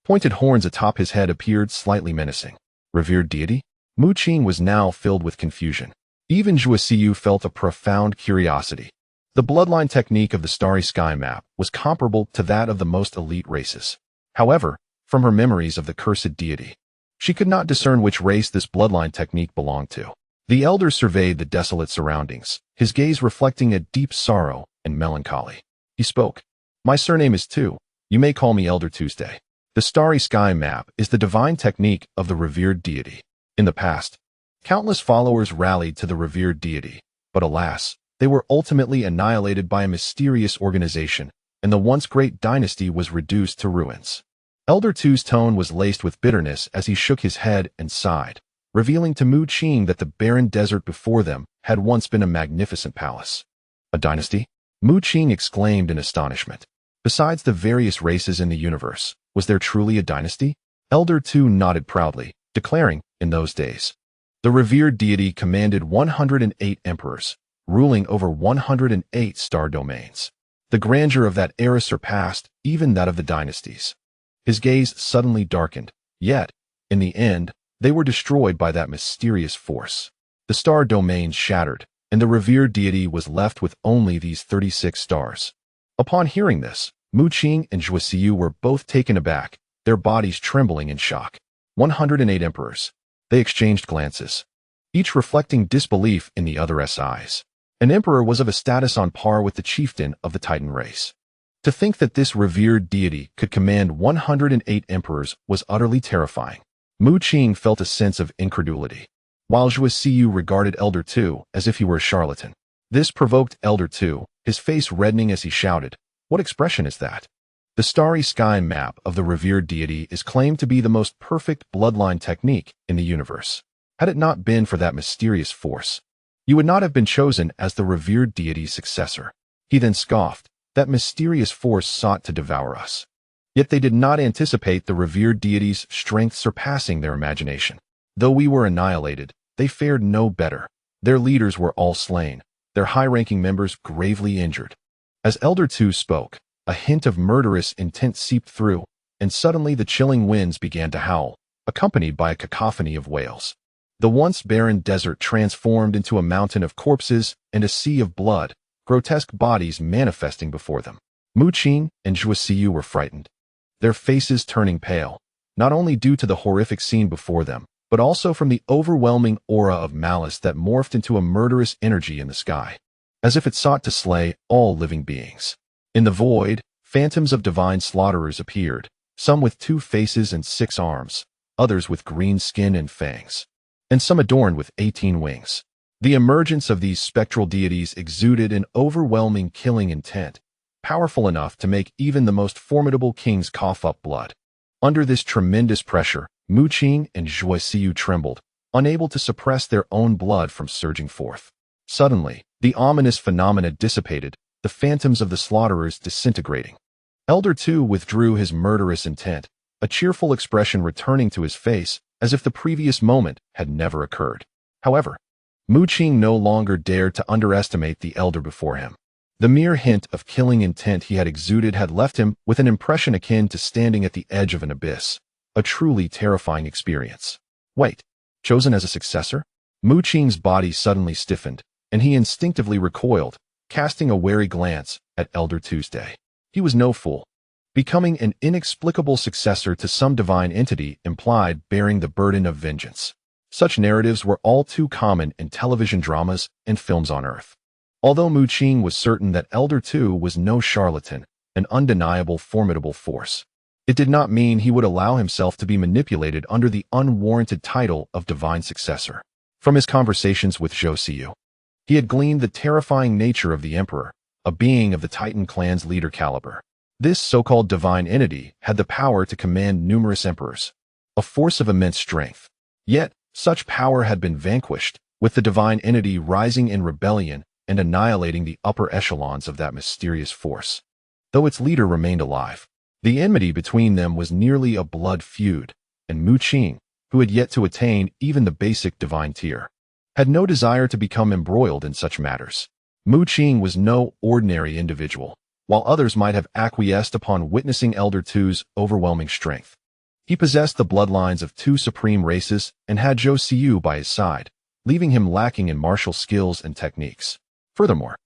pointed horns atop his head appeared slightly menacing. Revered deity? Mu Qing was now filled with confusion. Even Zhou Siyu felt a profound curiosity. The bloodline technique of the starry sky map was comparable to that of the most elite races. However, from her memories of the cursed deity, she could not discern which race this bloodline technique belonged to. The elder surveyed the desolate surroundings, his gaze reflecting a deep sorrow and melancholy. He spoke. My surname is Tu. You may call me Elder Tuesday. The starry sky map is the divine technique of the revered deity. In the past, countless followers rallied to the revered deity, but alas, they were ultimately annihilated by a mysterious organization, and the once great dynasty was reduced to ruins. Elder Tu's tone was laced with bitterness as he shook his head and sighed, revealing to Mu Qing that the barren desert before them had once been a magnificent palace. A dynasty? Mu Qing exclaimed in astonishment. Besides the various races in the universe, was there truly a dynasty? Elder Tu nodded proudly, declaring, in those days, the revered deity commanded 108 emperors, ruling over 108 star domains. The grandeur of that era surpassed even that of the dynasties. His gaze suddenly darkened, yet, in the end, they were destroyed by that mysterious force. The star domains shattered, and the revered deity was left with only these 36 stars. Upon hearing this, Mu Qing and Zhou Siyu were both taken aback, their bodies trembling in shock. 108 emperors. They exchanged glances, each reflecting disbelief in the other's eyes. An emperor was of a status on par with the chieftain of the Titan race. To think that this revered deity could command 108 emperors was utterly terrifying. Mu Qing felt a sense of incredulity, while Zhou Siyu regarded Elder Tu as if he were a charlatan. This provoked Elder Tu, his face reddening as he shouted, "What expression is that?" The starry sky map of the revered deity is claimed to be the most perfect bloodline technique in the universe. Had it not been for that mysterious force, you would not have been chosen as the revered deity's successor. He then scoffed. That mysterious force sought to devour us. Yet they did not anticipate the revered deity's strength surpassing their imagination. Though we were annihilated, they fared no better. Their leaders were all slain, their high-ranking members gravely injured. As Elder Tu spoke, a hint of murderous intent seeped through, and suddenly the chilling winds began to howl, accompanied by a cacophony of wails. The once barren desert transformed into a mountain of corpses and a sea of blood, grotesque bodies manifesting before them. Mu Qing and Zhou Siyu were frightened, their faces turning pale, not only due to the horrific scene before them, but also from the overwhelming aura of malice that morphed into a murderous energy in the sky, as if it sought to slay all living beings. In the void, phantoms of divine slaughterers appeared, some with 2 faces and 6 arms, others with green skin and fangs, and some adorned with 18 wings. The emergence of these spectral deities exuded an overwhelming killing intent, powerful enough to make even the most formidable kings cough up blood. Under this tremendous pressure, Mu Qing and Zhou Siyu trembled, unable to suppress their own blood from surging forth. Suddenly, the ominous phenomena dissipated, the phantoms of the slaughterers disintegrating. Elder Tu withdrew his murderous intent, a cheerful expression returning to his face as if the previous moment had never occurred. However, Mu Qing no longer dared to underestimate the elder before him. The mere hint of killing intent he had exuded had left him with an impression akin to standing at the edge of an abyss, a truly terrifying experience. Wait, chosen as a successor? Mu Qing's body suddenly stiffened, and he instinctively recoiled, casting a wary glance at Elder Tuesday. He was no fool. Becoming an inexplicable successor to some divine entity implied bearing the burden of vengeance. Such narratives were all too common in television dramas and films on Earth. Although Mu Qing was certain that Elder Tu was no charlatan, an undeniable formidable force, It did not mean he would allow himself to be manipulated under the unwarranted title of divine successor. From his conversations with Zhou Siyu, he had gleaned the terrifying nature of the emperor, a being of the Titan clan's leader caliber. This so-called divine entity had the power to command numerous emperors, a force of immense strength. Yet, such power had been vanquished, with the divine entity rising in rebellion and annihilating the upper echelons of that mysterious force. Though its leader remained alive, the enmity between them was nearly a blood feud, and Mu Qing, who had yet to attain even the basic divine tier, had no desire to become embroiled in such matters. Mu Qing was no ordinary individual, while others might have acquiesced upon witnessing Elder Tu's overwhelming strength. He possessed the bloodlines of two supreme races and had Zhou Siyu by his side, leaving him lacking in martial skills and techniques. Furthermore,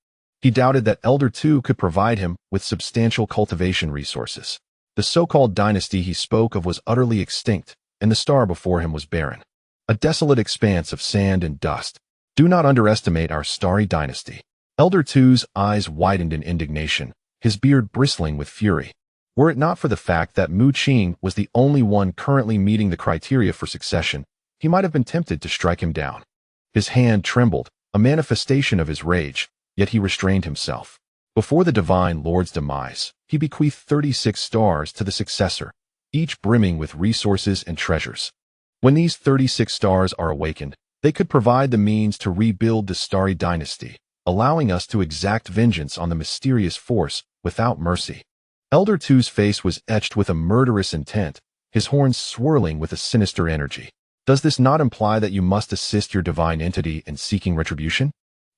he doubted that Elder Tu could provide him with substantial cultivation resources. The so-called dynasty he spoke of was utterly extinct, and the star before him was barren, a desolate expanse of sand and dust. Do not underestimate our starry dynasty. Elder Tu's eyes widened in indignation, his beard bristling with fury. Were it not for the fact that Mu Qing was the only one currently meeting the criteria for succession, he might have been tempted to strike him down. His hand trembled, a manifestation of his rage, yet he restrained himself. Before the divine lord's demise, he bequeathed 36 stars to the successor, each brimming with resources and treasures. When these 36 stars are awakened, they could provide the means to rebuild the starry dynasty, allowing us to exact vengeance on the mysterious force without mercy. Elder Tu's face was etched with a murderous intent, his horns swirling with a sinister energy. Does this not imply that you must assist your divine entity in seeking retribution?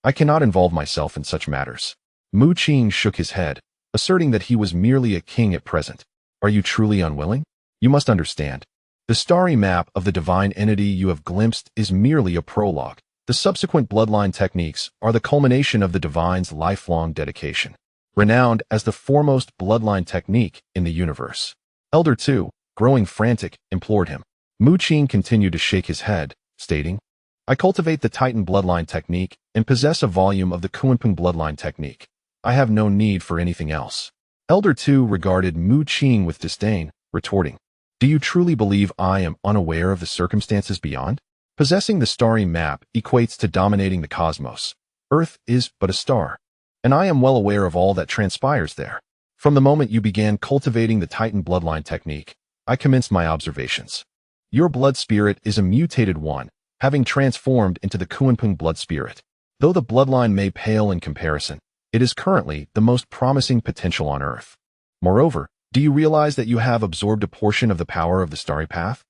I cannot involve myself in such matters. Mu Qing shook his head, asserting that he was merely a king at present. Are you truly unwilling? You must understand. The starry map of the divine entity you have glimpsed is merely a prologue. The subsequent bloodline techniques are the culmination of the divine's lifelong dedication, renowned as the foremost bloodline technique in the universe. Elder Tu, growing frantic, implored him. Mu Qing continued to shake his head, stating, I cultivate the Titan bloodline technique and possess a volume of the Kunpeng bloodline technique. I have no need for anything else. Elder Tu regarded Mu Qing with disdain, retorting, Do you truly believe I am unaware of the circumstances beyond? Possessing the starry map equates to dominating the cosmos. Earth is but a star, and I am well aware of all that transpires there. From the moment you began cultivating the Titan bloodline technique, I commenced my observations. Your blood spirit is a mutated one, having transformed into the Kunpeng blood spirit. Though the bloodline may pale in comparison, it is currently the most promising potential on Earth. Moreover, do you realize that you have absorbed a portion of the power of the starry path?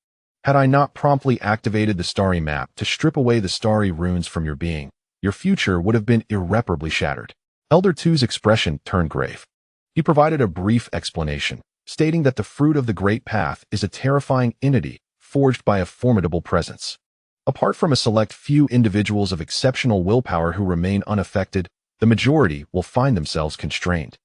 Had I not promptly activated the starry map to strip away the starry runes from your being, your future would have been irreparably shattered. Elder Tu's expression turned grave. He provided a brief explanation, stating that the fruit of the great path is a terrifying entity forged by a formidable presence. Apart from a select few individuals of exceptional willpower who remain unaffected, the majority will find themselves constrained,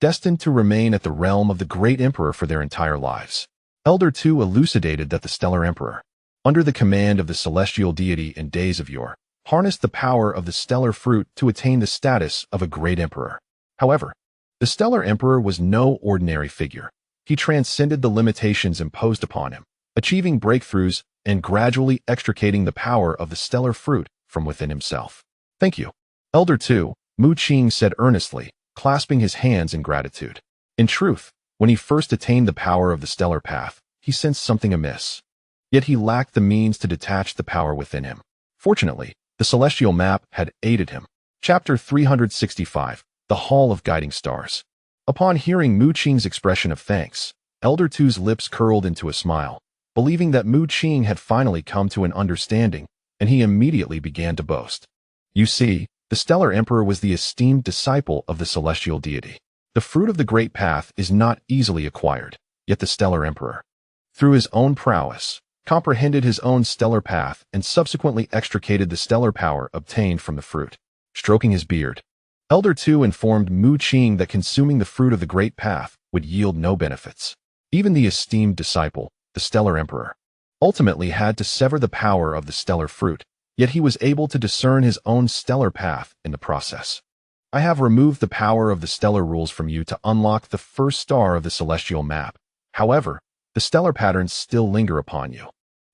destined to remain at the realm of the great emperor for their entire lives. Elder Tu elucidated that the stellar emperor, under the command of the celestial deity in days of yore, harnessed the power of the stellar fruit to attain the status of a great emperor. However, the stellar emperor was no ordinary figure. He transcended the limitations imposed upon him, achieving breakthroughs and gradually extricating the power of the stellar fruit from within himself. Thank you, Elder Tu, Mu Qing said earnestly, clasping his hands in gratitude. In truth, when he first attained the power of the stellar path, he sensed something amiss. Yet he lacked the means to detach the power within him. Fortunately, the celestial map had aided him. Chapter 365, The Hall of Guiding Stars. Upon hearing Mu Qing's expression of thanks, Elder Tu's lips curled into a smile, believing that Mu Qing had finally come to an understanding, and he immediately began to boast. You see, the stellar emperor was the esteemed disciple of the celestial deity. The fruit of the great path is not easily acquired, yet the stellar emperor, through his own prowess, comprehended his own stellar path and subsequently extricated the stellar power obtained from the fruit. Stroking his beard, Elder Tu informed Mu Qing that consuming the fruit of the great path would yield no benefits. Even the esteemed disciple, the stellar emperor, ultimately had to sever the power of the stellar fruit, yet he was able to discern his own stellar path in the process. I have removed the power of the stellar rules from you to unlock the first star of the celestial map, However, the stellar patterns still linger upon you.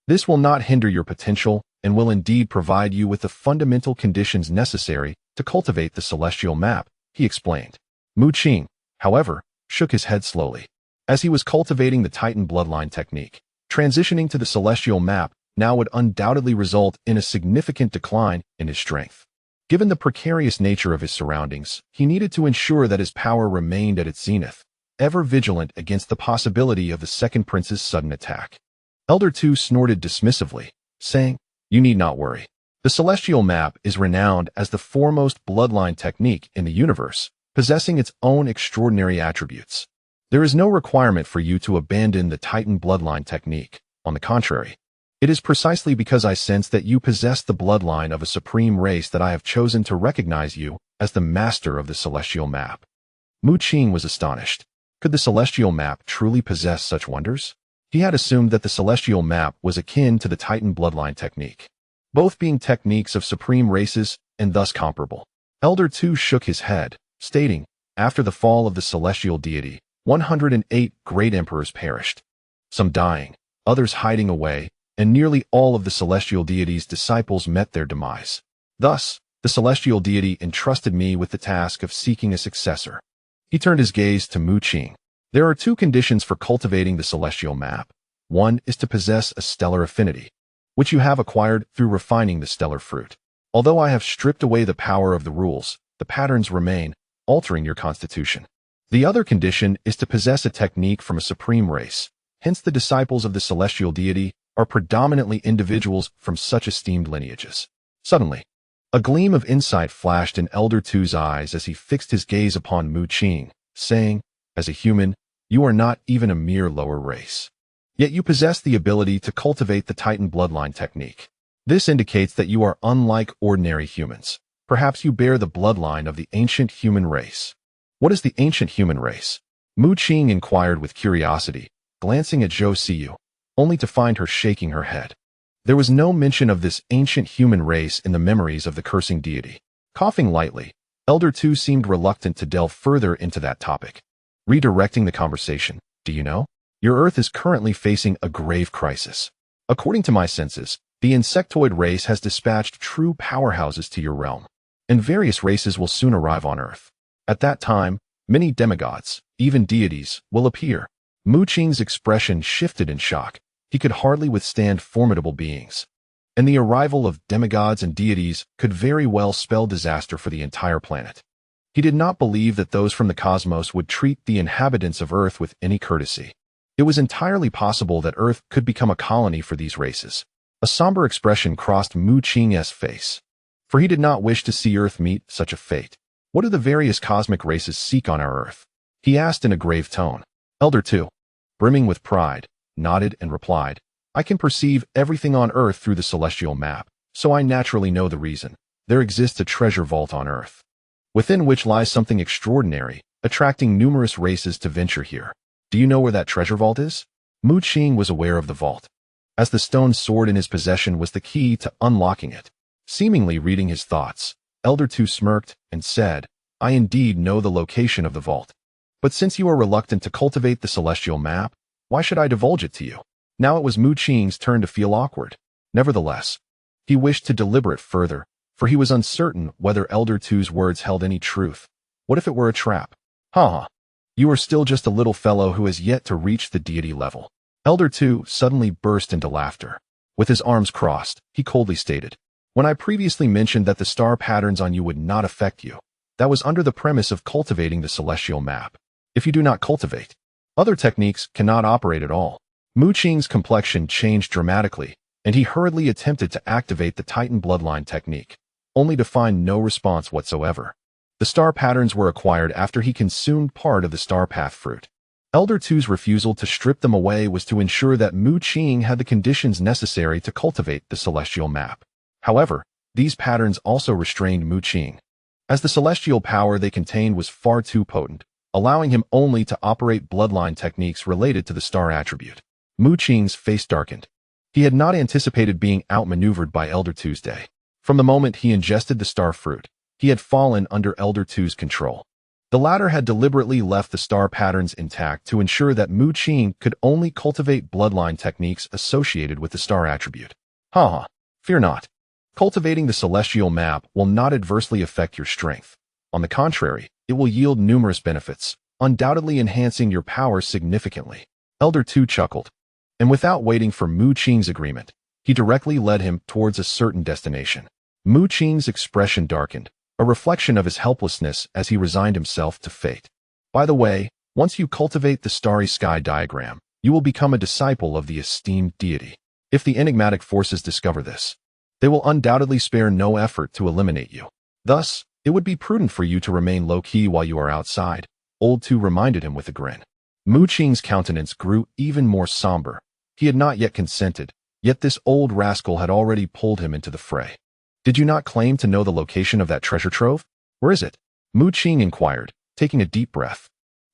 This will not hinder your potential and will indeed provide you with the fundamental conditions necessary to cultivate the celestial map, he explained. Mu Qing, however, shook his head slowly. As he was cultivating the Titan bloodline technique, transitioning to the celestial map now would undoubtedly result in a significant decline in his strength. Given the precarious nature of his surroundings, he needed to ensure that his power remained at its zenith, ever vigilant against the possibility of the second prince's sudden attack. Elder Two snorted dismissively, saying, "You need not worry. The celestial map is renowned as the foremost bloodline technique in the universe, possessing its own extraordinary attributes. There is no requirement for you to abandon the Titan bloodline technique. On the contrary, it is precisely because I sense that you possess the bloodline of a supreme race that I have chosen to recognize you as the master of the celestial map." Mu Qing was astonished. Could the celestial map truly possess such wonders? He had assumed that the celestial map was akin to the Titan bloodline technique, both being techniques of supreme races and thus comparable. Elder Two shook his head, stating, "After the fall of the celestial deity, 108 great emperors perished, some dying, others hiding away, and nearly all of the celestial deity's disciples met their demise. Thus, the celestial deity entrusted me with the task of seeking a successor." He turned his gaze to Mu Qing. "There are two conditions for cultivating the celestial map. One is to possess a stellar affinity, which you have acquired through refining the stellar fruit. Although I have stripped away the power of the rules, the patterns remain, altering your constitution. The other condition is to possess a technique from a supreme race. Hence the disciples of the celestial deity are predominantly individuals from such esteemed lineages." Suddenly, a gleam of insight flashed in Elder Two's eyes as he fixed his gaze upon Mu Qing, saying, "As a human, you are not even a mere lower race. Yet you possess the ability to cultivate the Titan bloodline technique. This indicates that you are unlike ordinary humans. Perhaps you bear the bloodline of the ancient human race." "What is the ancient human race?" Mu Qing inquired with curiosity, glancing at Zhou Siyu, only to find her shaking her head. There was no mention of this ancient human race in the memories of the cursing deity. Coughing lightly, Elder Two seemed reluctant to delve further into that topic. Redirecting the conversation, "Do you know? Your Earth is currently facing a grave crisis. According to my senses, the insectoid race has dispatched true powerhouses to your realm, and various races will soon arrive on Earth. At that time, many demigods, even deities, will appear." Mu Qing's expression shifted in shock. He could hardly withstand formidable beings, and the arrival of demigods and deities could very well spell disaster for the entire planet. He did not believe that those from the cosmos would treat the inhabitants of Earth with any courtesy. It was entirely possible that Earth could become a colony for these races. A somber expression crossed Mu Qing's face, for he did not wish to see Earth meet such a fate. "What do the various cosmic races seek on our Earth?" he asked in a grave tone. Elder Two, brimming with pride, nodded and replied, "I can perceive everything on Earth through the celestial map, so I naturally know the reason. There exists a treasure vault on Earth, within which lies something extraordinary, attracting numerous races to venture here. Do you know where that treasure vault is?" Mu Qing was aware of the vault, as the stone sword in his possession was the key to unlocking it. Seemingly reading his thoughts, Elder Two smirked and said, "I indeed know the location of the vault. But since you are reluctant to cultivate the celestial map, why should I divulge it to you?" Now it was Mu Qing's turn to feel awkward. Nevertheless, he wished to deliberate further, for he was uncertain whether Elder Two's words held any truth. What if it were a trap? "Ha! You are still just a little fellow who has yet to reach the deity level." Elder Two suddenly burst into laughter. With his arms crossed, he coldly stated, "When I previously mentioned that the star patterns on you would not affect you, that was under the premise of cultivating the celestial map. If you do not cultivate, other techniques cannot operate at all." Mu Qing's complexion changed dramatically, and he hurriedly attempted to activate the Titan bloodline technique, only to find no response whatsoever. The star patterns were acquired after he consumed part of the star path fruit. Elder Two's refusal to strip them away was to ensure that Mu Qing had the conditions necessary to cultivate the celestial map. However, these patterns also restrained Mu Qing, as the celestial power they contained was far too potent, allowing him only to operate bloodline techniques related to the star attribute. Mu Qing's face darkened. He had not anticipated being outmaneuvered by Elder Tuesday. From the moment he ingested the star fruit, he had fallen under Elder Two's control. The latter had deliberately left the star patterns intact to ensure that Mu Qing could only cultivate bloodline techniques associated with the star attribute. Haha, fear not. Cultivating the celestial map will not adversely affect your strength. On the contrary, it will yield numerous benefits, undoubtedly enhancing your power significantly. Elder 2 chuckled, and without waiting for Mu Qing's agreement, he directly led him towards a certain destination. Mu Qing's expression darkened, a reflection of his helplessness as he resigned himself to fate. By the way, once you cultivate the starry sky diagram, you will become a disciple of the esteemed deity. If the enigmatic forces discover this, they will undoubtedly spare no effort to eliminate you. Thus, it would be prudent for you to remain low-key while you are outside, Old Two reminded him with a grin. Mu Qing's countenance grew even more somber. He had not yet consented, yet this old rascal had already pulled him into the fray. Did you not claim to know the location of that treasure trove? Where is it? Mu Qing inquired, taking a deep breath.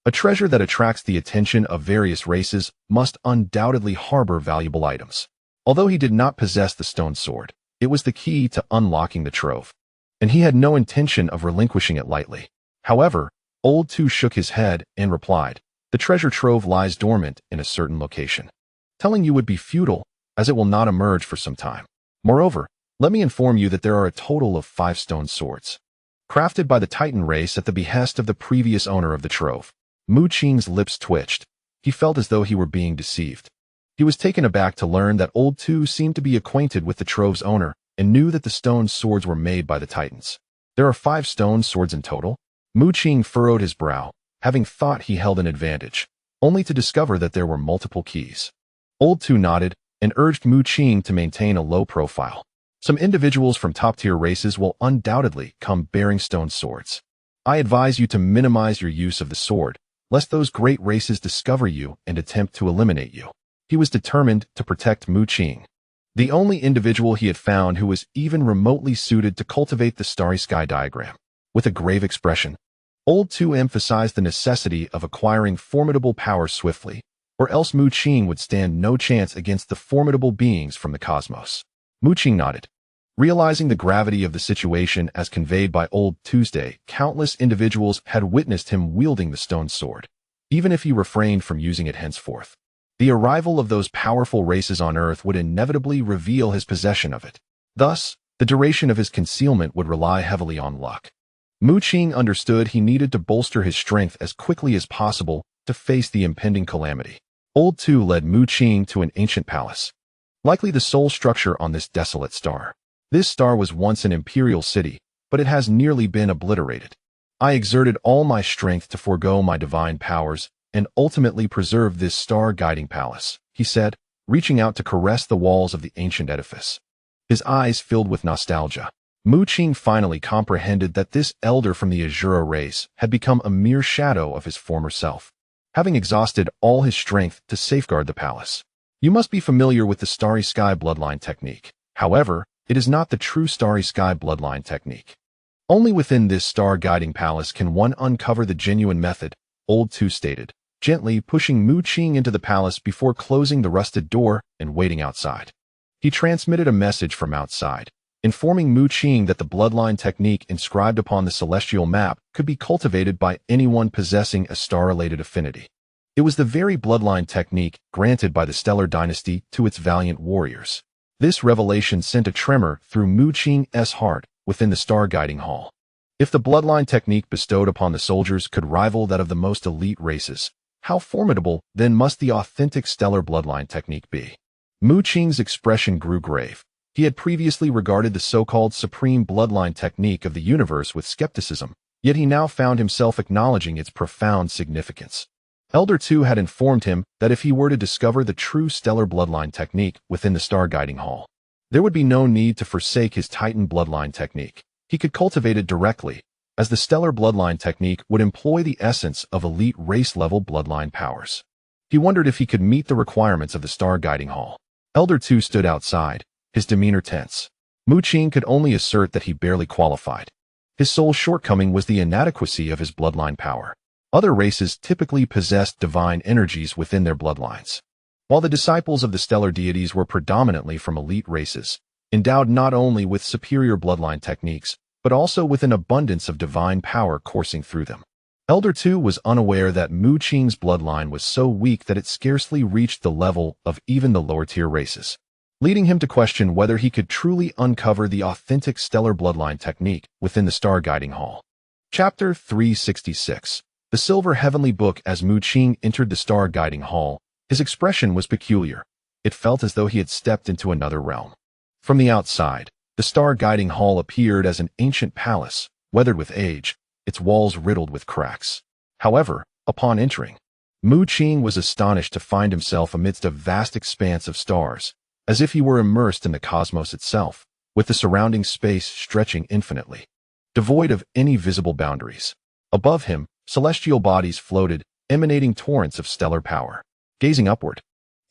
A treasure that attracts the attention of various races must undoubtedly harbor valuable items. Although he did not possess the stone sword, it was the key to unlocking the trove, and he had no intention of relinquishing it lightly. However, Old Two shook his head and replied, the treasure trove lies dormant in a certain location. Telling you would be futile, as it will not emerge for some time. Moreover, let me inform you that there are a total of 5 stone swords, crafted by the Titan race at the behest of the previous owner of the trove. Mu Qing's lips twitched. He felt as though he were being deceived. He was taken aback to learn that Old Two seemed to be acquainted with the trove's owner and knew that the stone swords were made by the Titans. There are 5 stone swords in total? Mu Qing furrowed his brow, having thought he held an advantage, only to discover that there were multiple keys. Old Two nodded and urged Mu Qing to maintain a low profile. Some individuals from top-tier races will undoubtedly come bearing stone swords. I advise you to minimize your use of the sword, lest those great races discover you and attempt to eliminate you. He was determined to protect Mu Qing, the only individual he had found who was even remotely suited to cultivate the starry sky diagram. With a grave expression, Old Two emphasized the necessity of acquiring formidable power swiftly, or else Mu Qing would stand no chance against the formidable beings from the cosmos. Mu Qing nodded. Realizing the gravity of the situation as conveyed by Old Tuesday, countless individuals had witnessed him wielding the stone sword, even if he refrained from using it henceforth. The arrival of those powerful races on Earth would inevitably reveal his possession of it. Thus, the duration of his concealment would rely heavily on luck. Mu Qing understood he needed to bolster his strength as quickly as possible to face the impending calamity. Old Two led Mu Qing to an ancient palace, likely the sole structure on this desolate star. This star was once an imperial city, but it has nearly been obliterated. I exerted all my strength to forego my divine powers and ultimately preserve this star-guiding palace, he said, reaching out to caress the walls of the ancient edifice. His eyes filled with nostalgia. Mu Qing finally comprehended that this elder from the Azura race had become a mere shadow of his former self, having exhausted all his strength to safeguard the palace. You must be familiar with the Starry Sky bloodline technique. However, it is not the true Starry Sky bloodline technique. Only within this star-guiding palace can one uncover the genuine method, Old Two stated, gently pushing Mu Qing into the palace before closing the rusted door and waiting outside. He transmitted a message from outside, informing Mu Qing that the bloodline technique inscribed upon the celestial map could be cultivated by anyone possessing a star-related affinity. It was the very bloodline technique granted by the Stellar Dynasty to its valiant warriors. This revelation sent a tremor through Mu Qing's heart within the star-guiding hall. If the bloodline technique bestowed upon the soldiers could rival that of the most elite races, how formidable then must the authentic stellar bloodline technique be? Mu Qing's expression grew grave. He had previously regarded the so-called supreme bloodline technique of the universe with skepticism, yet he now found himself acknowledging its profound significance. Elder Two had informed him that if he were to discover the true stellar bloodline technique within the star-guiding hall, there would be no need to forsake his Titan bloodline technique. He could cultivate it directly, as the stellar bloodline technique would employ the essence of elite race-level bloodline powers. He wondered if he could meet the requirements of the star-guiding hall. Elder Two stood outside, his demeanor tense. Mu Qing could only assert that he barely qualified. His sole shortcoming was the inadequacy of his bloodline power. Other races typically possessed divine energies within their bloodlines, while the disciples of the stellar deities were predominantly from elite races, endowed not only with superior bloodline techniques, but also with an abundance of divine power coursing through them. Elder 2 was unaware that Mu Qing's bloodline was so weak that it scarcely reached the level of even the lower-tier races, leading him to question whether he could truly uncover the authentic stellar bloodline technique within the Star Guiding Hall. Chapter 366. The Silver Heavenly Book. As Mu Qing entered the Star Guiding Hall, his expression was peculiar. It felt as though he had stepped into another realm. From the outside, the Star Guiding Hall appeared as an ancient palace, weathered with age, its walls riddled with cracks. However, upon entering, Mu Qing was astonished to find himself amidst a vast expanse of stars, as if he were immersed in the cosmos itself, with the surrounding space stretching infinitely, devoid of any visible boundaries. Above him, celestial bodies floated, emanating torrents of stellar power. Gazing upward,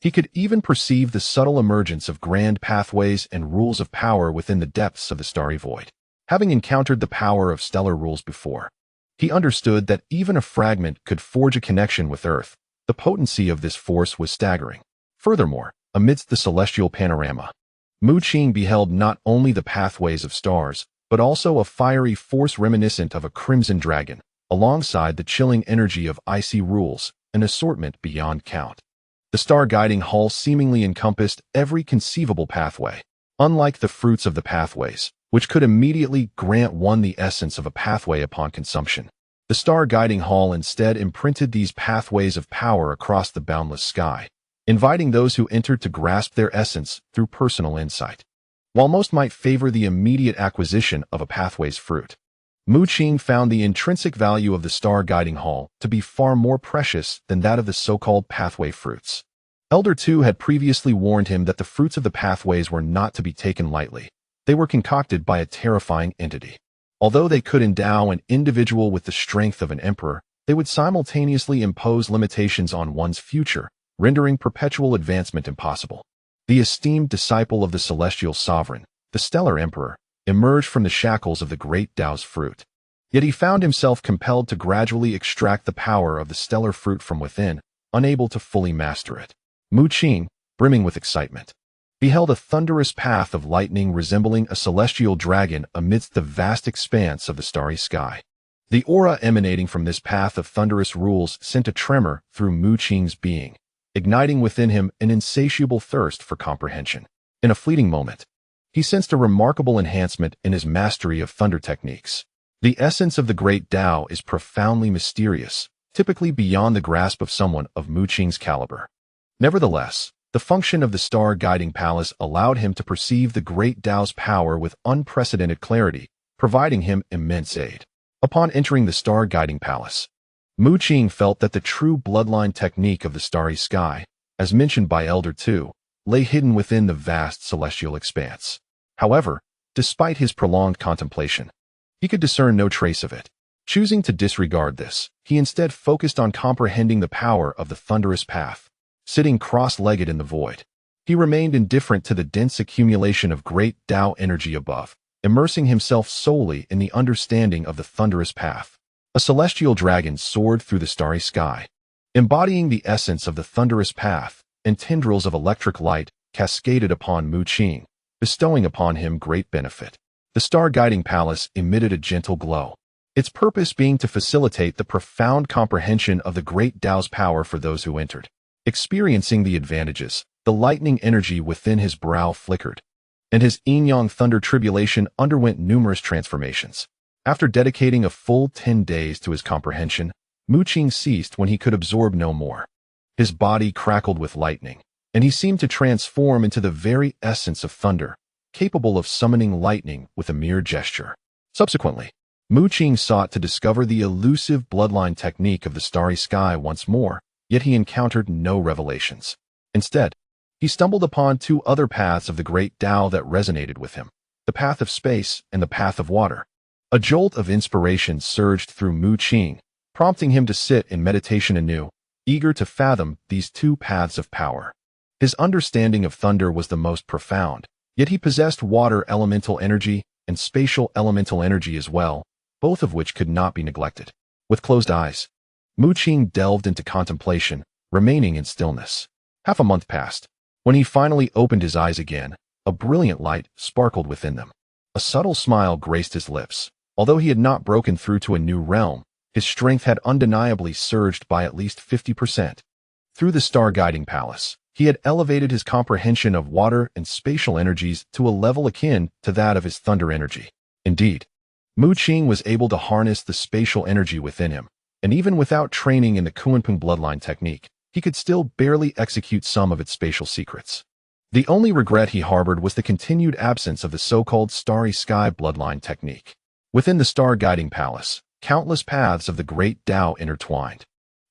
he could even perceive the subtle emergence of grand pathways and rules of power within the depths of the starry void. Having encountered the power of stellar rules before, he understood that even a fragment could forge a connection with Earth. The potency of this force was staggering. Furthermore, amidst the celestial panorama, Mu Qing beheld not only the pathways of stars, but also a fiery force reminiscent of a crimson dragon, alongside the chilling energy of icy rules, an assortment beyond count. The Star Guiding Hall seemingly encompassed every conceivable pathway. Unlike the fruits of the pathways, which could immediately grant one the essence of a pathway upon consumption, the Star Guiding Hall instead imprinted these pathways of power across the boundless sky, inviting those who entered to grasp their essence through personal insight. While most might favor the immediate acquisition of a pathway's fruit, Mu Qing found the intrinsic value of the Star Guiding Hall to be far more precious than that of the so-called pathway fruits. Elder 2 had previously warned him that the fruits of the pathways were not to be taken lightly. They were concocted by a terrifying entity. Although they could endow an individual with the strength of an emperor, they would simultaneously impose limitations on one's future, rendering perpetual advancement impossible. The esteemed disciple of the celestial sovereign, the stellar emperor, emerged from the shackles of the great Tao's fruit. Yet he found himself compelled to gradually extract the power of the stellar fruit from within, unable to fully master it. Mu Qing, brimming with excitement, beheld a thunderous path of lightning resembling a celestial dragon amidst the vast expanse of the starry sky. The aura emanating from this path of thunderous rules sent a tremor through Mu Qing's being, igniting within him an insatiable thirst for comprehension. In a fleeting moment, he sensed a remarkable enhancement in his mastery of thunder techniques. The essence of the great Tao is profoundly mysterious, typically beyond the grasp of someone of Mu Qing's caliber. Nevertheless, the function of the Star Guiding Palace allowed him to perceive the great Tao's power with unprecedented clarity, providing him immense aid. Upon entering the Star Guiding Palace, Mu Qing felt that the true bloodline technique of the starry sky, as mentioned by Elder 2, lay hidden within the vast celestial expanse. However, despite his prolonged contemplation, he could discern no trace of it. Choosing to disregard this, he instead focused on comprehending the power of the thunderous path. Sitting cross-legged in the void, he remained indifferent to the dense accumulation of great Tao energy above, immersing himself solely in the understanding of the thunderous path. A celestial dragon soared through the starry sky, embodying the essence of the thunderous path, and tendrils of electric light cascaded upon Mu Qing, bestowing upon him great benefit. The Star Guiding Palace emitted a gentle glow, its purpose being to facilitate the profound comprehension of the great Tao's power for those who entered. Experiencing the advantages, the lightning energy within his brow flickered, and his yin-yang thunder tribulation underwent numerous transformations. After dedicating a full 10 days to his comprehension, Mu Qing ceased when he could absorb no more. His body crackled with lightning, and he seemed to transform into the very essence of thunder, capable of summoning lightning with a mere gesture. Subsequently, Mu Qing sought to discover the elusive bloodline technique of the starry sky once more, yet he encountered no revelations. Instead, he stumbled upon two other paths of the great Tao that resonated with him, the path of space and the path of water. A jolt of inspiration surged through Mu Qing, prompting him to sit in meditation anew, eager to fathom these two paths of power. His understanding of thunder was the most profound, yet he possessed water elemental energy and spatial elemental energy as well, both of which could not be neglected. With closed eyes, Mu Qing delved into contemplation, remaining in stillness. Half a month passed. When he finally opened his eyes again, a brilliant light sparkled within them. A subtle smile graced his lips. Although he had not broken through to a new realm, his strength had undeniably surged by at least 50%. Through the star-guiding palace, he had elevated his comprehension of water and spatial energies to a level akin to that of his thunder energy. Indeed, Mu Qing was able to harness the spatial energy within him, and even without training in the Kunpeng bloodline technique, he could still barely execute some of its spatial secrets. The only regret he harbored was the continued absence of the so-called Starry Sky bloodline technique. Within the star-guiding palace, countless paths of the great Tao intertwined.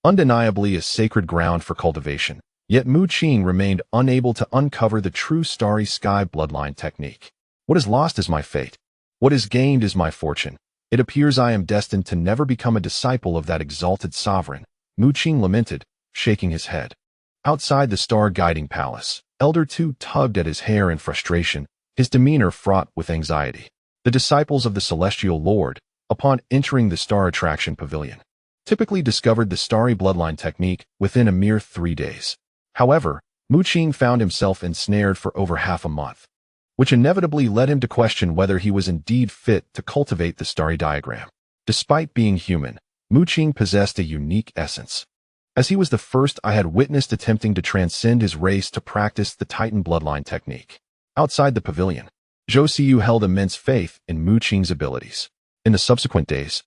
Undeniably a sacred ground for cultivation, yet Mu Qing remained unable to uncover the true Starry Sky bloodline technique. What is lost is my fate. What is gained is my fortune. It appears I am destined to never become a disciple of that exalted sovereign, Mu Qing lamented, shaking his head. Outside the star-guiding palace, Elder Tu tugged at his hair in frustration, his demeanor fraught with anxiety. The disciples of the Celestial Lord, upon entering the Star Attraction Pavilion, typically discovered the starry bloodline technique within a mere 3 days. However, Mu Qing found himself ensnared for over half a month, which inevitably led him to question whether he was indeed fit to cultivate the starry diagram. Despite being human, Mu Qing possessed a unique essence, as he was the first I had witnessed attempting to transcend his race to practice the Titan bloodline technique. Outside the pavilion, Zhou Xiyu held immense faith in Mu Qing's abilities. In the subsequent days,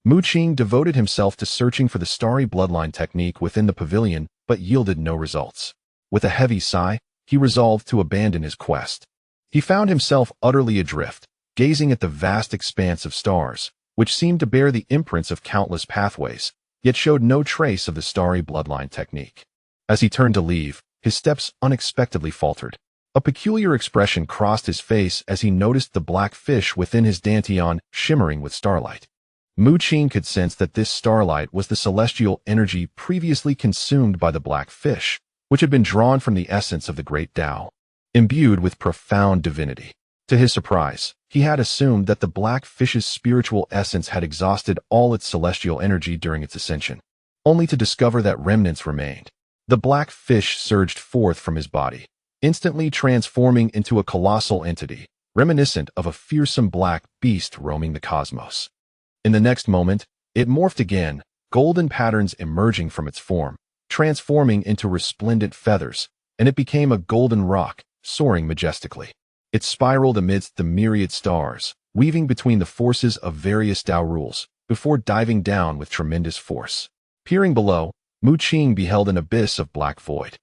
Mu Qing devoted himself to searching for the starry bloodline technique within the pavilion, but yielded no results. With a heavy sigh, he resolved to abandon his quest. He found himself utterly adrift, gazing at the vast expanse of stars, which seemed to bear the imprints of countless pathways, yet showed no trace of the starry bloodline technique. As he turned to leave, his steps unexpectedly faltered. A peculiar expression crossed his face as he noticed the black fish within his dantian shimmering with starlight. Mu Qing could sense that this starlight was the celestial energy previously consumed by the black fish, which had been drawn from the essence of the great Tao, imbued with profound divinity. To his surprise, he had assumed that the black fish's spiritual essence had exhausted all its celestial energy during its ascension, only to discover that remnants remained. The black fish surged forth from his body, instantly transforming into a colossal entity, reminiscent of a fearsome black beast roaming the cosmos. In the next moment, it morphed again, golden patterns emerging from its form, transforming into resplendent feathers, and it became a golden rock, soaring majestically. It spiraled amidst the myriad stars, weaving between the forces of various Tao rules, before diving down with tremendous force. Peering below, Mu Qing beheld an abyss of black void,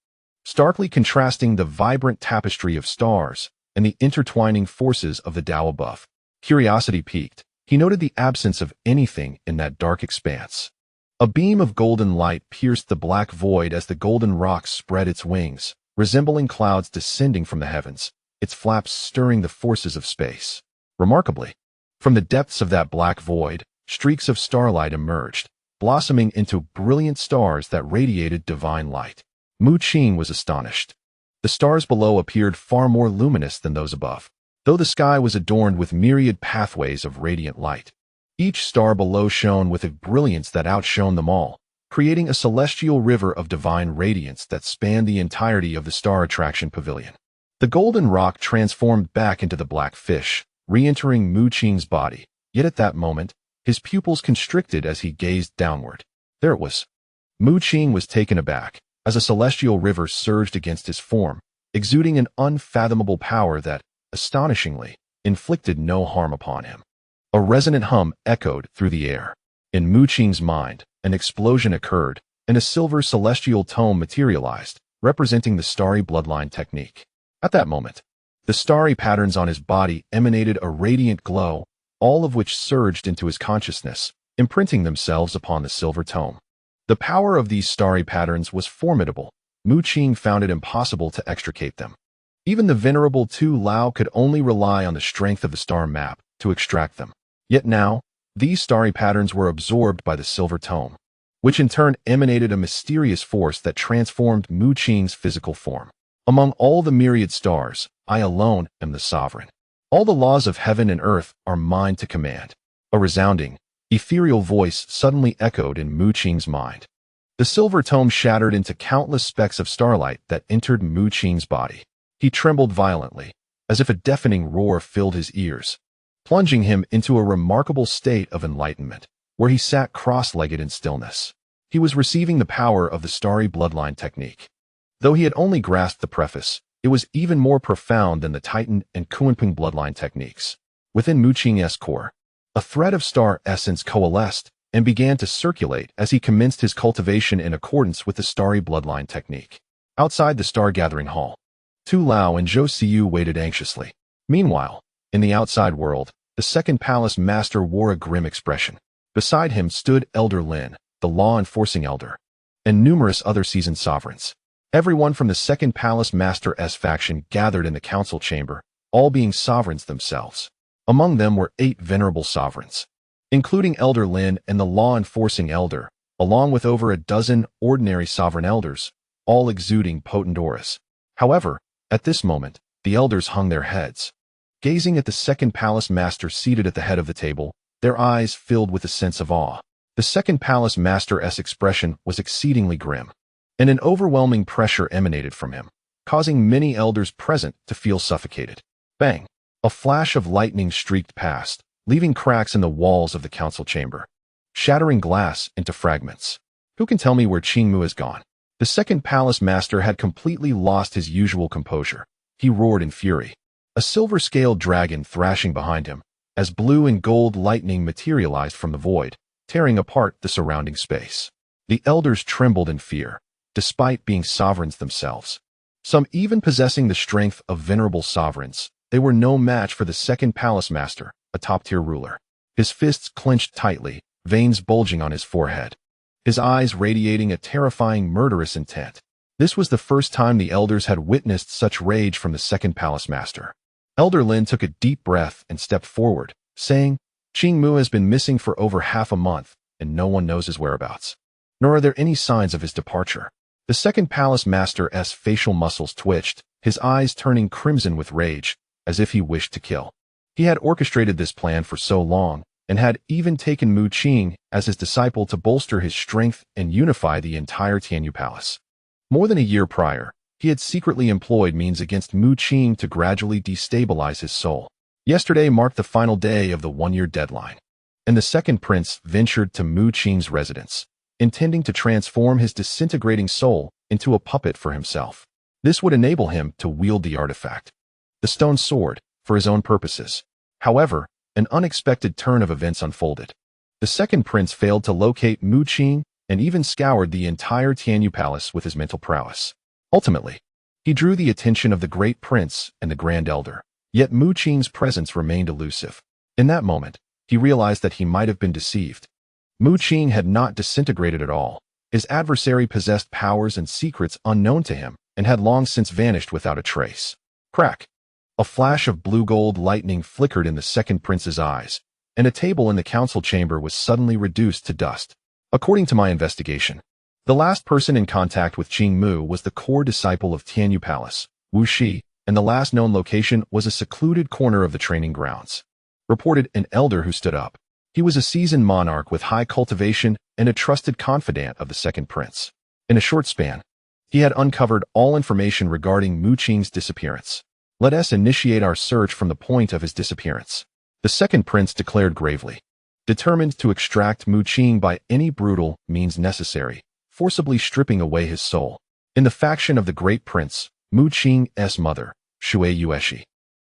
starkly contrasting the vibrant tapestry of stars and the intertwining forces of the Tao above. Curiosity piqued, he noted the absence of anything in that dark expanse. A beam of golden light pierced the black void as the golden rock spread its wings, resembling clouds descending from the heavens, its flaps stirring the forces of space. Remarkably, from the depths of that black void, streaks of starlight emerged, blossoming into brilliant stars that radiated divine light. Mu Qing was astonished. The stars below appeared far more luminous than those above, though the sky was adorned with myriad pathways of radiant light. Each star below shone with a brilliance that outshone them all, creating a celestial river of divine radiance that spanned the entirety of the Star Attraction Pavilion. The golden rock transformed back into the black fish, re-entering Mu Qing's body, yet at that moment, his pupils constricted as he gazed downward. There it was. Mu Qing was taken aback, as a celestial river surged against his form, exuding an unfathomable power that, astonishingly, inflicted no harm upon him. A resonant hum echoed through the air. In Mu Qing's mind, an explosion occurred, and a silver celestial tome materialized, representing the starry bloodline technique. At that moment, the starry patterns on his body emanated a radiant glow, all of which surged into his consciousness, imprinting themselves upon the silver tome. The power of these starry patterns was formidable. Mu Qing found it impossible to extricate them. Even the venerable Tu Lao could only rely on the strength of the star map to extract them. Yet now, these starry patterns were absorbed by the silver tome, which in turn emanated a mysterious force that transformed Mu Qing's physical form. Among all the myriad stars, I alone am the sovereign. All the laws of heaven and earth are mine to command. A resounding, ethereal voice suddenly echoed in Mu Qing's mind. The silver tome shattered into countless specks of starlight that entered Mu Qing's body. He trembled violently, as if a deafening roar filled his ears, plunging him into a remarkable state of enlightenment. where he sat cross-legged in stillness. He was receiving the power of the starry bloodline technique. Though he had only grasped the preface, it was even more profound than the Titan and Kunping bloodline techniques. Within Mu Qing's core, a thread of star essence coalesced and began to circulate as he commenced his cultivation in accordance with the starry bloodline technique. Outside the star-gathering hall, Tu Lao and Zhou Siyu waited anxiously. Meanwhile, in the outside world, the second palace master wore a grim expression. Beside him stood Elder Lin, the law-enforcing elder, and numerous other seasoned sovereigns. Everyone from the second palace master's faction gathered in the council chamber, all being sovereigns themselves. Among them were 8 venerable sovereigns, including Elder Lin and the law-enforcing elder, along with over a dozen ordinary sovereign elders, all exuding potent auras. However, at this moment, the elders hung their heads, gazing at the second palace master seated at the head of the table, their eyes filled with a sense of awe. The second palace master's expression was exceedingly grim, and an overwhelming pressure emanated from him, causing many elders present to feel suffocated. Bang! A flash of lightning streaked past, leaving cracks in the walls of the council chamber, shattering glass into fragments. Who can tell me where Qingmu has gone? The second palace master had completely lost his usual composure. He roared in fury, a silver-scaled dragon thrashing behind him, as blue and gold lightning materialized from the void, tearing apart the surrounding space. The elders trembled in fear, despite being sovereigns themselves. Some even possessing the strength of venerable sovereigns, they were no match for the second palace master, a top-tier ruler. His fists clenched tightly, veins bulging on his forehead, his eyes radiating a terrifying murderous intent. This was the first time the elders had witnessed such rage from the second palace master. Elder Lin took a deep breath and stepped forward, saying, Qingmu has been missing for over half a month, and no one knows his whereabouts. Nor are there any signs of his departure. The second palace master's facial muscles twitched, his eyes turning crimson with rage, as if he wished to kill. He had orchestrated this plan for so long, and had even taken Mu Qing as his disciple to bolster his strength and unify the entire Tianyu Palace. More than a year prior, he had secretly employed means against Mu Qing to gradually destabilize his soul. Yesterday marked the final day of the one-year deadline, and the second prince ventured to Mu Qing's residence, intending to transform his disintegrating soul into a puppet for himself. This would enable him to wield the artifact, the stone sword, for his own purposes. However, an unexpected turn of events unfolded. The second prince failed to locate Mu Qing and even scoured the entire Tianyu Palace with his mental prowess. Ultimately, he drew the attention of the great prince and the grand elder, yet Mu Qing's presence remained elusive. In that moment, he realized that he might have been deceived. Mu Qing had not disintegrated at all. His adversary possessed powers and secrets unknown to him and had long since vanished without a trace. Crack! A flash of blue-gold lightning flickered in the second prince's eyes, and a table in the council chamber was suddenly reduced to dust. According to my investigation, the last person in contact with Qingmu was the core disciple of Tianyu Palace, Wu Shi, and the last known location was a secluded corner of the training grounds. Reported an elder who stood up. He was a seasoned monarch with high cultivation and a trusted confidant of the second prince. In a short span, he had uncovered all information regarding Mu Qing's disappearance. Let us initiate our search from the point of his disappearance, the second prince declared gravely, determined to extract Mu Qing by any brutal means necessary, forcibly stripping away his soul. In the faction of the great prince, Mu Qing's mother, Shui Yueshi,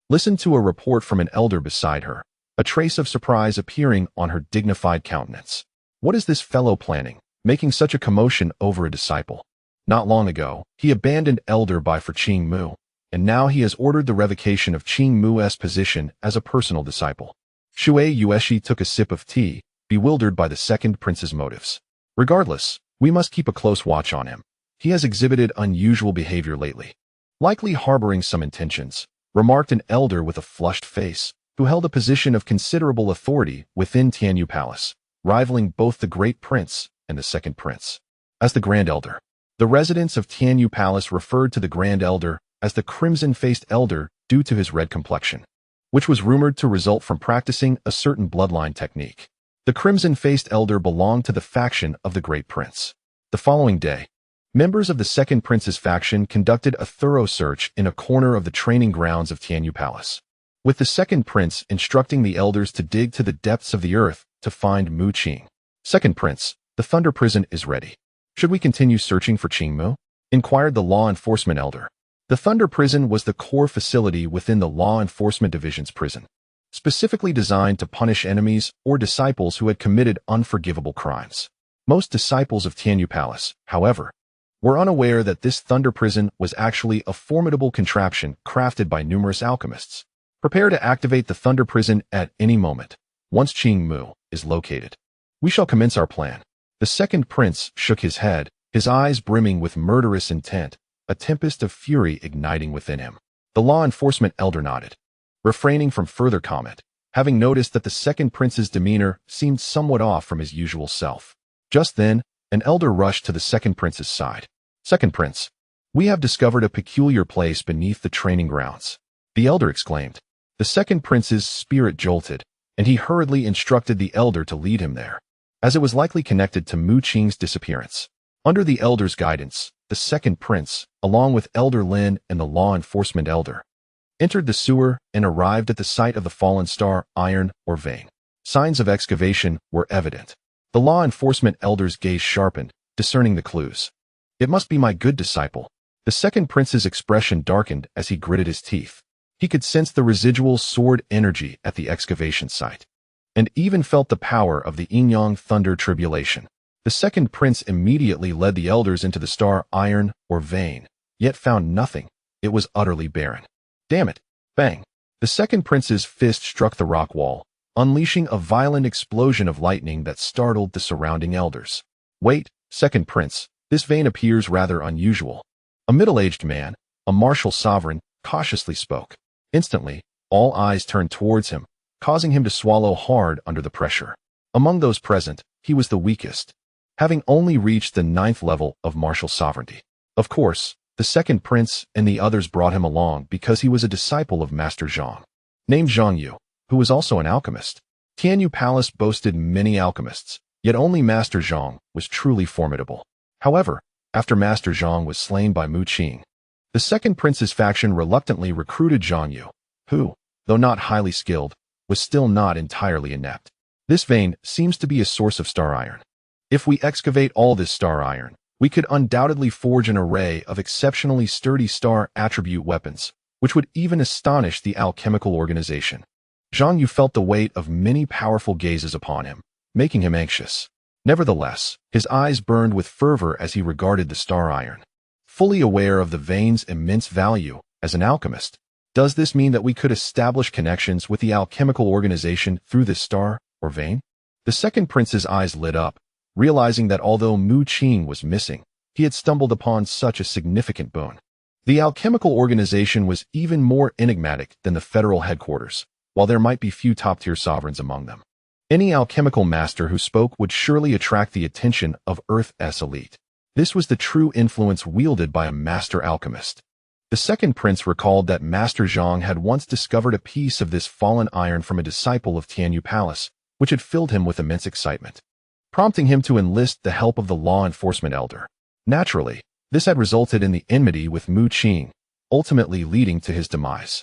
listened to a report from an elder beside her, a trace of surprise appearing on her dignified countenance. What is this fellow planning, making such a commotion over a disciple? Not long ago, he abandoned elder by for Qingmu, and now he has ordered the revocation of Qingmu's position as a personal disciple. Shui Yueshi took a sip of tea, bewildered by the second prince's motives. Regardless, we must keep a close watch on him. He has exhibited unusual behavior lately, likely harboring some intentions, remarked an elder with a flushed face, who held a position of considerable authority within Tianyu Palace, rivaling both the great prince and the second prince. As the grand elder, the residents of Tianyu Palace referred to the grand elder as the crimson-faced elder due to his red complexion, which was rumored to result from practicing a certain bloodline technique. The crimson-faced elder belonged to the faction of the great prince. The following day, members of the second prince's faction conducted a thorough search in a corner of the training grounds of Tianyu Palace, with the second prince instructing the elders to dig to the depths of the earth to find Mu Qing. Second Prince, the Thunder Prison is ready. Should we continue searching for Qing? Inquired the law enforcement elder. The Thunder Prison was the core facility within the Law Enforcement Division's prison, specifically designed to punish enemies or disciples who had committed unforgivable crimes. Most disciples of Tianyu Palace, however, were unaware that this Thunder Prison was actually a formidable contraption crafted by numerous alchemists. Prepare to activate the Thunder Prison at any moment, once Qing Mu is located. We shall commence our plan. The second prince shook his head, his eyes brimming with murderous intent, a tempest of fury igniting within him. The law enforcement elder nodded, refraining from further comment, having noticed that the second prince's demeanor seemed somewhat off from his usual self. Just then, an elder rushed to the second prince's side. Second prince, we have discovered a peculiar place beneath the training grounds, the elder exclaimed. The second prince's spirit jolted, and he hurriedly instructed the elder to lead him there, as it was likely connected to Mu Qing's disappearance. Under the elder's guidance, the second prince, along with Elder Lin and the law enforcement elder, entered the sewer and arrived at the site of the fallen star, iron or vein. Signs of excavation were evident. The law enforcement elder's gaze sharpened, discerning the clues. It must be my good disciple. The second prince's expression darkened as he gritted his teeth. He could sense the residual sword energy at the excavation site, and even felt the power of the yin-yang thunder tribulation. The second prince immediately led the elders into the star iron or vein, yet found nothing. It was utterly barren. Damn it! Bang! The second prince's fist struck the rock wall, unleashing a violent explosion of lightning that startled the surrounding elders. Wait, second prince, this vein appears rather unusual. A middle-aged man, a martial sovereign, cautiously spoke. Instantly, all eyes turned towards him, causing him to swallow hard under the pressure. Among those present, he was the weakest, having only reached the 9th level of martial sovereignty. Of course, the second prince and the others brought him along because he was a disciple of Master Zhang, named Zhang Yu, who was also an alchemist. Tianyu Palace boasted many alchemists, yet only Master Zhang was truly formidable. However, after Master Zhang was slain by Mu Qing, the second prince's faction reluctantly recruited Zhang Yu, who, though not highly skilled, was still not entirely inept. This vein seems to be a source of star iron. If we excavate all this star iron, we could undoubtedly forge an array of exceptionally sturdy star attribute weapons, which would even astonish the alchemical organization. Zhang Yu felt the weight of many powerful gazes upon him, making him anxious. Nevertheless, his eyes burned with fervor as he regarded the star iron. Fully aware of the vein's immense value as an alchemist, does this mean that we could establish connections with the alchemical organization through this star or vein? The second prince's eyes lit up, realizing that although Mu Qing was missing, he had stumbled upon such a significant boon. The alchemical organization was even more enigmatic than the federal headquarters, while there might be few top-tier sovereigns among them. Any alchemical master who spoke would surely attract the attention of Earth's elite. This was the true influence wielded by a master alchemist. The second prince recalled that Master Zhang had once discovered a piece of this fallen iron from a disciple of Tianyu Palace, which had filled him with immense excitement, prompting him to enlist the help of the law enforcement elder. Naturally, this had resulted in the enmity with Mu Qing, ultimately leading to his demise.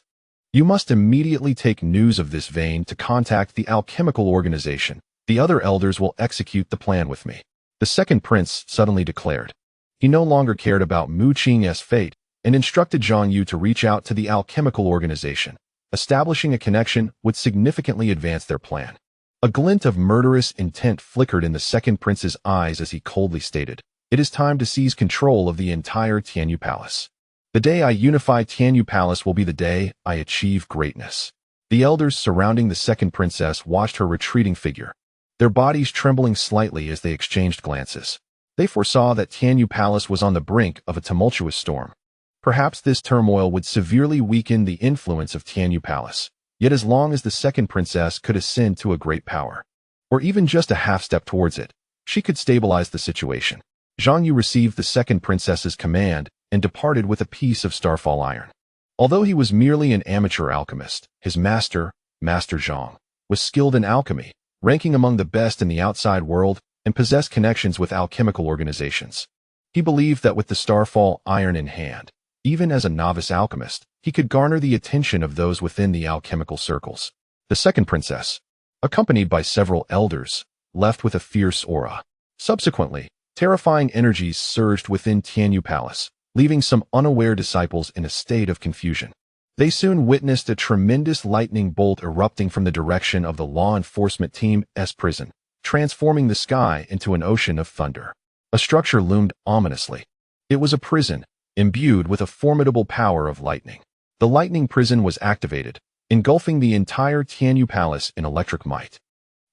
You must immediately take news of this vein to contact the alchemical organization. The other elders will execute the plan with me. The second prince suddenly declared. He no longer cared about Mu Qing's fate and instructed Zhang Yu to reach out to the alchemical organization. Establishing a connection would significantly advance their plan. A glint of murderous intent flickered in the second prince's eyes as he coldly stated, "It is time to seize control of the entire Tianyu Palace. The day I unify Tianyu Palace will be the day I achieve greatness." The elders surrounding the second princess watched her retreating figure, their bodies trembling slightly as they exchanged glances. They foresaw that Tianyu Palace was on the brink of a tumultuous storm. Perhaps this turmoil would severely weaken the influence of Tianyu Palace, yet as long as the second princess could ascend to a great power, or even just a half step towards it, she could stabilize the situation. Zhang Yu received the second princess's command and departed with a piece of starfall iron. Although he was merely an amateur alchemist, his master, Master Zhang, was skilled in alchemy, ranking among the best in the outside world, and possessed connections with alchemical organizations. He believed that with the starfall iron in hand, even as a novice alchemist, he could garner the attention of those within the alchemical circles. The second princess, accompanied by several elders, left with a fierce aura. Subsequently, terrifying energies surged within Tianyu Palace, leaving some unaware disciples in a state of confusion. They soon witnessed a tremendous lightning bolt erupting from the direction of the law enforcement team's prison, transforming the sky into an ocean of thunder. A structure loomed ominously. It was a prison, imbued with a formidable power of lightning. The lightning prison was activated, engulfing the entire Tianyu Palace in electric might.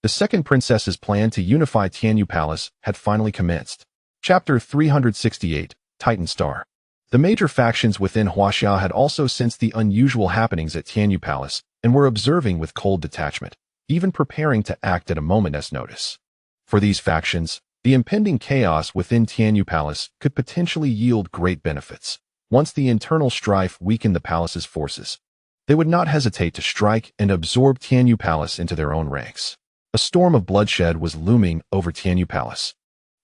The second princess's plan to unify Tianyu Palace had finally commenced. Chapter 368, Titan Star. The major factions within Huaxia had also sensed the unusual happenings at Tianyu Palace and were observing with cold detachment, even preparing to act at a moment's notice. For these factions, the impending chaos within Tianyu Palace could potentially yield great benefits. Once the internal strife weakened the palace's forces, they would not hesitate to strike and absorb Tianyu Palace into their own ranks. A storm of bloodshed was looming over Tianyu Palace,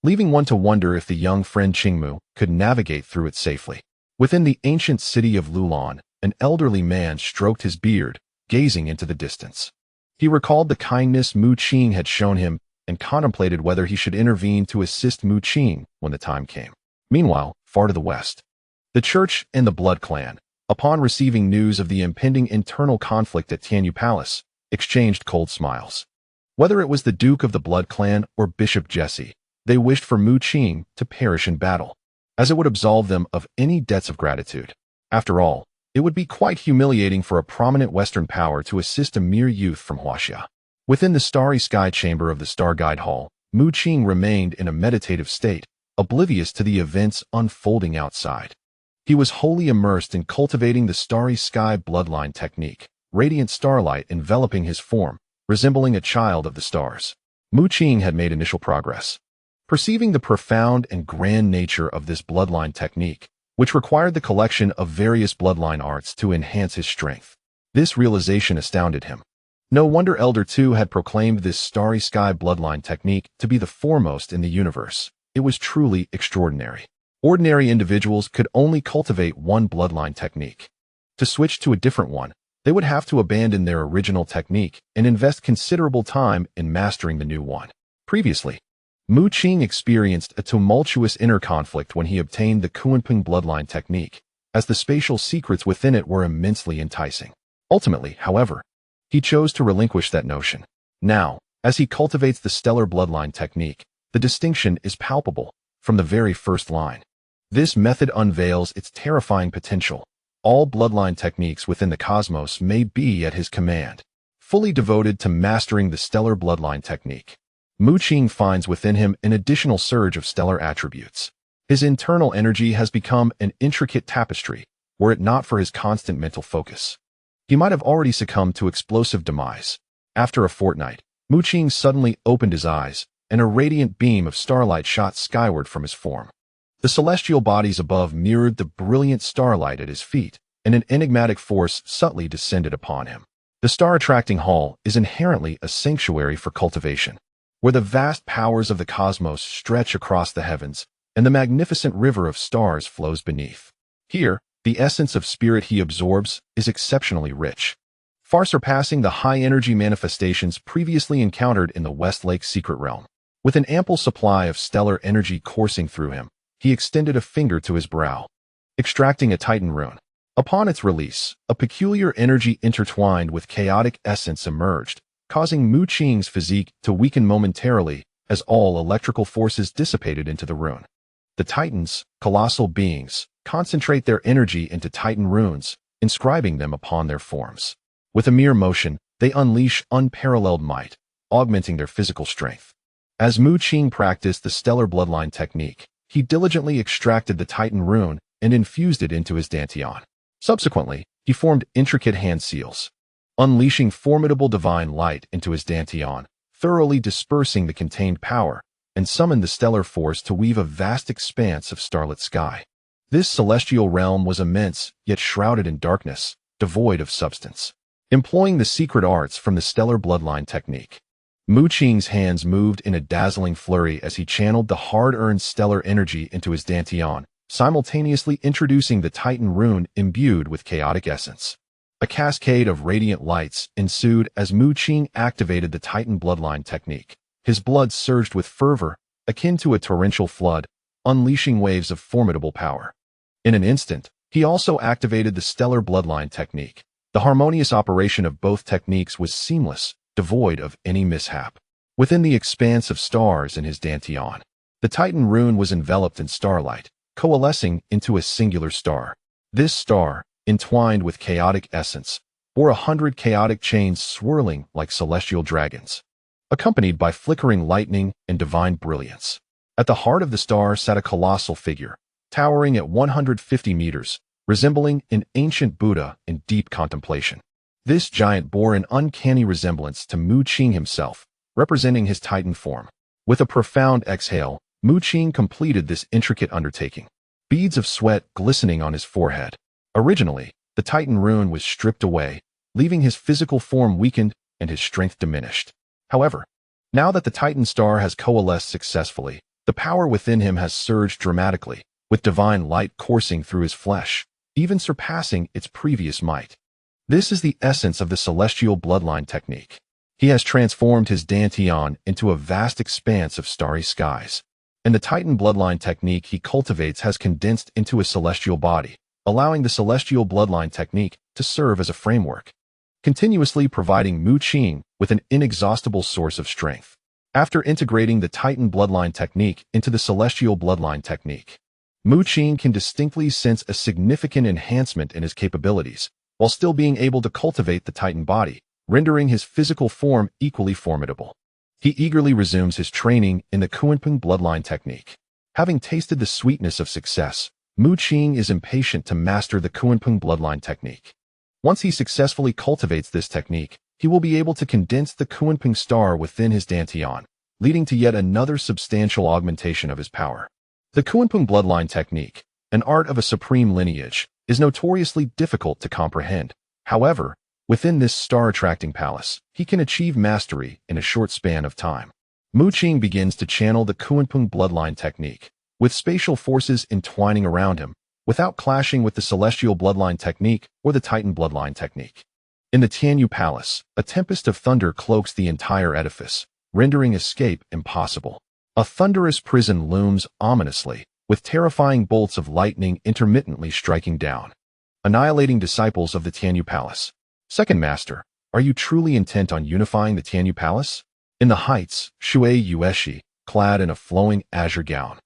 leaving one to wonder if the young friend Qingmu could navigate through it safely. Within the ancient city of Lulan, an elderly man stroked his beard, gazing into the distance. He recalled the kindness Mu Qing had shown him and contemplated whether he should intervene to assist Mu Qing when the time came. Meanwhile, far to the west, the church and the blood clan, upon receiving news of the impending internal conflict at Tianyu Palace, exchanged cold smiles. Whether it was the Duke of the Blood Clan or Bishop Jesse, they wished for Mu Qing to perish in battle, as it would absolve them of any debts of gratitude. After all, it would be quite humiliating for a prominent Western power to assist a mere youth from Huaxia. Within the starry sky chamber of the Star Guide Hall, Mu Qing remained in a meditative state, oblivious to the events unfolding outside. He was wholly immersed in cultivating the starry sky bloodline technique, radiant starlight enveloping his form, resembling a child of the stars. Mu Qing had made initial progress. Perceiving the profound and grand nature of this bloodline technique, which required the collection of various bloodline arts to enhance his strength, this realization astounded him. No wonder Elder Tu had proclaimed this starry sky bloodline technique to be the foremost in the universe. It was truly extraordinary. Ordinary individuals could only cultivate one bloodline technique. To switch to a different one, they would have to abandon their original technique and invest considerable time in mastering the new one. Previously, Mu Qing experienced a tumultuous inner conflict when he obtained the Kunping bloodline technique, as the spatial secrets within it were immensely enticing. Ultimately, however, he chose to relinquish that notion. Now, as he cultivates the stellar bloodline technique, the distinction is palpable from the very first line. This method unveils its terrifying potential. All bloodline techniques within the cosmos may be at his command. Fully devoted to mastering the stellar bloodline technique, Mu Qing finds within him an additional surge of stellar attributes. His internal energy has become an intricate tapestry, were it not for his constant mental focus. He might have already succumbed to explosive demise. After a fortnight, Mu Qing suddenly opened his eyes, and a radiant beam of starlight shot skyward from his form. The celestial bodies above mirrored the brilliant starlight at his feet, and an enigmatic force subtly descended upon him. The star-attracting hall is inherently a sanctuary for cultivation, where the vast powers of the cosmos stretch across the heavens, and the magnificent river of stars flows beneath. Here, the essence of spirit he absorbs is exceptionally rich, far surpassing the high-energy manifestations previously encountered in the Westlake secret realm. With an ample supply of stellar energy coursing through him, he extended a finger to his brow, extracting a Titan rune. Upon its release, a peculiar energy intertwined with chaotic essence emerged, causing Mu Qing's physique to weaken momentarily as all electrical forces dissipated into the rune. The Titans, colossal beings, concentrate their energy into Titan runes, inscribing them upon their forms. With a mere motion, they unleash unparalleled might, augmenting their physical strength. As Mu Qing practiced the stellar bloodline technique, he diligently extracted the Titan rune and infused it into his dantian. Subsequently, he formed intricate hand seals, unleashing formidable divine light into his dantian, thoroughly dispersing the contained power, and summoned the stellar force to weave a vast expanse of starlit sky. This celestial realm was immense, yet shrouded in darkness, devoid of substance. Employing the secret arts from the stellar bloodline technique, Mu Qing's hands moved in a dazzling flurry as he channeled the hard-earned stellar energy into his dantian, simultaneously introducing the Titan rune imbued with chaotic essence. A cascade of radiant lights ensued as Mu Qing activated the Titan bloodline technique, His blood surged with fervor, akin to a torrential flood, unleashing waves of formidable power. In an instant, he also activated the stellar bloodline technique. The harmonious operation of both techniques was seamless, devoid of any mishap. Within the expanse of stars in his dantian, the Titan rune was enveloped in starlight, coalescing into a singular star. This star, entwined with chaotic essence, bore 100 chaotic chains swirling like celestial dragons, accompanied by flickering lightning and divine brilliance. At the heart of the star sat a colossal figure, towering at 150 meters, resembling an ancient Buddha in deep contemplation. This giant bore an uncanny resemblance to Mu Qing himself, representing his Titan form. With a profound exhale, Mu Qing completed this intricate undertaking, beads of sweat glistening on his forehead. Originally, the Titan rune was stripped away, leaving his physical form weakened and his strength diminished. However, now that the Titan star has coalesced successfully, the power within him has surged dramatically, with divine light coursing through his flesh, even surpassing its previous might. This is the essence of the celestial bloodline technique. He has transformed his dantian into a vast expanse of starry skies, and the Titan bloodline technique he cultivates has condensed into a celestial body, allowing the celestial bloodline technique to serve as a framework, continuously providing Mu Qing with an inexhaustible source of strength. After integrating the Titan bloodline technique into the celestial bloodline technique, Mu Qing can distinctly sense a significant enhancement in his capabilities, while still being able to cultivate the Titan body, rendering his physical form equally formidable. He eagerly resumes his training in the Kunpeng bloodline technique. Having tasted the sweetness of success, Mu Qing is impatient to master the Kunpeng bloodline technique. Once he successfully cultivates this technique, he will be able to condense the Kunpeng star within his dantian, leading to yet another substantial augmentation of his power. The Kunpeng bloodline technique, an art of a supreme lineage, is notoriously difficult to comprehend. However, within this star-attracting palace, he can achieve mastery in a short span of time. Mu Qing begins to channel the Kunpeng bloodline technique, with spatial forces entwining around him, without clashing with the celestial bloodline technique or the Titan bloodline technique. In the Tianyu Palace, a tempest of thunder cloaks the entire edifice, rendering escape impossible. A thunderous prison looms ominously, with terrifying bolts of lightning intermittently striking down, annihilating disciples of the Tianyu Palace. Second Master, are you truly intent on unifying the Tianyu Palace? In the heights, Shui Yueshi, clad in a flowing azure gown,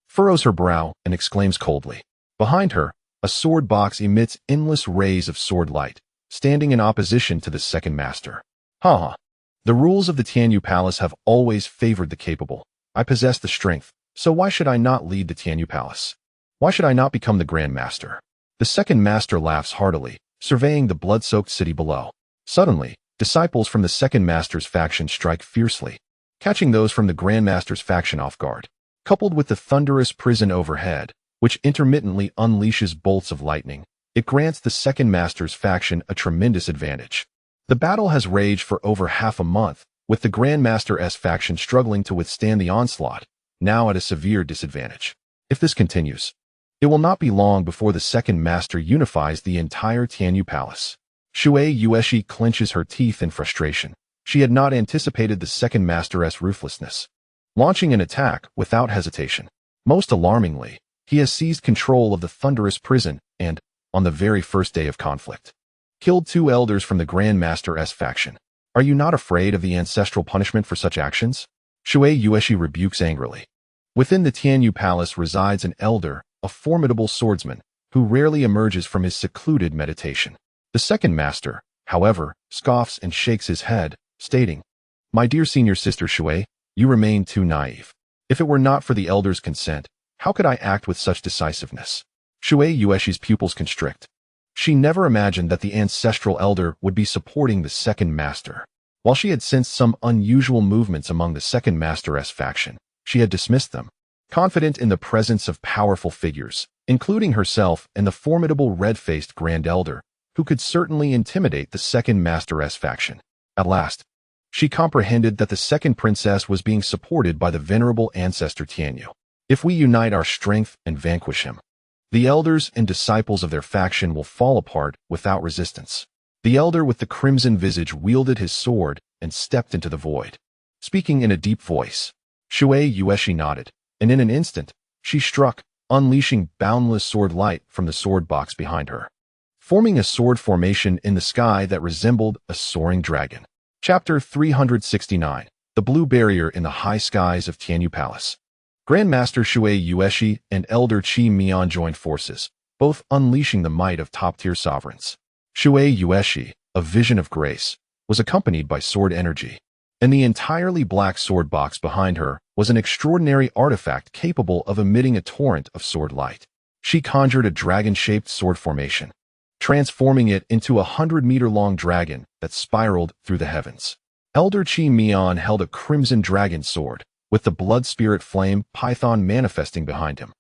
furrows her brow and exclaims coldly. Behind her, a sword box emits endless rays of sword light, standing in opposition to the Second Master. Ha! The rules of the Tianyu Palace have always favored the capable. I possess the strength, so why should I not lead the Tianyu Palace? Why should I not become the Grand Master? The Second Master laughs heartily, surveying the blood-soaked city below. Suddenly, disciples from the Second Master's faction strike fiercely, catching those from the Grand Master's faction off guard. Coupled with the thunderous prison overhead, which intermittently unleashes bolts of lightning, it grants the Second Master's faction a tremendous advantage. The battle has raged for over half a month, with the Grand Master's faction struggling to withstand the onslaught, now at a severe disadvantage. If this continues, it will not be long before the Second Master unifies the entire Tianyu Palace. Shui Yueshi clenches her teeth in frustration. She had not anticipated the Second Master's ruthlessness, launching an attack without hesitation. Most alarmingly, he has seized control of the thunderous prison and, on the very first day of conflict, killed 2 elders from the Grand Master's faction. Are you not afraid of the ancestral punishment for such actions? Shui Yueshi rebukes angrily. Within the Tianyu Palace resides an elder, a formidable swordsman, who rarely emerges from his secluded meditation. The Second Master, however, scoffs and shakes his head, stating, "My dear senior sister Shui, you remain too naive. If it were not for the elder's consent, how could I act with such decisiveness?" Shui Yueshi's pupils constrict. She never imagined that the ancestral elder would be supporting the Second Master. While she had sensed some unusual movements among the Second Master's faction, she had dismissed them, confident in the presence of powerful figures, including herself and the formidable red-faced Grand Elder, who could certainly intimidate the Second Master's faction. At last, she comprehended that the Second Princess was being supported by the venerable ancestor Tianyu. If we unite our strength and vanquish him, the elders and disciples of their faction will fall apart without resistance. The elder with the crimson visage wielded his sword and stepped into the void, speaking in a deep voice. Shui Yueshi nodded, and in an instant, she struck, unleashing boundless sword light from the sword box behind her, forming a sword formation in the sky that resembled a soaring dragon. Chapter 369. The Blue Barrier in the High Skies of Tianyu Palace. Grandmaster Shui Yueshi and Elder Qi Mian joined forces, both unleashing the might of top-tier sovereigns. Shui Yueshi, a vision of grace, was accompanied by sword energy, and the entirely black sword box behind her was an extraordinary artifact capable of emitting a torrent of sword light. She conjured a dragon-shaped sword formation, transforming it into a 100-meter-long dragon that spiraled through the heavens. Elder Qi Mian held a crimson dragon sword, with the blood spirit flame python manifesting behind him,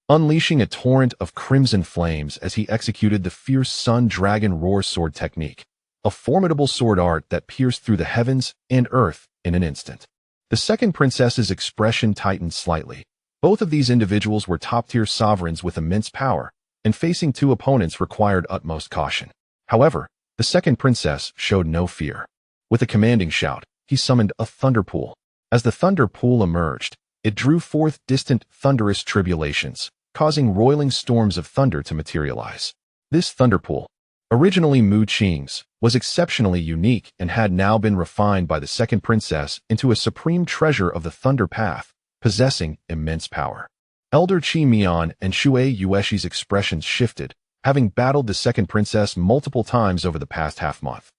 unleashing a torrent of crimson flames as he executed the fierce sun dragon roar sword technique, a formidable sword art that pierced through the heavens and earth in an instant. The second princess's expression tightened slightly. Both of these individuals were top-tier sovereigns with immense power, and facing two opponents required utmost caution. However, the second princess showed no fear. With a commanding shout, he summoned a thunder pool. As the thunder pool emerged, it drew forth distant thunderous tribulations, causing roiling storms of thunder to materialize. This thunder pool, originally Mu Qing's, was exceptionally unique and had now been refined by the second princess into a supreme treasure of the thunder path, possessing immense power. Elder Qi Mian and Shui Yueshi's expressions shifted, having battled the second princess multiple times over the past half-month.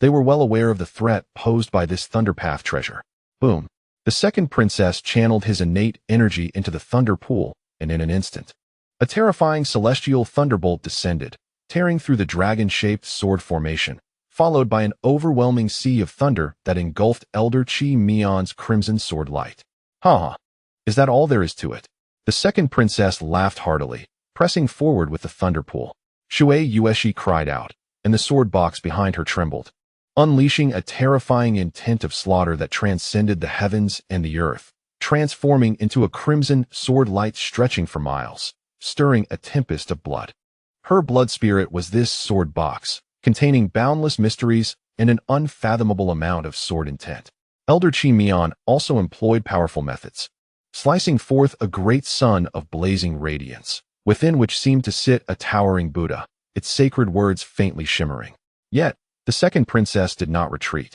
They were well aware of the threat posed by this thunder path treasure. Boom. The second princess channeled his innate energy into the thunder pool, and in an instant, a terrifying celestial thunderbolt descended, tearing through the dragon-shaped sword formation, followed by an overwhelming sea of thunder that engulfed Elder Qi Mian's crimson sword light. Ha! Is that all there is to it? The second princess laughed heartily, pressing forward with the thunder pool. Shui Yueshi cried out, and the sword box behind her trembled, unleashing a terrifying intent of slaughter that transcended the heavens and the earth, transforming into a crimson sword light stretching for miles, stirring a tempest of blood. Her blood spirit was this sword box, containing boundless mysteries and an unfathomable amount of sword intent. Elder Qi Mian also employed powerful methods, slicing forth a great sun of blazing radiance, within which seemed to sit a towering Buddha, its sacred words faintly shimmering. Yet, the second princess did not retreat.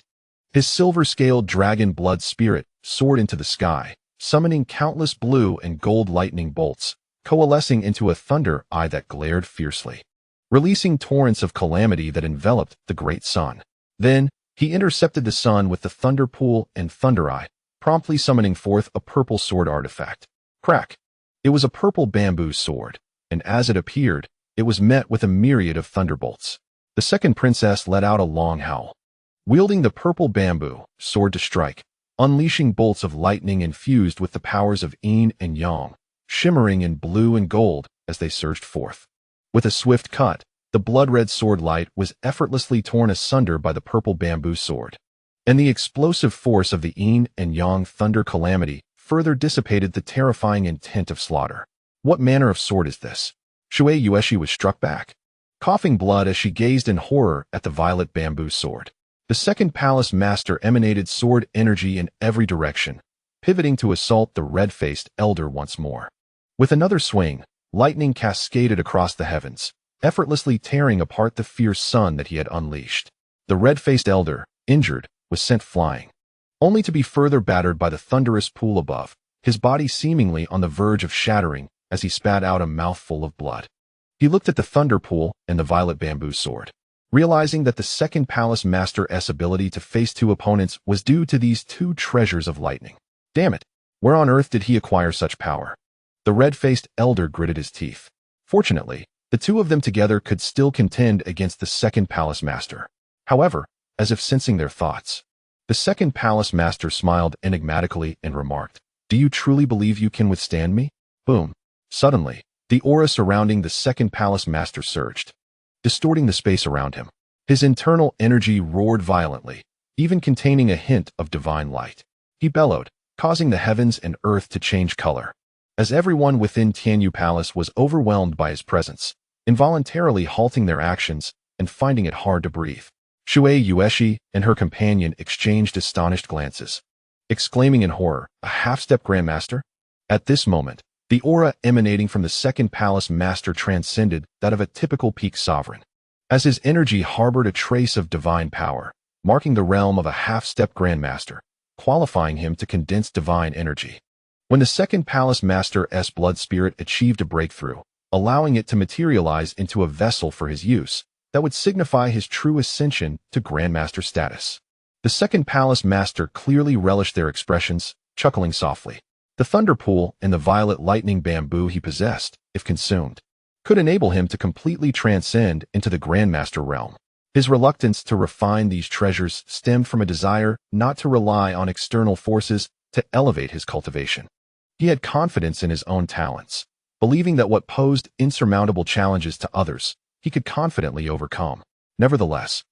His silver-scaled dragon blood spirit soared into the sky, summoning countless blue and gold lightning bolts, coalescing into a thunder eye that glared fiercely, releasing torrents of calamity that enveloped the great sun. Then, he intercepted the sun with the thunder pool and thunder eye, promptly summoning forth a purple sword artifact. Crack! It was a purple bamboo sword, and as it appeared, it was met with a myriad of thunderbolts. The second princess let out a long howl, wielding the purple bamboo sword to strike, unleashing bolts of lightning infused with the powers of yin and yang, shimmering in blue and gold as they surged forth. With a swift cut, the blood-red sword light was effortlessly torn asunder by the purple bamboo sword, and the explosive force of the yin and yang thunder calamity further dissipated the terrifying intent of slaughter. What manner of sword is this? Shui Yueshi was struck back, coughing blood as she gazed in horror at the violet bamboo sword. The second palace master emanated sword energy in every direction, pivoting to assault the red-faced elder once more. With another swing, lightning cascaded across the heavens, effortlessly tearing apart the fierce sun that he had unleashed. The red-faced elder, injured, was sent flying, only to be further battered by the thunderous pool above, his body seemingly on the verge of shattering as he spat out a mouthful of blood. He looked at the thunder pool and the violet bamboo sword, realizing that the second palace master's ability to face two opponents was due to these two treasures of lightning. Damn it, where on earth did he acquire such power? The red-faced elder gritted his teeth. Fortunately, the two of them together could still contend against the second palace master. However, as if sensing their thoughts, the second palace master smiled enigmatically and remarked, "Do you truly believe you can withstand me?" Boom. Suddenly, the aura surrounding the second palace master surged, distorting the space around him. His internal energy roared violently, even containing a hint of divine light. He bellowed, causing the heavens and earth to change color, as everyone within Tianyu Palace was overwhelmed by his presence, involuntarily halting their actions and finding it hard to breathe. Shui Yueshi and her companion exchanged astonished glances. exclaiming in horror, "A half-step Grandmaster?" At this moment, the aura emanating from the second palace master transcended that of a typical peak sovereign, as his energy harbored a trace of divine power, marking the realm of a half-step Grandmaster, qualifying him to condense divine energy. When the second palace master's blood spirit achieved a breakthrough, allowing it to materialize into a vessel for his use, that would signify his true ascension to Grandmaster status. The second palace master clearly relished their expressions, chuckling softly. The thunder pool and the violet lightning bamboo he possessed, if consumed, could enable him to completely transcend into the Grandmaster realm. His reluctance to refine these treasures stemmed from a desire not to rely on external forces to elevate his cultivation. He had confidence in his own talents, believing that what posed insurmountable challenges to others, he could confidently overcome. Nevertheless,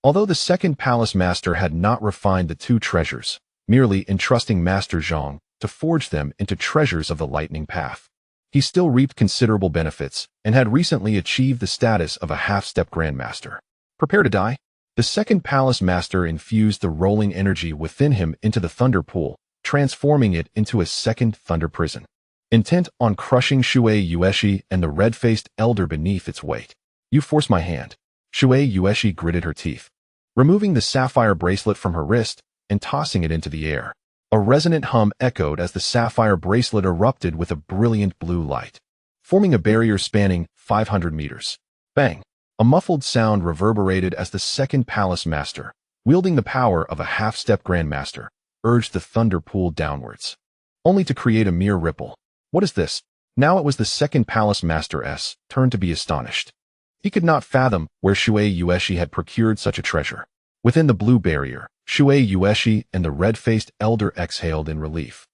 although the second palace master had not refined the two treasures, merely entrusting Master Zhang to forge them into treasures of the lightning path, he still reaped considerable benefits and had recently achieved the status of a half-step Grandmaster. Prepare to die? The second palace master infused the rolling energy within him into the thunder pool, transforming it into a second thunder prison. Intent on crushing Shui Yueshi and the red-faced elder beneath its weight. "You force my hand." Shui Yueshi gritted her teeth, removing the sapphire bracelet from her wrist and tossing it into the air. A resonant hum echoed as the sapphire bracelet erupted with a brilliant blue light, forming a barrier spanning 500 meters. Bang! A muffled sound reverberated as the second palace master, wielding the power of a half-step Grandmaster, urged the thunder pool downwards, only to create a mere ripple. What is this? Now it was the second palace master's turn to be astonished. He could not fathom where Shui Yueshi had procured such a treasure. Within the blue barrier, Shui Yueshi and the red-faced elder exhaled in relief,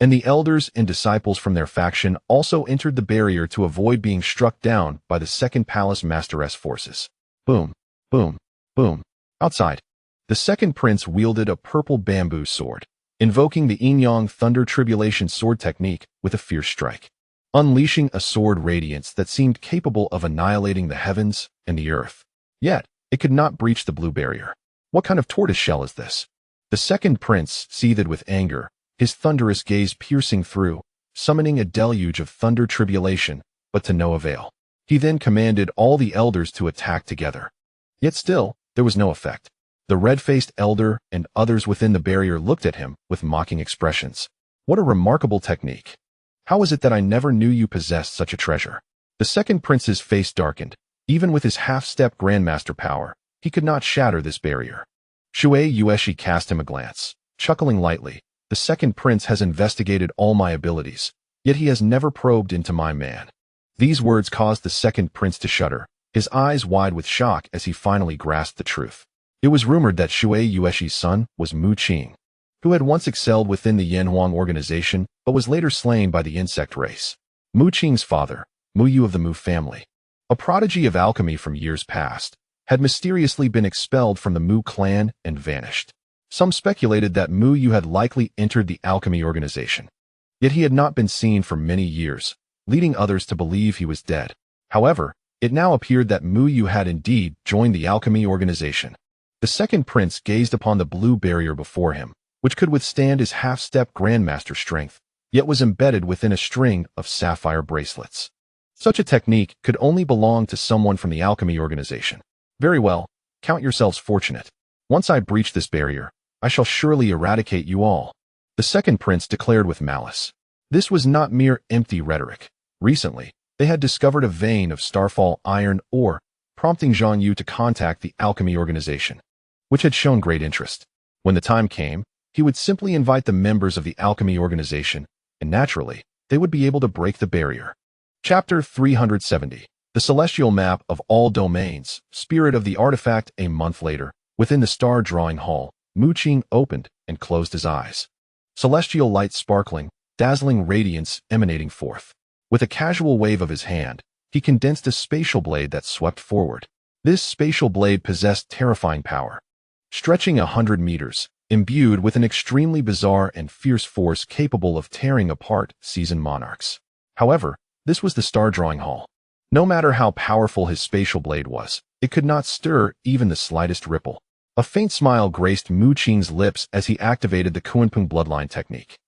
and the elders and disciples from their faction also entered the barrier to avoid being struck down by the second palace master's forces. Boom, boom, boom. Outside, the second prince wielded a purple bamboo sword, invoking the yin-yang thunder tribulation sword technique with a fierce strike, unleashing a sword radiance that seemed capable of annihilating the heavens and the earth. Yet, it could not breach the blue barrier. What kind of tortoiseshell is this? The second prince seethed with anger, his thunderous gaze piercing through, summoning a deluge of thunder tribulation, but to no avail. He then commanded all the elders to attack together. Yet still, there was no effect. The red-faced elder and others within the barrier looked at him with mocking expressions. What a remarkable technique. How is it that I never knew you possessed such a treasure? The second prince's face darkened. Even with his half-step Grandmaster power, he could not shatter this barrier. Shui Yueshi cast him a glance, chuckling lightly. The second prince has investigated all my abilities, yet he has never probed into my man. These words caused the second prince to shudder, his eyes wide with shock as he finally grasped the truth. It was rumored that Shui Yueshi's son was Mu Qing, who had once excelled within the Yanhuang organization but was later slain by the insect race. Mu Qing's father, Mu Yu of the Mu family, a prodigy of alchemy from years past, had mysteriously been expelled from the Mu clan and vanished. Some speculated that Mu Yu had likely entered the alchemy organization, yet he had not been seen for many years, leading others to believe he was dead. However, it now appeared that Mu Yu had indeed joined the alchemy organization. The second prince gazed upon the blue barrier before him, which could withstand his half-step Grandmaster strength, yet was embedded within a string of sapphire bracelets. Such a technique could only belong to someone from the alchemy organization. Very well, count yourselves fortunate. Once I breach this barrier, I shall surely eradicate you all. The second prince declared with malice. This was not mere empty rhetoric. Recently, they had discovered a vein of starfall iron ore, prompting Zhang Yu to contact the alchemy organization, which had shown great interest. When the time came, he would simply invite the members of the alchemy organization, and naturally, they would be able to break the barrier. Chapter 370. The Celestial Map of All Domains, Spirit of the Artifact. A month later, within the star drawing hall, Mu Qing opened and closed his eyes. Celestial light sparkling, dazzling radiance emanating forth. With a casual wave of his hand, he condensed a spatial blade that swept forward. This spatial blade possessed terrifying power. Stretching 100 meters, imbued with an extremely bizarre and fierce force capable of tearing apart seasoned monarchs. However, this was the star drawing hall. No matter how powerful his spatial blade was, it could not stir even the slightest ripple. A faint smile graced Mu Qing's lips as he activated the Kunpeng bloodline technique,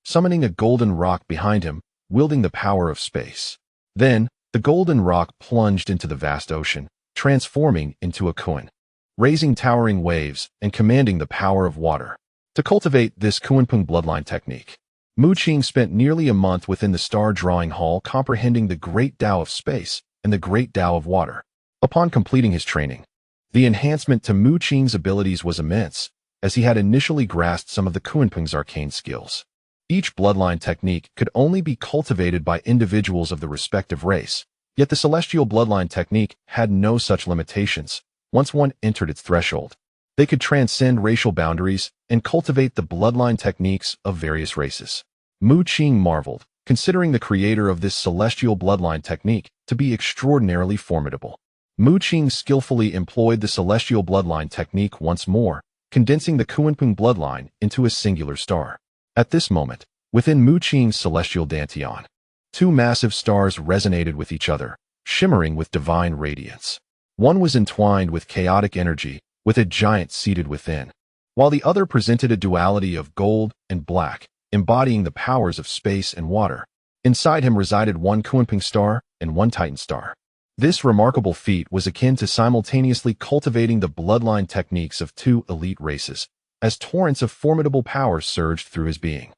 summoning a golden rock behind him, wielding the power of space. Then, the golden rock plunged into the vast ocean, transforming into a Kun, raising towering waves and commanding the power of water. To cultivate this Kunpeng bloodline technique, Mu Qing spent nearly a month within the Star Drawing Hall comprehending the Great Tao of Space and the Great Tao of Water. Upon completing his training, the enhancement to Mu Qing's abilities was immense, as he had initially grasped some of the Kunpeng's arcane skills. Each bloodline technique could only be cultivated by individuals of the respective race, yet the celestial bloodline technique had no such limitations. Once one entered its threshold, they could transcend racial boundaries and cultivate the bloodline techniques of various races. Mu Qing marveled, considering the creator of this celestial bloodline technique to be extraordinarily formidable. Mu Qing skillfully employed the celestial bloodline technique once more, condensing the Kunpeng bloodline into a singular star. At this moment, within Mu Qing's celestial dantian, two massive stars resonated with each other, shimmering with divine radiance. One was entwined with chaotic energy, with a giant seated within, while the other presented a duality of gold and black, embodying the powers of space and water. Inside him resided one Kunpeng star and one Titan star. This remarkable feat was akin to simultaneously cultivating the bloodline techniques of two elite races, as torrents of formidable power surged through his being.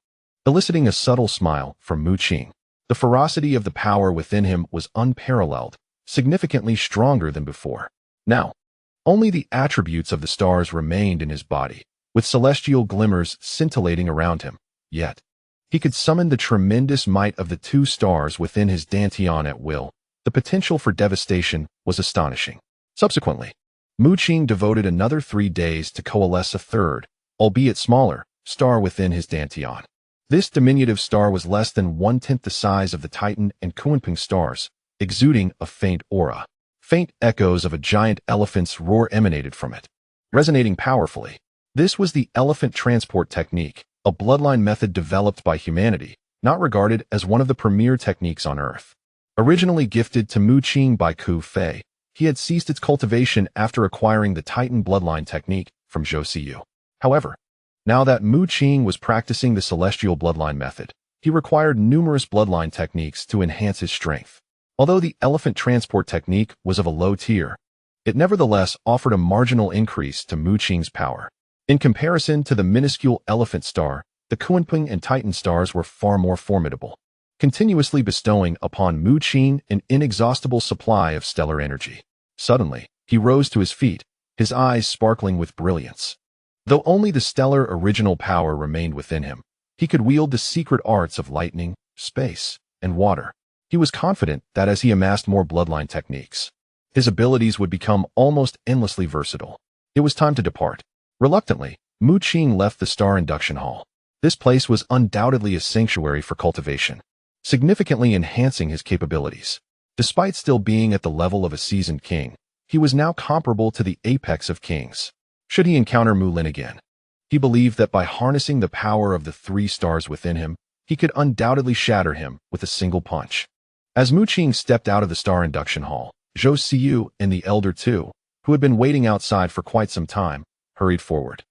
Eliciting a subtle smile from Mu Qing, the ferocity of the power within him was unparalleled, significantly stronger than before. Now, only the attributes of the stars remained in his body, with celestial glimmers scintillating around him. Yet, he could summon the tremendous might of the two stars within his dantian at will. The potential for devastation was astonishing. Subsequently, Mu Qing devoted another 3 days to coalesce a third, albeit smaller, star within his dantian. This diminutive star was less than 1/10 the size of the Titan and Kunpeng stars, exuding a faint aura. Faint echoes of a giant elephant's roar emanated from it, resonating powerfully. This was the elephant transport technique, a bloodline method developed by humanity, not regarded as one of the premier techniques on Earth. Originally gifted to Mu Qing by Ku Fei, he had ceased its cultivation after acquiring the Titan bloodline technique from Zhou Siyu. However, now that Mu Qing was practicing the celestial bloodline method, he required numerous bloodline techniques to enhance his strength. Although the elephant transport technique was of a low tier, it nevertheless offered a marginal increase to Mu Qing's power. In comparison to the minuscule elephant star, the Kunpeng and Titan stars were far more formidable, continuously bestowing upon Mu Qing an inexhaustible supply of stellar energy. Suddenly, he rose to his feet, his eyes sparkling with brilliance. Though only the stellar original power remained within him, he could wield the secret arts of lightning, space, and water. He was confident that as he amassed more bloodline techniques, his abilities would become almost endlessly versatile. It was time to depart. Reluctantly, Mu Qing left the Star Induction Hall. This place was undoubtedly a sanctuary for cultivation, significantly enhancing his capabilities. Despite still being at the level of a seasoned king, he was now comparable to the apex of kings. Should he encounter Mu Lin again, he believed that by harnessing the power of the 3 stars within him, he could undoubtedly shatter him with a single punch. As Mu Qing stepped out of the Star Induction Hall, Zhou Siyu and the Elder Two, who had been waiting outside for quite some time, hurried forward.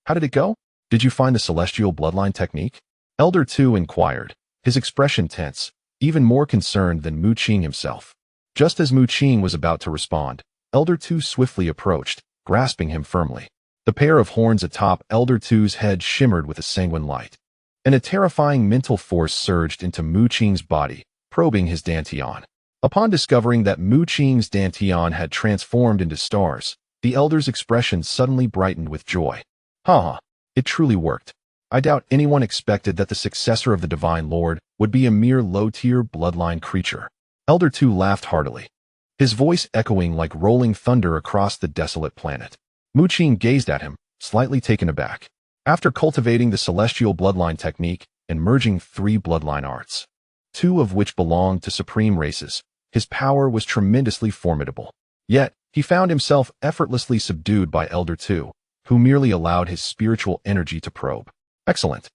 "How did it go? Did you find the celestial bloodline technique?" Elder Two inquired, his expression tense, even more concerned than Mu Qing himself. Just as Mu Qing was about to respond, Elder Two swiftly approached, grasping him firmly. The pair of horns atop Elder Two's head shimmered with a sanguine light, and a terrifying mental force surged into Mu Qing's body, probing his dantian. Upon discovering that Mu Qing's dantian had transformed into stars, the elder's expression suddenly brightened with joy. "Ha! It truly worked. I doubt anyone expected that the successor of the Divine Lord would be a mere low-tier bloodline creature." Elder Two laughed heartily, his voice echoing like rolling thunder across the desolate planet. Mu Qing gazed at him, slightly taken aback. After cultivating the celestial bloodline technique and merging 3 bloodline arts, 2 of which belonged to supreme races, his power was tremendously formidable. Yet, he found himself effortlessly subdued by Elder Two, who merely allowed his spiritual energy to probe. "Excellent.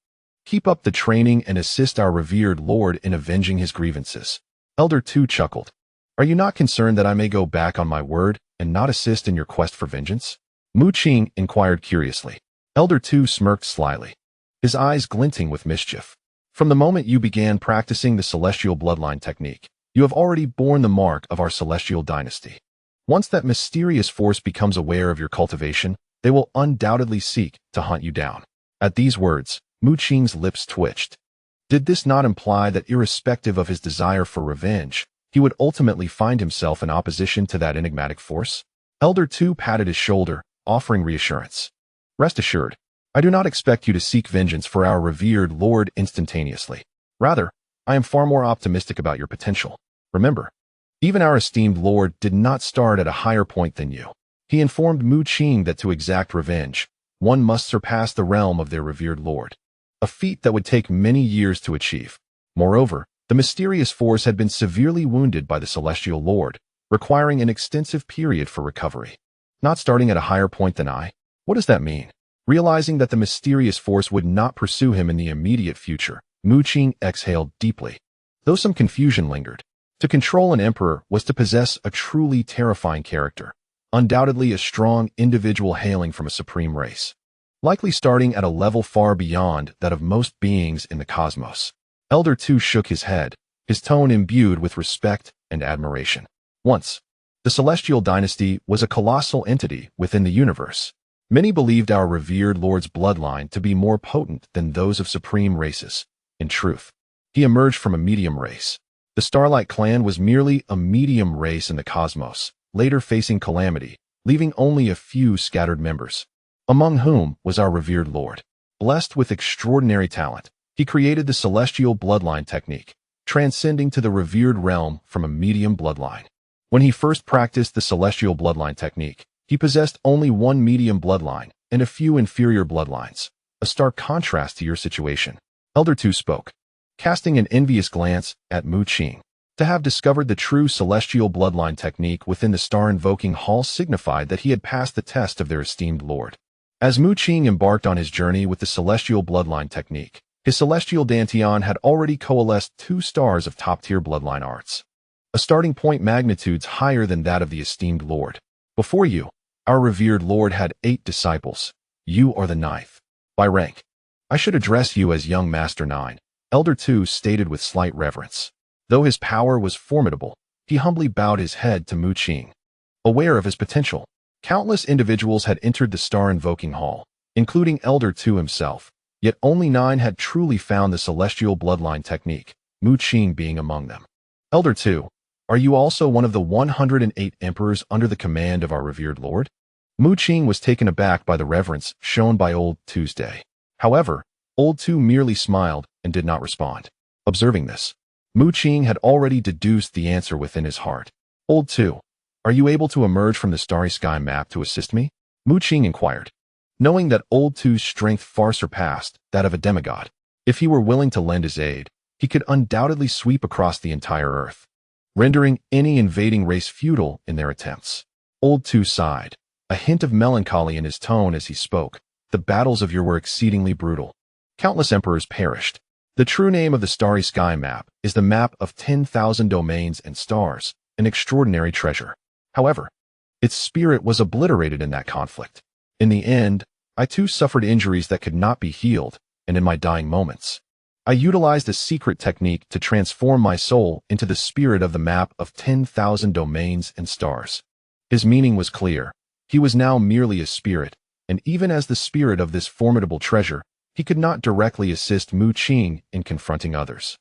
Keep up the training and assist our revered lord in avenging his grievances." Elder Two chuckled. "Are you not concerned that I may go back on my word and not assist in your quest for vengeance?" Mu Qing inquired curiously. Elder Two smirked slyly, his eyes glinting with mischief. From the moment you began practicing the celestial bloodline technique, you have already borne the mark of our celestial dynasty. Once that mysterious force becomes aware of your cultivation, they will undoubtedly seek to hunt you down. At these words, Mu Qing's lips twitched. Did this not imply that irrespective of his desire for revenge, he would ultimately find himself in opposition to that enigmatic force? Elder Two patted his shoulder, offering reassurance. Rest assured, I do not expect you to seek vengeance for our revered Lord instantaneously. Rather, I am far more optimistic about your potential. Remember, even our esteemed Lord did not start at a higher point than you. He informed Mu Qing that to exact revenge, one must surpass the realm of their revered Lord, a feat that would take many years to achieve. Moreover, the mysterious force had been severely wounded by the Celestial Lord, requiring an extensive period for recovery. Not starting at a higher point than I? What does that mean? Realizing that the mysterious force would not pursue him in the immediate future, Mu Qing exhaled deeply. Though some confusion lingered, to control an emperor was to possess a truly terrifying character, undoubtedly a strong individual hailing from a supreme race, likely starting at a level far beyond that of most beings in the cosmos. Elder Two shook his head, his tone imbued with respect and admiration. Once, the Celestial Dynasty was a colossal entity within the universe. Many believed our revered Lord's bloodline to be more potent than those of supreme races. In truth, he emerged from a medium race. The Starlight clan was merely a medium race in the cosmos, later facing calamity, leaving only a few scattered members, among whom was our revered Lord. Blessed with extraordinary talent, he created the celestial bloodline technique, transcending to the revered realm from a medium bloodline. When he first practiced the celestial bloodline technique, he possessed only one medium bloodline and a few inferior bloodlines, a stark contrast to your situation. Elder Two spoke, casting an envious glance at Mu Qing. To have discovered the true celestial bloodline technique within the star-invoking hall signified that he had passed the test of their esteemed lord. As Mu Qing embarked on his journey with the celestial bloodline technique, his celestial dantian had already coalesced 2 stars of top-tier bloodline arts, a starting point magnitudes higher than that of the esteemed lord. Before you, our revered Lord had 8 disciples. You are the 9th. By rank, I should address you as young Master 9, Elder Two stated with slight reverence. Though his power was formidable, he humbly bowed his head to Mu Qing. Aware of his potential, countless individuals had entered the star-invoking hall, including Elder Two himself, yet only 9 had truly found the celestial bloodline technique, Mu Qing being among them. Elder Two, are you also one of the 108 emperors under the command of our revered Lord? Mu Qing was taken aback by the reverence shown by Old Tuesday. However, Old Two merely smiled and did not respond. Observing this, Mu Qing had already deduced the answer within his heart. Old Two, are you able to emerge from the starry sky map to assist me? Mu Qing inquired, knowing that Old Two's strength far surpassed that of a demigod. If he were willing to lend his aid, he could undoubtedly sweep across the entire earth, rendering any invading race futile in their attempts. Old Two sighed, a hint of melancholy in his tone as he spoke. The battles of yore were exceedingly brutal. Countless emperors perished. The true name of the starry sky map is the map of 10,000 domains and stars, an extraordinary treasure. However, its spirit was obliterated in that conflict. In the end, I too suffered injuries that could not be healed, and in my dying moments, I utilized a secret technique to transform my soul into the spirit of the map of 10,000 domains and stars. His meaning was clear. He was now merely a spirit, and even as the spirit of this formidable treasure, he could not directly assist Mu Qing in confronting others.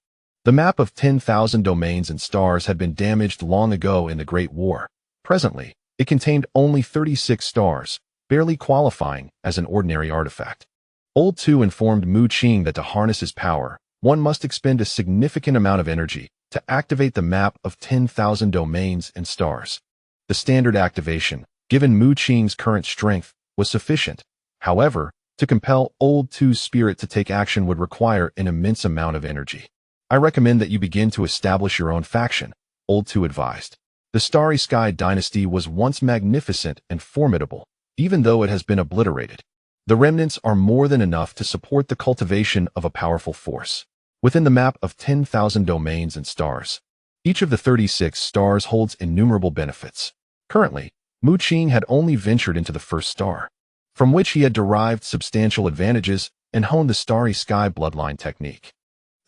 The map of 10,000 domains and stars had been damaged long ago in the Great War. Presently, it contained only 36 stars, barely qualifying as an ordinary artifact. Old Two informed Mu Qing that to harness his power, one must expend a significant amount of energy to activate the map of 10,000 domains and stars. The standard activation, given Mu Qing's current strength, was sufficient. However, to compel Old Two's spirit to take action would require an immense amount of energy. I recommend that you begin to establish your own faction, Old Two advised. The Starry Sky dynasty was once magnificent and formidable, even though it has been obliterated. The remnants are more than enough to support the cultivation of a powerful force. Within the map of 10,000 domains and stars, each of the 36 stars holds innumerable benefits. Currently, Mu Qing had only ventured into the first star, from which he had derived substantial advantages and honed the starry sky bloodline technique.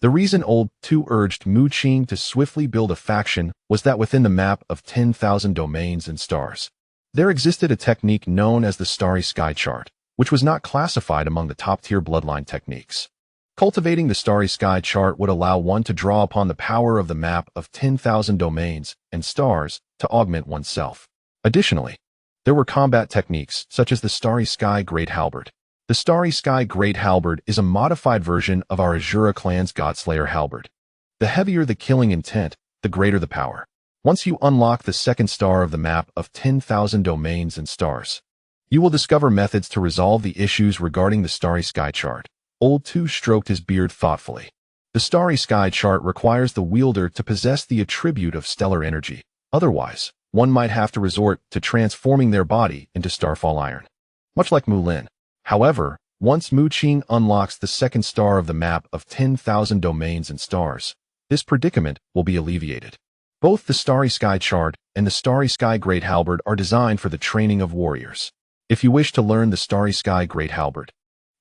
The reason Old Two urged Mu Qing to swiftly build a faction was that within the map of 10,000 domains and stars, there existed a technique known as the starry sky chart, which was not classified among the top-tier bloodline techniques. Cultivating the starry sky chart would allow one to draw upon the power of the map of 10,000 domains and stars to augment oneself. Additionally, there were combat techniques such as the starry sky great halberd. The starry sky great halberd is a modified version of our Azura clan's Godslayer halberd. The heavier the killing intent, the greater the power. Once you unlock the second star of the map of 10,000 domains and stars, you will discover methods to resolve the issues regarding the starry sky chart. Old Two stroked his beard thoughtfully. The starry sky chart requires the wielder to possess the attribute of stellar energy. Otherwise, one might have to resort to transforming their body into starfall iron. Much like Mulan. However, once Mu Qing unlocks the second star of the map of 10,000 domains and stars, this predicament will be alleviated. Both the starry sky chart and the starry sky great halberd are designed for the training of warriors. If you wish to learn the starry sky great halberd,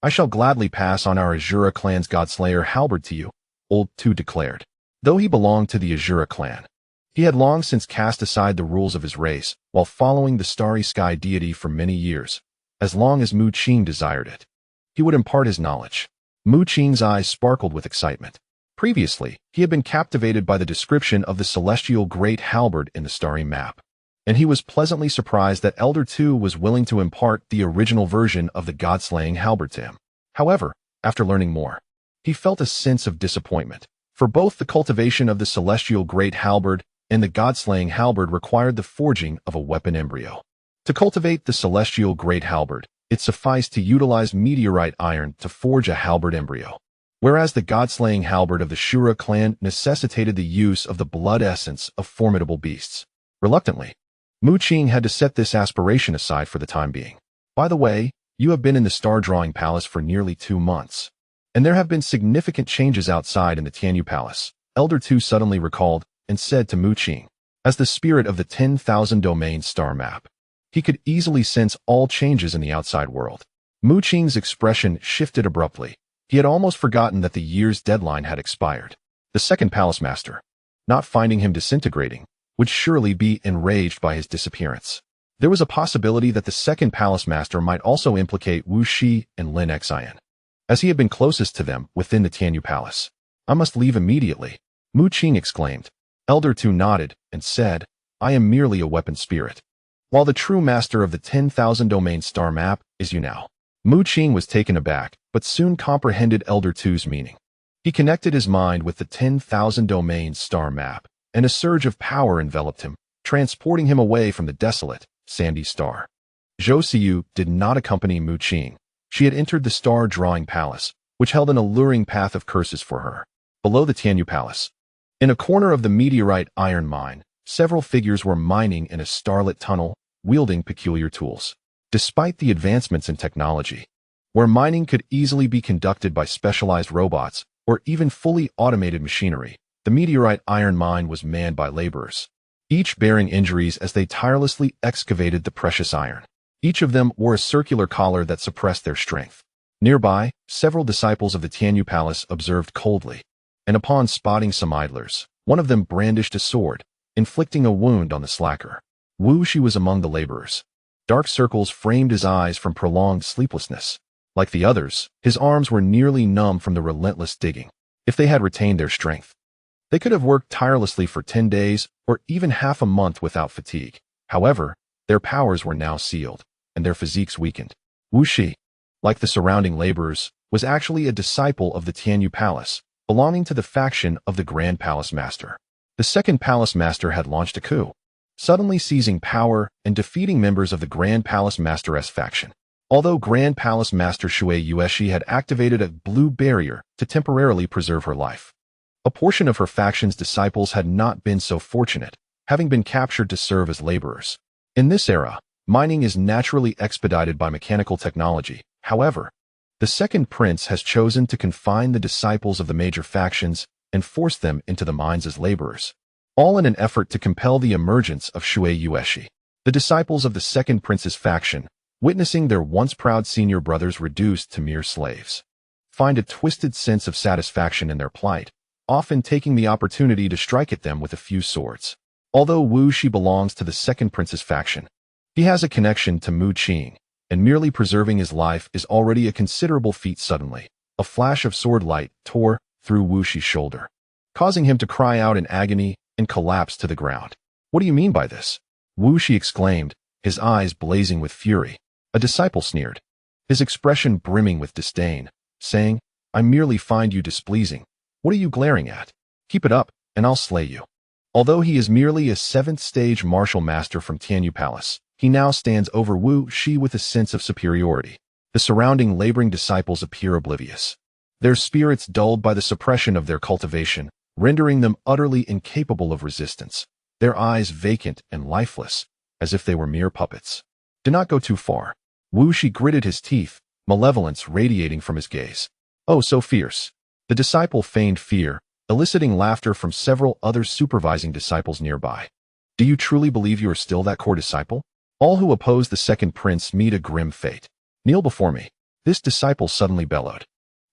I shall gladly pass on our Azura clan's Godslayer halberd to you, Old Two declared. Though he belonged to the Azura clan, he had long since cast aside the rules of his race while following the starry sky deity for many years. As long as Mu Qing desired it, he would impart his knowledge. Mu Qing's eyes sparkled with excitement. Previously, he had been captivated by the description of the celestial great halberd in the starry map, and he was pleasantly surprised that Elder Two was willing to impart the original version of the god-slaying halberd to him. However, after learning more, he felt a sense of disappointment, for both the cultivation of the celestial great halberd and the god-slaying halberd required the forging of a weapon embryo. To cultivate the celestial great halberd, it sufficed to utilize meteorite iron to forge a halberd embryo, whereas the god-slaying halberd of the Shura clan necessitated the use of the blood essence of formidable beasts. Reluctantly, Mu Qing had to set this aspiration aside for the time being. By the way, you have been in the Star Drawing Palace for nearly 2 months, and there have been significant changes outside in the Tianyu Palace, Elder Two suddenly recalled and said to Mu Qing. As the spirit of the 10,000 domain star map, he could easily sense all changes in the outside world. Mu Qing's expression shifted abruptly. He had almost forgotten that the year's deadline had expired. The second palace master, not finding him disintegrating, would surely be enraged by his disappearance. There was a possibility that the second palace master might also implicate Wu Shi and Lin Xian, as he had been closest to them within the Tianyu Palace. I must leave immediately, Mu Qing exclaimed. Elder Two nodded and said, I am merely a weapon spirit, while the true master of the 10,000 domain star map is you now. Mu Qing was taken aback, but soon comprehended Elder Two's meaning. He connected his mind with the 10,000 domain star map, and a surge of power enveloped him, transporting him away from the desolate, sandy star. Zhou Xiyu did not accompany Mu Qing. She had entered the Star Drawing Palace, which held an alluring path of curses for her. Below the Tianyu Palace, in a corner of the meteorite iron mine, several figures were mining in a starlit tunnel, wielding peculiar tools. Despite the advancements in technology, where mining could easily be conducted by specialized robots or even fully automated machinery, the meteorite iron mine was manned by laborers, each bearing injuries as they tirelessly excavated the precious iron. Each of them wore a circular collar that suppressed their strength. Nearby, several disciples of the Tianyu Palace observed coldly, and upon spotting some idlers, one of them brandished a sword, inflicting a wound on the slacker. Wu Shi was among the laborers. Dark circles framed his eyes from prolonged sleeplessness. Like the others, his arms were nearly numb from the relentless digging. If they had retained their strength, they could have worked tirelessly for 10 days or even half a month without fatigue. However, their powers were now sealed, and their physiques weakened. Wu Shi, like the surrounding laborers, was actually a disciple of the Tianyu Palace, belonging to the faction of the Grand Palace Master. The second Palace Master had launched a coup, suddenly seizing power and defeating members of the Grand Palace Master's faction. Although Grand Palace Master Shui Yueshi had activated a blue barrier to temporarily preserve her life, a portion of her faction's disciples had not been so fortunate, having been captured to serve as laborers. In this era, mining is naturally expedited by mechanical technology. However, the second prince has chosen to confine the disciples of the major factions and force them into the mines as laborers, all in an effort to compel the emergence of Shui Yueshi. The disciples of the second prince's faction, witnessing their once proud senior brothers reduced to mere slaves, find a twisted sense of satisfaction in their plight, often taking the opportunity to strike at them with a few swords. Although Wu Shi belongs to the second prince's faction, he has a connection to Mu Qing, and merely preserving his life is already a considerable feat. Suddenly, a flash of sword light tore through Wu Shi's shoulder, causing him to cry out in agony and collapse to the ground. "What do you mean by this?" Wu Shi exclaimed, his eyes blazing with fury. A disciple sneered, his expression brimming with disdain, saying, "I merely find you displeasing. What are you glaring at? Keep it up, and I'll slay you." Although he is merely a 7th stage martial master from Tianyu Palace, he now stands over Wu Shi with a sense of superiority. The surrounding laboring disciples appear oblivious, their spirits dulled by the suppression of their cultivation, rendering them utterly incapable of resistance, their eyes vacant and lifeless, as if they were mere puppets. "Do not go too far." Wu Shi gritted his teeth, malevolence radiating from his gaze. "Oh, so fierce." The disciple feigned fear, eliciting laughter from several other supervising disciples nearby. "Do you truly believe you are still that core disciple? All who oppose the second prince meet a grim fate. Kneel before me." This disciple suddenly bellowed.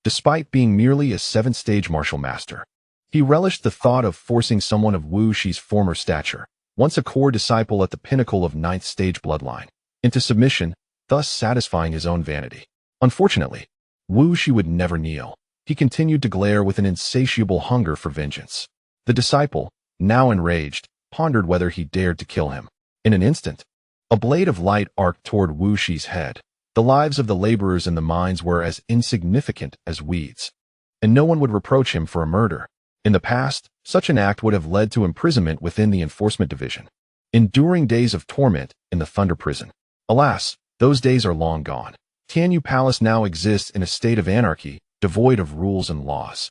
Despite being merely a 7th stage martial master, he relished the thought of forcing someone of Wu Shi's former stature, once a core disciple at the pinnacle of 9th stage bloodline, into submission, thus satisfying his own vanity. Unfortunately, Wu Shi would never kneel. He continued to glare with an insatiable hunger for vengeance. The disciple, now enraged, pondered whether he dared to kill him. In an instant, a blade of light arced toward Wu Shi's head. The lives of the laborers in the mines were as insignificant as weeds, and no one would reproach him for a murder. In the past, such an act would have led to imprisonment within the enforcement division, enduring days of torment in the Thunder Prison. Alas, those days are long gone. Tianyu Palace now exists in a state of anarchy, devoid of rules and laws.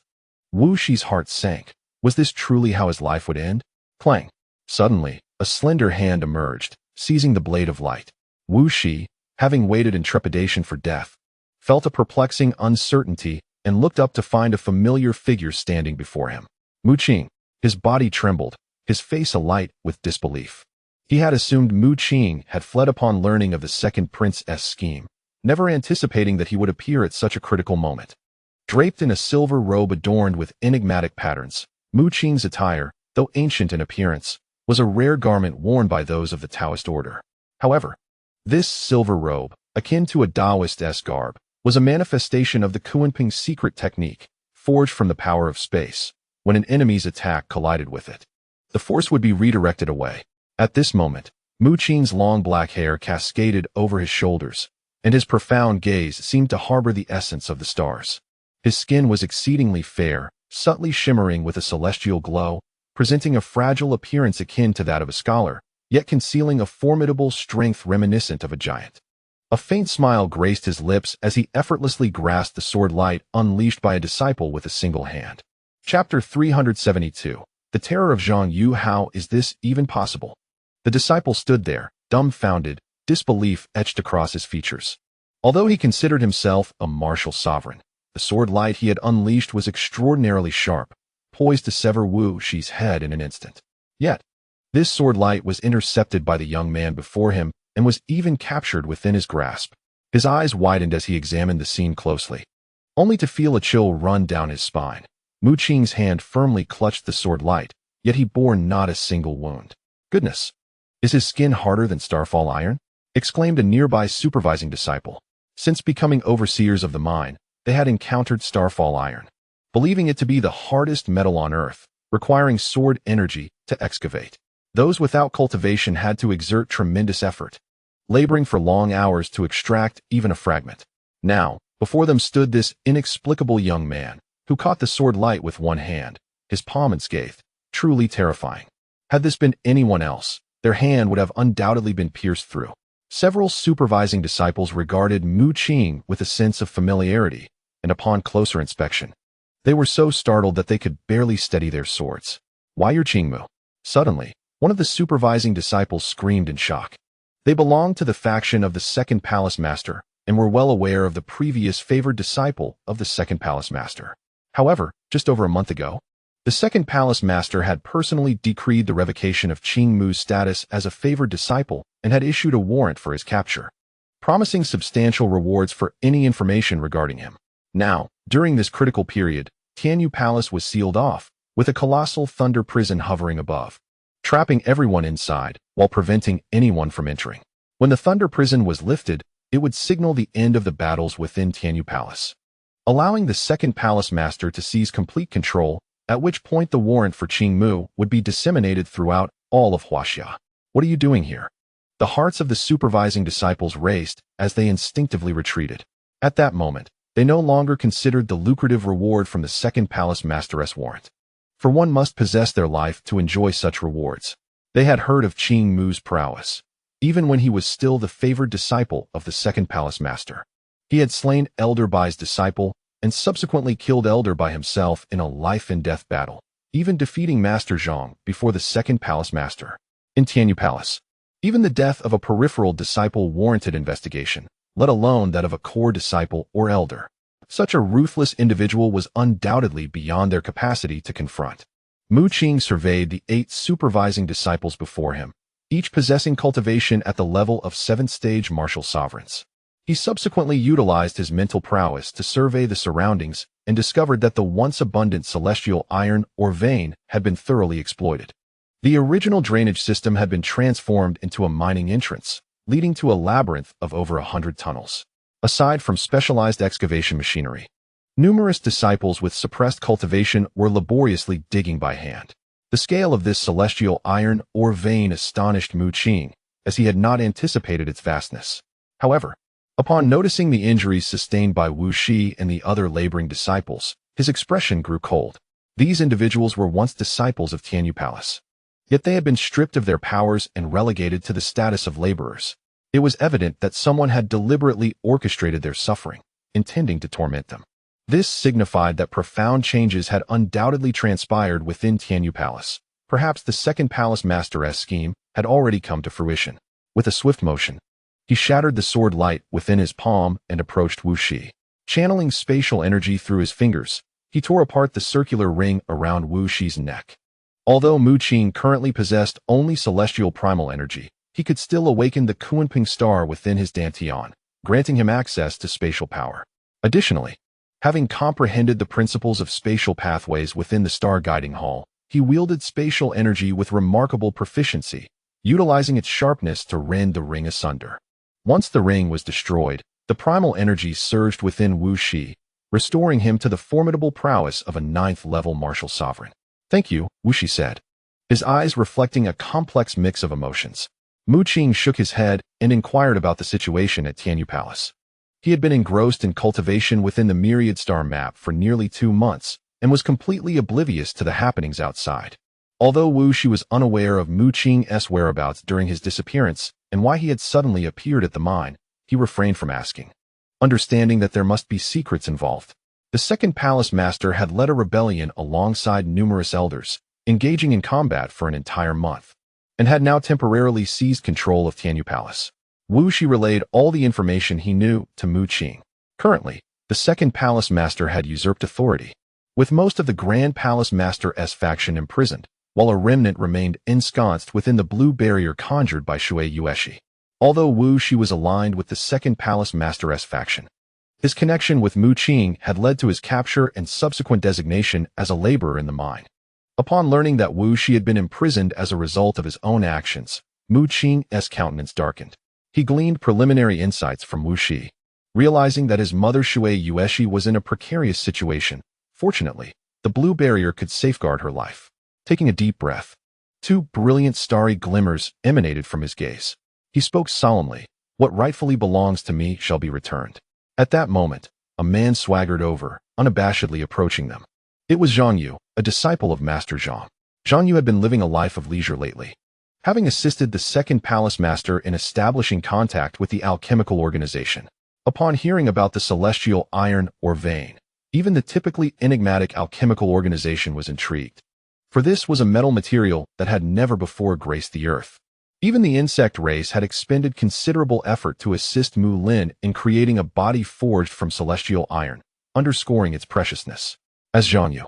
Wu Shi's heart sank. Was this truly how his life would end? Clang! Suddenly, a slender hand emerged, seizing the blade of light. Wu Shi, having waited in trepidation for death, felt a perplexing uncertainty and looked up to find a familiar figure standing before him. Mu Qing. His body trembled, his face alight with disbelief. He had assumed Mu Qing had fled upon learning of the second prince's scheme, never anticipating that he would appear at such a critical moment. Draped in a silver robe adorned with enigmatic patterns, Mu Qing's attire, though ancient in appearance, was a rare garment worn by those of the Taoist order. However, this silver robe, akin to a Taoist-esque garb, was a manifestation of the Kunping secret technique, forged from the power of space. When an enemy's attack collided with it, the force would be redirected away. At this moment, Mu Qing's long black hair cascaded over his shoulders, and his profound gaze seemed to harbor the essence of the stars. His skin was exceedingly fair, subtly shimmering with a celestial glow, presenting a fragile appearance akin to that of a scholar, yet concealing a formidable strength reminiscent of a giant. A faint smile graced his lips as he effortlessly grasped the sword light unleashed by a disciple with a single hand. Chapter 372. The Terror of Zhang Yu. How is this even possible? The disciple stood there, dumbfounded, disbelief etched across his features. Although he considered himself a martial sovereign, the sword light he had unleashed was extraordinarily sharp, poised to sever Wu Shi's head in an instant. Yet, this sword light was intercepted by the young man before him and was even captured within his grasp. His eyes widened as he examined the scene closely, only to feel a chill run down his spine. Mu Qing's hand firmly clutched the sword light, yet he bore not a single wound. "Goodness! Is his skin harder than starfall iron?" exclaimed a nearby supervising disciple. Since becoming overseers of the mine, they had encountered starfall iron, believing it to be the hardest metal on earth, requiring sword energy to excavate. Those without cultivation had to exert tremendous effort, laboring for long hours to extract even a fragment. Now, before them stood this inexplicable young man, who caught the sword light with one hand, his palm unscathed, truly terrifying. Had this been anyone else, their hand would have undoubtedly been pierced through. Several supervising disciples regarded Mu Qing with a sense of familiarity, and upon closer inspection, they were so startled that they could barely steady their swords. "Why your Qingmu?" Suddenly, one of the supervising disciples screamed in shock. They belonged to the faction of the second palace master and were well aware of the previous favored disciple of the second palace master. However, just over a month ago, The second palace master had personally decreed the revocation of Qing Mu's status as a favored disciple and had issued a warrant for his capture, promising substantial rewards for any information regarding him. Now, during this critical period, Tianyu Palace was sealed off, with a colossal thunder prison hovering above, trapping everyone inside while preventing anyone from entering. When the thunder prison was lifted, it would signal the end of the battles within Tianyu Palace, allowing the second palace master to seize complete control, at which point the warrant for Qing Mu would be disseminated throughout all of Huaxia. What are you doing here? The hearts of the supervising disciples raced as they instinctively retreated. At that moment, they no longer considered the lucrative reward from the second palace master's warrant. For one must possess their life to enjoy such rewards. They had heard of Qing Mu's prowess, even when he was still the favored disciple of the second palace master. He had slain Elder Bai's disciple and subsequently killed Elder Bai himself in a life-and-death battle, even defeating Master Zhang before the second palace master. In Tianyu Palace, even the death of a peripheral disciple warranted investigation, let alone that of a core disciple or elder. Such a ruthless individual was undoubtedly beyond their capacity to confront. Mu Qing surveyed the 8 supervising disciples before him, each possessing cultivation at the level of 7th-stage martial sovereigns. He subsequently utilized his mental prowess to survey the surroundings and discovered that the once abundant celestial iron or vein had been thoroughly exploited. The original drainage system had been transformed into a mining entrance, leading to a labyrinth of over 100 tunnels. Aside from specialized excavation machinery, numerous disciples with suppressed cultivation were laboriously digging by hand. The scale of this celestial iron or vein astonished Mu Qing, as he had not anticipated its vastness. However, upon noticing the injuries sustained by Wu Shi and the other laboring disciples, his expression grew cold. These individuals were once disciples of Tianyu Palace, yet they had been stripped of their powers and relegated to the status of laborers. It was evident that someone had deliberately orchestrated their suffering, intending to torment them. This signified that profound changes had undoubtedly transpired within Tianyu Palace. Perhaps the second palace master's scheme had already come to fruition. With a swift motion, he shattered the sword light within his palm and approached Wu Shi. Channeling spatial energy through his fingers, he tore apart the circular ring around Wu Shi's neck. Although Mu Qing currently possessed only celestial primal energy, he could still awaken the Kunping star within his dantian, granting him access to spatial power. Additionally, having comprehended the principles of spatial pathways within the star guiding hall, he wielded spatial energy with remarkable proficiency, utilizing its sharpness to rend the ring asunder. Once the ring was destroyed, the primal energy surged within Wu Shi, restoring him to the formidable prowess of a 9th-level martial sovereign. "Thank you," Wu Shi said, his eyes reflecting a complex mix of emotions. Mu Qing shook his head and inquired about the situation at Tianyu Palace. He had been engrossed in cultivation within the myriad star map for nearly 2 months and was completely oblivious to the happenings outside. Although Wu Shi was unaware of Mu Qing's whereabouts during his disappearance and why he had suddenly appeared at the mine, he refrained from asking, understanding that there must be secrets involved. The second palace master had led a rebellion alongside numerous elders, engaging in combat for an entire month, and had now temporarily seized control of Tianyu Palace. Wu Shi relayed all the information he knew to Mu Qing. Currently, the second palace master had usurped authority, with most of the Grand Palace Master's faction imprisoned, while a remnant remained ensconced within the blue barrier conjured by Shui Yueshi. Although Wu Shi was aligned with the second palace master's faction, his connection with Mu Qing had led to his capture and subsequent designation as a laborer in the mine. Upon learning that Wu Shi had been imprisoned as a result of his own actions, Mu Qing's countenance darkened. He gleaned preliminary insights from Wu Shi, realizing that his mother Shui Yueshi was in a precarious situation. Fortunately, the blue barrier could safeguard her life. Taking a deep breath, 2 brilliant starry glimmers emanated from his gaze. He spoke solemnly, "What rightfully belongs to me shall be returned." At that moment, a man swaggered over, unabashedly approaching them. It was Zhang Yu, a disciple of Master Zhang. Zhang Yu had been living a life of leisure lately, having assisted the second palace master in establishing contact with the alchemical organization. Upon hearing about the celestial iron or vein, even the typically enigmatic alchemical organization was intrigued, for this was a metal material that had never before graced the earth. Even the insect race had expended considerable effort to assist Mu Lin in creating a body forged from celestial iron, underscoring its preciousness. As Zhang Yu,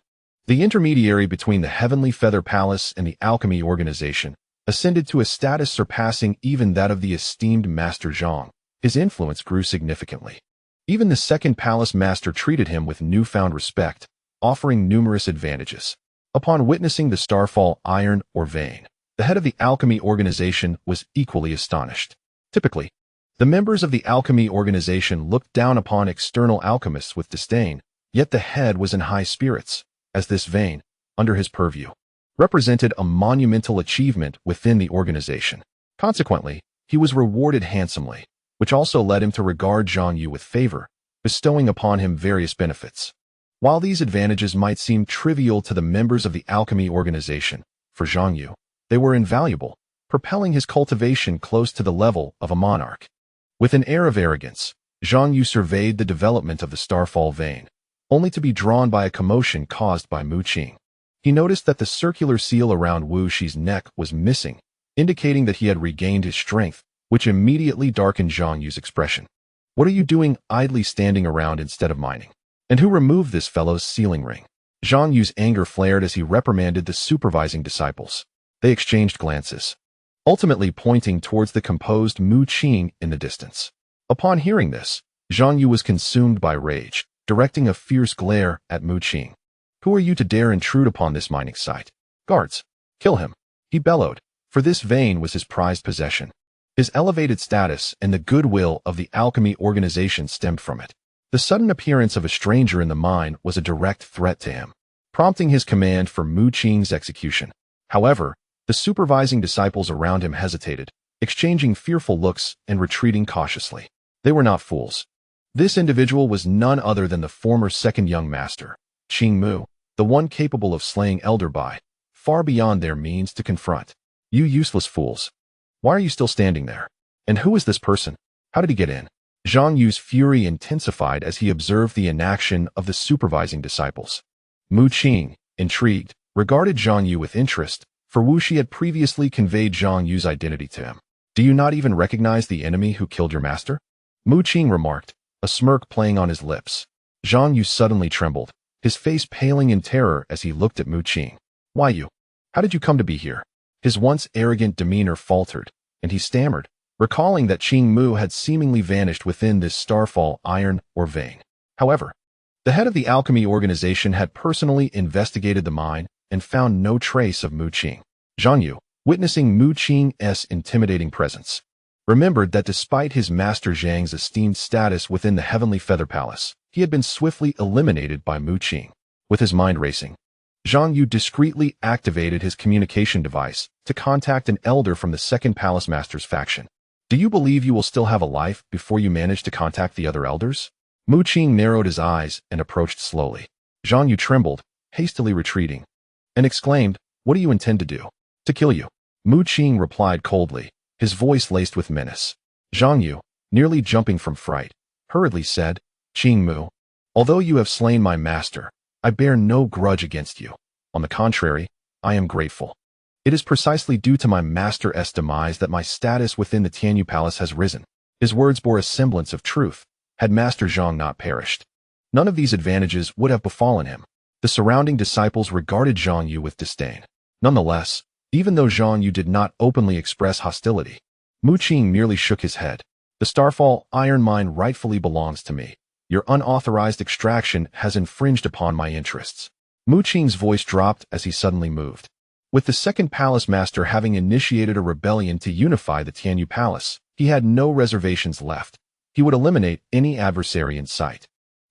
The intermediary between the Heavenly Feather Palace and the Alchemy Organization ascended to a status surpassing even that of the esteemed Master Zhang. His influence grew significantly. Even the second palace master treated him with newfound respect, offering numerous advantages. Upon witnessing the starfall iron or vein, the head of the Alchemy Organization was equally astonished. Typically, the members of the Alchemy Organization looked down upon external alchemists with disdain, yet the head was in high spirits, as this vein, under his purview, represented a monumental achievement within the organization. Consequently, he was rewarded handsomely, which also led him to regard Zhang Yu with favor, bestowing upon him various benefits. While these advantages might seem trivial to the members of the Alchemy Organization, for Zhang Yu, they were invaluable, propelling his cultivation close to the level of a monarch. With an air of arrogance, Zhang Yu surveyed the development of the starfall vein, only to be drawn by a commotion caused by Mu Qing. He noticed that the circular seal around Wu Shi's neck was missing, indicating that he had regained his strength, which immediately darkened Zhang Yu's expression. "What are you doing idly standing around instead of mining? And who removed this fellow's sealing ring?" Zhang Yu's anger flared as he reprimanded the supervising disciples. They exchanged glances, ultimately pointing towards the composed Mu Qing in the distance. Upon hearing this, Zhang Yu was consumed by rage, directing a fierce glare at Mu Qing. "Who are you to dare intrude upon this mining site? Guards, kill him!" he bellowed, for this vein was his prized possession. His elevated status and the goodwill of the Alchemy Organization stemmed from it. The sudden appearance of a stranger in the mine was a direct threat to him, prompting his command for Mu Qing's execution. However, the supervising disciples around him hesitated, exchanging fearful looks and retreating cautiously. They were not fools. This individual was none other than the former second young master, Qing Mu, the one capable of slaying elder by, far beyond their means to confront. "You useless fools! Why are you still standing there? And who is this person? How did he get in?" Zhang Yu's fury intensified as he observed the inaction of the supervising disciples. Mu Qing, intrigued, regarded Zhang Yu with interest, for Wu Shi had previously conveyed Zhang Yu's identity to him. "Do you not even recognize the enemy who killed your master?" Mu Qing remarked, a smirk playing on his lips. Zhang Yu suddenly trembled, his face paling in terror as he looked at Mu Qing. "Why you? How did you come to be here?" His once arrogant demeanor faltered, and he stammered, recalling that Qing Mu had seemingly vanished within this starfall iron or vein. However, the head of the Alchemy Organization had personally investigated the mine and found no trace of Mu Qing. Zhang Yu, witnessing Mu Qing's intimidating presence, remembered that despite his master Zhang's esteemed status within the Heavenly Feather Palace, he had been swiftly eliminated by Mu Qing. With his mind racing, Zhang Yu discreetly activated his communication device to contact an elder from the second palace master's faction. "Do you believe you will still have a life before you manage to contact the other elders?" Mu Qing narrowed his eyes and approached slowly. Zhang Yu trembled, hastily retreating, and exclaimed, "What do you intend to do?" "To kill you." Mu Qing replied coldly, his voice laced with menace. Zhang Yu, nearly jumping from fright, hurriedly said, "Qing Mu, although you have slain my master, I bear no grudge against you. On the contrary, I am grateful. It is precisely due to my master's demise that my status within the Tianyu Palace has risen." His words bore a semblance of truth. Had Master Zhang not perished, none of these advantages would have befallen him. The surrounding disciples regarded Zhang Yu with disdain. Nonetheless, even though Zhang Yu did not openly express hostility, Mu Qing merely shook his head. "The Starfall iron mine rightfully belongs to me. Your unauthorized extraction has infringed upon my interests." Mu Qing's voice dropped as he suddenly moved. With the second palace master having initiated a rebellion to unify the Tianyu Palace, he had no reservations left. He would eliminate any adversary in sight.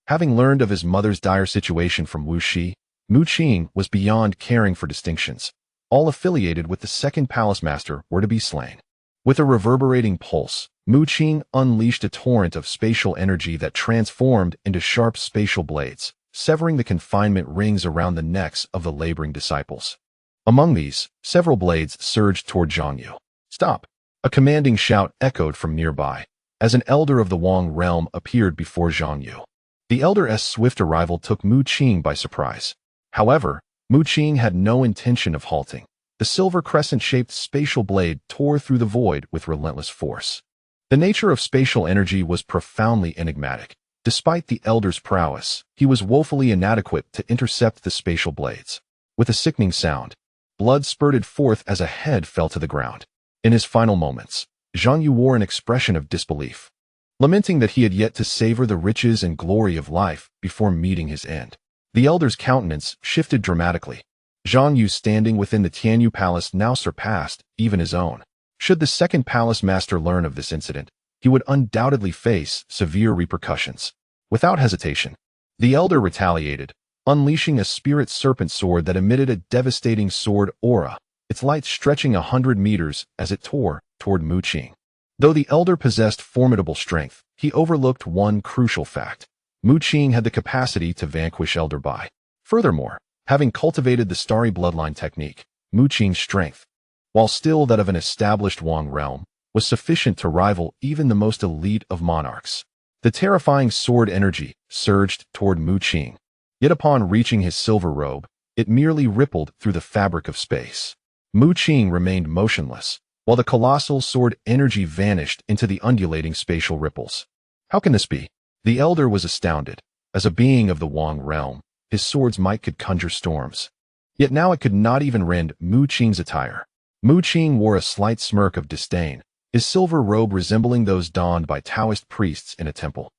Having learned of his mother's dire situation from Wu Shi, Mu Qing was beyond caring for distinctions. All affiliated with the second palace master were to be slain. With a reverberating pulse, Mu Qing unleashed a torrent of spatial energy that transformed into sharp spatial blades, severing the confinement rings around the necks of the laboring disciples. Among these, several blades surged toward Zhang Yu. "Stop!" A commanding shout echoed from nearby, as an elder of the Wang realm appeared before Zhang Yu. The elder's swift arrival took Mu Qing by surprise. However, Mu Qing had no intention of halting. The silver crescent-shaped spatial blade tore through the void with relentless force. The nature of spatial energy was profoundly enigmatic, Despite the elder's prowess, he was woefully inadequate to intercept the spatial blades. With a sickening sound, blood spurted forth as a head fell to the ground. In his final moments, Zhang Yu wore an expression of disbelief, lamenting that he had yet to savor the riches and glory of life before meeting his end. The elder's countenance shifted dramatically. Zhang Yu standing within the Tianyu Palace now surpassed even his own. Should the second palace master learn of this incident, he would undoubtedly face severe repercussions. Without hesitation, the elder retaliated, unleashing a spirit serpent sword that emitted a devastating sword aura, its light stretching 100 meters as it tore toward Mu Qing. Though the elder possessed formidable strength, he overlooked one crucial fact. Mu Qing had the capacity to vanquish Elder Bai. Furthermore, having cultivated the starry bloodline technique, Mu Qing's strength, while still that of an established Wang realm, was sufficient to rival even the most elite of monarchs. The terrifying sword energy surged toward Mu Qing, yet upon reaching his silver robe, it merely rippled through the fabric of space. Mu Qing remained motionless, while the colossal sword energy vanished into the undulating spatial ripples. How can this be? The elder was astounded. As a being of the Wang realm, his sword's might could conjure storms. Yet now it could not even rend Mu Qing's attire. Mu Qing wore a slight smirk of disdain, his silver robe resembling those donned by Taoist priests in a temple.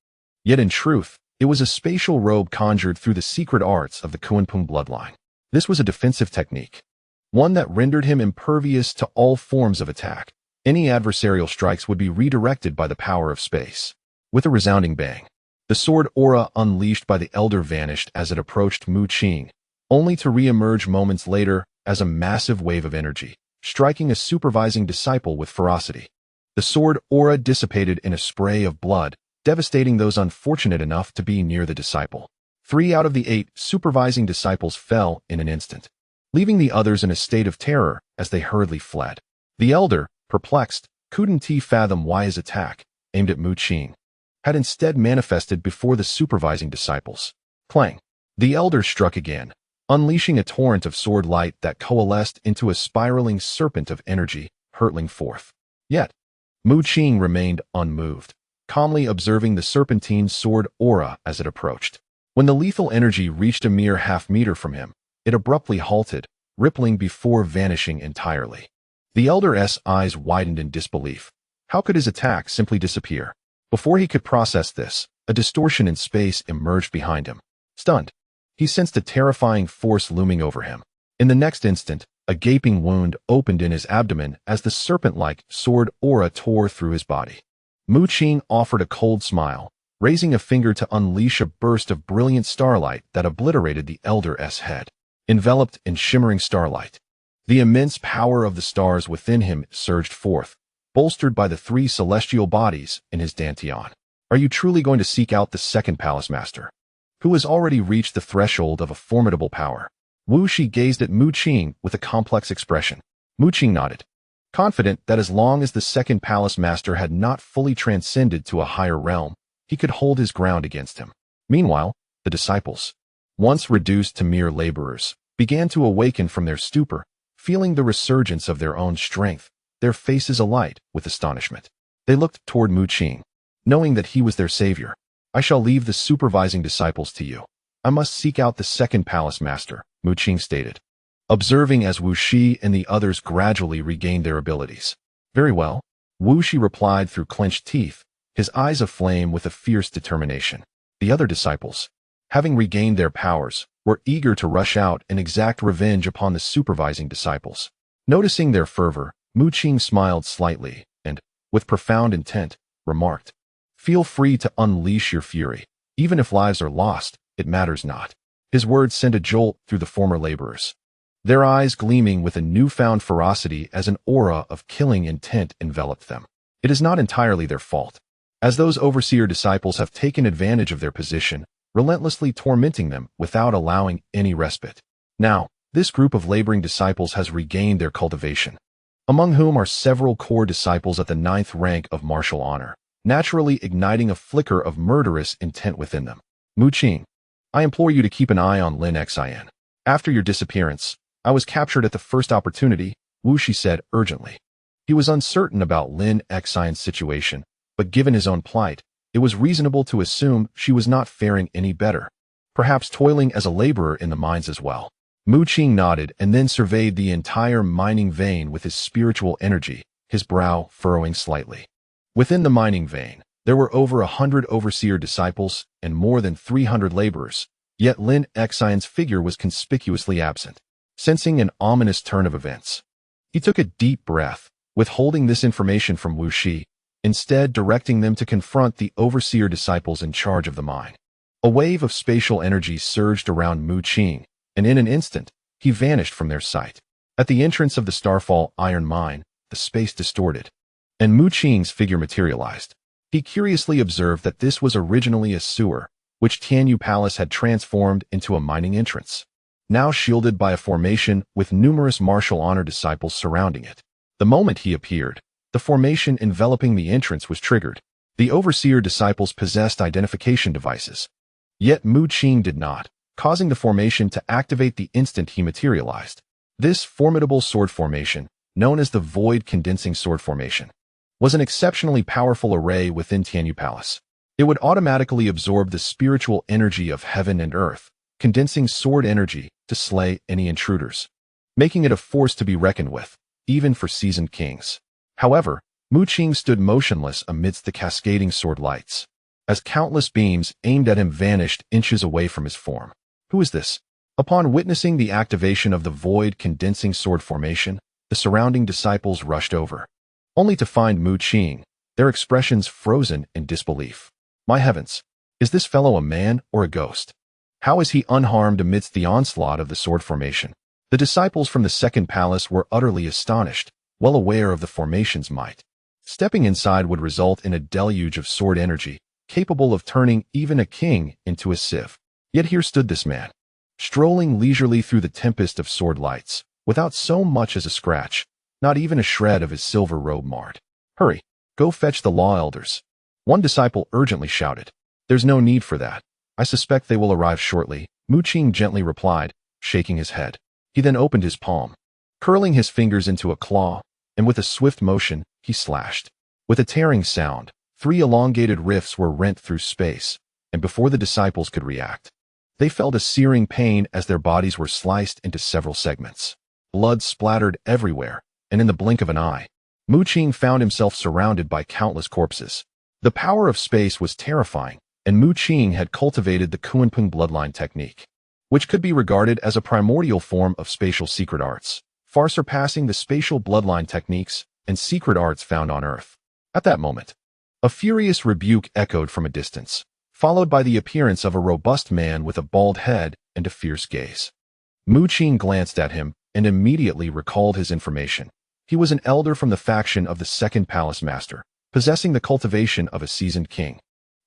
Yet in truth, it was a spatial robe conjured through the secret arts of the Kunpeng bloodline. This was a defensive technique, one that rendered him impervious to all forms of attack. Any adversarial strikes would be redirected by the power of space. With a resounding bang, the sword aura unleashed by the elder vanished as it approached Mu Qing, only to re-emerge moments later as a massive wave of energy, striking a supervising disciple with ferocity. The sword aura dissipated in a spray of blood, devastating those unfortunate enough to be near the disciple. 3 out of the 8 supervising disciples fell in an instant, leaving the others in a state of terror as they hurriedly fled. The elder, perplexed, couldn't fathom why his attack, aimed at Mu Qing, had instead manifested before the supervising disciples. Clang! The elder struck again, unleashing a torrent of sword light that coalesced into a spiraling serpent of energy, hurtling forth. Yet, Mu Qing remained unmoved, calmly observing the serpentine sword aura as it approached. When the lethal energy reached a mere half-meter from him, it abruptly halted, rippling before vanishing entirely. The elder's eyes widened in disbelief. How could his attack simply disappear? Before he could process this, a distortion in space emerged behind him. Stunned, he sensed a terrifying force looming over him. In the next instant, a gaping wound opened in his abdomen as the serpent-like sword aura tore through his body. Mu Qing offered a cold smile, raising a finger to unleash a burst of brilliant starlight that obliterated the elder's head. Enveloped in shimmering starlight, the immense power of the stars within him surged forth, bolstered by the 3 celestial bodies in his dantian. Are you truly going to seek out the second palace master, who has already reached the threshold of a formidable power? Wu Shi gazed at Mu Qing with a complex expression. Mu Qing nodded, confident that as long as the second palace master had not fully transcended to a higher realm, he could hold his ground against him. Meanwhile, the disciples, once reduced to mere laborers, began to awaken from their stupor, feeling the resurgence of their own strength, their faces alight with astonishment. They looked toward Mu Qing, knowing that he was their savior. I shall leave the supervising disciples to you. I must seek out the second palace master, Mu Qing stated, observing as Wu Shi and the others gradually regained their abilities. Very well, Wu Shi replied through clenched teeth, his eyes aflame with a fierce determination. The other disciples, having regained their powers, were eager to rush out and exact revenge upon the supervising disciples. Noticing their fervor, Mu Qing smiled slightly and, with profound intent, remarked, "Feel free to unleash your fury. Even if lives are lost, it matters not." His words sent a jolt through the former laborers, their eyes gleaming with a newfound ferocity as an aura of killing intent enveloped them. It is not entirely their fault, as those overseer disciples have taken advantage of their position, relentlessly tormenting them without allowing any respite. Now, this group of laboring disciples has regained their cultivation, among whom are several core disciples at the 9th rank of martial honor, naturally igniting a flicker of murderous intent within them. Mu Qing, I implore you to keep an eye on Lin Xian. After your disappearance, I was captured at the first opportunity, Wu Shi said urgently. He was uncertain about Lin Xian's situation, but given his own plight, it was reasonable to assume she was not faring any better, perhaps toiling as a laborer in the mines as well. Mu Qing nodded and then surveyed the entire mining vein with his spiritual energy, his brow furrowing slightly. Within the mining vein, there were over 100 overseer disciples and more than 300 laborers, yet Lin Xian's figure was conspicuously absent. Sensing an ominous turn of events, he took a deep breath, withholding this information from Wu Shi, instead directing them to confront the overseer disciples in charge of the mine. A wave of spatial energy surged around Mu Qing, and in an instant, he vanished from their sight. At the entrance of the Starfall iron mine, the space distorted, and Mu Qing's figure materialized. He curiously observed that this was originally a sewer, which Tianyu Palace had transformed into a mining entrance, now shielded by a formation with numerous martial honor disciples surrounding it. The moment he appeared, the formation enveloping the entrance was triggered. The overseer disciples possessed identification devices, yet Mu Qing did not, causing the formation to activate the instant he materialized. This formidable sword formation, known as the Void Condensing Sword Formation, was an exceptionally powerful array within Tianyu Palace. It would automatically absorb the spiritual energy of heaven and earth, condensing sword energy to slay any intruders, making it a force to be reckoned with, even for seasoned kings. However, Mu Qing stood motionless amidst the cascading sword lights, as countless beams aimed at him vanished inches away from his form. Who is this? Upon witnessing the activation of the Void Condensing Sword Formation, the surrounding disciples rushed over, only to find Mu Qing, their expressions frozen in disbelief. My heavens, is this fellow a man or a ghost? How is he unharmed amidst the onslaught of the sword formation? The disciples from the second palace were utterly astonished, well aware of the formation's might. Stepping inside would result in a deluge of sword energy, capable of turning even a king into a sieve. Yet here stood this man, strolling leisurely through the tempest of sword lights, without so much as a scratch, not even a shred of his silver robe marred. Hurry, go fetch the law elders. One disciple urgently shouted. There's no need for that. I suspect they will arrive shortly, Mu Qing gently replied, shaking his head. He then opened his palm, curling his fingers into a claw, and with a swift motion, he slashed. With a tearing sound, 3 elongated rifts were rent through space, and before the disciples could react, they felt a searing pain as their bodies were sliced into several segments. Blood splattered everywhere, and in the blink of an eye, Mu Qing found himself surrounded by countless corpses. The power of space was terrifying, and Mu Qing had cultivated the Kunpeng bloodline technique, which could be regarded as a primordial form of spatial secret arts, far surpassing the spatial bloodline techniques and secret arts found on Earth. At that moment, a furious rebuke echoed from a distance, followed by the appearance of a robust man with a bald head and a fierce gaze. Mu Qing glanced at him and immediately recalled his information. He was an elder from the faction of the Second Palace Master, possessing the cultivation of a seasoned king.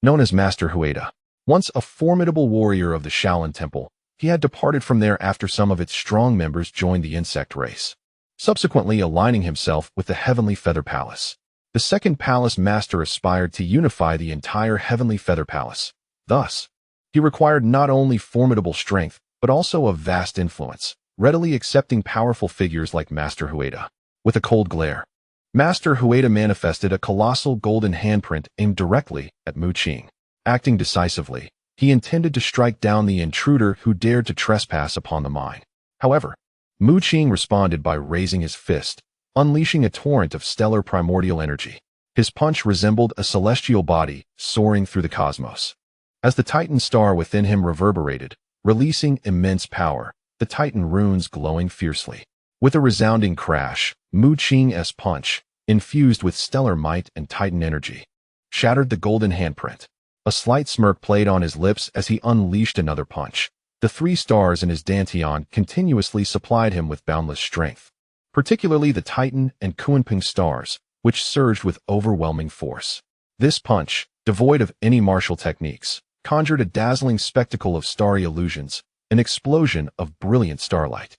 Known as Master Hueda, once a formidable warrior of the Shaolin Temple, he had departed from there after some of its strong members joined the insect race, subsequently aligning himself with the Heavenly Feather Palace. The Second Palace Master aspired to unify the entire Heavenly Feather Palace. Thus, he required not only formidable strength, but also a vast influence, readily accepting powerful figures like Master Hueda. With a cold glare, Master Hueda manifested a colossal golden handprint aimed directly at Mu Qing. Acting decisively, he intended to strike down the intruder who dared to trespass upon the mine. However, Mu Qing responded by raising his fist, unleashing a torrent of stellar primordial energy. His punch resembled a celestial body soaring through the cosmos. As the Titan star within him reverberated, releasing immense power, the Titan runes glowing fiercely. With a resounding crash, Mu Qing's punch, infused with stellar might and Titan energy, shattered the golden handprint. A slight smirk played on his lips as he unleashed another punch. The 3 stars in his dantian continuously supplied him with boundless strength, particularly the Titan and Kunpeng stars, which surged with overwhelming force. This punch, devoid of any martial techniques, conjured a dazzling spectacle of starry illusions, an explosion of brilliant starlight.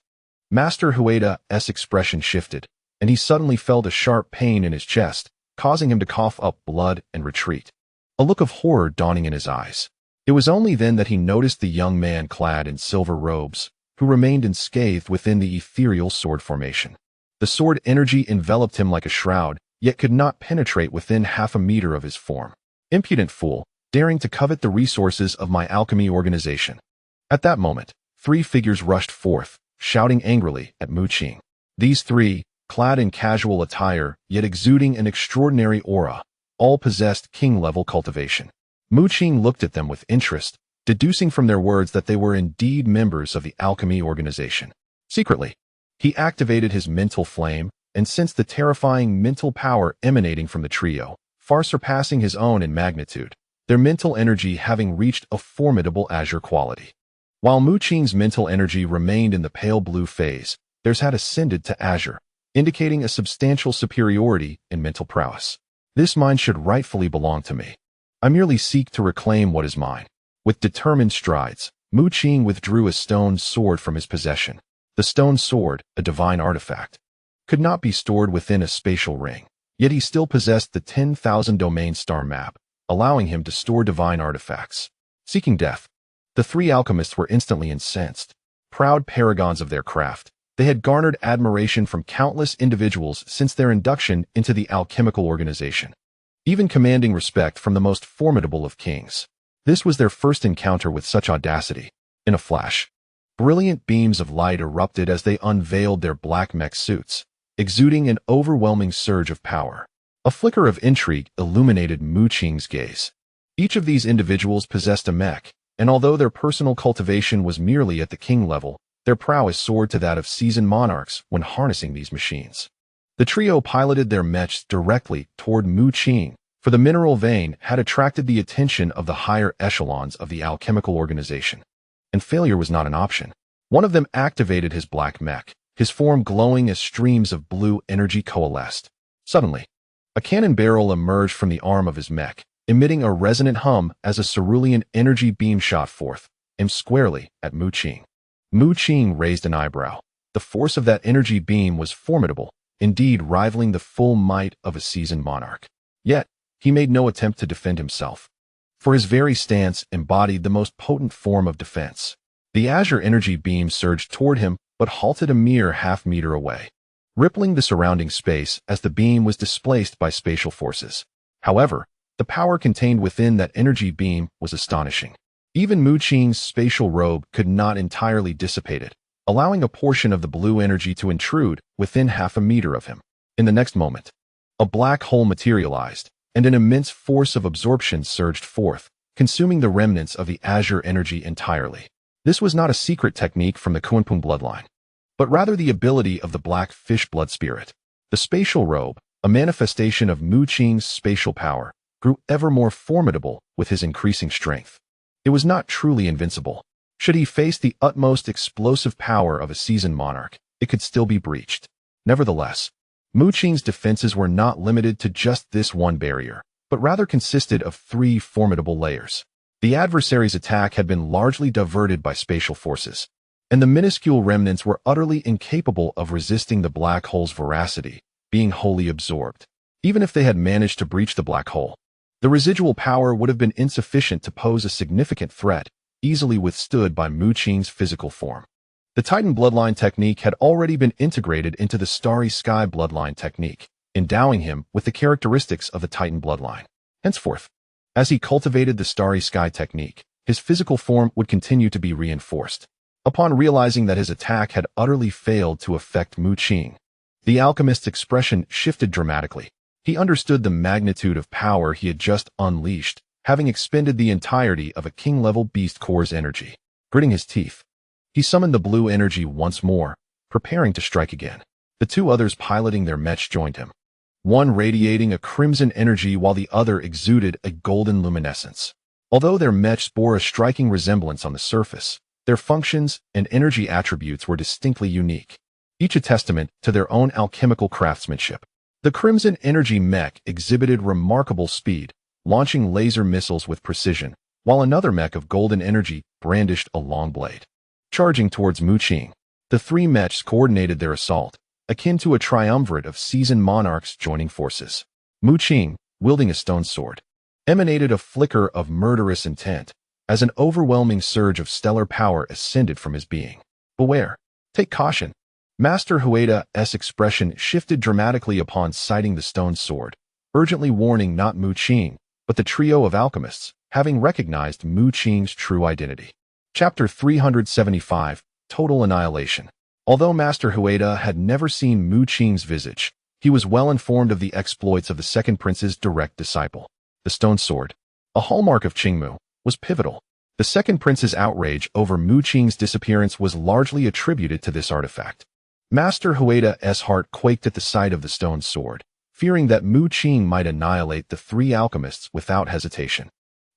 Master Hueda's expression shifted, and he suddenly felt a sharp pain in his chest, causing him to cough up blood and retreat, a look of horror dawning in his eyes. It was only then that he noticed the young man clad in silver robes, who remained unscathed within the ethereal sword formation. The sword energy enveloped him like a shroud, yet could not penetrate within half a meter of his form. Impudent fool, daring to covet the resources of my alchemy organization. At that moment, 3 figures rushed forth, shouting angrily at Mu Qing. These 3, clad in casual attire, yet exuding an extraordinary aura, all possessed king-level cultivation. Mu Qing looked at them with interest, deducing from their words that they were indeed members of the alchemy organization. Secretly, he activated his mental flame and sensed the terrifying mental power emanating from the trio, far surpassing his own in magnitude, their mental energy having reached a formidable azure quality. While Mu Qing's mental energy remained in the pale blue phase, theirs had ascended to azure, indicating a substantial superiority in mental prowess. This mind should rightfully belong to me. I merely seek to reclaim what is mine. With determined strides, Mu Qing withdrew a stone sword from his possession. The stone sword, a divine artifact, could not be stored within a spatial ring, yet he still possessed the 10,000 domain star map, allowing him to store divine artifacts. Seeking death, the 3 alchemists were instantly incensed. Proud paragons of their craft, they had garnered admiration from countless individuals since their induction into the alchemical organization, even commanding respect from the most formidable of kings. This was their first encounter with such audacity. In a flash, brilliant beams of light erupted as they unveiled their black mech suits, exuding an overwhelming surge of power. A flicker of intrigue illuminated Mu Qing's gaze. Each of these individuals possessed a mech, and although their personal cultivation was merely at the king level, their prowess soared to that of seasoned monarchs when harnessing these machines. The trio piloted their mechs directly toward Mu Qing, for the mineral vein had attracted the attention of the higher echelons of the alchemical organization. And failure was not an option. One of them activated his black mech, his form glowing as streams of blue energy coalesced. Suddenly, a cannon barrel emerged from the arm of his mech, emitting a resonant hum as a cerulean energy beam shot forth, aimed squarely at Mu Qing. Mu Qing raised an eyebrow. The force of that energy beam was formidable, indeed rivaling the full might of a seasoned monarch. Yet, he made no attempt to defend himself, for his very stance embodied the most potent form of defense. The azure energy beam surged toward him, but halted a mere half-meter away, rippling the surrounding space as the beam was displaced by spatial forces. However, the power contained within that energy beam was astonishing. Even Mu Qing's spatial robe could not entirely dissipate it, allowing a portion of the blue energy to intrude within half a meter of him. In the next moment, a black hole materialized, and an immense force of absorption surged forth, consuming the remnants of the azure energy entirely. This was not a secret technique from the Kunpung bloodline, but rather the ability of the black fish blood spirit. The spatial robe, a manifestation of Mu Qing's spatial power, grew ever more formidable with his increasing strength. It was not truly invincible. Should he face the utmost explosive power of a seasoned monarch, it could still be breached. Nevertheless, Mu Qing's defenses were not limited to just this one barrier, but rather consisted of 3 formidable layers. The adversary's attack had been largely diverted by spatial forces, and the minuscule remnants were utterly incapable of resisting the black hole's voracity, being wholly absorbed. Even if they had managed to breach the black hole, the residual power would have been insufficient to pose a significant threat, easily withstood by Mu Qing's physical form. The Titan bloodline technique had already been integrated into the Starry Sky bloodline technique, endowing him with the characteristics of the Titan bloodline. Henceforth, as he cultivated the Starry Sky technique, his physical form would continue to be reinforced. Upon realizing that his attack had utterly failed to affect Mu Qing, the alchemist's expression shifted dramatically. He understood the magnitude of power he had just unleashed, having expended the entirety of a king-level beast core's energy. Gritting his teeth, he summoned the blue energy once more, preparing to strike again. The 2 others piloting their mech joined him, one radiating a crimson energy while the other exuded a golden luminescence. Although their mechs bore a striking resemblance on the surface, their functions and energy attributes were distinctly unique, each a testament to their own alchemical craftsmanship. The crimson energy mech exhibited remarkable speed, launching laser missiles with precision, while another mech of golden energy brandished a long blade. Charging towards Mu Qing, the 3 mechs coordinated their assault, akin to a triumvirate of seasoned monarchs joining forces. Mu Qing, wielding a stone sword, emanated a flicker of murderous intent, as an overwhelming surge of stellar power ascended from his being. Beware! Take caution! Master Hueda's expression shifted dramatically upon sighting the stone sword, urgently warning not Mu Qing, but the trio of alchemists, having recognized Mu Qing's true identity. Chapter 375, Total Annihilation. Although Master Hueda had never seen Mu Qing's visage, he was well informed of the exploits of the second prince's direct disciple. The stone sword, a hallmark of Qingmu, was pivotal. The second prince's outrage over Mu Qing's disappearance was largely attributed to this artifact. Master Hueda's heart quaked at the sight of the stone sword, fearing that Mu Qing might annihilate the three alchemists without hesitation.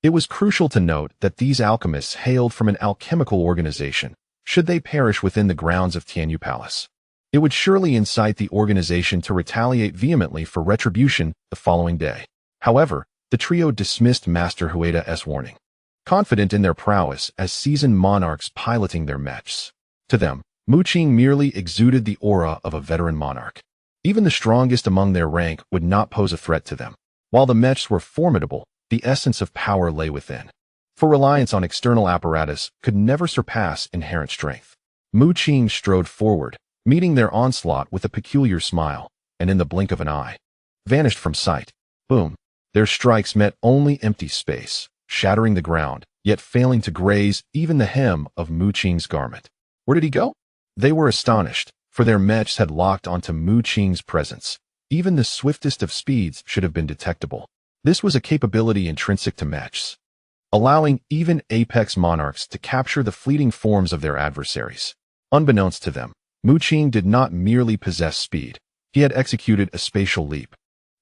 It was crucial to note that these alchemists hailed from an alchemical organization, should they perish within the grounds of Tianyu Palace. It would surely incite the organization to retaliate vehemently for retribution the following day. However, the trio dismissed Master Hueda's warning, confident in their prowess as seasoned monarchs piloting their mechs. To them, Mu Qing merely exuded the aura of a veteran monarch. Even the strongest among their rank would not pose a threat to them. While the mechs were formidable, the essence of power lay within. For reliance on external apparatus could never surpass inherent strength. Mu Qing strode forward, meeting their onslaught with a peculiar smile, and in the blink of an eye, vanished from sight. Boom! Their strikes met only empty space, shattering the ground, yet failing to graze even the hem of Mu Qing's garment. Where did he go? They were astonished, for their mechs had locked onto Mu Qing's presence. Even the swiftest of speeds should have been detectable. This was a capability intrinsic to mechs, allowing even apex monarchs to capture the fleeting forms of their adversaries. Unbeknownst to them, Mu Qing did not merely possess speed, he had executed a spatial leap.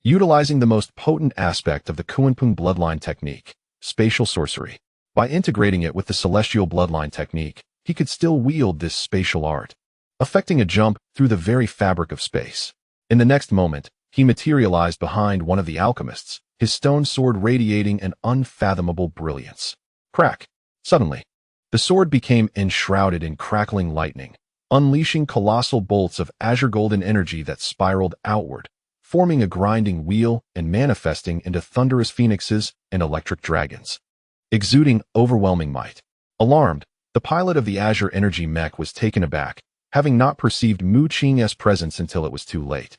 Utilizing the most potent aspect of the Kunpeng bloodline technique, spatial sorcery. By integrating it with the celestial bloodline technique, he could still wield this spatial art, effecting a jump through the very fabric of space. In the next moment, he materialized behind one of the alchemists, his stone sword radiating an unfathomable brilliance. Crack! Suddenly, the sword became enshrouded in crackling lightning, unleashing colossal bolts of azure golden energy that spiraled outward, forming a grinding wheel and manifesting into thunderous phoenixes and electric dragons, exuding overwhelming might. Alarmed, the pilot of the azure energy mech was taken aback, having not perceived Mu Qing's presence until it was too late.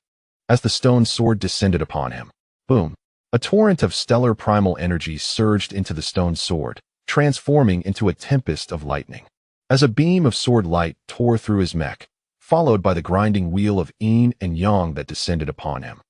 As the stone sword descended upon him, boom! A torrent of stellar primal energy surged into the stone sword, transforming into a tempest of lightning. As a beam of sword light tore through his mech, followed by the grinding wheel of yin and yang that descended upon him,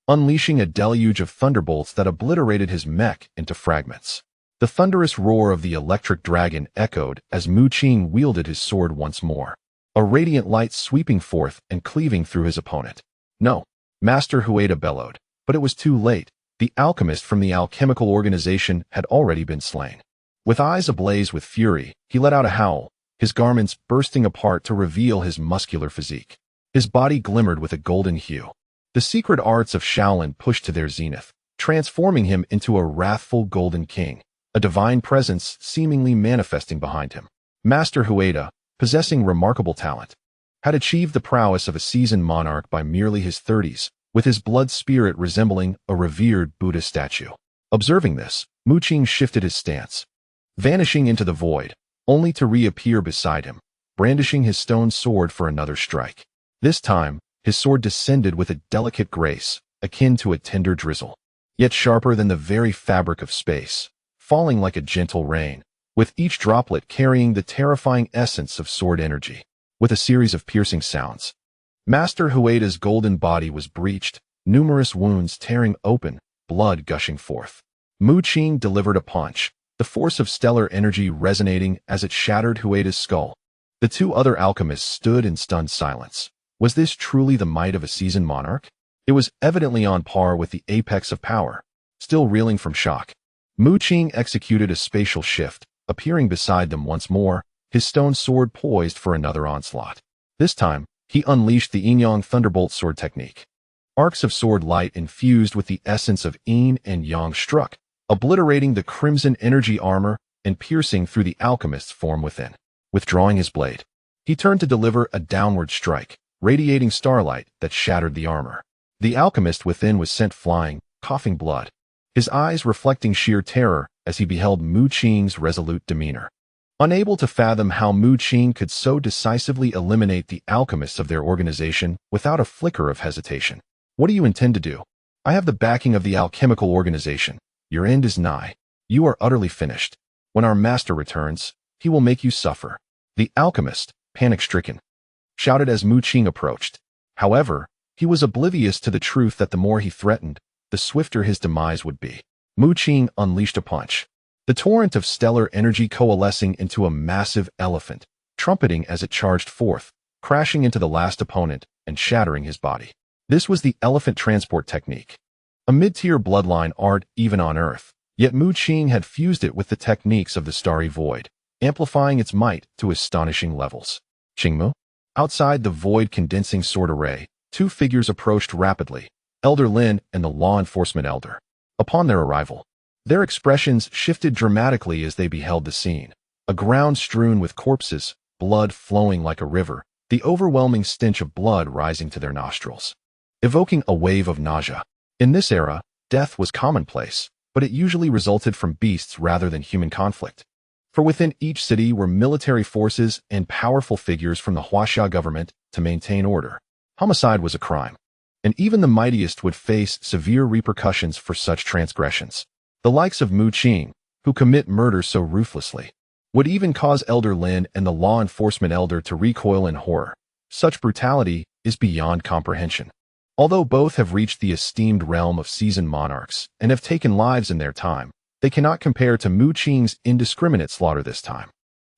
unleashing a deluge of thunderbolts that obliterated his mech into fragments. The thunderous roar of the electric dragon echoed as Mu Qing wielded his sword once more, a radiant light sweeping forth and cleaving through his opponent. No, Master Hueda bellowed, but it was too late. The alchemist from the alchemical organization had already been slain. With eyes ablaze with fury, he let out a howl, his garments bursting apart to reveal his muscular physique. His body glimmered with a golden hue. The secret arts of Shaolin pushed to their zenith, transforming him into a wrathful golden king, a divine presence seemingly manifesting behind him. Master Hueda, possessing remarkable talent, had achieved the prowess of a seasoned monarch by merely his 30s, with his blood spirit resembling a revered Buddha statue. Observing this, Mu Qing shifted his stance, vanishing into the void, only to reappear beside him, brandishing his stone sword for another strike. This time, his sword descended with a delicate grace, akin to a tender drizzle, yet sharper than the very fabric of space, falling like a gentle rain, with each droplet carrying the terrifying essence of sword energy. With a series of piercing sounds, Master Hueda's golden body was breached, numerous wounds tearing open, blood gushing forth. Mu Qing delivered a punch, the force of stellar energy resonating as it shattered Hueda's skull. The two other alchemists stood in stunned silence. Was this truly the might of a seasoned monarch? It was evidently on par with the apex of power. Still reeling from shock, Mu Qing executed a spatial shift, appearing beside them once more, his stone sword poised for another onslaught. This time, he unleashed the yin-yang thunderbolt sword technique. Arcs of sword light infused with the essence of yin and yang struck, obliterating the crimson energy armor and piercing through the alchemist's form within. Withdrawing his blade, he turned to deliver a downward strike, radiating starlight that shattered the armor. The alchemist within was sent flying, coughing blood, his eyes reflecting sheer terror as he beheld Mu Qing's resolute demeanor. Unable to fathom how Mu Qing could so decisively eliminate the alchemists of their organization without a flicker of hesitation. What do you intend to do? I have the backing of the alchemical organization, Your end is nigh. You are utterly finished. When our master returns, he will make you suffer." The alchemist, panic-stricken, shouted as Mu Qing approached. However, he was oblivious to the truth that the more he threatened, the swifter his demise would be. Mu Qing unleashed a punch, the torrent of stellar energy coalescing into a massive elephant, trumpeting as it charged forth, crashing into the last opponent and shattering his body. This was the elephant transport technique, a mid-tier bloodline art even on Earth, yet Mu Qing had fused it with the techniques of the Starry Void, amplifying its might to astonishing levels. Qingmu? Outside the void condensing sword array, two figures approached rapidly, Elder Lin and the law enforcement elder. Upon their arrival, their expressions shifted dramatically as they beheld the scene. A ground strewn with corpses, blood flowing like a river, the overwhelming stench of blood rising to their nostrils, evoking a wave of nausea. In this era, death was commonplace, but it usually resulted from beasts rather than human conflict. For within each city were military forces and powerful figures from the Huaxia government to maintain order. Homicide was a crime, and even the mightiest would face severe repercussions for such transgressions. The likes of Mu Qing, who commit murder so ruthlessly, would even cause Elder Lin and the law enforcement elder to recoil in horror. Such brutality is beyond comprehension. Although both have reached the esteemed realm of seasoned monarchs and have taken lives in their time, they cannot compare to Mu Qing's indiscriminate slaughter this time.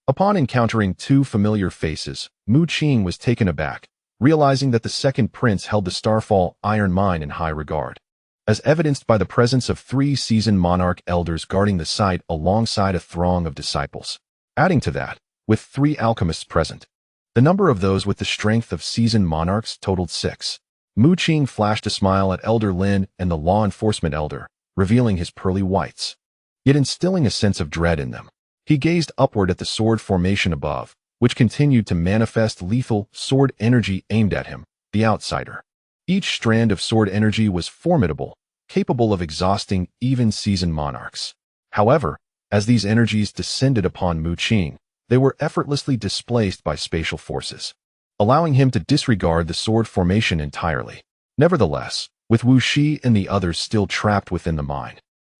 Upon encountering two familiar faces, Mu Qing was taken aback, realizing that the second prince held the Starfall Iron Mine in high regard, as evidenced by the presence of 3 seasoned monarch elders guarding the site alongside a throng of disciples. Adding to that, with 3 alchemists present, the number of those with the strength of seasoned monarchs totaled 6. Mu Qing flashed a smile at Elder Lin and the law enforcement elder, revealing his pearly whites, yet instilling a sense of dread in them. He gazed upward at the sword formation above, which continued to manifest lethal sword energy aimed at him, the outsider. Each strand of sword energy was formidable, capable of exhausting even seasoned monarchs. However, as these energies descended upon Mu Qing, they were effortlessly displaced by spatial forces, allowing him to disregard the sword formation entirely. Nevertheless, with Wu Shi and the others still trapped within the mine,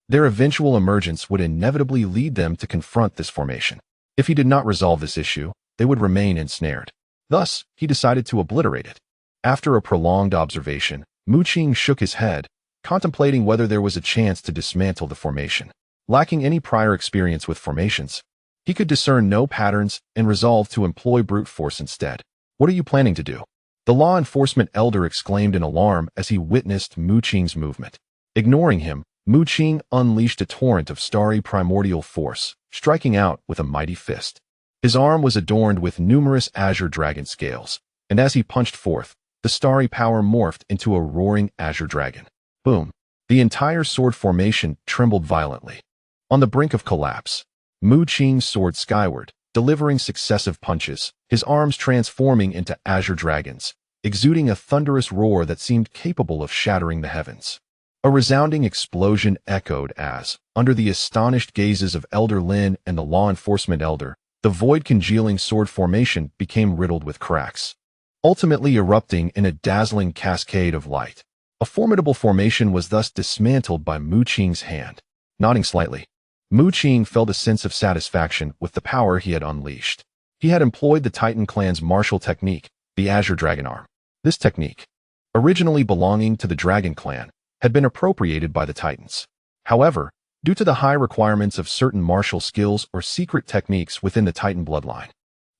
their eventual emergence would inevitably lead them to confront this formation. If he did not resolve this issue, they would remain ensnared. Thus, he decided to obliterate it. After a prolonged observation, Mu Qing shook his head, contemplating whether there was a chance to dismantle the formation. Lacking any prior experience with formations, he could discern no patterns and resolved to employ brute force instead. "What are you planning to do?" the law enforcement elder exclaimed in alarm as he witnessed Mu Qing's movement. Ignoring him, Mu Qing unleashed a torrent of starry primordial force, striking out with a mighty fist. His arm was adorned with numerous azure dragon scales, and as he punched forth, the starry power morphed into a roaring azure dragon. Boom! The entire sword formation trembled violently. On the brink of collapse, Mu Qing soared skyward, delivering successive punches, his arms transforming into azure dragons, exuding a thunderous roar that seemed capable of shattering the heavens. A resounding explosion echoed as, under the astonished gazes of Elder Lin and the law enforcement elder, the void-congealing sword formation became riddled with cracks, ultimately erupting in a dazzling cascade of light. A formidable formation was thus dismantled by Mu Qing's hand. Nodding slightly, Mu Qing felt a sense of satisfaction with the power he had unleashed. He had employed the Titan clan's martial technique, the Azure Dragon Arm. This technique, originally belonging to the Dragon clan, had been appropriated by the Titans. However, due to the high requirements of certain martial skills or secret techniques within the Titan bloodline,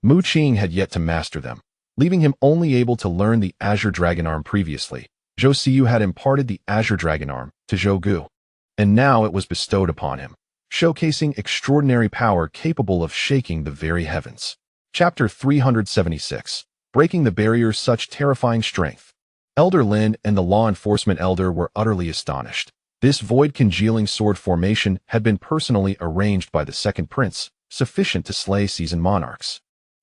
Mu Qing had yet to master them, leaving him only able to learn the Azure Dragon Arm previously. Zhou Xiyu had imparted the Azure Dragon Arm to Zhou Gu, and now it was bestowed upon him, showcasing extraordinary power capable of shaking the very heavens. Chapter 376. Breaking the Barrier. Such terrifying strength. Elder Lin and the law enforcement elder were utterly astonished. This void-congealing sword formation had been personally arranged by the second prince, sufficient to slay seasoned monarchs,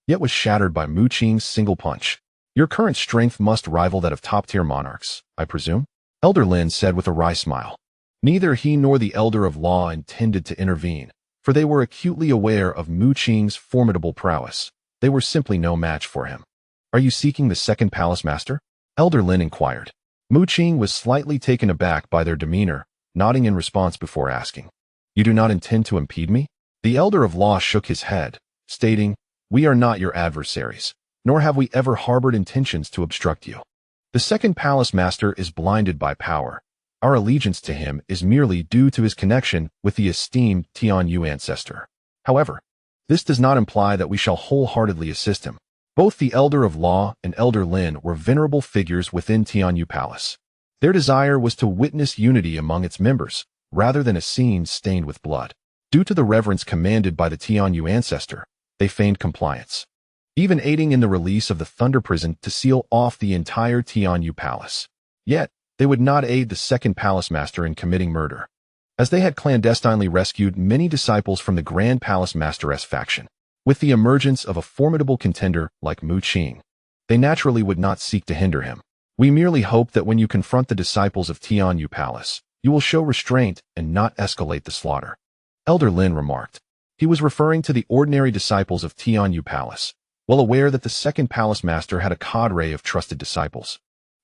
yet was shattered by Mu Qing's single punch. "Your current strength must rival that of top-tier monarchs, I presume?" Elder Lin said with a wry smile. Neither he nor the Elder of Law intended to intervene, for they were acutely aware of Mu Qing's formidable prowess. They were simply no match for him. "Are you seeking the second palace master?" Elder Lin inquired. Mu Qing was slightly taken aback by their demeanor, nodding in response before asking, "You do not intend to impede me?" The Elder of Law shook his head, stating, "We are not your adversaries, nor have we ever harbored intentions to obstruct you. The second Palace Master is blinded by power. Our allegiance to him is merely due to his connection with the esteemed Tianyu ancestor. However, this does not imply that we shall wholeheartedly assist him." Both the Elder of Law and Elder Lin were venerable figures within Tianyu Palace. Their desire was to witness unity among its members, rather than a scene stained with blood. Due to the reverence commanded by the Tianyu ancestor, they feigned compliance, even aiding in the release of the Thunder Prison to seal off the entire Tianyu Palace. Yet, they would not aid the second Palace Master in committing murder, as they had clandestinely rescued many disciples from the Grand Palace Masteress faction. With the emergence of a formidable contender like Mu Qing, they naturally would not seek to hinder him. "We merely hope that when you confront the disciples of Tianyu Palace, you will show restraint and not escalate the slaughter," Elder Lin remarked. He was referring to the ordinary disciples of Tianyu Palace, well aware that the second Palace Master had a cadre of trusted disciples,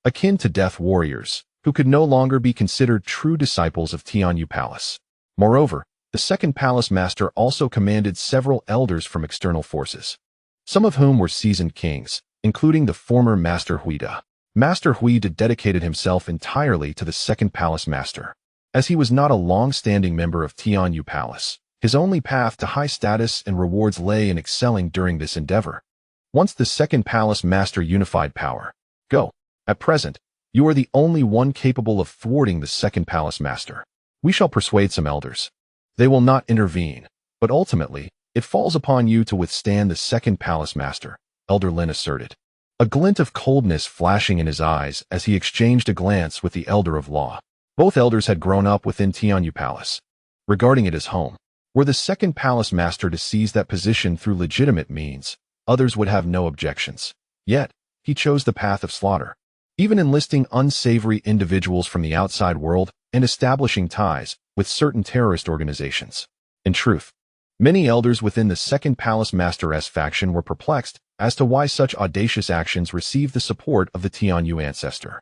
akin to death warriors, who could no longer be considered true disciples of Tianyu Palace. Moreover, the second Palace Master also commanded several elders from external forces, some of whom were seasoned kings, including the former Master Huida. Master Huida dedicated himself entirely to the second Palace Master. As he was not a long-standing member of Tianyu Palace, his only path to high status and rewards lay in excelling during this endeavor. Once the second Palace Master unified power, "Go. At present, you are the only one capable of thwarting the second Palace Master. We shall persuade some elders. They will not intervene, but ultimately, it falls upon you to withstand the second Palace Master," Elder Lin asserted, a glint of coldness flashing in his eyes as he exchanged a glance with the Elder of Law. Both elders had grown up within Tianyu Palace, regarding it as home. Were the second Palace Master to seize that position through legitimate means, others would have no objections. Yet, he chose the path of slaughter, even enlisting unsavory individuals from the outside world and establishing ties with certain terrorist organizations. In truth, many elders within the second Palace Masteress faction were perplexed as to why such audacious actions received the support of the Tianyu ancestor.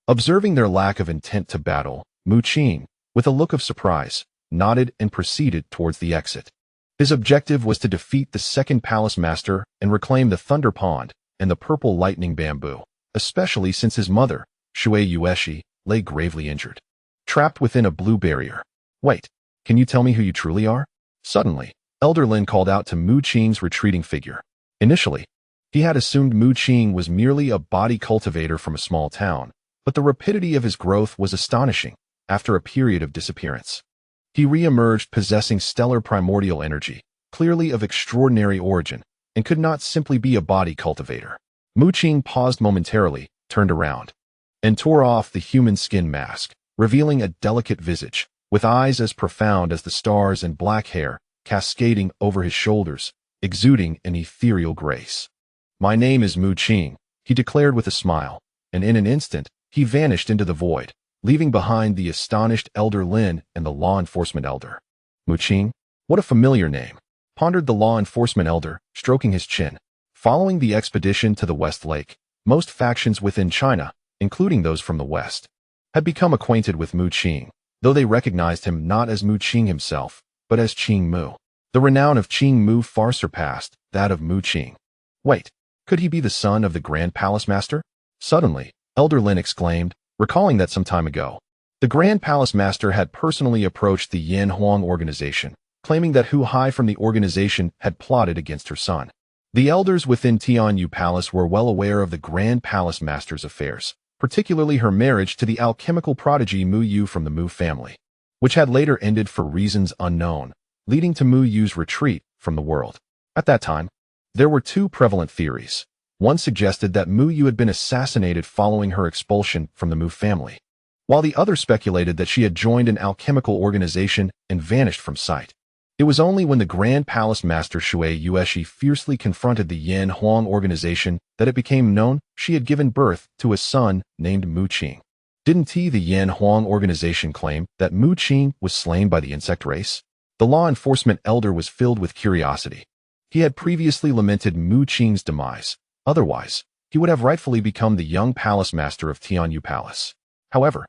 Observing their lack of intent to battle, Mu Qing, with a look of surprise, nodded and proceeded towards the exit. His objective was to defeat the second Palace Master and reclaim the Thunder Pond and the Purple Lightning Bamboo, especially since his mother, Shui Yueshi, lay gravely injured, trapped within a blue barrier. "Wait, can you tell me who you truly are?" Suddenly, Elder Lin called out to Mu Qing's retreating figure. Initially, he had assumed Mu Qing was merely a body cultivator from a small town, but the rapidity of his growth was astonishing after a period of disappearance. He re-emerged possessing stellar primordial energy, clearly of extraordinary origin, and could not simply be a body cultivator. Mu Qing paused momentarily, turned around, and tore off the human skin mask, revealing a delicate visage, with eyes as profound as the stars and black hair cascading over his shoulders, exuding an ethereal grace. "My name is Mu Qing," he declared with a smile, and in an instant, he vanished into the void, leaving behind the astonished Elder Lin and the law enforcement elder. "Mu Qing? What a familiar name," pondered the law enforcement elder, stroking his chin. Following the expedition to the West Lake, most factions within China, including those from the West, had become acquainted with Mu Qing, though they recognized him not as Mu Qing himself, but as Qing Mu. The renown of Qing Mu far surpassed that of Mu Qing. Wait, could he be the son of the Grand Palace Master? Suddenly, Elder Lin exclaimed, recalling that some time ago, the Grand Palace Master had personally approached the Yan Huang organization, claiming that Hu Hai from the organization had plotted against her son. The elders within Tianyu Palace were well aware of the Grand Palace Master's affairs, particularly her marriage to the alchemical prodigy Mu Yu from the Mu family, which had later ended for reasons unknown, leading to Mu Yu's retreat from the world. At that time, there were two prevalent theories. One suggested that Mu Yu had been assassinated following her expulsion from the Mu family, while the other speculated that she had joined an alchemical organization and vanished from sight. It was only when the Grand Palace Master Shui Yueshi fiercely confronted the Yan Huang organization that it became known she had given birth to a son named Mu Qing. Didn't the Yan Huang organization claim that Mu Qing was slain by the insect race? The law enforcement elder was filled with curiosity. He had previously lamented Mu Qing's demise. Otherwise, he would have rightfully become the young palace master of Tianyu Palace. However,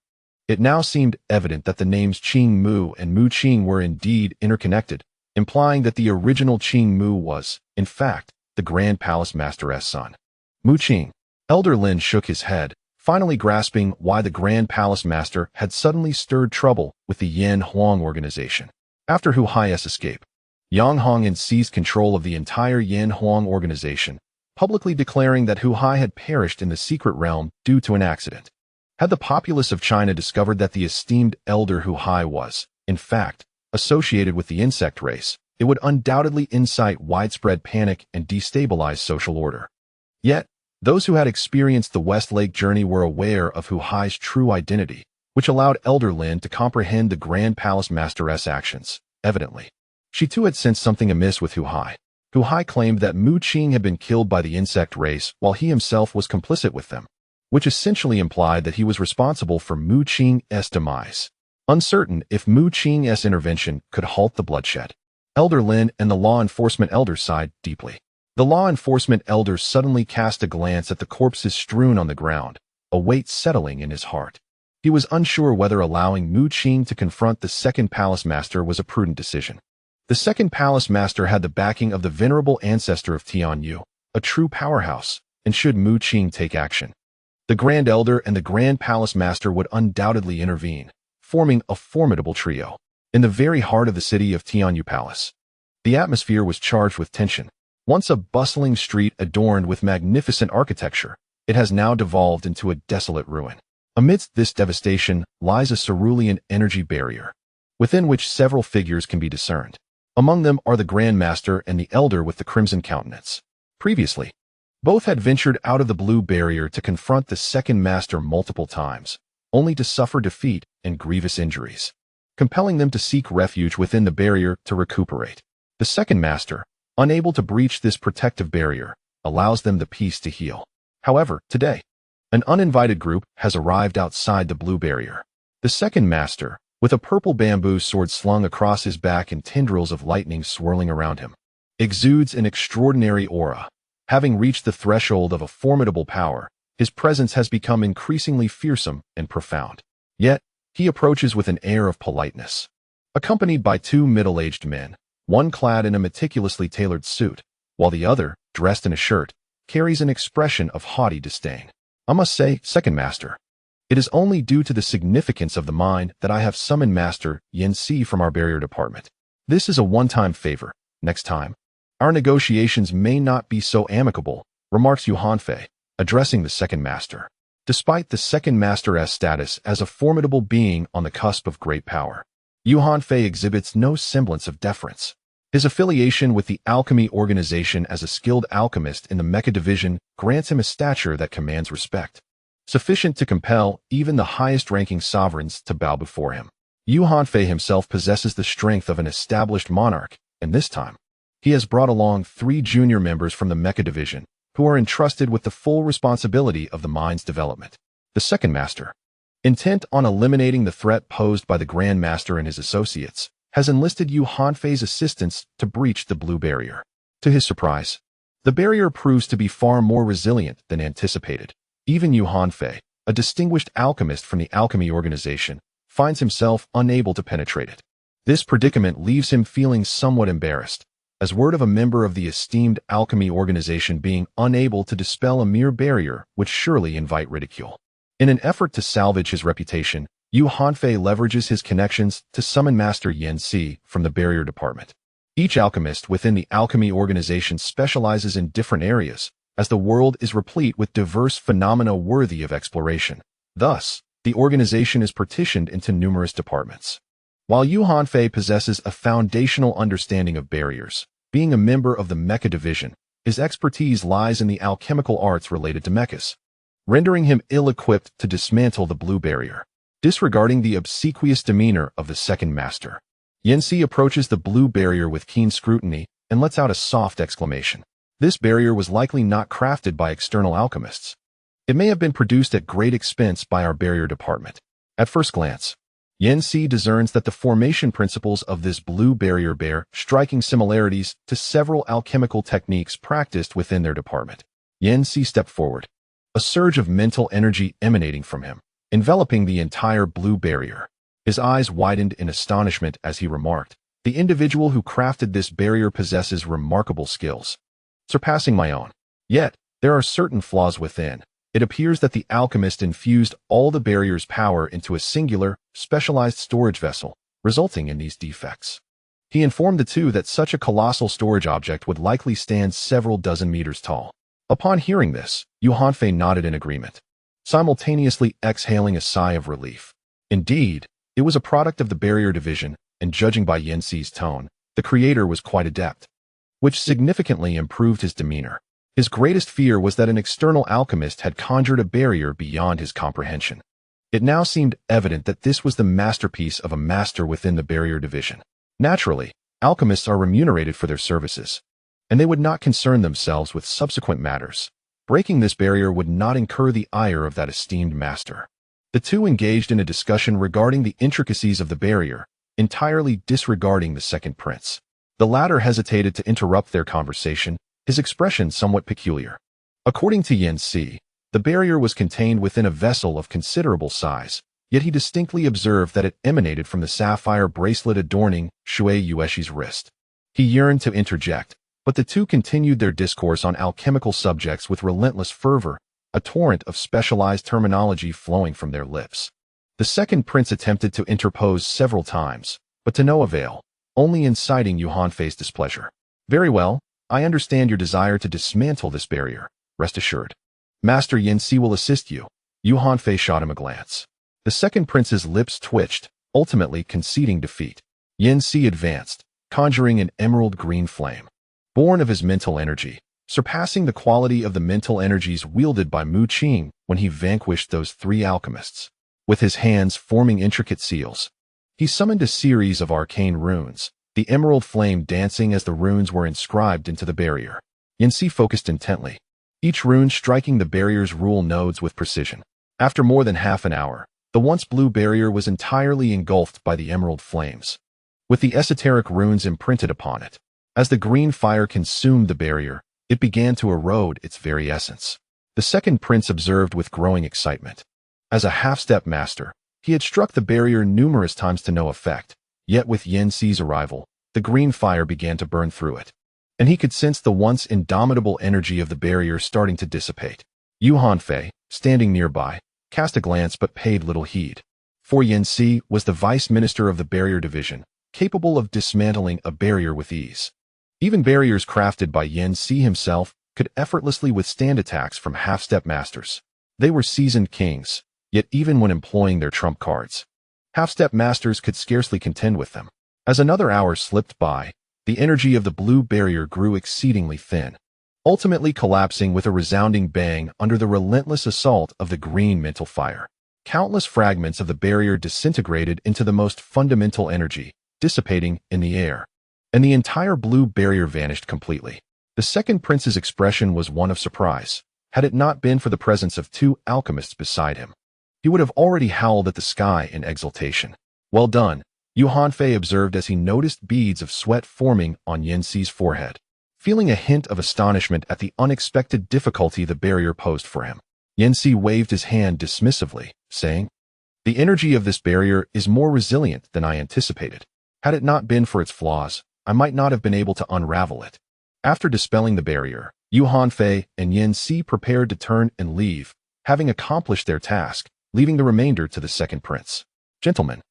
It now seemed evident that the names Qing Mu and Mu Qing were indeed interconnected, implying that the original Qing Mu was, in fact, the Grand Palace Master's son. Mu Qing. Elder Lin shook his head, finally grasping why the Grand Palace Master had suddenly stirred trouble with the Yan Huang organization. After Hu Hai's escape, Yang Hongyan seized control of the entire Yan Huang organization, publicly declaring that Hu Hai had perished in the secret realm due to an accident. Had the populace of China discovered that the esteemed elder Hu Hai was, in fact, associated with the insect race, it would undoubtedly incite widespread panic and destabilize social order. Yet, those who had experienced the Westlake journey were aware of Hu Hai's true identity, which allowed Elder Lin to comprehend the Grand Palace Master's actions. Evidently, she too had sensed something amiss with Hu Hai. Hu Hai claimed that Mu Qing had been killed by the insect race while he himself was complicit with them, which essentially implied that he was responsible for Mu Qing's demise. Uncertain if Mu Qing's intervention could halt the bloodshed, Elder Lin and the law enforcement elders sighed deeply. The law enforcement elders suddenly cast a glance at the corpses strewn on the ground, a weight settling in his heart. He was unsure whether allowing Mu Qing to confront the second palace master was a prudent decision. The second palace master had the backing of the venerable ancestor of Tianyu, a true powerhouse, and should Mu Qing take action, the Grand Elder and the Grand Palace Master would undoubtedly intervene, forming a formidable trio. In the very heart of the city of Tianyu Palace, the atmosphere was charged with tension. Once a bustling street adorned with magnificent architecture, it has now devolved into a desolate ruin. Amidst this devastation lies a cerulean energy barrier, within which several figures can be discerned. Among them are the Grand Master and the Elder with the crimson countenance. Previously, both had ventured out of the blue barrier to confront the second master multiple times, only to suffer defeat and grievous injuries, compelling them to seek refuge within the barrier to recuperate. The second master, unable to breach this protective barrier, allows them the peace to heal. However, today, an uninvited group has arrived outside the blue barrier. The second master, with a purple bamboo sword slung across his back and tendrils of lightning swirling around him, exudes an extraordinary aura. Having reached the threshold of a formidable power, his presence has become increasingly fearsome and profound. Yet, he approaches with an air of politeness. Accompanied by two middle-aged men, one clad in a meticulously tailored suit, while the other, dressed in a shirt, carries an expression of haughty disdain. I must say, second master, it is only due to the significance of the mind that I have summoned Master Yan Si from our barrier department. This is a one-time favor. Next time, our negotiations may not be so amicable, remarks Yu Hanfei, addressing the second master. Despite the second master's status as a formidable being on the cusp of great power, Yu Hanfei exhibits no semblance of deference. His affiliation with the alchemy organization as a skilled alchemist in the Mecha division grants him a stature that commands respect, sufficient to compel even the highest-ranking sovereigns to bow before him. Yu Hanfei himself possesses the strength of an established monarch, and this time, he has brought along 3 junior members from the Mecha division, who are entrusted with the full responsibility of the mine's development. The second master, intent on eliminating the threat posed by the Grand Master and his associates, has enlisted Yu Hanfei's assistance to breach the blue barrier. To his surprise, the barrier proves to be far more resilient than anticipated. Even Yu Hanfei, a distinguished alchemist from the alchemy organization, finds himself unable to penetrate it. This predicament leaves him feeling somewhat embarrassed, as word of a member of the esteemed alchemy organization being unable to dispel a mere barrier would surely invite ridicule. In an effort to salvage his reputation, Yu Hanfei leverages his connections to summon Master Yan Si from the barrier department. Each alchemist within the alchemy organization specializes in different areas, as the world is replete with diverse phenomena worthy of exploration. Thus, the organization is partitioned into numerous departments. While Yu Hanfei possesses a foundational understanding of barriers, being a member of the Mecha division, his expertise lies in the alchemical arts related to mechas, rendering him ill-equipped to dismantle the blue barrier. Disregarding the obsequious demeanor of the second master, Yan Si approaches the blue barrier with keen scrutiny and lets out a soft exclamation. This barrier was likely not crafted by external alchemists. It may have been produced at great expense by our barrier department. At first glance, Yan Si discerns that the formation principles of this blue barrier bear striking similarities to several alchemical techniques practiced within their department. Yan Si stepped forward, a surge of mental energy emanating from him. enveloping the entire blue barrier. His eyes widened in astonishment as he remarked, "The individual who crafted this barrier possesses remarkable skills, surpassing my own. Yet, there are certain flaws within. It appears that the alchemist infused all the barrier's power into a singular, specialized storage vessel, resulting in these defects." He informed the two that such a colossal storage object would likely stand several dozen meters tall. Upon hearing this, Yuhanfei nodded in agreement, simultaneously exhaling a sigh of relief. Indeed, it was a product of the barrier division, and judging by Yanxi's tone, the creator was quite adept, which significantly improved his demeanor. His greatest fear was that an external alchemist had conjured a barrier beyond his comprehension. It now seemed evident that this was the masterpiece of a master within the barrier division. Naturally, alchemists are remunerated for their services, and they would not concern themselves with subsequent matters. Breaking this barrier would not incur the ire of that esteemed master. The two engaged in a discussion regarding the intricacies of the barrier, entirely disregarding the second prince. The latter hesitated to interrupt their conversation, his expression somewhat peculiar. According to Yanxi, the barrier was contained within a vessel of considerable size, yet he distinctly observed that it emanated from the sapphire bracelet adorning Shui Yueshi's wrist. He yearned to interject, but the two continued their discourse on alchemical subjects with relentless fervor, a torrent of specialized terminology flowing from their lips. The second prince attempted to interpose several times, but to no avail, only inciting Yuhanfei's displeasure. "Very well, I understand your desire to dismantle this barrier. Rest assured, Master Yanxi will assist you." Yuhanfei shot him a glance. The second prince's lips twitched, ultimately conceding defeat. Yanxi advanced, conjuring an emerald green flame, born of his mental energy, surpassing the quality of the mental energies wielded by Mu Qing when he vanquished those three alchemists. With his hands forming intricate seals, he summoned a series of arcane runes, the emerald flame dancing as the runes were inscribed into the barrier. Yanxi focused intently, each rune striking the barrier's rule nodes with precision. After more than half an hour, the once blue barrier was entirely engulfed by the emerald flames, with the esoteric runes imprinted upon it. As the green fire consumed the barrier, it began to erode its very essence. The second prince observed with growing excitement. As a half-step master, he had struck the barrier numerous times to no effect, yet with Yanxi's arrival, the green fire began to burn through it, and he could sense the once indomitable energy of the barrier starting to dissipate. Yuhanfei, standing nearby, cast a glance but paid little heed. For Yanxi was the vice minister of the barrier division, capable of dismantling a barrier with ease. Even barriers crafted by Yanxi himself could effortlessly withstand attacks from half-step masters. They were seasoned kings, yet even when employing their trump cards, half-step masters could scarcely contend with them. As another hour slipped by, the energy of the blue barrier grew exceedingly thin, ultimately collapsing with a resounding bang under the relentless assault of the green mental fire. Countless fragments of the barrier disintegrated into the most fundamental energy, dissipating in the air, and the entire blue barrier vanished completely. The second prince's expression was one of surprise. Had it not been for the presence of two alchemists beside him, he would have already howled at the sky in exultation. "Well done," Yuhanfei observed as he noticed beads of sweat forming on Yanxi's forehead, feeling a hint of astonishment at the unexpected difficulty the barrier posed for him. Yanxi waved his hand dismissively, saying, "The energy of this barrier is more resilient than I anticipated. Had it not been for its flaws, I might not have been able to unravel it." After dispelling the barrier, Yuhanfei and Yanxi prepared to turn and leave, having accomplished their task, leaving the remainder to the second prince. "Gentlemen,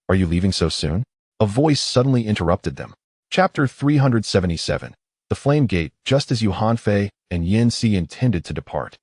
are you leaving so soon?" A voice suddenly interrupted them. Chapter 377. The Flame Gate. Just as Yuhanfei and Yanxi intended to depart,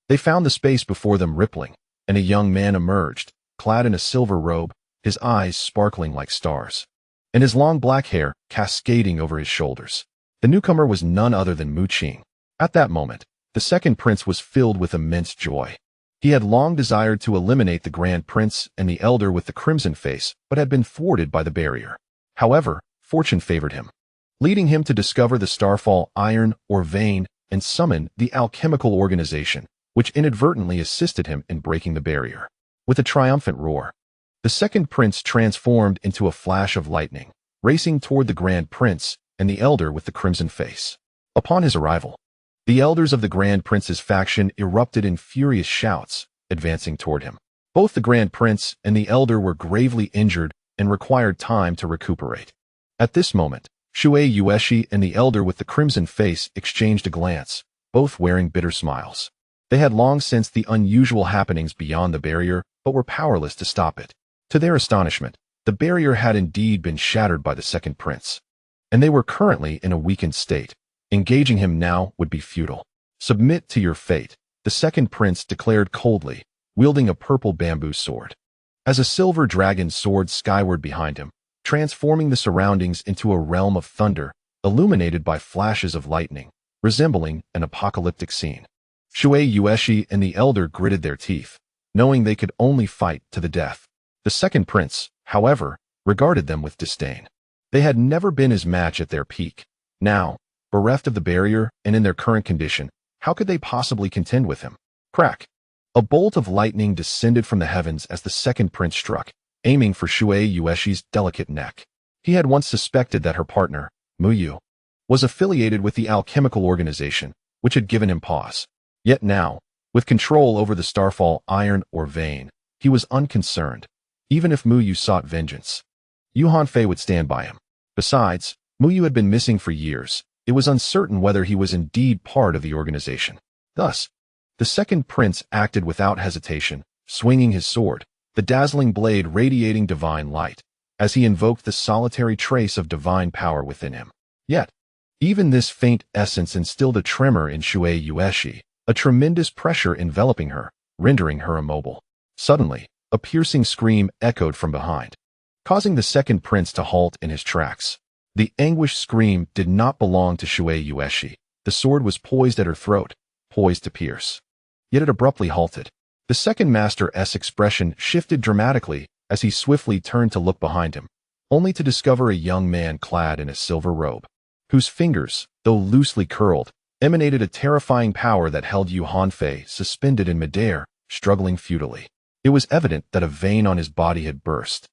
they found the space before them rippling, and a young man emerged, clad in a silver robe, his eyes sparkling like stars, and his long black hair cascading over his shoulders. The newcomer was none other than Mu Qing. At that moment, the second prince was filled with immense joy. He had long desired to eliminate the Grand Prince and the Elder with the crimson face, but had been thwarted by the barrier. However, fortune favored him, leading him to discover the Starfall iron or vein and summon the alchemical organization, which inadvertently assisted him in breaking the barrier. With a triumphant roar, the second prince transformed into a flash of lightning, racing toward the Grand Prince and the Elder with the crimson face. Upon his arrival, the elders of the Grand Prince's faction erupted in furious shouts, advancing toward him. Both the Grand Prince and the Elder were gravely injured and required time to recuperate. At this moment, Shuei Yueshi and the Elder with the crimson face exchanged a glance, both wearing bitter smiles. They had long sensed the unusual happenings beyond the barrier, but were powerless to stop it. To their astonishment, the barrier had indeed been shattered by the second prince, and they were currently in a weakened state. Engaging him now would be futile. Submit to your fate, the second prince declared coldly, wielding a purple bamboo sword. As a silver dragon soared skyward behind him, transforming the surroundings into a realm of thunder, illuminated by flashes of lightning, resembling an apocalyptic scene. Shuei Yueshi and the Elder gritted their teeth, knowing they could only fight to the death. The second prince, however, regarded them with disdain. They had never been his match at their peak. Now, bereft of the barrier and in their current condition, how could they possibly contend with him? Crack! A bolt of lightning descended from the heavens as the second prince struck, aiming for Shuei Yueshi's delicate neck. He had once suspected that her partner, Mu was affiliated with the alchemical organization, which had given him pause. Yet now, with control over the starfall iron or vein, he was unconcerned. Even if Mu sought vengeance, Yu Hanfei would stand by him. Besides, Mu had been missing for years. It was uncertain whether he was indeed part of the organization. Thus, the second prince acted without hesitation, swinging his sword, the dazzling blade radiating divine light, as he invoked the solitary trace of divine power within him. Yet, even this faint essence instilled a tremor in Shuei Yueshi, a tremendous pressure enveloping her, rendering her immobile. Suddenly, a piercing scream echoed from behind, causing the second prince to halt in his tracks. The anguished scream did not belong to Shuei Yueshi. The sword was poised at her throat, poised to pierce. Yet it abruptly halted. The second master's expression shifted dramatically as he swiftly turned to look behind him, only to discover a young man clad in a silver robe, whose fingers, though loosely curled, emanated a terrifying power that held Yu Hanfei suspended in midair, struggling futilely. It was evident that a vein on his body had burst,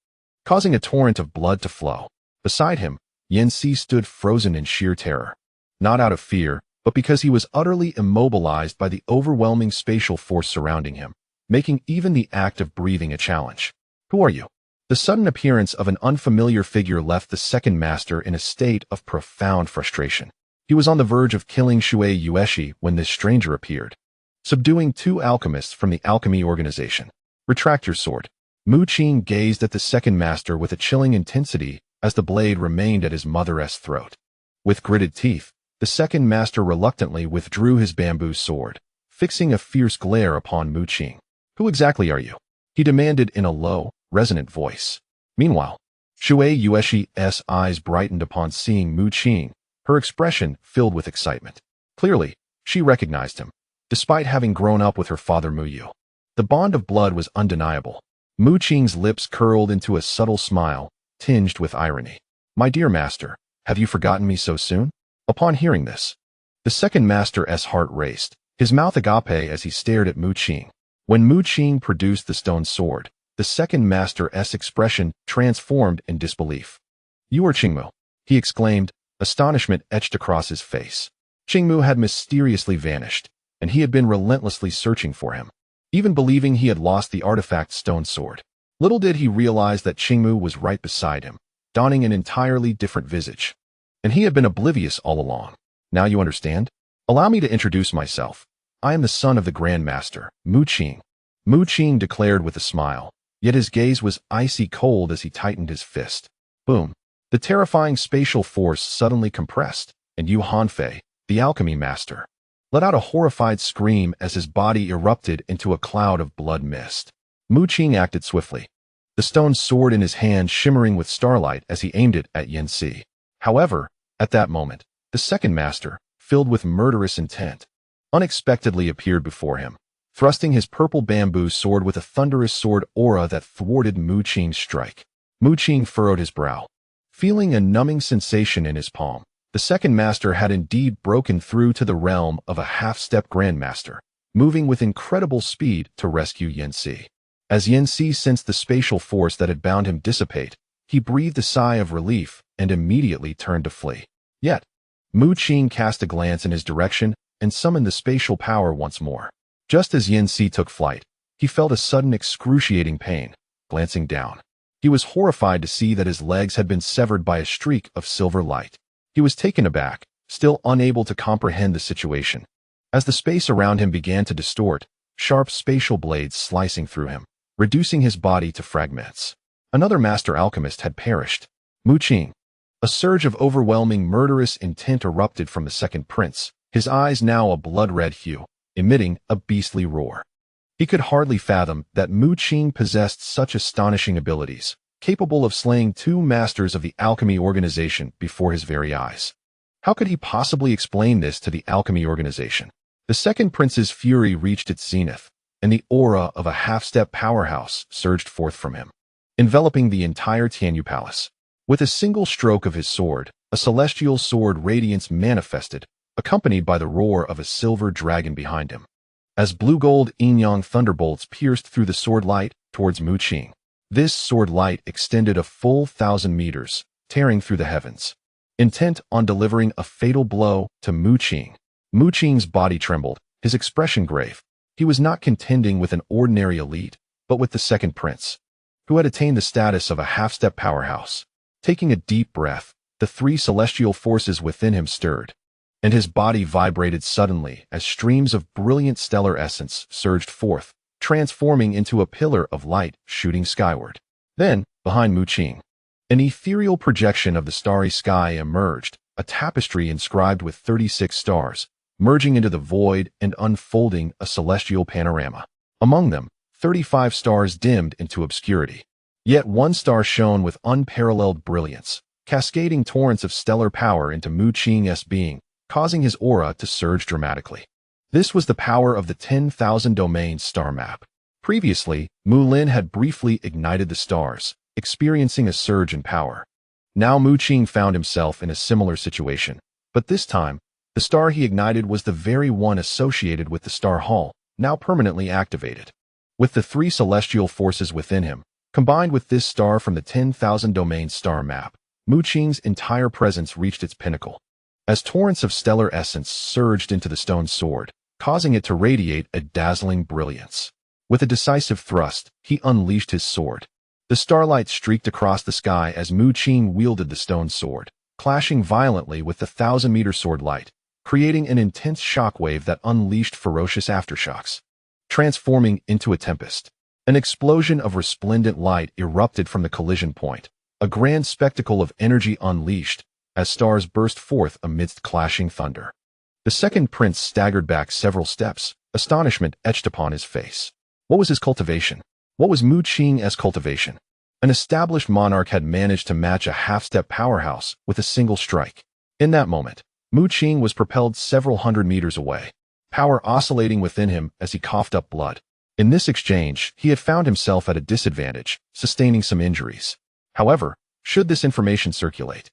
causing a torrent of blood to flow. Beside him, Yanxi stood frozen in sheer terror, not out of fear, but because he was utterly immobilized by the overwhelming spatial force surrounding him, making even the act of breathing a challenge. Who are you? The sudden appearance of an unfamiliar figure left the second master in a state of profound frustration. He was on the verge of killing Shuei Yueshi when this stranger appeared, subduing two alchemists from the alchemy organization. Retract your sword. Mu Qing gazed at the second master with a chilling intensity as the blade remained at his mother's throat. With gritted teeth, the second master reluctantly withdrew his bamboo sword, fixing a fierce glare upon Mu Qing. Who exactly are you? He demanded in a low, resonant voice. Meanwhile, Shuei Yueshi's eyes brightened upon seeing Mu Qing, her expression filled with excitement. Clearly, she recognized him, despite having grown up with her father Mu. The bond of blood was undeniable. Mu Qing's lips curled into a subtle smile, tinged with irony. My dear master, have you forgotten me so soon? Upon hearing this, the second master's heart raced, his mouth agape as he stared at Mu Qing. When Mu Qing produced the stone sword, the second master's expression transformed in disbelief. You are Qingmu, he exclaimed, astonishment etched across his face. Qingmu had mysteriously vanished, and he had been relentlessly searching for him, even believing he had lost the artifact stone sword. Little did he realize that Qingmu was right beside him, donning an entirely different visage. And he had been oblivious all along. Now you understand? Allow me to introduce myself. I am the son of the Grand Master, Mu Qing. Mu Qing declared with a smile, yet his gaze was icy cold as he tightened his fist. Boom. The terrifying spatial force suddenly compressed, and Yu Hanfei, the alchemy master, let out a horrified scream as his body erupted into a cloud of blood mist. Mu Qing acted swiftly, the stone sword in his hand shimmering with starlight as he aimed it at Yanxi. However, at that moment, the second master, filled with murderous intent, unexpectedly appeared before him, thrusting his purple bamboo sword with a thunderous sword aura that thwarted Mu Qing's strike. Mu Qing furrowed his brow, feeling a numbing sensation in his palm. The second master had indeed broken through to the realm of a half-step grandmaster, moving with incredible speed to rescue Yanxi. As Yanxi sensed the spatial force that had bound him dissipate, he breathed a sigh of relief and immediately turned to flee. Yet, Mu Qing cast a glance in his direction and summoned the spatial power once more. Just as Yanxi took flight, He felt a sudden excruciating pain. Glancing down, he was horrified to see that his legs had been severed by a streak of silver light. He was taken aback, still unable to comprehend the situation. As the space around him began to distort, sharp spatial blades slicing through him, reducing his body to fragments. Another master alchemist had perished. Mu Qing. A surge of overwhelming murderous intent erupted from the second prince, his eyes now a blood-red hue, emitting a beastly roar. He could hardly fathom that Mu Qing possessed such astonishing abilities, capable of slaying two masters of the alchemy organization before his very eyes. How could he possibly explain this to the alchemy organization? The second prince's fury reached its zenith, and the aura of a half-step powerhouse surged forth from him, enveloping the entire Tianyu Palace. With a single stroke of his sword, a celestial sword radiance manifested, accompanied by the roar of a silver dragon behind him. As blue-gold yin-yang thunderbolts pierced through the sword light towards Mu Qing, this sword light extended a full 1,000 meters, tearing through the heavens. Intent on delivering a fatal blow to Mu Qing. Mu Qing's body trembled, his expression grave. He was not contending with an ordinary elite, but with the second prince, who had attained the status of a half-step powerhouse. Taking a deep breath, the three celestial forces within him stirred, and his body vibrated suddenly as streams of brilliant stellar essence surged forth, transforming into a pillar of light shooting skyward. Then, behind Mu Qing, an ethereal projection of the starry sky emerged, a tapestry inscribed with 36 stars, merging into the void and unfolding a celestial panorama. Among them, 35 stars dimmed into obscurity. Yet one star shone with unparalleled brilliance, cascading torrents of stellar power into Mu Qing's being, causing his aura to surge dramatically. This was the power of the 10,000 domain star map. Previously, Mu Lin had briefly ignited the stars, experiencing a surge in power. Now Mu Qing found himself in a similar situation, but this time, the star he ignited was the very one associated with the Star Hall, now permanently activated. With the three celestial forces within him, combined with this star from the 10,000 domain star map, Mu Qing's entire presence reached its pinnacle. As torrents of stellar essence surged into the stone sword, causing it to radiate a dazzling brilliance. With a decisive thrust, he unleashed his sword. The starlight streaked across the sky as Mu Qing wielded the stone sword, clashing violently with the 1,000-meter sword light, creating an intense shockwave that unleashed ferocious aftershocks. Transforming into a tempest, an explosion of resplendent light erupted from the collision point, a grand spectacle of energy unleashed, as stars burst forth amidst clashing thunder. The second prince staggered back several steps, astonishment etched upon his face. What was his cultivation? What was Mu Qing's cultivation? An established monarch had managed to match a half-step powerhouse with a single strike. In that moment, Mu Qing was propelled several hundred meters away, power oscillating within him as he coughed up blood. In this exchange, he had found himself at a disadvantage, sustaining some injuries. However, should this information circulate,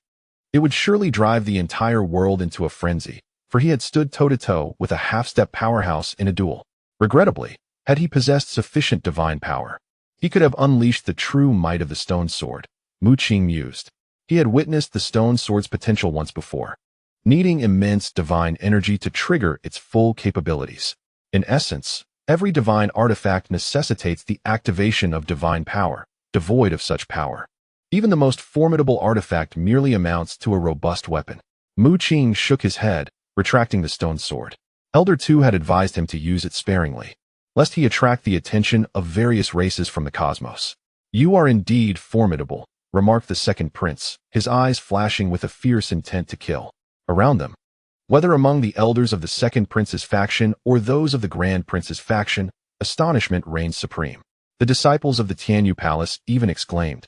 it would surely drive the entire world into a frenzy, for he had stood toe-to-toe with a half-step powerhouse in a duel. Regrettably, had he possessed sufficient divine power, he could have unleashed the true might of the stone sword, Mu Qing mused. He had witnessed the stone sword's potential once before, needing immense divine energy to trigger its full capabilities. In essence, every divine artifact necessitates the activation of divine power. Devoid of such power, even the most formidable artifact merely amounts to a robust weapon. Mu Qing shook his head, retracting the stone sword. Elder Tu had advised him to use it sparingly, lest he attract the attention of various races from the cosmos. "You are indeed formidable," remarked the second prince, his eyes flashing with a fierce intent to kill. Around them, whether among the elders of the second prince's faction or those of the grand prince's faction, astonishment reigned supreme. The disciples of the Tianyu Palace even exclaimed,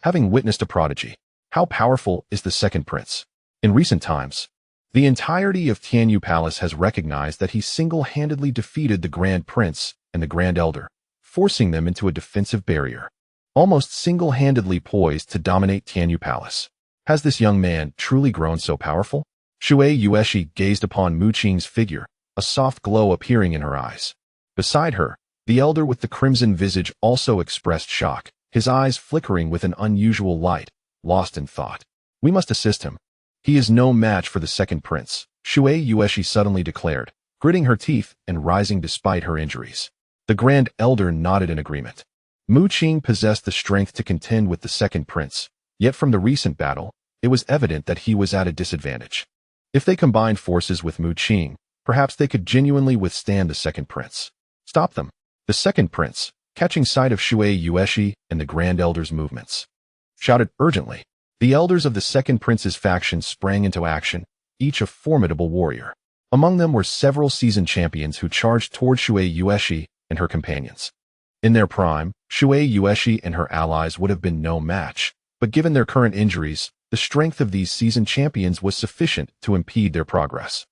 having witnessed a prodigy, "How powerful is the second prince?" In recent times, the entirety of Tianyu Palace has recognized that he single-handedly defeated the Grand Prince and the Grand Elder, forcing them into a defensive barrier, almost single-handedly poised to dominate Tianyu Palace. Has this young man truly grown so powerful? Shui Yueshi gazed upon Mu Qing's figure, a soft glow appearing in her eyes. Beside her, the elder with the crimson visage also expressed shock, his eyes flickering with an unusual light, lost in thought. "We must assist him. He is no match for the second prince," Shui Yueshi suddenly declared, gritting her teeth and rising despite her injuries. The Grand Elder nodded in agreement. Mu Qing possessed the strength to contend with the second prince, yet from the recent battle, it was evident that he was at a disadvantage. If they combined forces with Mu Qing, perhaps they could genuinely withstand the second prince. Stop them. The second prince, catching sight of Shui Yueshi and the Grand Elder's movements, shouted urgently. The elders of the second prince's faction sprang into action, each a formidable warrior. Among them were several seasoned champions who charged toward Shui Yueshi and her companions. In their prime, Shui Yueshi and her allies would have been no match, but given their current injuries, the strength of these seasoned champions was sufficient to impede their progress.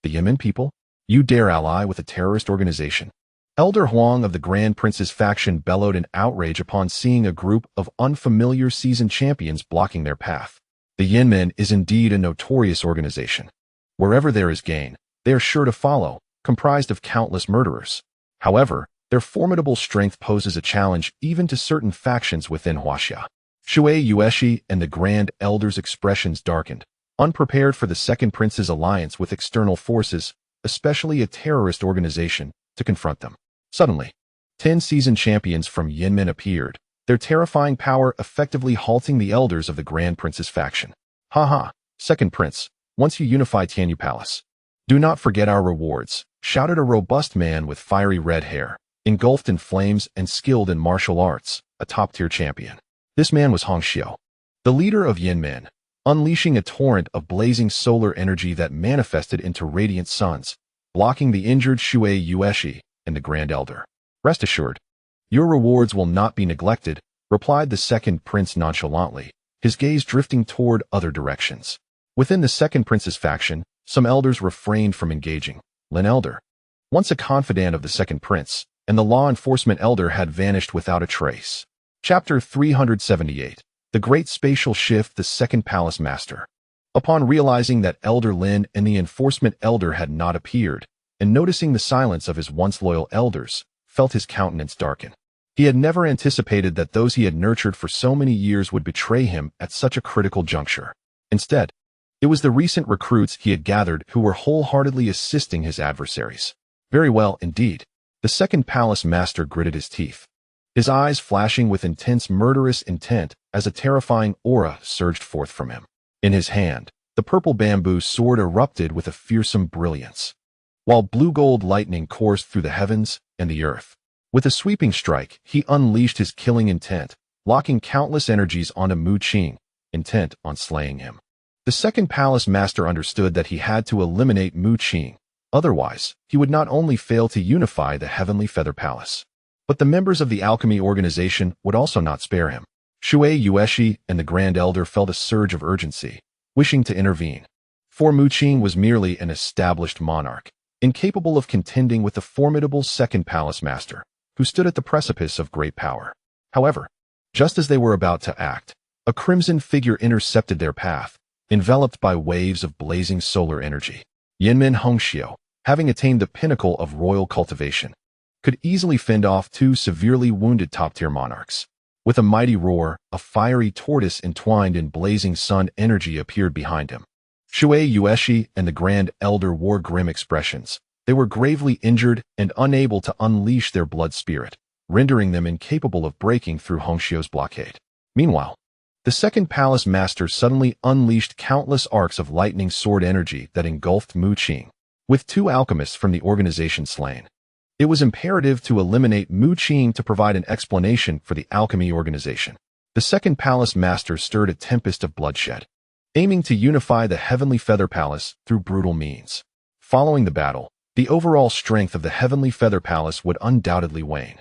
The Yemen people? You dare ally with a terrorist organization? Elder Huang of the Grand Prince's faction bellowed in outrage upon seeing a group of unfamiliar seasoned champions blocking their path. The Yemen is indeed a notorious organization. Wherever there is gain, they are sure to follow, comprised of countless murderers. However, their formidable strength poses a challenge even to certain factions within Huaxia. Shui Yueshi and the Grand Elder's expressions darkened, unprepared for the second prince's alliance with external forces, especially a terrorist organization, to confront them. Suddenly, 10 seasoned champions from Yinmen appeared, their terrifying power effectively halting the elders of the Grand Prince's faction. Ha, second prince, once you unify Tianyu Palace, do not forget our rewards, shouted a robust man with fiery red hair, engulfed in flames and skilled in martial arts, a top-tier champion. This man was Hong Xiao, the leader of Yinmen, unleashing a torrent of blazing solar energy that manifested into radiant suns, blocking the injured Shui Yueshi and the Grand Elder. Rest assured, your rewards will not be neglected, replied the second prince nonchalantly, his gaze drifting toward other directions. Within the second prince's faction, some elders refrained from engaging. Lin Elder, once a confidant of the second prince, and the law enforcement elder had vanished without a trace. Chapter 378. The Great Spatial Shift. The Second Palace Master. Upon realizing that Elder Lin and the enforcement elder had not appeared, and noticing the silence of his once loyal elders, felt his countenance darken. He had never anticipated that those he had nurtured for so many years would betray him at such a critical juncture. Instead, it was the recent recruits he had gathered who were wholeheartedly assisting his adversaries. Very well, indeed. The second palace master gritted his teeth, his eyes flashing with intense murderous intent as a terrifying aura surged forth from him. In his hand, the purple bamboo sword erupted with a fearsome brilliance, while blue-gold lightning coursed through the heavens and the earth. With a sweeping strike, he unleashed his killing intent, locking countless energies onto Mu Qing, intent on slaying him. The second palace master understood that he had to eliminate Mu Qing, otherwise, he would not only fail to unify the Heavenly Feather Palace, but the members of the alchemy organization would also not spare him. Shui Yueshi and the Grand Elder felt a surge of urgency, wishing to intervene. For Mu Qing was merely an established monarch, incapable of contending with the formidable second palace master, who stood at the precipice of great power. However, just as they were about to act, a crimson figure intercepted their path, enveloped by waves of blazing solar energy. Yinmen Hongxiu, having attained the pinnacle of royal cultivation, could easily fend off two severely wounded top-tier monarchs. With a mighty roar, a fiery tortoise entwined in blazing sun energy appeared behind him. Shui Yueshi and the Grand Elder wore grim expressions. They were gravely injured and unable to unleash their blood spirit, rendering them incapable of breaking through Hongxiu's blockade. Meanwhile, the second palace master suddenly unleashed countless arcs of lightning sword energy that engulfed Mu Qing. With two alchemists from the organization slain, it was imperative to eliminate Mu Qing to provide an explanation for the alchemy organization. The second palace master stirred a tempest of bloodshed, aiming to unify the Heavenly Feather Palace through brutal means. Following the battle, the overall strength of the Heavenly Feather Palace would undoubtedly wane,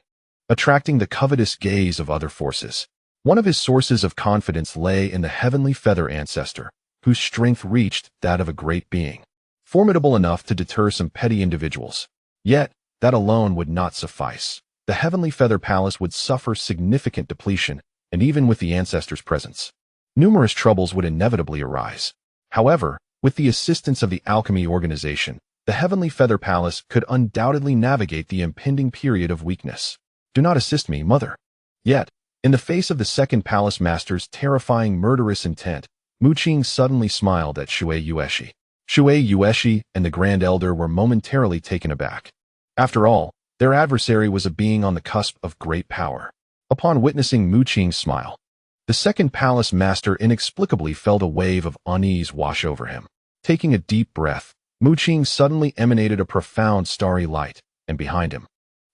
attracting the covetous gaze of other forces. One of his sources of confidence lay in the Heavenly Feather ancestor, whose strength reached that of a great being, formidable enough to deter some petty individuals. Yet, that alone would not suffice. The Heavenly Feather Palace would suffer significant depletion, and even with the ancestor's presence, numerous troubles would inevitably arise. However, with the assistance of the alchemy organization, the Heavenly Feather Palace could undoubtedly navigate the impending period of weakness. Do not assist me, mother. Yet, in the face of the second palace master's terrifying murderous intent, Mu Qing suddenly smiled at Shui Yueshi. Shui Yueshi and the Grand Elder were momentarily taken aback. After all, Their adversary was a being on the cusp of great power. Upon witnessing Mu Qing's smile, the second palace master inexplicably felt a wave of unease wash over him. Taking a deep breath, Mu Qing suddenly emanated a profound starry light, and behind him,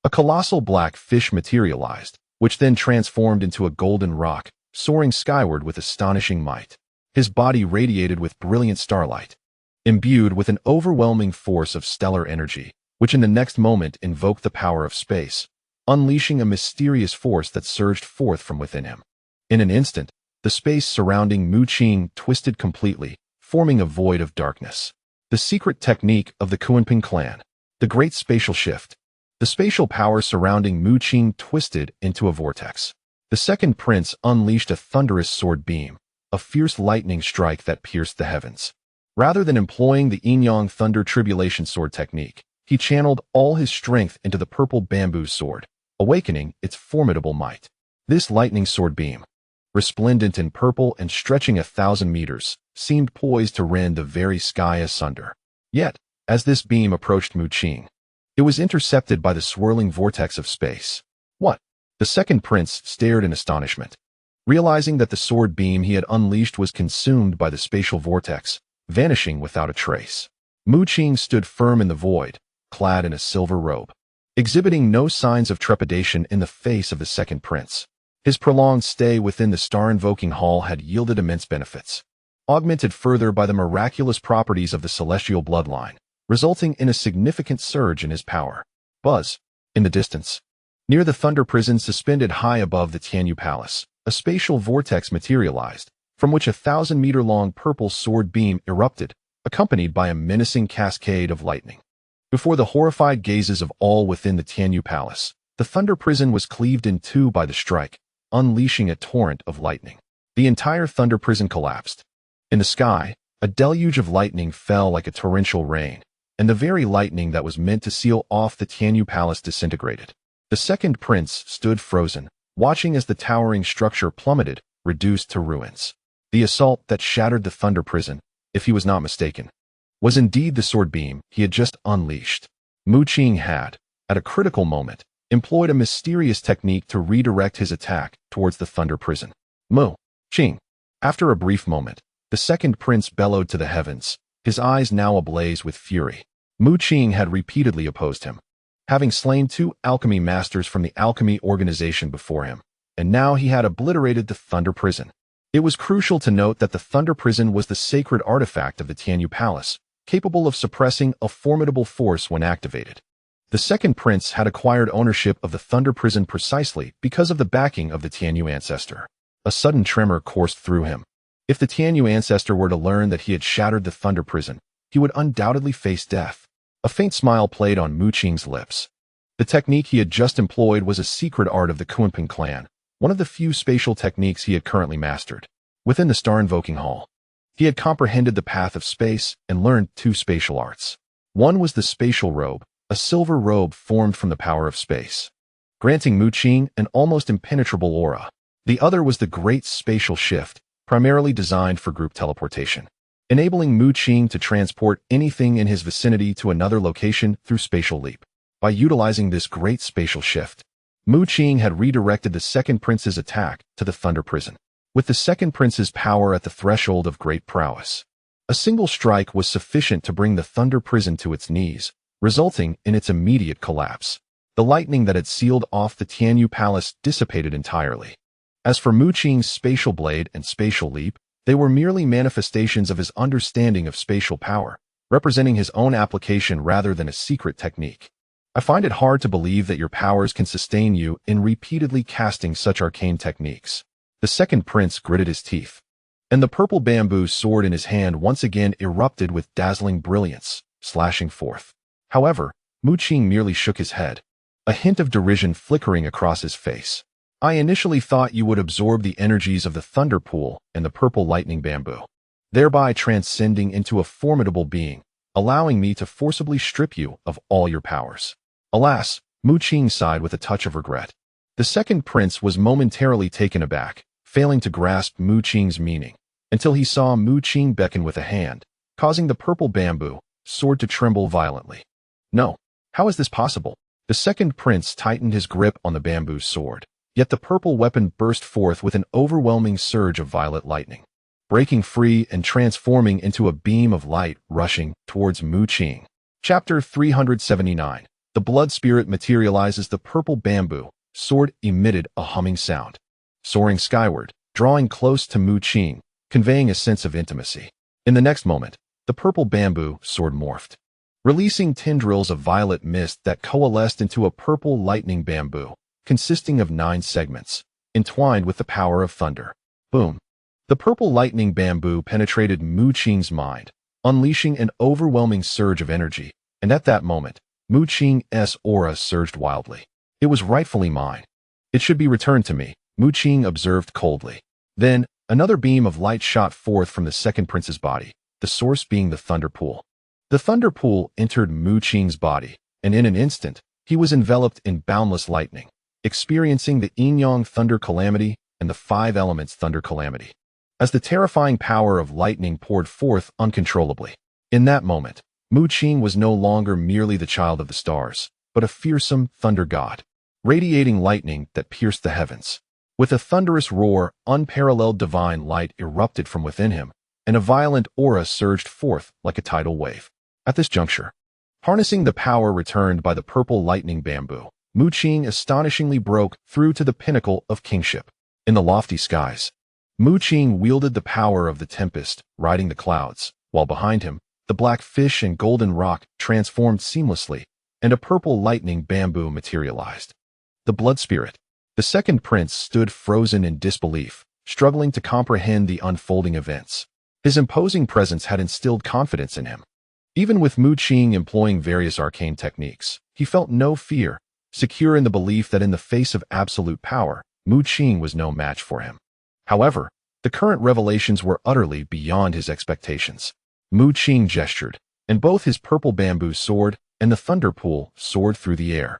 a colossal black fish materialized, which then transformed into a golden rock, soaring skyward with astonishing might. His body radiated with brilliant starlight, imbued with an overwhelming force of stellar energy, which in the next moment invoked the power of space, unleashing a mysterious force that surged forth from within him. In an instant, the space surrounding Mu Qing twisted completely, forming a void of darkness. The secret technique of the Kunping clan, the Great Spatial Shift. The spatial power surrounding Mu Qing twisted into a vortex. The second prince unleashed a thunderous sword beam, a fierce lightning strike that pierced the heavens. Rather than employing the yin-yang thunder tribulation sword technique, he channeled all his strength into the purple bamboo sword, awakening its formidable might. This lightning sword beam, resplendent in purple and stretching 1,000 meters, seemed poised to rend the very sky asunder. Yet, as this beam approached Mu Qing, it was intercepted by the swirling vortex of space. What? The second prince stared in astonishment. Realizing that the sword beam he had unleashed was consumed by the spatial vortex, vanishing without a trace. Mu Qing stood firm in the void, clad in a silver robe, exhibiting no signs of trepidation in the face of the second prince. His prolonged stay within the star-invoking hall had yielded immense benefits, augmented further by the miraculous properties of the celestial bloodline, resulting in a significant surge in his power. Buzz. In the distance, near the thunder prison suspended high above the Tianyu Palace, a spatial vortex materialized, from which a 1,000-meter-long purple sword beam erupted, accompanied by a menacing cascade of lightning. Before the horrified gazes of all within the Tianyu Palace, the thunder prison was cleaved in two by the strike, unleashing a torrent of lightning. The entire thunder prison collapsed. In the sky, a deluge of lightning fell like a torrential rain, and the very lightning that was meant to seal off the Tianyu Palace disintegrated. The second prince stood frozen, watching as the towering structure plummeted, reduced to ruins. The assault that shattered the thunder prison, if he was not mistaken, was indeed the sword beam he had just unleashed. Mu Qing had, at a critical moment, employed a mysterious technique to redirect his attack towards the thunder prison. Mu Qing. After a brief moment, the second prince bellowed to the heavens, his eyes now ablaze with fury. Mu Qing had repeatedly opposed him, having slain 2 alchemy masters from the alchemy organization before him, and now he had obliterated the thunder prison. It was crucial to note that the thunder prison was the sacred artifact of the Tianyu Palace, capable of suppressing a formidable force when activated. The second prince had acquired ownership of the thunder prison precisely because of the backing of the Tianyu ancestor. A sudden tremor coursed through him. If the Tianyu ancestor were to learn that he had shattered the thunder prison, he would undoubtedly face death. A faint smile played on Mu Qing's lips. The technique he had just employed was a secret art of the Kunping clan, one of the few spatial techniques he had currently mastered. Within the star-invoking hall, he had comprehended the path of space and learned 2 spatial arts. One was the spatial robe, a silver robe formed from the power of space, granting Mu Qing an almost impenetrable aura. The other was the Great Spatial Shift, primarily designed for group teleportation, enabling Mu Qing to transport anything in his vicinity to another location through spatial leap. By utilizing this Great Spatial Shift, Mu Qing had redirected the second prince's attack to the thunder prison. With the second prince's power at the threshold of great prowess, a single strike was sufficient to bring the thunder prison to its knees, resulting in its immediate collapse. The lightning that had sealed off the Tianyu Palace dissipated entirely. As for Mu Qing's spatial blade and spatial leap, they were merely manifestations of his understanding of spatial power, representing his own application rather than a secret technique. I find it hard to believe that your powers can sustain you in repeatedly casting such arcane techniques. The second prince gritted his teeth, and the purple bamboo sword in his hand once again erupted with dazzling brilliance, slashing forth. However, Mu Qing merely shook his head, a hint of derision flickering across his face. I initially thought you would absorb the energies of the thunder pool and the purple lightning bamboo, thereby transcending into a formidable being, allowing me to forcibly strip you of all your powers. Alas, Mu Qing sighed with a touch of regret. The second prince was momentarily taken aback, failing to grasp Mu Qing's meaning, until he saw Mu Qing beckon with a hand, causing the purple bamboo sword to tremble violently. No, how is this possible? The second prince tightened his grip on the bamboo sword, yet the purple weapon burst forth with an overwhelming surge of violet lightning, breaking free and transforming into a beam of light rushing towards Mu Qing. Chapter 379. The blood spirit materializes. The purple bamboo sword emitted a humming sound, soaring skyward, drawing close to Mu Qing, conveying a sense of intimacy. In the next moment, the purple bamboo sword morphed, releasing tendrils of violet mist that coalesced into a purple lightning bamboo, consisting of 9 segments, entwined with the power of thunder. Boom! The purple lightning bamboo penetrated Mu Qing's mind, unleashing an overwhelming surge of energy, and at that moment, Mu Qing's aura surged wildly. It was rightfully mine. It should be returned to me, Mu Qing observed coldly. Then, another beam of light shot forth from the second prince's body, the source being the thunder pool. The thunder pool entered Mu Qing's body, and in an instant, he was enveloped in boundless lightning, experiencing the yin-yang thunder calamity and the 5 elements thunder calamity, as the terrifying power of lightning poured forth uncontrollably. In that moment, Mu Qing was no longer merely the child of the stars, but a fearsome thunder god, radiating lightning that pierced the heavens. With a thunderous roar, unparalleled divine light erupted from within him, and a violent aura surged forth like a tidal wave. At this juncture, harnessing the power returned by the purple lightning bamboo, Mu Qing astonishingly broke through to the pinnacle of kingship. In the lofty skies, Mu Qing wielded the power of the tempest, riding the clouds, while behind him, the black fish and golden rock transformed seamlessly, and a purple lightning bamboo materialized. The blood spirit. The second prince stood frozen in disbelief, struggling to comprehend the unfolding events. His imposing presence had instilled confidence in him. Even with Mu Qing employing various arcane techniques, he felt no fear, secure in the belief that in the face of absolute power, Mu Qing was no match for him. However, the current revelations were utterly beyond his expectations. Mu Qing gestured, and both his purple bamboo sword and the thunder pool soared through the air,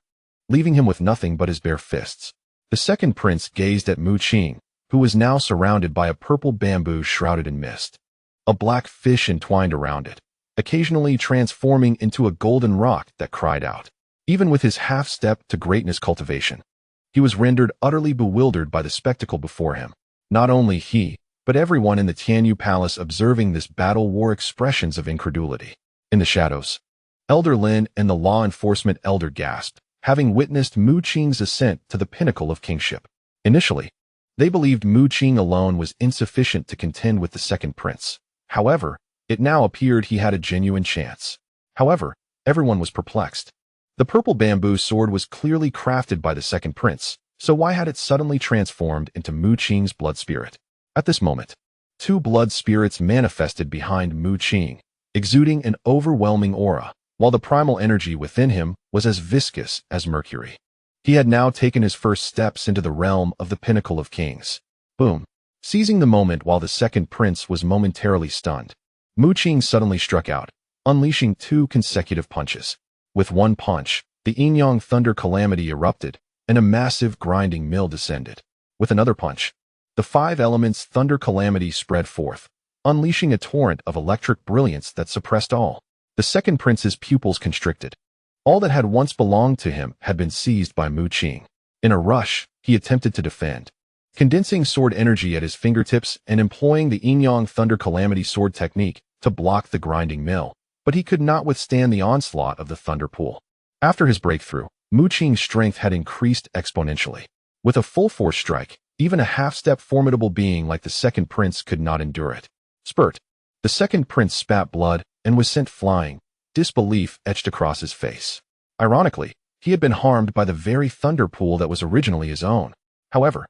leaving him with nothing but his bare fists. The second prince gazed at Mu Qing, who was now surrounded by a purple bamboo shrouded in mist. A black fish entwined around it, occasionally transforming into a golden rock that cried out. Even with his half-step to greatness cultivation, he was rendered utterly bewildered by the spectacle before him. Not only he, but everyone in the Tianyu Palace observing this battle wore expressions of incredulity. In the shadows, Elder Lin and the law enforcement elder gasped, having witnessed Mu Qing's ascent to the pinnacle of kingship. Initially, they believed Mu Qing alone was insufficient to contend with the second prince. However, it now appeared he had a genuine chance. However, everyone was perplexed. The purple bamboo sword was clearly crafted by the second prince, so why had it suddenly transformed into Mu Qing's blood spirit? At this moment, 2 blood spirits manifested behind Mu Qing, exuding an overwhelming aura, while the primal energy within him was as viscous as mercury. He had now taken his first steps into the realm of the pinnacle of kings. Boom! Seizing the moment while the second prince was momentarily stunned, Mu Qing suddenly struck out, unleashing 2 consecutive punches. With one punch, the yin-yang thunder calamity erupted, and a massive grinding mill descended. With another punch, the 5 elements thunder calamity spread forth, unleashing a torrent of electric brilliance that suppressed all. The second prince's pupils constricted. All that had once belonged to him had been seized by Mu Qing. In a rush, he attempted to defend, condensing sword energy at his fingertips and employing the yin-yang thunder calamity sword technique to block the grinding mill, but he could not withstand the onslaught of the thunder pool. After his breakthrough, Mu Qing's strength had increased exponentially. With a full-force strike, even a half-step formidable being like the second prince could not endure it. Spurt! The second prince spat blood and was sent flying, disbelief etched across his face. Ironically, he had been harmed by the very thunder pool that was originally his own. However,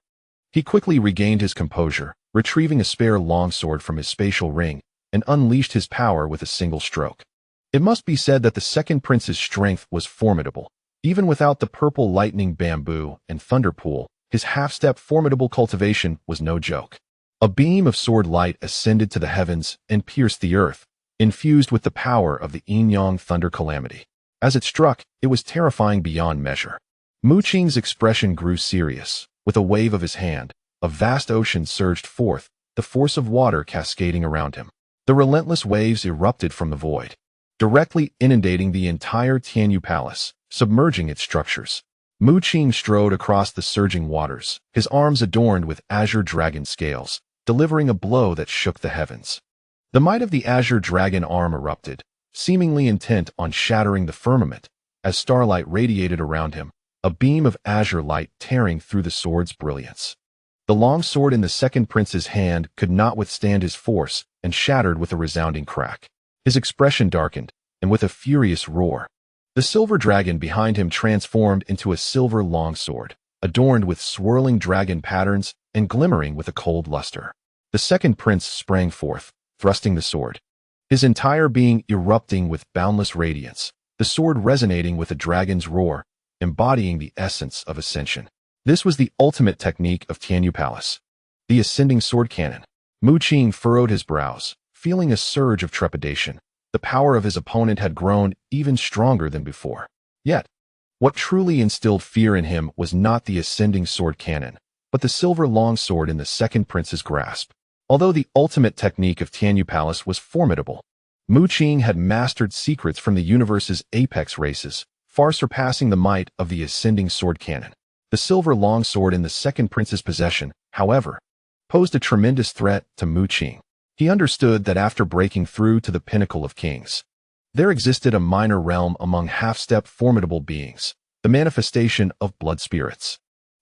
he quickly regained his composure, retrieving a spare longsword from his spatial ring, and unleashed his power with a single stroke. It must be said that the second prince's strength was formidable. Even without the purple lightning bamboo and thunder pool, his half-step formidable cultivation was no joke. A beam of sword light ascended to the heavens and pierced the earth, infused with the power of the yin-yang thunder calamity. As it struck, it was terrifying beyond measure. Mu Qing's expression grew serious. With a wave of his hand, a vast ocean surged forth, the force of water cascading around him. The relentless waves erupted from the void, directly inundating the entire Tianyu Palace, submerging its structures. Mu Qing strode across the surging waters, his arms adorned with azure dragon scales, delivering a blow that shook the heavens. The might of the azure dragon arm erupted, seemingly intent on shattering the firmament, as starlight radiated around him, a beam of azure light tearing through the sword's brilliance. The long sword in the second prince's hand could not withstand his force and shattered with a resounding crack. His expression darkened, and with a furious roar, the silver dragon behind him transformed into a silver longsword, adorned with swirling dragon patterns and glimmering with a cold luster. The second prince sprang forth, thrusting the sword, his entire being erupting with boundless radiance, the sword resonating with a dragon's roar, embodying the essence of ascension. This was the ultimate technique of Tianyu Palace, the ascending sword cannon. Mu Qing furrowed his brows, feeling a surge of trepidation. The power of his opponent had grown even stronger than before. Yet, what truly instilled fear in him was not the ascending sword cannon, but the silver longsword in the second prince's grasp. Although the ultimate technique of Tianyu Palace was formidable, Mu Qing had mastered secrets from the universe's apex races, far surpassing the might of the ascending sword cannon. The silver longsword in the second prince's possession, however, posed a tremendous threat to Mu Qing. He understood that after breaking through to the pinnacle of kings, there existed a minor realm among half-step formidable beings, the manifestation of blood spirits.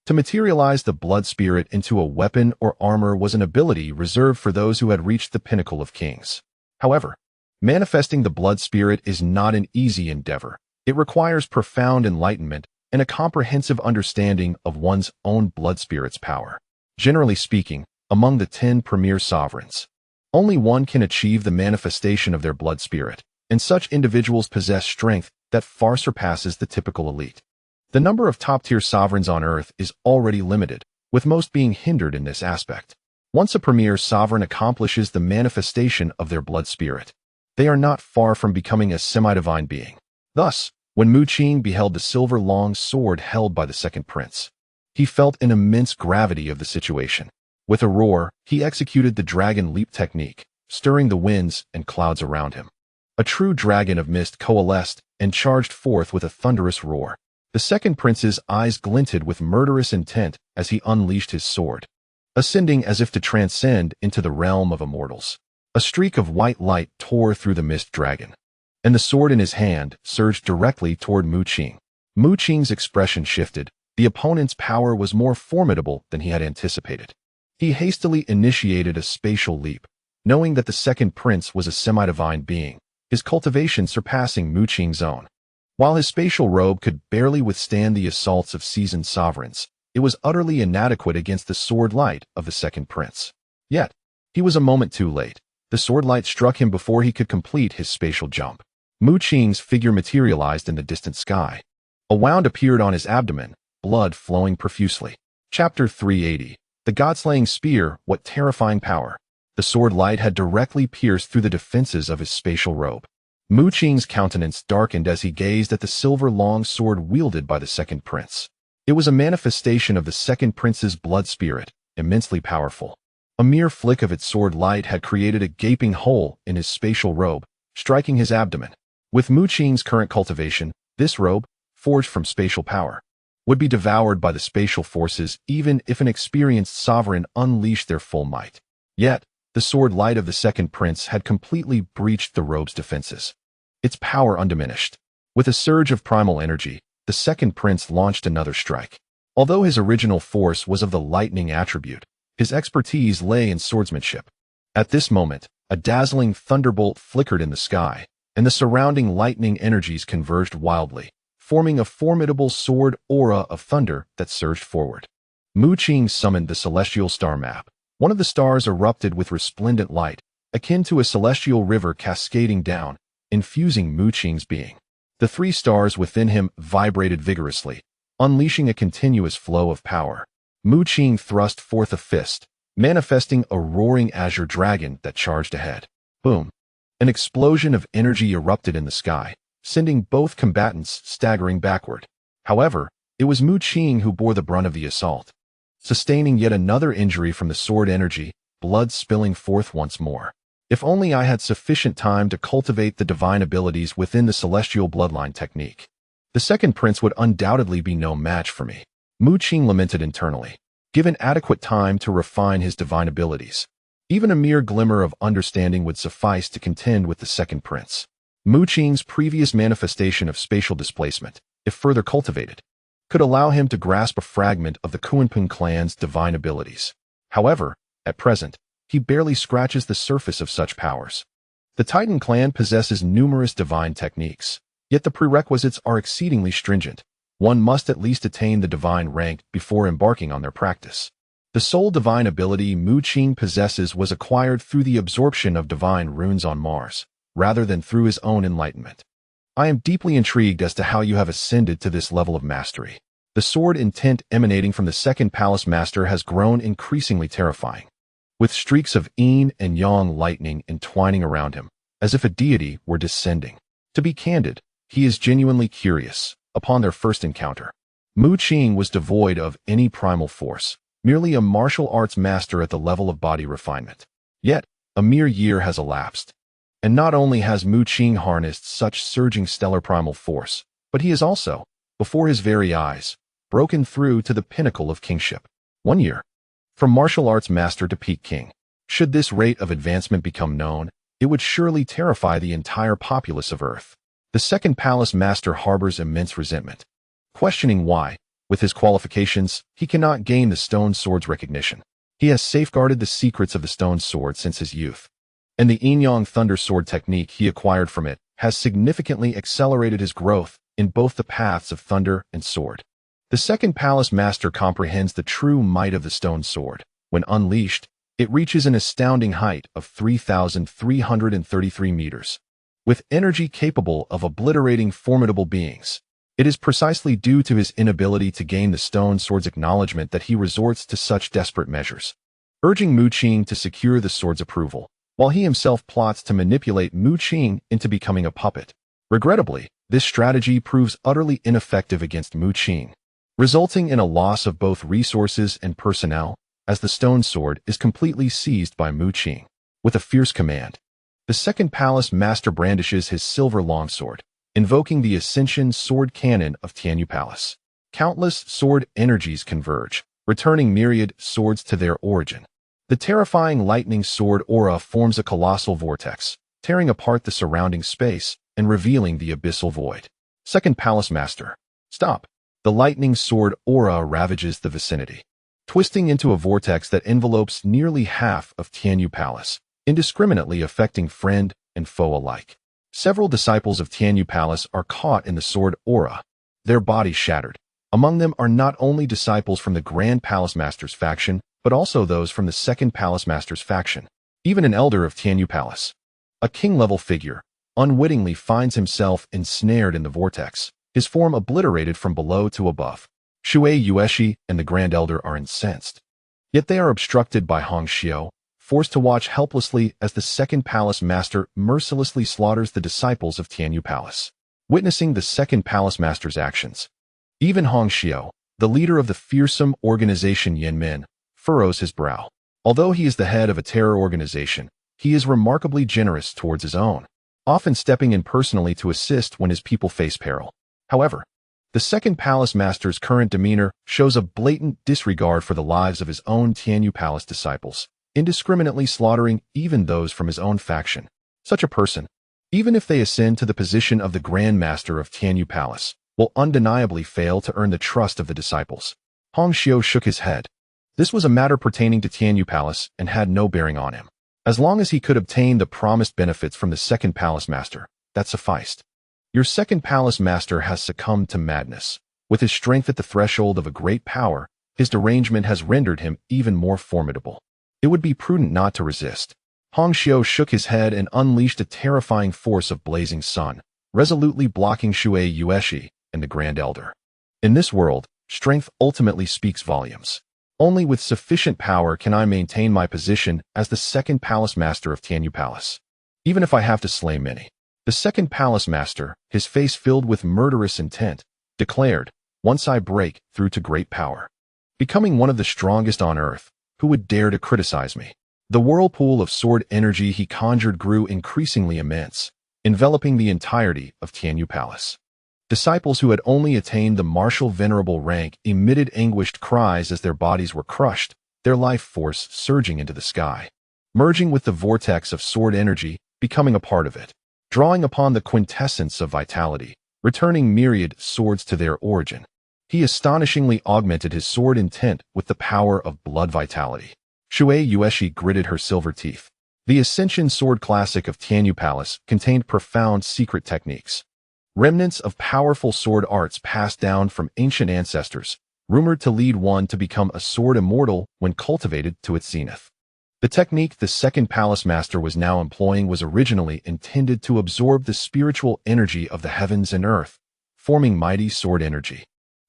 To materialize the blood spirit into a weapon or armor was an ability reserved for those who had reached the pinnacle of kings. However, manifesting the blood spirit is not an easy endeavor. It requires profound enlightenment and a comprehensive understanding of one's own blood spirit's power. Generally speaking, among the 10 premier sovereigns, only one can achieve the manifestation of their blood spirit, and such individuals possess strength that far surpasses the typical elite. The number of top-tier sovereigns on Earth is already limited, with most being hindered in this aspect. Once a premier sovereign accomplishes the manifestation of their blood spirit, they are not far from becoming a semi-divine being. Thus, when Mu Qing beheld the silver long sword held by the second prince, he felt an immense gravity of the situation. With a roar, he executed the dragon leap technique, stirring the winds and clouds around him. A true dragon of mist coalesced and charged forth with a thunderous roar. The second prince's eyes glinted with murderous intent as he unleashed his sword, ascending as if to transcend into the realm of immortals. A streak of white light tore through the mist dragon, and the sword in his hand surged directly toward Mu Qing. Mu Qing's expression shifted. The opponent's power was more formidable than he had anticipated. He hastily initiated a spatial leap, knowing that the second prince was a semi-divine being, his cultivation surpassing Mu Qing's own. While his spatial robe could barely withstand the assaults of seasoned sovereigns, it was utterly inadequate against the sword light of the second prince. Yet, he was a moment too late. The sword light struck him before he could complete his spatial jump. Mu Qing's figure materialized in the distant sky. A wound appeared on his abdomen, blood flowing profusely. Chapter 380. The God-slaying spear, what terrifying power. The sword light had directly pierced through the defenses of his spatial robe. Mu Qing's countenance darkened as he gazed at the silver long sword wielded by the second prince. It was a manifestation of the second prince's blood spirit, immensely powerful. A mere flick of its sword light had created a gaping hole in his spatial robe, striking his abdomen. With Mu Qing's current cultivation, this robe, forged from spatial power, would be devoured by the spatial forces even if an experienced sovereign unleashed their full might. Yet, the sword light of the second prince had completely breached the robe's defenses, its power undiminished. With a surge of primal energy, the second prince launched another strike. Although his original force was of the lightning attribute, his expertise lay in swordsmanship. At this moment, a dazzling thunderbolt flickered in the sky, and the surrounding lightning energies converged wildly, forming a formidable sword aura of thunder that surged forward. Mu Qing summoned the celestial star map. One of the stars erupted with resplendent light, akin to a celestial river cascading down, infusing Mu Qing's being. The 3 stars within him vibrated vigorously, unleashing a continuous flow of power. Mu Qing thrust forth a fist, manifesting a roaring azure dragon that charged ahead. Boom! An explosion of energy erupted in the sky, sending both combatants staggering backward. However, it was Mu Qing who bore the brunt of the assault, sustaining yet another injury from the sword energy, blood spilling forth once more. If only I had sufficient time to cultivate the divine abilities within the celestial bloodline technique. The second prince would undoubtedly be no match for me. Mu Qing lamented internally. Given adequate time to refine his divine abilities, even a mere glimmer of understanding would suffice to contend with the second prince. Mu Qing's previous manifestation of spatial displacement, if further cultivated, could allow him to grasp a fragment of the Kunpeng clan's divine abilities. However, at present, he barely scratches the surface of such powers. The Titan clan possesses numerous divine techniques, yet the prerequisites are exceedingly stringent. One must at least attain the divine rank before embarking on their practice. The sole divine ability Mu Qing possesses was acquired through the absorption of divine runes on Mars, rather than through his own enlightenment. I am deeply intrigued as to how you have ascended to this level of mastery. The sword intent emanating from the second palace master has grown increasingly terrifying, with streaks of yin and yang lightning entwining around him, as if a deity were descending. To be candid, he is genuinely curious. Upon their first encounter, Mu Qing was devoid of any primal force, merely a martial arts master at the level of body refinement. Yet, a mere year has elapsed, and not only has Mu Qing harnessed such surging stellar primal force, but he has also, before his very eyes, broken through to the pinnacle of kingship. 1 year. From martial arts master to peak king. Should this rate of advancement become known, it would surely terrify the entire populace of Earth. The second palace master harbors immense resentment, questioning why, with his qualifications, he cannot gain the stone sword's recognition. He has safeguarded the secrets of the stone sword since his youth, and the yin-yang thunder sword technique he acquired from it has significantly accelerated his growth in both the paths of thunder and sword. The second palace master comprehends the true might of the stone sword. When unleashed, it reaches an astounding height of 3,333 meters. With energy capable of obliterating formidable beings. It is precisely due to his inability to gain the stone sword's acknowledgement that he resorts to such desperate measures, urging Mu Qing to secure the sword's approval, while he himself plots to manipulate Mu Qing into becoming a puppet. Regrettably, this strategy proves utterly ineffective against Mu Qing, resulting in a loss of both resources and personnel, as the stone sword is completely seized by Mu Qing. With a fierce command, the second palace master brandishes his silver longsword, invoking the Ascension sword cannon of Tianyu Palace. Countless sword energies converge, returning myriad swords to their origin. The terrifying lightning sword aura forms a colossal vortex, tearing apart the surrounding space and revealing the abyssal void. Second palace master, stop. The lightning sword aura ravages the vicinity, twisting into a vortex that envelopes nearly half of Tianyu Palace, indiscriminately affecting friend and foe alike. Several disciples of Tianyu Palace are caught in the sword aura, their bodies shattered. Among them are not only disciples from the Grand Palace Master's faction, but also those from the Second Palace Master's faction. Even an elder of Tianyu Palace, a king-level figure, unwittingly finds himself ensnared in the vortex, his form obliterated from below to above. Shui Yueshi and the Grand Elder are incensed. Yet they are obstructed by Hong Xiao, forced to watch helplessly as the Second Palace Master mercilessly slaughters the disciples of Tianyu Palace. Witnessing the Second Palace Master's actions, even Hong Xiao, the leader of the fearsome organization Yanmin, furrows his brow. Although he is the head of a terror organization, he is remarkably generous towards his own, often stepping in personally to assist when his people face peril. However, the Second Palace Master's current demeanor shows a blatant disregard for the lives of his own Tianyu Palace disciples, indiscriminately slaughtering even those from his own faction. Such a person, even if they ascend to the position of the Grand Master of Tianyu Palace, will undeniably fail to earn the trust of the disciples. Hong Xiao shook his head. This was a matter pertaining to Tianyu Palace and had no bearing on him. As long as he could obtain the promised benefits from the Second Palace Master, that sufficed. Your Second Palace Master has succumbed to madness. With his strength at the threshold of a great power, his derangement has rendered him even more formidable. It would be prudent not to resist. Hong Xiao shook his head and unleashed a terrifying force of blazing sun, resolutely blocking Shui Yueshi and the Grand Elder. In this world, strength ultimately speaks volumes. Only with sufficient power can I maintain my position as the Second Palace Master of Tianyu Palace, even if I have to slay many. The Second Palace Master, his face filled with murderous intent, declared, "Once I break through to great power, becoming one of the strongest on earth, who would dare to criticize me?" The whirlpool of sword energy he conjured grew increasingly immense, enveloping the entirety of Tianyu Palace. Disciples who had only attained the martial venerable rank emitted anguished cries as their bodies were crushed, their life force surging into the sky, merging with the vortex of sword energy, becoming a part of it, drawing upon the quintessence of vitality, returning myriad swords to their origin. He astonishingly augmented his sword intent with the power of blood vitality. Shui Yueshi gritted her silver teeth. The Ascension Sword Classic of Tianyu Palace contained profound secret techniques. Remnants of powerful sword arts passed down from ancient ancestors, rumored to lead one to become a sword immortal when cultivated to its zenith. The technique the second palace master was now employing was originally intended to absorb the spiritual energy of the heavens and earth, forming mighty sword energy,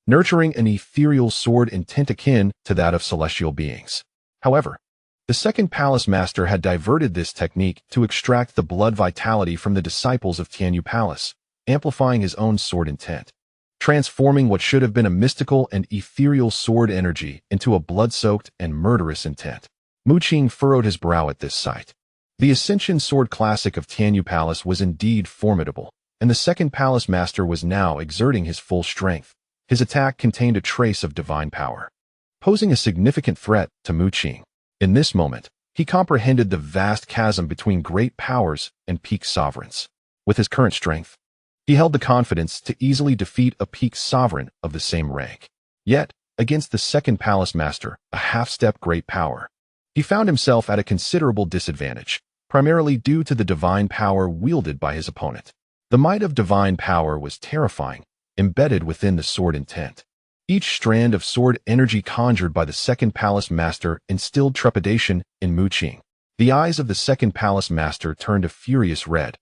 nurturing an ethereal sword intent akin to that of celestial beings. However, the second palace master had diverted this technique to extract the blood vitality from the disciples of Tianyu Palace, amplifying his own sword intent, transforming what should have been a mystical and ethereal sword energy into a blood-soaked and murderous intent. Mu Qing furrowed his brow at this sight. The Ascension Sword Classic of Tianyu Palace was indeed formidable, and the second palace master was now exerting his full strength. His attack contained a trace of divine power, posing a significant threat to Mu Qing. In this moment, he comprehended the vast chasm between great powers and peak sovereigns. With his current strength, he held the confidence to easily defeat a peak sovereign of the same rank. Yet, against the second palace master, a half-step great power, he found himself at a considerable disadvantage, primarily due to the divine power wielded by his opponent. The might of divine power was terrifying, embedded within the sword intent. Each strand of sword energy conjured by the second palace master instilled trepidation in Mu Qing. The eyes of the second palace master turned a furious red.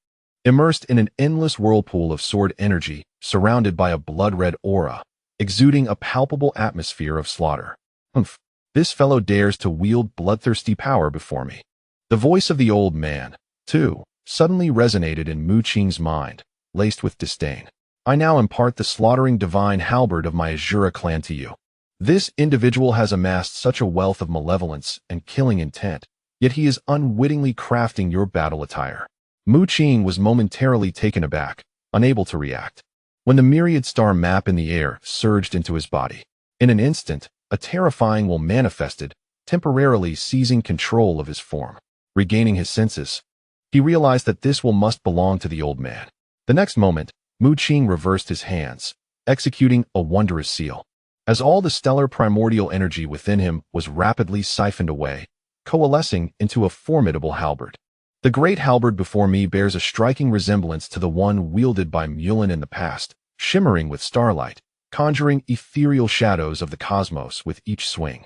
Immersed in an endless whirlpool of sword energy, surrounded by a blood-red aura, exuding a palpable atmosphere of slaughter. Humph! This fellow dares to wield bloodthirsty power before me. The voice of the old man, too, suddenly resonated in Mu Qing's mind, laced with disdain. I now impart the slaughtering divine halberd of my Azura clan to you. This individual has amassed such a wealth of malevolence and killing intent, yet he is unwittingly crafting your battle attire. Mu Qing was momentarily taken aback, unable to react, when the myriad star map in the air surged into his body. In an instant, a terrifying will manifested, temporarily seizing control of his form. Regaining his senses, he realized that this will must belong to the old man. The next moment, Mu Qing reversed his hands, executing a wondrous seal. As all the stellar primordial energy within him was rapidly siphoned away, coalescing into a formidable halberd. The great halberd before me bears a striking resemblance to the one wielded by Mulan in the past, shimmering with starlight, conjuring ethereal shadows of the cosmos with each swing.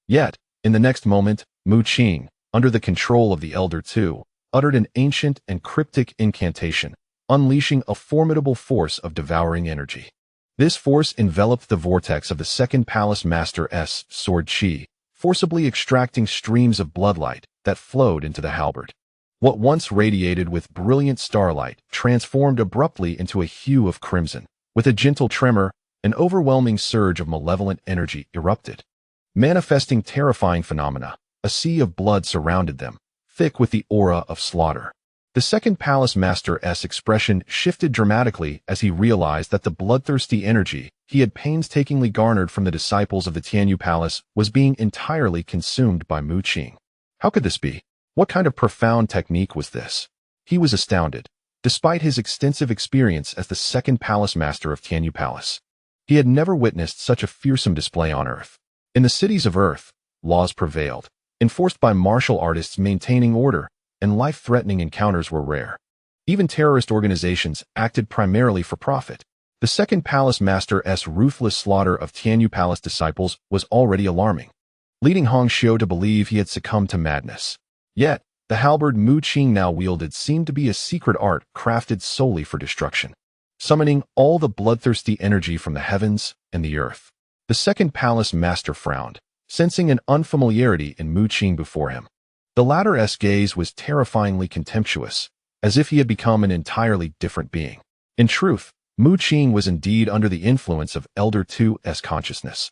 Yet, in the next moment, Mu Qing, under the control of the Elder Two, uttered an ancient and cryptic incantation, unleashing a formidable force of devouring energy. This force enveloped the vortex of the second palace master's sword chi, forcibly extracting streams of bloodlight that flowed into the halberd. What once radiated with brilliant starlight transformed abruptly into a hue of crimson. With a gentle tremor, an overwhelming surge of malevolent energy erupted. Manifesting terrifying phenomena, a sea of blood surrounded them, thick with the aura of slaughter. The second palace master's expression shifted dramatically as he realized that the bloodthirsty energy he had painstakingly garnered from the disciples of the Tianyu Palace was being entirely consumed by Mu Qing. How could this be? What kind of profound technique was this? He was astounded, despite his extensive experience as the second palace master of Tianyu Palace. He had never witnessed such a fearsome display on Earth. In the cities of Earth, laws prevailed, enforced by martial artists maintaining order, and life-threatening encounters were rare. Even terrorist organizations acted primarily for profit. The second palace master's ruthless slaughter of Tianyu Palace disciples was already alarming, leading Hong Xiu to believe he had succumbed to madness. Yet, the halberd Mu Qing now wielded seemed to be a secret art crafted solely for destruction, summoning all the bloodthirsty energy from the heavens and the earth. The second palace master frowned, sensing an unfamiliarity in Mu Qing before him. The latter's gaze was terrifyingly contemptuous, as if he had become an entirely different being. In truth, Mu Qing was indeed under the influence of Elder Two's consciousness.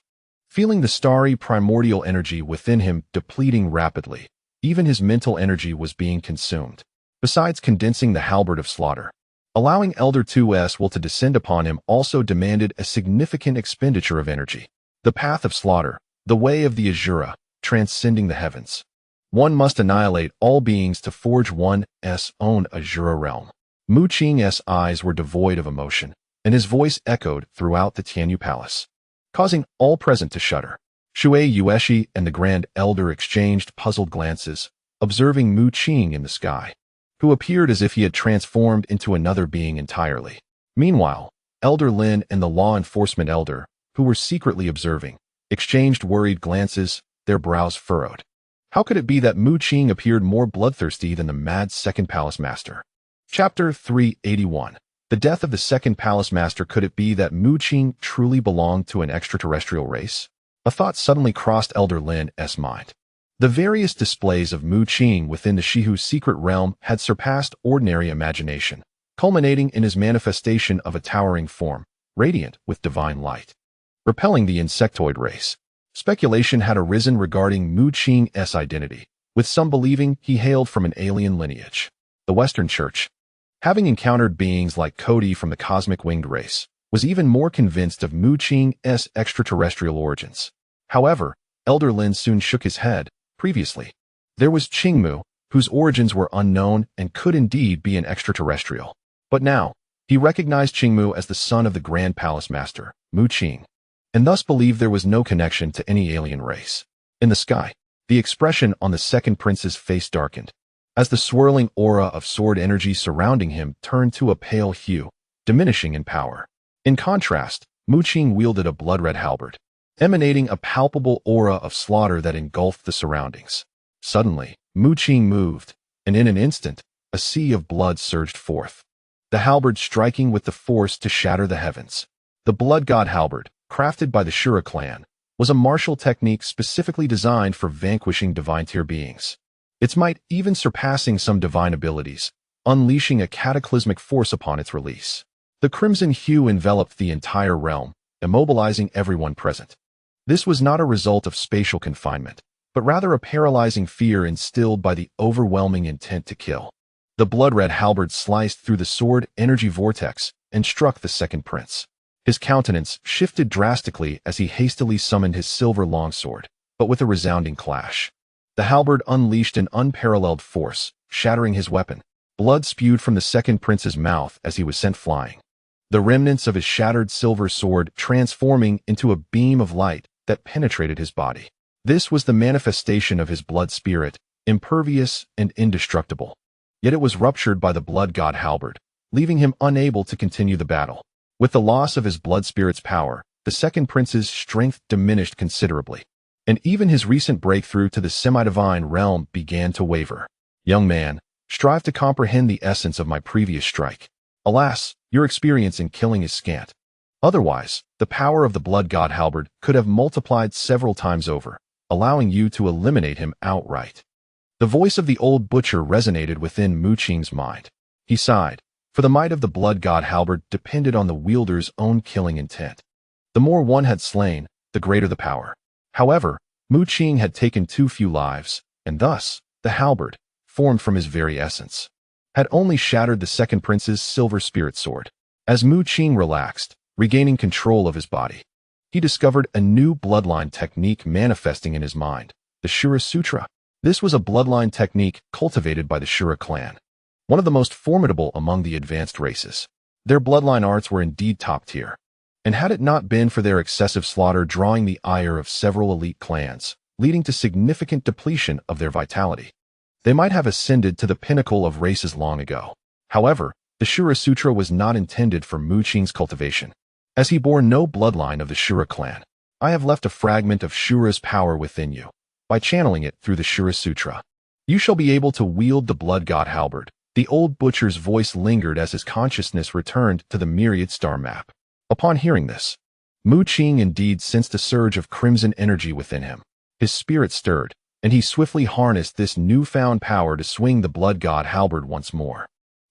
Feeling the starry primordial energy within him depleting rapidly, Even his mental energy was being consumed. Besides condensing the halberd of slaughter, allowing Elder 2's will to descend upon him also demanded a significant expenditure of energy. The path of slaughter, the way of the Azura, transcending the heavens. One must annihilate all beings to forge one's own Azura realm. Mu Qing's eyes were devoid of emotion, and his voice echoed throughout the Tianyu Palace, causing all present to shudder. Shui Yueshi and the Grand Elder exchanged puzzled glances, observing Mu Qing in the sky, who appeared as if he had transformed into another being entirely. Meanwhile, Elder Lin and the Law Enforcement Elder, who were secretly observing, exchanged worried glances, their brows furrowed. How could it be that Mu Qing appeared more bloodthirsty than the mad Second Palace Master? Chapter 381. The death of the Second Palace Master. Could it be that Mu Qing truly belonged to an extraterrestrial race? A thought suddenly crossed Elder Lin's mind. The various displays of Mu Qing within the Shihu's secret realm had surpassed ordinary imagination, culminating in his manifestation of a towering form, radiant with divine light, repelling the insectoid race. Speculation had arisen regarding Mu Qing's identity, with some believing he hailed from an alien lineage. The Western Church, having encountered beings like Cody from the cosmic winged race, was even more convinced of Mu Qing's extraterrestrial origins. However, Elder Lin soon shook his head. Previously, there was Qingmu, whose origins were unknown and could indeed be an extraterrestrial. But now, he recognized Qingmu as the son of the Grand Palace Master, Mu Qing, and thus believed there was no connection to any alien race. In the sky, the expression on the second prince's face darkened, as the swirling aura of sword energy surrounding him turned to a pale hue, diminishing in power. In contrast, Mu Qing wielded a blood-red halberd, emanating a palpable aura of slaughter that engulfed the surroundings. Suddenly, Mu Qing moved, and in an instant, a sea of blood surged forth, the halberd striking with the force to shatter the heavens. The blood god halberd, crafted by the Shura clan, was a martial technique specifically designed for vanquishing divine tier beings, its might even surpassing some divine abilities, unleashing a cataclysmic force upon its release. The crimson hue enveloped the entire realm, immobilizing everyone present. This was not a result of spatial confinement, but rather a paralyzing fear instilled by the overwhelming intent to kill. The blood-red halberd sliced through the sword energy vortex and struck the second prince. His countenance shifted drastically as he hastily summoned his silver longsword, but with a resounding clash, the halberd unleashed an unparalleled force, shattering his weapon. Blood spewed from the second prince's mouth as he was sent flying, the remnants of his shattered silver sword transforming into a beam of light that penetrated his body. This was the manifestation of his blood spirit, impervious and indestructible. Yet it was ruptured by the blood god halberd, leaving him unable to continue the battle. With the loss of his blood spirit's power, the second prince's strength diminished considerably, and even his recent breakthrough to the semi-divine realm began to waver. Young man, strive to comprehend the essence of my previous strike. Alas, your experience in killing is scant. Otherwise, the power of the blood god halberd could have multiplied several times over, allowing you to eliminate him outright. The voice of the old butcher resonated within Mu Qing's mind. He sighed, for the might of the blood god halberd depended on the wielder's own killing intent. The more one had slain, the greater the power. However, Mu Qing had taken too few lives, and thus, the halberd, formed from his very essence, had only shattered the second prince's silver spirit sword. As Mu Qing relaxed, regaining control of his body, he discovered a new bloodline technique manifesting in his mind, the Shura Sutra. This was a bloodline technique cultivated by the Shura clan, one of the most formidable among the advanced races. Their bloodline arts were indeed top tier, and had it not been for their excessive slaughter drawing the ire of several elite clans, leading to significant depletion of their vitality, they might have ascended to the pinnacle of races long ago. However, the Shura Sutra was not intended for Mu Qing's cultivation, as he bore no bloodline of the Shura clan. I have left a fragment of Shura's power within you. By channeling it through the Shura Sutra, you shall be able to wield the blood god halberd. The old butcher's voice lingered as his consciousness returned to the myriad star map. Upon hearing this, Mu Qing indeed sensed a surge of crimson energy within him. His spirit stirred, and he swiftly harnessed this newfound power to swing the blood god halberd once more.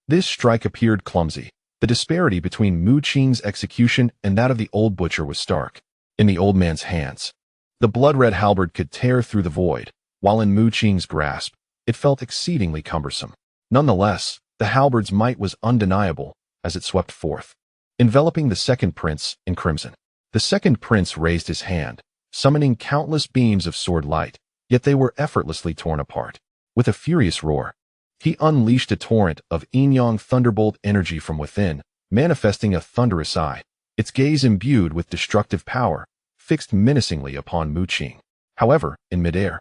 This strike appeared clumsy. The disparity between Mu Qing's execution and that of the old butcher was stark. In the old man's hands, the blood-red halberd could tear through the void, while in Mu Qing's grasp, It felt exceedingly cumbersome. Nonetheless, the halberd's might was undeniable as it swept forth, enveloping the second prince in crimson. The second prince raised his hand, summoning countless beams of sword light, yet they were effortlessly torn apart. With a furious roar, he unleashed a torrent of yin-yang thunderbolt energy from within, manifesting a thunderous eye, its gaze imbued with destructive power, fixed menacingly upon Mu Qing. However, in midair,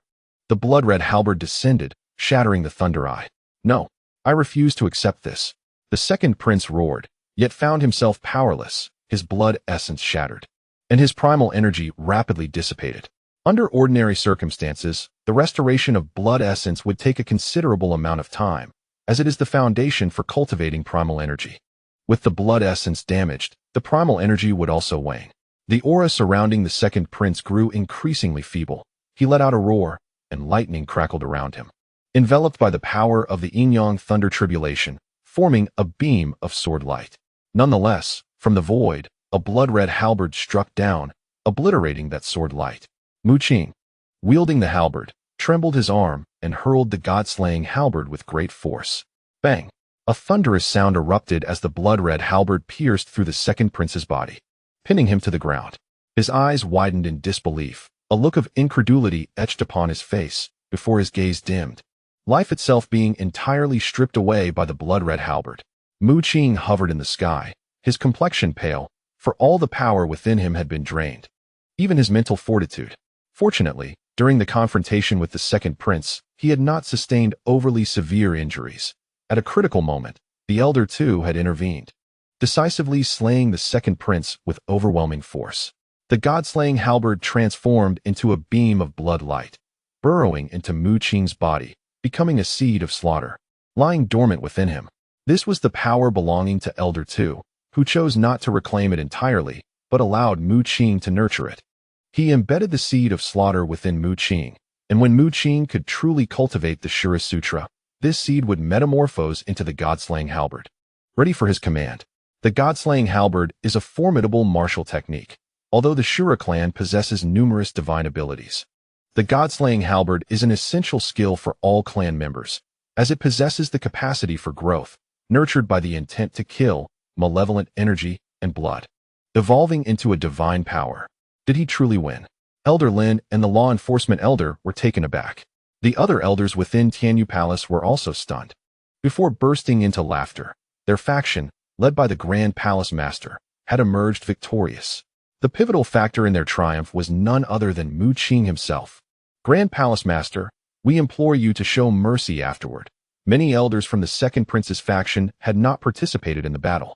the blood-red halberd descended, shattering the thunder eye. "No, I refuse to accept this." The second prince roared, yet found himself powerless, his blood essence shattered, and his primal energy rapidly dissipated. Under ordinary circumstances, the restoration of blood essence would take a considerable amount of time, as it is the foundation for cultivating primal energy. With the blood essence damaged, the primal energy would also wane. The aura surrounding the second prince grew increasingly feeble. He let out a roar, and lightning crackled around him, enveloped by the power of the yin-yang thunder tribulation, forming a beam of sword light. Nonetheless, from the void, a blood-red halberd struck down, obliterating that sword light. Mu Qing, wielding the halberd, trembled his arm and hurled the god-slaying halberd with great force. Bang! A thunderous sound erupted as the blood-red halberd pierced through the second prince's body, pinning him to the ground. His eyes widened in disbelief, a look of incredulity etched upon his face, before his gaze dimmed, life itself being entirely stripped away by the blood-red halberd. Mu Qing hovered in the sky, his complexion pale, for all the power within him had been drained, even his mental fortitude. Fortunately, during the confrontation with the second prince, he had not sustained overly severe injuries. At a critical moment, the Elder too had intervened, decisively slaying the second prince with overwhelming force. The god-slaying halberd transformed into a beam of blood light, burrowing into Mu Qing's body, becoming a seed of slaughter, lying dormant within him. This was the power belonging to Elder II, who chose not to reclaim it entirely, but allowed Mu Qing to nurture it. He embedded the seed of slaughter within Mu Qing, and when Mu Qing could truly cultivate the Shura Sutra, this seed would metamorphose into the god-slaying halberd, ready for his command. The god-slaying halberd is a formidable martial technique, although the Shura clan possesses numerous divine abilities. The god-slaying halberd is an essential skill for all clan members, as it possesses the capacity for growth, nurtured by the intent to kill, malevolent energy, and blood, evolving into a divine power. Did he truly win? Elder Lin and the law enforcement elder were taken aback. The other elders within Tianyu Palace were also stunned. Before bursting into laughter, their faction, led by the Grand Palace Master, had emerged victorious. The pivotal factor in their triumph was none other than Mu Qing himself. Grand Palace Master, we implore you to show mercy afterward. Many elders from the second prince's faction had not participated in the battle.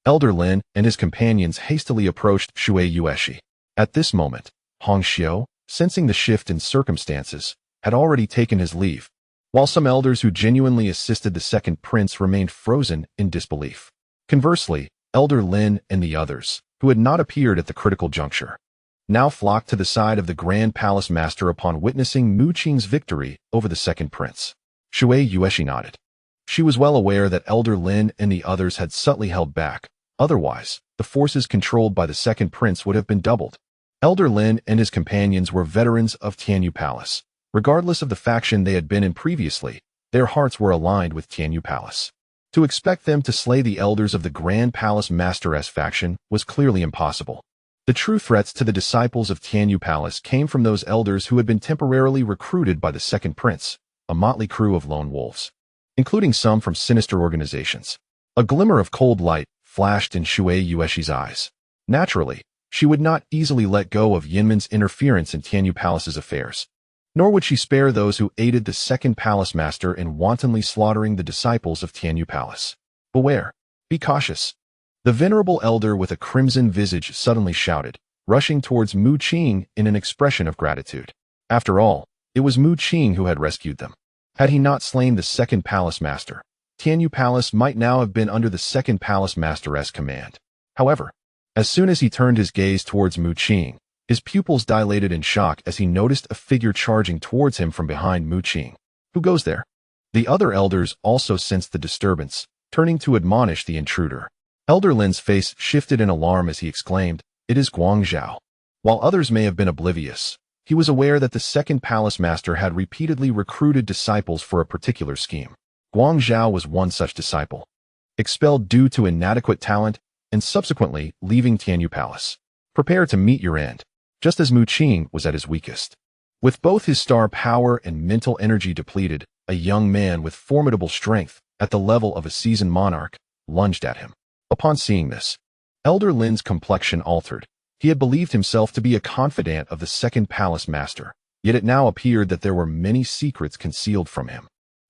Elder Lin and his companions hastily approached Shui Yueshi. At this moment, Hong Xiu, sensing the shift in circumstances, had already taken his leave, while some elders who genuinely assisted the second prince remained frozen in disbelief. Conversely, Elder Lin and the others, who had not appeared at the critical juncture, now flocked to the side of the Grand Palace Master upon witnessing Mu Qing's victory over the second prince. Shui Yueshi nodded. She was well aware that Elder Lin and the others had subtly held back. Otherwise, the forces controlled by the second prince would have been doubled. Elder Lin and his companions were veterans of Tianyu Palace. Regardless of the faction they had been in previously, their hearts were aligned with Tianyu Palace. To expect them to slay the elders of the Grand Palace Master's faction was clearly impossible. The true threats to the disciples of Tianyu Palace came from those elders who had been temporarily recruited by the second prince, a motley crew of lone wolves, including some from sinister organizations. A glimmer of cold light flashed in Shui Yueshi's eyes. Naturally, she would not easily let go of Yinmen's interference in Tianyu Palace's affairs, nor would she spare those who aided the second palace master in wantonly slaughtering the disciples of Tianyu Palace. Beware! Be cautious! The venerable elder with a crimson visage suddenly shouted, rushing towards Mu Qing in an expression of gratitude. After all, it was Mu Qing who had rescued them. Had he not slain the second palace master, Tianyu Palace might now have been under the second palace master's command. However, as soon as he turned his gaze towards Mu Qing, his pupils dilated in shock as he noticed a figure charging towards him from behind Mu Qing. Who goes there? The other elders also sensed the disturbance, turning to admonish the intruder. Elder Lin's face shifted in alarm as he exclaimed, "It is Guangzhou." While others may have been oblivious, he was aware that the second palace master had repeatedly recruited disciples for a particular scheme. Guang Zhao was one such disciple, expelled due to inadequate talent and subsequently leaving Tianyu Palace. Prepare to meet your end, just as Mu Qing was at his weakest. With both his star power and mental energy depleted, a young man with formidable strength, at the level of a seasoned monarch, lunged at him. Upon seeing this, Elder Lin's complexion altered. He had believed himself to be a confidant of the second palace master, yet it now appeared that there were many secrets concealed from him.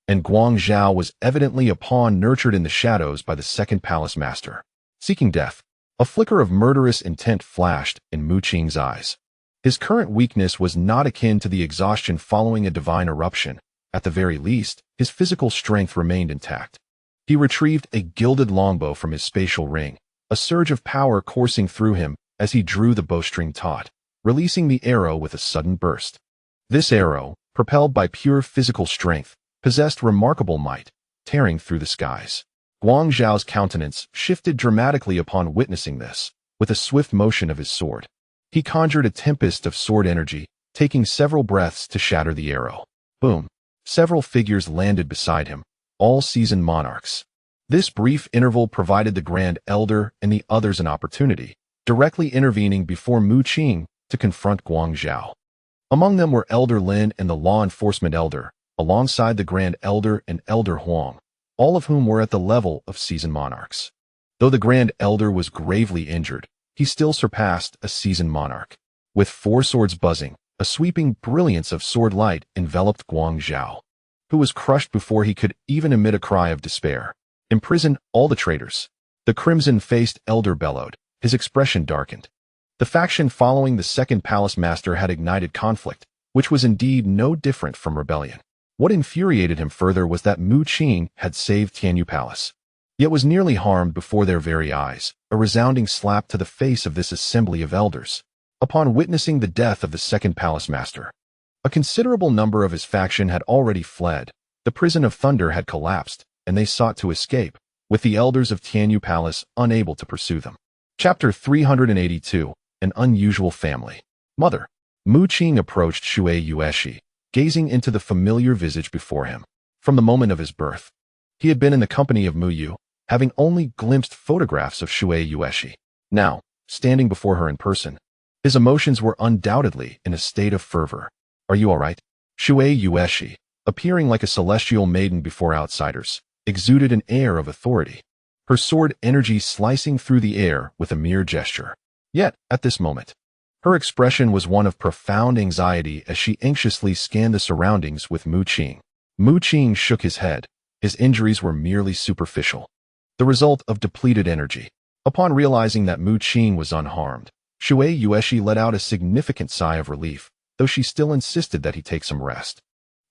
And Guang Zhao was evidently a pawn nurtured in the shadows by the second palace master. Seeking death, a flicker of murderous intent flashed in Mu Qing's eyes. His current weakness was not akin to the exhaustion following a divine eruption. At the very least, his physical strength remained intact. He retrieved a gilded longbow from his spatial ring, a surge of power coursing through him as he drew the bowstring taut, releasing the arrow with a sudden burst. This arrow, propelled by pure physical strength, possessed remarkable might, tearing through the skies. Guang Zhao's countenance shifted dramatically upon witnessing this. With a swift motion of his sword, he conjured a tempest of sword energy, taking several breaths to shatter the arrow. Boom! Several figures landed beside him, all seasoned monarchs. This brief interval provided the Grand Elder and the others an opportunity, directly intervening before Mu Qing to confront Guang Zhao. Among them were Elder Lin and the Law Enforcement Elder, alongside the Grand Elder and Elder Huang, all of whom were at the level of seasoned monarchs. Though the Grand Elder was gravely injured, he still surpassed a seasoned monarch. With four swords buzzing, a sweeping brilliance of sword light enveloped Guang Zhao, who was crushed before he could even emit a cry of despair. Imprison all the traitors. The crimson-faced elder bellowed, his expression darkened. The faction following the second palace master had ignited conflict, which was indeed no different from rebellion. What infuriated him further was that Mu Qing had saved Tianyu Palace, yet was nearly harmed before their very eyes, a resounding slap to the face of this assembly of elders. Upon witnessing the death of the second palace master, a considerable number of his faction had already fled. The prison of thunder had collapsed, and they sought to escape, with the elders of Tianyu Palace unable to pursue them. Chapter 382, An Unusual Family. Mother. Mu Qing approached Shui Yueshi, gazing into the familiar visage before him. From the moment of his birth, he had been in the company of Mu Yu, having only glimpsed photographs of Shui Yueshi. Now, standing before her in person, his emotions were undoubtedly in a state of fervor. Are you all right? Shui Yueshi, appearing like a celestial maiden before outsiders, exuded an air of authority, her sword energy slicing through the air with a mere gesture. Yet, at this moment, her expression was one of profound anxiety as she anxiously scanned the surroundings with Mu Qing. Mu Qing shook his head. His injuries were merely superficial, the result of depleted energy. Upon realizing that Mu Qing was unharmed, Shui Yueshi let out a significant sigh of relief, though she still insisted that he take some rest.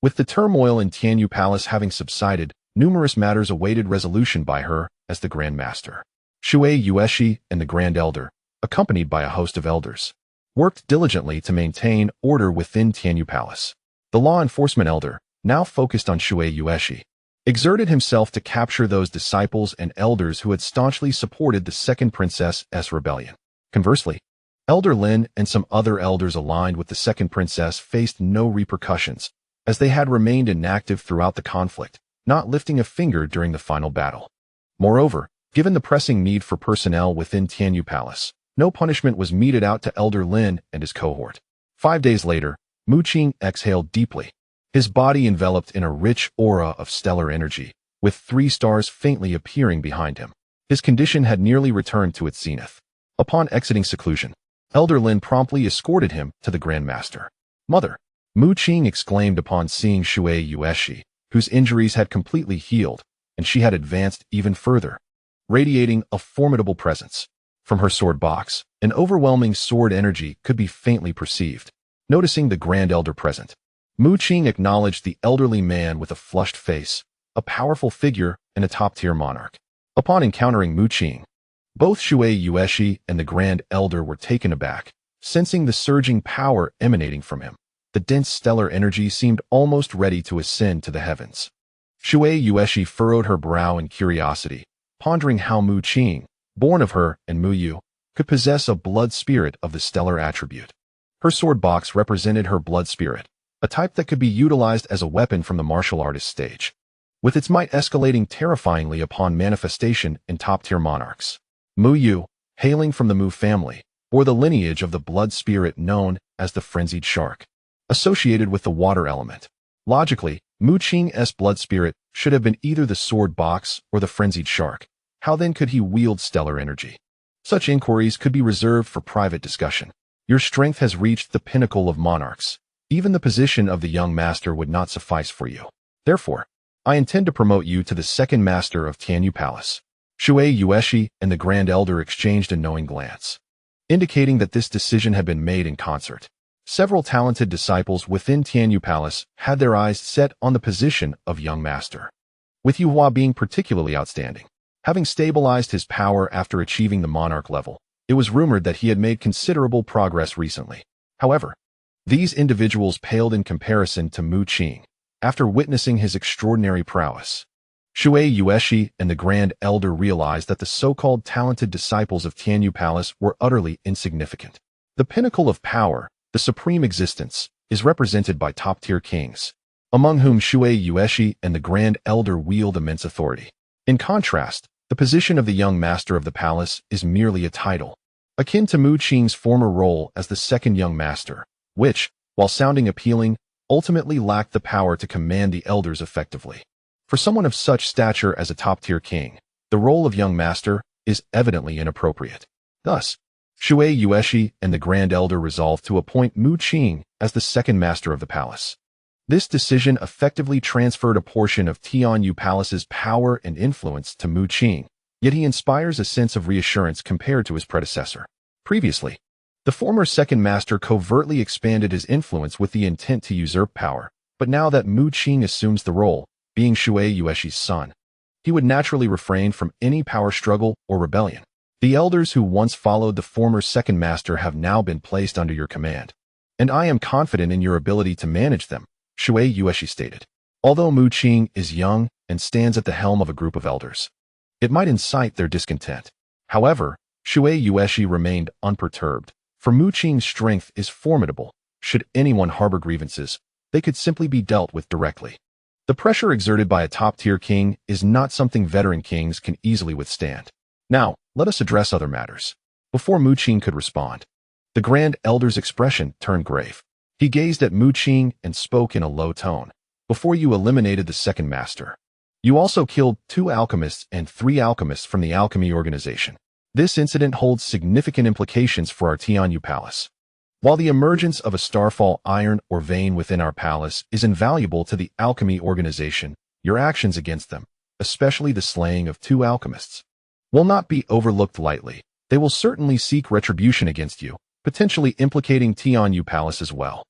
With the turmoil in Tianyu Palace having subsided, numerous matters awaited resolution by her as the Grand Master. Shui Yueshi and the Grand Elder, accompanied by a host of elders, worked diligently to maintain order within Tianyu Palace. The Law Enforcement Elder, now focused on Shui Yueshi, exerted himself to capture those disciples and elders who had staunchly supported the second princess's rebellion. Conversely, Elder Lin and some other elders aligned with the second princess faced no repercussions, as they had remained inactive throughout the conflict, not lifting a finger during the final battle. Moreover, given the pressing need for personnel within Tianyu Palace, no punishment was meted out to Elder Lin and his cohort. 5 days later, Mu Qing exhaled deeply, his body enveloped in a rich aura of stellar energy, with 3 stars faintly appearing behind him. His condition had nearly returned to its zenith. Upon exiting seclusion, Elder Lin promptly escorted him to the Grand Master. Mother. Mu Qing exclaimed upon seeing Shui Yueshi, whose injuries had completely healed, and she had advanced even further, radiating a formidable presence. From her sword box, an overwhelming sword energy could be faintly perceived. Noticing the Grand Elder present, Mu Qing acknowledged the elderly man with a flushed face, a powerful figure and a top-tier monarch. Upon encountering Mu Qing, both Shui Yueshi and the Grand Elder were taken aback, sensing the surging power emanating from him. The dense stellar energy seemed almost ready to ascend to the heavens. Shui Yueshi furrowed her brow in curiosity, pondering how Mu Qing, born of her and Mu Yu, could possess a blood spirit of the stellar attribute. Her sword box represented her blood spirit, a type that could be utilized as a weapon from the martial artist stage, with its might escalating terrifyingly upon manifestation in top-tier monarchs. Mu Yu, hailing from the Mu family, bore the lineage of the blood spirit known as the frenzied shark, associated with the water element. Logically, Mu Qing's blood spirit should have been either the sword box or the frenzied shark. How then could he wield stellar energy? Such inquiries could be reserved for private discussion. Your strength has reached the pinnacle of monarchs. Even the position of the young master would not suffice for you. Therefore, I intend to promote you to the second master of Tianyu Palace. Shui Yueshi and the Grand Elder exchanged a knowing glance, indicating that this decision had been made in concert. Several talented disciples within Tianyu Palace had their eyes set on the position of young master, with Yuhua being particularly outstanding. Having stabilized his power after achieving the monarch level, it was rumored that he had made considerable progress recently. However, these individuals paled in comparison to Mu Qing after witnessing his extraordinary prowess. Shui Yueshi and the Grand Elder realized that the so-called talented disciples of Tianyu Palace were utterly insignificant. The pinnacle of power, the supreme existence, is represented by top-tier kings, among whom Shui Yueshi and the Grand Elder wield immense authority. In contrast, the position of the young master of the palace is merely a title, akin to Mu Qing's former role as the second young master, which, while sounding appealing, ultimately lacked the power to command the elders effectively. For someone of such stature as a top-tier king, the role of young master is evidently inappropriate. Thus, Shui Yueshi and the Grand Elder resolved to appoint Mu Qing as the second master of the palace. This decision effectively transferred a portion of Tianyu Palace's power and influence to Mu Qing, yet he inspires a sense of reassurance compared to his predecessor. Previously, the former second master covertly expanded his influence with the intent to usurp power, but now that Mu Qing assumes the role, being Shui Yueshi's son, he would naturally refrain from any power struggle or rebellion. The elders who once followed the former second master have now been placed under your command, and I am confident in your ability to manage them, Shui Yueshi stated. Although Mu Qing is young and stands at the helm of a group of elders, it might incite their discontent. However, Shui Yueshi remained unperturbed, for Mu Qing's strength is formidable. Should anyone harbor grievances, they could simply be dealt with directly. The pressure exerted by a top-tier king is not something veteran kings can easily withstand. Now, let us address other matters. Before Mu Qing could respond, the Grand Elder's expression turned grave. He gazed at Mu Qing and spoke in a low tone. Before you eliminated the second master, you also killed 2 alchemists and 3 alchemists from the alchemy organization. This incident holds significant implications for our Tianyu Palace. While the emergence of a starfall iron or vein within our palace is invaluable to the alchemy organization, your actions against them, especially the slaying of 2 alchemists, will not be overlooked lightly. They will certainly seek retribution against you, potentially implicating Tianyu Palace as well.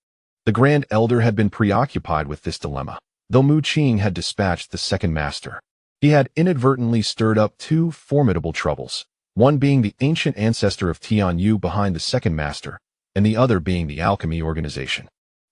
The Grand Elder had been preoccupied with this dilemma, though Mu Qing had dispatched the second master. He had inadvertently stirred up 2 formidable troubles, one being the ancient ancestor of Tianyu behind the second master, and the other being the alchemy organization.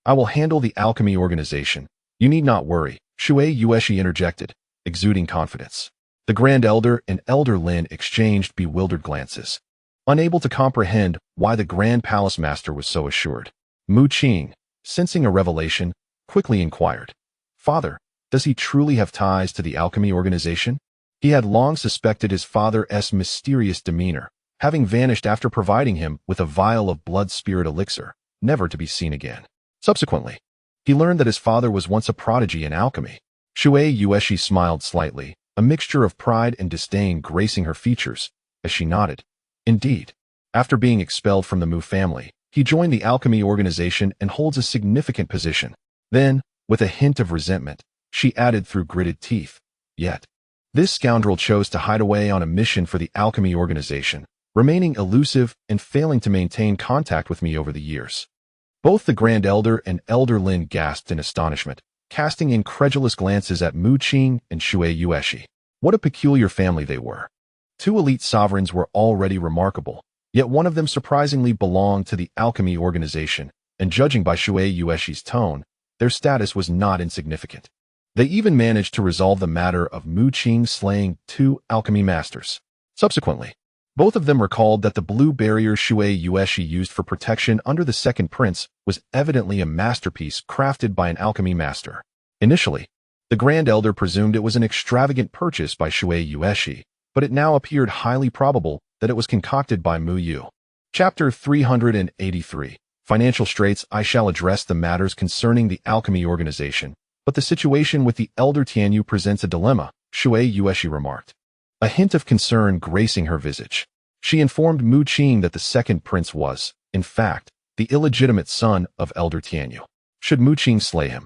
I will handle the alchemy organization. You need not worry, Shui Yueshi interjected, exuding confidence. The Grand Elder and Elder Lin exchanged bewildered glances, unable to comprehend why the Grand Palace Master was so assured. Mu Qing, sensing a revelation, quickly inquired, "Father, does he truly have ties to the alchemy organization?" He had long suspected his father's mysterious demeanor, having vanished after providing him with a vial of blood spirit elixir, never to be seen again. Subsequently, he learned that his father was once a prodigy in alchemy. Shui Yueshi smiled slightly, a mixture of pride and disdain gracing her features, as she nodded. Indeed, after being expelled from the Mu family, he joined the alchemy organization and holds a significant position. Then, with a hint of resentment, she added through gritted teeth, "Yet, this scoundrel chose to hide away on a mission for the alchemy organization, remaining elusive and failing to maintain contact with me over the years." Both the Grand Elder and Elder Lin gasped in astonishment, casting incredulous glances at Mu Qing and Shui Yueshi. What a peculiar family they were. 2 elite sovereigns were already remarkable, yet one of them surprisingly belonged to the alchemy organization, and judging by Shui Yueshi's tone, their status was not insignificant. They even managed to resolve the matter of Mu Qing slaying 2 alchemy masters. Subsequently, Both of them recalled that the blue barrier Shui Yueshi used for protection under the second prince was evidently a masterpiece crafted by an alchemy master. Initially, the Grand Elder presumed it was an extravagant purchase by Shui Yueshi, but it now appeared highly probable that it was concocted by Mu Yu. Chapter 383. Financial Straits. I shall address the matters concerning the alchemy organization, but the situation with the Elder Tianyu presents a dilemma, Shui Yueshi remarked, a hint of concern gracing her visage. She informed Mu Qing that the second prince was, in fact, the illegitimate son of Elder Tianyu. Should Mu Qing slay him,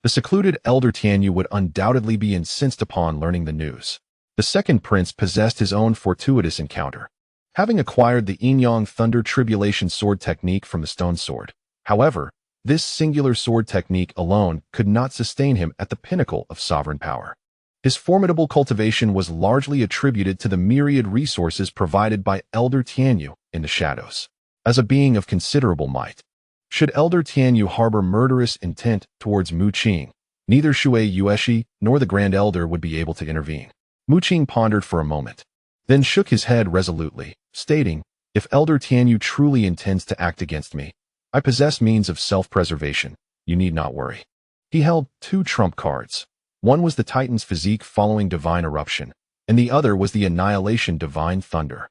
the secluded Elder Tianyu would undoubtedly be incensed upon learning the news. The second prince possessed his own fortuitous encounter, having acquired the Yin-Yang Thunder Tribulation Sword technique from the Stone Sword. However, this singular sword technique alone could not sustain him at the pinnacle of sovereign power. His formidable cultivation was largely attributed to the myriad resources provided by Elder Tianyu in the shadows. As a being of considerable might, should Elder Tianyu harbor murderous intent towards Mu Qing, neither Shui Yueshi nor the Grand Elder would be able to intervene. Mu Qing pondered for a moment, then shook his head resolutely, stating, if Elder Tianyu truly intends to act against me, I possess means of self-preservation. You need not worry. He held two trump cards. One was the Titan's physique following divine eruption, and the other was the annihilation divine thunder.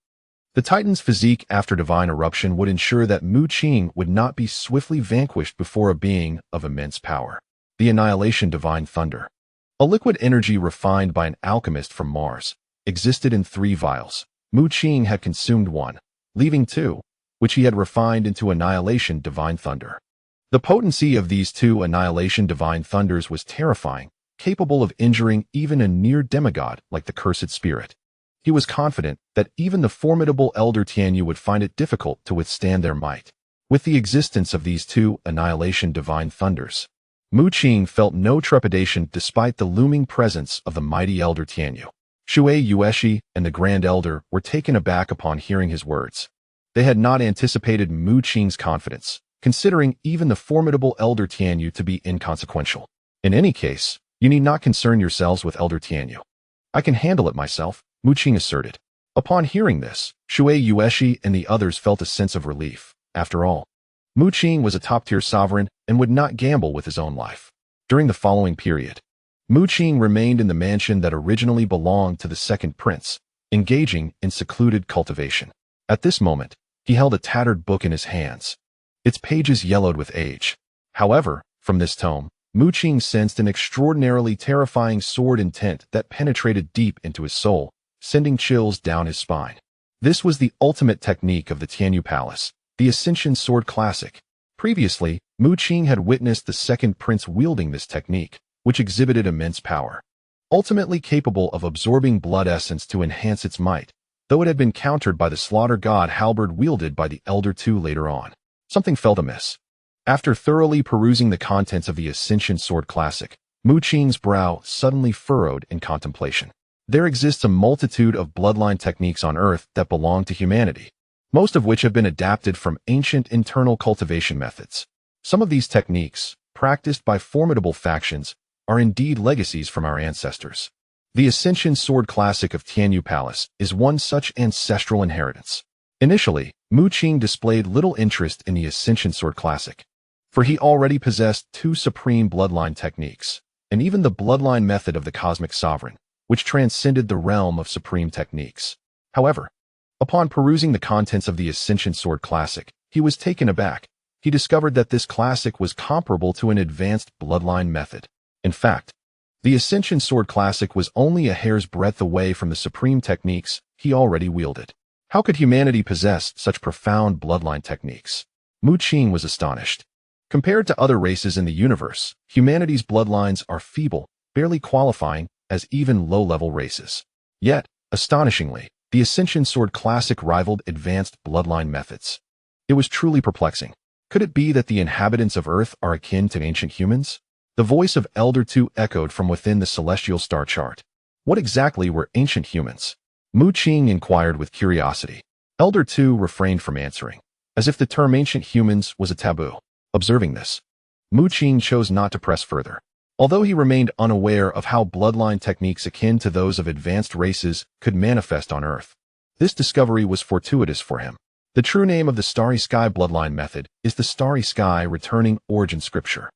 The Titan's physique after divine eruption would ensure that Mu Qing would not be swiftly vanquished before a being of immense power. The annihilation divine thunder, a liquid energy refined by an alchemist from Mars, existed in 3 vials. Mu Qing had consumed 1, leaving 2, which he had refined into annihilation divine thunder. The potency of these 2 annihilation divine thunders was terrifying, capable of injuring even a near demigod like the cursed spirit. He was confident that even the formidable Elder Tianyu would find it difficult to withstand their might. With the existence of these 2 annihilation divine thunders, Mu Qing felt no trepidation despite the looming presence of the mighty Elder Tianyu. Shui Yueshi and the Grand Elder were taken aback upon hearing his words. They had not anticipated Mu Qing's confidence, considering even the formidable Elder Tianyu to be inconsequential. In any case, you need not concern yourselves with Elder Tianyu. I can handle it myself, Mu Qing asserted. Upon hearing this, Shui Yueshi and the others felt a sense of relief. After all, Mu Qing was a top-tier sovereign and would not gamble with his own life. During the following period, Mu Qing remained in the mansion that originally belonged to the second prince, engaging in secluded cultivation. At this moment, he held a tattered book in his hands. Its pages yellowed with age. However, from this tome, Mu Qing sensed an extraordinarily terrifying sword intent that penetrated deep into his soul, sending chills down his spine. This was the ultimate technique of the Tianyu Palace, the Ascension Sword Classic. Previously, Mu Qing had witnessed the second prince wielding this technique, which exhibited immense power, ultimately capable of absorbing blood essence to enhance its might, though it had been countered by the slaughter god halberd wielded by the Elder II later on. Something felt amiss. After thoroughly perusing the contents of the Ascension Sword Classic, Mu Qing's brow suddenly furrowed in contemplation. There exists a multitude of bloodline techniques on Earth that belong to humanity, most of which have been adapted from ancient internal cultivation methods. Some of these techniques, practiced by formidable factions, are indeed legacies from our ancestors. The Ascension Sword Classic of Tianyu Palace is one such ancestral inheritance. Initially, Mu Qing displayed little interest in the Ascension Sword Classic, for he already possessed 2 supreme bloodline techniques, and even the bloodline method of the Cosmic Sovereign, which transcended the realm of supreme techniques. However, upon perusing the contents of the Ascension Sword Classic, he was taken aback. He discovered that this classic was comparable to an advanced bloodline method. In fact, the Ascension Sword Classic was only a hair's breadth away from the supreme techniques he already wielded. How could humanity possess such profound bloodline techniques? Mu Qing was astonished. Compared to other races in the universe, humanity's bloodlines are feeble, barely qualifying as even low-level races. Yet, astonishingly, the Ascension Sword Classic rivaled advanced bloodline methods. It was truly perplexing. Could it be that the inhabitants of Earth are akin to ancient humans? The voice of Elder II echoed from within the celestial star chart. What exactly were ancient humans? Mu Qing inquired with curiosity. Elder II refrained from answering, as if the term ancient humans was a taboo. Observing this, Mu Qing chose not to press further. Although he remained unaware of how bloodline techniques akin to those of advanced races could manifest on Earth, This discovery was fortuitous for him. The true name of the Starry Sky bloodline method is the Starry Sky Returning Origin Scripture,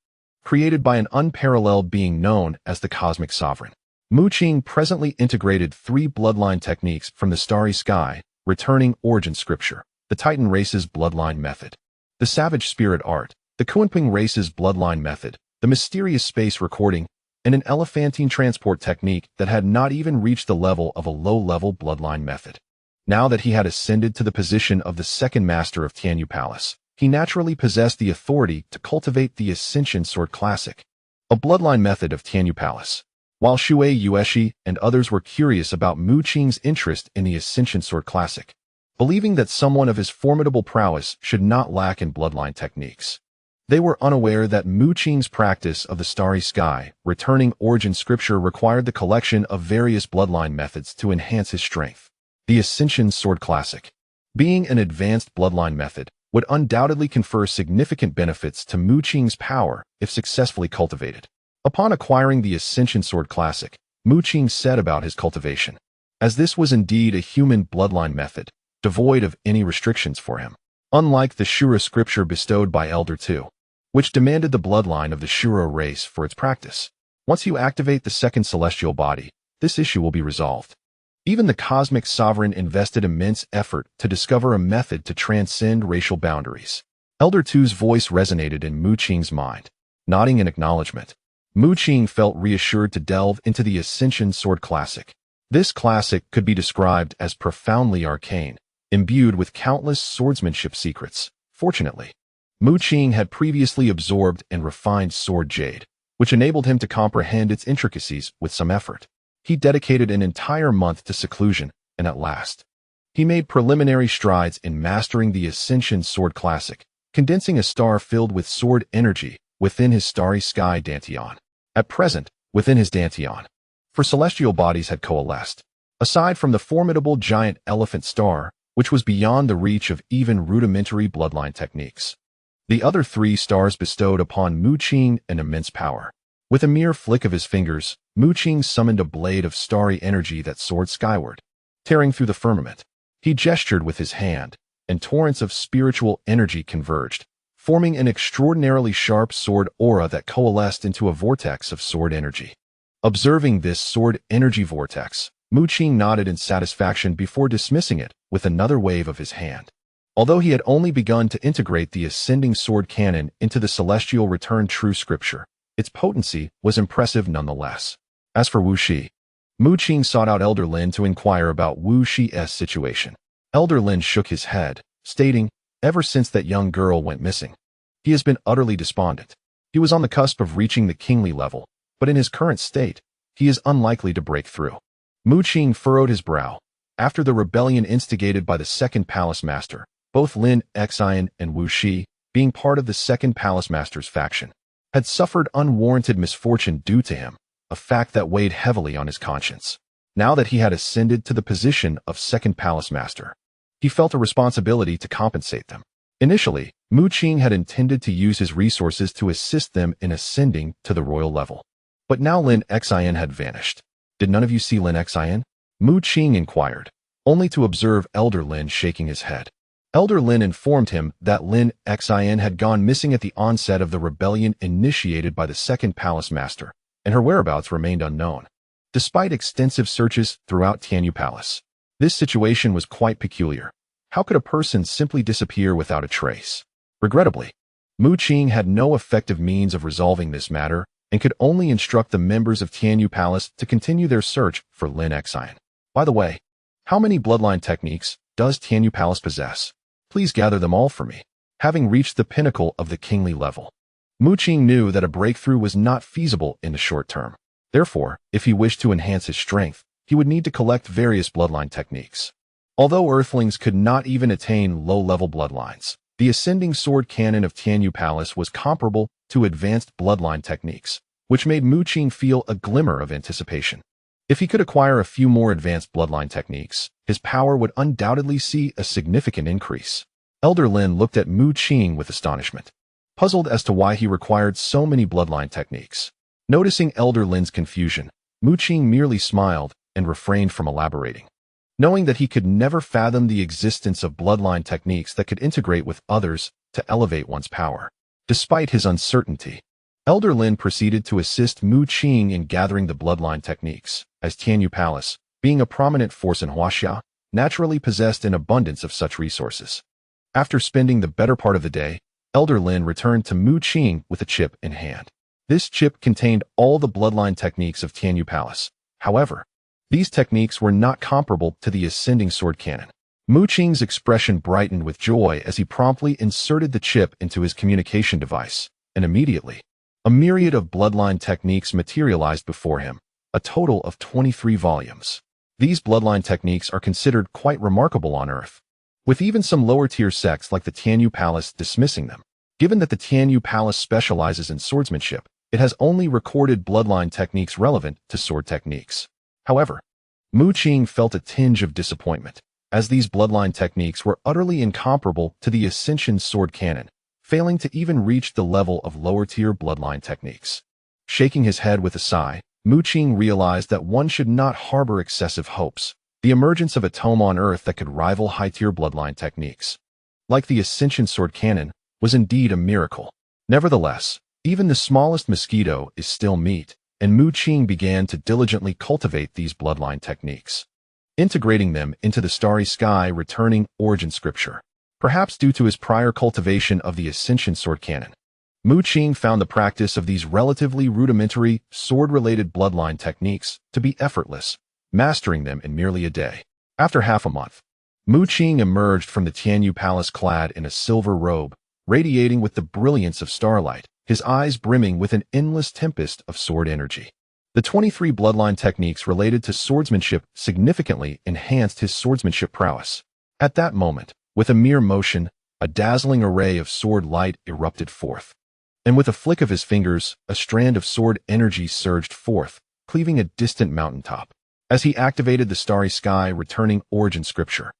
created by an unparalleled being known as the Cosmic Sovereign. Mu Qing presently integrated 3 bloodline techniques from the Starry Sky Returning Origin Scripture: the Titan race's bloodline method, the Savage Spirit art, the Kunping race's bloodline method, the mysterious space recording, and an elephantine transport technique that had not even reached the level of a low-level bloodline method. Now that he had ascended to the position of the second master of Tianyu Palace, he naturally possessed the authority to cultivate the Ascension Sword Classic, a bloodline method of Tianyu Palace. While Shui Yueshi and others were curious about Mu Qing's interest in the Ascension Sword Classic, believing that someone of his formidable prowess should not lack in bloodline techniques, they were unaware that Mu Qing's practice of the Starry Sky Returning Origin Scripture required the collection of various bloodline methods to enhance his strength. The Ascension Sword Classic, being an advanced bloodline method, would undoubtedly confer significant benefits to Mu Qing's power if successfully cultivated. Upon acquiring the Ascension Sword Classic, Mu Qing set about his cultivation, as this was indeed a human bloodline method, devoid of any restrictions for him. Unlike the Shura scripture bestowed by Elder II, which demanded the bloodline of the Shura race for its practice. Once you activate the second celestial body, this issue will be resolved. Even the Cosmic Sovereign invested immense effort to discover a method to transcend racial boundaries. Elder II's voice resonated in Mu Qing's mind. Nodding in acknowledgement, Mu Qing felt reassured to delve into the Ascension Sword Classic. This classic could be described as profoundly arcane, imbued with countless swordsmanship secrets. Fortunately, Mu Qing had previously absorbed and refined Sword Jade, which enabled him to comprehend its intricacies with some effort. He dedicated an entire month to seclusion, and at last, he made preliminary strides in mastering the Ascension Sword Classic, condensing a star filled with sword energy within his Starry Sky Dantian. At present, within his Dantian, 4 celestial bodies had coalesced. Aside from the formidable giant elephant star, which was beyond the reach of even rudimentary bloodline techniques, the other 3 stars bestowed upon Mu Qing an immense power. With a mere flick of his fingers, Mu Qing summoned a blade of starry energy that soared skyward, tearing through the firmament. He gestured with his hand, and torrents of spiritual energy converged, forming an extraordinarily sharp sword aura that coalesced into a vortex of sword energy. Observing this sword energy vortex, Mu Qing nodded in satisfaction before dismissing it with another wave of his hand. Although he had only begun to integrate the ascending sword canon into the celestial return true scripture, its potency was impressive nonetheless. As for Wu Shi, Mu Qing sought out Elder Lin to inquire about Wu Shi's situation. Elder Lin shook his head, stating, "Ever since that young girl went missing, he has been utterly despondent. He was on the cusp of reaching the kingly level, but in his current state, he is unlikely to break through." Mu Qing furrowed his brow. After the rebellion instigated by the second palace master, both Lin Xian and Wu Shi, being part of the second palace master's faction, had suffered unwarranted misfortune due to him, a fact that weighed heavily on his conscience. Now that he had ascended to the position of second palace master, he felt a responsibility to compensate them. Initially, Mu Qing had intended to use his resources to assist them in ascending to the royal level. But now Lin Xian had vanished. "Did none of you see Lin Xian?" Mu Qing inquired, only to observe Elder Lin shaking his head. Elder Lin informed him that Lin Xian had gone missing at the onset of the rebellion initiated by the second palace master, and her whereabouts remained unknown. Despite extensive searches throughout Tianyu Palace, this situation was quite peculiar. How could a person simply disappear without a trace? Regrettably, Mu Qing had no effective means of resolving this matter and could only instruct the members of Tianyu Palace to continue their search for Lin Xian. By the way, how many bloodline techniques does Tianyu Palace possess? Please gather them all for me. Having reached the pinnacle of the kingly level, Mu Qing knew that a breakthrough was not feasible in the short term. Therefore, if he wished to enhance his strength, he would need to collect various bloodline techniques. Although Earthlings could not even attain low-level bloodlines, the ascending sword canon of Tianyu Palace was comparable to advanced bloodline techniques, which made Mu Qing feel a glimmer of anticipation. If he could acquire a few more advanced bloodline techniques, his power would undoubtedly see a significant increase. Elder Lin looked at Mu Qing with astonishment, puzzled as to why he required so many bloodline techniques. Noticing Elder Lin's confusion, Mu Qing merely smiled and refrained from elaborating. knowing that he could never fathom the existence of bloodline techniques that could integrate with others to elevate one's power. Despite his uncertainty, Elder Lin proceeded to assist Mu Qing in gathering the bloodline techniques, as Tianyu Palace, being a prominent force in Huaxia, naturally possessed an abundance of such resources. After spending the better part of the day, Elder Lin returned to Mu Qing with a chip in hand. This chip contained all the bloodline techniques of Tianyu Palace. However, these techniques were not comparable to the ascending sword cannon. Mu Qing's expression brightened with joy as he promptly inserted the chip into his communication device, and immediately, a myriad of bloodline techniques materialized before him, a total of 23 volumes. These bloodline techniques are considered quite remarkable on Earth, with even some lower-tier sects like the Tianyu Palace dismissing them. Given that the Tianyu Palace specializes in swordsmanship, it has only recorded bloodline techniques relevant to sword techniques. However, Mu Qing felt a tinge of disappointment, as these bloodline techniques were utterly incomparable to the Ascension sword cannon, failing to even reach the level of lower-tier bloodline techniques. Shaking his head with a sigh, Mu Qing realized that one should not harbor excessive hopes. The emergence of a tome on Earth that could rival high-tier bloodline techniques, like the Ascension sword cannon, was indeed a miracle. Nevertheless, even the smallest mosquito is still meat, and Mu Qing began to diligently cultivate these bloodline techniques, integrating them into the starry sky returning origin scripture. Perhaps due to his prior cultivation of the Ascension sword cannon, Mu Qing found the practice of these relatively rudimentary, sword-related bloodline techniques to be effortless, mastering them in merely a day. After half a month, Mu Qing emerged from the Tianyu Palace clad in a silver robe, radiating with the brilliance of starlight, his eyes brimming with an endless tempest of sword energy. The 23 bloodline techniques related to swordsmanship significantly enhanced his swordsmanship prowess. At that moment, with a mere motion, a dazzling array of sword light erupted forth. And with a flick of his fingers, a strand of sword energy surged forth, cleaving a distant mountaintop. As he activated the starry sky returning origin scripture,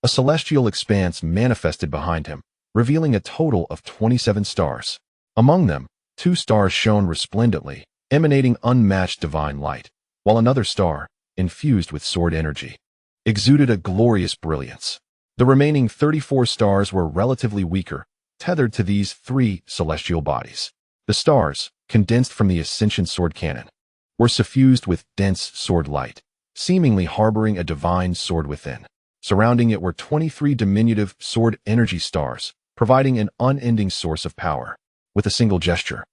a celestial expanse manifested behind him, revealing a total of 27 stars. Among them, 2 stars shone resplendently, emanating unmatched divine light, while another star, infused with sword energy, exuded a glorious brilliance. The remaining 34 stars were relatively weaker, tethered to these 3 celestial bodies. The stars, condensed from the Ascension sword cannon, were suffused with dense sword light, seemingly harboring a divine sword within. Surrounding it were 23 diminutive sword energy stars, providing an unending source of power. With a single gesture,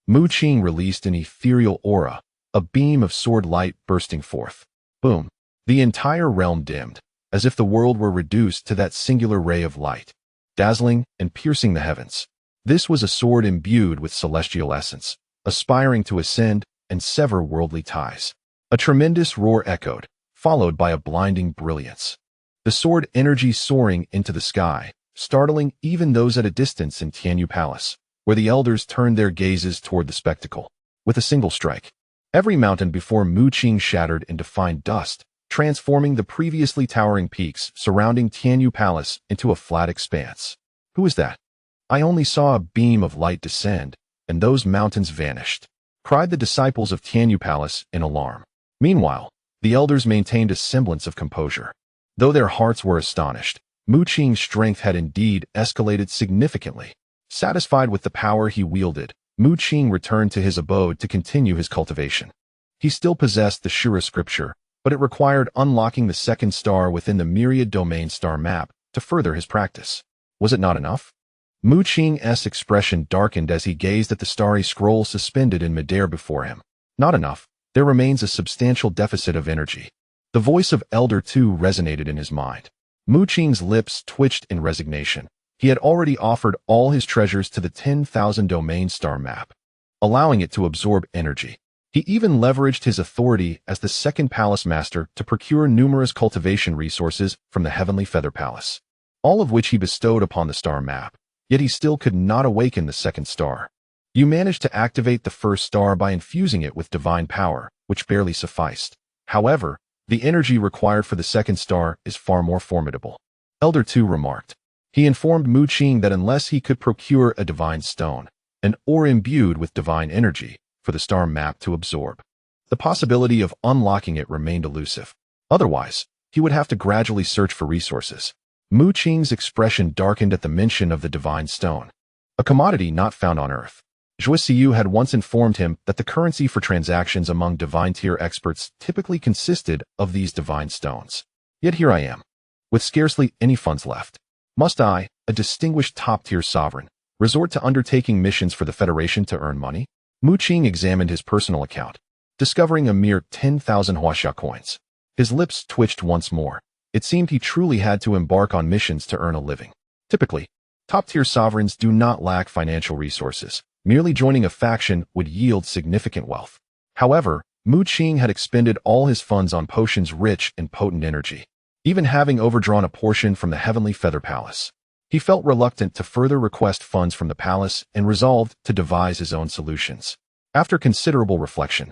Mu Qing released an ethereal aura, a beam of sword light bursting forth. Boom! The entire realm dimmed, as if the world were reduced to that singular ray of light, dazzling and piercing the heavens. This was a sword imbued with celestial essence, aspiring to ascend and sever worldly ties. A tremendous roar echoed, followed by a blinding brilliance. The sword energy soaring into the sky, startling even those at a distance in Tianyu Palace, where the elders turned their gazes toward the spectacle. With a single strike, every mountain before Mu Qing shattered into fine dust, transforming the previously towering peaks surrounding Tianyu Palace into a flat expanse. Who is that? I only saw a beam of light descend, and those mountains vanished, cried the disciples of Tianyu Palace in alarm. Meanwhile, the elders maintained a semblance of composure. Though their hearts were astonished, Mu Qing's strength had indeed escalated significantly. Satisfied with the power he wielded, Mu Qing returned to his abode to continue his cultivation. He still possessed the Shura scripture, but it required unlocking the second star within the myriad domain star map to further his practice. Was it not enough? Mu Qing's expression darkened as he gazed at the starry scroll suspended in midair before him. Not enough. There remains a substantial deficit of energy. The voice of Elder 2 resonated in his mind. Mu Qing's lips twitched in resignation. He had already offered all his treasures to the 10,000 domain star map, allowing it to absorb energy. He even leveraged his authority as the second palace master to procure numerous cultivation resources from the Heavenly Feather Palace, all of which he bestowed upon the star map, yet he still could not awaken the second star. You managed to activate the first star by infusing it with divine power, which barely sufficed. However, the energy required for the second star is far more formidable, Elder 2 remarked. He informed Mu Qing that unless he could procure a divine stone, an ore imbued with divine energy, for the star map to absorb, the possibility of unlocking it remained elusive. Otherwise, he would have to gradually search for resources. Mu Qing's expression darkened at the mention of the divine stone, a commodity not found on Earth. Zhuo Siyu had once informed him that the currency for transactions among divine-tier experts typically consisted of these divine stones. Yet here I am, with scarcely any funds left. Must I, a distinguished top-tier sovereign, resort to undertaking missions for the Federation to earn money? Mu Qing examined his personal account, discovering a mere 10,000 huaxia coins. His lips twitched once more. It seemed he truly had to embark on missions to earn a living. Typically, top-tier sovereigns do not lack financial resources. Merely joining a faction would yield significant wealth. However, Mu Qing had expended all his funds on potions rich in potent energy, even having overdrawn a portion from the Heavenly Feather Palace. He felt reluctant to further request funds from the palace and resolved to devise his own solutions. After considerable reflection,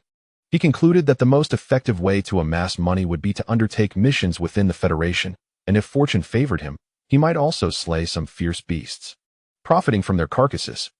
he concluded that the most effective way to amass money would be to undertake missions within the Federation, and if fortune favored him, he might also slay some fierce beasts. Profiting from their carcasses,